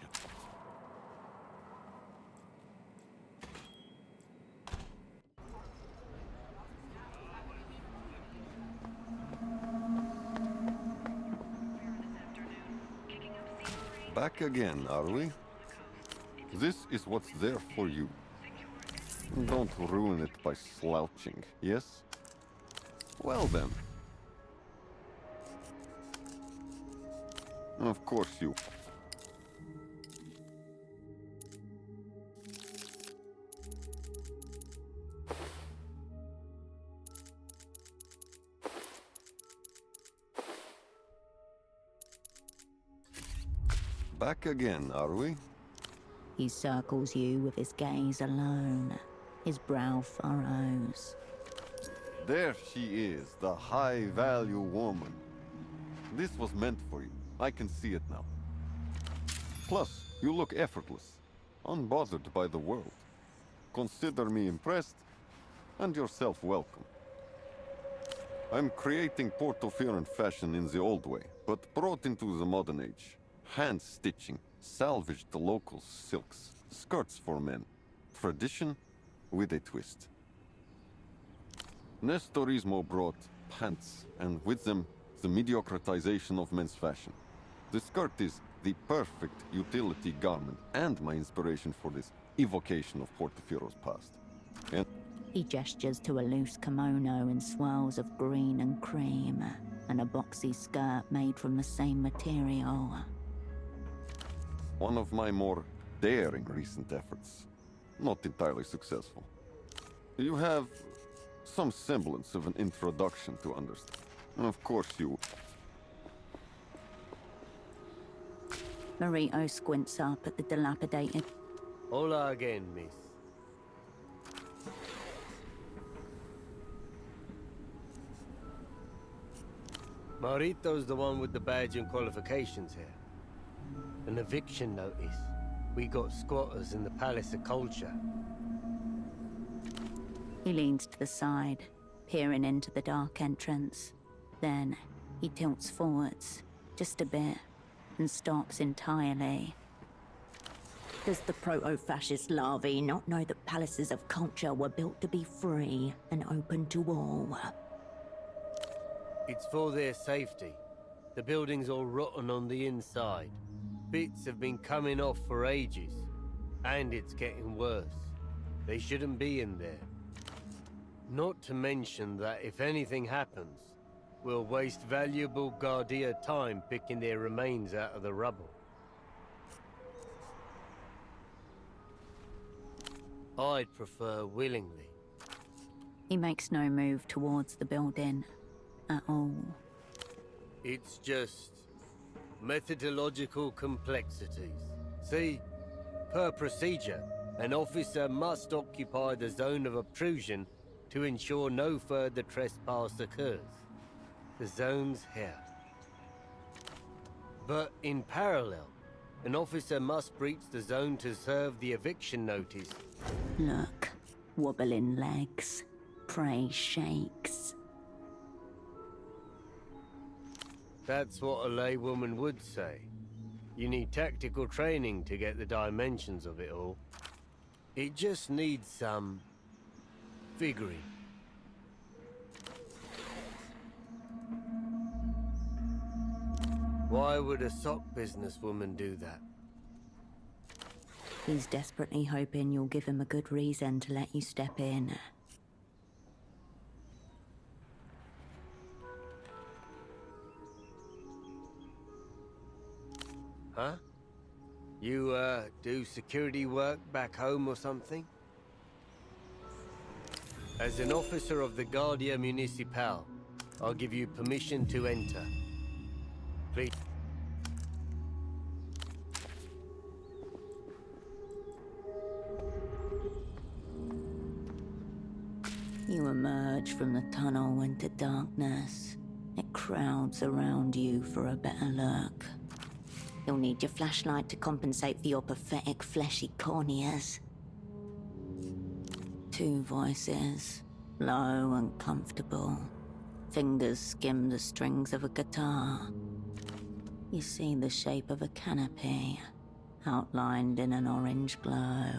Back again, are we? This is what's there for you. Don't ruin it by slouching, yes? Well then. Of course you. Back again, are we? He circles you with his gaze alone. His brow furrows. There she is, the high-value woman. This was meant for you. I can see it now. Plus, you look effortless, unbothered by the world. Consider me impressed, and yourself welcome. I'm creating Portofieran fashion in the old way, but brought into the modern age. Hand-stitching, salvaged the local silks, skirts for men. Tradition with a twist. Nestorismo brought pants, and with them, the mediocritization of men's fashion. The skirt is the perfect utility garment, and my inspiration for this evocation of Portofiero's past. And He gestures to a loose kimono in swirls of green and cream, and a boxy skirt made from the same material. one of my more daring recent efforts. Not entirely successful. You have some semblance of an introduction to understand. Of course you... Marito squints up at the dilapidated... Hola again, miss. Marito's the one with the badge and qualifications here. An eviction notice. We got squatters in the Palace of Culture. He leans to the side, peering into the dark entrance. Then, he tilts forwards, just a bit, and stops entirely. Does the proto-fascist larvae not know that palaces of culture were built to be free and open to all? It's for their safety. The building's all rotten on the inside. Bits have been coming off for ages. And it's getting worse. They shouldn't be in there. Not to mention that if anything happens, we'll waste valuable Guardia time picking their remains out of the rubble. I'd prefer willingly. He makes no move towards the building at all. It's just methodological complexities. See, per procedure, an officer must occupy the zone of obtrusion to ensure no further trespass occurs. The zone's here. But in parallel, an officer must breach the zone to serve the eviction notice. Look, wobbling legs, prey shakes. That's what a laywoman would say. You need tactical training to get the dimensions of it all. It just needs some figuring. Why would a sock businesswoman do that? He's desperately hoping you'll give him a good reason to let you step in. Huh? You, do security work back home or something? As an officer of the Guardia Municipal, I'll give you permission to enter. Please. You emerge from the tunnel into darkness. It crowds around you for a better look. You'll need your flashlight to compensate for your pathetic fleshy corneas. Two voices, low and comfortable. Fingers skim the strings of a guitar. You see the shape of a canopy, outlined in an orange glow.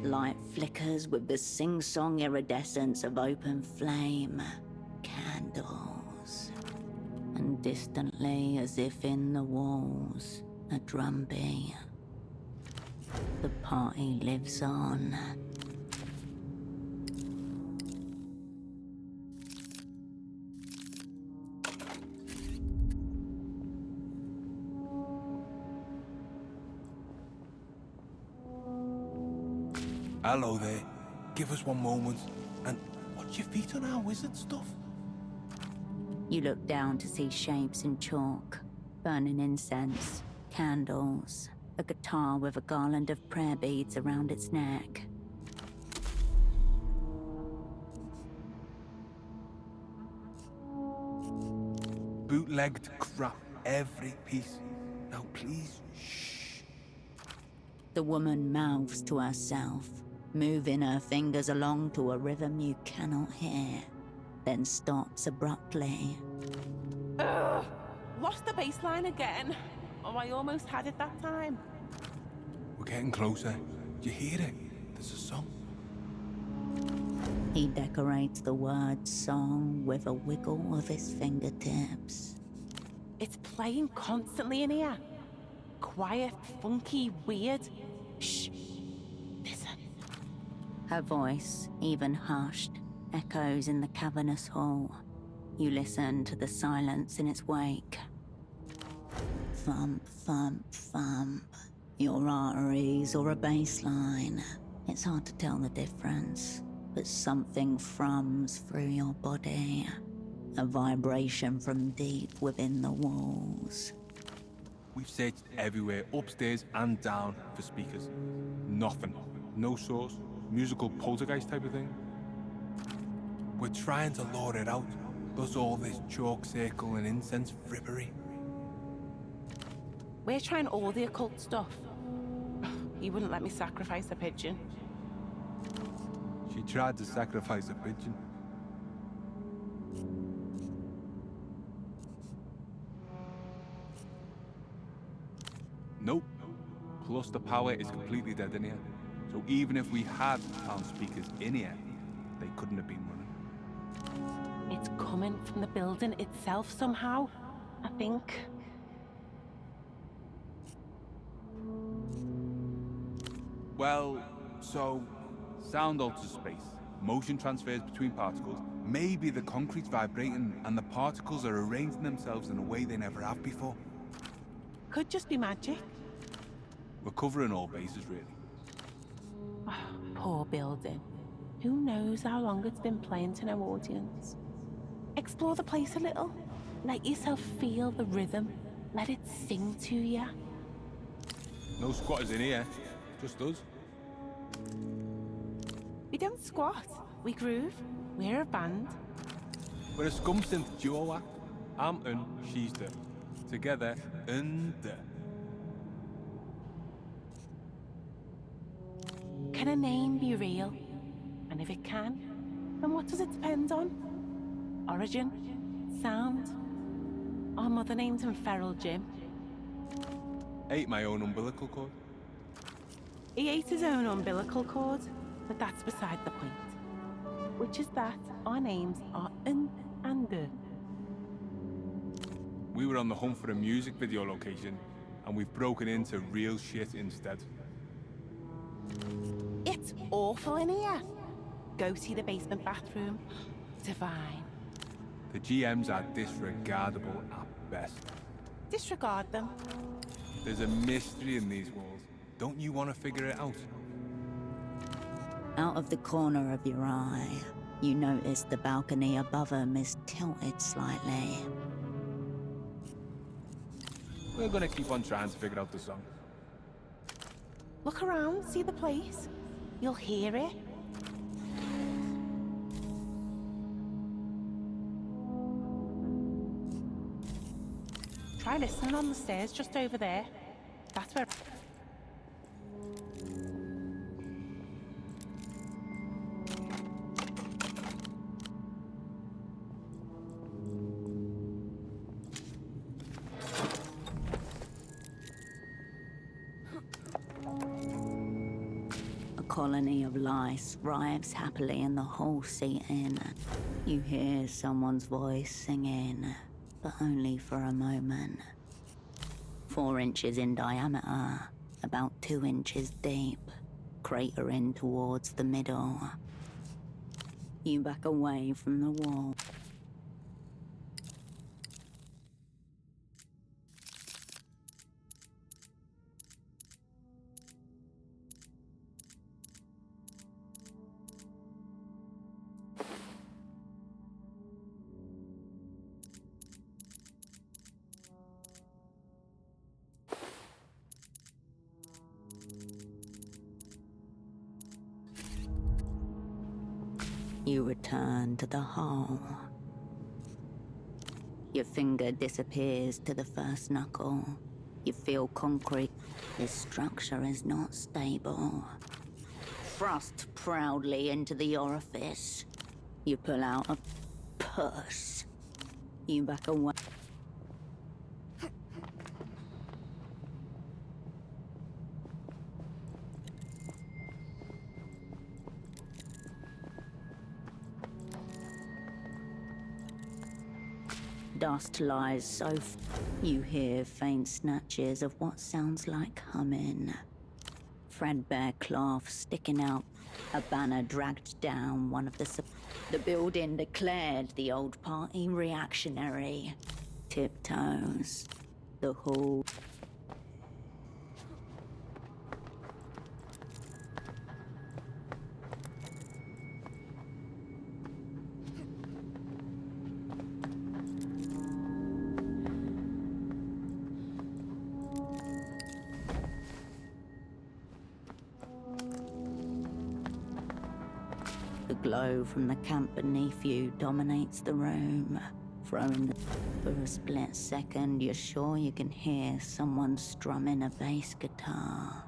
Light flickers with the sing-song iridescence of open flame. Candles. And distantly, as if in the walls, a drumbeat. The party lives on. Hello there. Give us one moment. And watch your feet on our wizard stuff. You look down to see shapes in chalk, burning incense, candles, a guitar with a garland of prayer beads around its neck. Bootlegged crap, every piece. Now please, shh. The woman mouths to herself, moving her fingers along to a rhythm you cannot hear, then stops abruptly. Ugh! Lost the bass line again. Oh, I almost had it that time. We're getting closer. Do you hear it? There's a song. He decorates the word song with a wiggle of his fingertips. It's playing constantly in here. Quiet, funky, weird. Shh. Listen. Her voice, even hushed, echoes in the cavernous hall. You listen to the silence in its wake. Thump, thump, thump. Your arteries or a bass line. It's hard to tell the difference, but something thrums through your body. A vibration from deep within the walls. We've searched everywhere, upstairs and down, for speakers. Nothing. No source. Musical poltergeist type of thing. We're trying to lure it out. Does all this chalk circle and incense frippery. We're trying all the occult stuff. He wouldn't let me sacrifice a pigeon. She tried to sacrifice a pigeon. Nope. Plus the power is completely dead in here. So even if we had found speakers in here, they couldn't have been running. It's coming from the building itself somehow, I think. Well, so sound alters space. Motion transfers between particles. Maybe the concrete's vibrating and the particles are arranging themselves in a way they never have before. Could just be magic. We're covering all bases, really. Oh, poor building. Who knows how long it's been playing to no audience. Explore the place a little. Let yourself feel the rhythm. Let it sing to you. No squatters in here. Just us. We don't squat. We groove. We're a band. We're a scum synth duo act. I'm un, she's the. Together, un the. Can a name be real? And if it can, then what does it depend on? Origin? Sound? Our mother named him Feral Jim. Ate my own umbilical cord. He ate his own umbilical cord, but that's beside the point. Which is that our names are Un and De. We were on the hunt for a music video location, and we've broken into real shit instead. It's awful in here. Go see the basement bathroom. Divine. The GMs are disregardable at best. Disregard them. There's a mystery in these walls. Don't you want to figure it out? Out of the corner of your eye, you notice the balcony above them is tilted slightly. We're gonna keep on trying to figure out the song. Look around, see the place. You'll hear it. Try listening on the stairs just over there. That's where... A colony of lice thrives happily in the whole seat-in. You hear someone's voice singing, but only for a moment. 4 inches in diameter, about 2 inches deep, cratering towards the middle. You back away from the wall. You return to the hole. Your finger disappears to the first knuckle. You feel concrete. This structure is not stable. Thrust proudly into the orifice. You pull out a purse. You back away. Dust lies so you hear faint snatches of what sounds like humming. Threadbare cloth sticking out, a banner dragged down one of the building declared the old party reactionary. Tiptoes, the hall. The glow from the camp beneath you dominates the room. For a split second, you're sure you can hear someone strumming a bass guitar.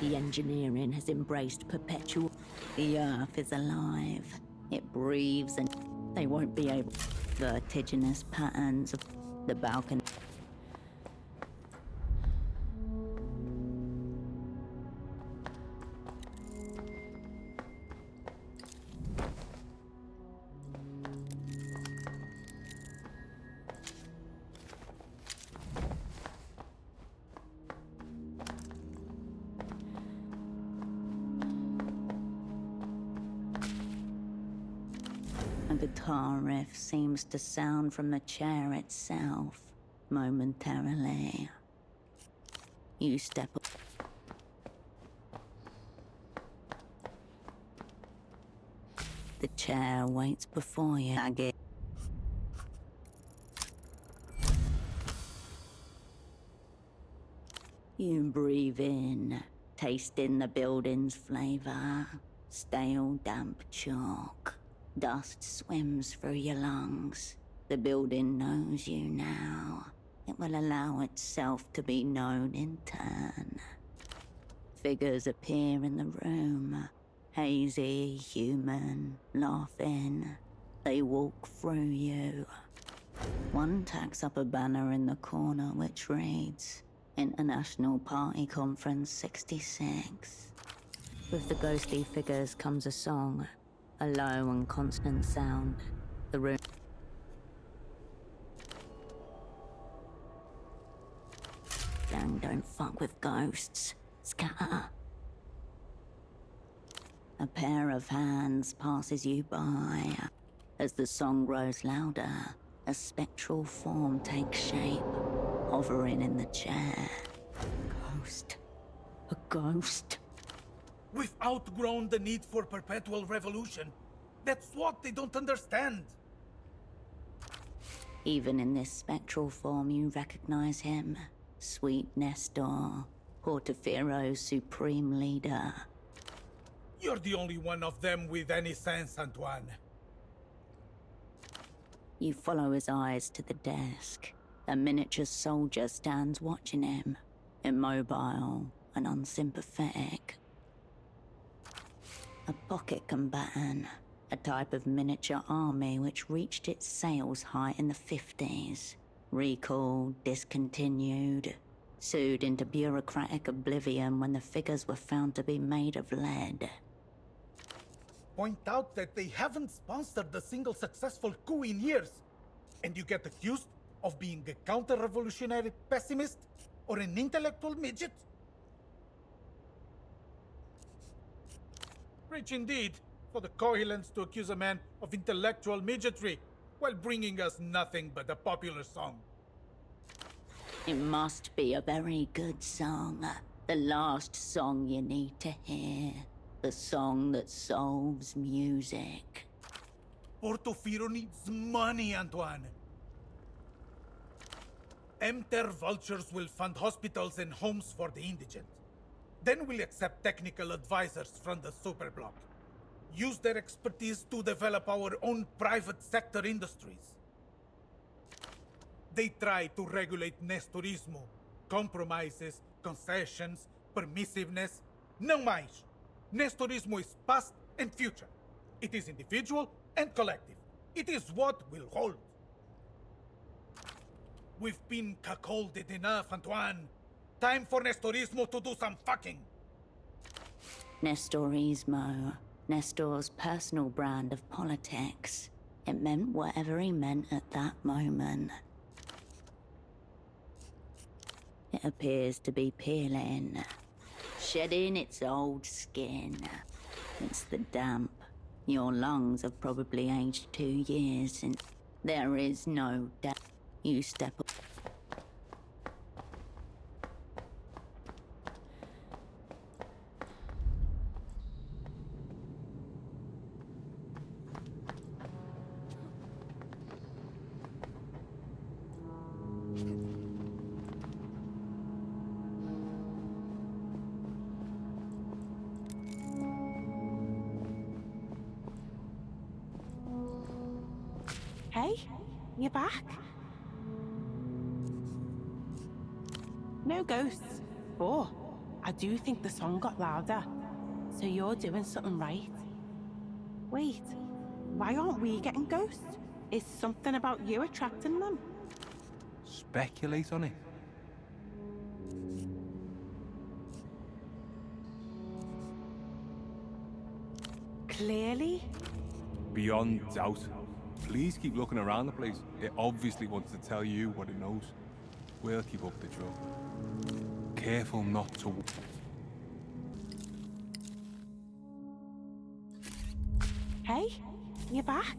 The engineering has embraced perpetual. The earth is alive. It breathes and they won't be able. Vertiginous patterns of the balcony. A guitar riff seems to sound from the chair itself, momentarily. You step up. The chair waits before you. You breathe in, taste in the building's flavor. Stale, damp chalk. Dust swims through your lungs. The building knows you now. It will allow itself to be known in turn. Figures appear in the room. Hazy, human, laughing. They walk through you. One tacks up a banner in the corner which reads, International Party Conference 66. With the ghostly figures comes a song. A low and constant sound. The room. Gang don't fuck with ghosts. Scatter. A pair of hands passes you by. As the song grows louder, a spectral form takes shape, hovering in the chair. Ghost. A ghost. We've outgrown the need for perpetual revolution. That's what they don't understand. Even in this spectral form, you recognize him. Sweet Nestor, Portofiro's supreme leader. You're the only one of them with any sense, Antoine. You follow his eyes to the desk. A miniature soldier stands watching him, immobile and unsympathetic. A pocket combatant, a type of miniature army which reached its sales height in the 50s. Recalled, discontinued, sued into bureaucratic oblivion when the figures were found to be made of lead. Point out that they haven't sponsored a single successful coup in years, and you get accused of being a counter-revolutionary pessimist or an intellectual midget? Rich indeed, for the Cohilans to accuse a man of intellectual midgetry while bringing us nothing but a popular song. It must be a very good song. The last song you need to hear. The song that solves music. Portofino needs money, Antoine. Emter vultures will fund hospitals and homes for the indigent. Then we'll accept technical advisors from the superblock. Use their expertise to develop our own private sector industries. They try to regulate Nestorismo. Compromises, concessions, permissiveness. Não mais. Nestorismo is past and future. It is individual and collective. It is what will hold. We've been cuckolded enough, Antoine. Time for Nestorismo to do some fucking. Nestorismo. Nestor's personal brand of politics. It meant whatever he meant at that moment. It appears to be peeling, shedding its old skin. It's the damp. Your lungs have probably aged 2 years since. There is no doubt. You step up. Hey, you back? No ghosts. Oh, I do think the song got louder. So you're doing something right. Wait, why aren't we getting ghosts? Is something about you attracting them? Speculate on it. Clearly? Beyond doubt. Please keep looking around the place. It obviously wants to tell you what it knows. We'll keep up the drill. Careful not to... Hey, you back?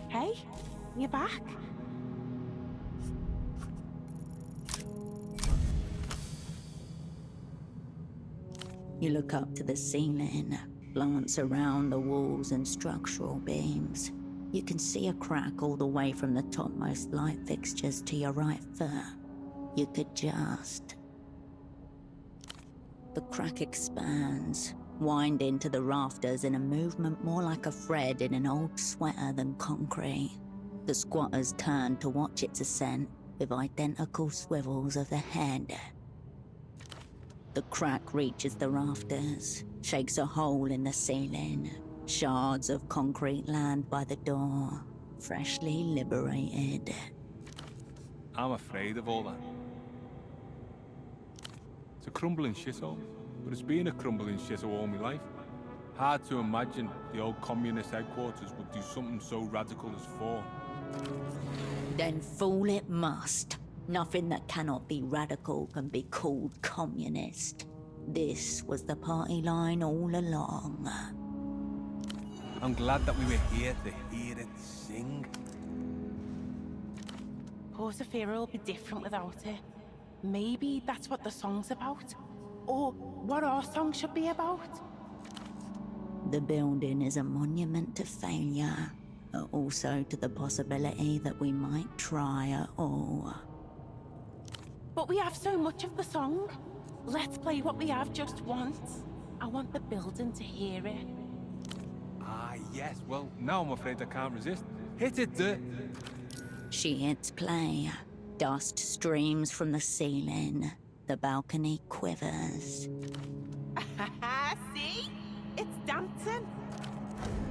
Hey, you back? You look up to the ceiling, glance around the walls and structural beams. You can see a crack all the way from the topmost light fixtures to your right foot. You could just... The crack expands, wind into the rafters in a movement more like a thread in an old sweater than concrete. The squatters turn to watch its ascent with identical swivels of the head. The crack reaches the rafters, shakes a hole in the ceiling. Shards of concrete land by the door, freshly liberated. I'm afraid of all that. It's a crumbling shithole, but it's been a crumbling shithole all my life. Hard to imagine the old communist headquarters would do something so radical as fall. Then fall it must. Nothing that cannot be radical can be called communist. This was the party line all along. I'm glad that we were here to hear it sing. Portofino will be different without it. Maybe that's what the song's about. Or what our song should be about. The building is a monument to failure, but also to the possibility that we might try at all. But we have so much of the song. Let's play what we have just once. I want the building to hear it. Ah, yes. Well, now I'm afraid I can't resist. Hit it, Dirt. She hits play. Dust streams from the ceiling. The balcony quivers. See? It's dancing.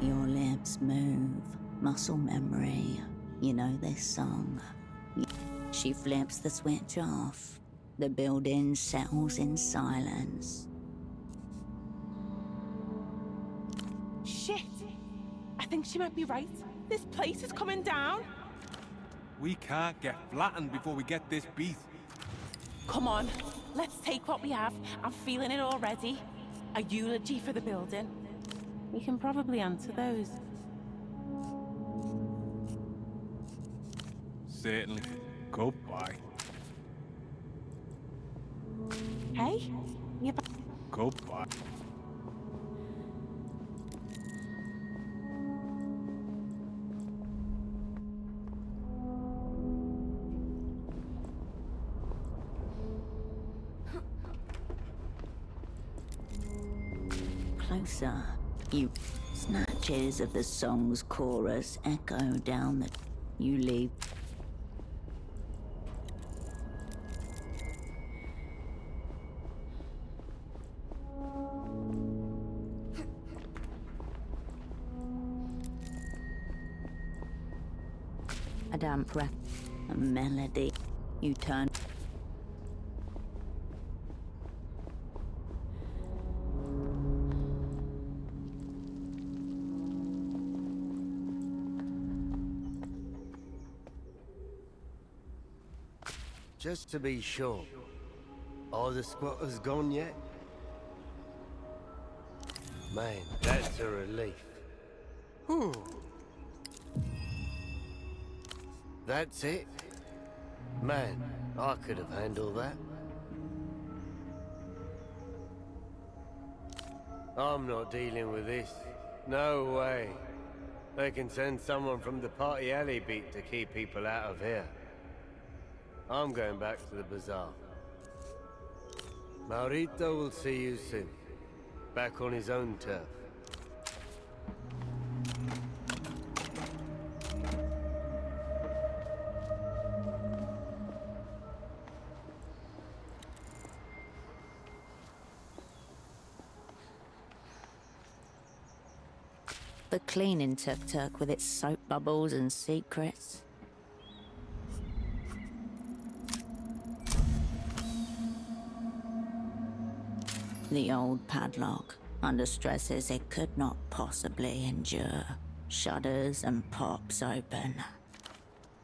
Your lips move. Muscle memory. You know this song. She flips the switch off. The building settles in silence. Shit! I think she might be right. This place is coming down. We can't get flattened before we get this beat. Come on, let's take what we have. I'm feeling it already. A eulogy for the building. We can probably answer those. Certainly. Goodbye. Hey? You Goodbye. Closer. You snatches of the song's chorus echo down the. You leave. A damp breath. A melody. You turn. Just to be sure, are the squatters gone yet? Man, that's a relief. Whew. That's it? Man, I could have handled that. I'm not dealing with this. No way. They can send someone from the party alley beat to keep people out of here. I'm going back to the bazaar. Maurito will see you soon. Back on his own turf. The cleaning tuk-tuk with its soap bubbles and secrets. The old padlock, under stresses it could not possibly endure, shudders and pops open.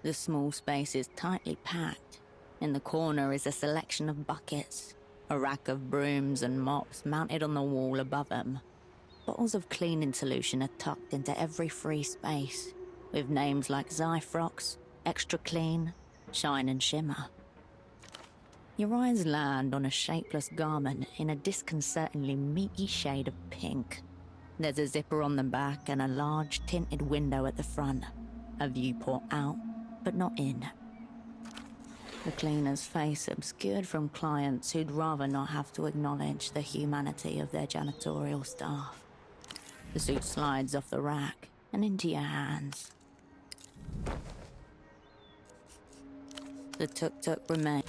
The small space is tightly packed. In the corner is a selection of buckets, a rack of brooms and mops mounted on the wall above them. Bottles of cleaning solution are tucked into every free space, with names like Zyfrox, Extra Clean, Shine and Shimmer. Your eyes land on a shapeless garment in a disconcertingly meaty shade of pink. There's a zipper on the back and a large tinted window at the front. A viewport out, but not in. The cleaner's face obscured from clients who'd rather not have to acknowledge the humanity of their janitorial staff. The suit slides off the rack and into your hands. The tuk-tuk remains.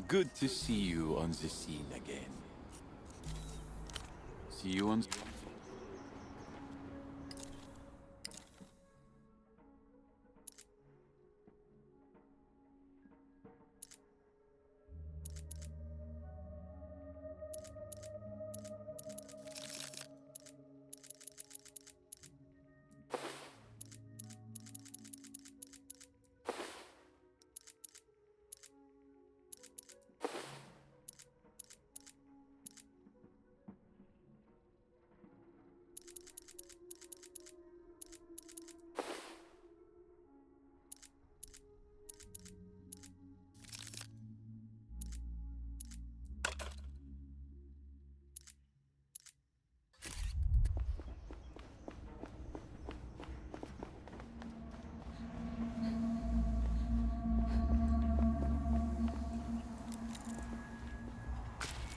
Good to see you on the scene again. See you on...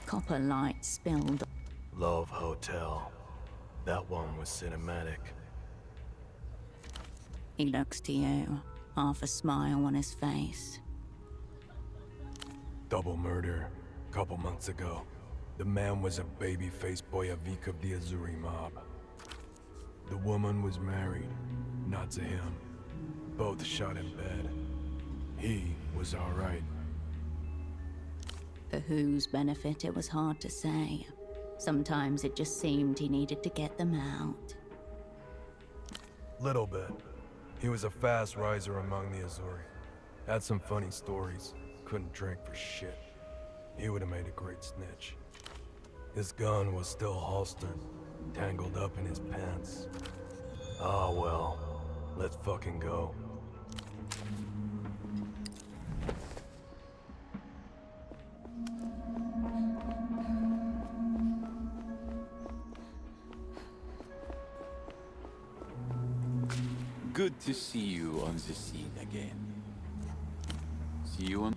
Copper light spilled. Love Hotel. That one was cinematic. He looks to you, half a smile on his face. Double murder. Couple months ago. The man was a baby-faced boyavik of the Azuri mob. The woman was married, not to him. Both shot in bed. He was all right. For whose benefit, it was hard to say. Sometimes it just seemed he needed to get them out. Little bit. He was a fast riser among the Azuri. Had some funny stories. Couldn't drink for shit. He would have made a great snitch. His gun was still holstered, tangled up in his pants. Ah well, let's fucking go. Good to see you on the scene again. See you on...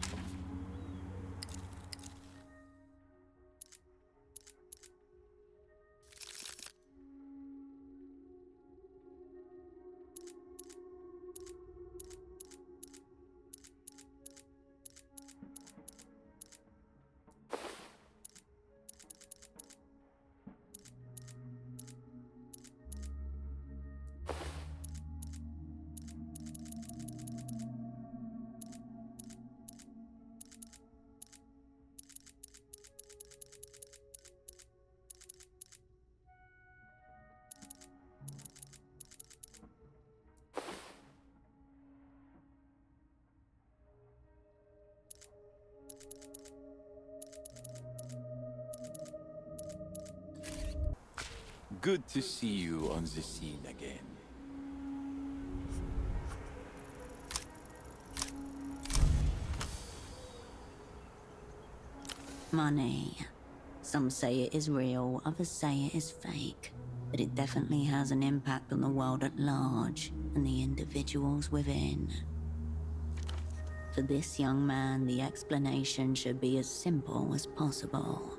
Good to see you on the scene again. Money. Some say it is real, others say it is fake. But it definitely has an impact on the world at large and the individuals within. For this young man, the explanation should be as simple as possible.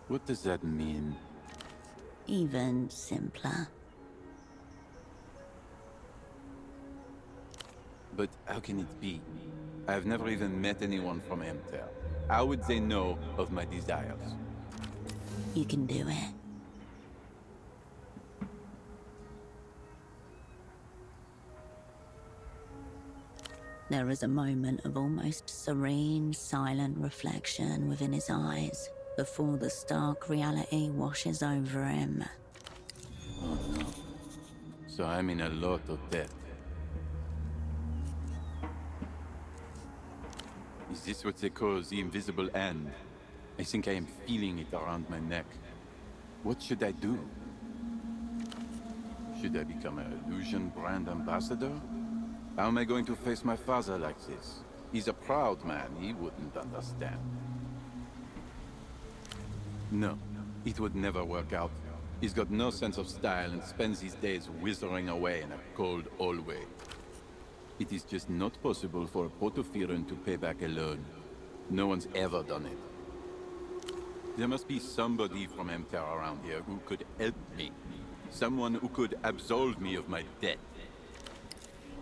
What does that mean? Even simpler. But how can it be? I've never even met anyone from MTEL. How would they know of my desires? You can do it. There is a moment of almost serene, silent reflection within his eyes before the stark reality washes over him. Oh no. So I'm in a lot of debt. Is this what they call the invisible hand? I think I am feeling it around my neck. What should I do? Should I become an illusion brand ambassador? How am I going to face my father like this? He's a proud man, he wouldn't understand. No, it would never work out. He's got no sense of style and spends his days withering away in a cold hallway. It is just not possible for a Portofiran to pay back a loan. No one's ever done it. There must be somebody from MTER around here who could help me. Someone who could absolve me of my debt.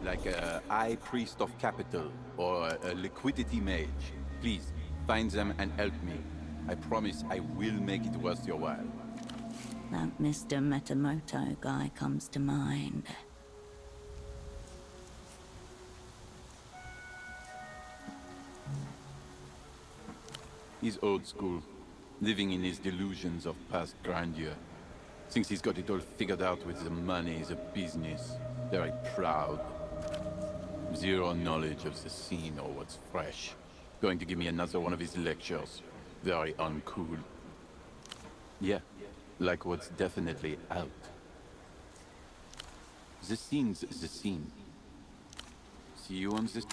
Like a high priest of capital or a liquidity mage. Please, find them and help me. I promise I will make it worth your while. That Mr. Metamoto guy comes to mind. He's old school, living in his delusions of past grandeur. Thinks he's got it all figured out with the money, the business. Very proud. Zero knowledge of the scene or what's fresh. Going to give me another one of his lectures. Very uncool. Yeah, like what's definitely out. The scene's the scene. See you on this...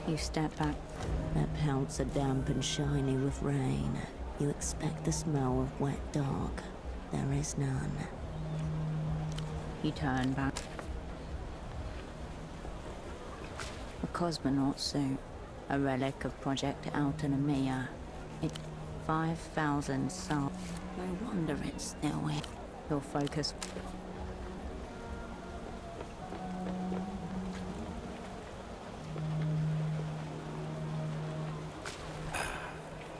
You step back. Their pelts are damp and shiny with rain. You expect the smell of wet dog. There is none. You turn back. A cosmonaut suit. A relic of Project Autonomia. It 5,000 souls. No wonder it's still here. Your focus.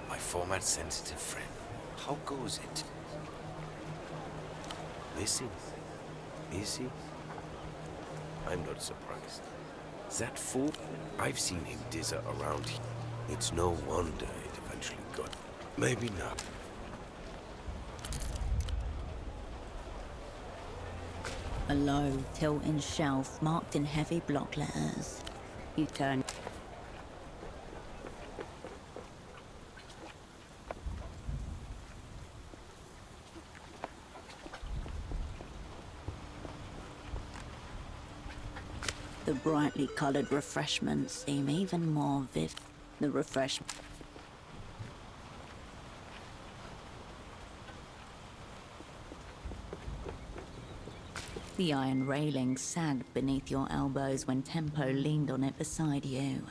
My format-sensitive friend. How goes it? Missing? Is he? I'm not surprised. That fool, I've seen him dizzer around here. It's no wonder it eventually got. Maybe not. A low, tilting shelf marked in heavy block letters. You turn. The brightly colored refreshments seem even more vivid. The refreshment. The iron railing sagged beneath your elbows when Tempo leaned on it beside you.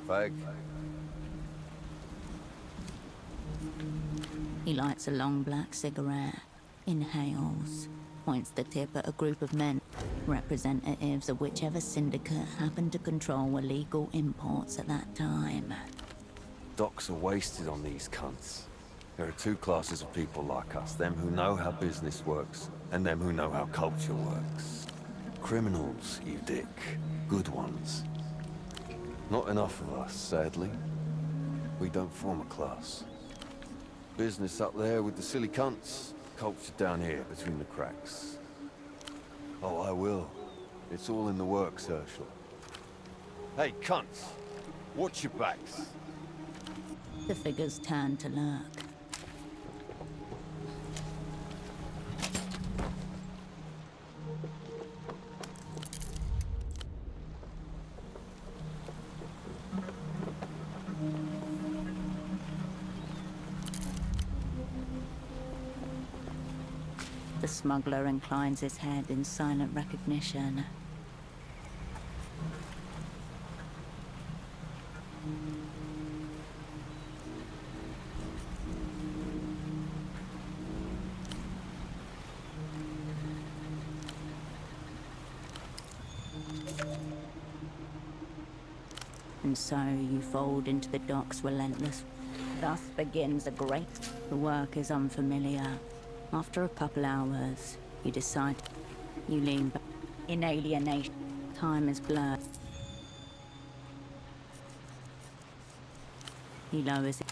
Fag. He lights a long black cigarette, inhales, points the tip at a group of men, representatives of whichever syndicate happened to control illegal imports at that time. Docks are wasted on these cunts. There are two classes of people like us, them who know how business works, and them who know how culture works. Criminals, you dick. Good ones. Not enough of us, sadly. We don't form a class. Business up there with the silly cunts, culture down here between the cracks. Oh, I will. It's all in the works, Herschel. Hey, cunts! Watch your backs! The figures turn to lurk. The smuggler inclines his head in silent recognition. And so you fold into the dock's relentless. Thus begins a great. The work is unfamiliar. After a couple hours, you decide. You lean back. In alienation, time is blurred. He lowers it.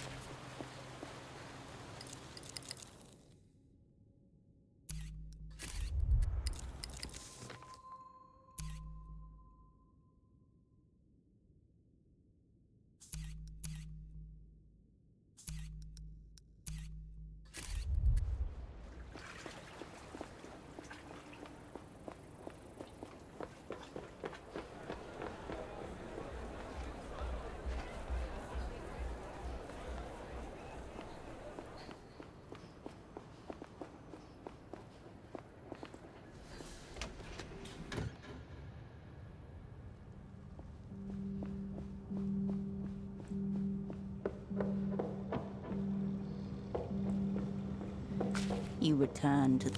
You return to.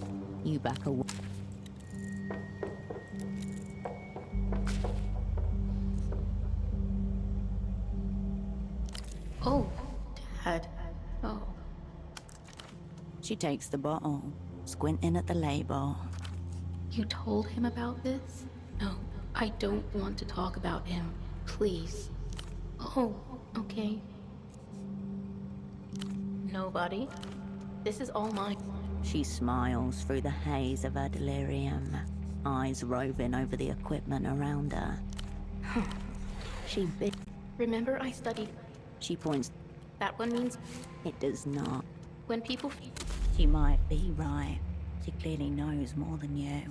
You back away. Oh, Dad. Oh. She takes the bottle, squinting at the label. You told him about this? No, I don't want to talk about him. Please. Oh, okay. Nobody? This is all mine. She smiles through the haze of her delirium, eyes roving over the equipment around her. She bit. Remember I studied. She points. That one means. It does not. When people. She might be right. She clearly knows more than you.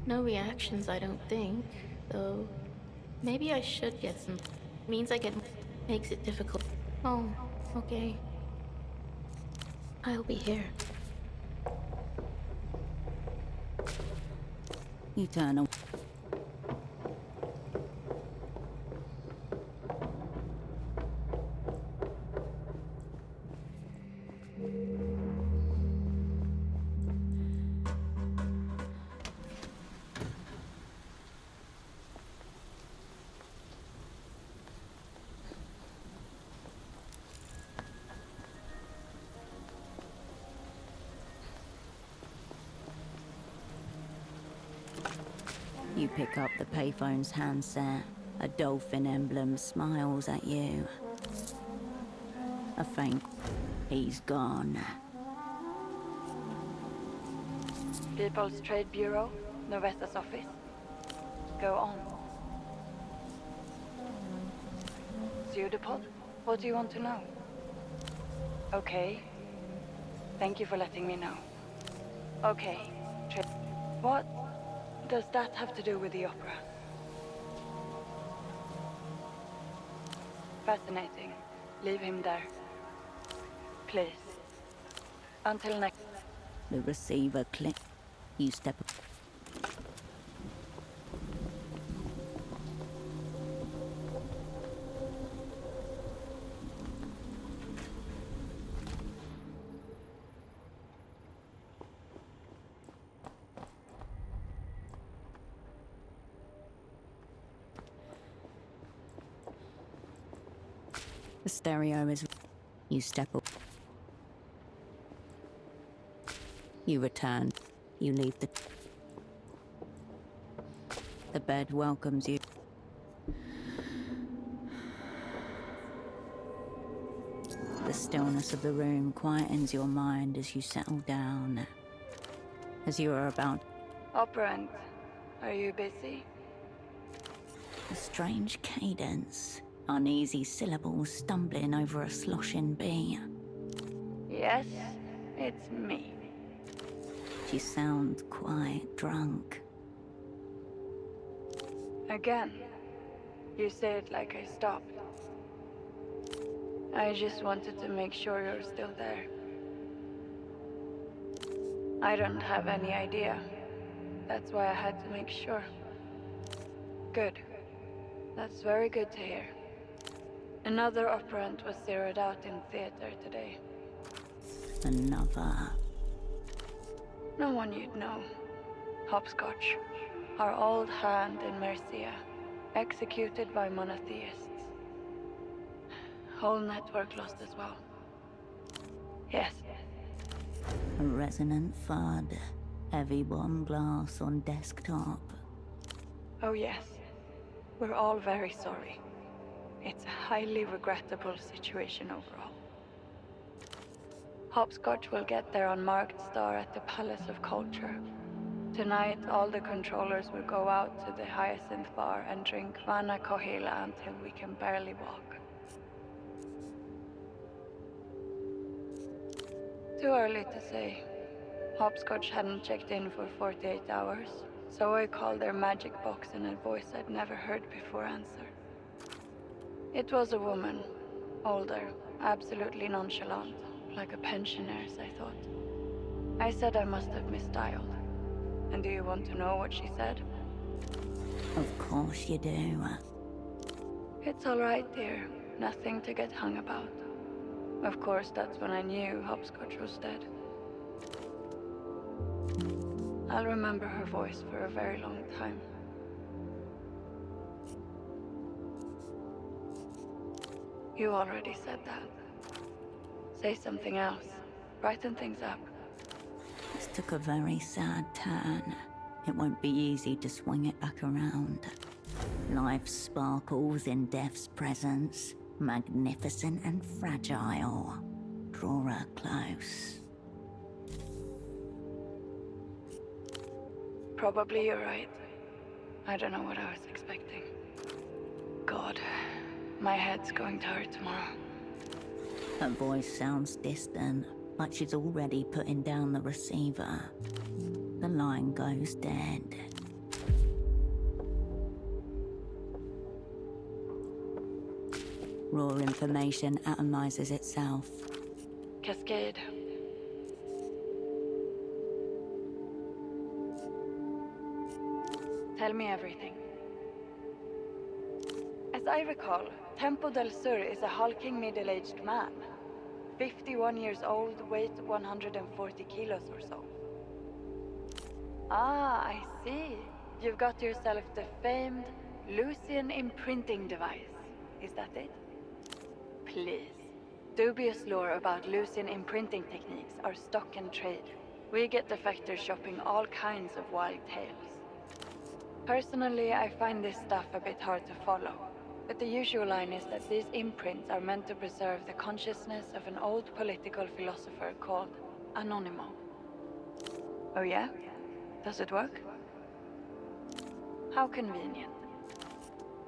No reactions, I don't think. Though, maybe I should get some. Means I get. Makes it difficult. Oh, okay. I'll be here. You turn away. You pick up the payphone's handset. A dolphin emblem smiles at you. A faint... He's gone. People's Trade Bureau, Novesta's office. Go on. Pseudopod? What do you want to know? Okay. Thank you for letting me know. Okay. What does that have to do with the opera? Fascinating. Leave him there. Please. Until next... The receiver clicks. You step up. The stereo is... You step up. You return. You leave the... The bed welcomes you. The stillness of the room quietens your mind as you settle down. As you are about... Operant, are you busy? A strange cadence. Uneasy syllables stumbling over a sloshing B. Yes, it's me. She sounds quite drunk. Again, you say it like I stopped. I just wanted to make sure you're still there. I don't have any idea. That's why I had to make sure. Good. That's very good to hear. Another operant was zeroed out in theater today. Another. No one you'd know. Hopscotch. Our old hand in Mercia. Executed by monotheists. Whole network lost as well. Yes. A resonant thud. Heavy bomb glass on desktop. Oh yes. We're all very sorry. It's a highly regrettable situation overall. Hopscotch will get their unmarked star at the Palace of Culture. Tonight, all the controllers will go out to the Hyacinth Bar and drink Vana Kohila until we can barely walk. Too early to say. Hopscotch hadn't checked in for 48 hours, so I called their magic box and a voice I'd never heard before answered. It was a woman, older, absolutely nonchalant, like a pensioner's, I thought. I said I must have misdialed. And do you want to know what she said? Of course you do. It's all right, dear. Nothing to get hung about. Of course, that's when I knew Hopscotch was dead. I'll remember her voice for a very long time. You already said that. Say something else. Brighten things up. This took a very sad turn. It won't be easy to swing it back around. Life sparkles in death's presence, magnificent and fragile. Draw her close. Probably you're right. I don't know what I was expecting. God, my head's going to hurt tomorrow. Her voice sounds distant, but she's already putting down the receiver. The line goes dead. Raw information atomizes itself. Cascade. Tell me everything. As I recall, Tempo del Sur is a hulking middle-aged man. 51 years old, weight 140 kilos or so. Ah, I see. You've got yourself the famed Lucian imprinting device. Is that it? Please. Dubious lore about Lucian imprinting techniques are stock and trade. We get defectors shopping all kinds of wild tales. Personally, I find this stuff a bit hard to follow. But the usual line is that these imprints are meant to preserve the consciousness of an old political philosopher called Anonimo. Oh yeah? Does it work? How convenient.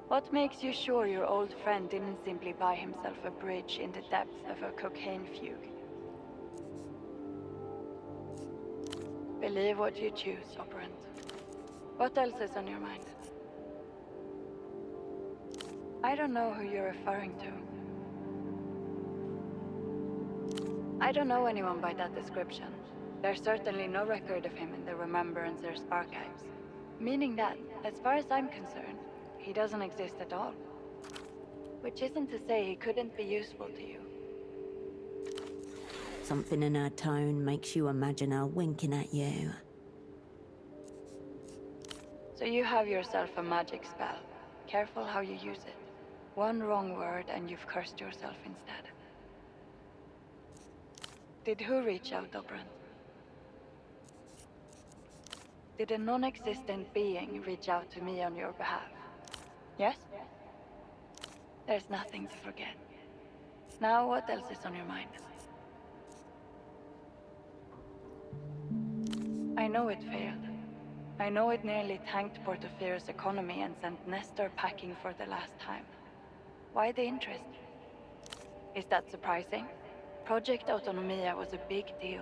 What makes you sure your old friend didn't simply buy himself a bridge in the depths of a cocaine fugue? Believe what you choose, operant. What else is on your mind? I don't know who you're referring to. I don't know anyone by that description. There's certainly no record of him in the Remembrancer's archives. Meaning that, as far as I'm concerned, he doesn't exist at all. Which isn't to say he couldn't be useful to you. Something in her tone makes you imagine her winking at you. So you have yourself a magic spell. Careful how you use it. One wrong word and you've cursed yourself instead. Did who reach out, Operant? Did a non-existent being reach out to me on your behalf? Yes? There's nothing to forget. Now, what else is on your mind? I know it failed. I know it nearly tanked Portofiro's economy and sent Nestor packing for the last time. Why the interest? Is that surprising? Project Autonomia was a big deal.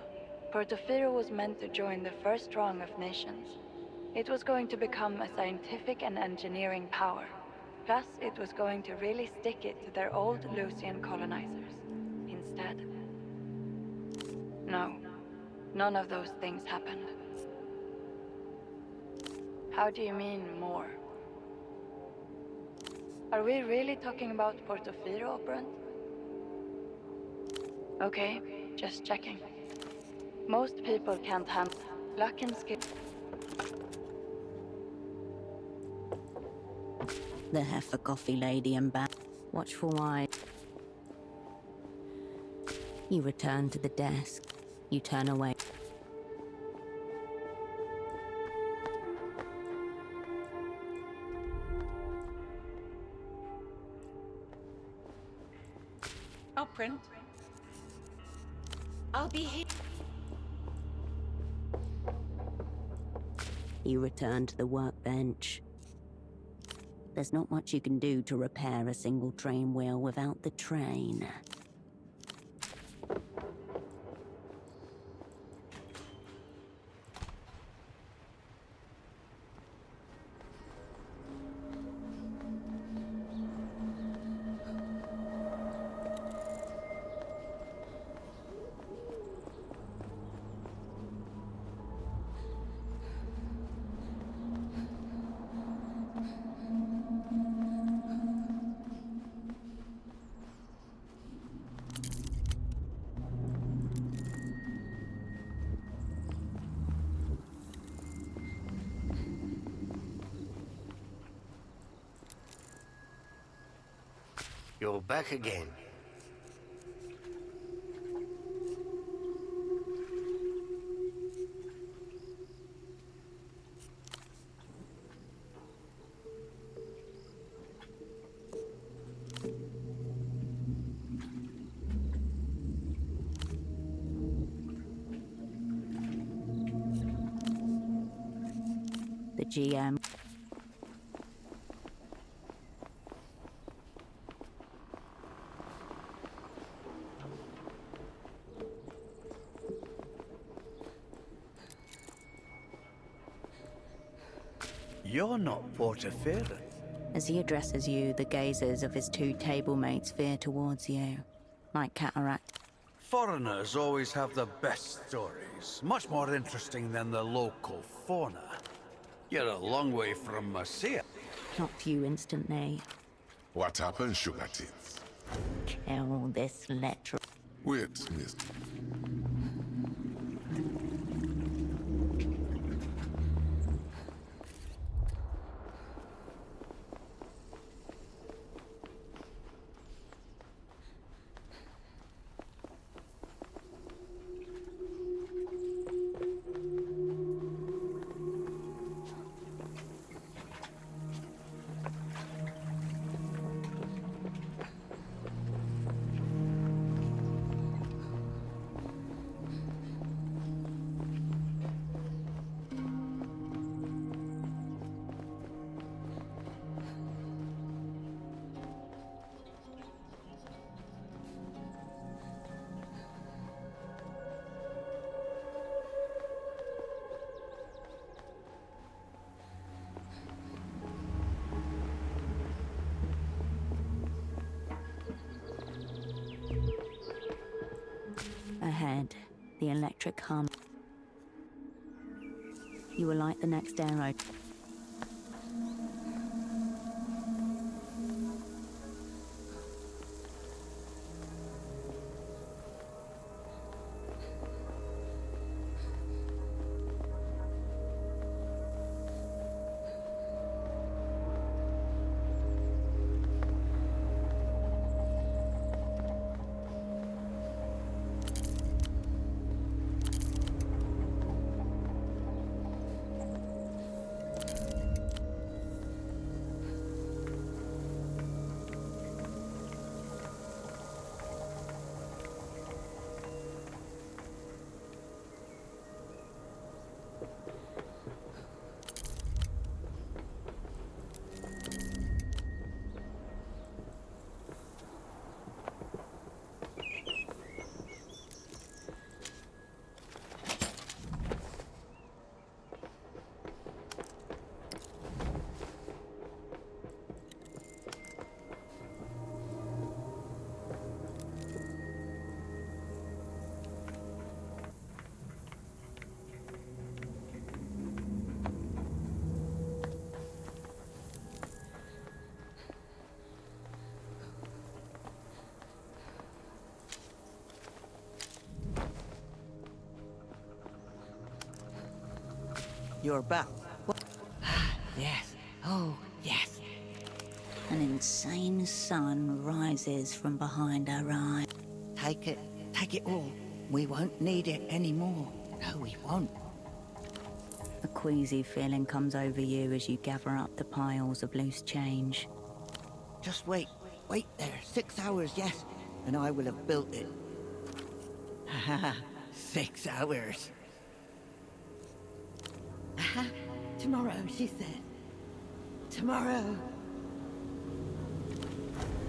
Portofiro was meant to join the first rung of nations. It was going to become a scientific and engineering power. Plus, it was going to really stick it to their old Lucian colonizers. Instead. No, none of those things happened. How do you mean, more? Are we really talking about Portofiro, Operant? Okay, just checking. Most people can't handle luck and skill. The heifer coffee lady and back. Watchful eye. You return to the desk. You turn away. Operant. I'll be here. You return to the workbench. There's not much you can do to repair a single train wheel without the train. You're back again. The GM. You're not Portofiro. As he addresses you, the gazes of his two table mates veer towards you, like cataract. Foreigners always have the best stories, much more interesting than the local fauna. You're a long way from Marseille. Clocked you instantly. What happened, sugar tits? Kill this letter. Wait, miss. Ahead, the electric hum. You will light the next arrow. You're back. What? Yes. Oh, yes. An insane sun rises from behind our eyes. Take it. Take it all. We won't need it anymore. No, we won't. A queasy feeling comes over you as you gather up the piles of loose change. Just wait. Wait there. 6 hours, yes. And I will have built it. Haha. 6 hours. Tomorrow, she said. Tomorrow.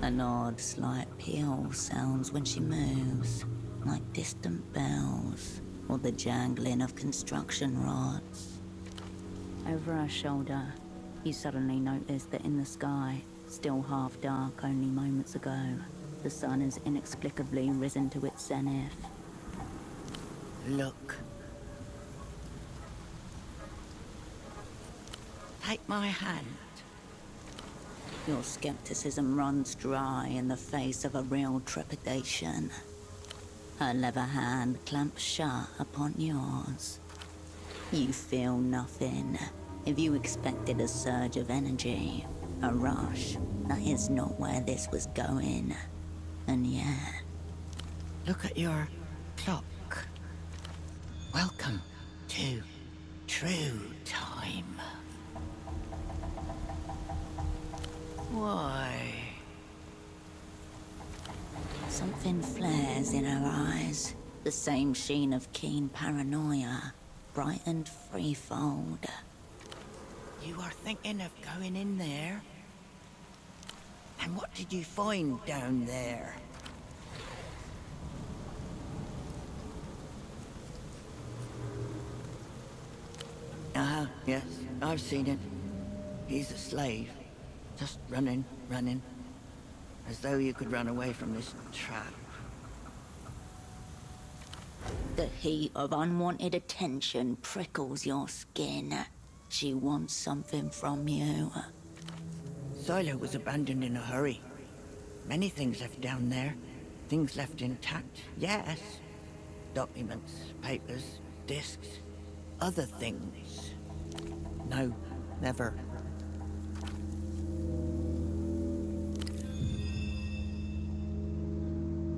An odd, slight peal sounds when she moves, like distant bells or the jangling of construction rods. Over her shoulder, you suddenly notice that in the sky, still half dark only moments ago, the sun has inexplicably risen to its zenith. Look. Take my hand. Your skepticism runs dry in the face of a real trepidation. Her leather hand clamps shut upon yours. You feel nothing. If you expected a surge of energy, a rush, that is not where this was going. And yet... Look at your clock. Welcome to true time. Why? Something flares in her eyes. The same sheen of keen paranoia, brightened threefold. You are thinking of going in there? And what did you find down there? Yes, I've seen it. He's a slave. Just running. As though you could run away from this trap. The heat of unwanted attention prickles your skin. She wants something from you. Silo was abandoned in a hurry. Many things left down there. Things left intact, yes. Documents, papers, discs, other things. No, never.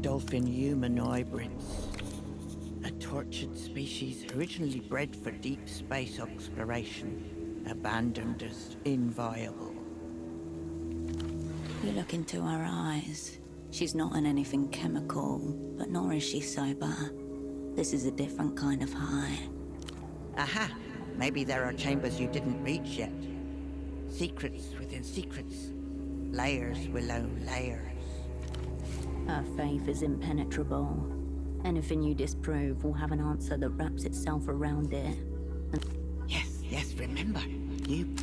Dolphin-human hybrids. A tortured species originally bred for deep space exploration, abandoned as inviable. You look into her eyes. She's not on anything chemical, but nor is she sober. This is a different kind of high. Aha! Maybe there are chambers you didn't reach yet. Secrets within secrets. Layers below layers. Her faith is impenetrable. Anything you disprove will have an answer that wraps itself around it. Yes, remember. You...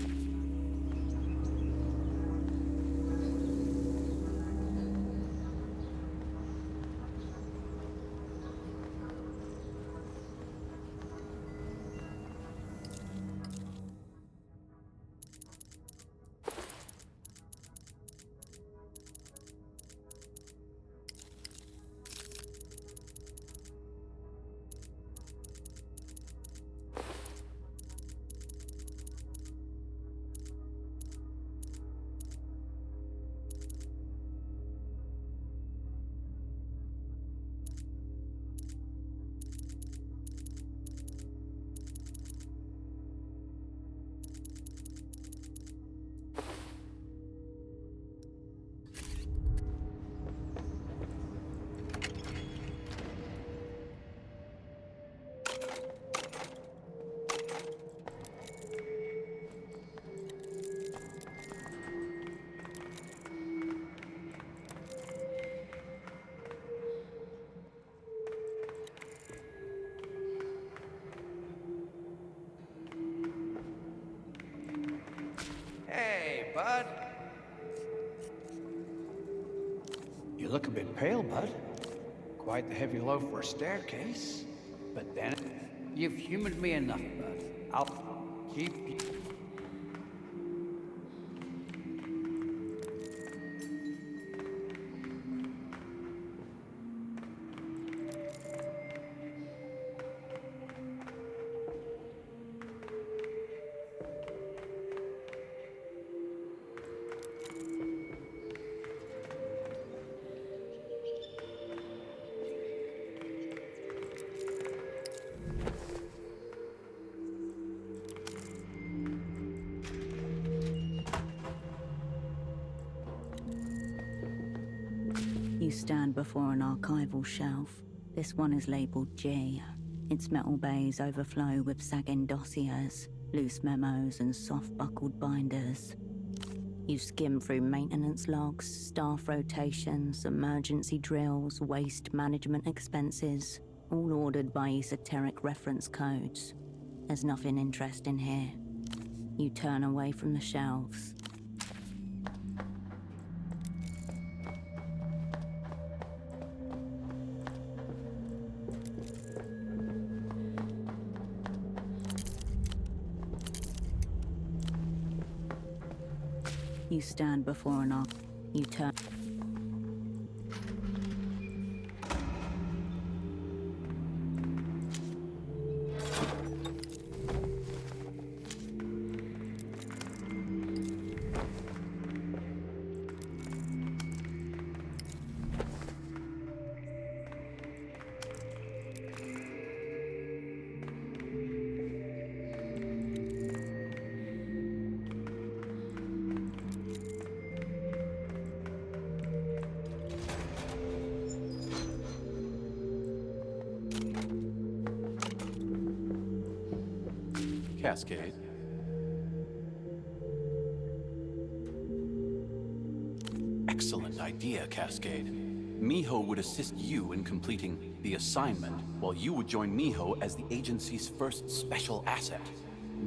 Hey, bud. You look a bit pale, bud. Quite the heavy load for a staircase. But then, you've humored me enough, bud. I'll keep you... You stand before an archival shelf. This one is labeled G. Its metal bays overflow with sagging dossiers, loose memos, and soft-buckled binders. You skim through maintenance logs, staff rotations, emergency drills, waste management expenses, all ordered by esoteric reference codes. There's nothing interesting here. You turn away from the shelves. You stand before an arc. You turn. Cascade. Excellent idea, Cascade. Miho would assist you in completing the assignment, while you would join Miho as the agency's first special asset,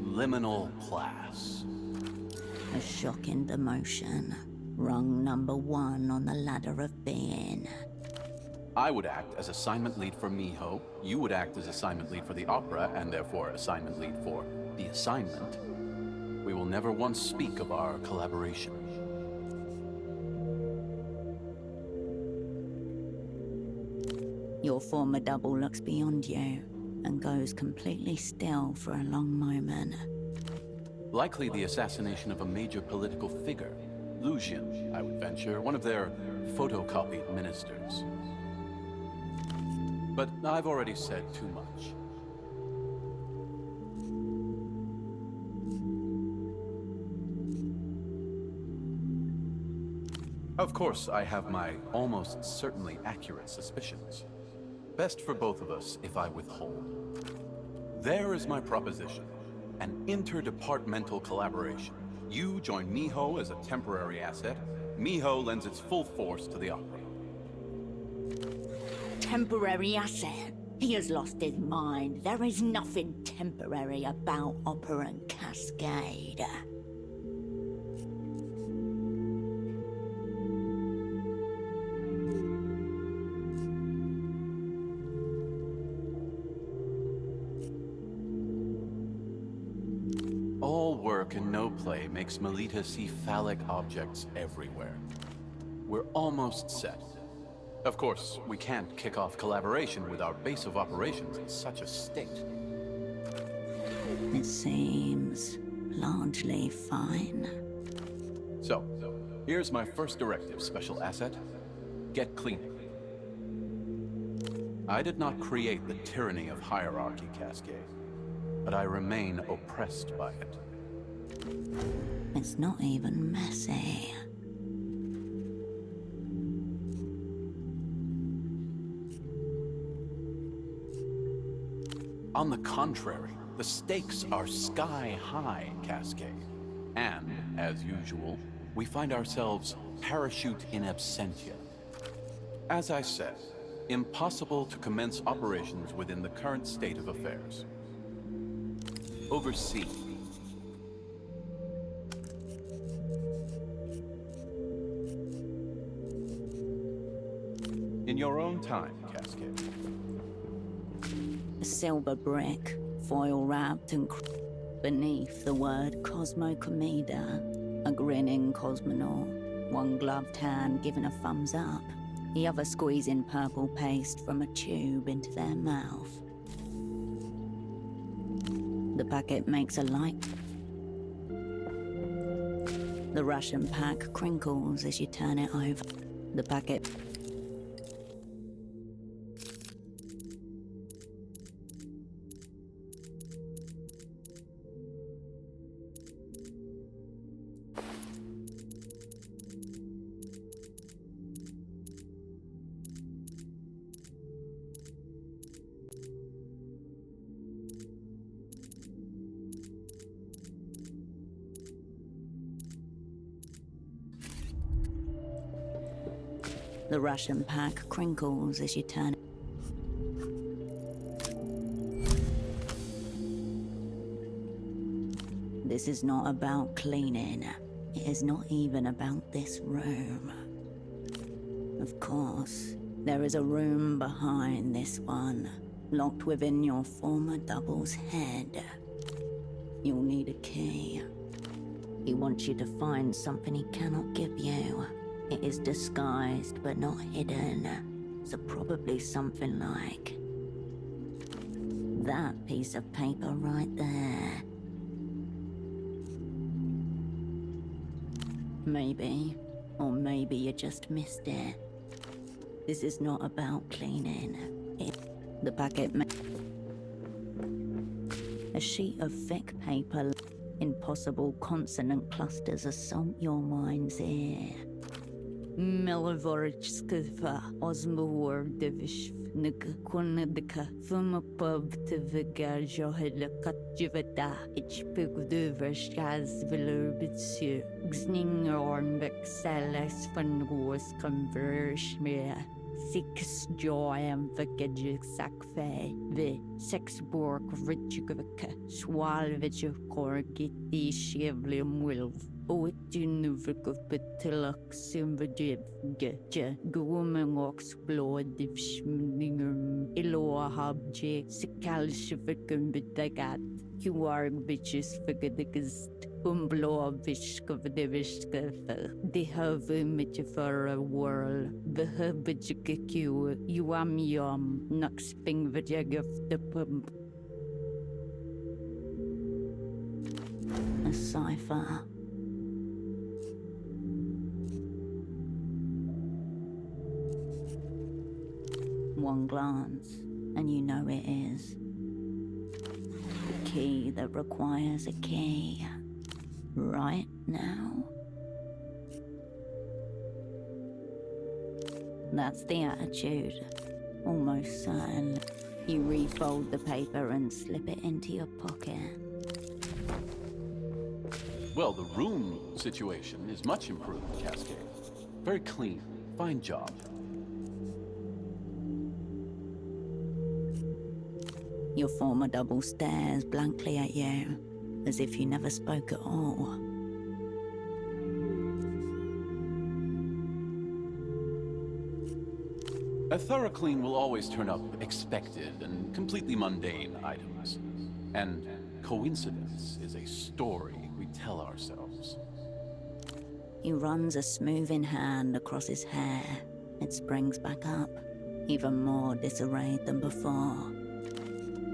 Liminal Class. A shocking demotion. Rung number 1 on the ladder of being. I would act as assignment lead for Miho, you would act as assignment lead for the Opera, and therefore assignment lead for the assignment, we will never once speak of our collaboration. Your former double looks beyond you and goes completely still for a long moment. Likely the assassination of a major political figure. Lucian, I would venture, one of their photocopied ministers. But I've already said too much. Of course, I have my almost certainly accurate suspicions. Best for both of us if I withhold. There is my proposition. An interdepartmental collaboration. You join Miho as a temporary asset. Miho lends its full force to the opera. Temporary asset? He has lost his mind. There is nothing temporary about Operant Cascade. All work and no play makes Melita see phallic objects everywhere. We're almost set. Of course, we can't kick off collaboration with our base of operations in such a state. It seems largely fine. So, here's my first directive, Special Asset. Get cleaning. I did not create the tyranny of hierarchy, Cascade, but I remain oppressed by it. It's not even messy. On the contrary, the stakes are sky high, Cascade. And, as usual, we find ourselves parachute in absentia. As I said, impossible to commence operations within the current state of affairs. Oversee. In your own time, Cascade. A silver brick, foil wrapped and beneath the word Cosmo Comida. A grinning cosmonaut, one gloved hand giving a thumbs up, the other squeezing purple paste from a tube into their mouth. The packet makes a light. The Russian pack crinkles as you turn it over. The packet. The Russian pack crinkles as you turn it. This is not about cleaning. It is not even about this room. Of course, there is a room behind this one, locked within your former double's head. You'll need a key. He wants you to find something he cannot give you. It is disguised but not hidden, so probably something like that piece of paper right there. Maybe, or maybe you just missed it. This is not about cleaning. The packet a sheet of thick paper. Impossible consonant clusters assault your mind's ear. Milivorchskva osmowordvish nkunadka fumapubtiviga johedakatjivata ichpigduvershaz vilurbitsu gzningerornvik salas van roos convershmea. Six joyam vakajik sakfe, vi sexborg ritjugvika, swalviju korgiti shivlium wilv. Oetunuvik betilak simvadiv getja, guumengox blodiv schmningum, iloahabje, sikalshivikum bitagat, huarg bitches figadikist. De havumetje for a whirl, the habijikik you am yum, nuxping vajagaf the pump. A cipher. One glance, and you know it is. The key that requires a key. Right now. That's the attitude. Almost certain. You refold the paper and slip it into your pocket. Well, the room situation is much improved, Cascade. Very clean. Fine job. Your former double stares blankly at you, as if you never spoke at all. A thorough clean will always turn up expected and completely mundane items. And coincidence is a story we tell ourselves. He runs a smoothing hand across his hair. It springs back up, even more disarrayed than before.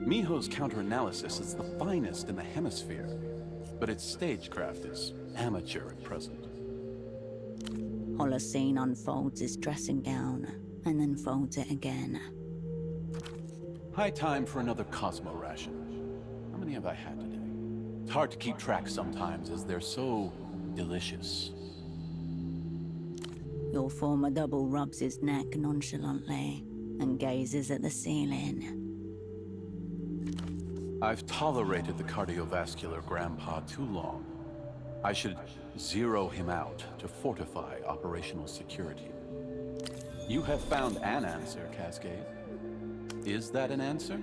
Miho's counter-analysis is the finest in the hemisphere, but its stagecraft is amateur at present. Holocene unfolds his dressing gown, and then folds it again. High time for another Cosmo ration. How many have I had today? It's hard to keep track sometimes, as they're so delicious. Your former double rubs his neck nonchalantly, and gazes at the ceiling. I've tolerated the cardiovascular grandpa too long. I should zero him out to fortify operational security. You have found an answer, Cascade. Is that an answer?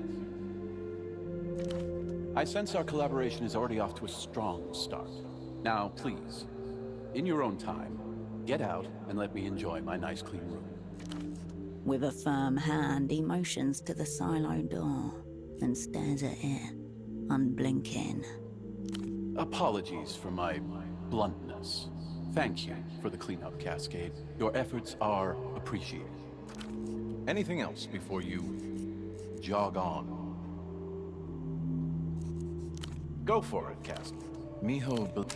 I sense our collaboration is already off to a strong start. Now, please, in your own time, get out and let me enjoy my nice clean room. With a firm hand, he motions to the silo door and stares at it, unblinking. Apologies for my bluntness. Thank you for the cleanup, Cascade. Your efforts are appreciated. Anything else before you jog on? Go for it, Cascade. Miho...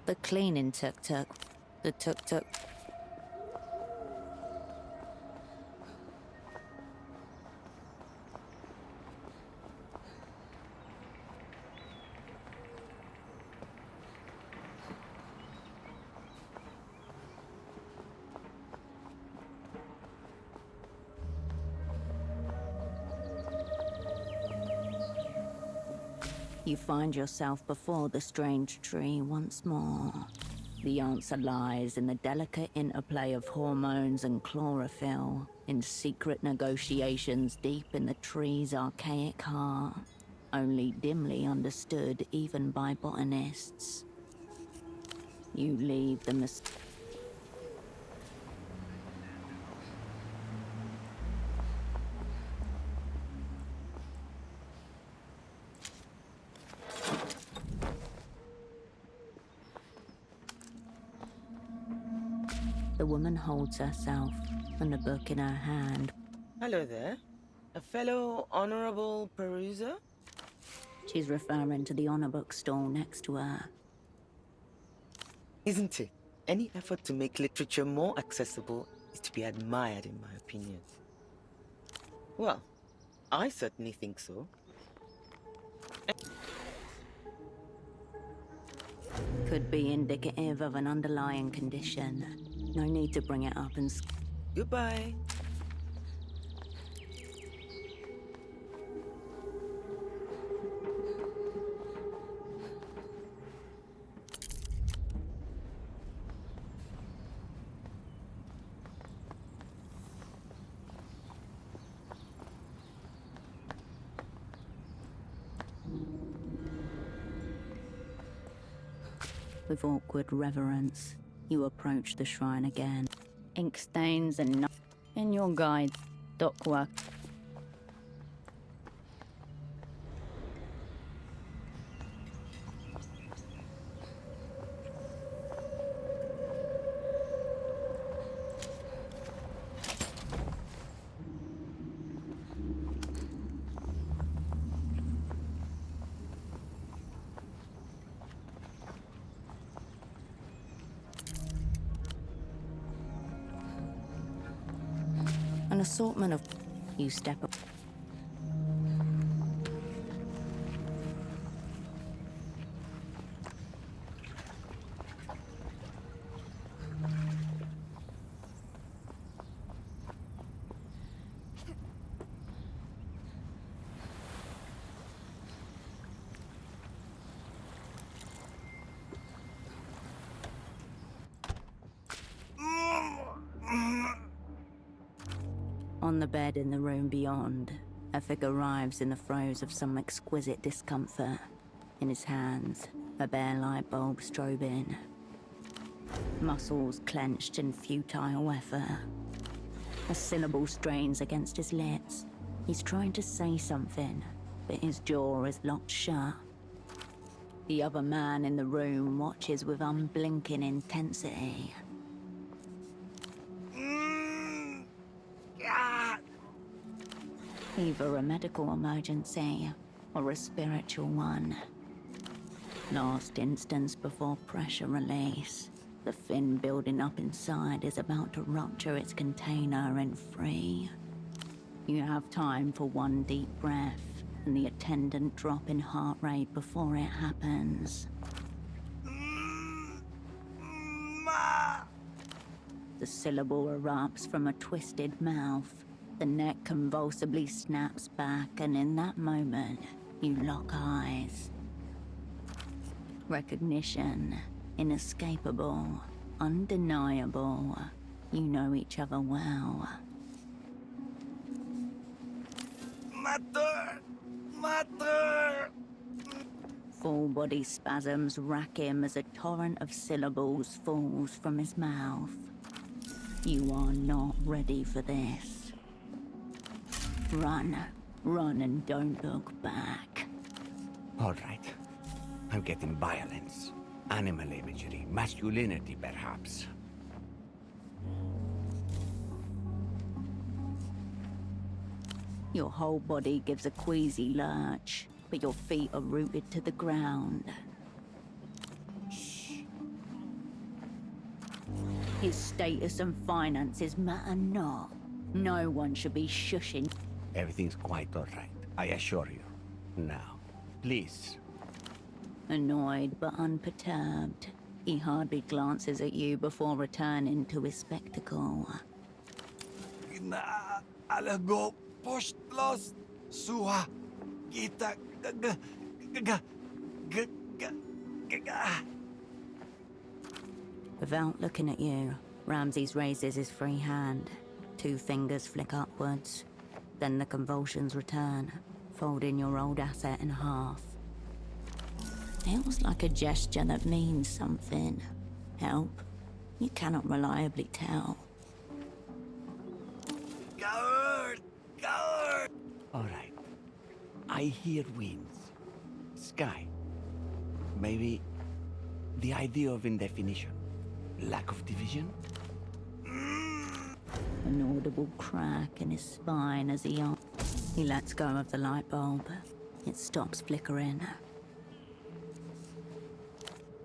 The cleaning tuk-tuk. The tuk-tuk. You find yourself before the strange tree once more. The answer lies in the delicate interplay of hormones and chlorophyll, in secret negotiations deep in the tree's archaic heart, only dimly understood even by botanists. You leave the The woman holds herself and the book in her hand. Hello there. A fellow honorable peruser? She's referring to the honor book stall next to her. Isn't it? Any effort to make literature more accessible is to be admired, in my opinion. Well, I certainly think so. Could be indicative of an underlying condition. No need to bring it up and... Goodbye. With awkward reverence, you approach the shrine again. Ink stains and in your guide, dockwork. An assortment of... You step up. On the bed in the room beyond, a figure arrives in the throes of some exquisite discomfort. In his hands, a bare light bulb strobing. Muscles clenched in futile effort. A syllable strains against his lips. He's trying to say something, but his jaw is locked shut. The other man in the room watches with unblinking intensity. Either a medical emergency or a spiritual one. Last instance before pressure release. The fin building up inside is about to rupture its container and free. You have time for one deep breath and the attendant drop in heart rate before it happens. The syllable erupts from a twisted mouth. The neck convulsively snaps back, and in that moment, you lock eyes. Recognition, inescapable, undeniable. You know each other well. Mother! Mother! Full body spasms rack him as a torrent of syllables falls from his mouth. You are not ready for this. Run. Run and don't look back. All right. I'm getting violence. Animal imagery. Masculinity, perhaps. Your whole body gives a queasy lurch, but your feet are rooted to the ground. Shh. His status and finances matter not. No one should be shushing. Everything's quite all right, I assure you. Now, please. Annoyed but unperturbed, he hardly glances at you before returning to his spectacle. Alago postlos suha kita Without looking at you, Ramses raises his free hand. 2 fingers flick upwards. Then the convulsions return, folding your old asset in half. Feels like a gesture that means something. Help? You cannot reliably tell. Coward! Coward! All right. I hear winds. Sky. Maybe the idea of indefinition. Lack of division? An audible crack in his spine as he lets go of the light bulb. It stops flickering.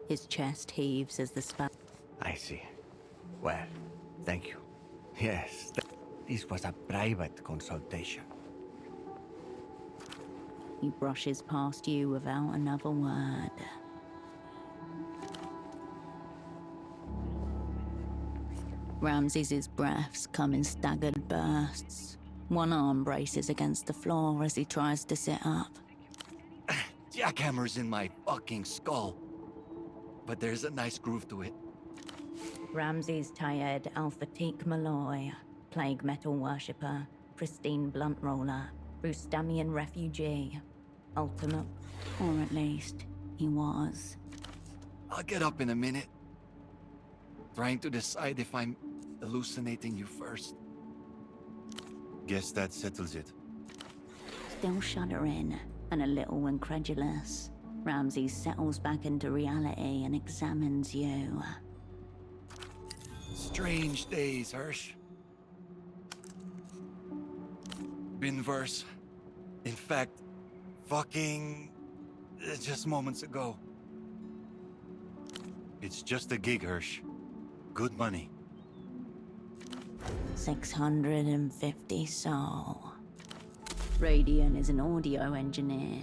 His chest heaves as the spell. I see. Well, thank you. Yes, this was a private consultation. He brushes past you without another word. Ramses' breaths come in staggered bursts. One arm braces against the floor as he tries to sit up. Jackhammer's in my fucking skull. But there's a nice groove to it. Ramses Tayed Al-Fatik Malloy, plague metal worshipper, pristine blunt roller, Rustamian refugee, ultimate, or at least, he was. I'll get up in a minute. Trying to decide if I'm hallucinating you first. Guess that settles it. Still shuddering and a little incredulous, Ramses settles back into reality and examines you. Strange days, Hirsch. Been worse. In fact, fucking... just moments ago. It's just a gig, Hirsch. Good money. 650 sol. Radian is an audio engineer.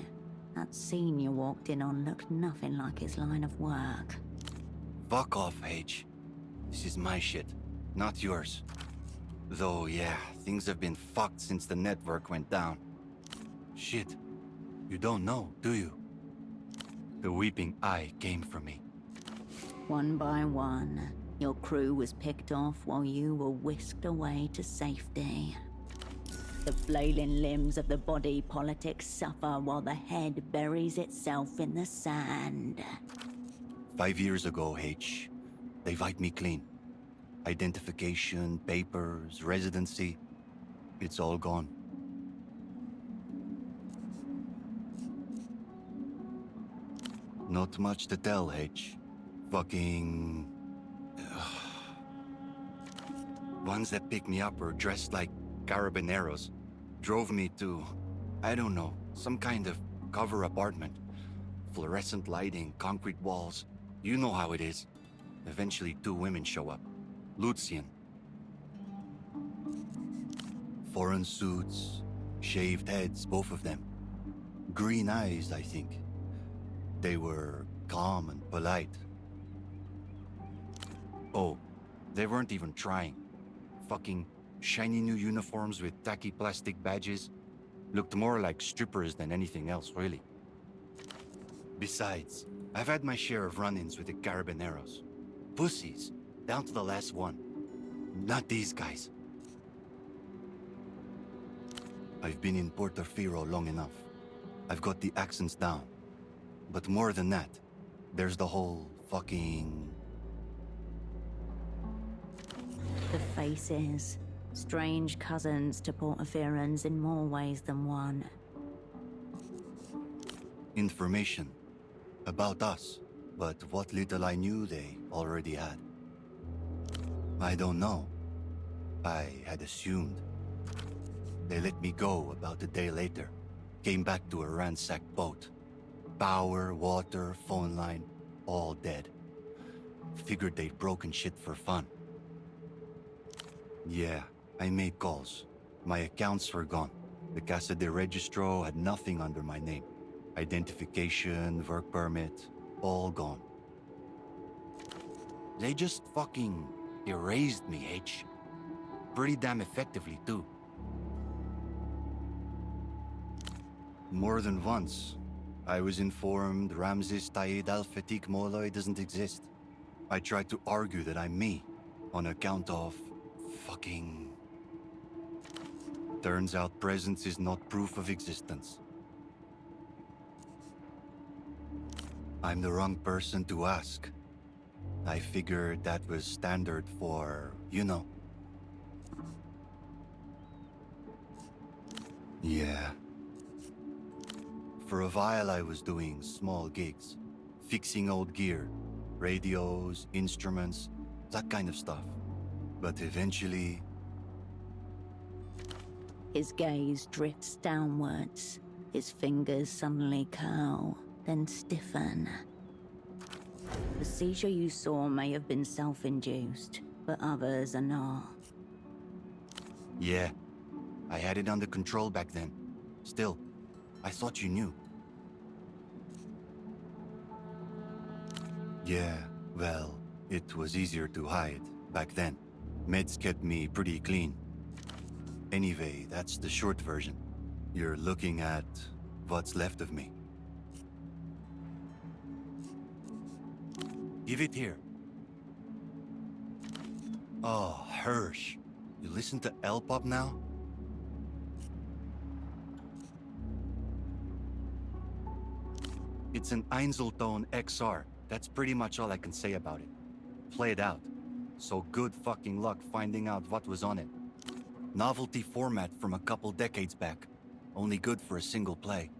That scene you walked in on looked nothing like his line of work. Fuck off, H. This is my shit, not yours. Though, yeah, things have been fucked since the network went down. Shit. You don't know, do you? The weeping eye came for me. One by one, your crew was picked off while you were whisked away to safety. The flailing limbs of the body politic suffer while the head buries itself in the sand. 5 years ago, H, they wiped me clean. Identification, papers, residency, it's all gone. Not much to tell, H. Fucking... Ones that picked me up were dressed like carabineros. Drove me to, I don't know, some kind of cover apartment. Fluorescent lighting, concrete walls. You know how it is. Eventually 2 women show up. Lucian. Foreign suits, shaved heads, both of them. Green eyes, I think. They were calm and polite. Oh, they weren't even trying. Fucking shiny new uniforms with tacky plastic badges. Looked more like strippers than anything else, really. Besides, I've had my share of run-ins with the carabineros. Pussies, down to the last one. Not these guys. I've been in Portofino long enough. I've got the accents down. But more than that, there's the whole fucking... The faces. Strange cousins to Portofirans in more ways than one. Information. About us. But what little I knew they already had. I don't know. I had assumed. They let me go about a day later. Came back to a ransacked boat. Power, water, phone line, all dead. Figured they'd broken shit for fun. Yeah, I made calls. My accounts were gone. The Casa de Registro had nothing under my name. Identification, work permit, all gone. They just fucking erased me, H. Pretty damn effectively, too. More than once, I was informed Ramses Tayed Al-Fatik Molloy doesn't exist. I tried to argue that I'm me, on account of fucking Turns out presence is not proof of existence. I'm the wrong person to ask. I figured that was standard for, you know. Yeah. For a while I was doing small gigs. Fixing old gear. Radios, instruments, that kind of stuff. But eventually... His gaze drifts downwards. His fingers suddenly curl, then stiffen. The seizure you saw may have been self-induced, but others are not. Yeah. I had it under control back then. Still, I thought you knew. Yeah, well, it was easier to hide back then. Meds kept me pretty clean. Anyway, that's the short version. You're looking at what's left of me. Give it here. Oh, Hirsch. You listen to L-pop now? It's an Einzelton XR. That's pretty much all I can say about it. Play it out. So good fucking luck finding out what was on it. Novelty format from a couple decades back. Only good for a single play.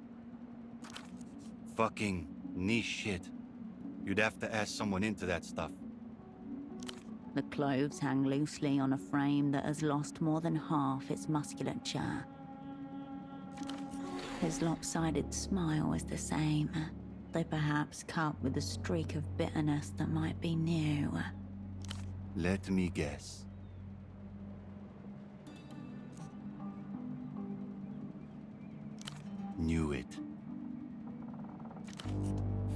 Fucking niche shit. You'd have to ask someone into that stuff. The clothes hang loosely on a frame that has lost more than half its musculature. His lopsided smile is the same, though perhaps cut with a streak of bitterness that might be new. Let me guess. Knew it.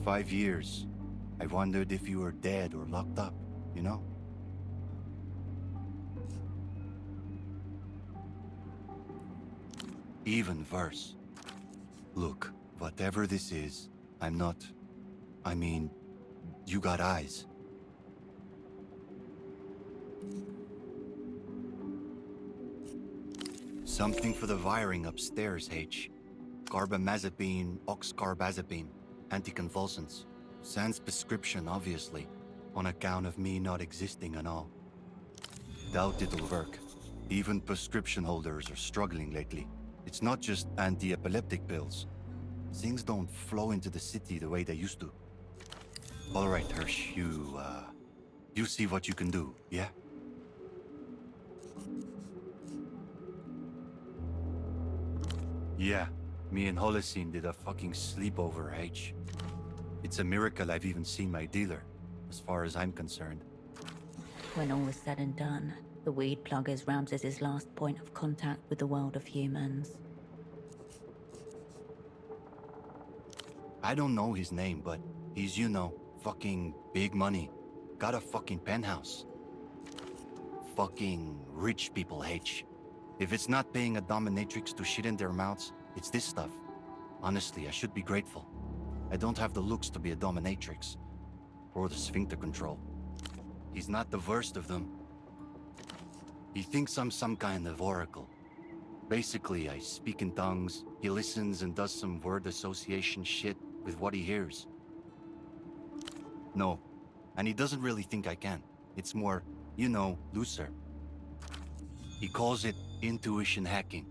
5 years. I wondered if you were dead or locked up, you know? Even worse. Look, whatever this is, I'm not... I mean, you got eyes. Something for the wiring upstairs, H. Carbamazepine, oxcarbazepine, anticonvulsants. Sans prescription, obviously, on account of me not existing and all. Doubt it'll work. Even prescription holders are struggling lately. It's not just anti-epileptic pills. Things don't flow into the city the way they used to. All right, Hirsch, you see what you can do, yeah? Yeah, me and Holocene did a fucking sleepover, H. It's a miracle I've even seen my dealer, as far as I'm concerned. When all is said and done, the weed plug is Ramses's last point of contact with the world of humans. I don't know his name, but he's, you know, fucking big money. Got a fucking penthouse. Fucking rich people, H. If it's not paying a dominatrix to shit in their mouths, it's this stuff. Honestly, I should be grateful. I don't have the looks to be a dominatrix. Or the sphincter control. He's not the worst of them. He thinks I'm some kind of oracle. Basically, I speak in tongues, he listens and does some word association shit with what he hears. No, and he doesn't really think I can. It's more, you know, looser. He calls it intuition hacking.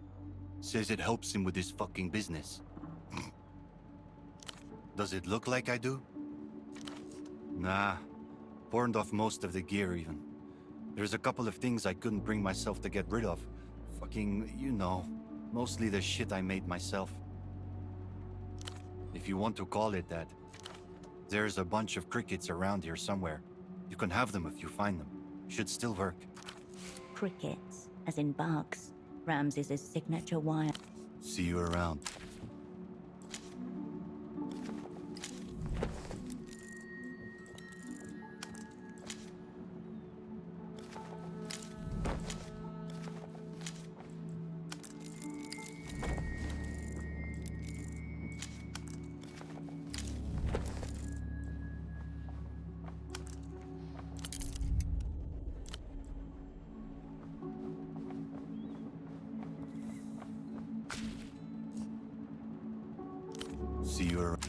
Says it helps him with his fucking business. Does it look like I do? Nah. Pawned off most of the gear even. There's a couple of things I couldn't bring myself to get rid of. Fucking, you know, mostly the shit I made myself. If you want to call it that. There's a bunch of crickets around here somewhere. You can have them if you find them. Should still work. Crickets, as in bugs. Ramses's signature wire. See you around. you around.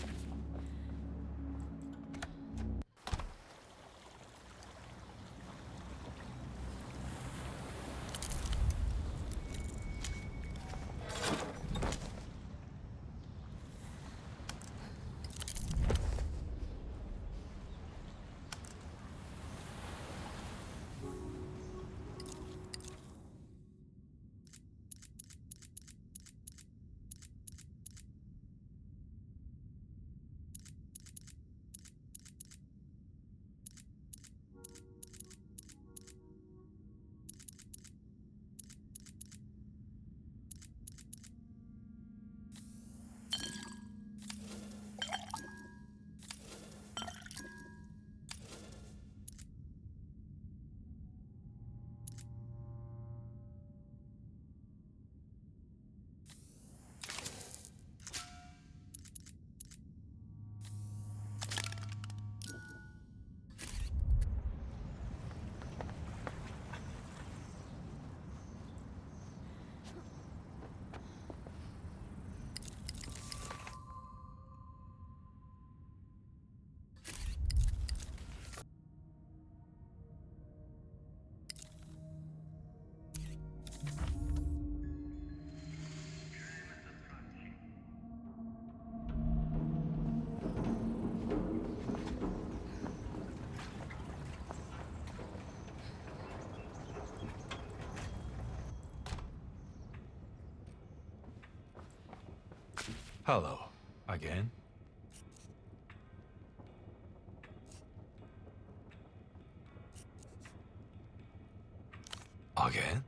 Hello, again. Again?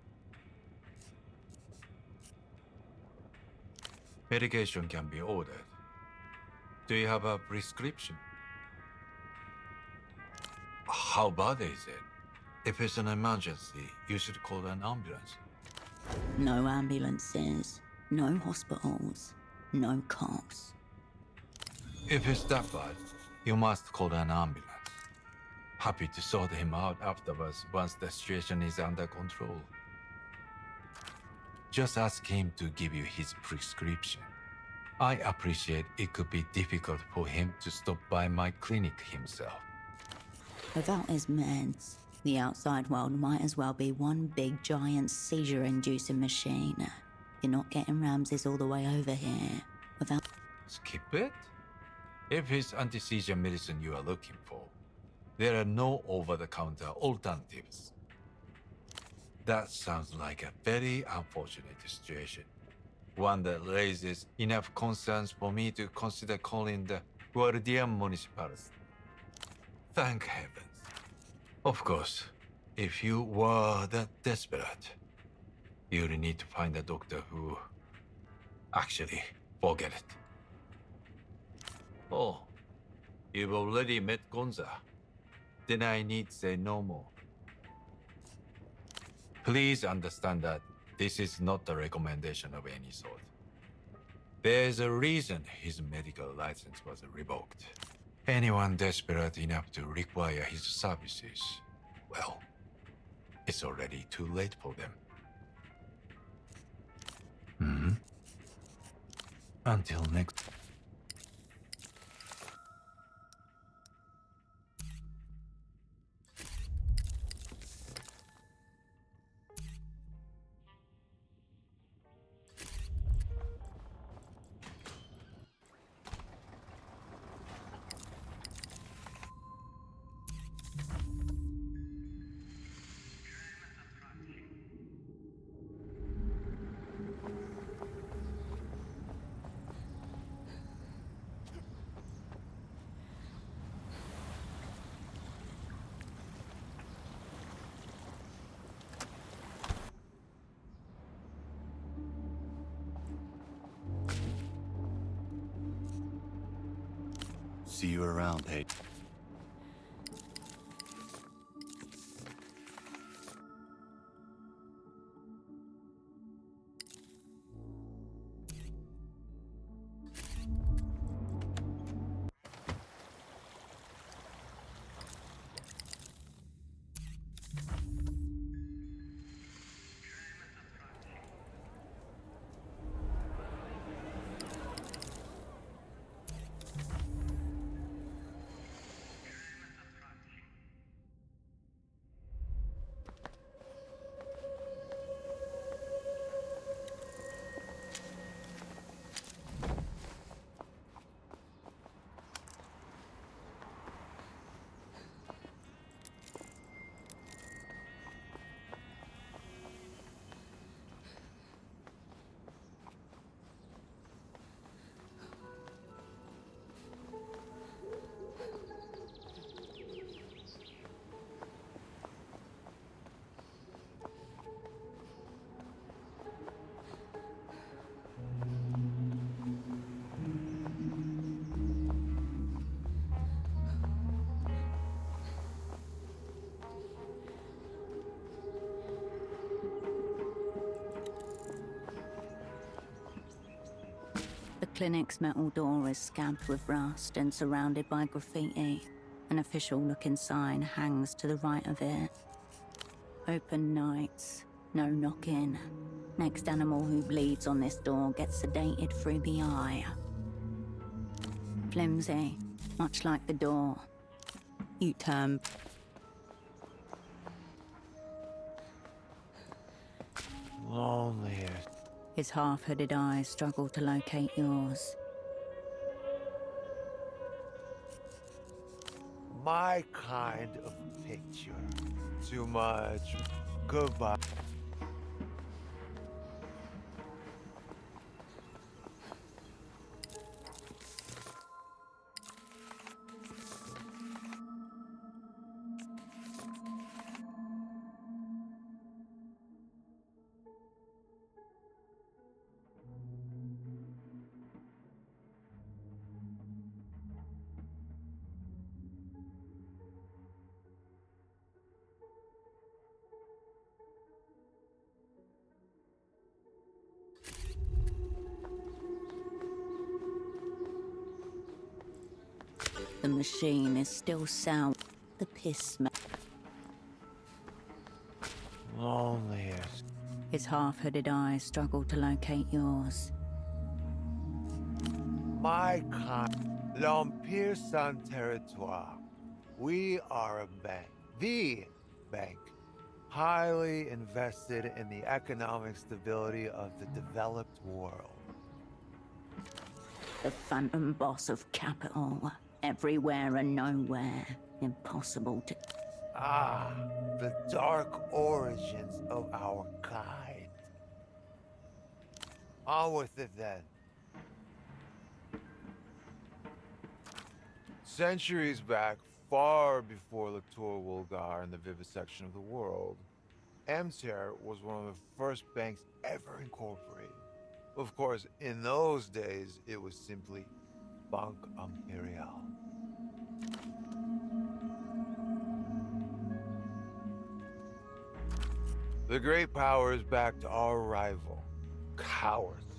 Medication can be ordered. Do you have a prescription? How bad is it? If it's an emergency, you should call an ambulance. No ambulances, no hospitals, no cops. If it's that bad, you must call an ambulance. Happy to sort him out afterwards once the situation is under control. Just ask him to give you his prescription. I appreciate it could be difficult for him to stop by my clinic himself. Without his meds, the outside world might as well be one big giant seizure-inducing machine. You're not getting Ramses all the way over here without... Skip it? If it's anti-seizure medicine you are looking for, there are no over-the-counter alternatives. That sounds like a very unfortunate situation. One that raises enough concerns for me to consider calling the Guardia Municipales. Thank heavens. Of course, if you were that desperate, you'll need to find a doctor who... Actually, forget it. Oh, you've already met Gonza. Then I need say no more. Please understand that this is not a recommendation of any sort. There's a reason his medical license was revoked. Anyone desperate enough to require his services, well, it's already too late for them. Until next... See you around, hey. clinic's metal door is scabbed with rust and surrounded by graffiti. An official-looking sign hangs to the right of it. Open nights, no knocking. Next animal who bleeds on this door gets sedated through the eye. Flimsy, much like the door. You turn. Lonely. His half-hooded eyes struggle to locate yours. My kind of picture. Too much. Goodbye. The machine is still sound. The piss smell. Loneliest. His half-hooded eyes struggle to locate yours. My kind. L'Empire Sans Territoire. We are a bank. The bank. Highly invested in the economic stability of the developed world. The phantom boss of capital. Everywhere and nowhere. Impossible to... Ah, the dark origins of our kind. On with it then. Centuries back, far before Lector Wulgar and the vivisection of the world, Amter was one of the first banks ever incorporated. Of course, in those days, it was simply Banque Imperiale. The great powers backed our rival, cowards,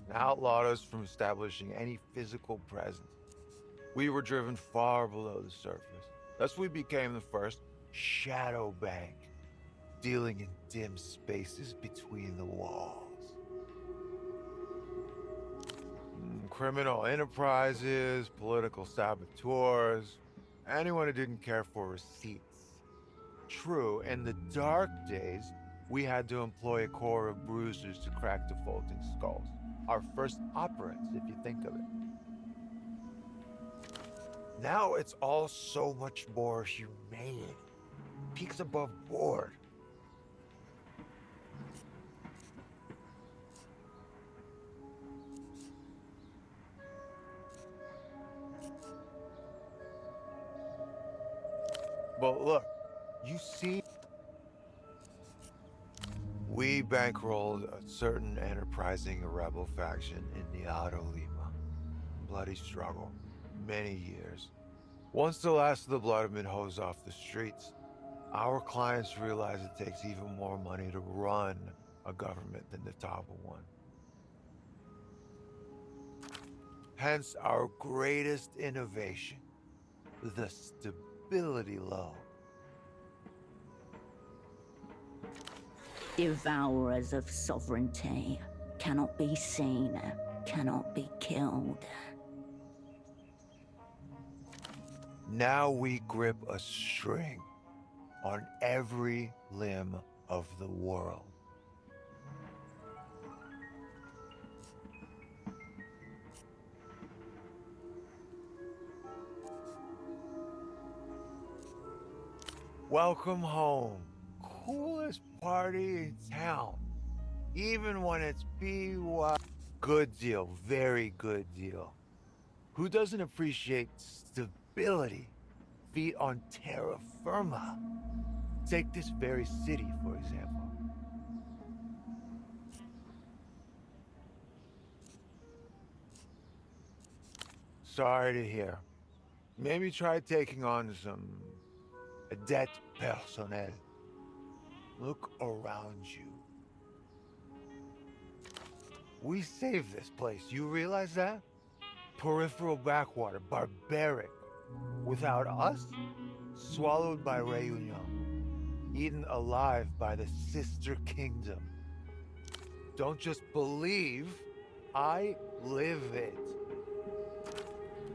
and outlawed us from establishing any physical presence. We were driven far below the surface. Thus we became the first shadow bank, dealing in dim spaces between the walls. Criminal enterprises, political saboteurs, anyone who didn't care for receipts. True, in the dark days, we had to employ a corps of bruisers to crack defaulting skulls. Our first operants, if you think of it. Now it's all so much more humane. Peaks above board. But look, you see, we bankrolled a certain enterprising rebel faction in the Auto Lima. Bloody struggle, many years. Once the last of the blood had been hosed off the streets, our clients realized it takes even more money to run a government than the top one. Hence our greatest innovation, the stability loan. Devourers of sovereignty. Cannot be seen, cannot be killed. Now we grip a string on every limb of the world. Welcome home. Coolest party in town. Even when it's BY. Good deal, very good deal. Who doesn't appreciate stability? Feet on terra firma. Take this very city, for example. Sorry to hear. Maybe try taking on some debt personnel. Look around you. We saved this place, you realize that? Peripheral backwater, barbaric. Without us, swallowed by Reunion, eaten alive by the sister kingdom. Don't just believe, I live it.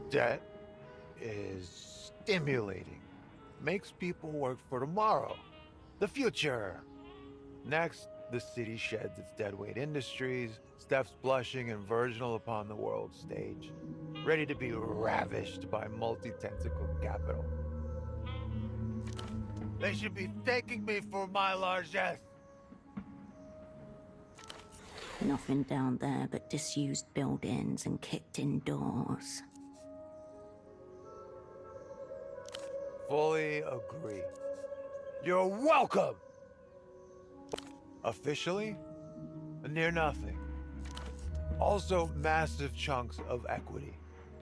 Debt is stimulating. Makes people work for tomorrow, the future. Next, the city sheds its deadweight industries, steps blushing and virginal upon the world stage, ready to be ravished by multi-tentacled capital. They should be thanking me for my largesse. Nothing down there but disused buildings and kicked-in doors. Fully agree. You're welcome! Officially, near nothing. Also, massive chunks of equity.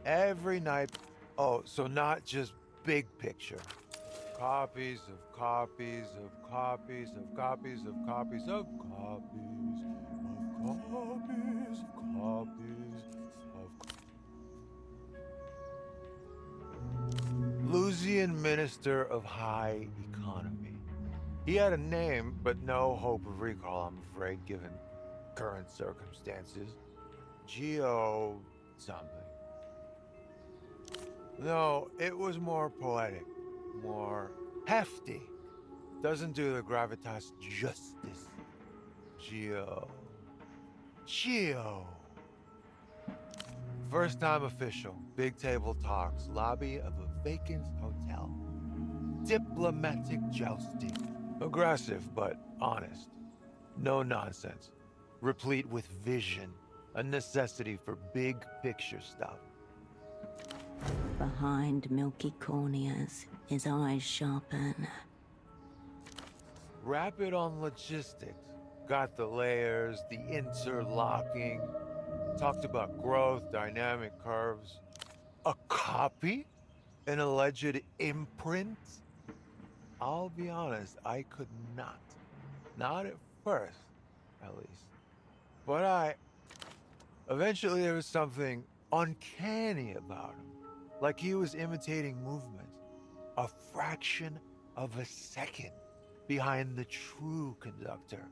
Every night. Oh, so not just big picture. Copies of copies of copies of copies of copies of copies of copies of copies of. Lusian Minister of High Economy. He had a name, but no hope of recall, I'm afraid, given current circumstances. Geo something. No, it was more poetic, more hefty. Doesn't do the gravitas justice. Geo. First time official, big table talks, lobby of a vacant hotel. Diplomatic jousting. Aggressive, but honest. No nonsense. Replete with vision. A necessity for big picture stuff. Behind milky corneas, his eyes sharpen. Rapid on logistics. Got the layers, the interlocking. Talked about growth, dynamic curves. A copy? An alleged imprint? I'll be honest, I could not. Not at first, at least. But eventually there was something uncanny about him. Like he was imitating movement. A fraction of a second behind the true conductor.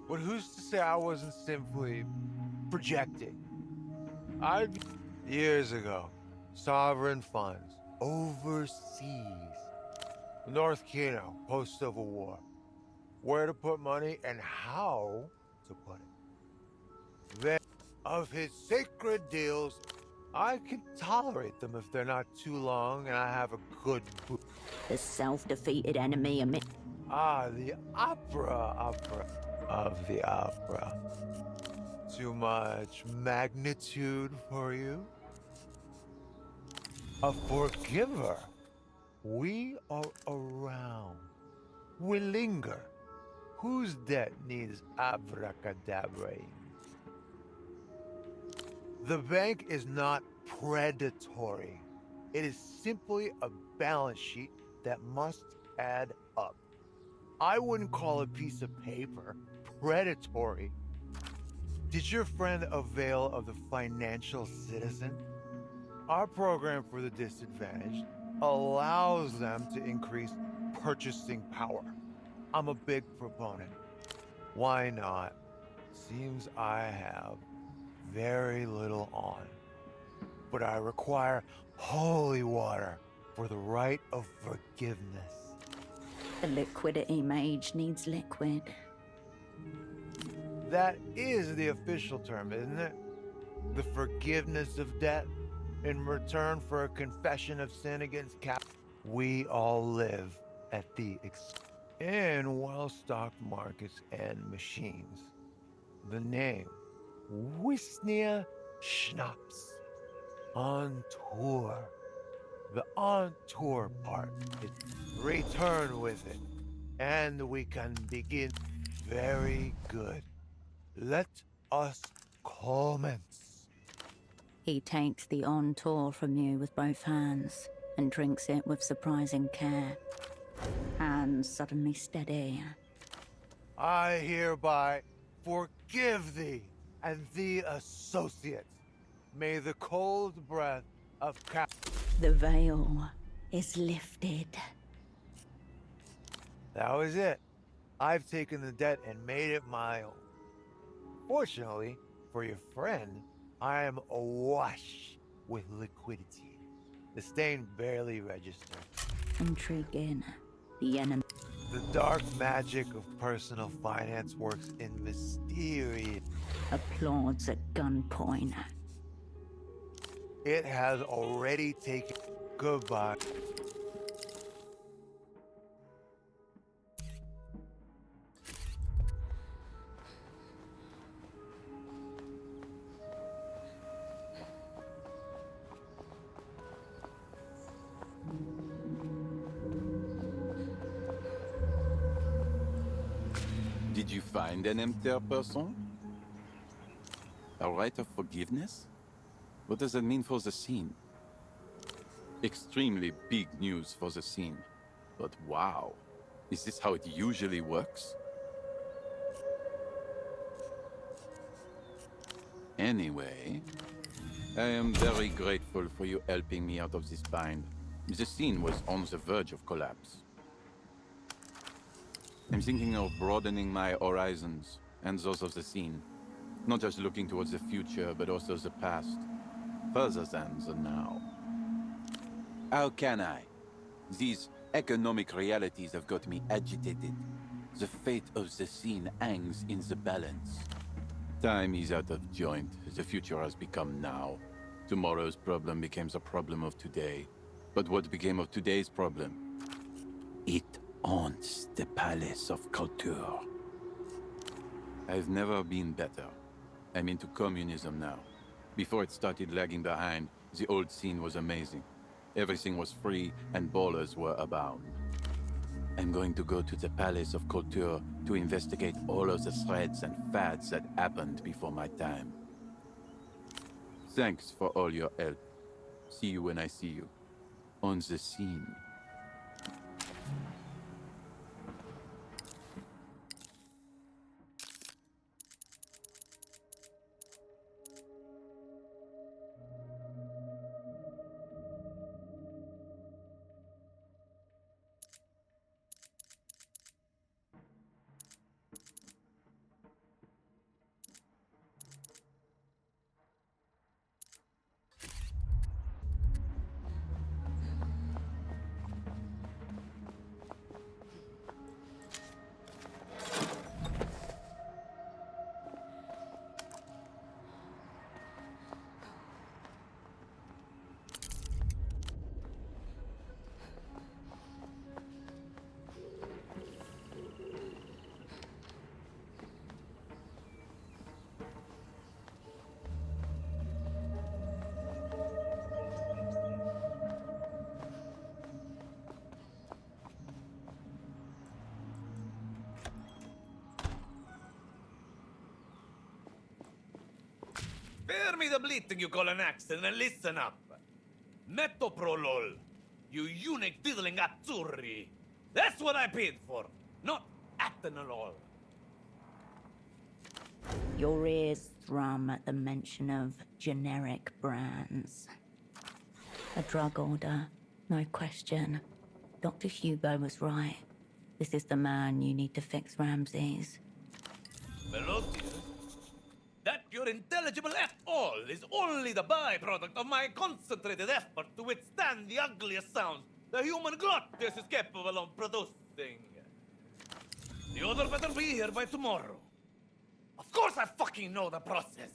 But who's to say I wasn't simply projecting? Years ago, sovereign funds, overseas. North Kino, post-Civil War. Where to put money and how to put it. Then, of his sacred deals, I can tolerate them if they're not too long and I have a good boot. The self-defeated enemy amid. Ah, the opera of the opera. Too much magnitude for you? A forgiver. We are around. We linger. Whose debt needs abracadabraing? The bank is not predatory. It is simply a balance sheet that must add up. I wouldn't call a piece of paper predatory. Did your friend avail of the financial citizen? Our program for the disadvantaged allows them to increase purchasing power. I'm a big proponent. Why not? Seems I have very little on. But I require holy water for the right of forgiveness. The liquidity mage needs liquid. That is the official term, isn't it? The forgiveness of debt in return for a confession of sin against cap. We all live at the in well-stocked markets and machines. The name, Wisnia Schnapps. On tour. The on tour part is return with it. And we can begin. Very good. Let us commence. He takes the on tour from you with both hands and drinks it with surprising care. Hands suddenly steady. I hereby forgive thee and thee associate. May the cold breath of The veil is lifted. That was it. I've taken the debt and made it my own. Fortunately, for your friend, I am awash with liquidity. The stain barely registers. Intriguing. The enemy. The dark magic of personal finance works in mysterious. Applauds at gunpoint. It has already taken. Goodbye. Did you find an empty person? A right of forgiveness? What does that mean for the scene? Extremely big news for the scene. But wow, is this how it usually works? Anyway, I am very grateful for you helping me out of this bind. The scene was on the verge of collapse. I'm thinking of broadening my horizons and those of the scene. Not just looking towards the future, but also the past. Further than the now. How can I? These economic realities have got me agitated. The fate of the scene hangs in the balance. Time is out of joint. The future has become now. Tomorrow's problem becomes a problem of today. But what became of today's problem? It haunts the Palace of Culture. I've never been better. I'm into communism now. Before it started lagging behind, the old scene was amazing. Everything was free and ballers were abound. I'm going to go to the Palace of Culture to investigate all of the threads and fads that happened before my time. Thanks for all your help. See you when I see you. On the scene. Spare me the bleating you call an accent and listen up. Metoprolol, you eunuch diddling azzurri. That's what I paid for, not atenolol. Your ears thrum at the mention of generic brands. A drug order, no question. Dr. Hugo was right. This is the man you need to fix Ramses. Velotius, that you're intelligible at all is only the byproduct of my concentrated effort to withstand the ugliest sounds the human glottis is capable of producing. The order better be here by tomorrow. Of course I fucking know the process.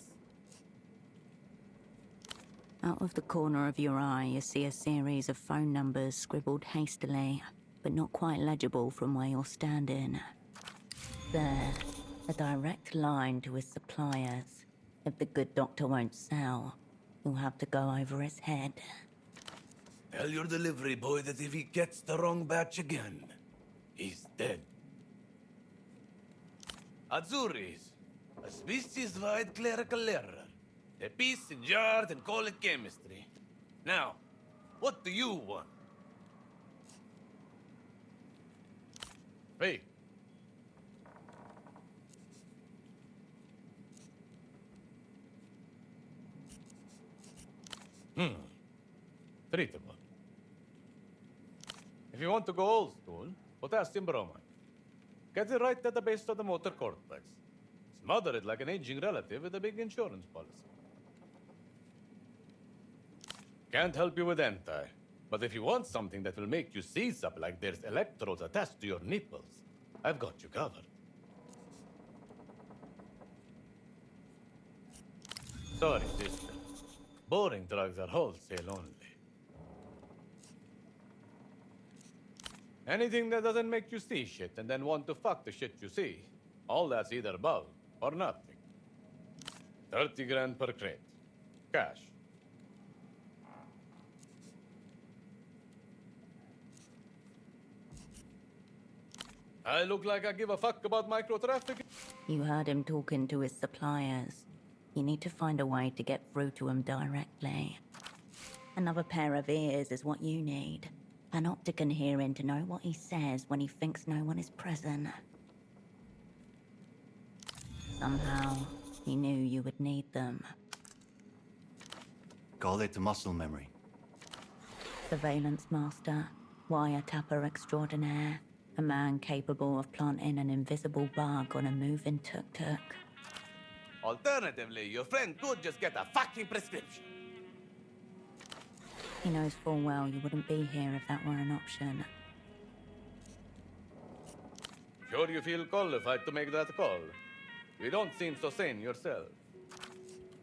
Out of the corner of your eye, you see a series of phone numbers scribbled hastily, but not quite legible from where you're standing. There, a direct line to his suppliers. If the good doctor won't sell, you'll have to go over his head. Tell your delivery boy that if he gets the wrong batch again, he's dead. Azuris, a species-wide clerical error. A piece in jars and call it chemistry. Now, what do you want? Hey. Treatable. If you want to go old school, potassium bromide. Get it right at the base of the motor cortex. Smother it like an aging relative with a big insurance policy. Can't help you with anti, but if you want something that will make you seize up like there's electrodes attached to your nipples, I've got you covered. Sorry, sister. Boring drugs are wholesale only. Anything that doesn't make you see shit and then want to fuck the shit you see, all that's either bulk or nothing. 30 grand per crate. Cash. I look like I give a fuck about micro-trafficking? You heard him talking to his suppliers. You need to find a way to get through to him directly. Another pair of ears is what you need. An optic and hearing to know what he says when he thinks no one is present. Somehow, he knew you would need them. Call it muscle memory. Surveillance master, wiretapper extraordinaire, a man capable of planting an invisible bug on a moving tuk-tuk. Alternatively, your friend could just get a fucking prescription. He knows full well you wouldn't be here if that were an option. Sure you feel qualified to make that call? You don't seem so sane yourself.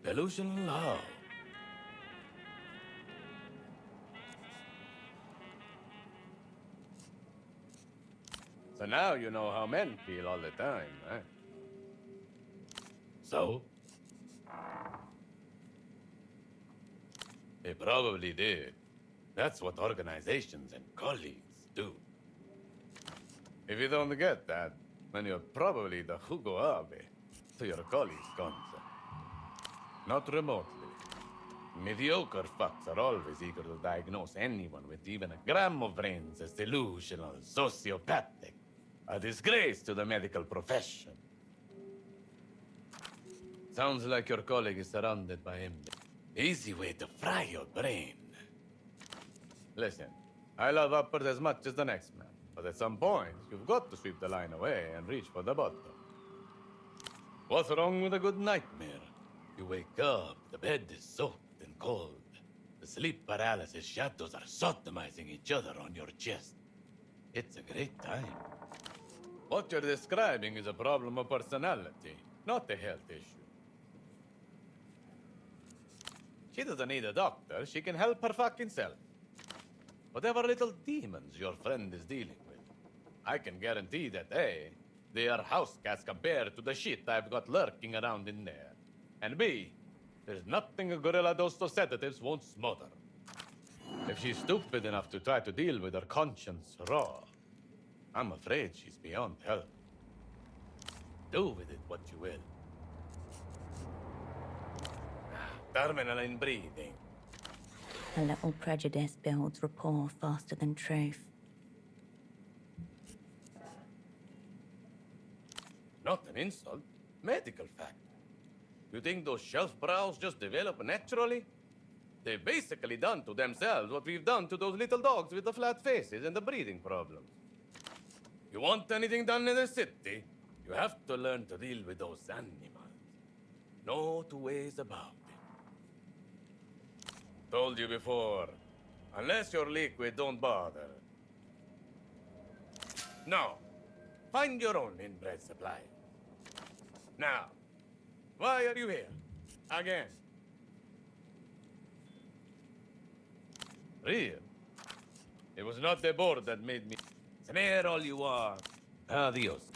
Delusional how? So now you know how men feel all the time, eh? So? They probably did. That's what organizations and colleagues do. If you don't get that, then you're probably the Hugo Abe to your colleagues' concept. Not remotely. Mediocre fucks are always eager to diagnose anyone with even a gram of brains as delusional, sociopathic, a disgrace to the medical profession. Sounds like your colleague is surrounded by him. Easy way to fry your brain. Listen, I love uppers as much as the next man, but at some point, you've got to sweep the line away and reach for the bottom. What's wrong with a good nightmare? You wake up, the bed is soaked and cold. The sleep paralysis shadows are sodomizing each other on your chest. It's a great time. What you're describing is a problem of personality, not a health issue. She doesn't need a doctor, she can help her fucking self. Whatever little demons your friend is dealing with, I can guarantee that A, they are house cats compared to the shit I've got lurking around in there. And B, there's nothing a gorilla dose of sedatives won't smother. If she's stupid enough to try to deal with her conscience raw, I'm afraid she's beyond help. Do with it what you will. Terminal in breathing. A little prejudice builds rapport faster than truth. Not an insult. Medical fact. You think those shelf brows just develop naturally? They've basically done to themselves what we've done to those little dogs with the flat faces and the breathing problems. You want anything done in the city, you have to learn to deal with those animals. No two ways about it. Told you before, unless you're liquid, don't bother. No, find your own inbred supply. Now, why are you here? Again. Real? It was not the board that made me. Smear all you want. Adios.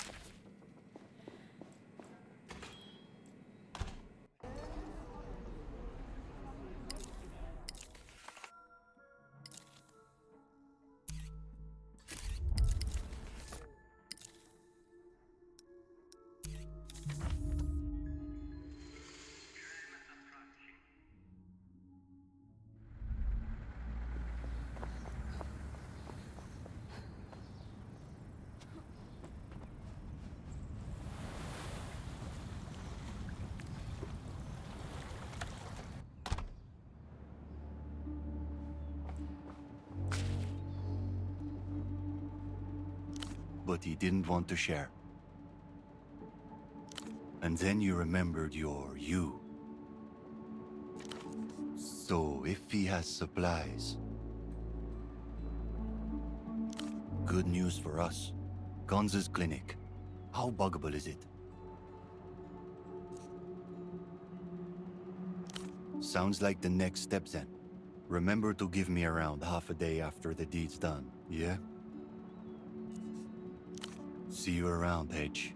but he didn't want to share. And then you remembered your you. So if he has supplies... Good news for us. Gonza's clinic. How buggable is it? Sounds like the next step then. Remember to give me around half a day after the deed's done, yeah? See you around, Hedge.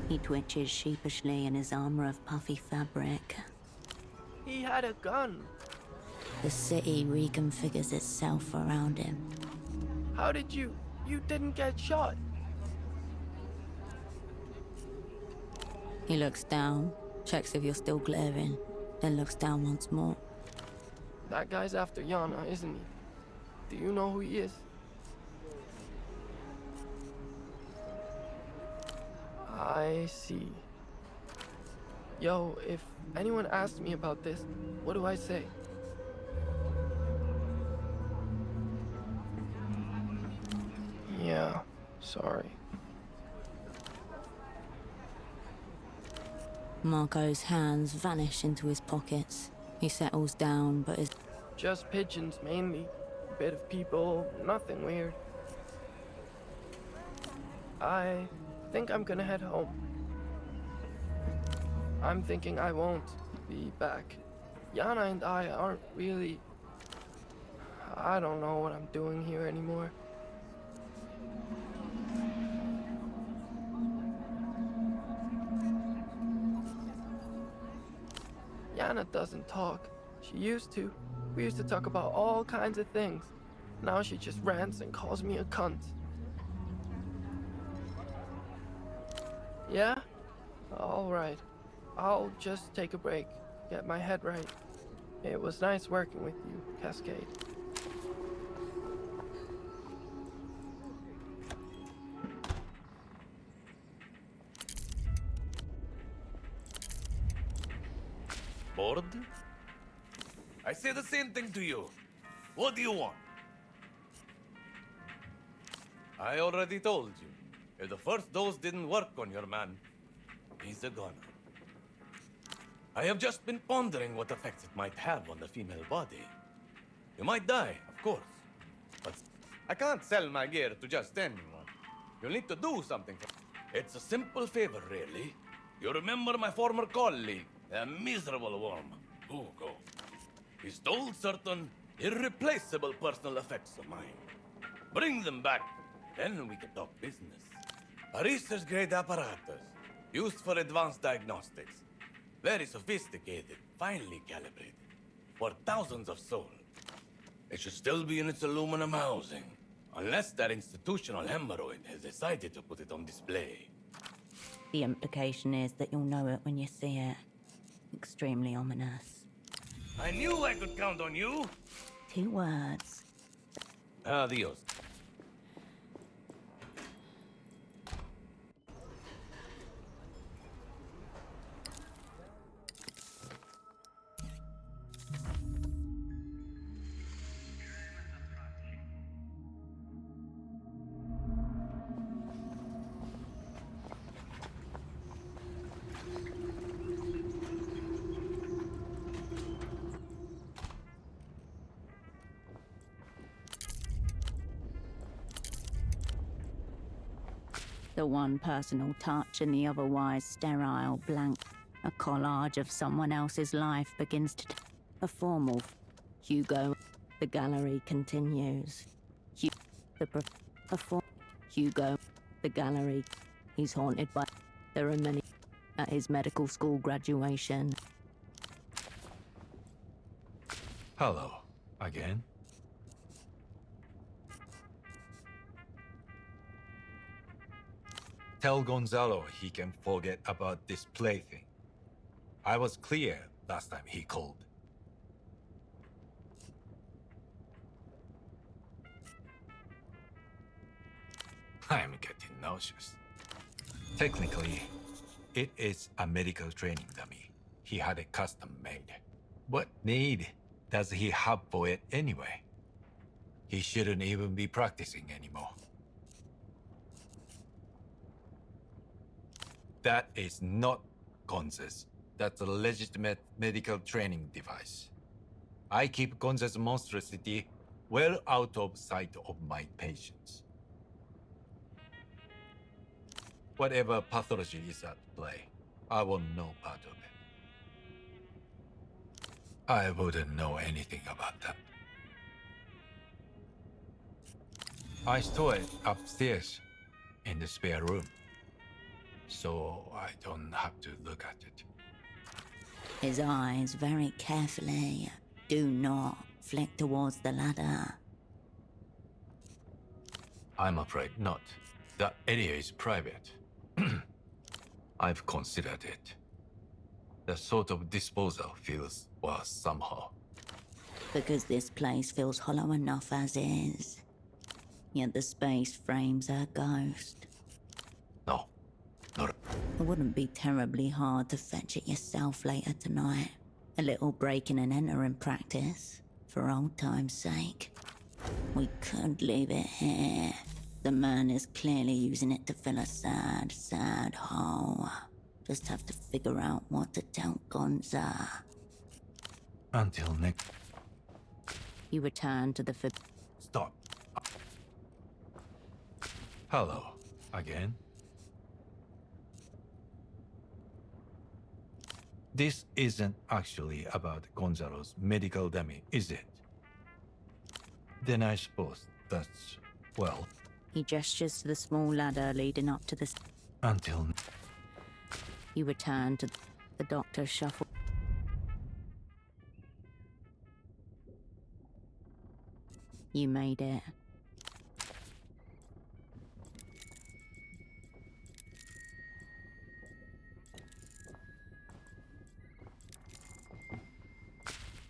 He twitches sheepishly in his armor of puffy fabric. He had a gun. The city reconfigures itself around him. How did you didn't get shot? He looks down, checks if you're still glaring, then looks down once more. That guy's after Yana, isn't he? Do you know who he is? I see. Yo, if anyone asks me about this, what do I say? Yeah, sorry. Marco's hands vanish into his pockets. He settles down, but is... Just pigeons, mainly. A bit of people, nothing weird. I think I'm gonna head home. I'm thinking I won't be back. Yana and I aren't really... I don't know what I'm doing here anymore. Yana doesn't talk. She used to. We used to talk about all kinds of things. Now she just rants and calls me a cunt. Yeah? Alright. I'll just take a break. Get my head right. It was nice working with you, Cascade. Bored? I say the same thing to you. What do you want? I already told you. If the first dose didn't work on your man, he's a goner. I have just been pondering what effects it might have on the female body. You might die, of course. But I can't sell my gear to just anyone. You'll need to do something for... It's a simple favor, really. You remember my former colleague, a miserable worm, Hugo. He stole certain irreplaceable personal effects of mine. Bring them back, then we can talk business. A research-grade apparatus, used for advanced diagnostics. Very sophisticated, finely calibrated, for thousands of souls. It should still be in its aluminum housing, unless that institutional hemorrhoid has decided to put it on display. The implication is that you'll know it when you see it. Extremely ominous. I knew I could count on you! 2 words. Adios. The one personal touch and the otherwise sterile blank. A collage of someone else's life begins to... A formal... Hugo. The gallery continues. Hugo. The gallery. He's haunted by... There are many... At his medical school graduation. Hello. Again? Tell Gonzalo he can forget about this plaything. I was clear last time he called. I'm getting nauseous. Technically, it is a medical training dummy. He had it custom made. What need does he have for it anyway? He shouldn't even be practicing anymore. That is not Gonza's. That's a legitimate medical training device. I keep Gonza's monstrosity well out of sight of my patients. Whatever pathology is at play, I want no part of it. I wouldn't know anything about that. I store it upstairs in the spare room, so I don't have to look at it. His eyes very carefully do not flick towards the ladder. I'm afraid not. That area is private. I've considered it. The sort of disposal feels worse somehow. Because this place feels hollow enough as is. Yet the space frames a ghost. No, not. It wouldn't be terribly hard to fetch it yourself later tonight. A little breaking and entering practice, for old time's sake. We could leave it here. The man is clearly using it to fill a sad, sad hole. Just have to figure out what to tell Gonza. Until next. You return to the Stop. Hello, again. This isn't actually about Gonzalo's medical dummy, is it? Then I suppose that's, well... He gestures to the small ladder leading up to the... Until... You return to the doctor shuffle. You made it.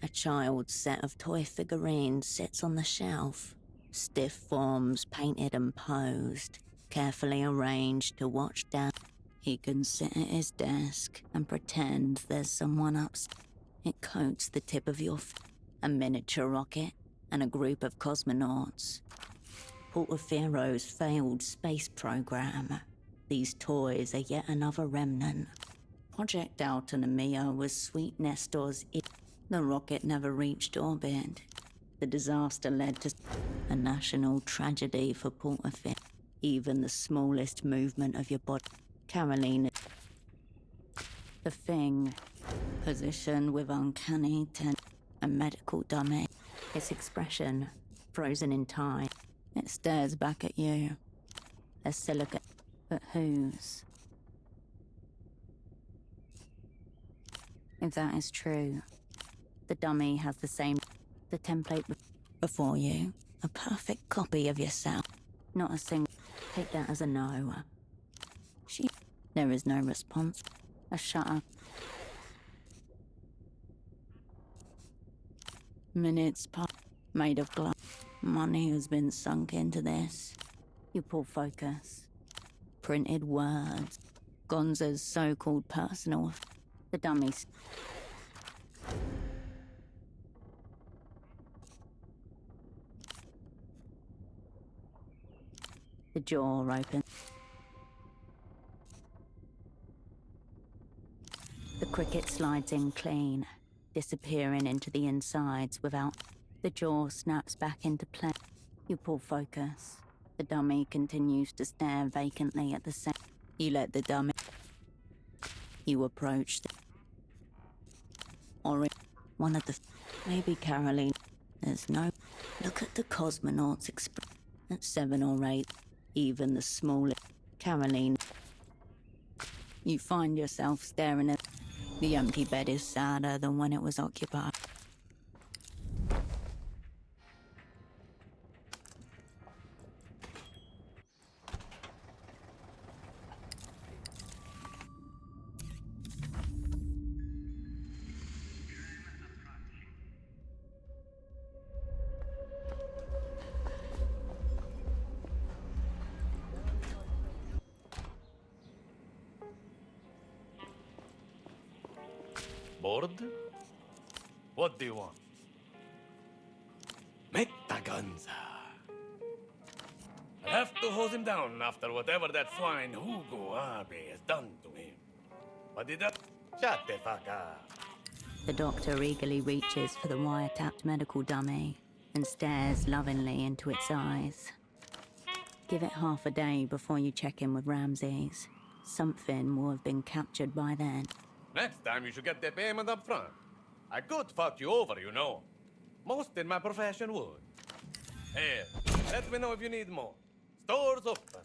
A child's set of toy figurines sits on the shelf. Stiff forms painted and posed, carefully arranged to watch down. He can sit at his desk and pretend there's someone upstairs. It coats the tip of your a miniature rocket and a group of cosmonauts. Portofiero's failed space program. These toys are yet another remnant. Project Autonomia was Sweet Nestor's. The rocket never reached orbit. The disaster led to a national tragedy for Portofiero. Even the smallest movement of your body. Caroline. The thing. Positioned with uncanny a medical dummy. Its expression, frozen in time. It stares back at you. A silicate. But whose? If that is true, the dummy has the same... The template before you. A perfect copy of yourself. Not a single... Take that as a no. There is no response. A shutter. Minutes past. Made of glass. Money has been sunk into this. You pull focus. Printed words. Gonza's so-called personal... The dummies. The jaw opens. The cricket slides in clean, disappearing into the insides without... The jaw snaps back into play. You pull focus. The dummy continues to stare vacantly at the same... You let the dummy... You approach the... Or one of the... Maybe Caroline... There's no... Look at the cosmonauts express... At 7 or 8... Even the smallest... Caroline... You find yourself staring at... The empty bed is sadder than when it was occupied. Bored? What do you want? Metaganza. I'll have to hose him down after whatever that swine Hugo Abe has done to him. But did that... Shut the fuck up. The doctor eagerly reaches for the wiretapped medical dummy and stares lovingly into its eyes. Give it half a day before you check in with Ramses. Something will have been captured by then. Next time you should get the payment up front. I could fuck you over, you know. Most in my profession would. Here, let me know if you need more. Store's open.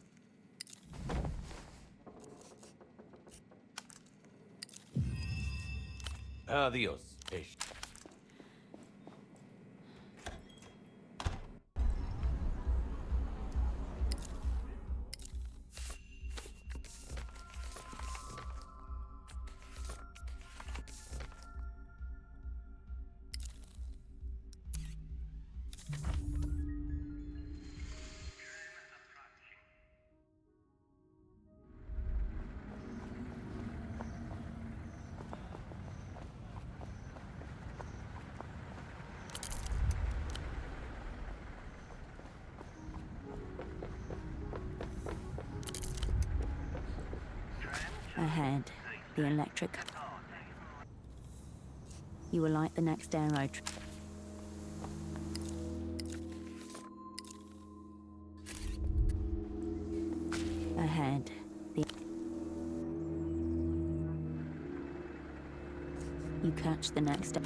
Adios, patient. Ahead, the electric. You will light the next aero. Ahead, the. You catch the next.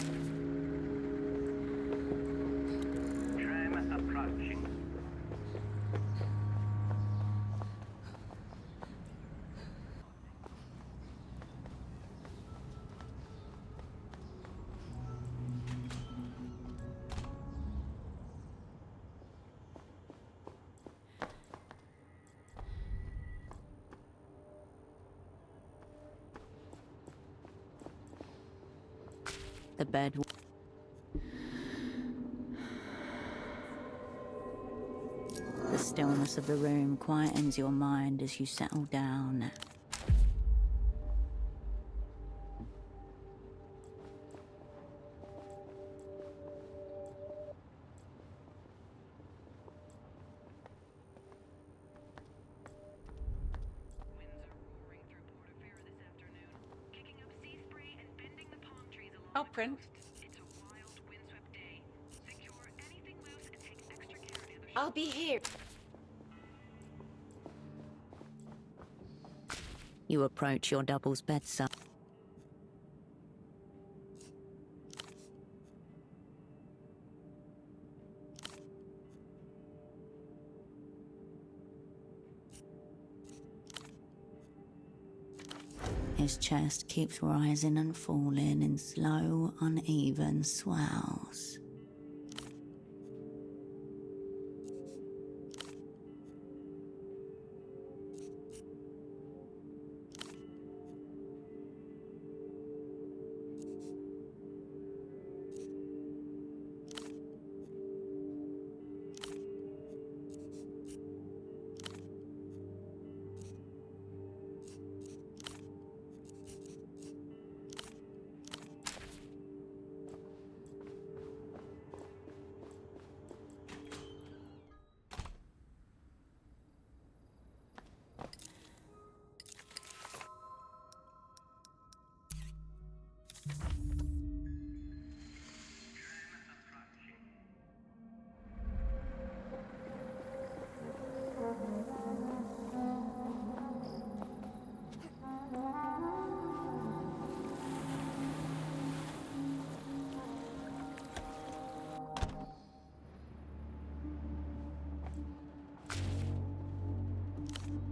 The bed. The stillness of the room quietens your mind as you settle down. Operant. I'll be here. You approach your double's bedside. His chest keeps rising and falling in slow, uneven swells.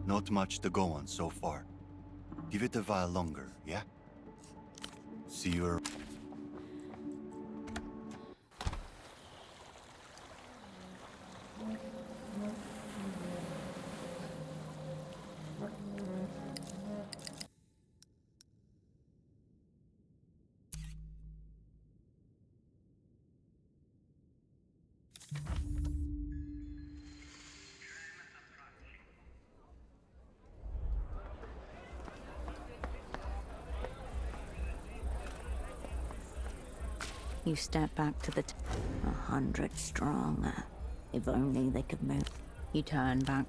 Not much to go on so far. Give it a while longer, yeah? See you. You step back to the 100 strong. If only they could move. You turn back.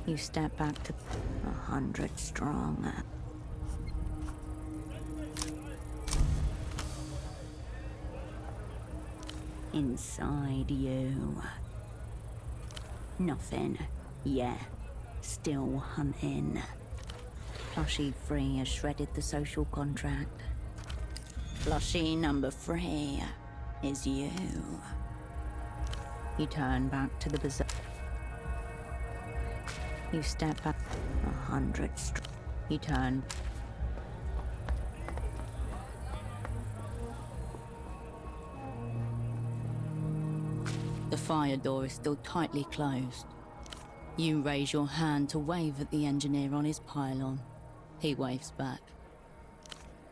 You step back to 100 strong. Inside you. Nothing. Yeah. Still hunting. Plushie 3 has shredded the social contract. Plushie number 3 is you. You turn back to the bazaar. You step back 100 strong. You turn. The fire door is still tightly closed. You raise your hand to wave at the engineer on his pylon. He waves back.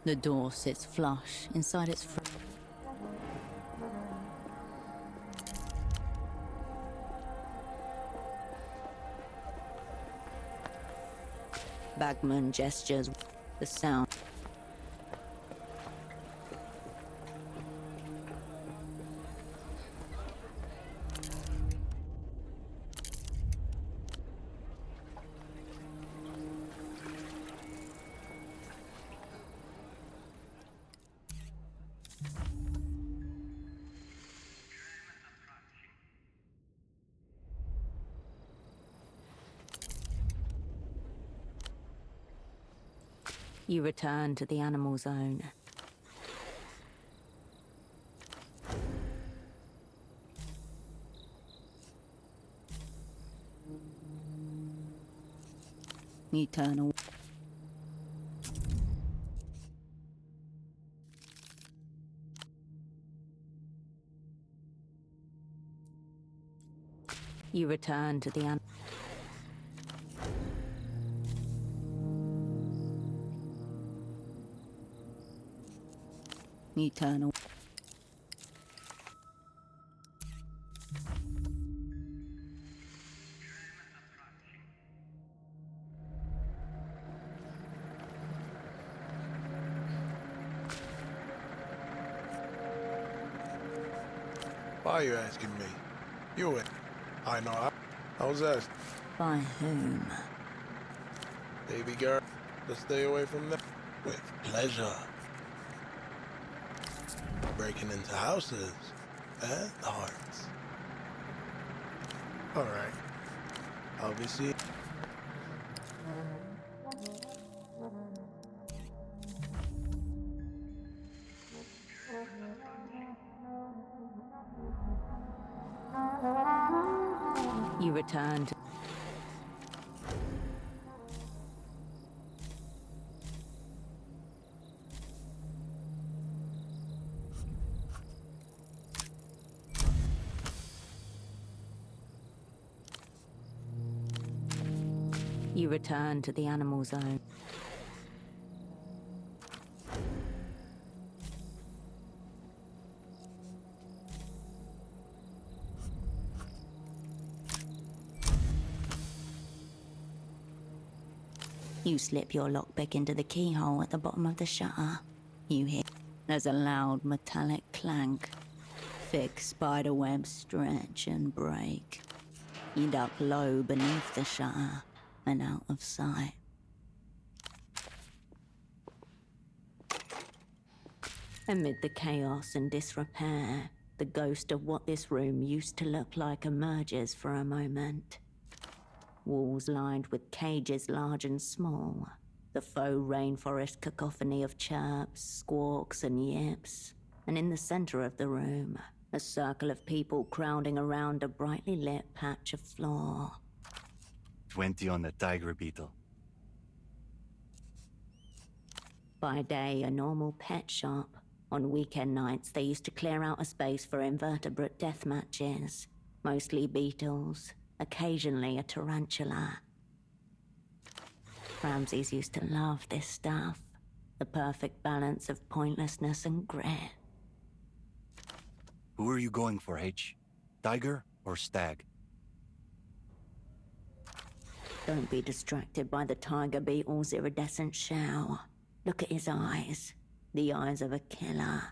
The door sits flush inside its Bagman gestures the sound. You return to the animal zone. You turn away. You return to the animal. You turn away. Why are you asking me? You in. I know. I was asked. By whom? Baby girl, to stay away from them. With pleasure. Breaking into houses and hearts. All right. I'll be seeing. You return to. You return to the animal zone. You slip your lockpick into the keyhole at the bottom of the shutter. You hear there's a loud metallic clank. Thick spiderwebs stretch and break. You duck low beneath the shutter and out of sight. Amid the chaos and disrepair, the ghost of what this room used to look like emerges for a moment. Walls lined with cages large and small, the faux rainforest cacophony of chirps, squawks, and yips. And in the center of the room, a circle of people crowding around a brightly lit patch of floor. 20 on the tiger beetle. By day, a normal pet shop. On weekend nights, they used to clear out a space for invertebrate death matches. Mostly beetles, occasionally a tarantula. Ramses used to love this stuff. The perfect balance of pointlessness and grit. Who are you going for, H? Tiger or stag? Don't be distracted by the tiger beetle's iridescent shell. Look at his eyes. The eyes of a killer.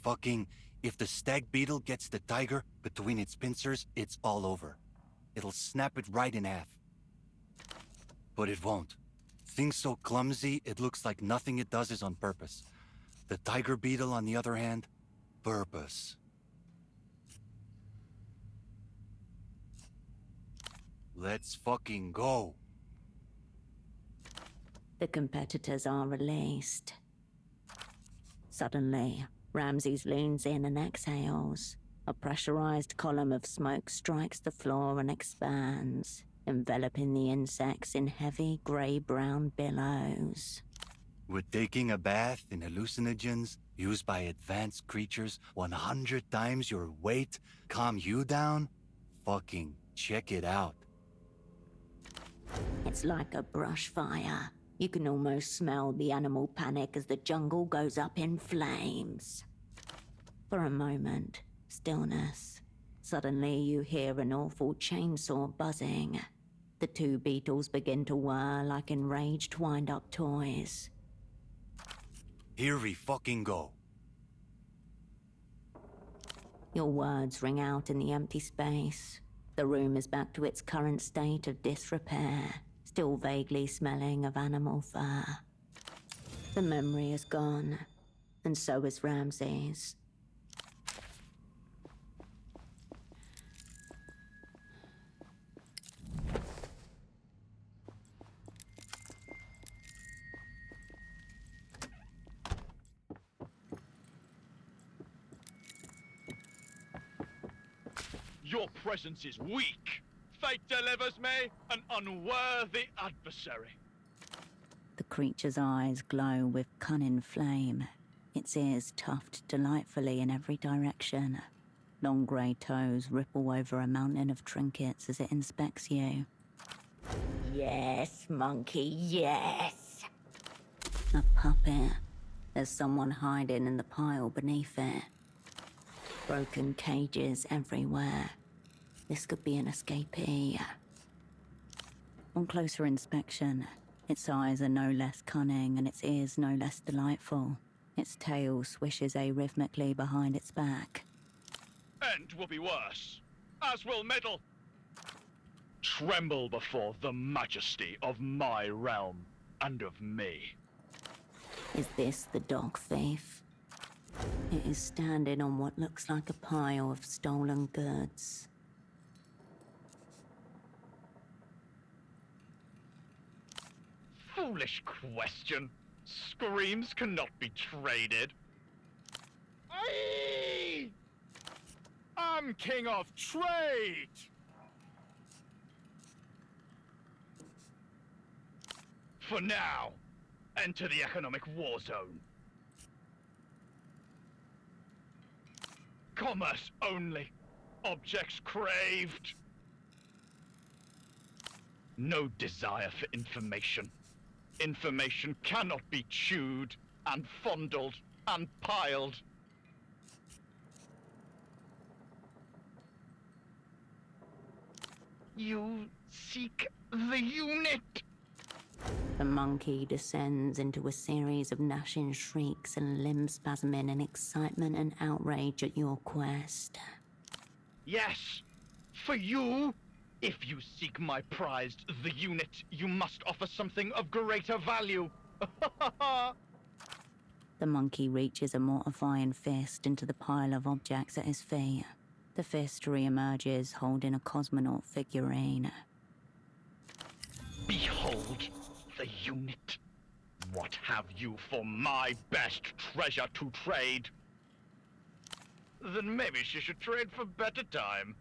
Fucking, if the stag beetle gets the tiger between its pincers, it's all over. It'll snap it right in half. But it won't. Thing's so clumsy, it looks like nothing it does is on purpose. The tiger beetle, on the other hand, purpose. Let's fucking go. The competitors are released. Suddenly, Ramses leans in and exhales. A pressurized column of smoke strikes the floor and expands, enveloping the insects in heavy gray-brown billows. Would taking a bath in hallucinogens used by advanced creatures 100 times your weight calm you down? Fucking check it out. It's like a brush fire. You can almost smell the animal panic as the jungle goes up in flames. For a moment, stillness. Suddenly you hear an awful chainsaw buzzing. The two beetles begin to whir like enraged wind-up toys. Here we fucking go. Your words ring out in the empty space. The room is back to its current state of disrepair, still vaguely smelling of animal fur. The memory is gone, and so is Ramses. Your presence is weak. Fate delivers me an unworthy adversary. The creature's eyes glow with cunning flame. Its ears tuft delightfully in every direction. Long grey toes ripple over a mountain of trinkets as it inspects you. Yes, monkey, yes! A puppet. There's someone hiding in the pile beneath it. Broken cages everywhere. This could be an escapee. On closer inspection, its eyes are no less cunning and its ears no less delightful. Its tail swishes arrhythmically behind its back. End will be worse, as will middle. Tremble before the majesty of my realm and of me. Is this the dog thief? It is standing on what looks like a pile of stolen goods. Foolish question. Screams cannot be traded. Aye! I'm king of trade! For now, enter the economic war zone. Commerce only. Objects craved. No desire for information. Information cannot be chewed and fondled and piled. You seek the unit. The monkey descends into a series of gnashing shrieks and limb spasming in excitement and outrage at your quest. Yes, for you. If you seek my prized, the unit, you must offer something of greater value. The monkey reaches a mortifying fist into the pile of objects at his feet. The fist re-emerges holding a cosmonaut figurine. Behold the unit. What have you for my best treasure to trade? Then maybe she should trade for better time.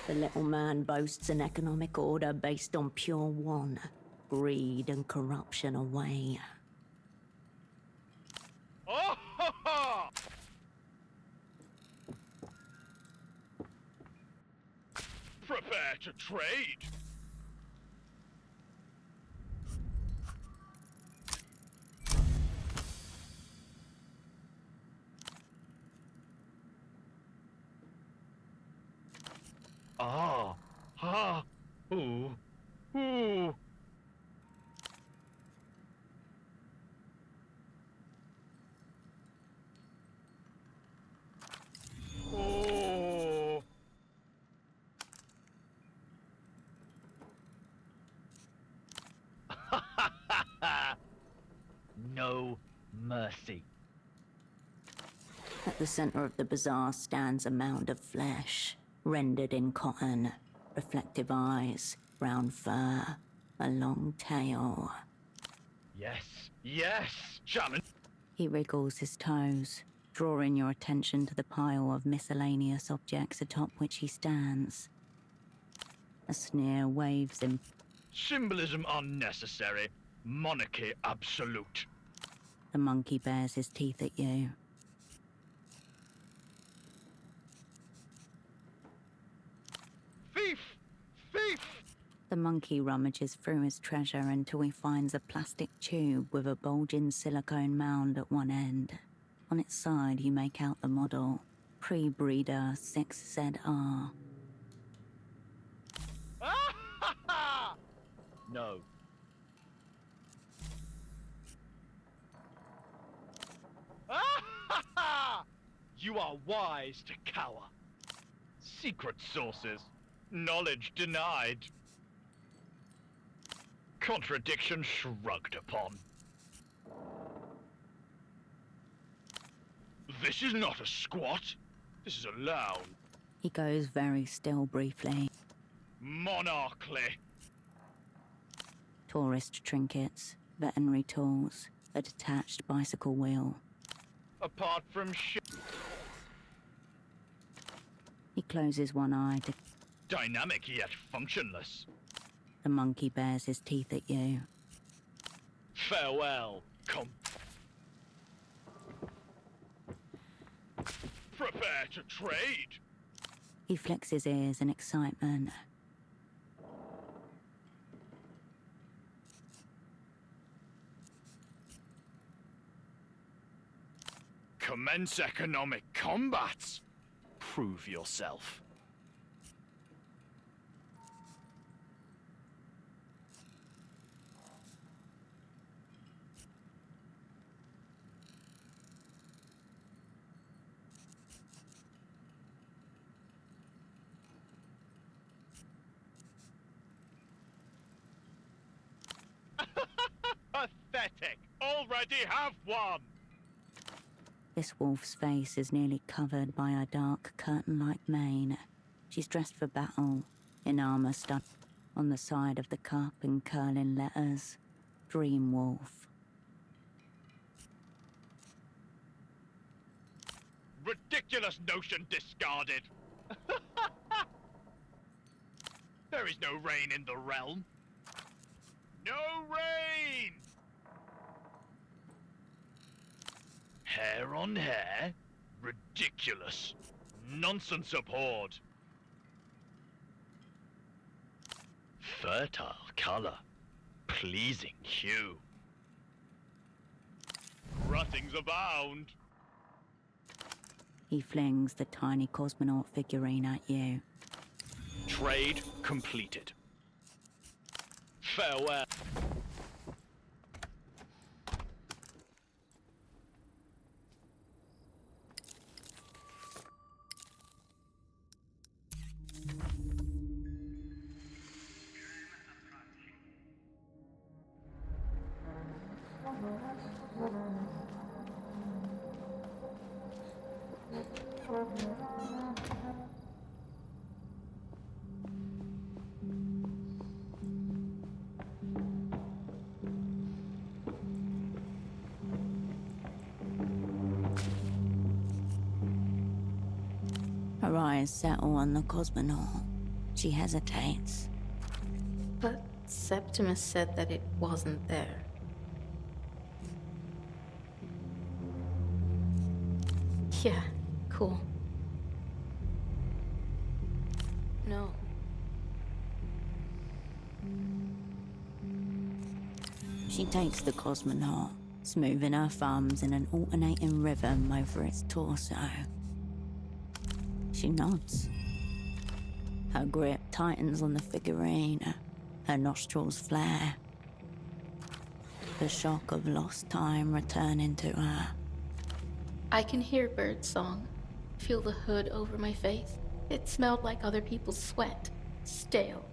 The little man boasts an economic order based on pure want, greed and corruption away. Oh, ha, ha! Prepare to trade. Ah, ha, ooh, ooh. Oh. No mercy. At the center of the bazaar stands a mound of flesh, rendered in cotton, reflective eyes, brown fur, a long tail. Yes, yes, shaman. He wriggles his toes, drawing your attention to the pile of miscellaneous objects atop which he stands. A sneer waves him. Symbolism unnecessary. Monarchy absolute. The monkey bares his teeth at you. Thief! Thief! The monkey rummages through his treasure until he finds a plastic tube with a bulging silicone mound at one end. On its side, you make out the model, Pre-Breeder 6ZR. No. You are wise to cower. Secret sources. Knowledge denied. Contradiction shrugged upon. This is not a squat. This is a lounge. He goes very still briefly. Monarchly. Tourist trinkets, veterinary tools, a detached bicycle wheel. Apart from shit. He closes one eye to... Dynamic yet functionless. The monkey bares his teeth at you. Farewell, Prepare to trade. He flicks his ears in excitement. Commence economic combat. Prove yourself. Pathetic. Already have one. This wolf's face is nearly covered by a dark curtain-like mane. She's dressed for battle, in armor stuck on the side of the cup in curling letters. Dream Wolf. Ridiculous notion discarded. There is no rain in the realm. No rain! Hair on hair? Ridiculous. Nonsense abhorred. Fertile color. Pleasing hue. Ruttings abound. He flings the tiny cosmonaut figurine at you. Trade completed. Farewell. Her eyes settle on the cosmonaut. She hesitates. But Septimus said that it wasn't there. Yeah, cool. No. She takes the cosmonaut, smoothing her thumbs in an alternating rhythm over its torso. She nods. Her grip tightens on the figurine. Her nostrils flare. The shock of lost time returning to her. I can hear birdsong. Feel the hood over my face. It smelled like other people's sweat. Stale.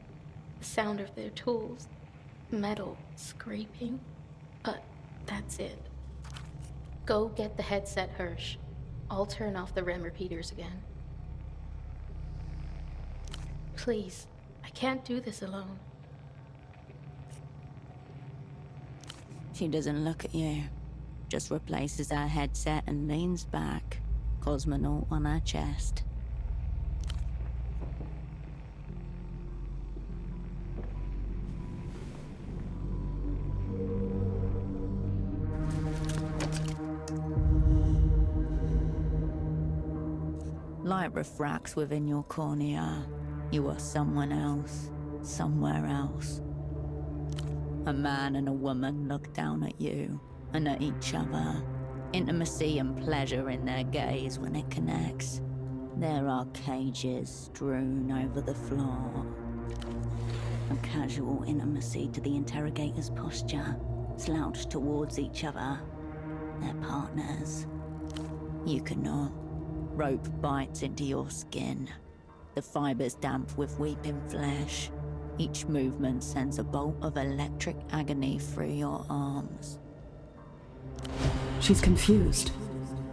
The sound of their tools. Metal scraping. But that's it. Go get the headset, Hirsch. I'll turn off the REM repeaters again. Please, I can't do this alone. She doesn't look at you. Just replaces her headset and leans back, cosmonaut on her chest. Light refracts within your cornea. You are someone else, somewhere else. A man and a woman look down at you and at each other. Intimacy and pleasure in their gaze when it connects. There are cages strewn over the floor. A casual intimacy to the interrogator's posture, slouched towards each other. Their partners. You cannot. Rope bites into your skin. The fibers damp with weeping flesh. Each movement sends a bolt of electric agony through your arms. She's confused.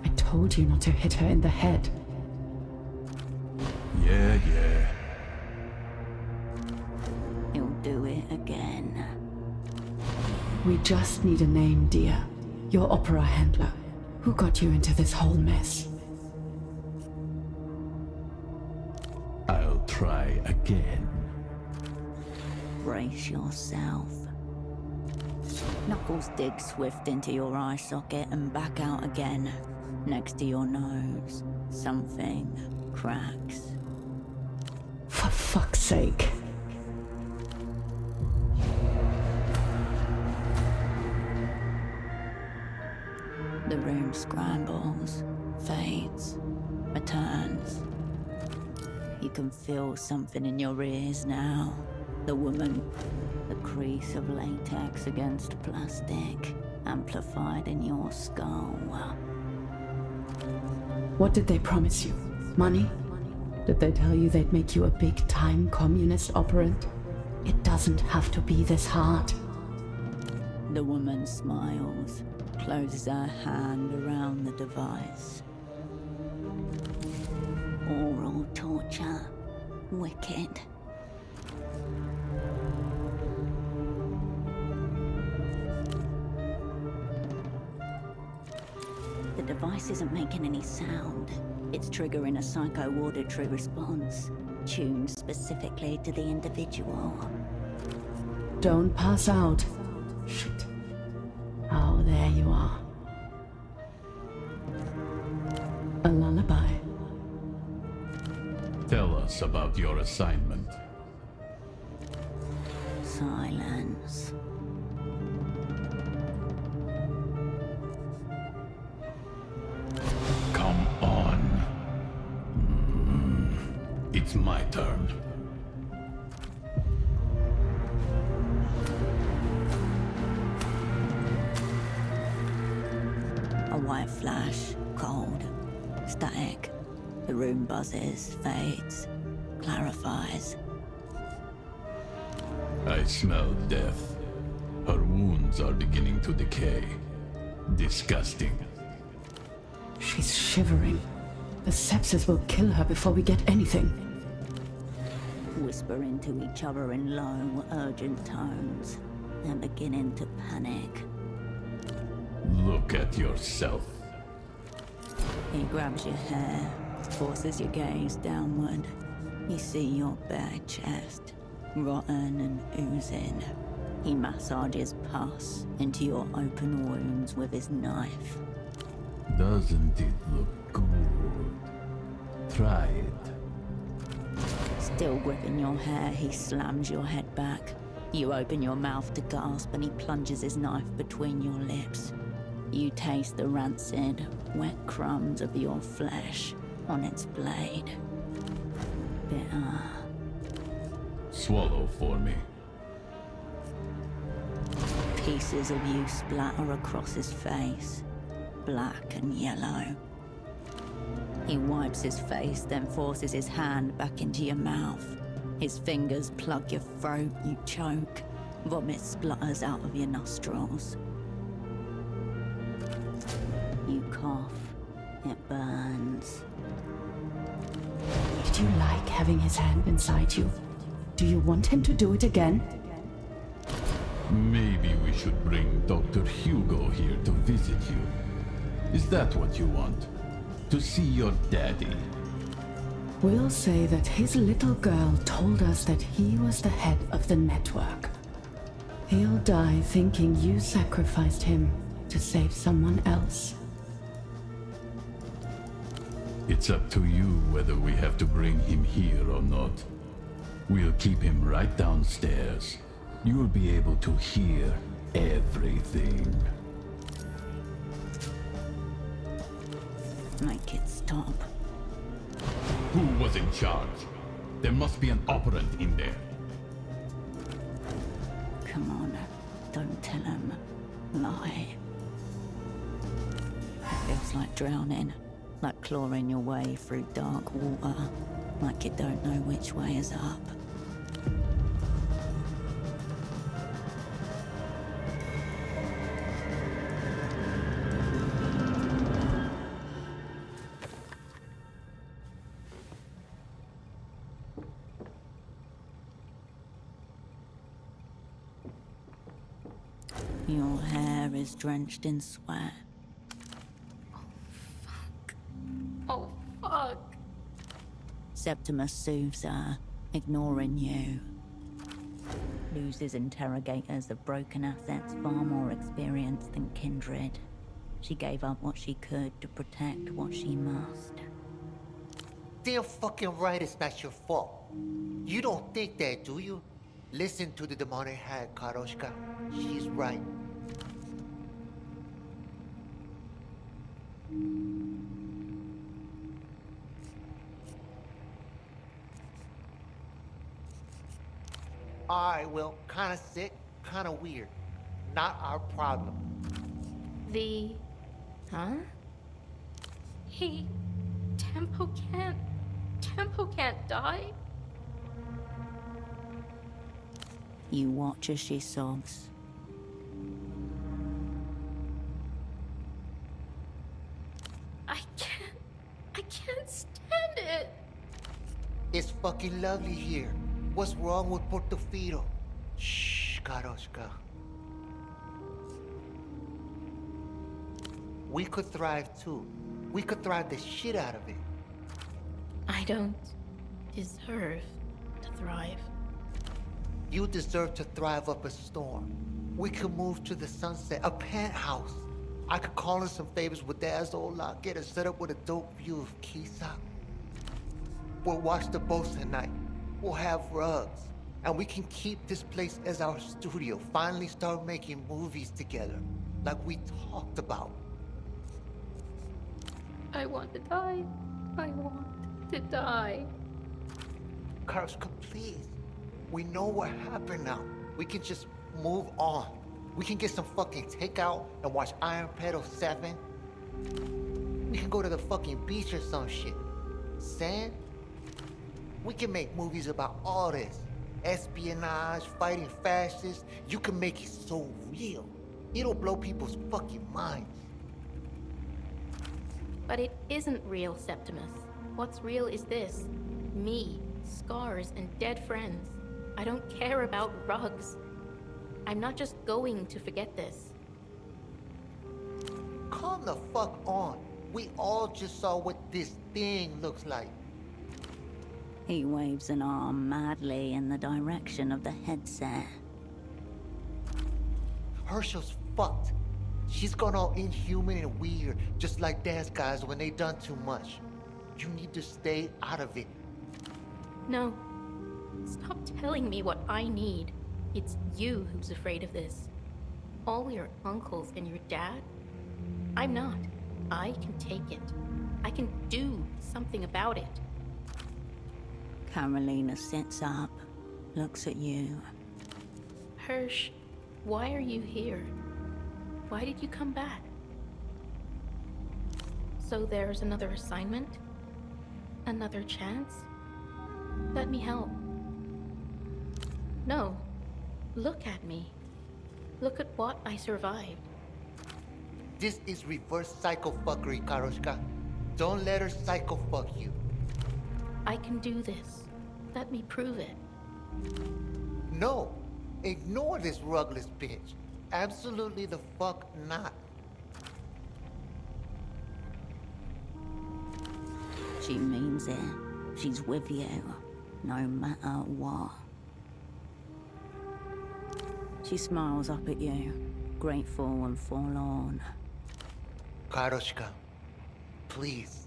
I told you not to hit her in the head. Yeah. He'll do it again. We just need a name, dear. Your opera handler. Who got you into this whole mess? I'll try again. Brace yourself. Knuckles dig swift into your eye socket and back out again. Next to your nose, something cracks. For fuck's sake. The room scrambles, fades, returns. You can feel something in your ears now. The woman, the crease of latex against plastic, amplified in your skull. What did they promise you? Money? Did they tell you they'd make you a big-time communist operant? It doesn't have to be this hard. The woman smiles, closes her hand around the device. Oral torture. Wicked. The device isn't making any sound. It's triggering a psycho-auditory response, tuned specifically to the individual. Don't pass out. Shit. Oh, there you are. A lullaby. Tell us about your assignment. Silence. Come on. It's my turn. A white flash, cold, static. The room buzzes, fades, clarifies. I smell death. Her wounds are beginning to decay. Disgusting. She's shivering. The sepsis will kill her before we get anything. Whisper into each other in low, urgent tones. They're beginning to panic. Look at yourself. He grabs your hair, forces your gaze downward. You see your bare chest, rotten and oozing. He massages pus into your open wounds with his knife. Doesn't it look good? Try it. Still gripping your hair, he slams your head back. You open your mouth to gasp and he plunges his knife between your lips. You taste the rancid, wet crumbs of your flesh on its blade. Bitter. Swallow for me. Pieces of you splatter across his face, black and yellow. He wipes his face, then forces his hand back into your mouth. His fingers plug your throat, you choke. Vomit splutters out of your nostrils. You cough. It burns. Did you like having his hand inside you? Do you want him to do it again? Maybe we should bring Dr. Hugo here to visit you. Is that what you want? To see your daddy? We'll say that his little girl told us that he was the head of the network. He'll die thinking you sacrificed him to save someone else. It's up to you whether we have to bring him here or not. We'll keep him right downstairs. You'll be able to hear everything. Make it stop. Who was in charge? There must be an operant in there. Come on, don't tell him. Lie. It feels like drowning, like clawing your way through dark water, like you don't know which way is up. Your hair is drenched in sweat. Oh, fuck. Septimus soothes her, ignoring you. Luz's interrogators have broken assets far more experienced than Kindred. She gave up what she could to protect what she must. Damn fucking right it's not your fault. You don't think that, do you? Listen to the demonic hag, Karoshka. She's right. Alright, well, kinda sick, kinda weird. Not our problem. Huh? He... Tempo can't die? You watch as she sobs. I can't stand it. It's fucking lovely here. What's wrong with Portofino? Shh, Karoshka. We could thrive too. We could thrive the shit out of it. I don't deserve to thrive. You deserve to thrive up a storm. We could move to the sunset, a penthouse. I could call in some favors with Dad's old lot, get us set up with a dope view of Kisa. We'll watch the boats at night. We'll have rugs. And we can keep this place as our studio. Finally start making movies together, like we talked about. I want to die. I want to die. Karoshka, please. We know what happened now. We can just move on. We can get some fucking takeout and watch Iron Pedal 7. We can go to the fucking beach or some shit. Sand? We can make movies about all this. Espionage, fighting fascists. You can make it so real. It'll blow people's fucking minds. But it isn't real, Septimus. What's real is this. Me, scars, and dead friends. I don't care about rugs. I'm not just going to forget this. Calm the fuck on. We all just saw what this thing looks like. He waves an arm madly in the direction of the headset. Herschel's fucked. She's gone all inhuman and weird, just like Dad's guys when they done too much. You need to stay out of it. No. Stop telling me what I need. It's you who's afraid of this. All your uncles and your dad? I'm not. I can take it. I can do something about it. Carolina sits up, looks at you. Hirsch, why are you here? Why did you come back? So there's another assignment? Another chance? Let me help. No. Look at me. Look at what I survived. This is reverse psychofuckery, Karoshka. Don't let her psychofuck you. I can do this. Let me prove it. No. Ignore this rugless bitch. Absolutely the fuck not. She means it. She's with you, no matter what. She smiles up at you, grateful and forlorn. Karoshka, please.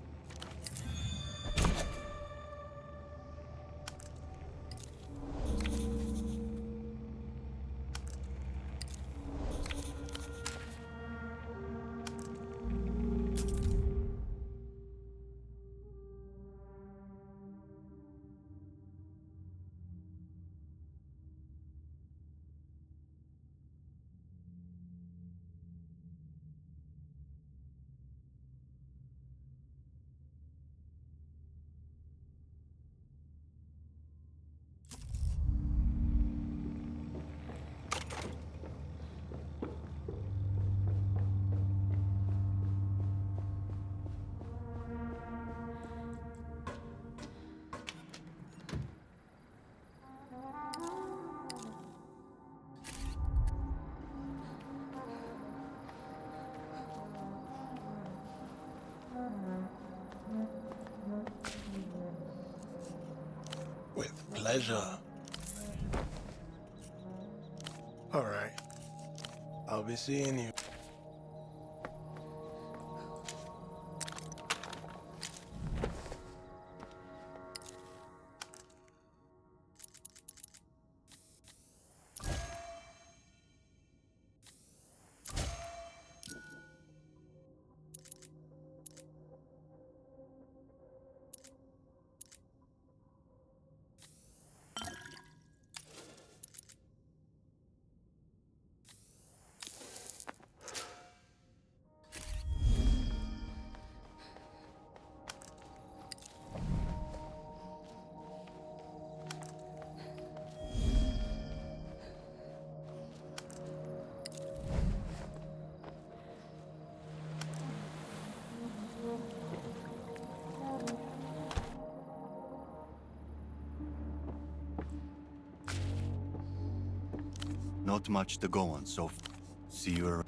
With pleasure. All right. I'll be seeing you. Not much to go on, so see you around.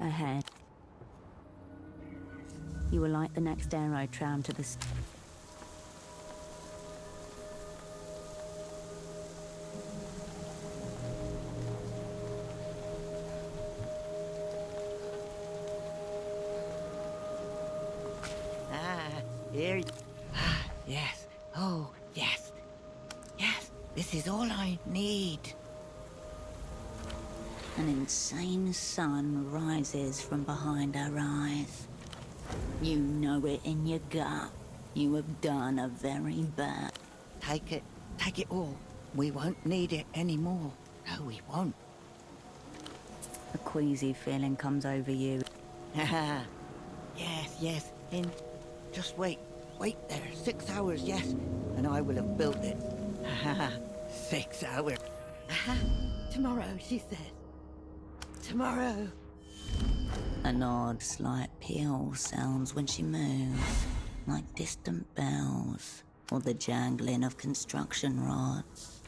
Ahead. You will light the next aero tram to the... Here. Yes. Oh, yes. Yes, this is all I need. An insane sun rises from behind her eyes. You know it in your gut. You have done a very bad... Take it all. We won't need it anymore. No, we won't. A queasy feeling comes over you. Haha. Yes. Just wait there. 6 hours, yes. And I will have built it. Haha. 6 hours. Tomorrow, she says. Tomorrow. An odd, slight peal sounds when she moves, like distant bells or the jangling of construction rods.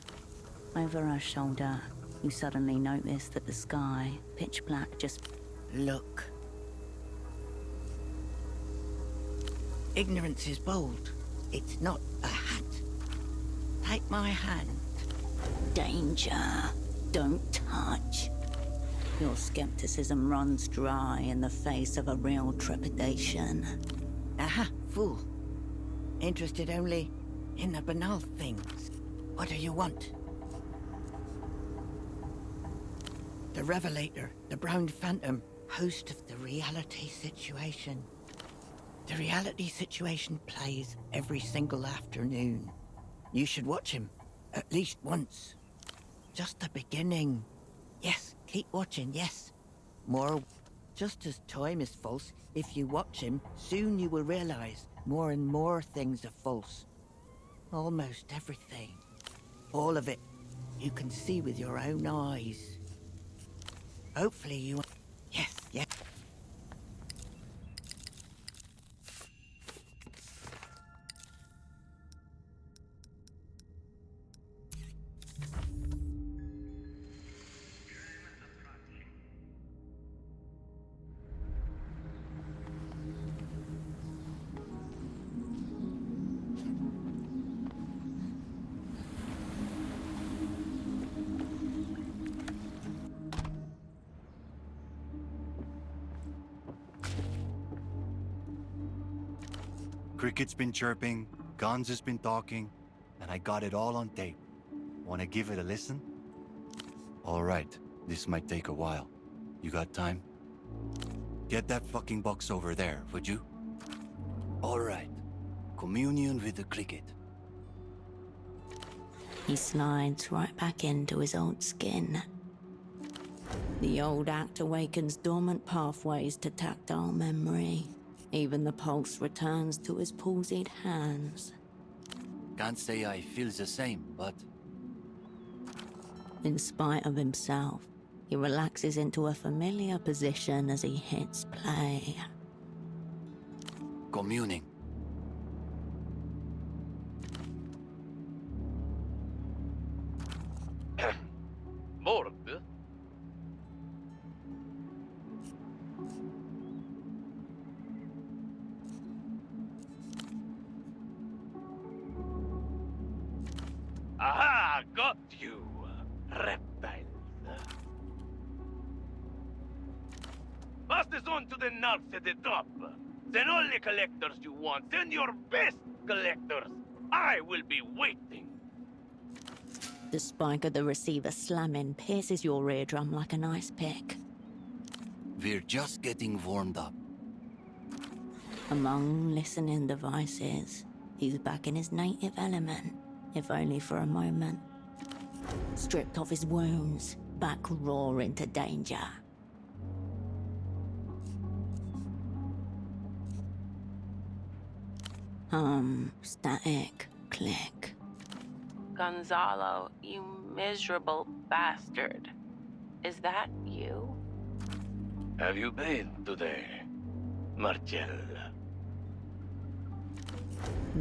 Over her shoulder, you suddenly notice that the sky, pitch black, just... Look. Ignorance is bold. It's not a hat. Take my hand. Danger. Don't touch. Your skepticism runs dry in the face of a real trepidation. Aha, fool. Interested only in the banal things. What do you want? The Revelator, the Brown Phantom, host of the reality situation. The reality situation plays every single afternoon. You should watch him, at least once. Just the beginning. Yes, keep watching, yes. More. Just as time is false, if you watch him, soon you will realize more and more things are false. Almost everything. All of it. You can see with your own eyes. Hopefully you... Yes. Cricket's been chirping, Guns has been talking, and I got it all on tape. Wanna give it a listen? All right, this might take a while. You got time? Get that fucking box over there, would you? All right. Communion with the cricket. He slides right back into his old skin. The old act awakens dormant pathways to tactile memory. Even the pulse returns to his palsied hands. Can't say I feel the same, but... In spite of himself, he relaxes into a familiar position as he hits play. Communing. Mord? Aha! Got you, reptiles. Pass this on to the knobs at the top. Send all the collectors you want. Send your best collectors. I will be waiting. The spike of the receiver slamming pierces your eardrum like an ice pick. We're just getting warmed up. Among listening devices, he's back in his native element, if only for a moment. Stripped of his wounds, back raw into danger. Static, click. Gonzalo, you miserable bastard. Is that you? Have you been today, Marcel?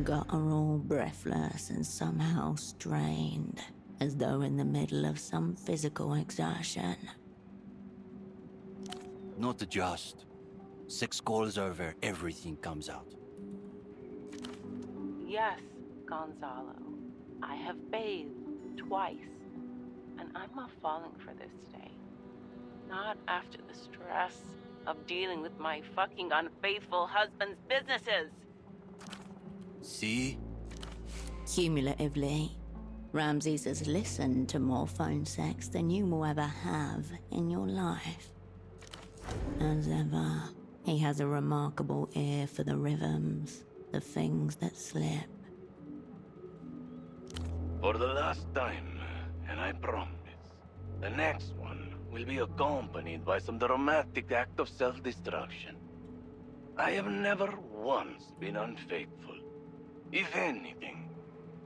Guttural, breathless, and somehow strained, as though in the middle of some physical exertion. Not just. 6 calls over, everything comes out. Yes, Gonzalo. I have bathed twice, and I'm not falling for this today. Not after the stress of dealing with my fucking unfaithful husband's businesses. See? Cumulatively, Ramses has listened to more phone sex than you will ever have in your life. As ever, he has a remarkable ear for the rhythms, the things that slip. For the last time, and I promise, the next one will be accompanied by some dramatic act of self-destruction. I have never once been unfaithful. If anything,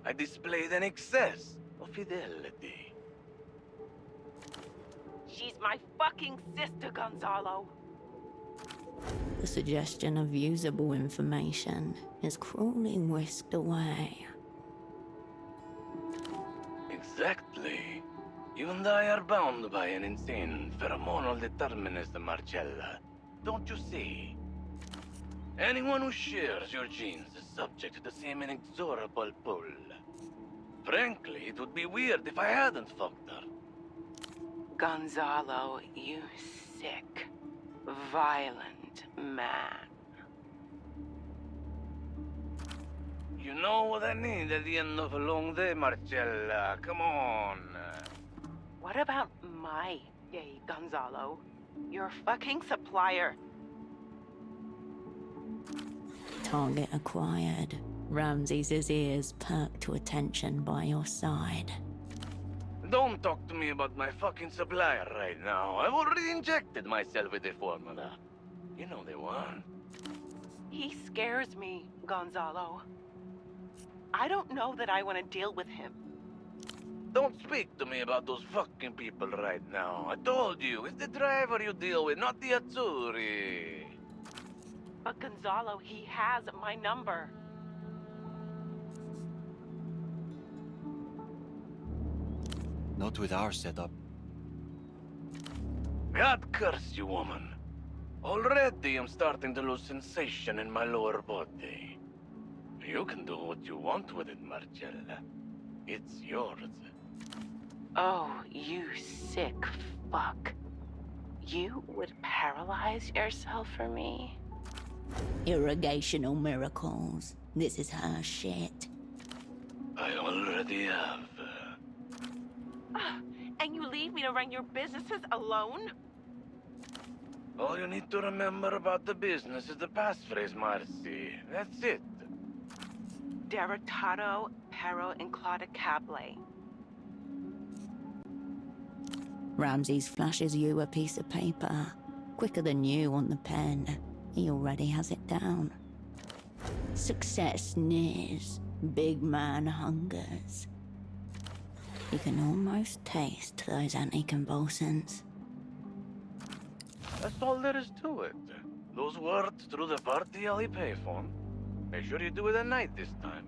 I displayed an excess of fidelity. She's my fucking sister, Gonzalo. The suggestion of usable information is cruelly whisked away. Exactly. You and I are bound by an insane pheromonal determinism, Marcella. Don't you see? Anyone who shares your genes is subject to the same inexorable pull. Frankly, it would be weird if I hadn't fucked her. Gonzalo, you sick, violent man. You know what I need at the end of a long day, Marcella. Come on. What about my day, Gonzalo? Your fucking supplier. Target acquired. Ramses' ears perk to attention by your side. Don't talk to me about my fucking supplier right now. I've already injected myself with the formula. You know the one. He scares me, Gonzalo. I don't know that I want to deal with him. Don't speak to me about those fucking people right now. I told you, it's the driver you deal with, not the Azzurri. But Gonzalo, he has my number. Not with our setup. God curse you, woman. Already I'm starting to lose sensation in my lower body. You can do what you want with it, Marcella. It's yours. Oh, you sick fuck. You would paralyze yourself for me? Irrigational miracles. This is her shit. I already have. And you leave me to run your businesses alone? All you need to remember about the business is the passphrase, Marcy. That's it. Derrotado, pero inclaudicable. Ramses flashes you a piece of paper. Quicker than you on the pen. He already has it down. Success nears. Big man hungers. You can almost taste those anticonvulsants. That's all there is to it. Those words through the party alley payphone. Make sure you do it at night this time.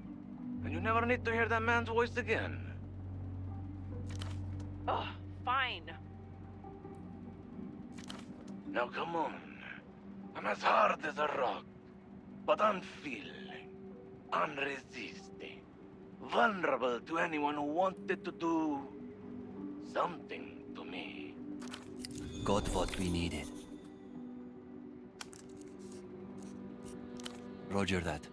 And you never need to hear that man's voice again. Oh, fine. Now come on. I'm as hard as a rock, but unfeeling, unresisting, vulnerable to anyone who wanted to do something to me. Got what we needed. Roger that.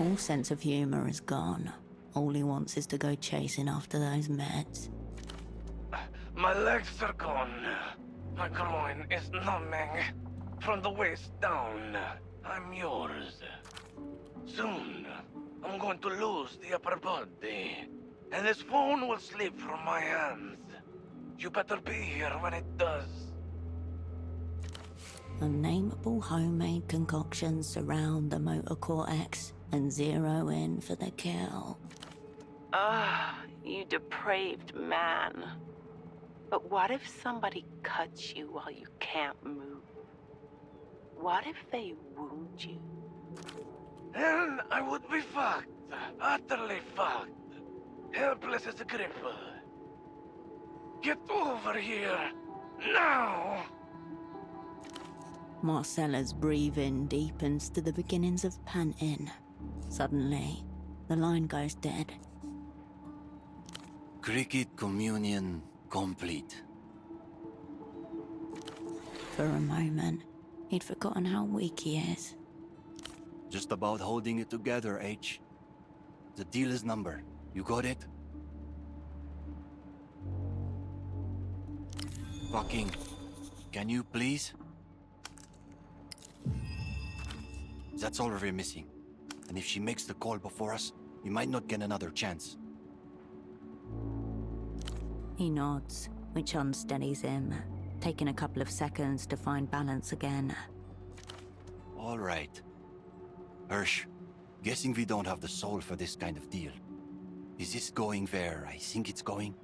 All sense of humor is gone. All he wants is to go chasing after those meds. My legs are gone. My groin is numbing. From the waist down, I'm yours. Soon, I'm going to lose the upper body, and this phone will slip from my hands. You better be here when it does. Unnameable homemade concoctions surround the motor cortex and zero in for the kill. Ah, you depraved man. But what if somebody cuts you while you can't move? What if they wound you? Then I would be fucked. Utterly fucked. Helpless as a cripple. Get over here. Now! Marcella's breathing deepens to the beginnings of panting. Suddenly, the line goes dead. Cricket communion complete. For a moment, he'd forgotten how weak he is. Just about holding it together, H. The dealer's number. You got it? Fucking... Can you please? That's all we're missing. And if she makes the call before us, we might not get another chance. He nods, which unsteadies him, taking a couple of seconds to find balance again. All right. Hirsch, guessing we don't have the soul for this kind of deal. Is this going where I think it's going?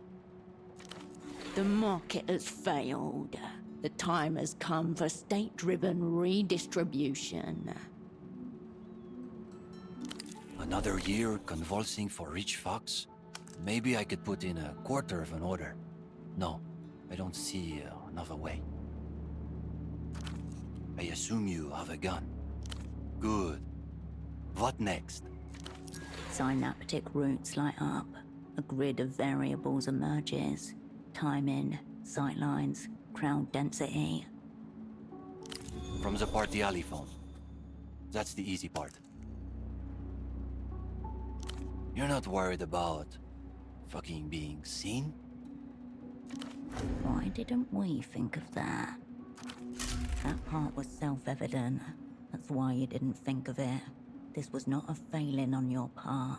The market has failed. The time has come for state-driven redistribution. Another year convulsing for rich fucks? Maybe I could put in a quarter of an order. No, I don't see another way. I assume you have a gun. Good. What next? Synaptic roots light up. A grid of variables emerges. Timing, sightlines, crowd density. From the party alley phone. That's the easy part. You're not worried about fucking being seen? Why didn't we think of that? That part was self-evident. That's why you didn't think of it. This was not a failing on your part.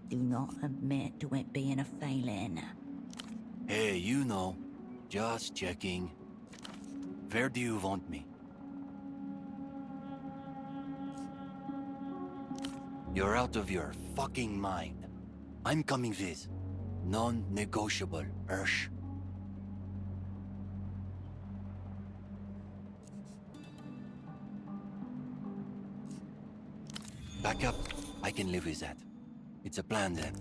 Do not admit to it being a failing. Hey, you know. Just checking. Where do you want me? You're out of your fucking mind. I'm coming with. Non-negotiable, Hirsch. Back up. I can live with that. It's a plan then.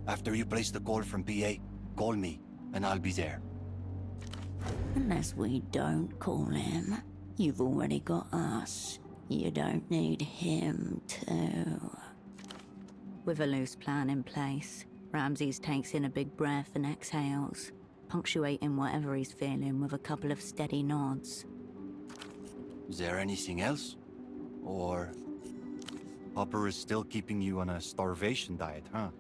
After you place the call from PA, call me, and I'll be there. Unless we don't call him, you've already got us. You don't need him to. With a loose plan in place, Ramses takes in a big breath and exhales, punctuating whatever he's feeling with a couple of steady nods. Is there anything else? Or... Hopper is still keeping you on a starvation diet, huh?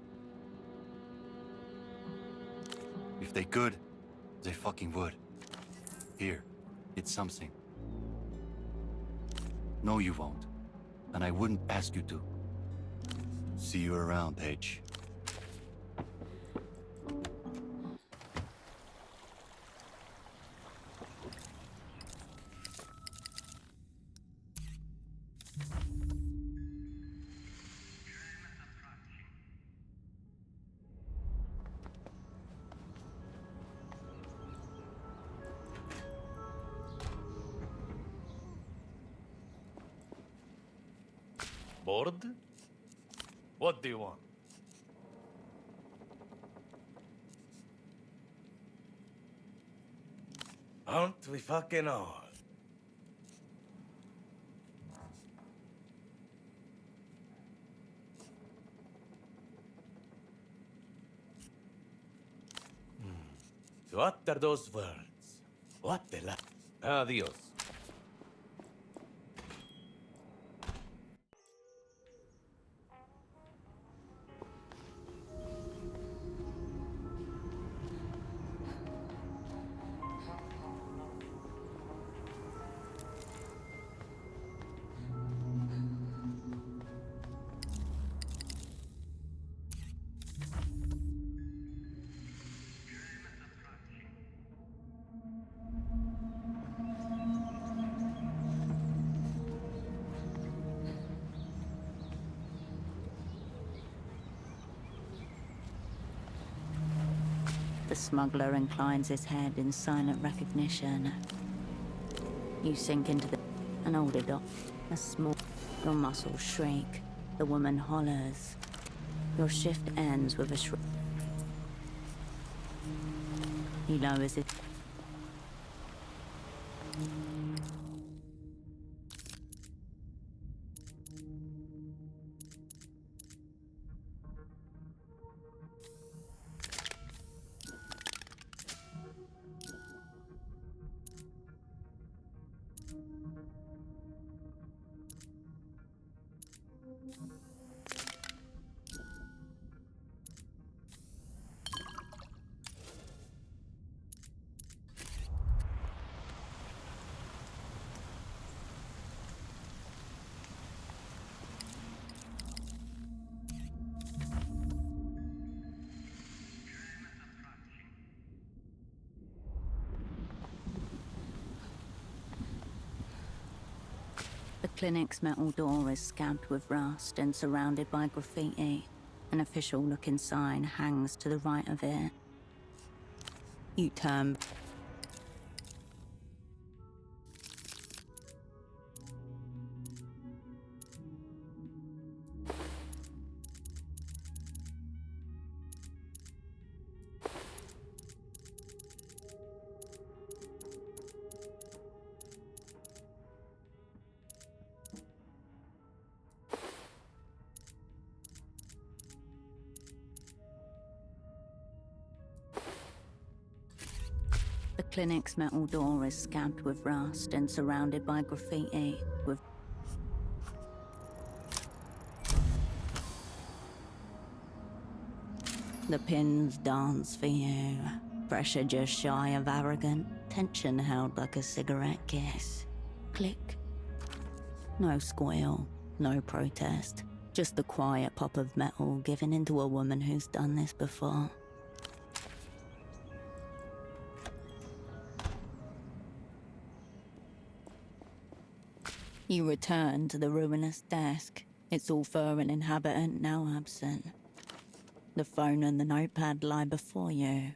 If they could, they fucking would. Here, it's something. No, you won't. And I wouldn't ask you to. See you around, H. Bored? What do you want? Aren't we fucking all? What are those words? What the la... Adios. The smuggler inclines his head in silent recognition. You sink into an older dog. A small... Your muscles shriek. The woman hollers. Your shift ends with a shriek. He lowers it. clinic's metal door is scabbed with rust and surrounded by graffiti. An official-looking sign hangs to the right of it. You turn. The clinic's metal door is scabbed with rust and surrounded by graffiti with the pins dance for you. Pressure just shy of arrogant, tension held like a cigarette kiss. Click. No squeal, no protest, just the quiet pop of metal given into a woman who's done this before. You return to the ruinous desk. Its author and inhabitant now absent. The phone and the notepad lie before you,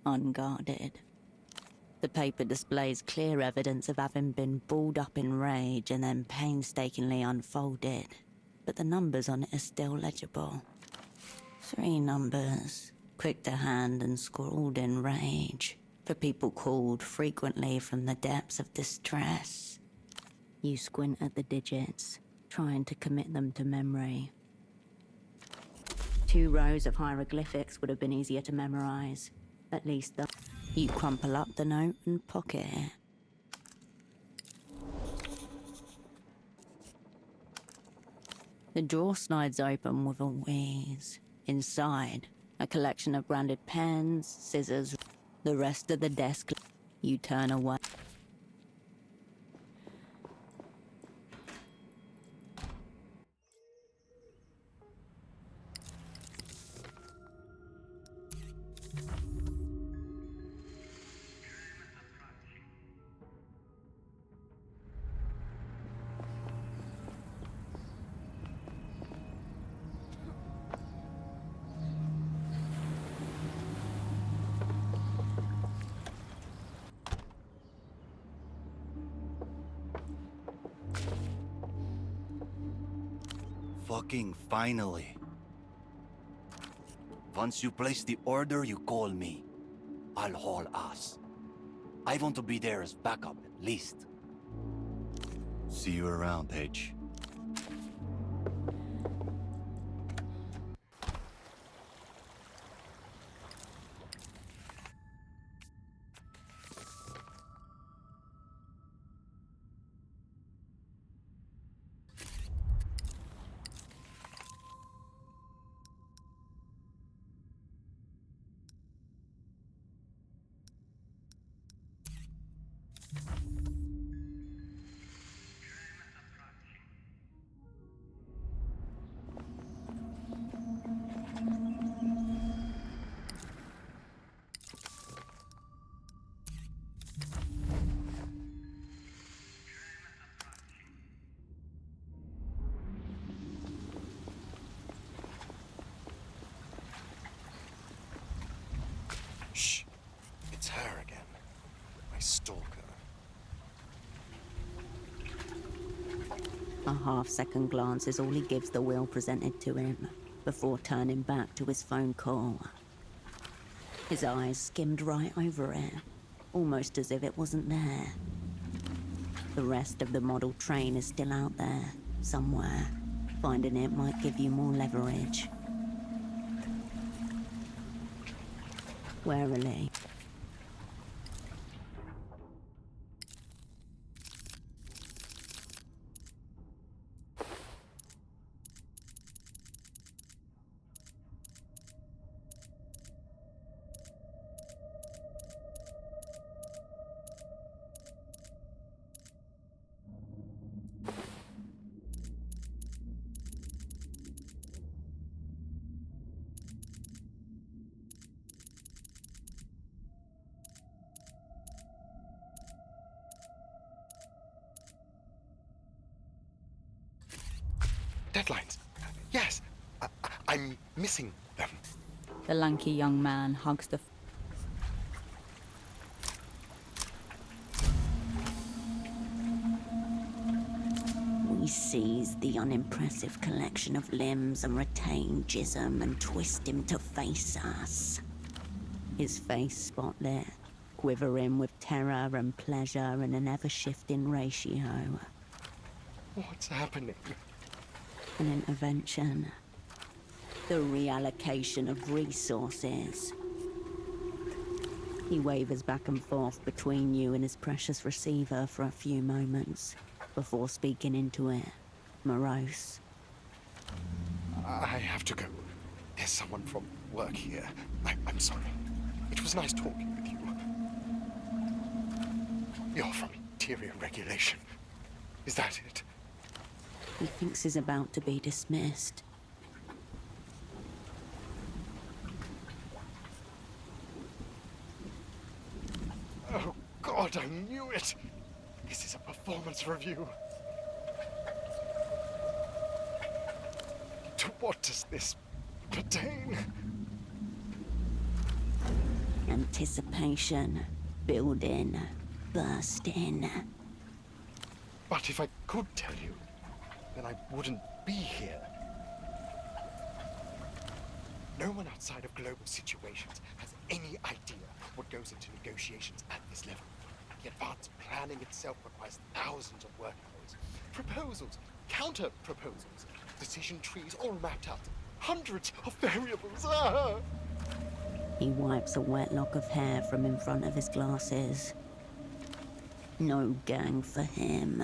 unguarded. The paper displays clear evidence of having been balled up in rage and then painstakingly unfolded, but the numbers on it are still legible. 3 numbers, quick to hand and scrawled in rage, for people called frequently from the depths of distress. You squint at the digits, trying to commit them to memory. 2 rows of hieroglyphics would have been easier to memorize. At least you crumple up the note and pocket it. The drawer slides open with a wheeze. Inside, a collection of branded pens, scissors, the rest of the desk. You turn away. Fucking finally. Once you place the order, you call me. I'll haul ass. I want to be there as backup, at least. See you around, H. Shh. It's her again. My stalker. A half-second glance is all he gives the will presented to him, before turning back to his phone call. His eyes skimmed right over it, almost as if it wasn't there. The rest of the model train is still out there, somewhere. Finding it might give you more leverage. Warily. deadlines. Yes, I'm missing them. The lanky young man hugs the We seize the unimpressive collection of limbs and retain Jism and twist him to face us. His face spotlit, quivering with terror and pleasure in an ever-shifting ratio. What's happening? An intervention. The reallocation of resources. He wavers back and forth between you and his precious receiver for a few moments, before speaking into it, morose. I have to go. There's someone from work here. I'm sorry. It was nice talking with you. You're from Interior Regulation. Is that it? He thinks he's about to be dismissed. Oh, God, I knew it! This is a performance review. To what does this pertain? Anticipation, building, bursting. But if I could tell you, then I wouldn't be here. No one outside of global situations has any idea what goes into negotiations at this level. The advanced planning itself requires thousands of work hours. Proposals, counter-proposals, decision trees all mapped out. Hundreds of variables. Ah! He wipes a wet lock of hair from in front of his glasses. No gang for him,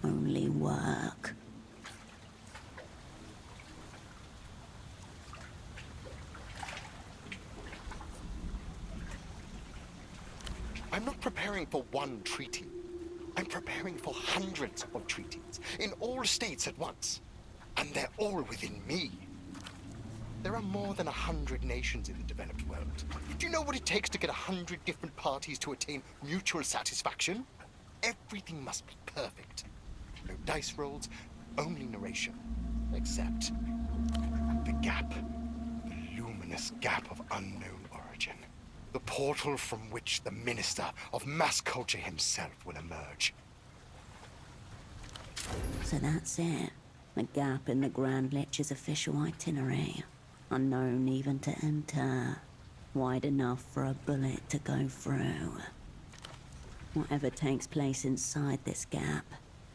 only work. I'm not preparing for one treaty. I'm preparing for hundreds of treaties in all states at once. And they're all within me. There are more than 100 nations in the developed world. Do you know what it takes to get 100 different parties to attain mutual satisfaction? Everything must be perfect. No dice rolls, only narration. Except the gap. The luminous gap of unknown origin. The portal from which the minister of mass culture himself will emerge. So that's it. The gap in the Grand Lich's official itinerary. Unknown even to enter. Wide enough for a bullet to go through. Whatever takes place inside this gap,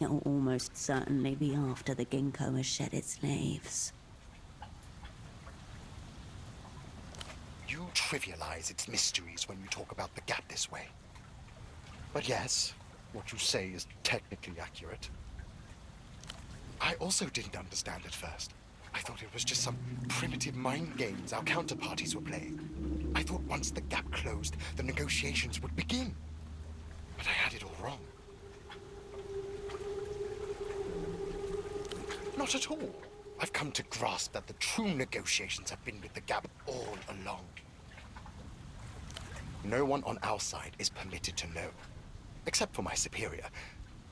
it'll almost certainly be after the ginkgo has shed its leaves. You trivialize its mysteries when you talk about the gap this way. But yes, what you say is technically accurate. I also didn't understand at first. I thought it was just some primitive mind games our counterparties were playing. I thought once the gap closed, the negotiations would begin. But I had it all wrong. Not at all. I've come to grasp that the true negotiations have been with the gap all along. No one on our side is permitted to know, except for my superior,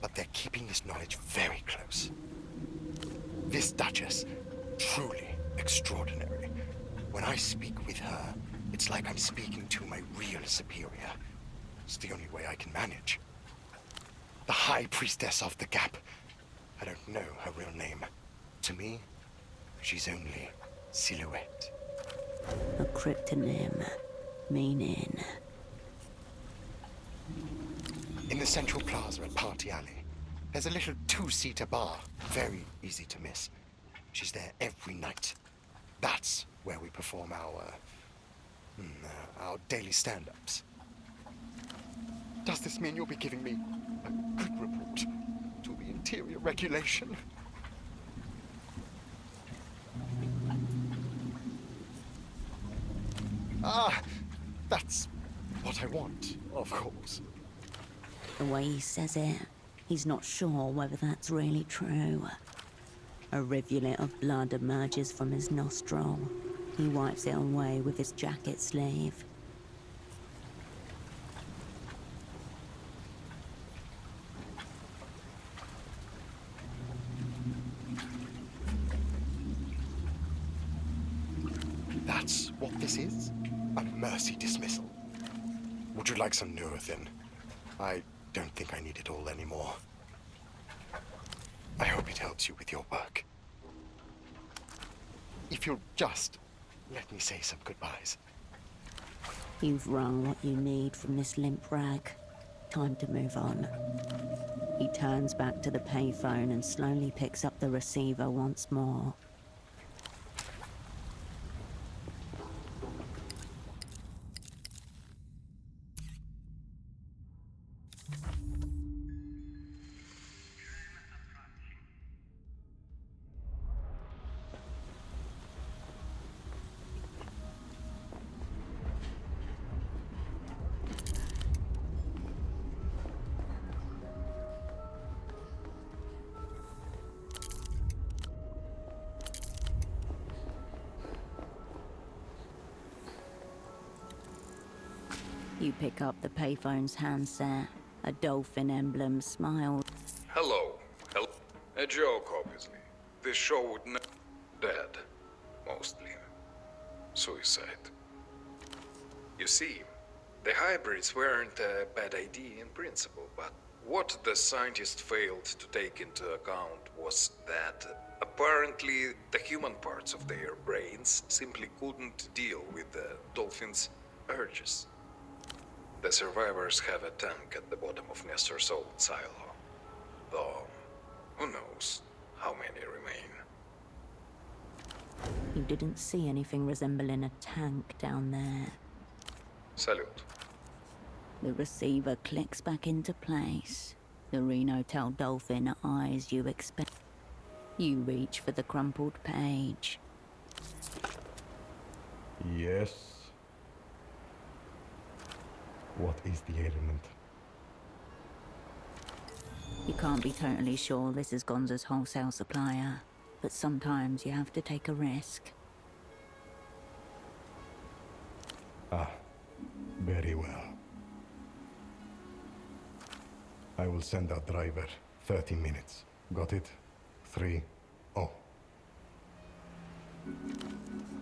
but they're keeping this knowledge very close. This Duchess, truly extraordinary. When I speak with her, it's like I'm speaking to my real superior. It's the only way I can manage. The High Priestess of the Gap. I don't know her real name. To me, she's only Silhouette. A cryptonym, meaning... In the central plaza at Party Alley, there's a little two-seater bar, very easy to miss. She's there every night. That's where we perform our daily stand-ups. Does this mean you'll be giving me a good report to the Interior Regulation? Ah, that's what I want, of course. The way he says it, he's not sure whether that's really true. A rivulet of blood emerges from his nostril. He wipes it away with his jacket sleeve. That's what this is? A mercy dismissal. Would you like some Nurofen? I don't think I need it all anymore. I hope it helps you with your work. If you'll just let me say some goodbyes. You've wrung what you need from this limp rag. Time to move on. He turns back to the payphone and slowly picks up the receiver once more. You pick up the payphone's handset. A dolphin emblem smiles. Hello. Hello. A joke, obviously. This show would never dead. Mostly. Suicide. You see, the hybrids weren't a bad idea in principle, but what the scientists failed to take into account was that apparently the human parts of their brains simply couldn't deal with the dolphins' urges. The survivors have a tank at the bottom of Nestor's old silo. Though, who knows how many remain. You didn't see anything resembling a tank down there. Salute. The receiver clicks back into place. The Reno-tail dolphin eyes you expect. You reach for the crumpled page. Yes. What is the ailment? You can't be totally sure this is Gonza's wholesale supplier, but sometimes you have to take a risk. Ah, very well. I will send out driver. 30 minutes. Got it? 3-0.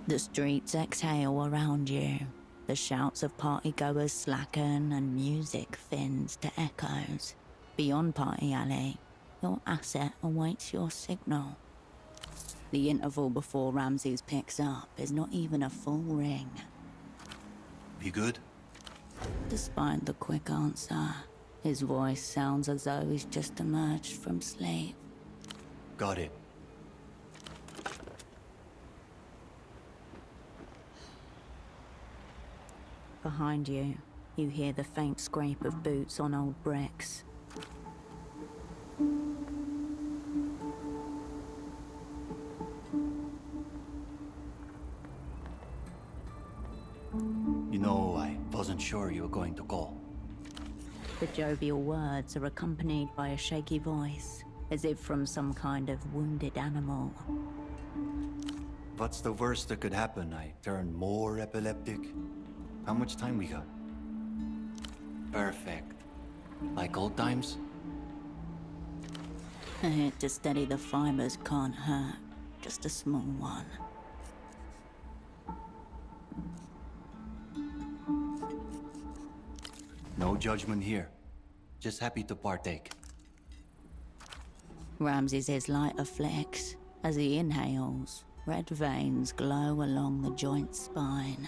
The streets exhale around you. The shouts of partygoers slacken and music thins to echoes. Beyond Party Alley, your asset awaits your signal. The interval before Ramses picks up is not even a full ring. Be good? Despite the quick answer, his voice sounds as though he's just emerged from sleep. Got it. Behind you, you hear the faint scrape of boots on old bricks. You know, I wasn't sure you were going to call. The jovial words are accompanied by a shaky voice, as if from some kind of wounded animal. What's the worst that could happen? I turn more epileptic? How much time we got? Perfect. Like old times? A hit to steady the fibers can't hurt, just a small one. No judgment here. Just happy to partake. Ramses' lighter flicks as he inhales. Red veins glow along the joint spine.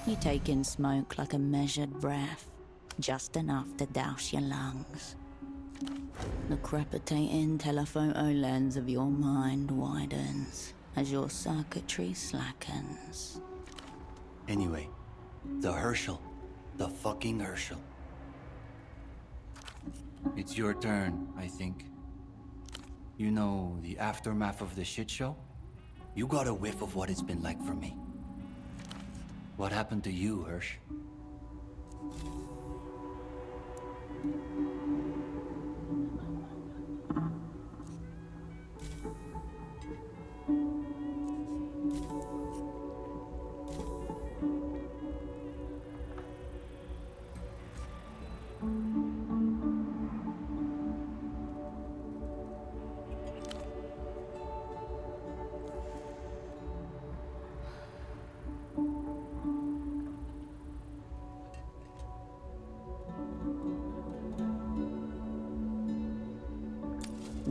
You take in smoke like a measured breath, just enough to douse your lungs. The crepitating telephoto lens of your mind widens as your circuitry slackens. Anyway, the Herschel. The fucking Herschel. It's your turn, I think. You know, the aftermath of the shit show? You got a whiff of what it's been like for me. What happened to you, Hirsch?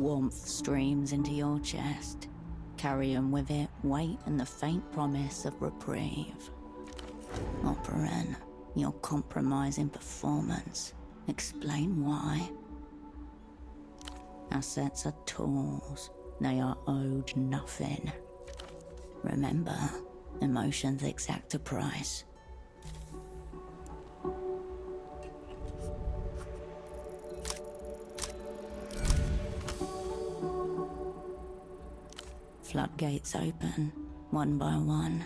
Warmth streams into your chest, carrying with it weight and the faint promise of reprieve. Operant, your compromising performance. Explain why. Assets are tools. They are owed nothing. Remember, emotions exact a price. Floodgates open, one by one.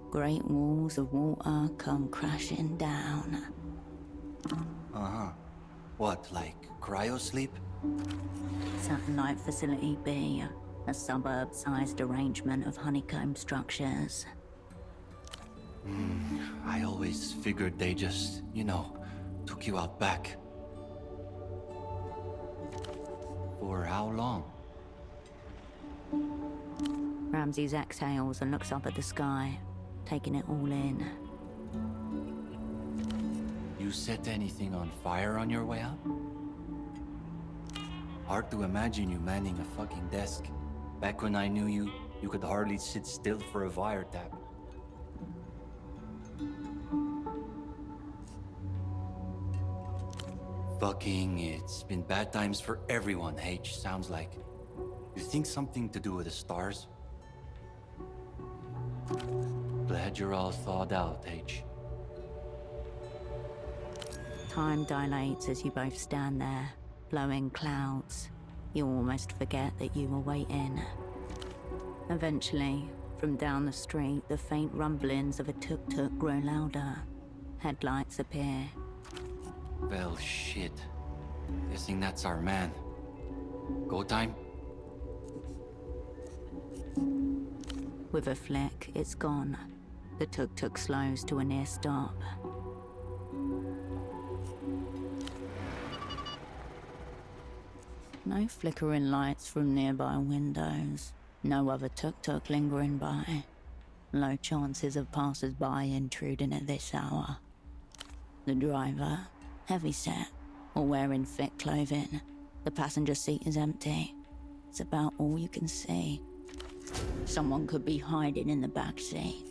Great walls of water come crashing down. Uh-huh. What, like cryosleep? Satellite Facility B, a suburb-sized arrangement of honeycomb structures. I always figured they just, took you out back. For how long? Ramses exhales and looks up at the sky, taking it all in. You set anything on fire on your way out? Hard to imagine you manning a fucking desk. Back when I knew you, you could hardly sit still for a wiretap. Fucking, it's been bad times for everyone, H, sounds like. You think something to do with the stars? Glad you're all thawed out, H. Time dilates as you both stand there, blowing clouds. You almost forget that you were waiting. Eventually, from down the street, the faint rumblings of a tuk-tuk grow louder. Headlights appear. Well, shit. Guessing that's our man. Go time? With a flick, it's gone. The tuk-tuk slows to a near stop. No flickering lights from nearby windows. No other tuk-tuk lingering by. Low chances of passers-by intruding at this hour. The driver, heavy-set, or wearing thick clothing. The passenger seat is empty. It's about all you can see. Someone could be hiding in the back seat.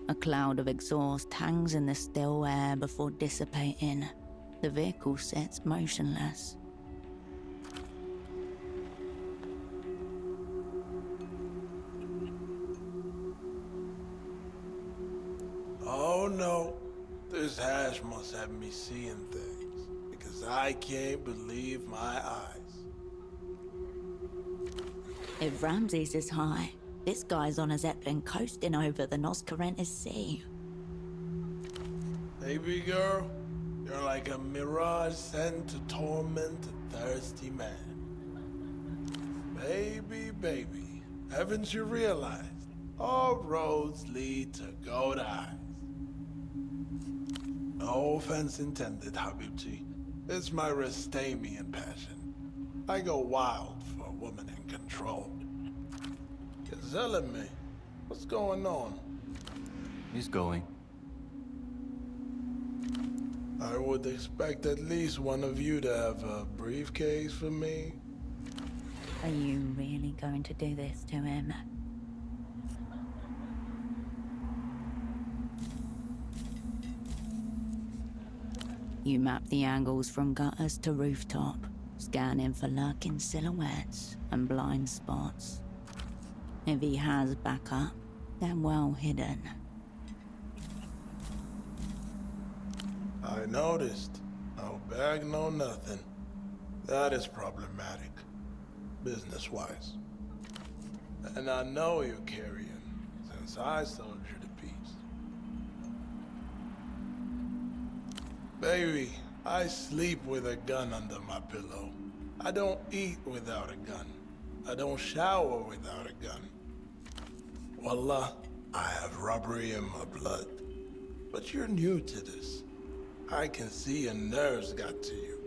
A cloud of exhaust hangs in the still air before dissipating. The vehicle sits motionless. Oh no, this hash must have me seeing things, because I can't believe my eyes. If Ramses is high, this guy's on a Zeppelin coasting over the Noscarentis Sea. Baby girl, you're like a mirage sent to torment a thirsty man. Baby, haven't you realized all roads lead to gold eyes? No offense intended, Habibti. It's my Rastamian passion. I go wild for a woman in control. Gazelame, what's going on? He's going. I would expect at least one of you to have a briefcase for me. Are you really going to do this to him? You map the angles from gutters to rooftop, scanning for lurking silhouettes and blind spots. If he has backup, they're well hidden. I noticed. No bag, no nothing. That is problematic, business-wise. And I know you're carrying, since I sold you the piece. Baby, I sleep with a gun under my pillow. I don't eat without a gun. I don't shower without a gun. Wallah, I have robbery in my blood. But you're new to this. I can see your nerves got to you.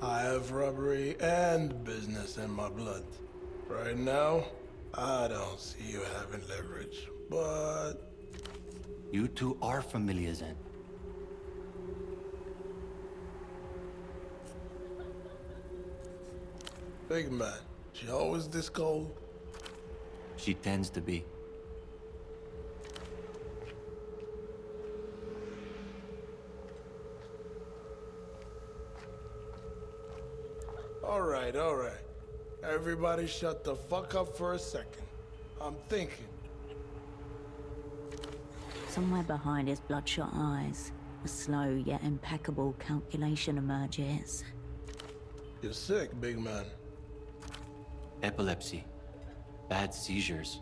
I have robbery and business in my blood. Right now, I don't see you having leverage, but... You two are familiar then. Big man, she always this cold? She tends to be. Alright, alright. Everybody shut the fuck up for a second. I'm thinking. Somewhere behind his bloodshot eyes, a slow yet impeccable calculation emerges. You're sick, big man. Epilepsy. Bad seizures.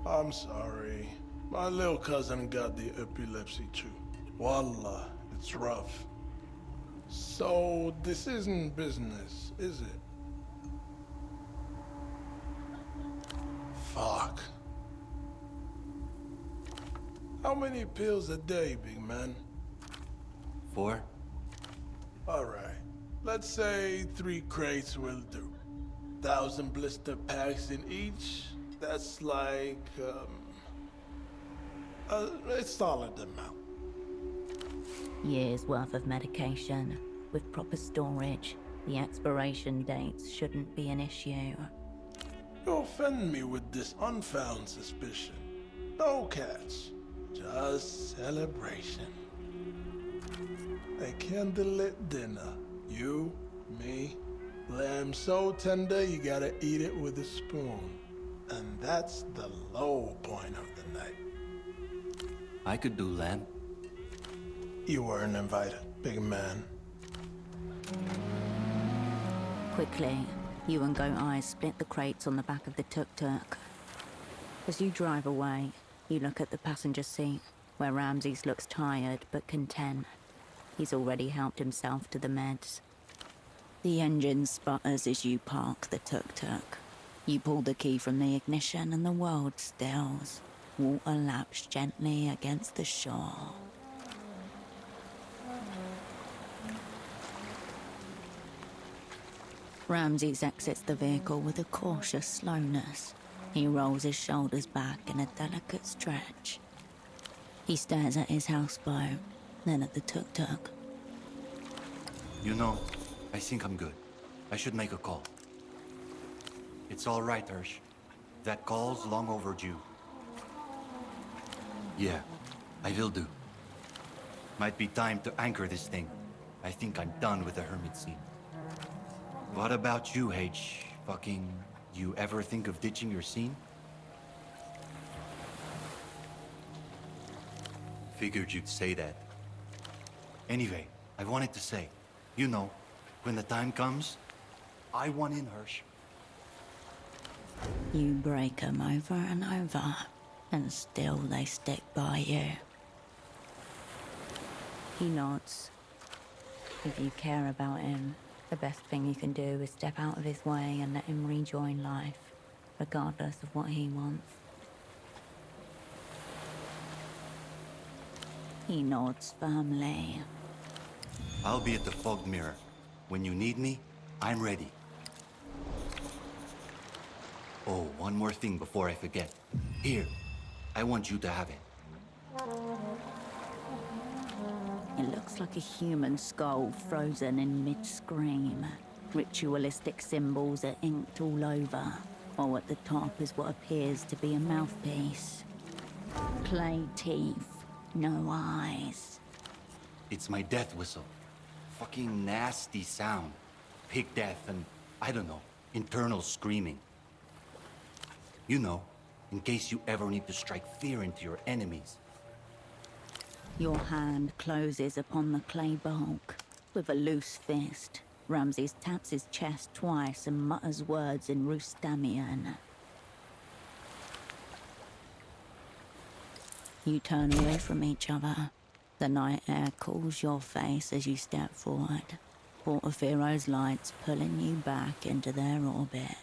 I'm sorry. My little cousin got the epilepsy too. Wallah, it's rough. So, this isn't business, is it? Fuck. How many pills a day, big man? 4. Alright. Let's say 3 crates will do. 1,000 blister packs in each. That's like, a solid amount. Years worth of medication. With proper storage, the expiration dates shouldn't be an issue. You offend me with this unfound suspicion. No catch. Just celebration. A candlelit dinner. You, me, lamb so tender you gotta eat it with a spoon. And that's the low point of the night. I could do lamb. You weren't invited, big man. Quickly, you and Goat Eyes split the crates on the back of the tuk-tuk. As you drive away, you look at the passenger seat, where Ramses looks tired but content. He's already helped himself to the meds. The engine sputters as you park the tuk-tuk. You pull the key from the ignition and the world stills. Water laps gently against the shore. Ramses exits the vehicle with a cautious slowness. He rolls his shoulders back in a delicate stretch. He stares at his houseboat, then at the tuk-tuk. You know, I think I'm good. I should make a call. It's all right, Hirsch. That call's long overdue. Yeah, I will do. Might be time to anchor this thing. I think I'm done with the hermit scene. What about you, H? You ever think of ditching your scene? Figured you'd say that. Anyway, I wanted to say, you know, when the time comes, I want in, Hirsch. You break 'em over and over, and still they stick by you. He nods. If you care about him, the best thing you can do is step out of his way and let him rejoin life, regardless of what he wants. He nods firmly. I'll be at the fogged mirror. When you need me, I'm ready. Oh, one more thing before I forget. Here, I want you to have it. It looks like a human skull frozen in mid-scream. Ritualistic symbols are inked all over, while at the top is what appears to be a mouthpiece. Clay teeth, no eyes. It's my death whistle. Fucking nasty sound. Pig death and, I don't know, internal screaming. You know, in case you ever need to strike fear into your enemies. Your hand closes upon the clay bulk. With a loose fist, Ramses taps his chest twice and mutters words in Rustamian. You turn away from each other. The night air cools your face as you step forward. Portofiero's lights pulling you back into their orbit.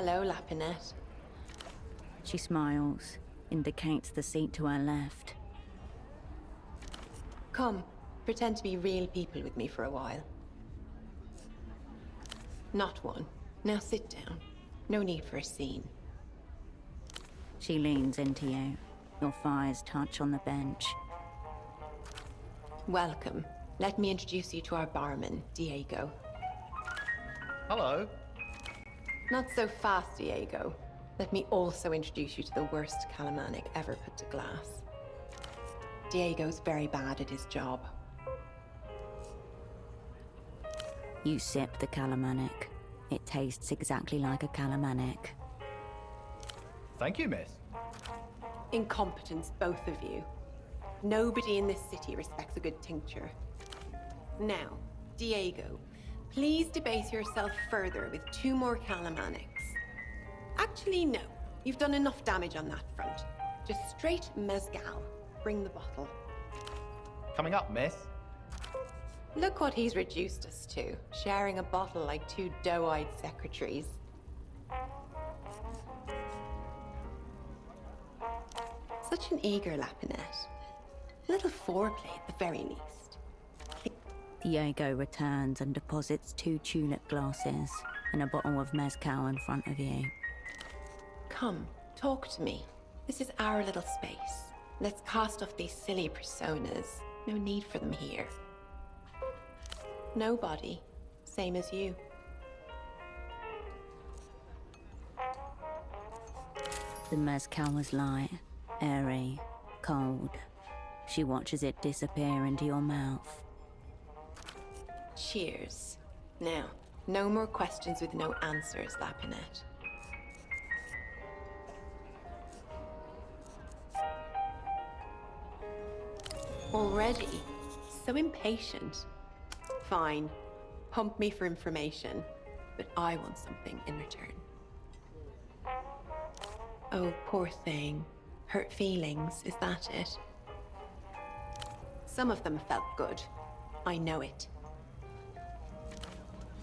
Hello, Lapinette. She smiles, indicates the seat to her left. Come, pretend to be real people with me for a while. Not one. Now sit down. No need for a scene. She leans into you. Your thighs touch on the bench. Welcome. Let me introduce you to our barman, Diego. Hello. Not so fast, Diego. Let me also introduce you to the worst Calamanic ever put to glass. Diego's very bad at his job. You sip the Calamanic. It tastes exactly like a Calamanic. Thank you, miss. Incompetence, both of you. Nobody in this city respects a good tincture. Now, Diego, please debase yourself further with 2 more Calamanics. Actually, no. You've done enough damage on that front. Just straight mezcal. Bring the bottle. Coming up, miss. Look what he's reduced us to, sharing a bottle like 2 doe-eyed secretaries. Such an eager Lapinette. A little foreplay at the very least. Diego returns and deposits 2 tulip glasses and a bottle of mezcal in front of you. Come, talk to me. This is our little space. Let's cast off these silly personas. No need for them here. Nobody. Same as you. The mezcal was light, airy, cold. She watches it disappear into your mouth. Cheers. Now, no more questions with no answers, Lapinette. Already? So impatient. Fine. Pump me for information, but I want something in return. Oh, poor thing. Hurt feelings, is that it? Some of them felt good. I know it.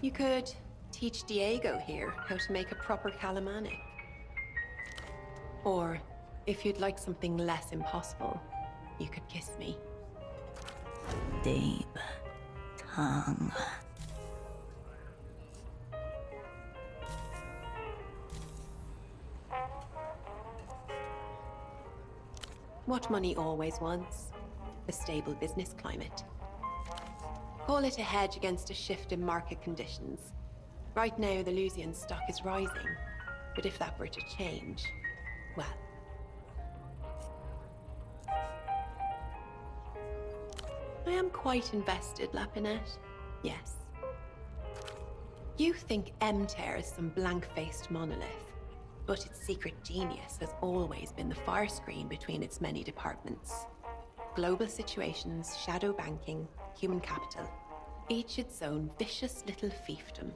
You could teach Diego here how to make a proper Calamanic. Or, if you'd like something less impossible, you could kiss me. Deep tongue. What money always wants. A stable business climate. Call it a hedge against a shift in market conditions. Right now, the Elysian stock is rising. But if that were to change, well... I am quite invested, Lapinette. Yes. You think Emter is some blank-faced monolith, but its secret genius has always been the fire screen between its many departments. Global situations, shadow banking, human capital. Each its own vicious little fiefdom.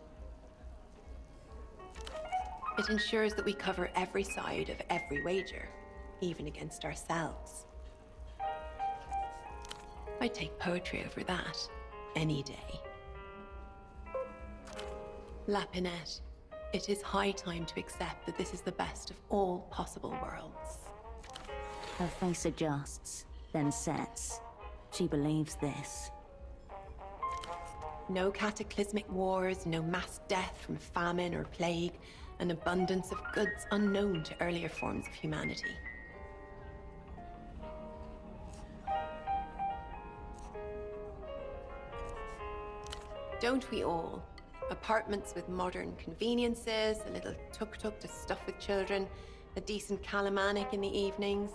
It ensures that we cover every side of every wager, even against ourselves. I'd take poetry over that, any day. Lapinette, it is high time to accept that this is the best of all possible worlds. Her face adjusts, then sets. She believes this. No cataclysmic wars, no mass death from famine or plague, an abundance of goods unknown to earlier forms of humanity. Don't we all? Apartments with modern conveniences, a little tuk-tuk to stuff with children, a decent Calamanic in the evenings.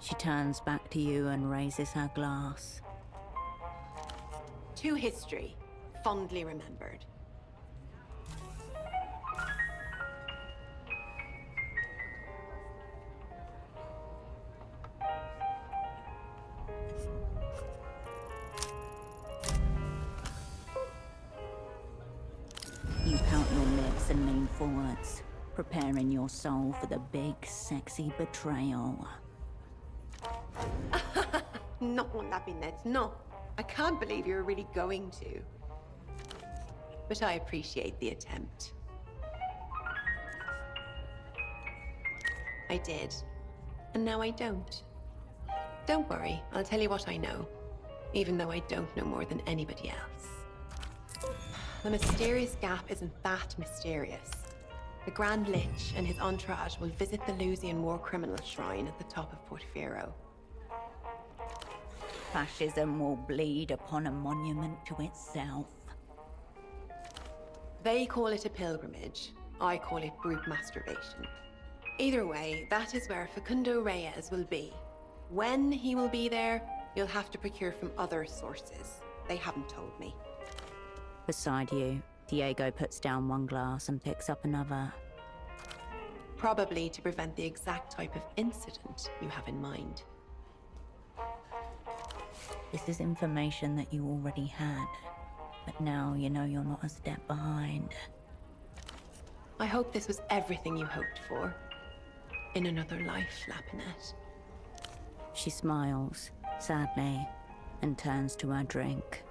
She turns back to you and raises her glass. To history, fondly remembered. You pout your lips and lean forwards, preparing your soul for the big, sexy betrayal. No, Lapinette, no. I can't believe you're really going to. but I appreciate the attempt. I did, and now I don't. Don't worry, I'll tell you what I know, even though I don't know more than anybody else. The mysterious gap isn't that mysterious. The Grand Lich and his entourage will visit the Lusian war criminal shrine at the top of Portofino. Fascism will bleed upon a monument to itself. They call it a pilgrimage. I call it group masturbation. Either way, that is where Facundo Reyes will be. When he will be there, you'll have to procure from other sources. They haven't told me. Beside you, Diego puts down one glass and picks up another. Probably to prevent the exact type of incident you have in mind. This is information that you already had, but now you know you're not a step behind. I hope this was everything you hoped for. In another life, Lapinette. She smiles, sadly, and turns to her drink.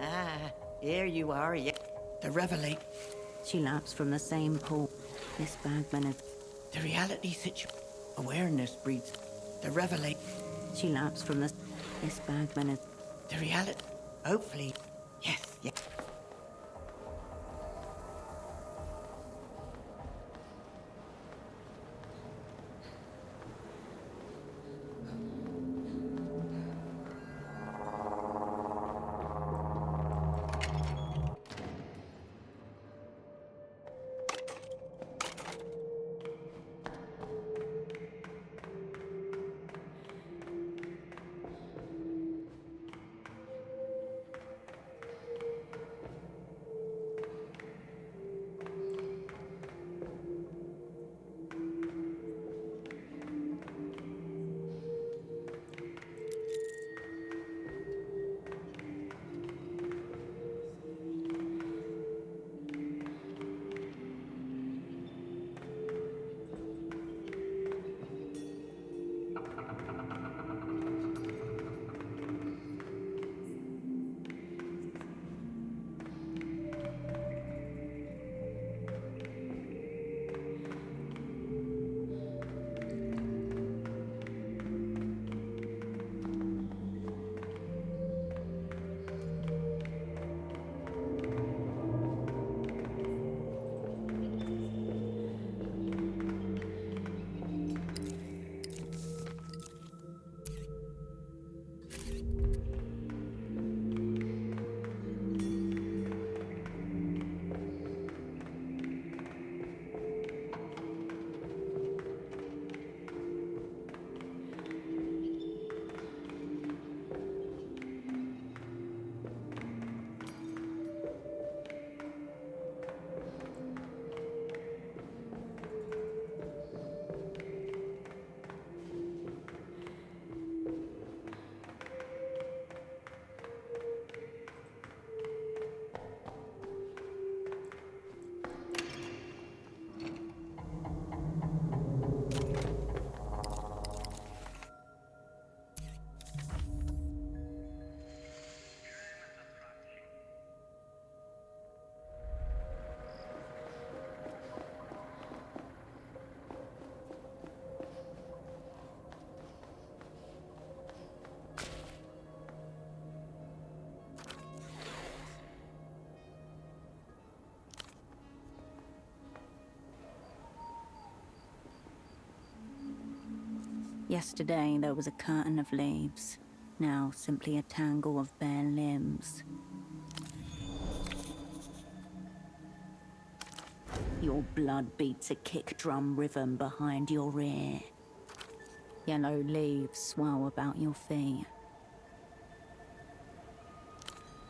Ah, here you are, yeah. The Revelate. She laps from the same pool. Miss Bagman is... The reality situation. Awareness breeds. The Revelate. She laps from the... Miss Bagman is... The reality. Hopefully. Yes, yes. Yesterday, there was a curtain of leaves. Now, simply a tangle of bare limbs. Your blood beats a kick drum rhythm behind your ear. Yellow leaves swirl about your feet.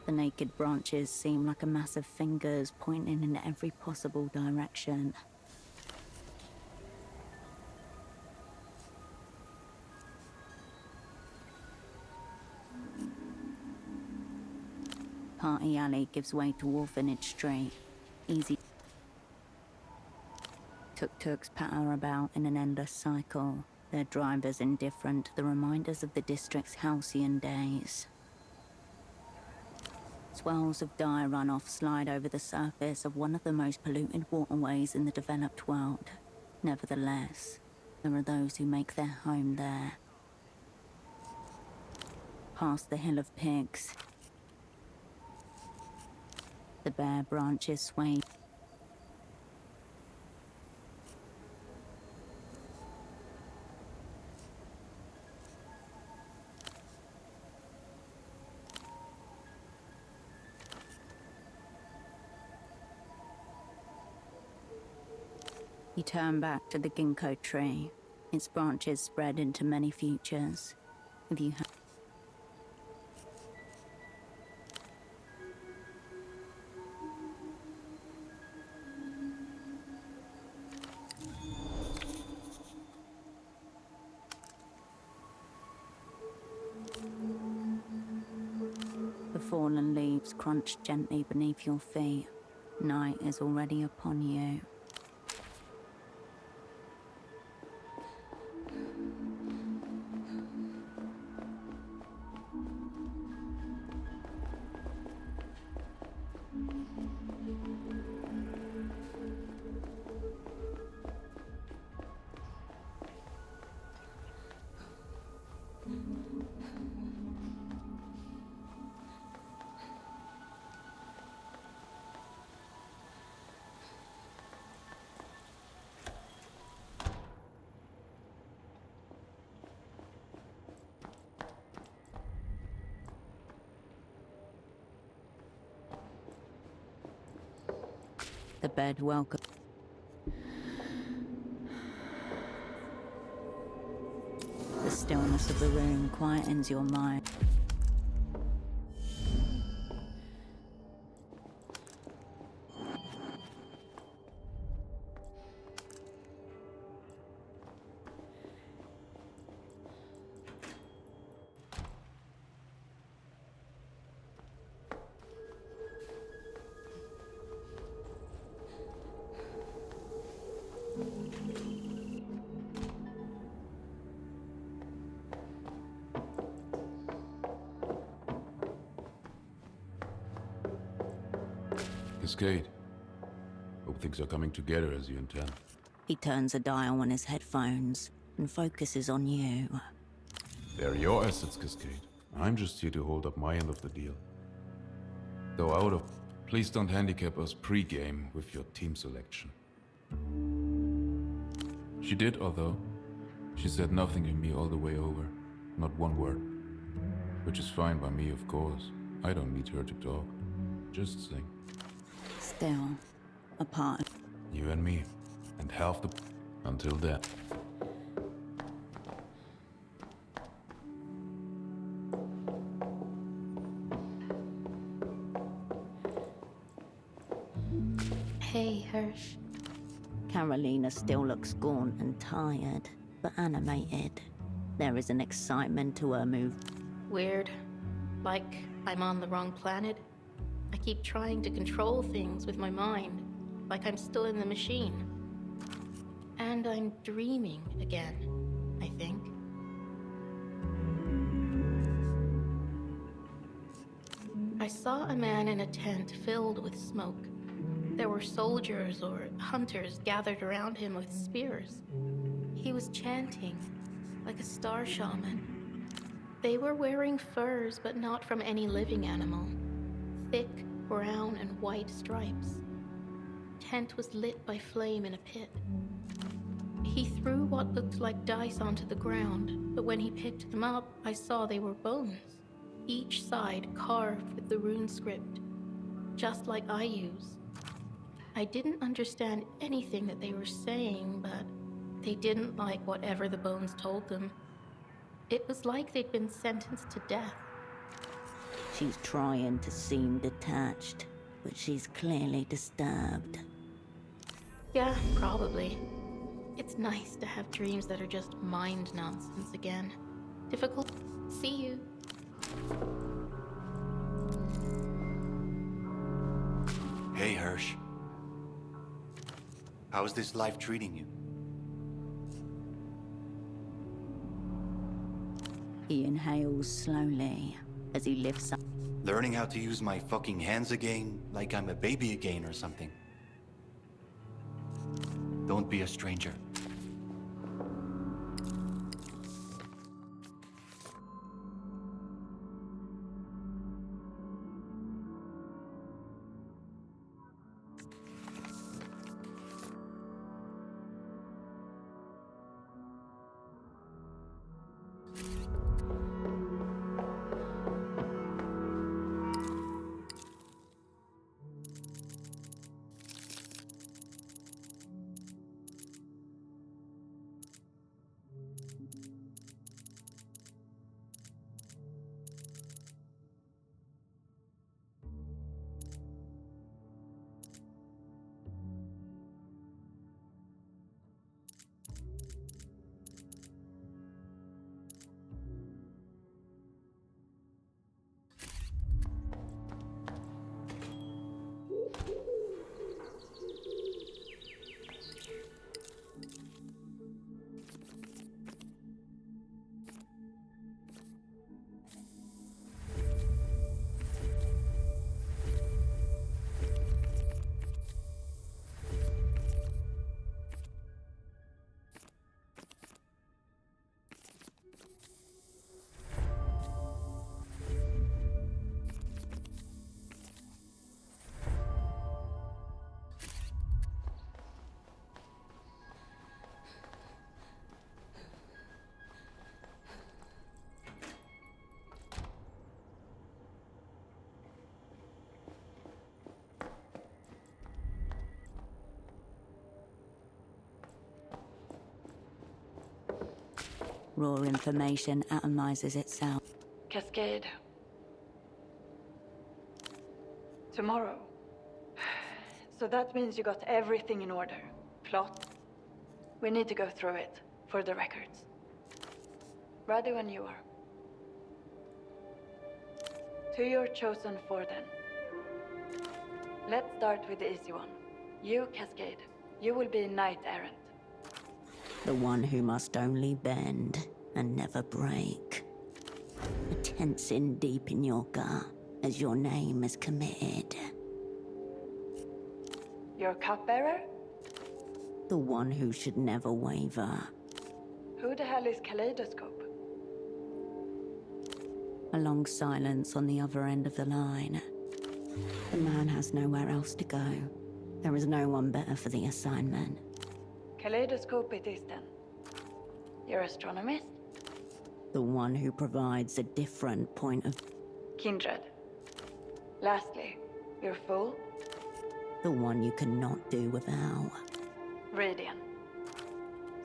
The naked branches seem like a mass of fingers pointing in every possible direction. Party Alley gives way to Orphanage Street. Easy. Tuk-tuks patter about in an endless cycle, their drivers indifferent to the reminders of the district's halcyon days. Swells of dye runoff slide over the surface of one of the most polluted waterways in the developed world. Nevertheless, there are those who make their home there. Past the Hill of Pigs, the bare branches sway. You turn back to the ginkgo tree. Its branches spread into many futures. If you The fallen leaves crunch gently beneath your feet. Night is already upon you. The bed welcome. The stillness of the room quietens your mind. Cascade. Hope things are coming together as you intend. He turns a dial on his headphones and focuses on you. They're your assets, Cascade. I'm just here to hold up my end of the deal. Though out of... Please don't handicap us pre-game with your team selection. She did, although. She said nothing to me all the way over. Not one word. Which is fine by me, of course. I don't need her to talk. Just sing. Still, apart. You and me. And half the... Until then. Hey, Hirsch. Carolina still looks gaunt and tired, but animated. There is an excitement to her move. Weird. Like I'm on the wrong planet. I keep trying to control things with my mind, like I'm still in the machine. And I'm dreaming again, I think. I saw a man in a tent filled with smoke. There were soldiers or hunters gathered around him with spears. He was chanting, like a star shaman. They were wearing furs, but not from any living animal. Thick, brown, and white stripes. Tent was lit by flame in a pit. He threw what looked like dice onto the ground, but when he picked them up, I saw they were bones, each side carved with the rune script, just like I use. I didn't understand anything that they were saying, but they didn't like whatever the bones told them. It was like they'd been sentenced to death. She's trying to seem detached, but she's clearly disturbed. Yeah, probably. It's nice to have dreams that are just mind nonsense again. Difficult. See you. Hey, Hirsch. How's this life treating you? He inhales slowly as he lifts up. Learning how to use my fucking hands again, like I'm a baby again or something. Don't be a stranger. Raw information atomizes itself. Cascade. Tomorrow. So that means you got everything in order. Plot. We need to go through it, for the records. Ready when you are. To your chosen four then. Let's start with the easy one. You, Cascade. You will be Knight Errant. The one who must only bend and never break. A tensing deep in your gut as your name is committed. Your cupbearer? The one who should never waver. Who the hell is Kaleidoscope? A long silence on the other end of the line. The man has nowhere else to go. There is no one better for the assignment. Kaleidoscope it is then. You're astronomist? The one who provides a different point of... Kindred. Lastly, you're Fool? The one you cannot do without. Radiant.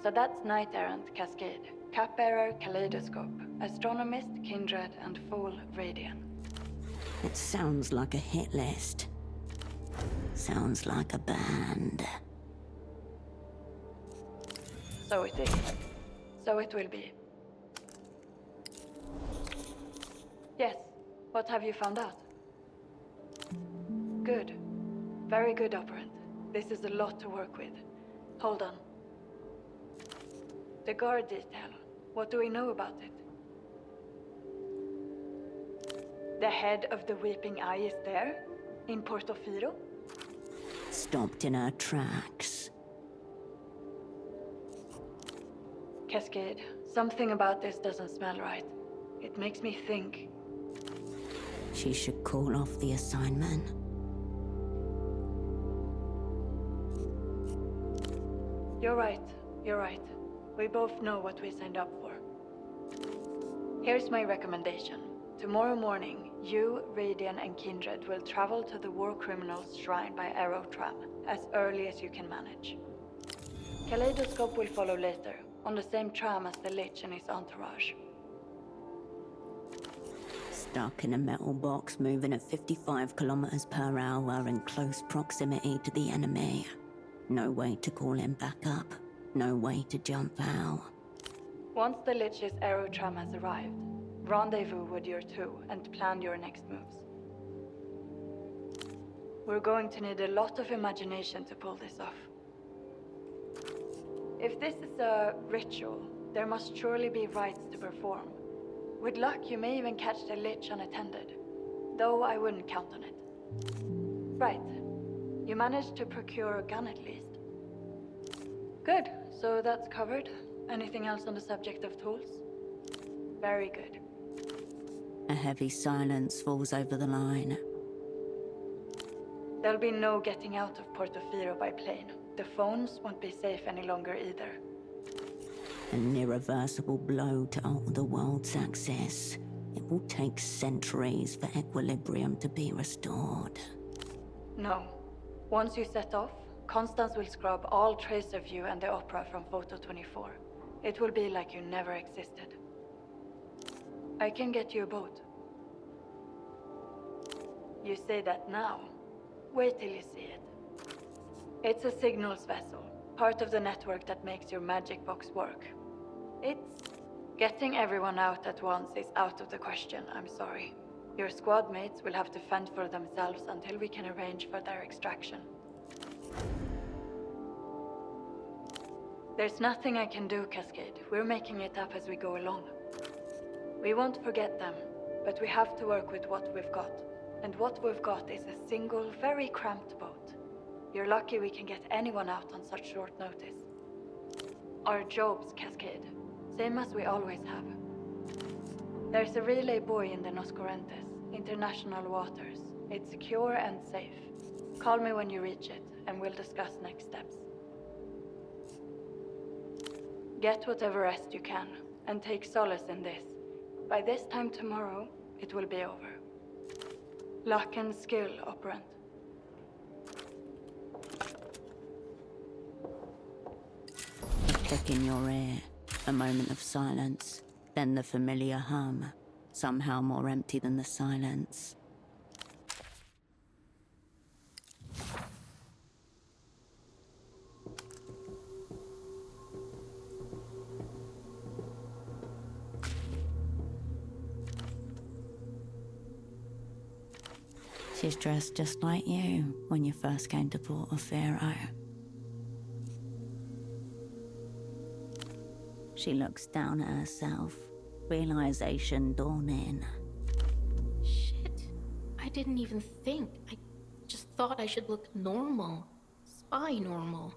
So that's Knight Errant, Cascade, Cupbearer, Kaleidoscope, Astronomist, Kindred, and Fool, Radiant. It sounds like a hit list. Sounds like a band. So it is. So it will be. Yes. What have you found out? Good. Very good, Operant. This is a lot to work with. Hold on. The guard detail. What do we know about it? The head of the Weeping Eye is there? In Portofino? Stopped in her tracks. Cascade, something about this doesn't smell right. It makes me think. She should call off the assignment. You're right. You're right. We both know what we signed up for. Here's my recommendation. Tomorrow morning, you, Radian, and Kindred will travel to the War Criminals Shrine by aerotram, as early as you can manage. Kaleidoscope will follow later, on the same tram as the Lich and his entourage. Stuck in a metal box moving at 55 kilometers per hour in close proximity to the enemy. No way to call him back up. No way to jump out. Once the Lich's aerotram has arrived, rendezvous with your two and plan your next moves. We're going to need a lot of imagination to pull this off. If this is a ritual, there must surely be rites to perform. With luck, you may even catch the Lich unattended, though I wouldn't count on it. Right. You managed to procure a gun at least. Good, so that's covered. Anything else on the subject of tools? Very good. A heavy silence falls over the line. There'll be no getting out of Portofino by plane. The phones won't be safe any longer either. An irreversible blow to alter the world's axis. It will take centuries for equilibrium to be restored. No. Once you set off, Constance will scrub all trace of you and the opera from Photo 24. It will be like you never existed. I can get you a boat. You say that now. Wait till you see it. It's a signals vessel, part of the network that makes your magic box work. Getting everyone out at once is out of the question, I'm sorry. Your squad mates will have to fend for themselves until we can arrange for their extraction. There's nothing I can do, Cascade. We're making it up as we go along. We won't forget them, but we have to work with what we've got. And what we've got is a single, very cramped boat. You're lucky we can get anyone out on such short notice. Our jobs, Cascade. Same as we always have. There's a relay buoy in the Nos Correntes, international waters. It's secure and safe. Call me when you reach it, and we'll discuss next steps. Get whatever rest you can, and take solace in this. By this time tomorrow, it will be over. Luck and skill, operant. A click in your ear, a moment of silence, then the familiar hum, somehow more empty than the silence. She's dressed just like you when you first came to Portofino. She looks down at herself, realization dawning. Shit. I didn't even think. I just thought I should look normal. Spy normal.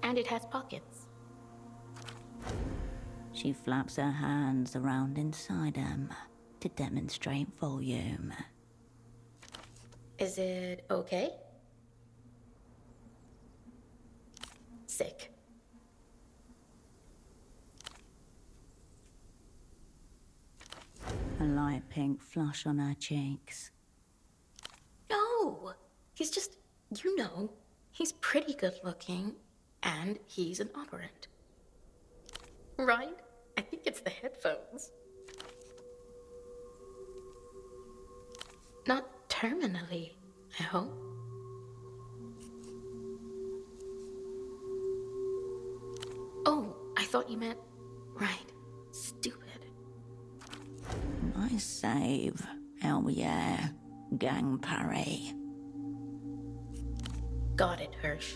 And it has pockets. She flaps her hands around inside them to demonstrate volume. Is it okay? Sick. A light pink flush on her cheeks. No! He's just, he's pretty good looking, and he's an operant. Right? I think it's the headphones. Not terminally, I hope. Oh, I thought you meant... Right. Stupid. Nice save. Hell yeah. Gang parry. Got it, Hirsch.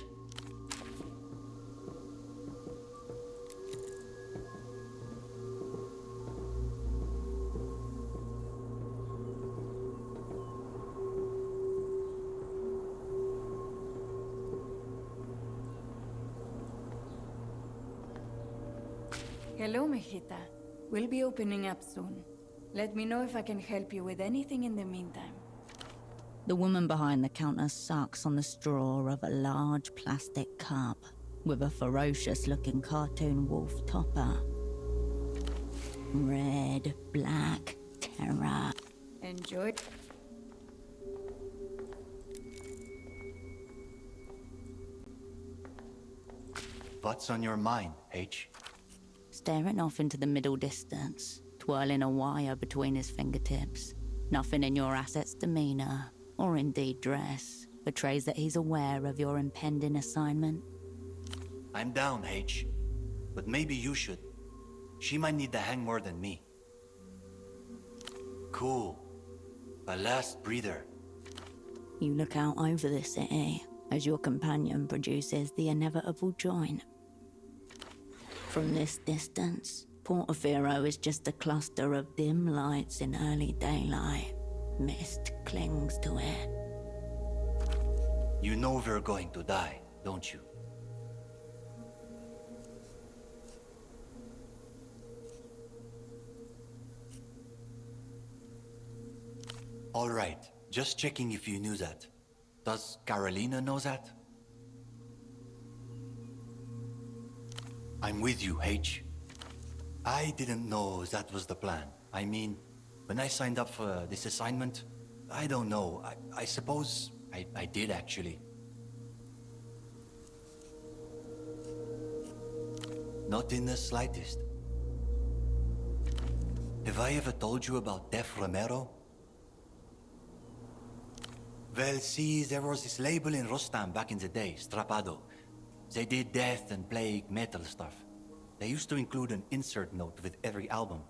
Hello, Mijita. We'll be opening up soon. Let me know if I can help you with anything in the meantime. The woman behind the counter sucks on the straw of a large plastic cup. with a ferocious-looking cartoon wolf topper. Red, black, terror. Enjoy. What's on your mind, H? Staring off into the middle distance, twirling a wire between his fingertips. Nothing in your asset's demeanor, or indeed dress, betrays that he's aware of your impending assignment. I'm down, H. But maybe you should. She might need the hang more than me. Cool. A last breather. You look out over the city as your companion produces the inevitable joint. From this distance, Portofino is just a cluster of dim lights in early daylight. Mist clings to it. You know we're going to die, don't you? All right, just checking if you knew that. Does Carolina know that? I'm with you, H. I didn't know that was the plan. I mean, when I signed up for this assignment, I don't know. I suppose I did actually. Not in the slightest. Have I ever told you about Def Romero? Well, see, there was this label in Rostam back in the day, Strapado. They did death and plague metal stuff. They used to include an insert note with every album.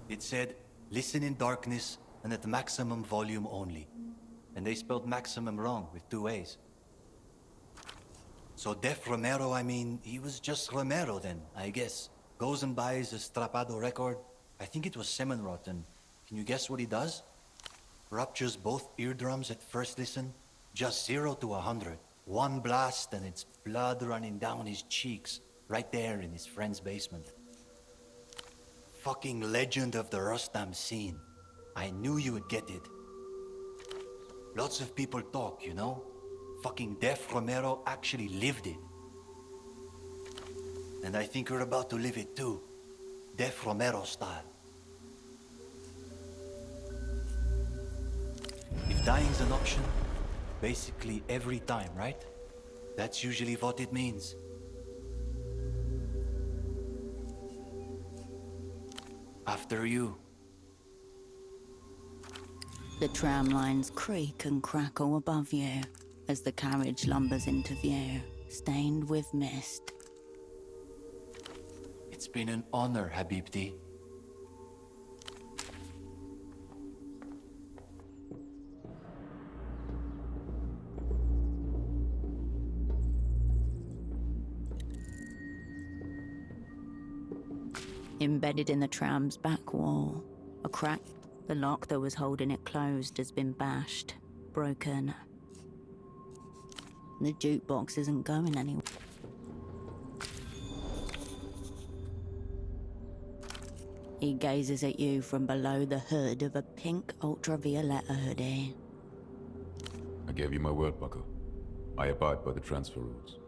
It said, listen in darkness and at maximum volume only. And they spelled maximum wrong with 2 A's. So Def Romero, I mean, he was just Romero then, I guess. Goes and buys a Strapado record. I think it was Semenrot, and can you guess what he does? Ruptures both eardrums at first listen. Just 0 to 100. One blast and it's blood running down his cheeks. Right there in his friend's basement. Fucking legend of the Rostam scene. I knew you would get it. Lots of people talk, you know? Fucking Def Romero actually lived it. And I think we're about to live it too. Def Romero style. If dying's an option, basically every time, right? That's usually what it means. After you. The tram lines creak and crackle above you as the carriage lumbers into view, stained with mist. It's been an honor, Habibti. Embedded in the tram's back wall, a crack. The lock that was holding it closed has been bashed, broken. The jukebox isn't going anywhere. He gazes at you from below the hood of a pink ultraviolet hoodie. I gave you my word, Bucko. I abide by the transfer rules.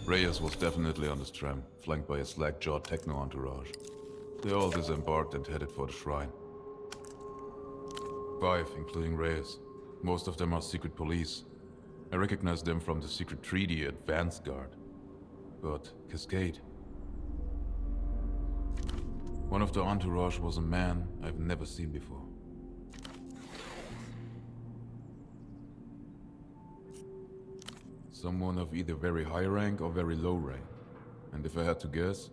Reyes was definitely on this tram, flanked by a slack-jawed techno entourage. They all disembarked and headed for the shrine. 5, including Reyes. Most of them are secret police. I recognize them from the secret treaty Advance Guard. But Cascade. One of the entourage was a man I've never seen before. Someone of either very high rank or very low rank. And if I had to guess...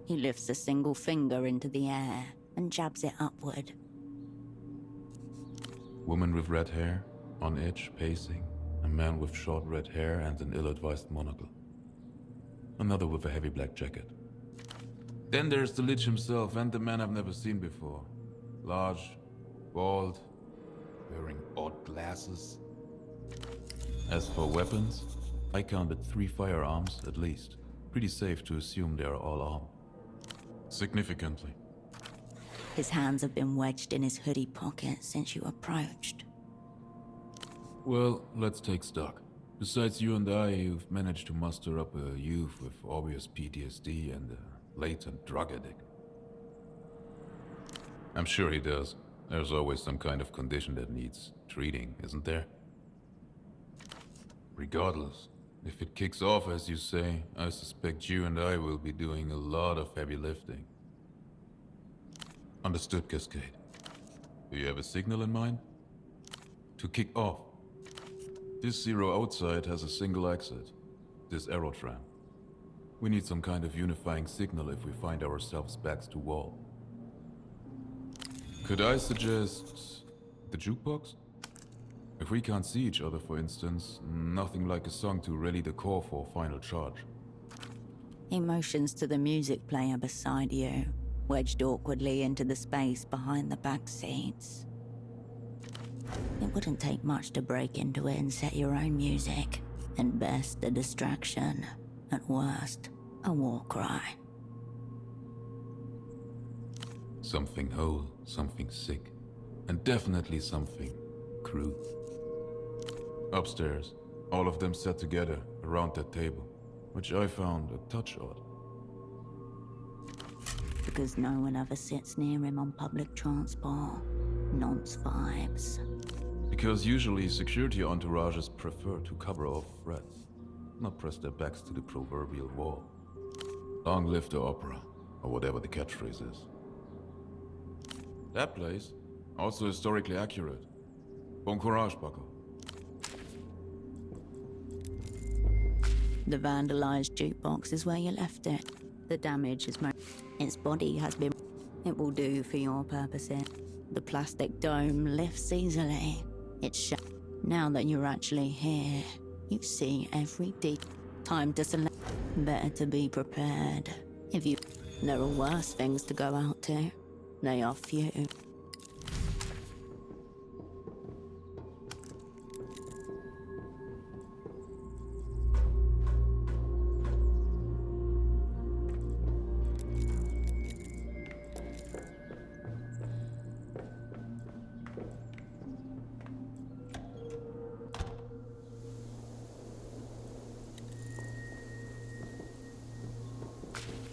He lifts a single finger into the air and jabs it upward. Woman with red hair, on edge, pacing. A man with short red hair and an ill-advised monocle. Another with a heavy black jacket. Then there's the Lich himself and the man I've never seen before. Large, bald, wearing odd glasses. As for weapons, I counted 3 firearms at least. Pretty safe to assume they are all armed. Significantly. His hands have been wedged in his hoodie pocket since you approached. Well, let's take stock. Besides you and I, you've managed to muster up a youth with obvious PTSD and a latent drug addict. I'm sure he does. There's always some kind of condition that needs treating, isn't there? Regardless, if it kicks off as you say, I suspect you and I will be doing a lot of heavy lifting. Understood, Cascade. Do you have a signal in mind? To kick off. This zero outside has a single exit. This aerotram. We need some kind of unifying signal if we find ourselves backs to wall. Could I suggest the jukebox? If we can't see each other, for instance, nothing like a song to rally the core for final charge. He motions to the music player beside you, wedged awkwardly into the space behind the back seats. It wouldn't take much to break into it and set your own music. At best, a distraction. At worst, a war cry. Something whole, something sick, and definitely something crude. Upstairs, all of them sat together around that table, which I found a touch odd. Because no one ever sits near him on public transport. Nonce vibes. Because usually security entourages prefer to cover off threats, not press their backs to the proverbial wall. Long live the opera, or whatever the catchphrase is. That place, also historically accurate. Bon courage, Bucko. The vandalized jukebox is where you left it. The damage is its body has been... It will do for your purposes. The plastic dome lifts easily. It's now that you're actually here, you see every time to select. Better to be prepared. If you... There are worse things to go out to. They are few.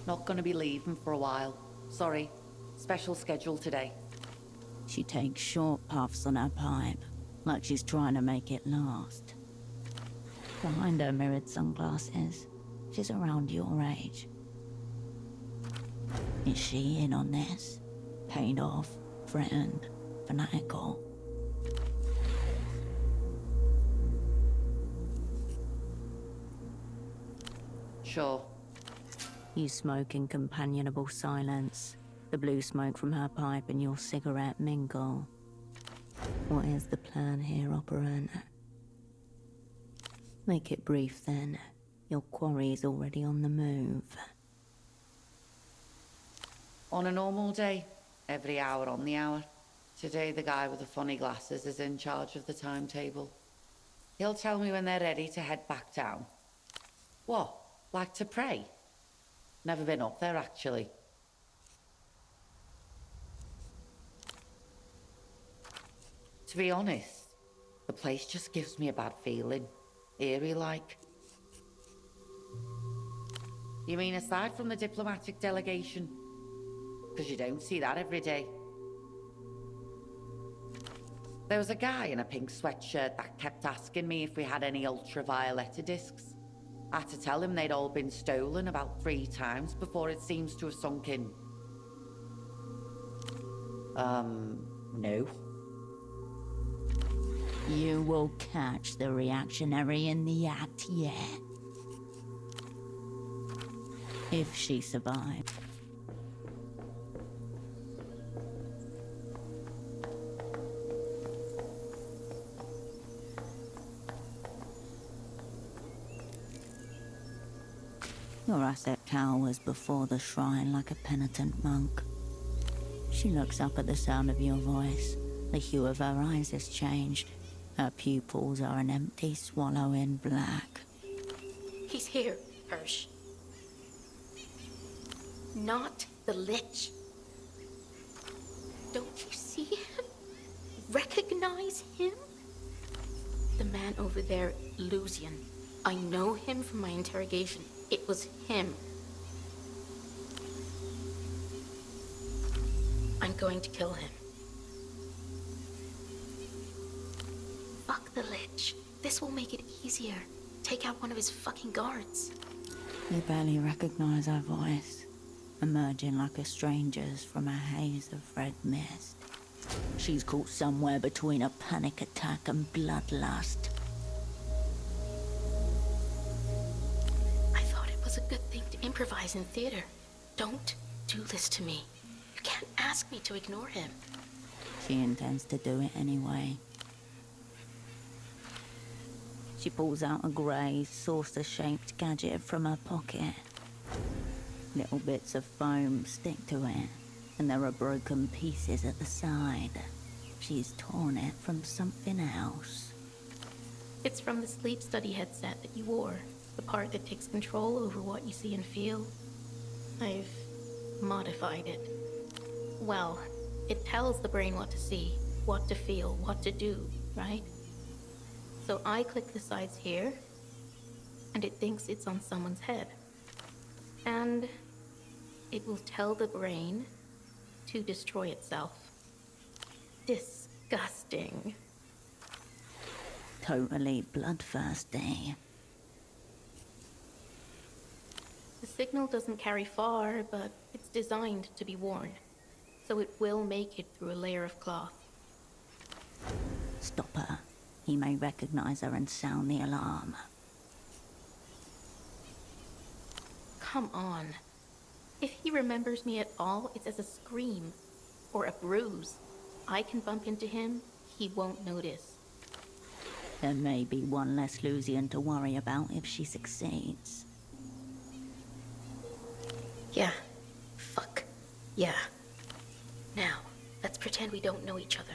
Not gonna be leaving for a while. Sorry. Special schedule today. She takes short puffs on her pipe, like she's trying to make it last. Behind her mirrored sunglasses, she's around your age. Is she in on this? Paid off, threatened, fanatical? Sure. You smoke in companionable silence. The blue smoke from her pipe and your cigarette mingle. What is the plan here, operant? Make it brief then. Your quarry's already on the move. On a normal day, every hour on the hour. Today the guy with the funny glasses is in charge of the timetable. He'll tell me when they're ready to head back down. What? Like to pray? Never been up there, actually. To be honest, the place just gives me a bad feeling. Eerie-like. You mean aside from the diplomatic delegation? Because you don't see that every day. There was a guy in a pink sweatshirt that kept asking me if we had any ultraviolet discs. I had to tell him they'd all been stolen about 3 times before it seems to have sunk in. No. You will catch the reactionary in the act yet. If she survives. Your asset cowers before the shrine like a penitent monk. She looks up at the sound of your voice. The hue of her eyes has changed. Her pupils are an empty swallow in black. He's here, Hirsch. Not the Lich. Don't you see him? Recognize him? the man over there Lucian? I know him from my interrogation. It was him. I'm going to kill him. Fuck the Lich. This will make it easier. Take out one of his fucking guards. You barely recognize her voice, emerging like a stranger's from a haze of red mist. She's caught somewhere between a panic attack and bloodlust. I thought it was a good thing to improvise in theater. Don't do this to me. You can't ask me to ignore him. She intends to do it anyway. She pulls out a grey, saucer-shaped gadget from her pocket. Little bits of foam stick to it, and there are broken pieces at the side. She's torn it from something else. It's from the sleep study headset that you wore. The part that takes control over what you see and feel. I've modified it. Well, it tells the brain what to see, what to feel, what to do, right? So I click the sides here, and it thinks it's on someone's head. And it will tell the brain to destroy itself. Disgusting. Totally bloodthirsty. The signal doesn't carry far, but it's designed to be worn. So it will make it through a layer of cloth. Stop her. He may recognize her and sound the alarm. Come on. If he remembers me at all, it's as a scream. Or a bruise. I can bump into him, he won't notice. There may be one less Lucian to worry about if she succeeds. Yeah. Fuck. Yeah. Now, let's pretend we don't know each other.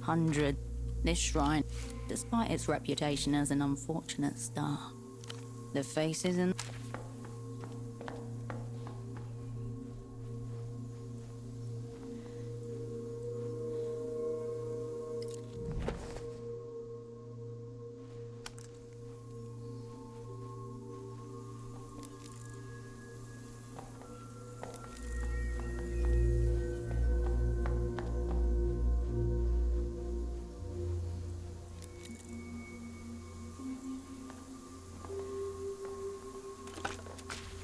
Hundred. This shrine, despite its reputation as an unfortunate star, the faces and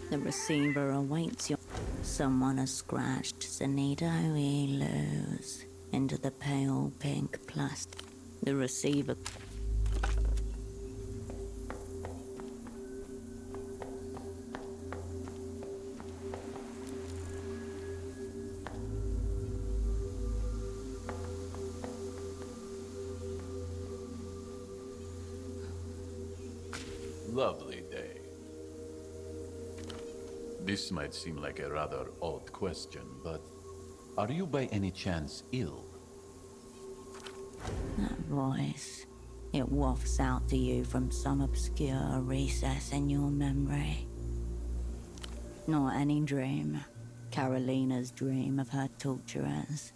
the receiver awaits you. Someone has scratched Sanido Elus into the pale pink plastic. The receiver. Lovely day. This might seem like a rather odd question, but are you by any chance ill? That voice. It wafts out to you from some obscure recess in your memory. Not any dream. Carolina's dream of her torturers.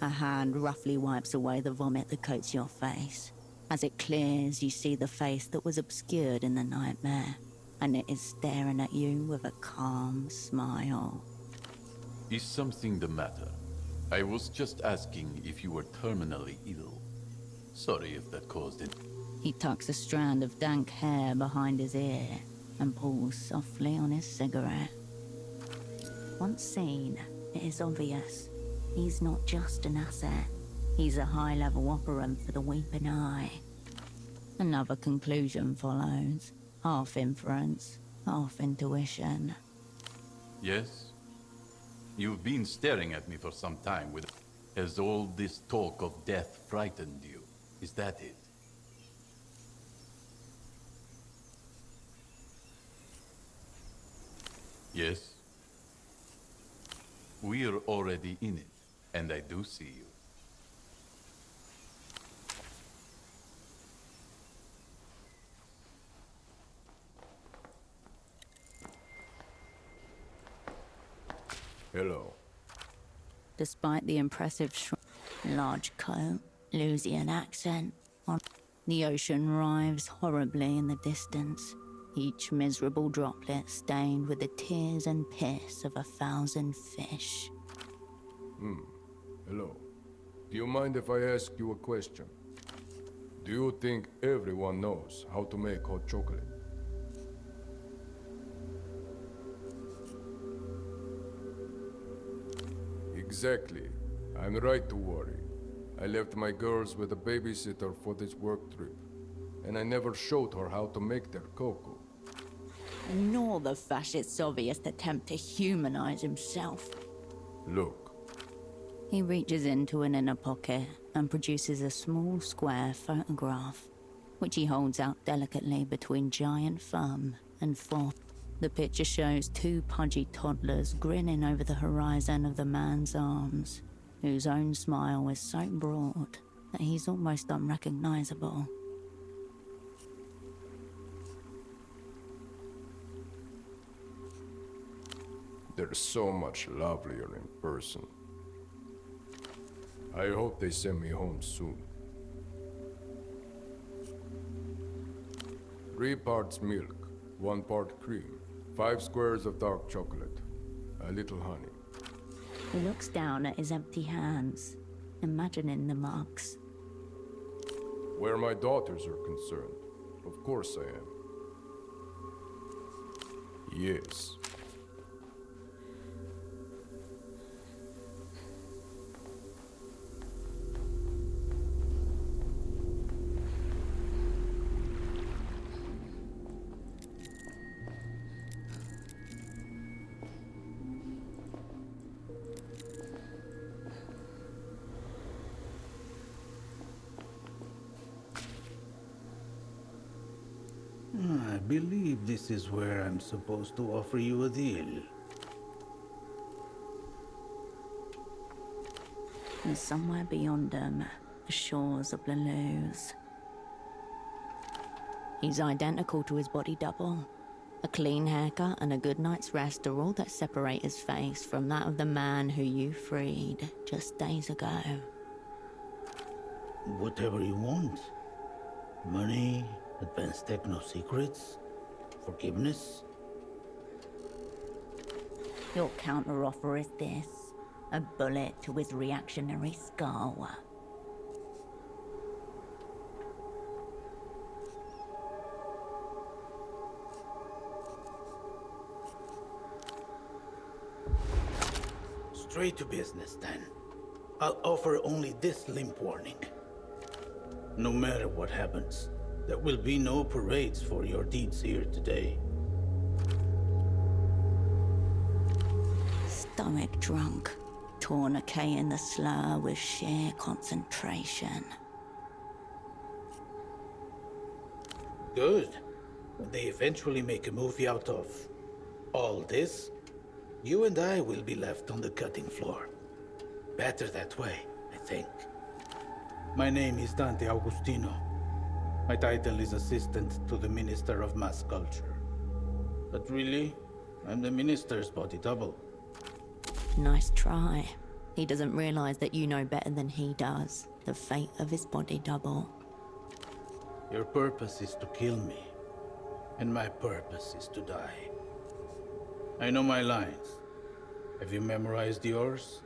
A hand roughly wipes away the vomit that coats your face. As it clears, you see the face that was obscured in the nightmare, and it is staring at you with a calm smile. Is something the matter? I was just asking if you were terminally ill. Sorry if that caused it. He tucks a strand of dank hair behind his ear and pulls softly on his cigarette. Once seen, it is obvious. He's not just an asset. He's a high-level operant for the Weeping Eye. Another conclusion follows. Half inference, half intuition. Yes? You've been staring at me for some time with... Has all this talk of death frightened you? Is that it? Yes? We're already in it, and I do see you. Hello. Despite the impressive large coat, Louisian accent, the ocean writhes horribly in the distance, each miserable droplet stained with the tears and piss of 1,000 fish. Hello. Do you mind if I ask you a question? Do you think everyone knows how to make hot chocolate? Exactly. I'm right to worry. I left my girls with a babysitter for this work trip, and I never showed her how to make their cocoa. Nor the fascist Soviet's attempt to humanize himself. Look. He reaches into an inner pocket and produces a small square photograph, which he holds out delicately between giant thumb and forefinger. The picture shows two pudgy toddlers grinning over the horizon of the man's arms, whose own smile is so broad that he's almost unrecognizable. They're so much lovelier in person. I hope they send me home soon. 3 parts milk, 1 part cream, 5 squares of dark chocolate, a little honey. He looks down at his empty hands, imagining the mugs. Where my daughters are concerned, of course I am. Yes. I believe this is where I'm supposed to offer you a deal. And somewhere beyond them, the shores of the Luz. He's identical to his body double. A clean haircut and a good night's rest are all that separate his face from that of the man who you freed just days ago. Whatever you want. Money, advanced techno secrets, forgiveness. Your counteroffer is this. A bullet to his reactionary skull. Straight to business, then. I'll offer only this limp warning. No matter what happens, there will be no parades for your deeds here today. Stomach drunk, tourniqueting the slur with sheer concentration. Good. When they eventually make a movie out of all this, you and I will be left on the cutting floor. Better that way, I think. My name is Dante Augustino. My title is Assistant to the Minister of Mass Culture. But really, I'm the Minister's body double. Nice try. He doesn't realize that you know better than he does the fate of his body double. Your purpose is to kill me, and my purpose is to die. I know my lines. Have you memorized yours?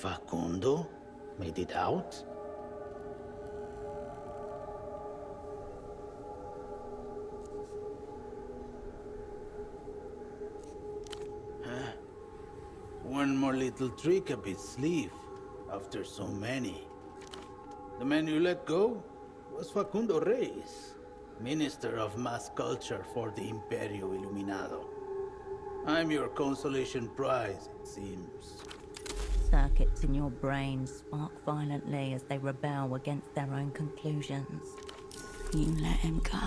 Facundo made it out? Huh? One more little trick up his sleeve, after so many. The man you let go was Facundo Reyes, Minister of Mass Culture for the Imperio Iluminado. I'm your consolation prize, it seems. Circuits in your brain spark violently as they rebel against their own conclusions. You let him go.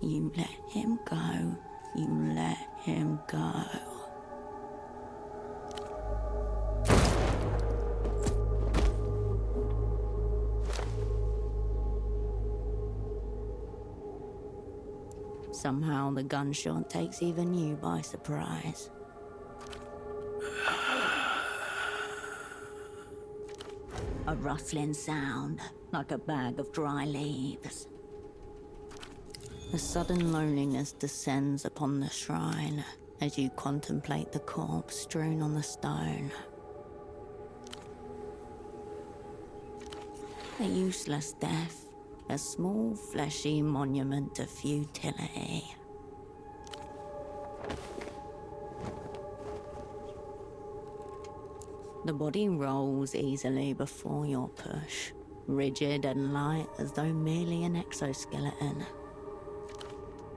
You let him go. You let him go. Somehow the gunshot takes even you by surprise. A rustling sound, like a bag of dry leaves. A sudden loneliness descends upon the shrine as you contemplate the corpse strewn on the stone. A useless death, a small fleshy monument to futility. The body rolls easily before your push, rigid and light as though merely an exoskeleton.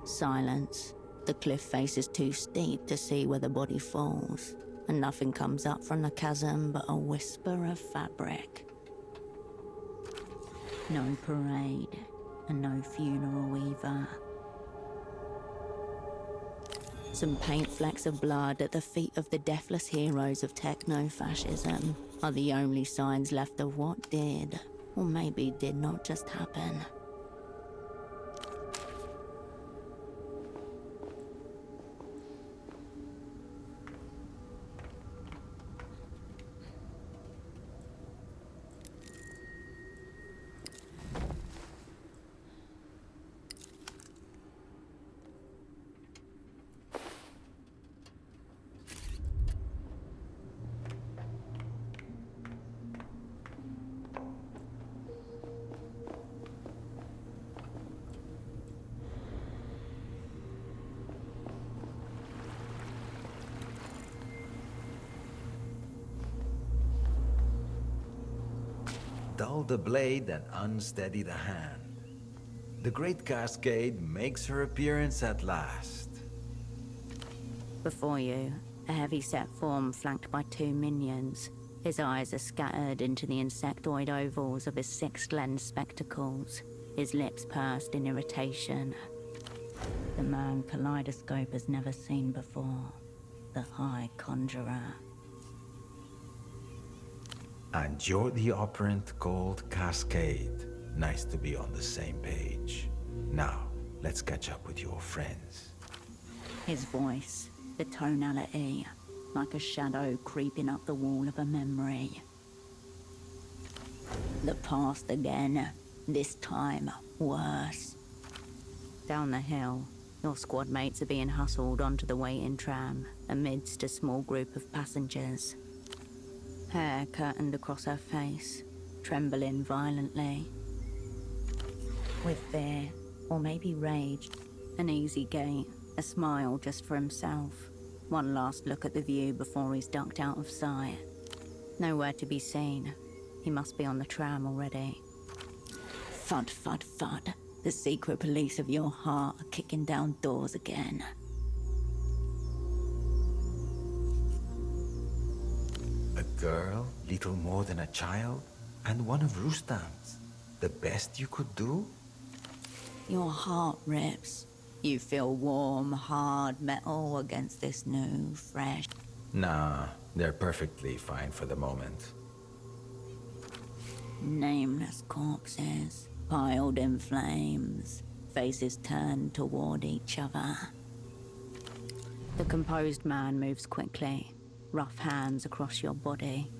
Silence. The cliff face is too steep to see where the body falls, and nothing comes up from the chasm but a whisper of fabric. No parade, and no funeral either. Some paint flecks of blood at the feet of the deathless heroes of techno-fascism are the only signs left of what did, or maybe did not just happen. Dull the blade and unsteady the hand. The Great Cascade makes her appearance at last. Before you, a heavy-set form flanked by 2 minions. His eyes are scattered into the insectoid ovals of his 6-lens spectacles, his lips pursed in irritation. The man Kaleidoscope has never seen before. The High Conjurer. And you're the operant called Cascade. Nice to be on the same page. Now, let's catch up with your friends. His voice, the tonality, like a shadow creeping up the wall of a memory. The past again, this time worse. Down the hill, your squad mates are being hustled onto the waiting tram amidst a small group of passengers. Hair curtained across her face, trembling violently. With fear, or maybe rage, an easy gait, a smile just for himself. One last look at the view before he's ducked out of sight. Nowhere to be seen. He must be on the tram already. Thud, thud, thud. The secret police of your heart are kicking down doors again. A girl, little more than a child, and one of Rustam's. The best you could do? Your heart rips. You feel warm, hard metal against this new, fresh... Nah, they're perfectly fine for the moment. Nameless corpses, piled in flames, faces turned toward each other. The composed man moves quickly, rough hands across your body.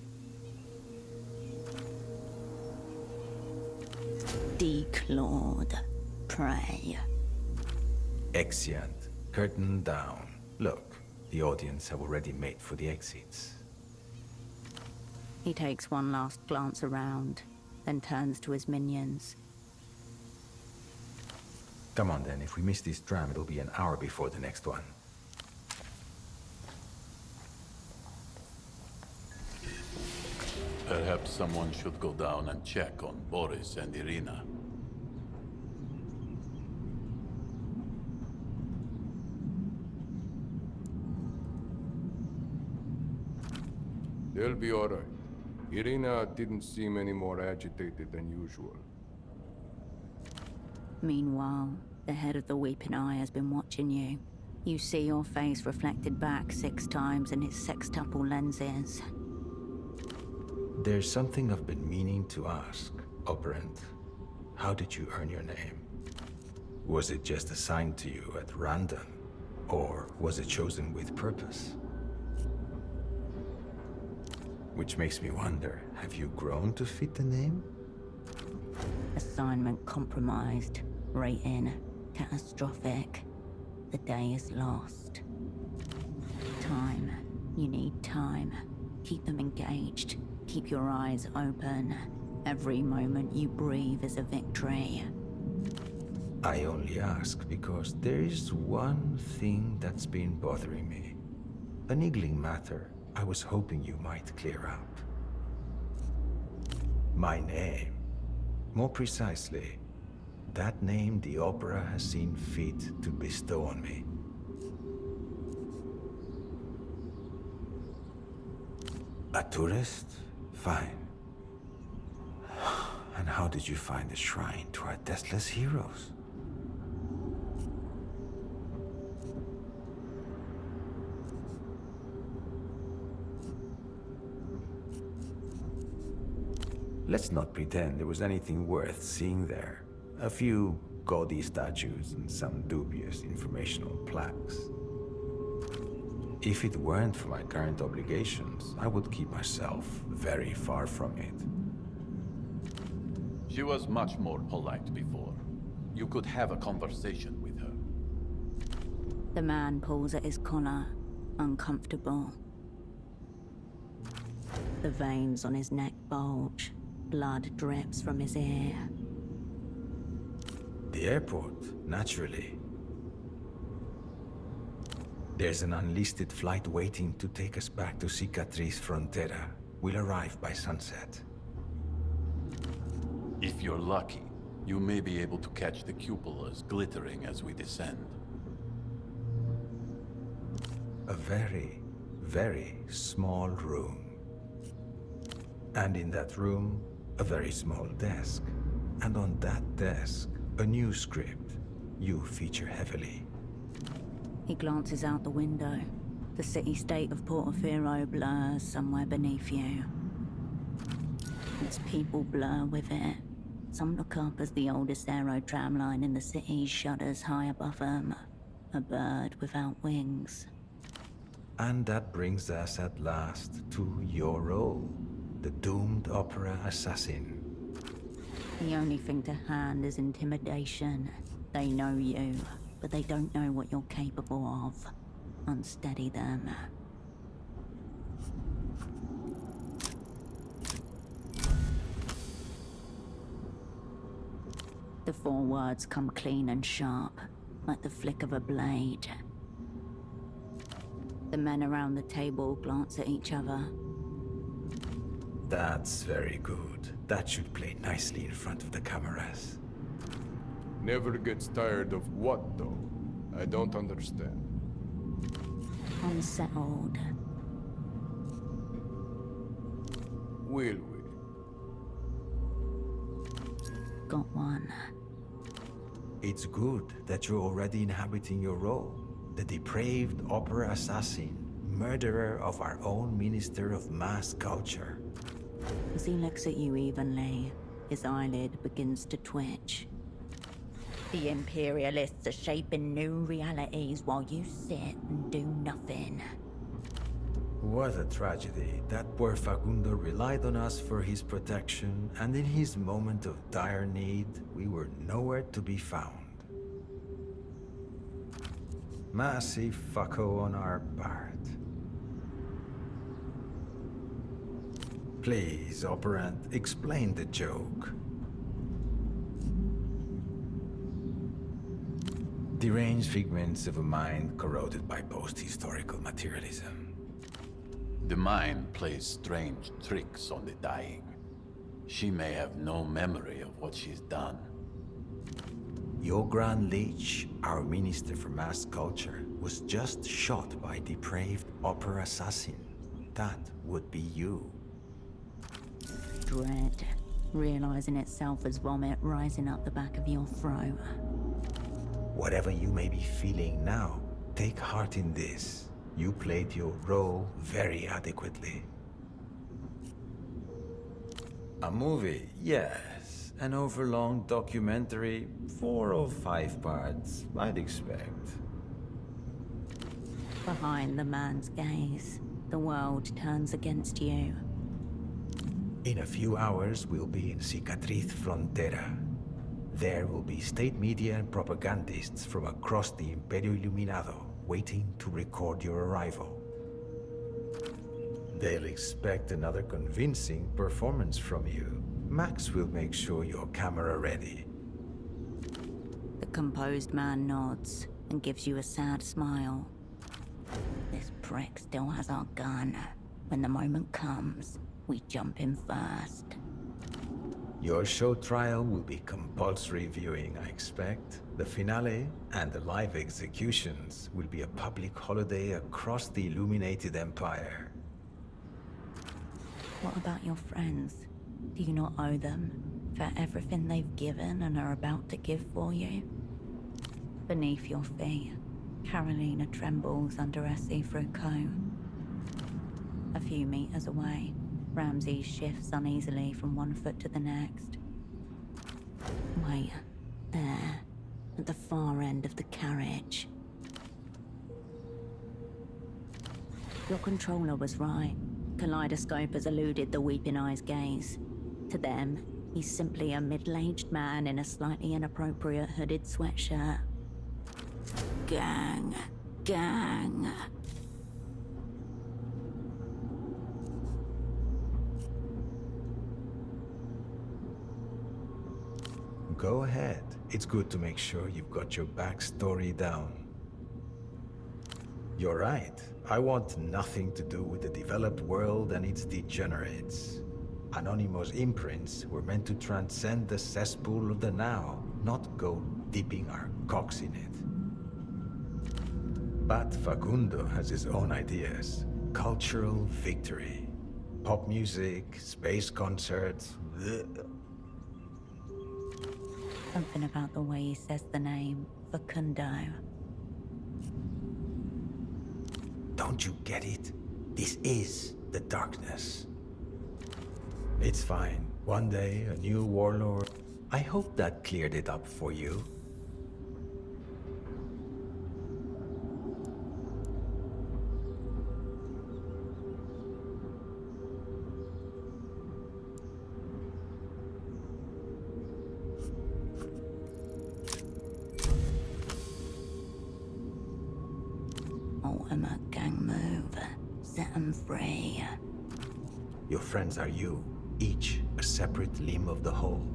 Declawed. Prey. Exeunt. Curtain down. Look, the audience have already made for the exits. He takes one last glance around, then turns to his minions. Come on then, if we miss this tram, it'll be an hour before the next one. Perhaps someone should go down and check on Boris and Irina. They'll be all right. Irina didn't seem any more agitated than usual. Meanwhile, the head of the Weeping Eye has been watching you. You see your face reflected back 6 times in his sextuple lenses. There's something I've been meaning to ask, Operant. How did you earn your name? Was it just assigned to you at random? Or was it chosen with purpose? Which makes me wonder, have you grown to fit the name? Assignment compromised. Rating catastrophic. The day is lost. Time. You need time. Keep them engaged. Keep your eyes open. Every moment you breathe is a victory. I only ask because there is one thing that's been bothering me. A niggling matter I was hoping you might clear up. My name. More precisely, that name the Opera has seen fit to bestow on me. A tourist? Fine. And how did you find the shrine to our deathless heroes? Let's not pretend there was anything worth seeing there. A few gaudy statues and some dubious informational plaques. If it weren't for my current obligations, I would keep myself very far from it. She was much more polite before. You could have a conversation with her. The man pulls at his collar, uncomfortable. The veins on his neck bulge. Blood drips from his ear. The airport, naturally. There's an unlisted flight waiting to take us back to Cicatriz Frontera. We'll arrive by sunset. If you're lucky, you may be able to catch the cupolas glittering as we descend. A very, very small room. And in that room, a very small desk. And on that desk, a new script. You feature heavily. He glances out the window. The city-state of Portofino blurs somewhere beneath you. Its people blur with it. Some look up as the oldest aero tramline in the city shudders high above them. A bird without wings. And that brings us at last to your role. The doomed opera assassin. The only thing to hand is intimidation. They know you, but they don't know what you're capable of. Unsteady them. The 4 words come clean and sharp, like the flick of a blade. The men around the table glance at each other. That's very good. That should play nicely in front of the cameras. Never gets tired of what, though? I don't understand. Unsettled. Will we? Got one. It's good that you're already inhabiting your role. The depraved opera assassin, murderer of our own Minister of Mass Culture. As he looks at you evenly, his eyelid begins to twitch. The Imperialists are shaping new realities while you sit and do nothing. What a tragedy. That poor Facundo relied on us for his protection, and in his moment of dire need, we were nowhere to be found. Massive fucko on our part. Please, operant, explain the joke. Deranged figments of a mind corroded by post-historical materialism. The mind plays strange tricks on the dying. She may have no memory of what she's done. Your Grand Leech, our Minister for Mass Culture, was just shot by a depraved opera assassin. That would be you. Dread, realizing itself as vomit rising up the back of your throat. Whatever you may be feeling now, take heart in this. You played your role very adequately. A movie, yes. An overlong documentary, 4 or 5 parts, I'd expect. Behind the man's gaze, the world turns against you. In a few hours, we'll be in Cicatriz Frontera. There will be state media and propagandists from across the Imperio Iluminado waiting to record your arrival. They'll expect another convincing performance from you. Max will make sure your camera ready. The composed man nods and gives you a sad smile. This prick still has our gun. When the moment comes, we jump in first. Your show trial will be compulsory viewing, I expect. The finale and the live executions will be a public holiday across the illuminated empire. What about your friends? Do you not owe them for everything they've given and are about to give for you? Beneath your feet, Carolina trembles under her see-through coat. A few meters away, Ramsey shifts uneasily from one foot to the next. Wait, there, at the far end of the carriage. Your controller was right. Kaleidoscope has eluded the Weeping Eye's gaze. To them, he's simply a middle-aged man in a slightly inappropriate hooded sweatshirt. Gang. Gang. Go ahead. It's good to make sure you've got your backstory down. You're right. I want nothing to do with the developed world and its degenerates. Anonymous imprints were meant to transcend the cesspool of the now, not go dipping our cocks in it. But Facundo has his own ideas. Cultural victory. Pop music, space concerts. Bleh. Something about the way he says the name, Facundo. Don't you get it? This is the darkness. It's fine. One day, a new warlord... I hope that cleared it up for you. Ultimate gang move. Set them free. Your friends are you, each a separate limb of the whole.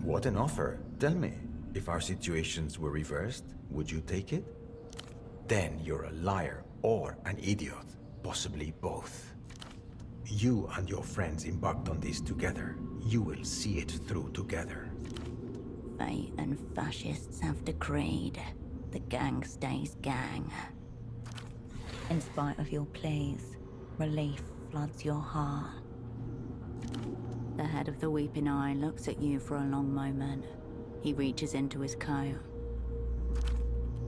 What an offer. Tell me, if our situations were reversed, would you take it? Then you're a liar or an idiot, possibly both. You and your friends embarked on this together. You will see it through together. Fate and fascists have decreed. The gang stays gang. In spite of your pleas, relief floods your heart. The head of the Weeping Eye looks at you for a long moment. He reaches into his coat.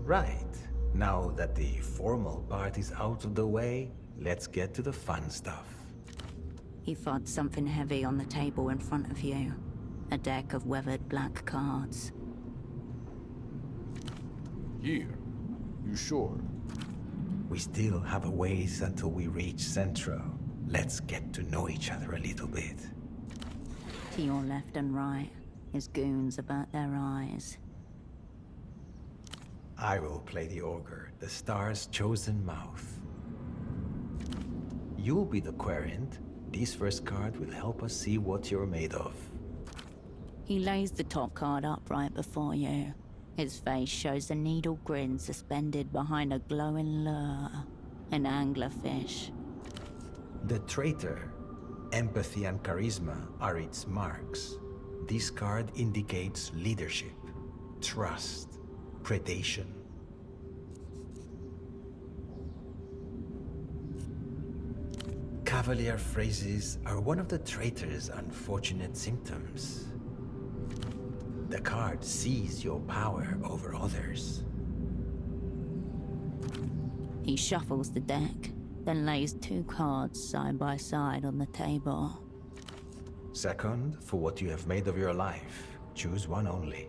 Right. Now that the formal part is out of the way, let's get to the fun stuff. He thuds something heavy on the table in front of you. A deck of weathered black cards. Here? You sure? We still have a ways until we reach Centro. Let's get to know each other a little bit. To your left and right, his goons about their eyes. I will play the ogre, the star's chosen mouth. You'll be the querent. This first card will help us see what you're made of. He lays the top card up right before you. His face shows a needle grin suspended behind a glowing lure. An anglerfish. The traitor. Empathy and charisma are its marks. This card indicates leadership, trust, predation. Cavalier phrases are one of the traitor's unfortunate symptoms. The card sees your power over others. He shuffles the deck, then lays two cards side by side on the table. Second, for what you have made of your life, choose one only.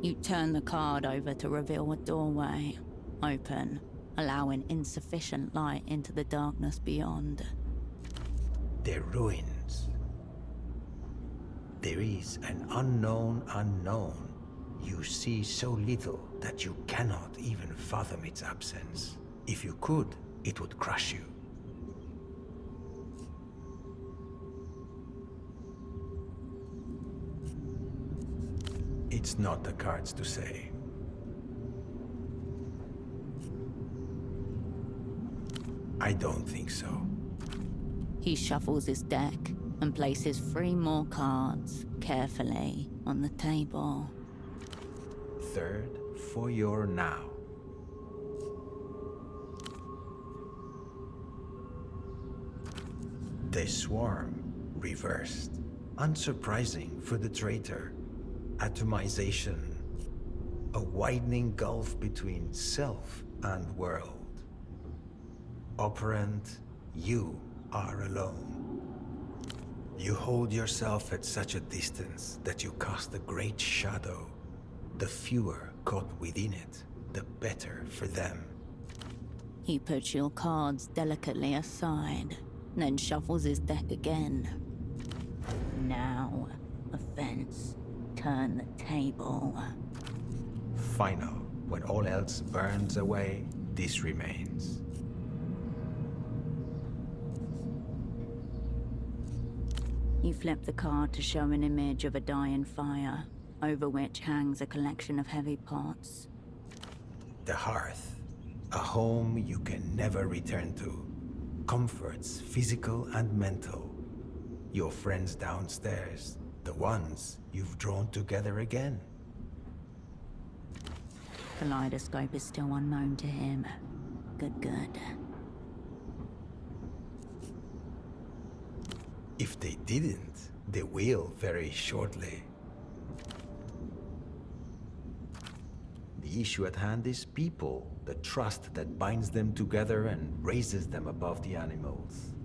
You turn the card over to reveal a doorway, open, allowing insufficient light into the darkness beyond. The ruins. There is an unknown unknown. You see so little that you cannot even fathom its absence. If you could, it would crush you. It's not the cards to say. I don't think so. He shuffles his deck and places 3 more cards carefully on the table. Third for your now. The swarm reversed. Unsurprising for the traitor. Atomization. A widening gulf between self and world. Operant, you are alone. You hold yourself at such a distance that you cast a great shadow. The fewer caught within it, the better for them. He puts your cards delicately aside, then shuffles his deck again. Now, offense. Turn the table. Final. When all else burns away, this remains. You flip the card to show an image of a dying fire, over which hangs a collection of heavy pots. The hearth. A home you can never return to. Comforts, physical and mental. Your friends downstairs. The ones you've drawn together again. Kaleidoscope is still unknown to him. Good. If they didn't, they will very shortly. The issue at hand is people, the trust that binds them together and raises them above the animals.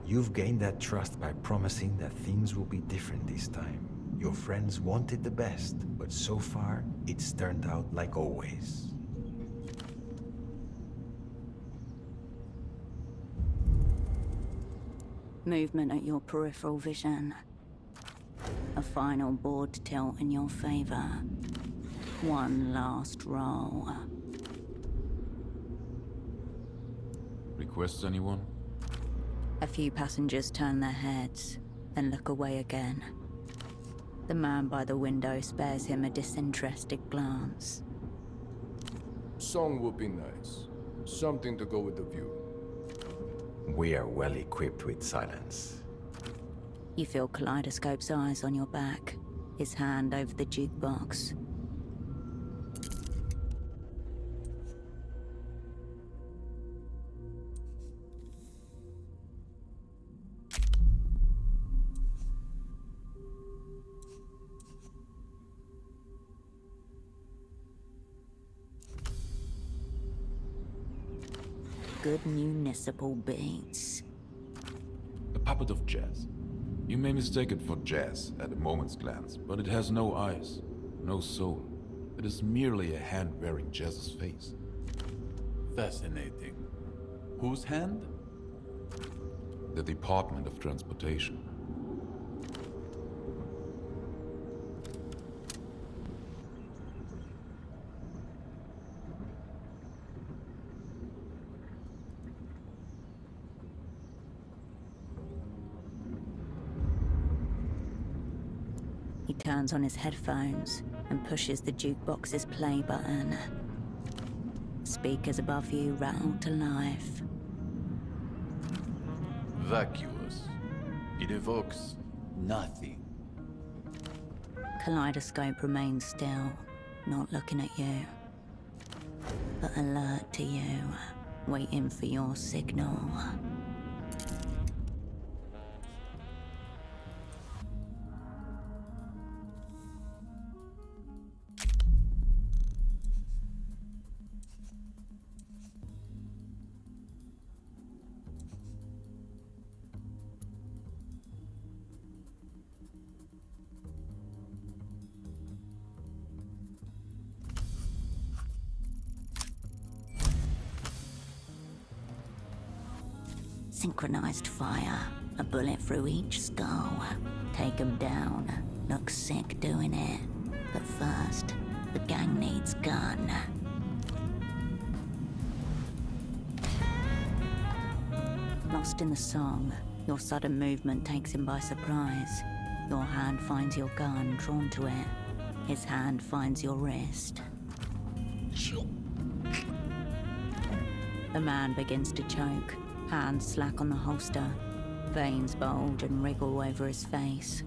You've gained that trust by promising that things will be different this time. Your friends wanted the best, but so far, it's turned out like always. Movement at your peripheral vision. A final board tilt in your favor. One last roll. Requests, anyone? A few passengers turn their heads, then look away again. The man by the window spares him a disinterested glance. Song would be nice. Something to go with the view. We are well equipped with silence. You feel Kaleidoscope's eyes on your back, his hand over the jukebox. Good municipal beats. A puppet of jazz. You may mistake it for jazz at a moment's glance, but it has no eyes, no soul. It is merely a hand wearing Jazz's face. Fascinating. Whose hand? The Department of Transportation. He turns on his headphones and pushes the jukebox's play button. Speakers above you rattle to life. Vacuous. It evokes nothing. Kaleidoscope remains still, not looking at you, but alert to you, waiting for your signal. Synchronized fire. A bullet through each skull. Take 'em down. Look sick doing it. But first, the gang needs gun. Lost in the song, your sudden movement takes him by surprise. Your hand finds your gun drawn to it. His hand finds your wrist. The man begins to choke, hands slack on the holster. Veins bulge and wriggle over his face.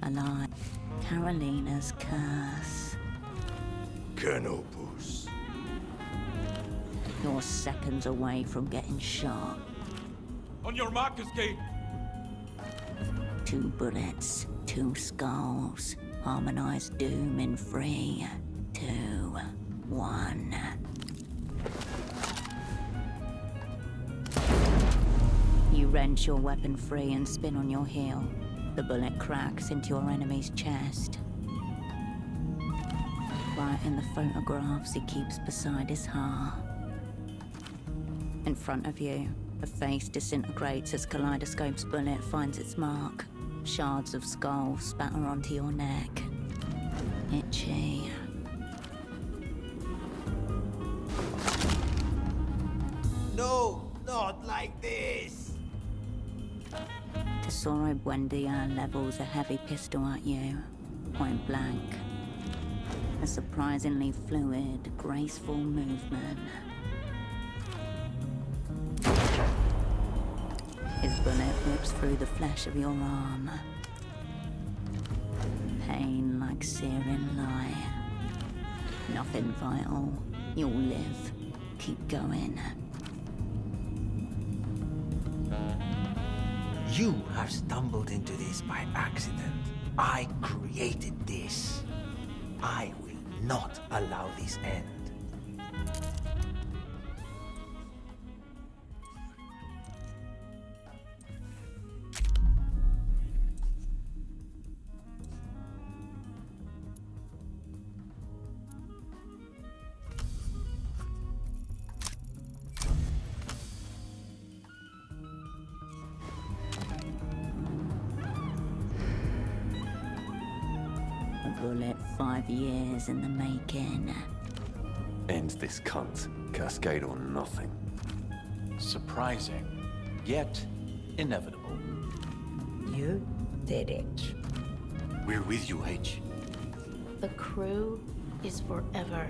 Alive. Carolina's curse. Canopus. You're seconds away from getting shot. On your mark, escape! 2 bullets, 2 skulls. Harmonized doom in 3, 2, 1. You wrench your weapon free and spin on your heel. The bullet cracks into your enemy's chest. Right in the photographs he keeps beside his heart. In front of you, a face disintegrates as Kaleidoscope's bullet finds its mark. Shards of skull spatter onto your neck. Itchy. No, not like this. Tesoro Buendia levels a heavy pistol at you, point blank. A surprisingly fluid, graceful movement. His bullet whips through the flesh of your arm. Pain like searing light. Nothing vital. You'll live. Keep going. You have stumbled into this by accident. I created this. I will not allow this end. A bullet 5 years in the making. Ends this cunt. Cascade or nothing. Surprising, yet inevitable. You did it. We're with you, H. The crew is forever.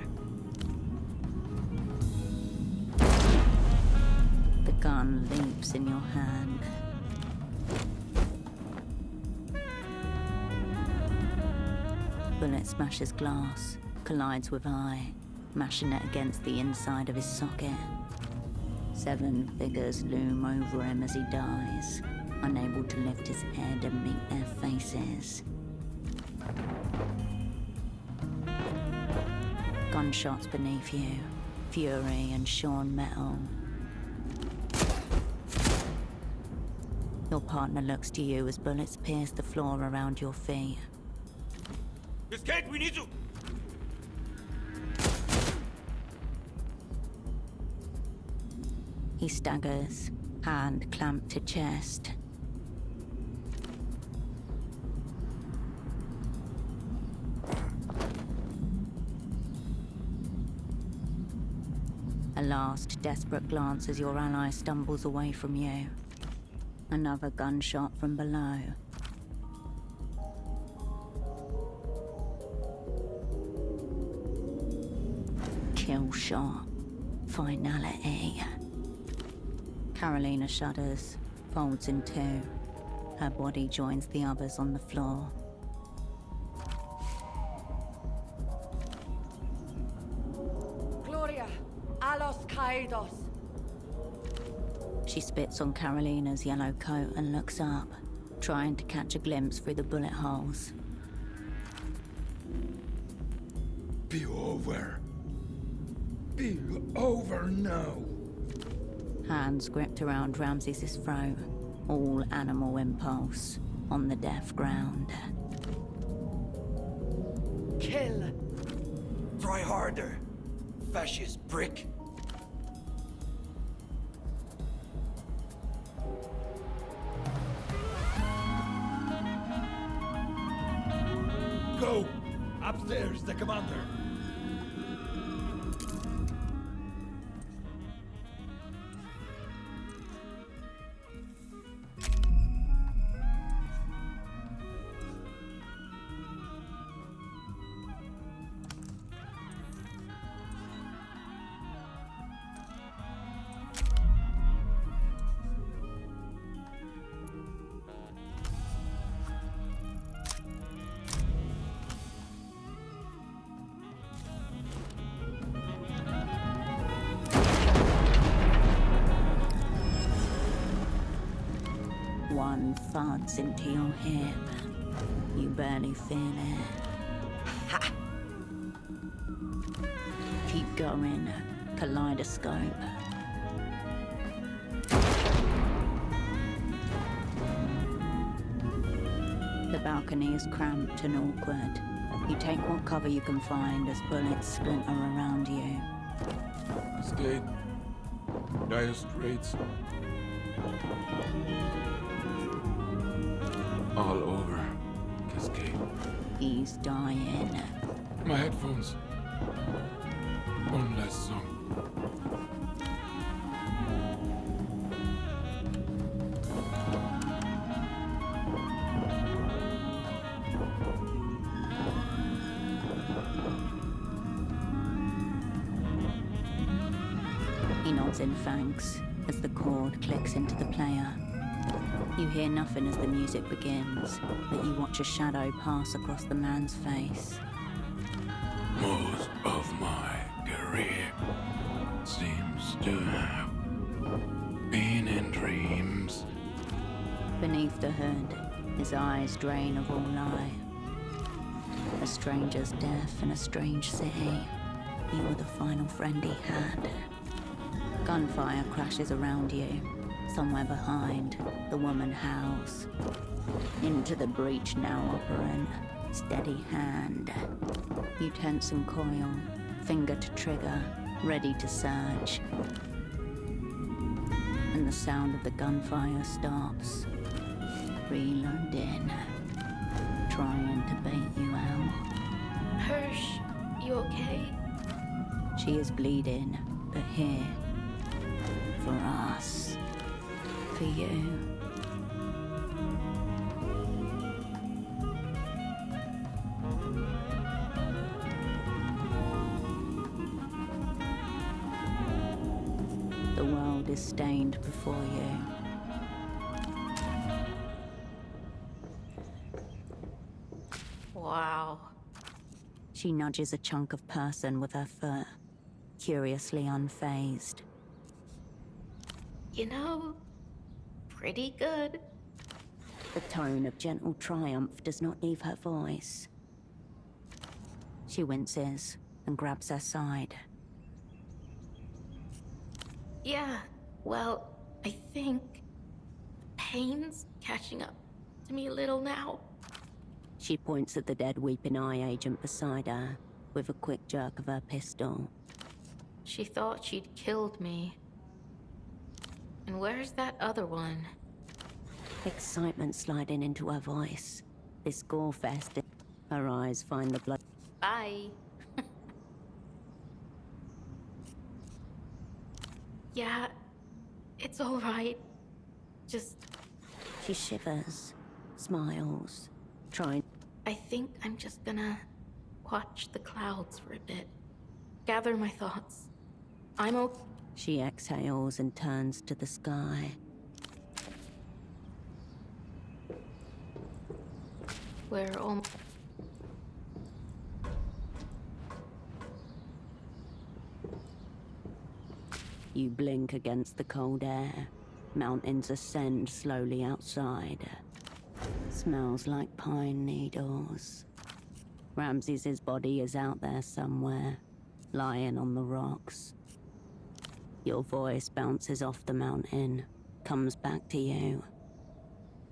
The gun leaps in your hand. Bullet smashes glass, collides with eye, mashing it against the inside of his socket. 7 figures loom over him as he dies, unable to lift his head and meet their faces. Gunshots beneath you, fury and shorn metal. Your partner looks to you as bullets pierce the floor around your feet. Escape, we need you! He staggers, hand clamped to chest. A last desperate glance as your ally stumbles away from you. Another gunshot from below. Kill shot. Finality. Carolina shudders, folds in 2. Her body joins the others on the floor. Gloria, a los caídos. She spits on Carolina's yellow coat and looks up, trying to catch a glimpse through the bullet holes. Be over. Be over now. Hands gripped around Ramses' throat, all animal impulse, on the deaf ground. Kill. Try harder. Fascist prick. Upstairs, the commander. One thuds into your hip. You barely feel it. Ha! Keep going. Kaleidoscope. The balcony is cramped and awkward. You take what cover you can find as bullets splinter around you. Skate. Dire Straits. All over. Cascade. He's dying. My headphones. One last song. He nods in thanks as the chord clicks into the player. You hear nothing as the music begins, but you watch a shadow pass across the man's face. Most of my career seems to have been in dreams. Beneath the hood, his eyes drain of all life. A stranger's death in a strange city. You were the final friend he had. Gunfire crashes around you. Somewhere behind, the woman howls. Into the breach now, operant. Steady hand. You tense and coil, finger to trigger, ready to surge. And the sound of the gunfire stops. Reloading. Trying to bait you out. Hirsch, you okay? She is bleeding, but here. For us. For you. The world is stained before you. Wow. She nudges a chunk of person with her foot, curiously unfazed. You know, pretty good. The tone of gentle triumph does not leave her voice. She winces and grabs her side. Yeah, well, I think pain's catching up to me a little now. She points at the dead weeping eye agent beside her with a quick jerk of her pistol. She thought she'd killed me. And where's that other one? Excitement sliding into her voice. This gore fest. Her eyes find the blood. Bye. Yeah, it's all right. Just... She shivers, smiles, trying... I think I'm just gonna watch the clouds for a bit. Gather my thoughts. I'm okay. She exhales and turns to the sky. We're almost... You blink against the cold air. Mountains ascend slowly outside. Smells like pine needles. Ramses's body is out there somewhere, lying on the rocks. Your voice bounces off the mountain, comes back to you.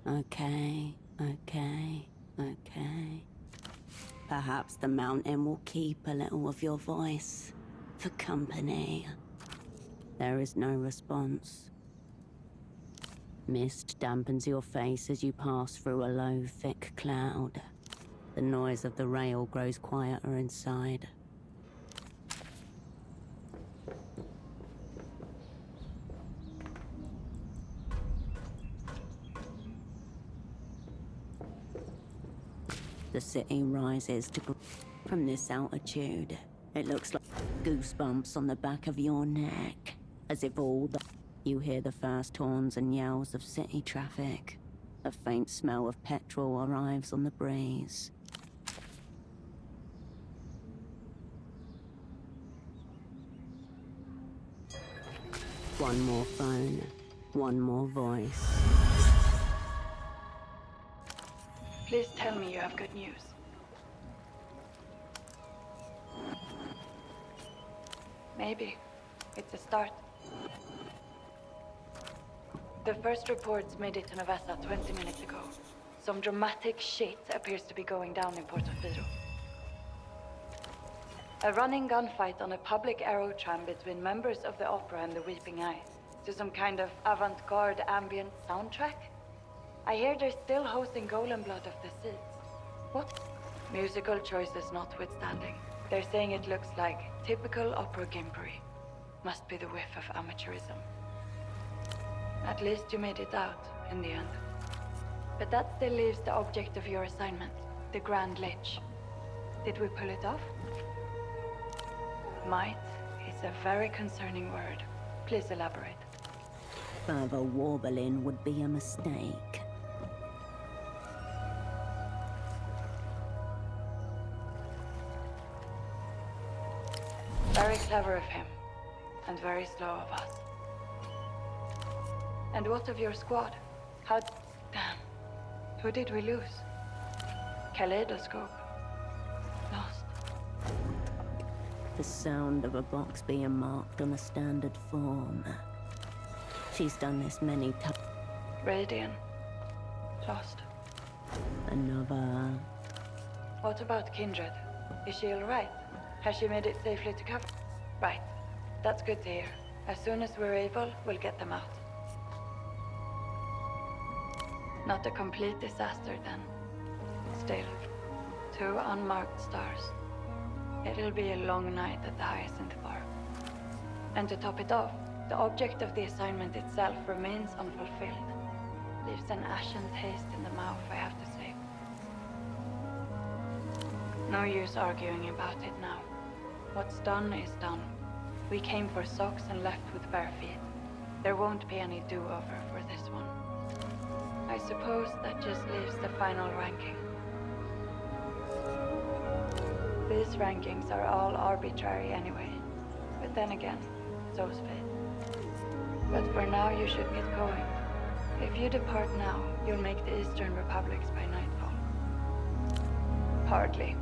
Okay, okay, okay. Perhaps the mountain will keep a little of your voice for company. There is no response. Mist dampens your face as you pass through a low, thick cloud. The noise of the rail grows quieter inside. The city rises to from this altitude. It looks like goosebumps on the back of your neck, as if all the... You hear the first horns and yells of city traffic. A faint smell of petrol arrives on the breeze. One more phone, one more voice. Please tell me you have good news. Maybe. It's a start. The first reports made it to Novessa 20 minutes ago. Some dramatic shit appears to be going down in Portofino. A running gunfight on a public aerotram between members of the opera and the Weeping Eyes to some kind of avant-garde ambient soundtrack? I hear they're still hosting Golem Blood of the Seeds. What? Musical choices notwithstanding, they're saying it looks like typical opera gimpery. Must be the whiff of amateurism. At least you made it out, in the end. But that still leaves the object of your assignment, the Grand Lich. Did we pull it off? Might is a very concerning word. Please elaborate. Further warbling would be a mistake. Very clever of him, and very slow of us. And what of your squad? How... Damn. Who did we lose? Kaleidoscope. Lost. The sound of a box being marked on a standard form. She's done this many times. Radian. Lost. Another. What about Kindred? Is she alright? Has she made it safely to cover? Right. That's good to hear. As soon as we're able, we'll get them out. Not a complete disaster, then. Still, 2 unmarked stars. It'll be a long night at the Hyacinth Bar. And to top it off, the object of the assignment itself remains unfulfilled. Leaves an ashen taste in the mouth, I have to say. No use arguing about it now. What's done is done. We came for socks and left with bare feet. There won't be any do-over for this one. I suppose that just leaves the final ranking. These rankings are all arbitrary anyway. But then again, so's fate. But for now you should get going. If you depart now, you'll make the Eastern Republics by nightfall. Hardly.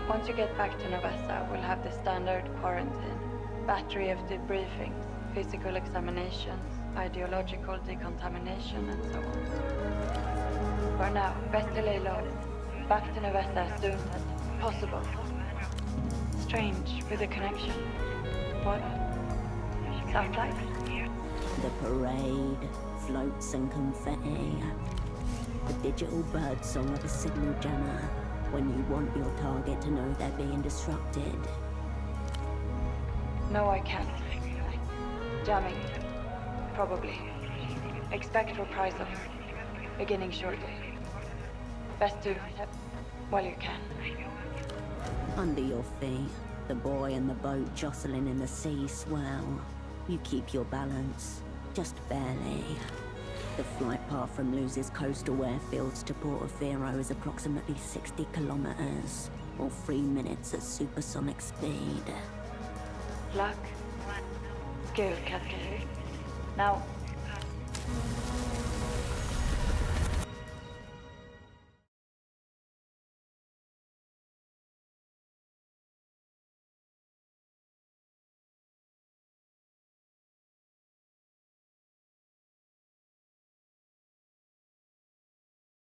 Once you get back to Novessa, we'll have the standard quarantine, battery of debriefings, physical examinations, ideological decontamination, and so on. For now, best to lay low. Back to Novessa as soon as possible. Strange with the connection. What? Sound like? The parade, floats and confetti. The digital bird song of a signal jammer. When you want your target to know they're being disrupted. No, I can't. Jamming. Probably. Expect reprisals. Beginning shortly. Best to... while you can. Under your feet, the buoy and the boat jostling in the sea swell. You keep your balance, just barely. The flight path from Luz's coastal airfields to Portofino is approximately 60 kilometers, or 3 minutes at supersonic speed. Luck. Skill, Cascade. Now,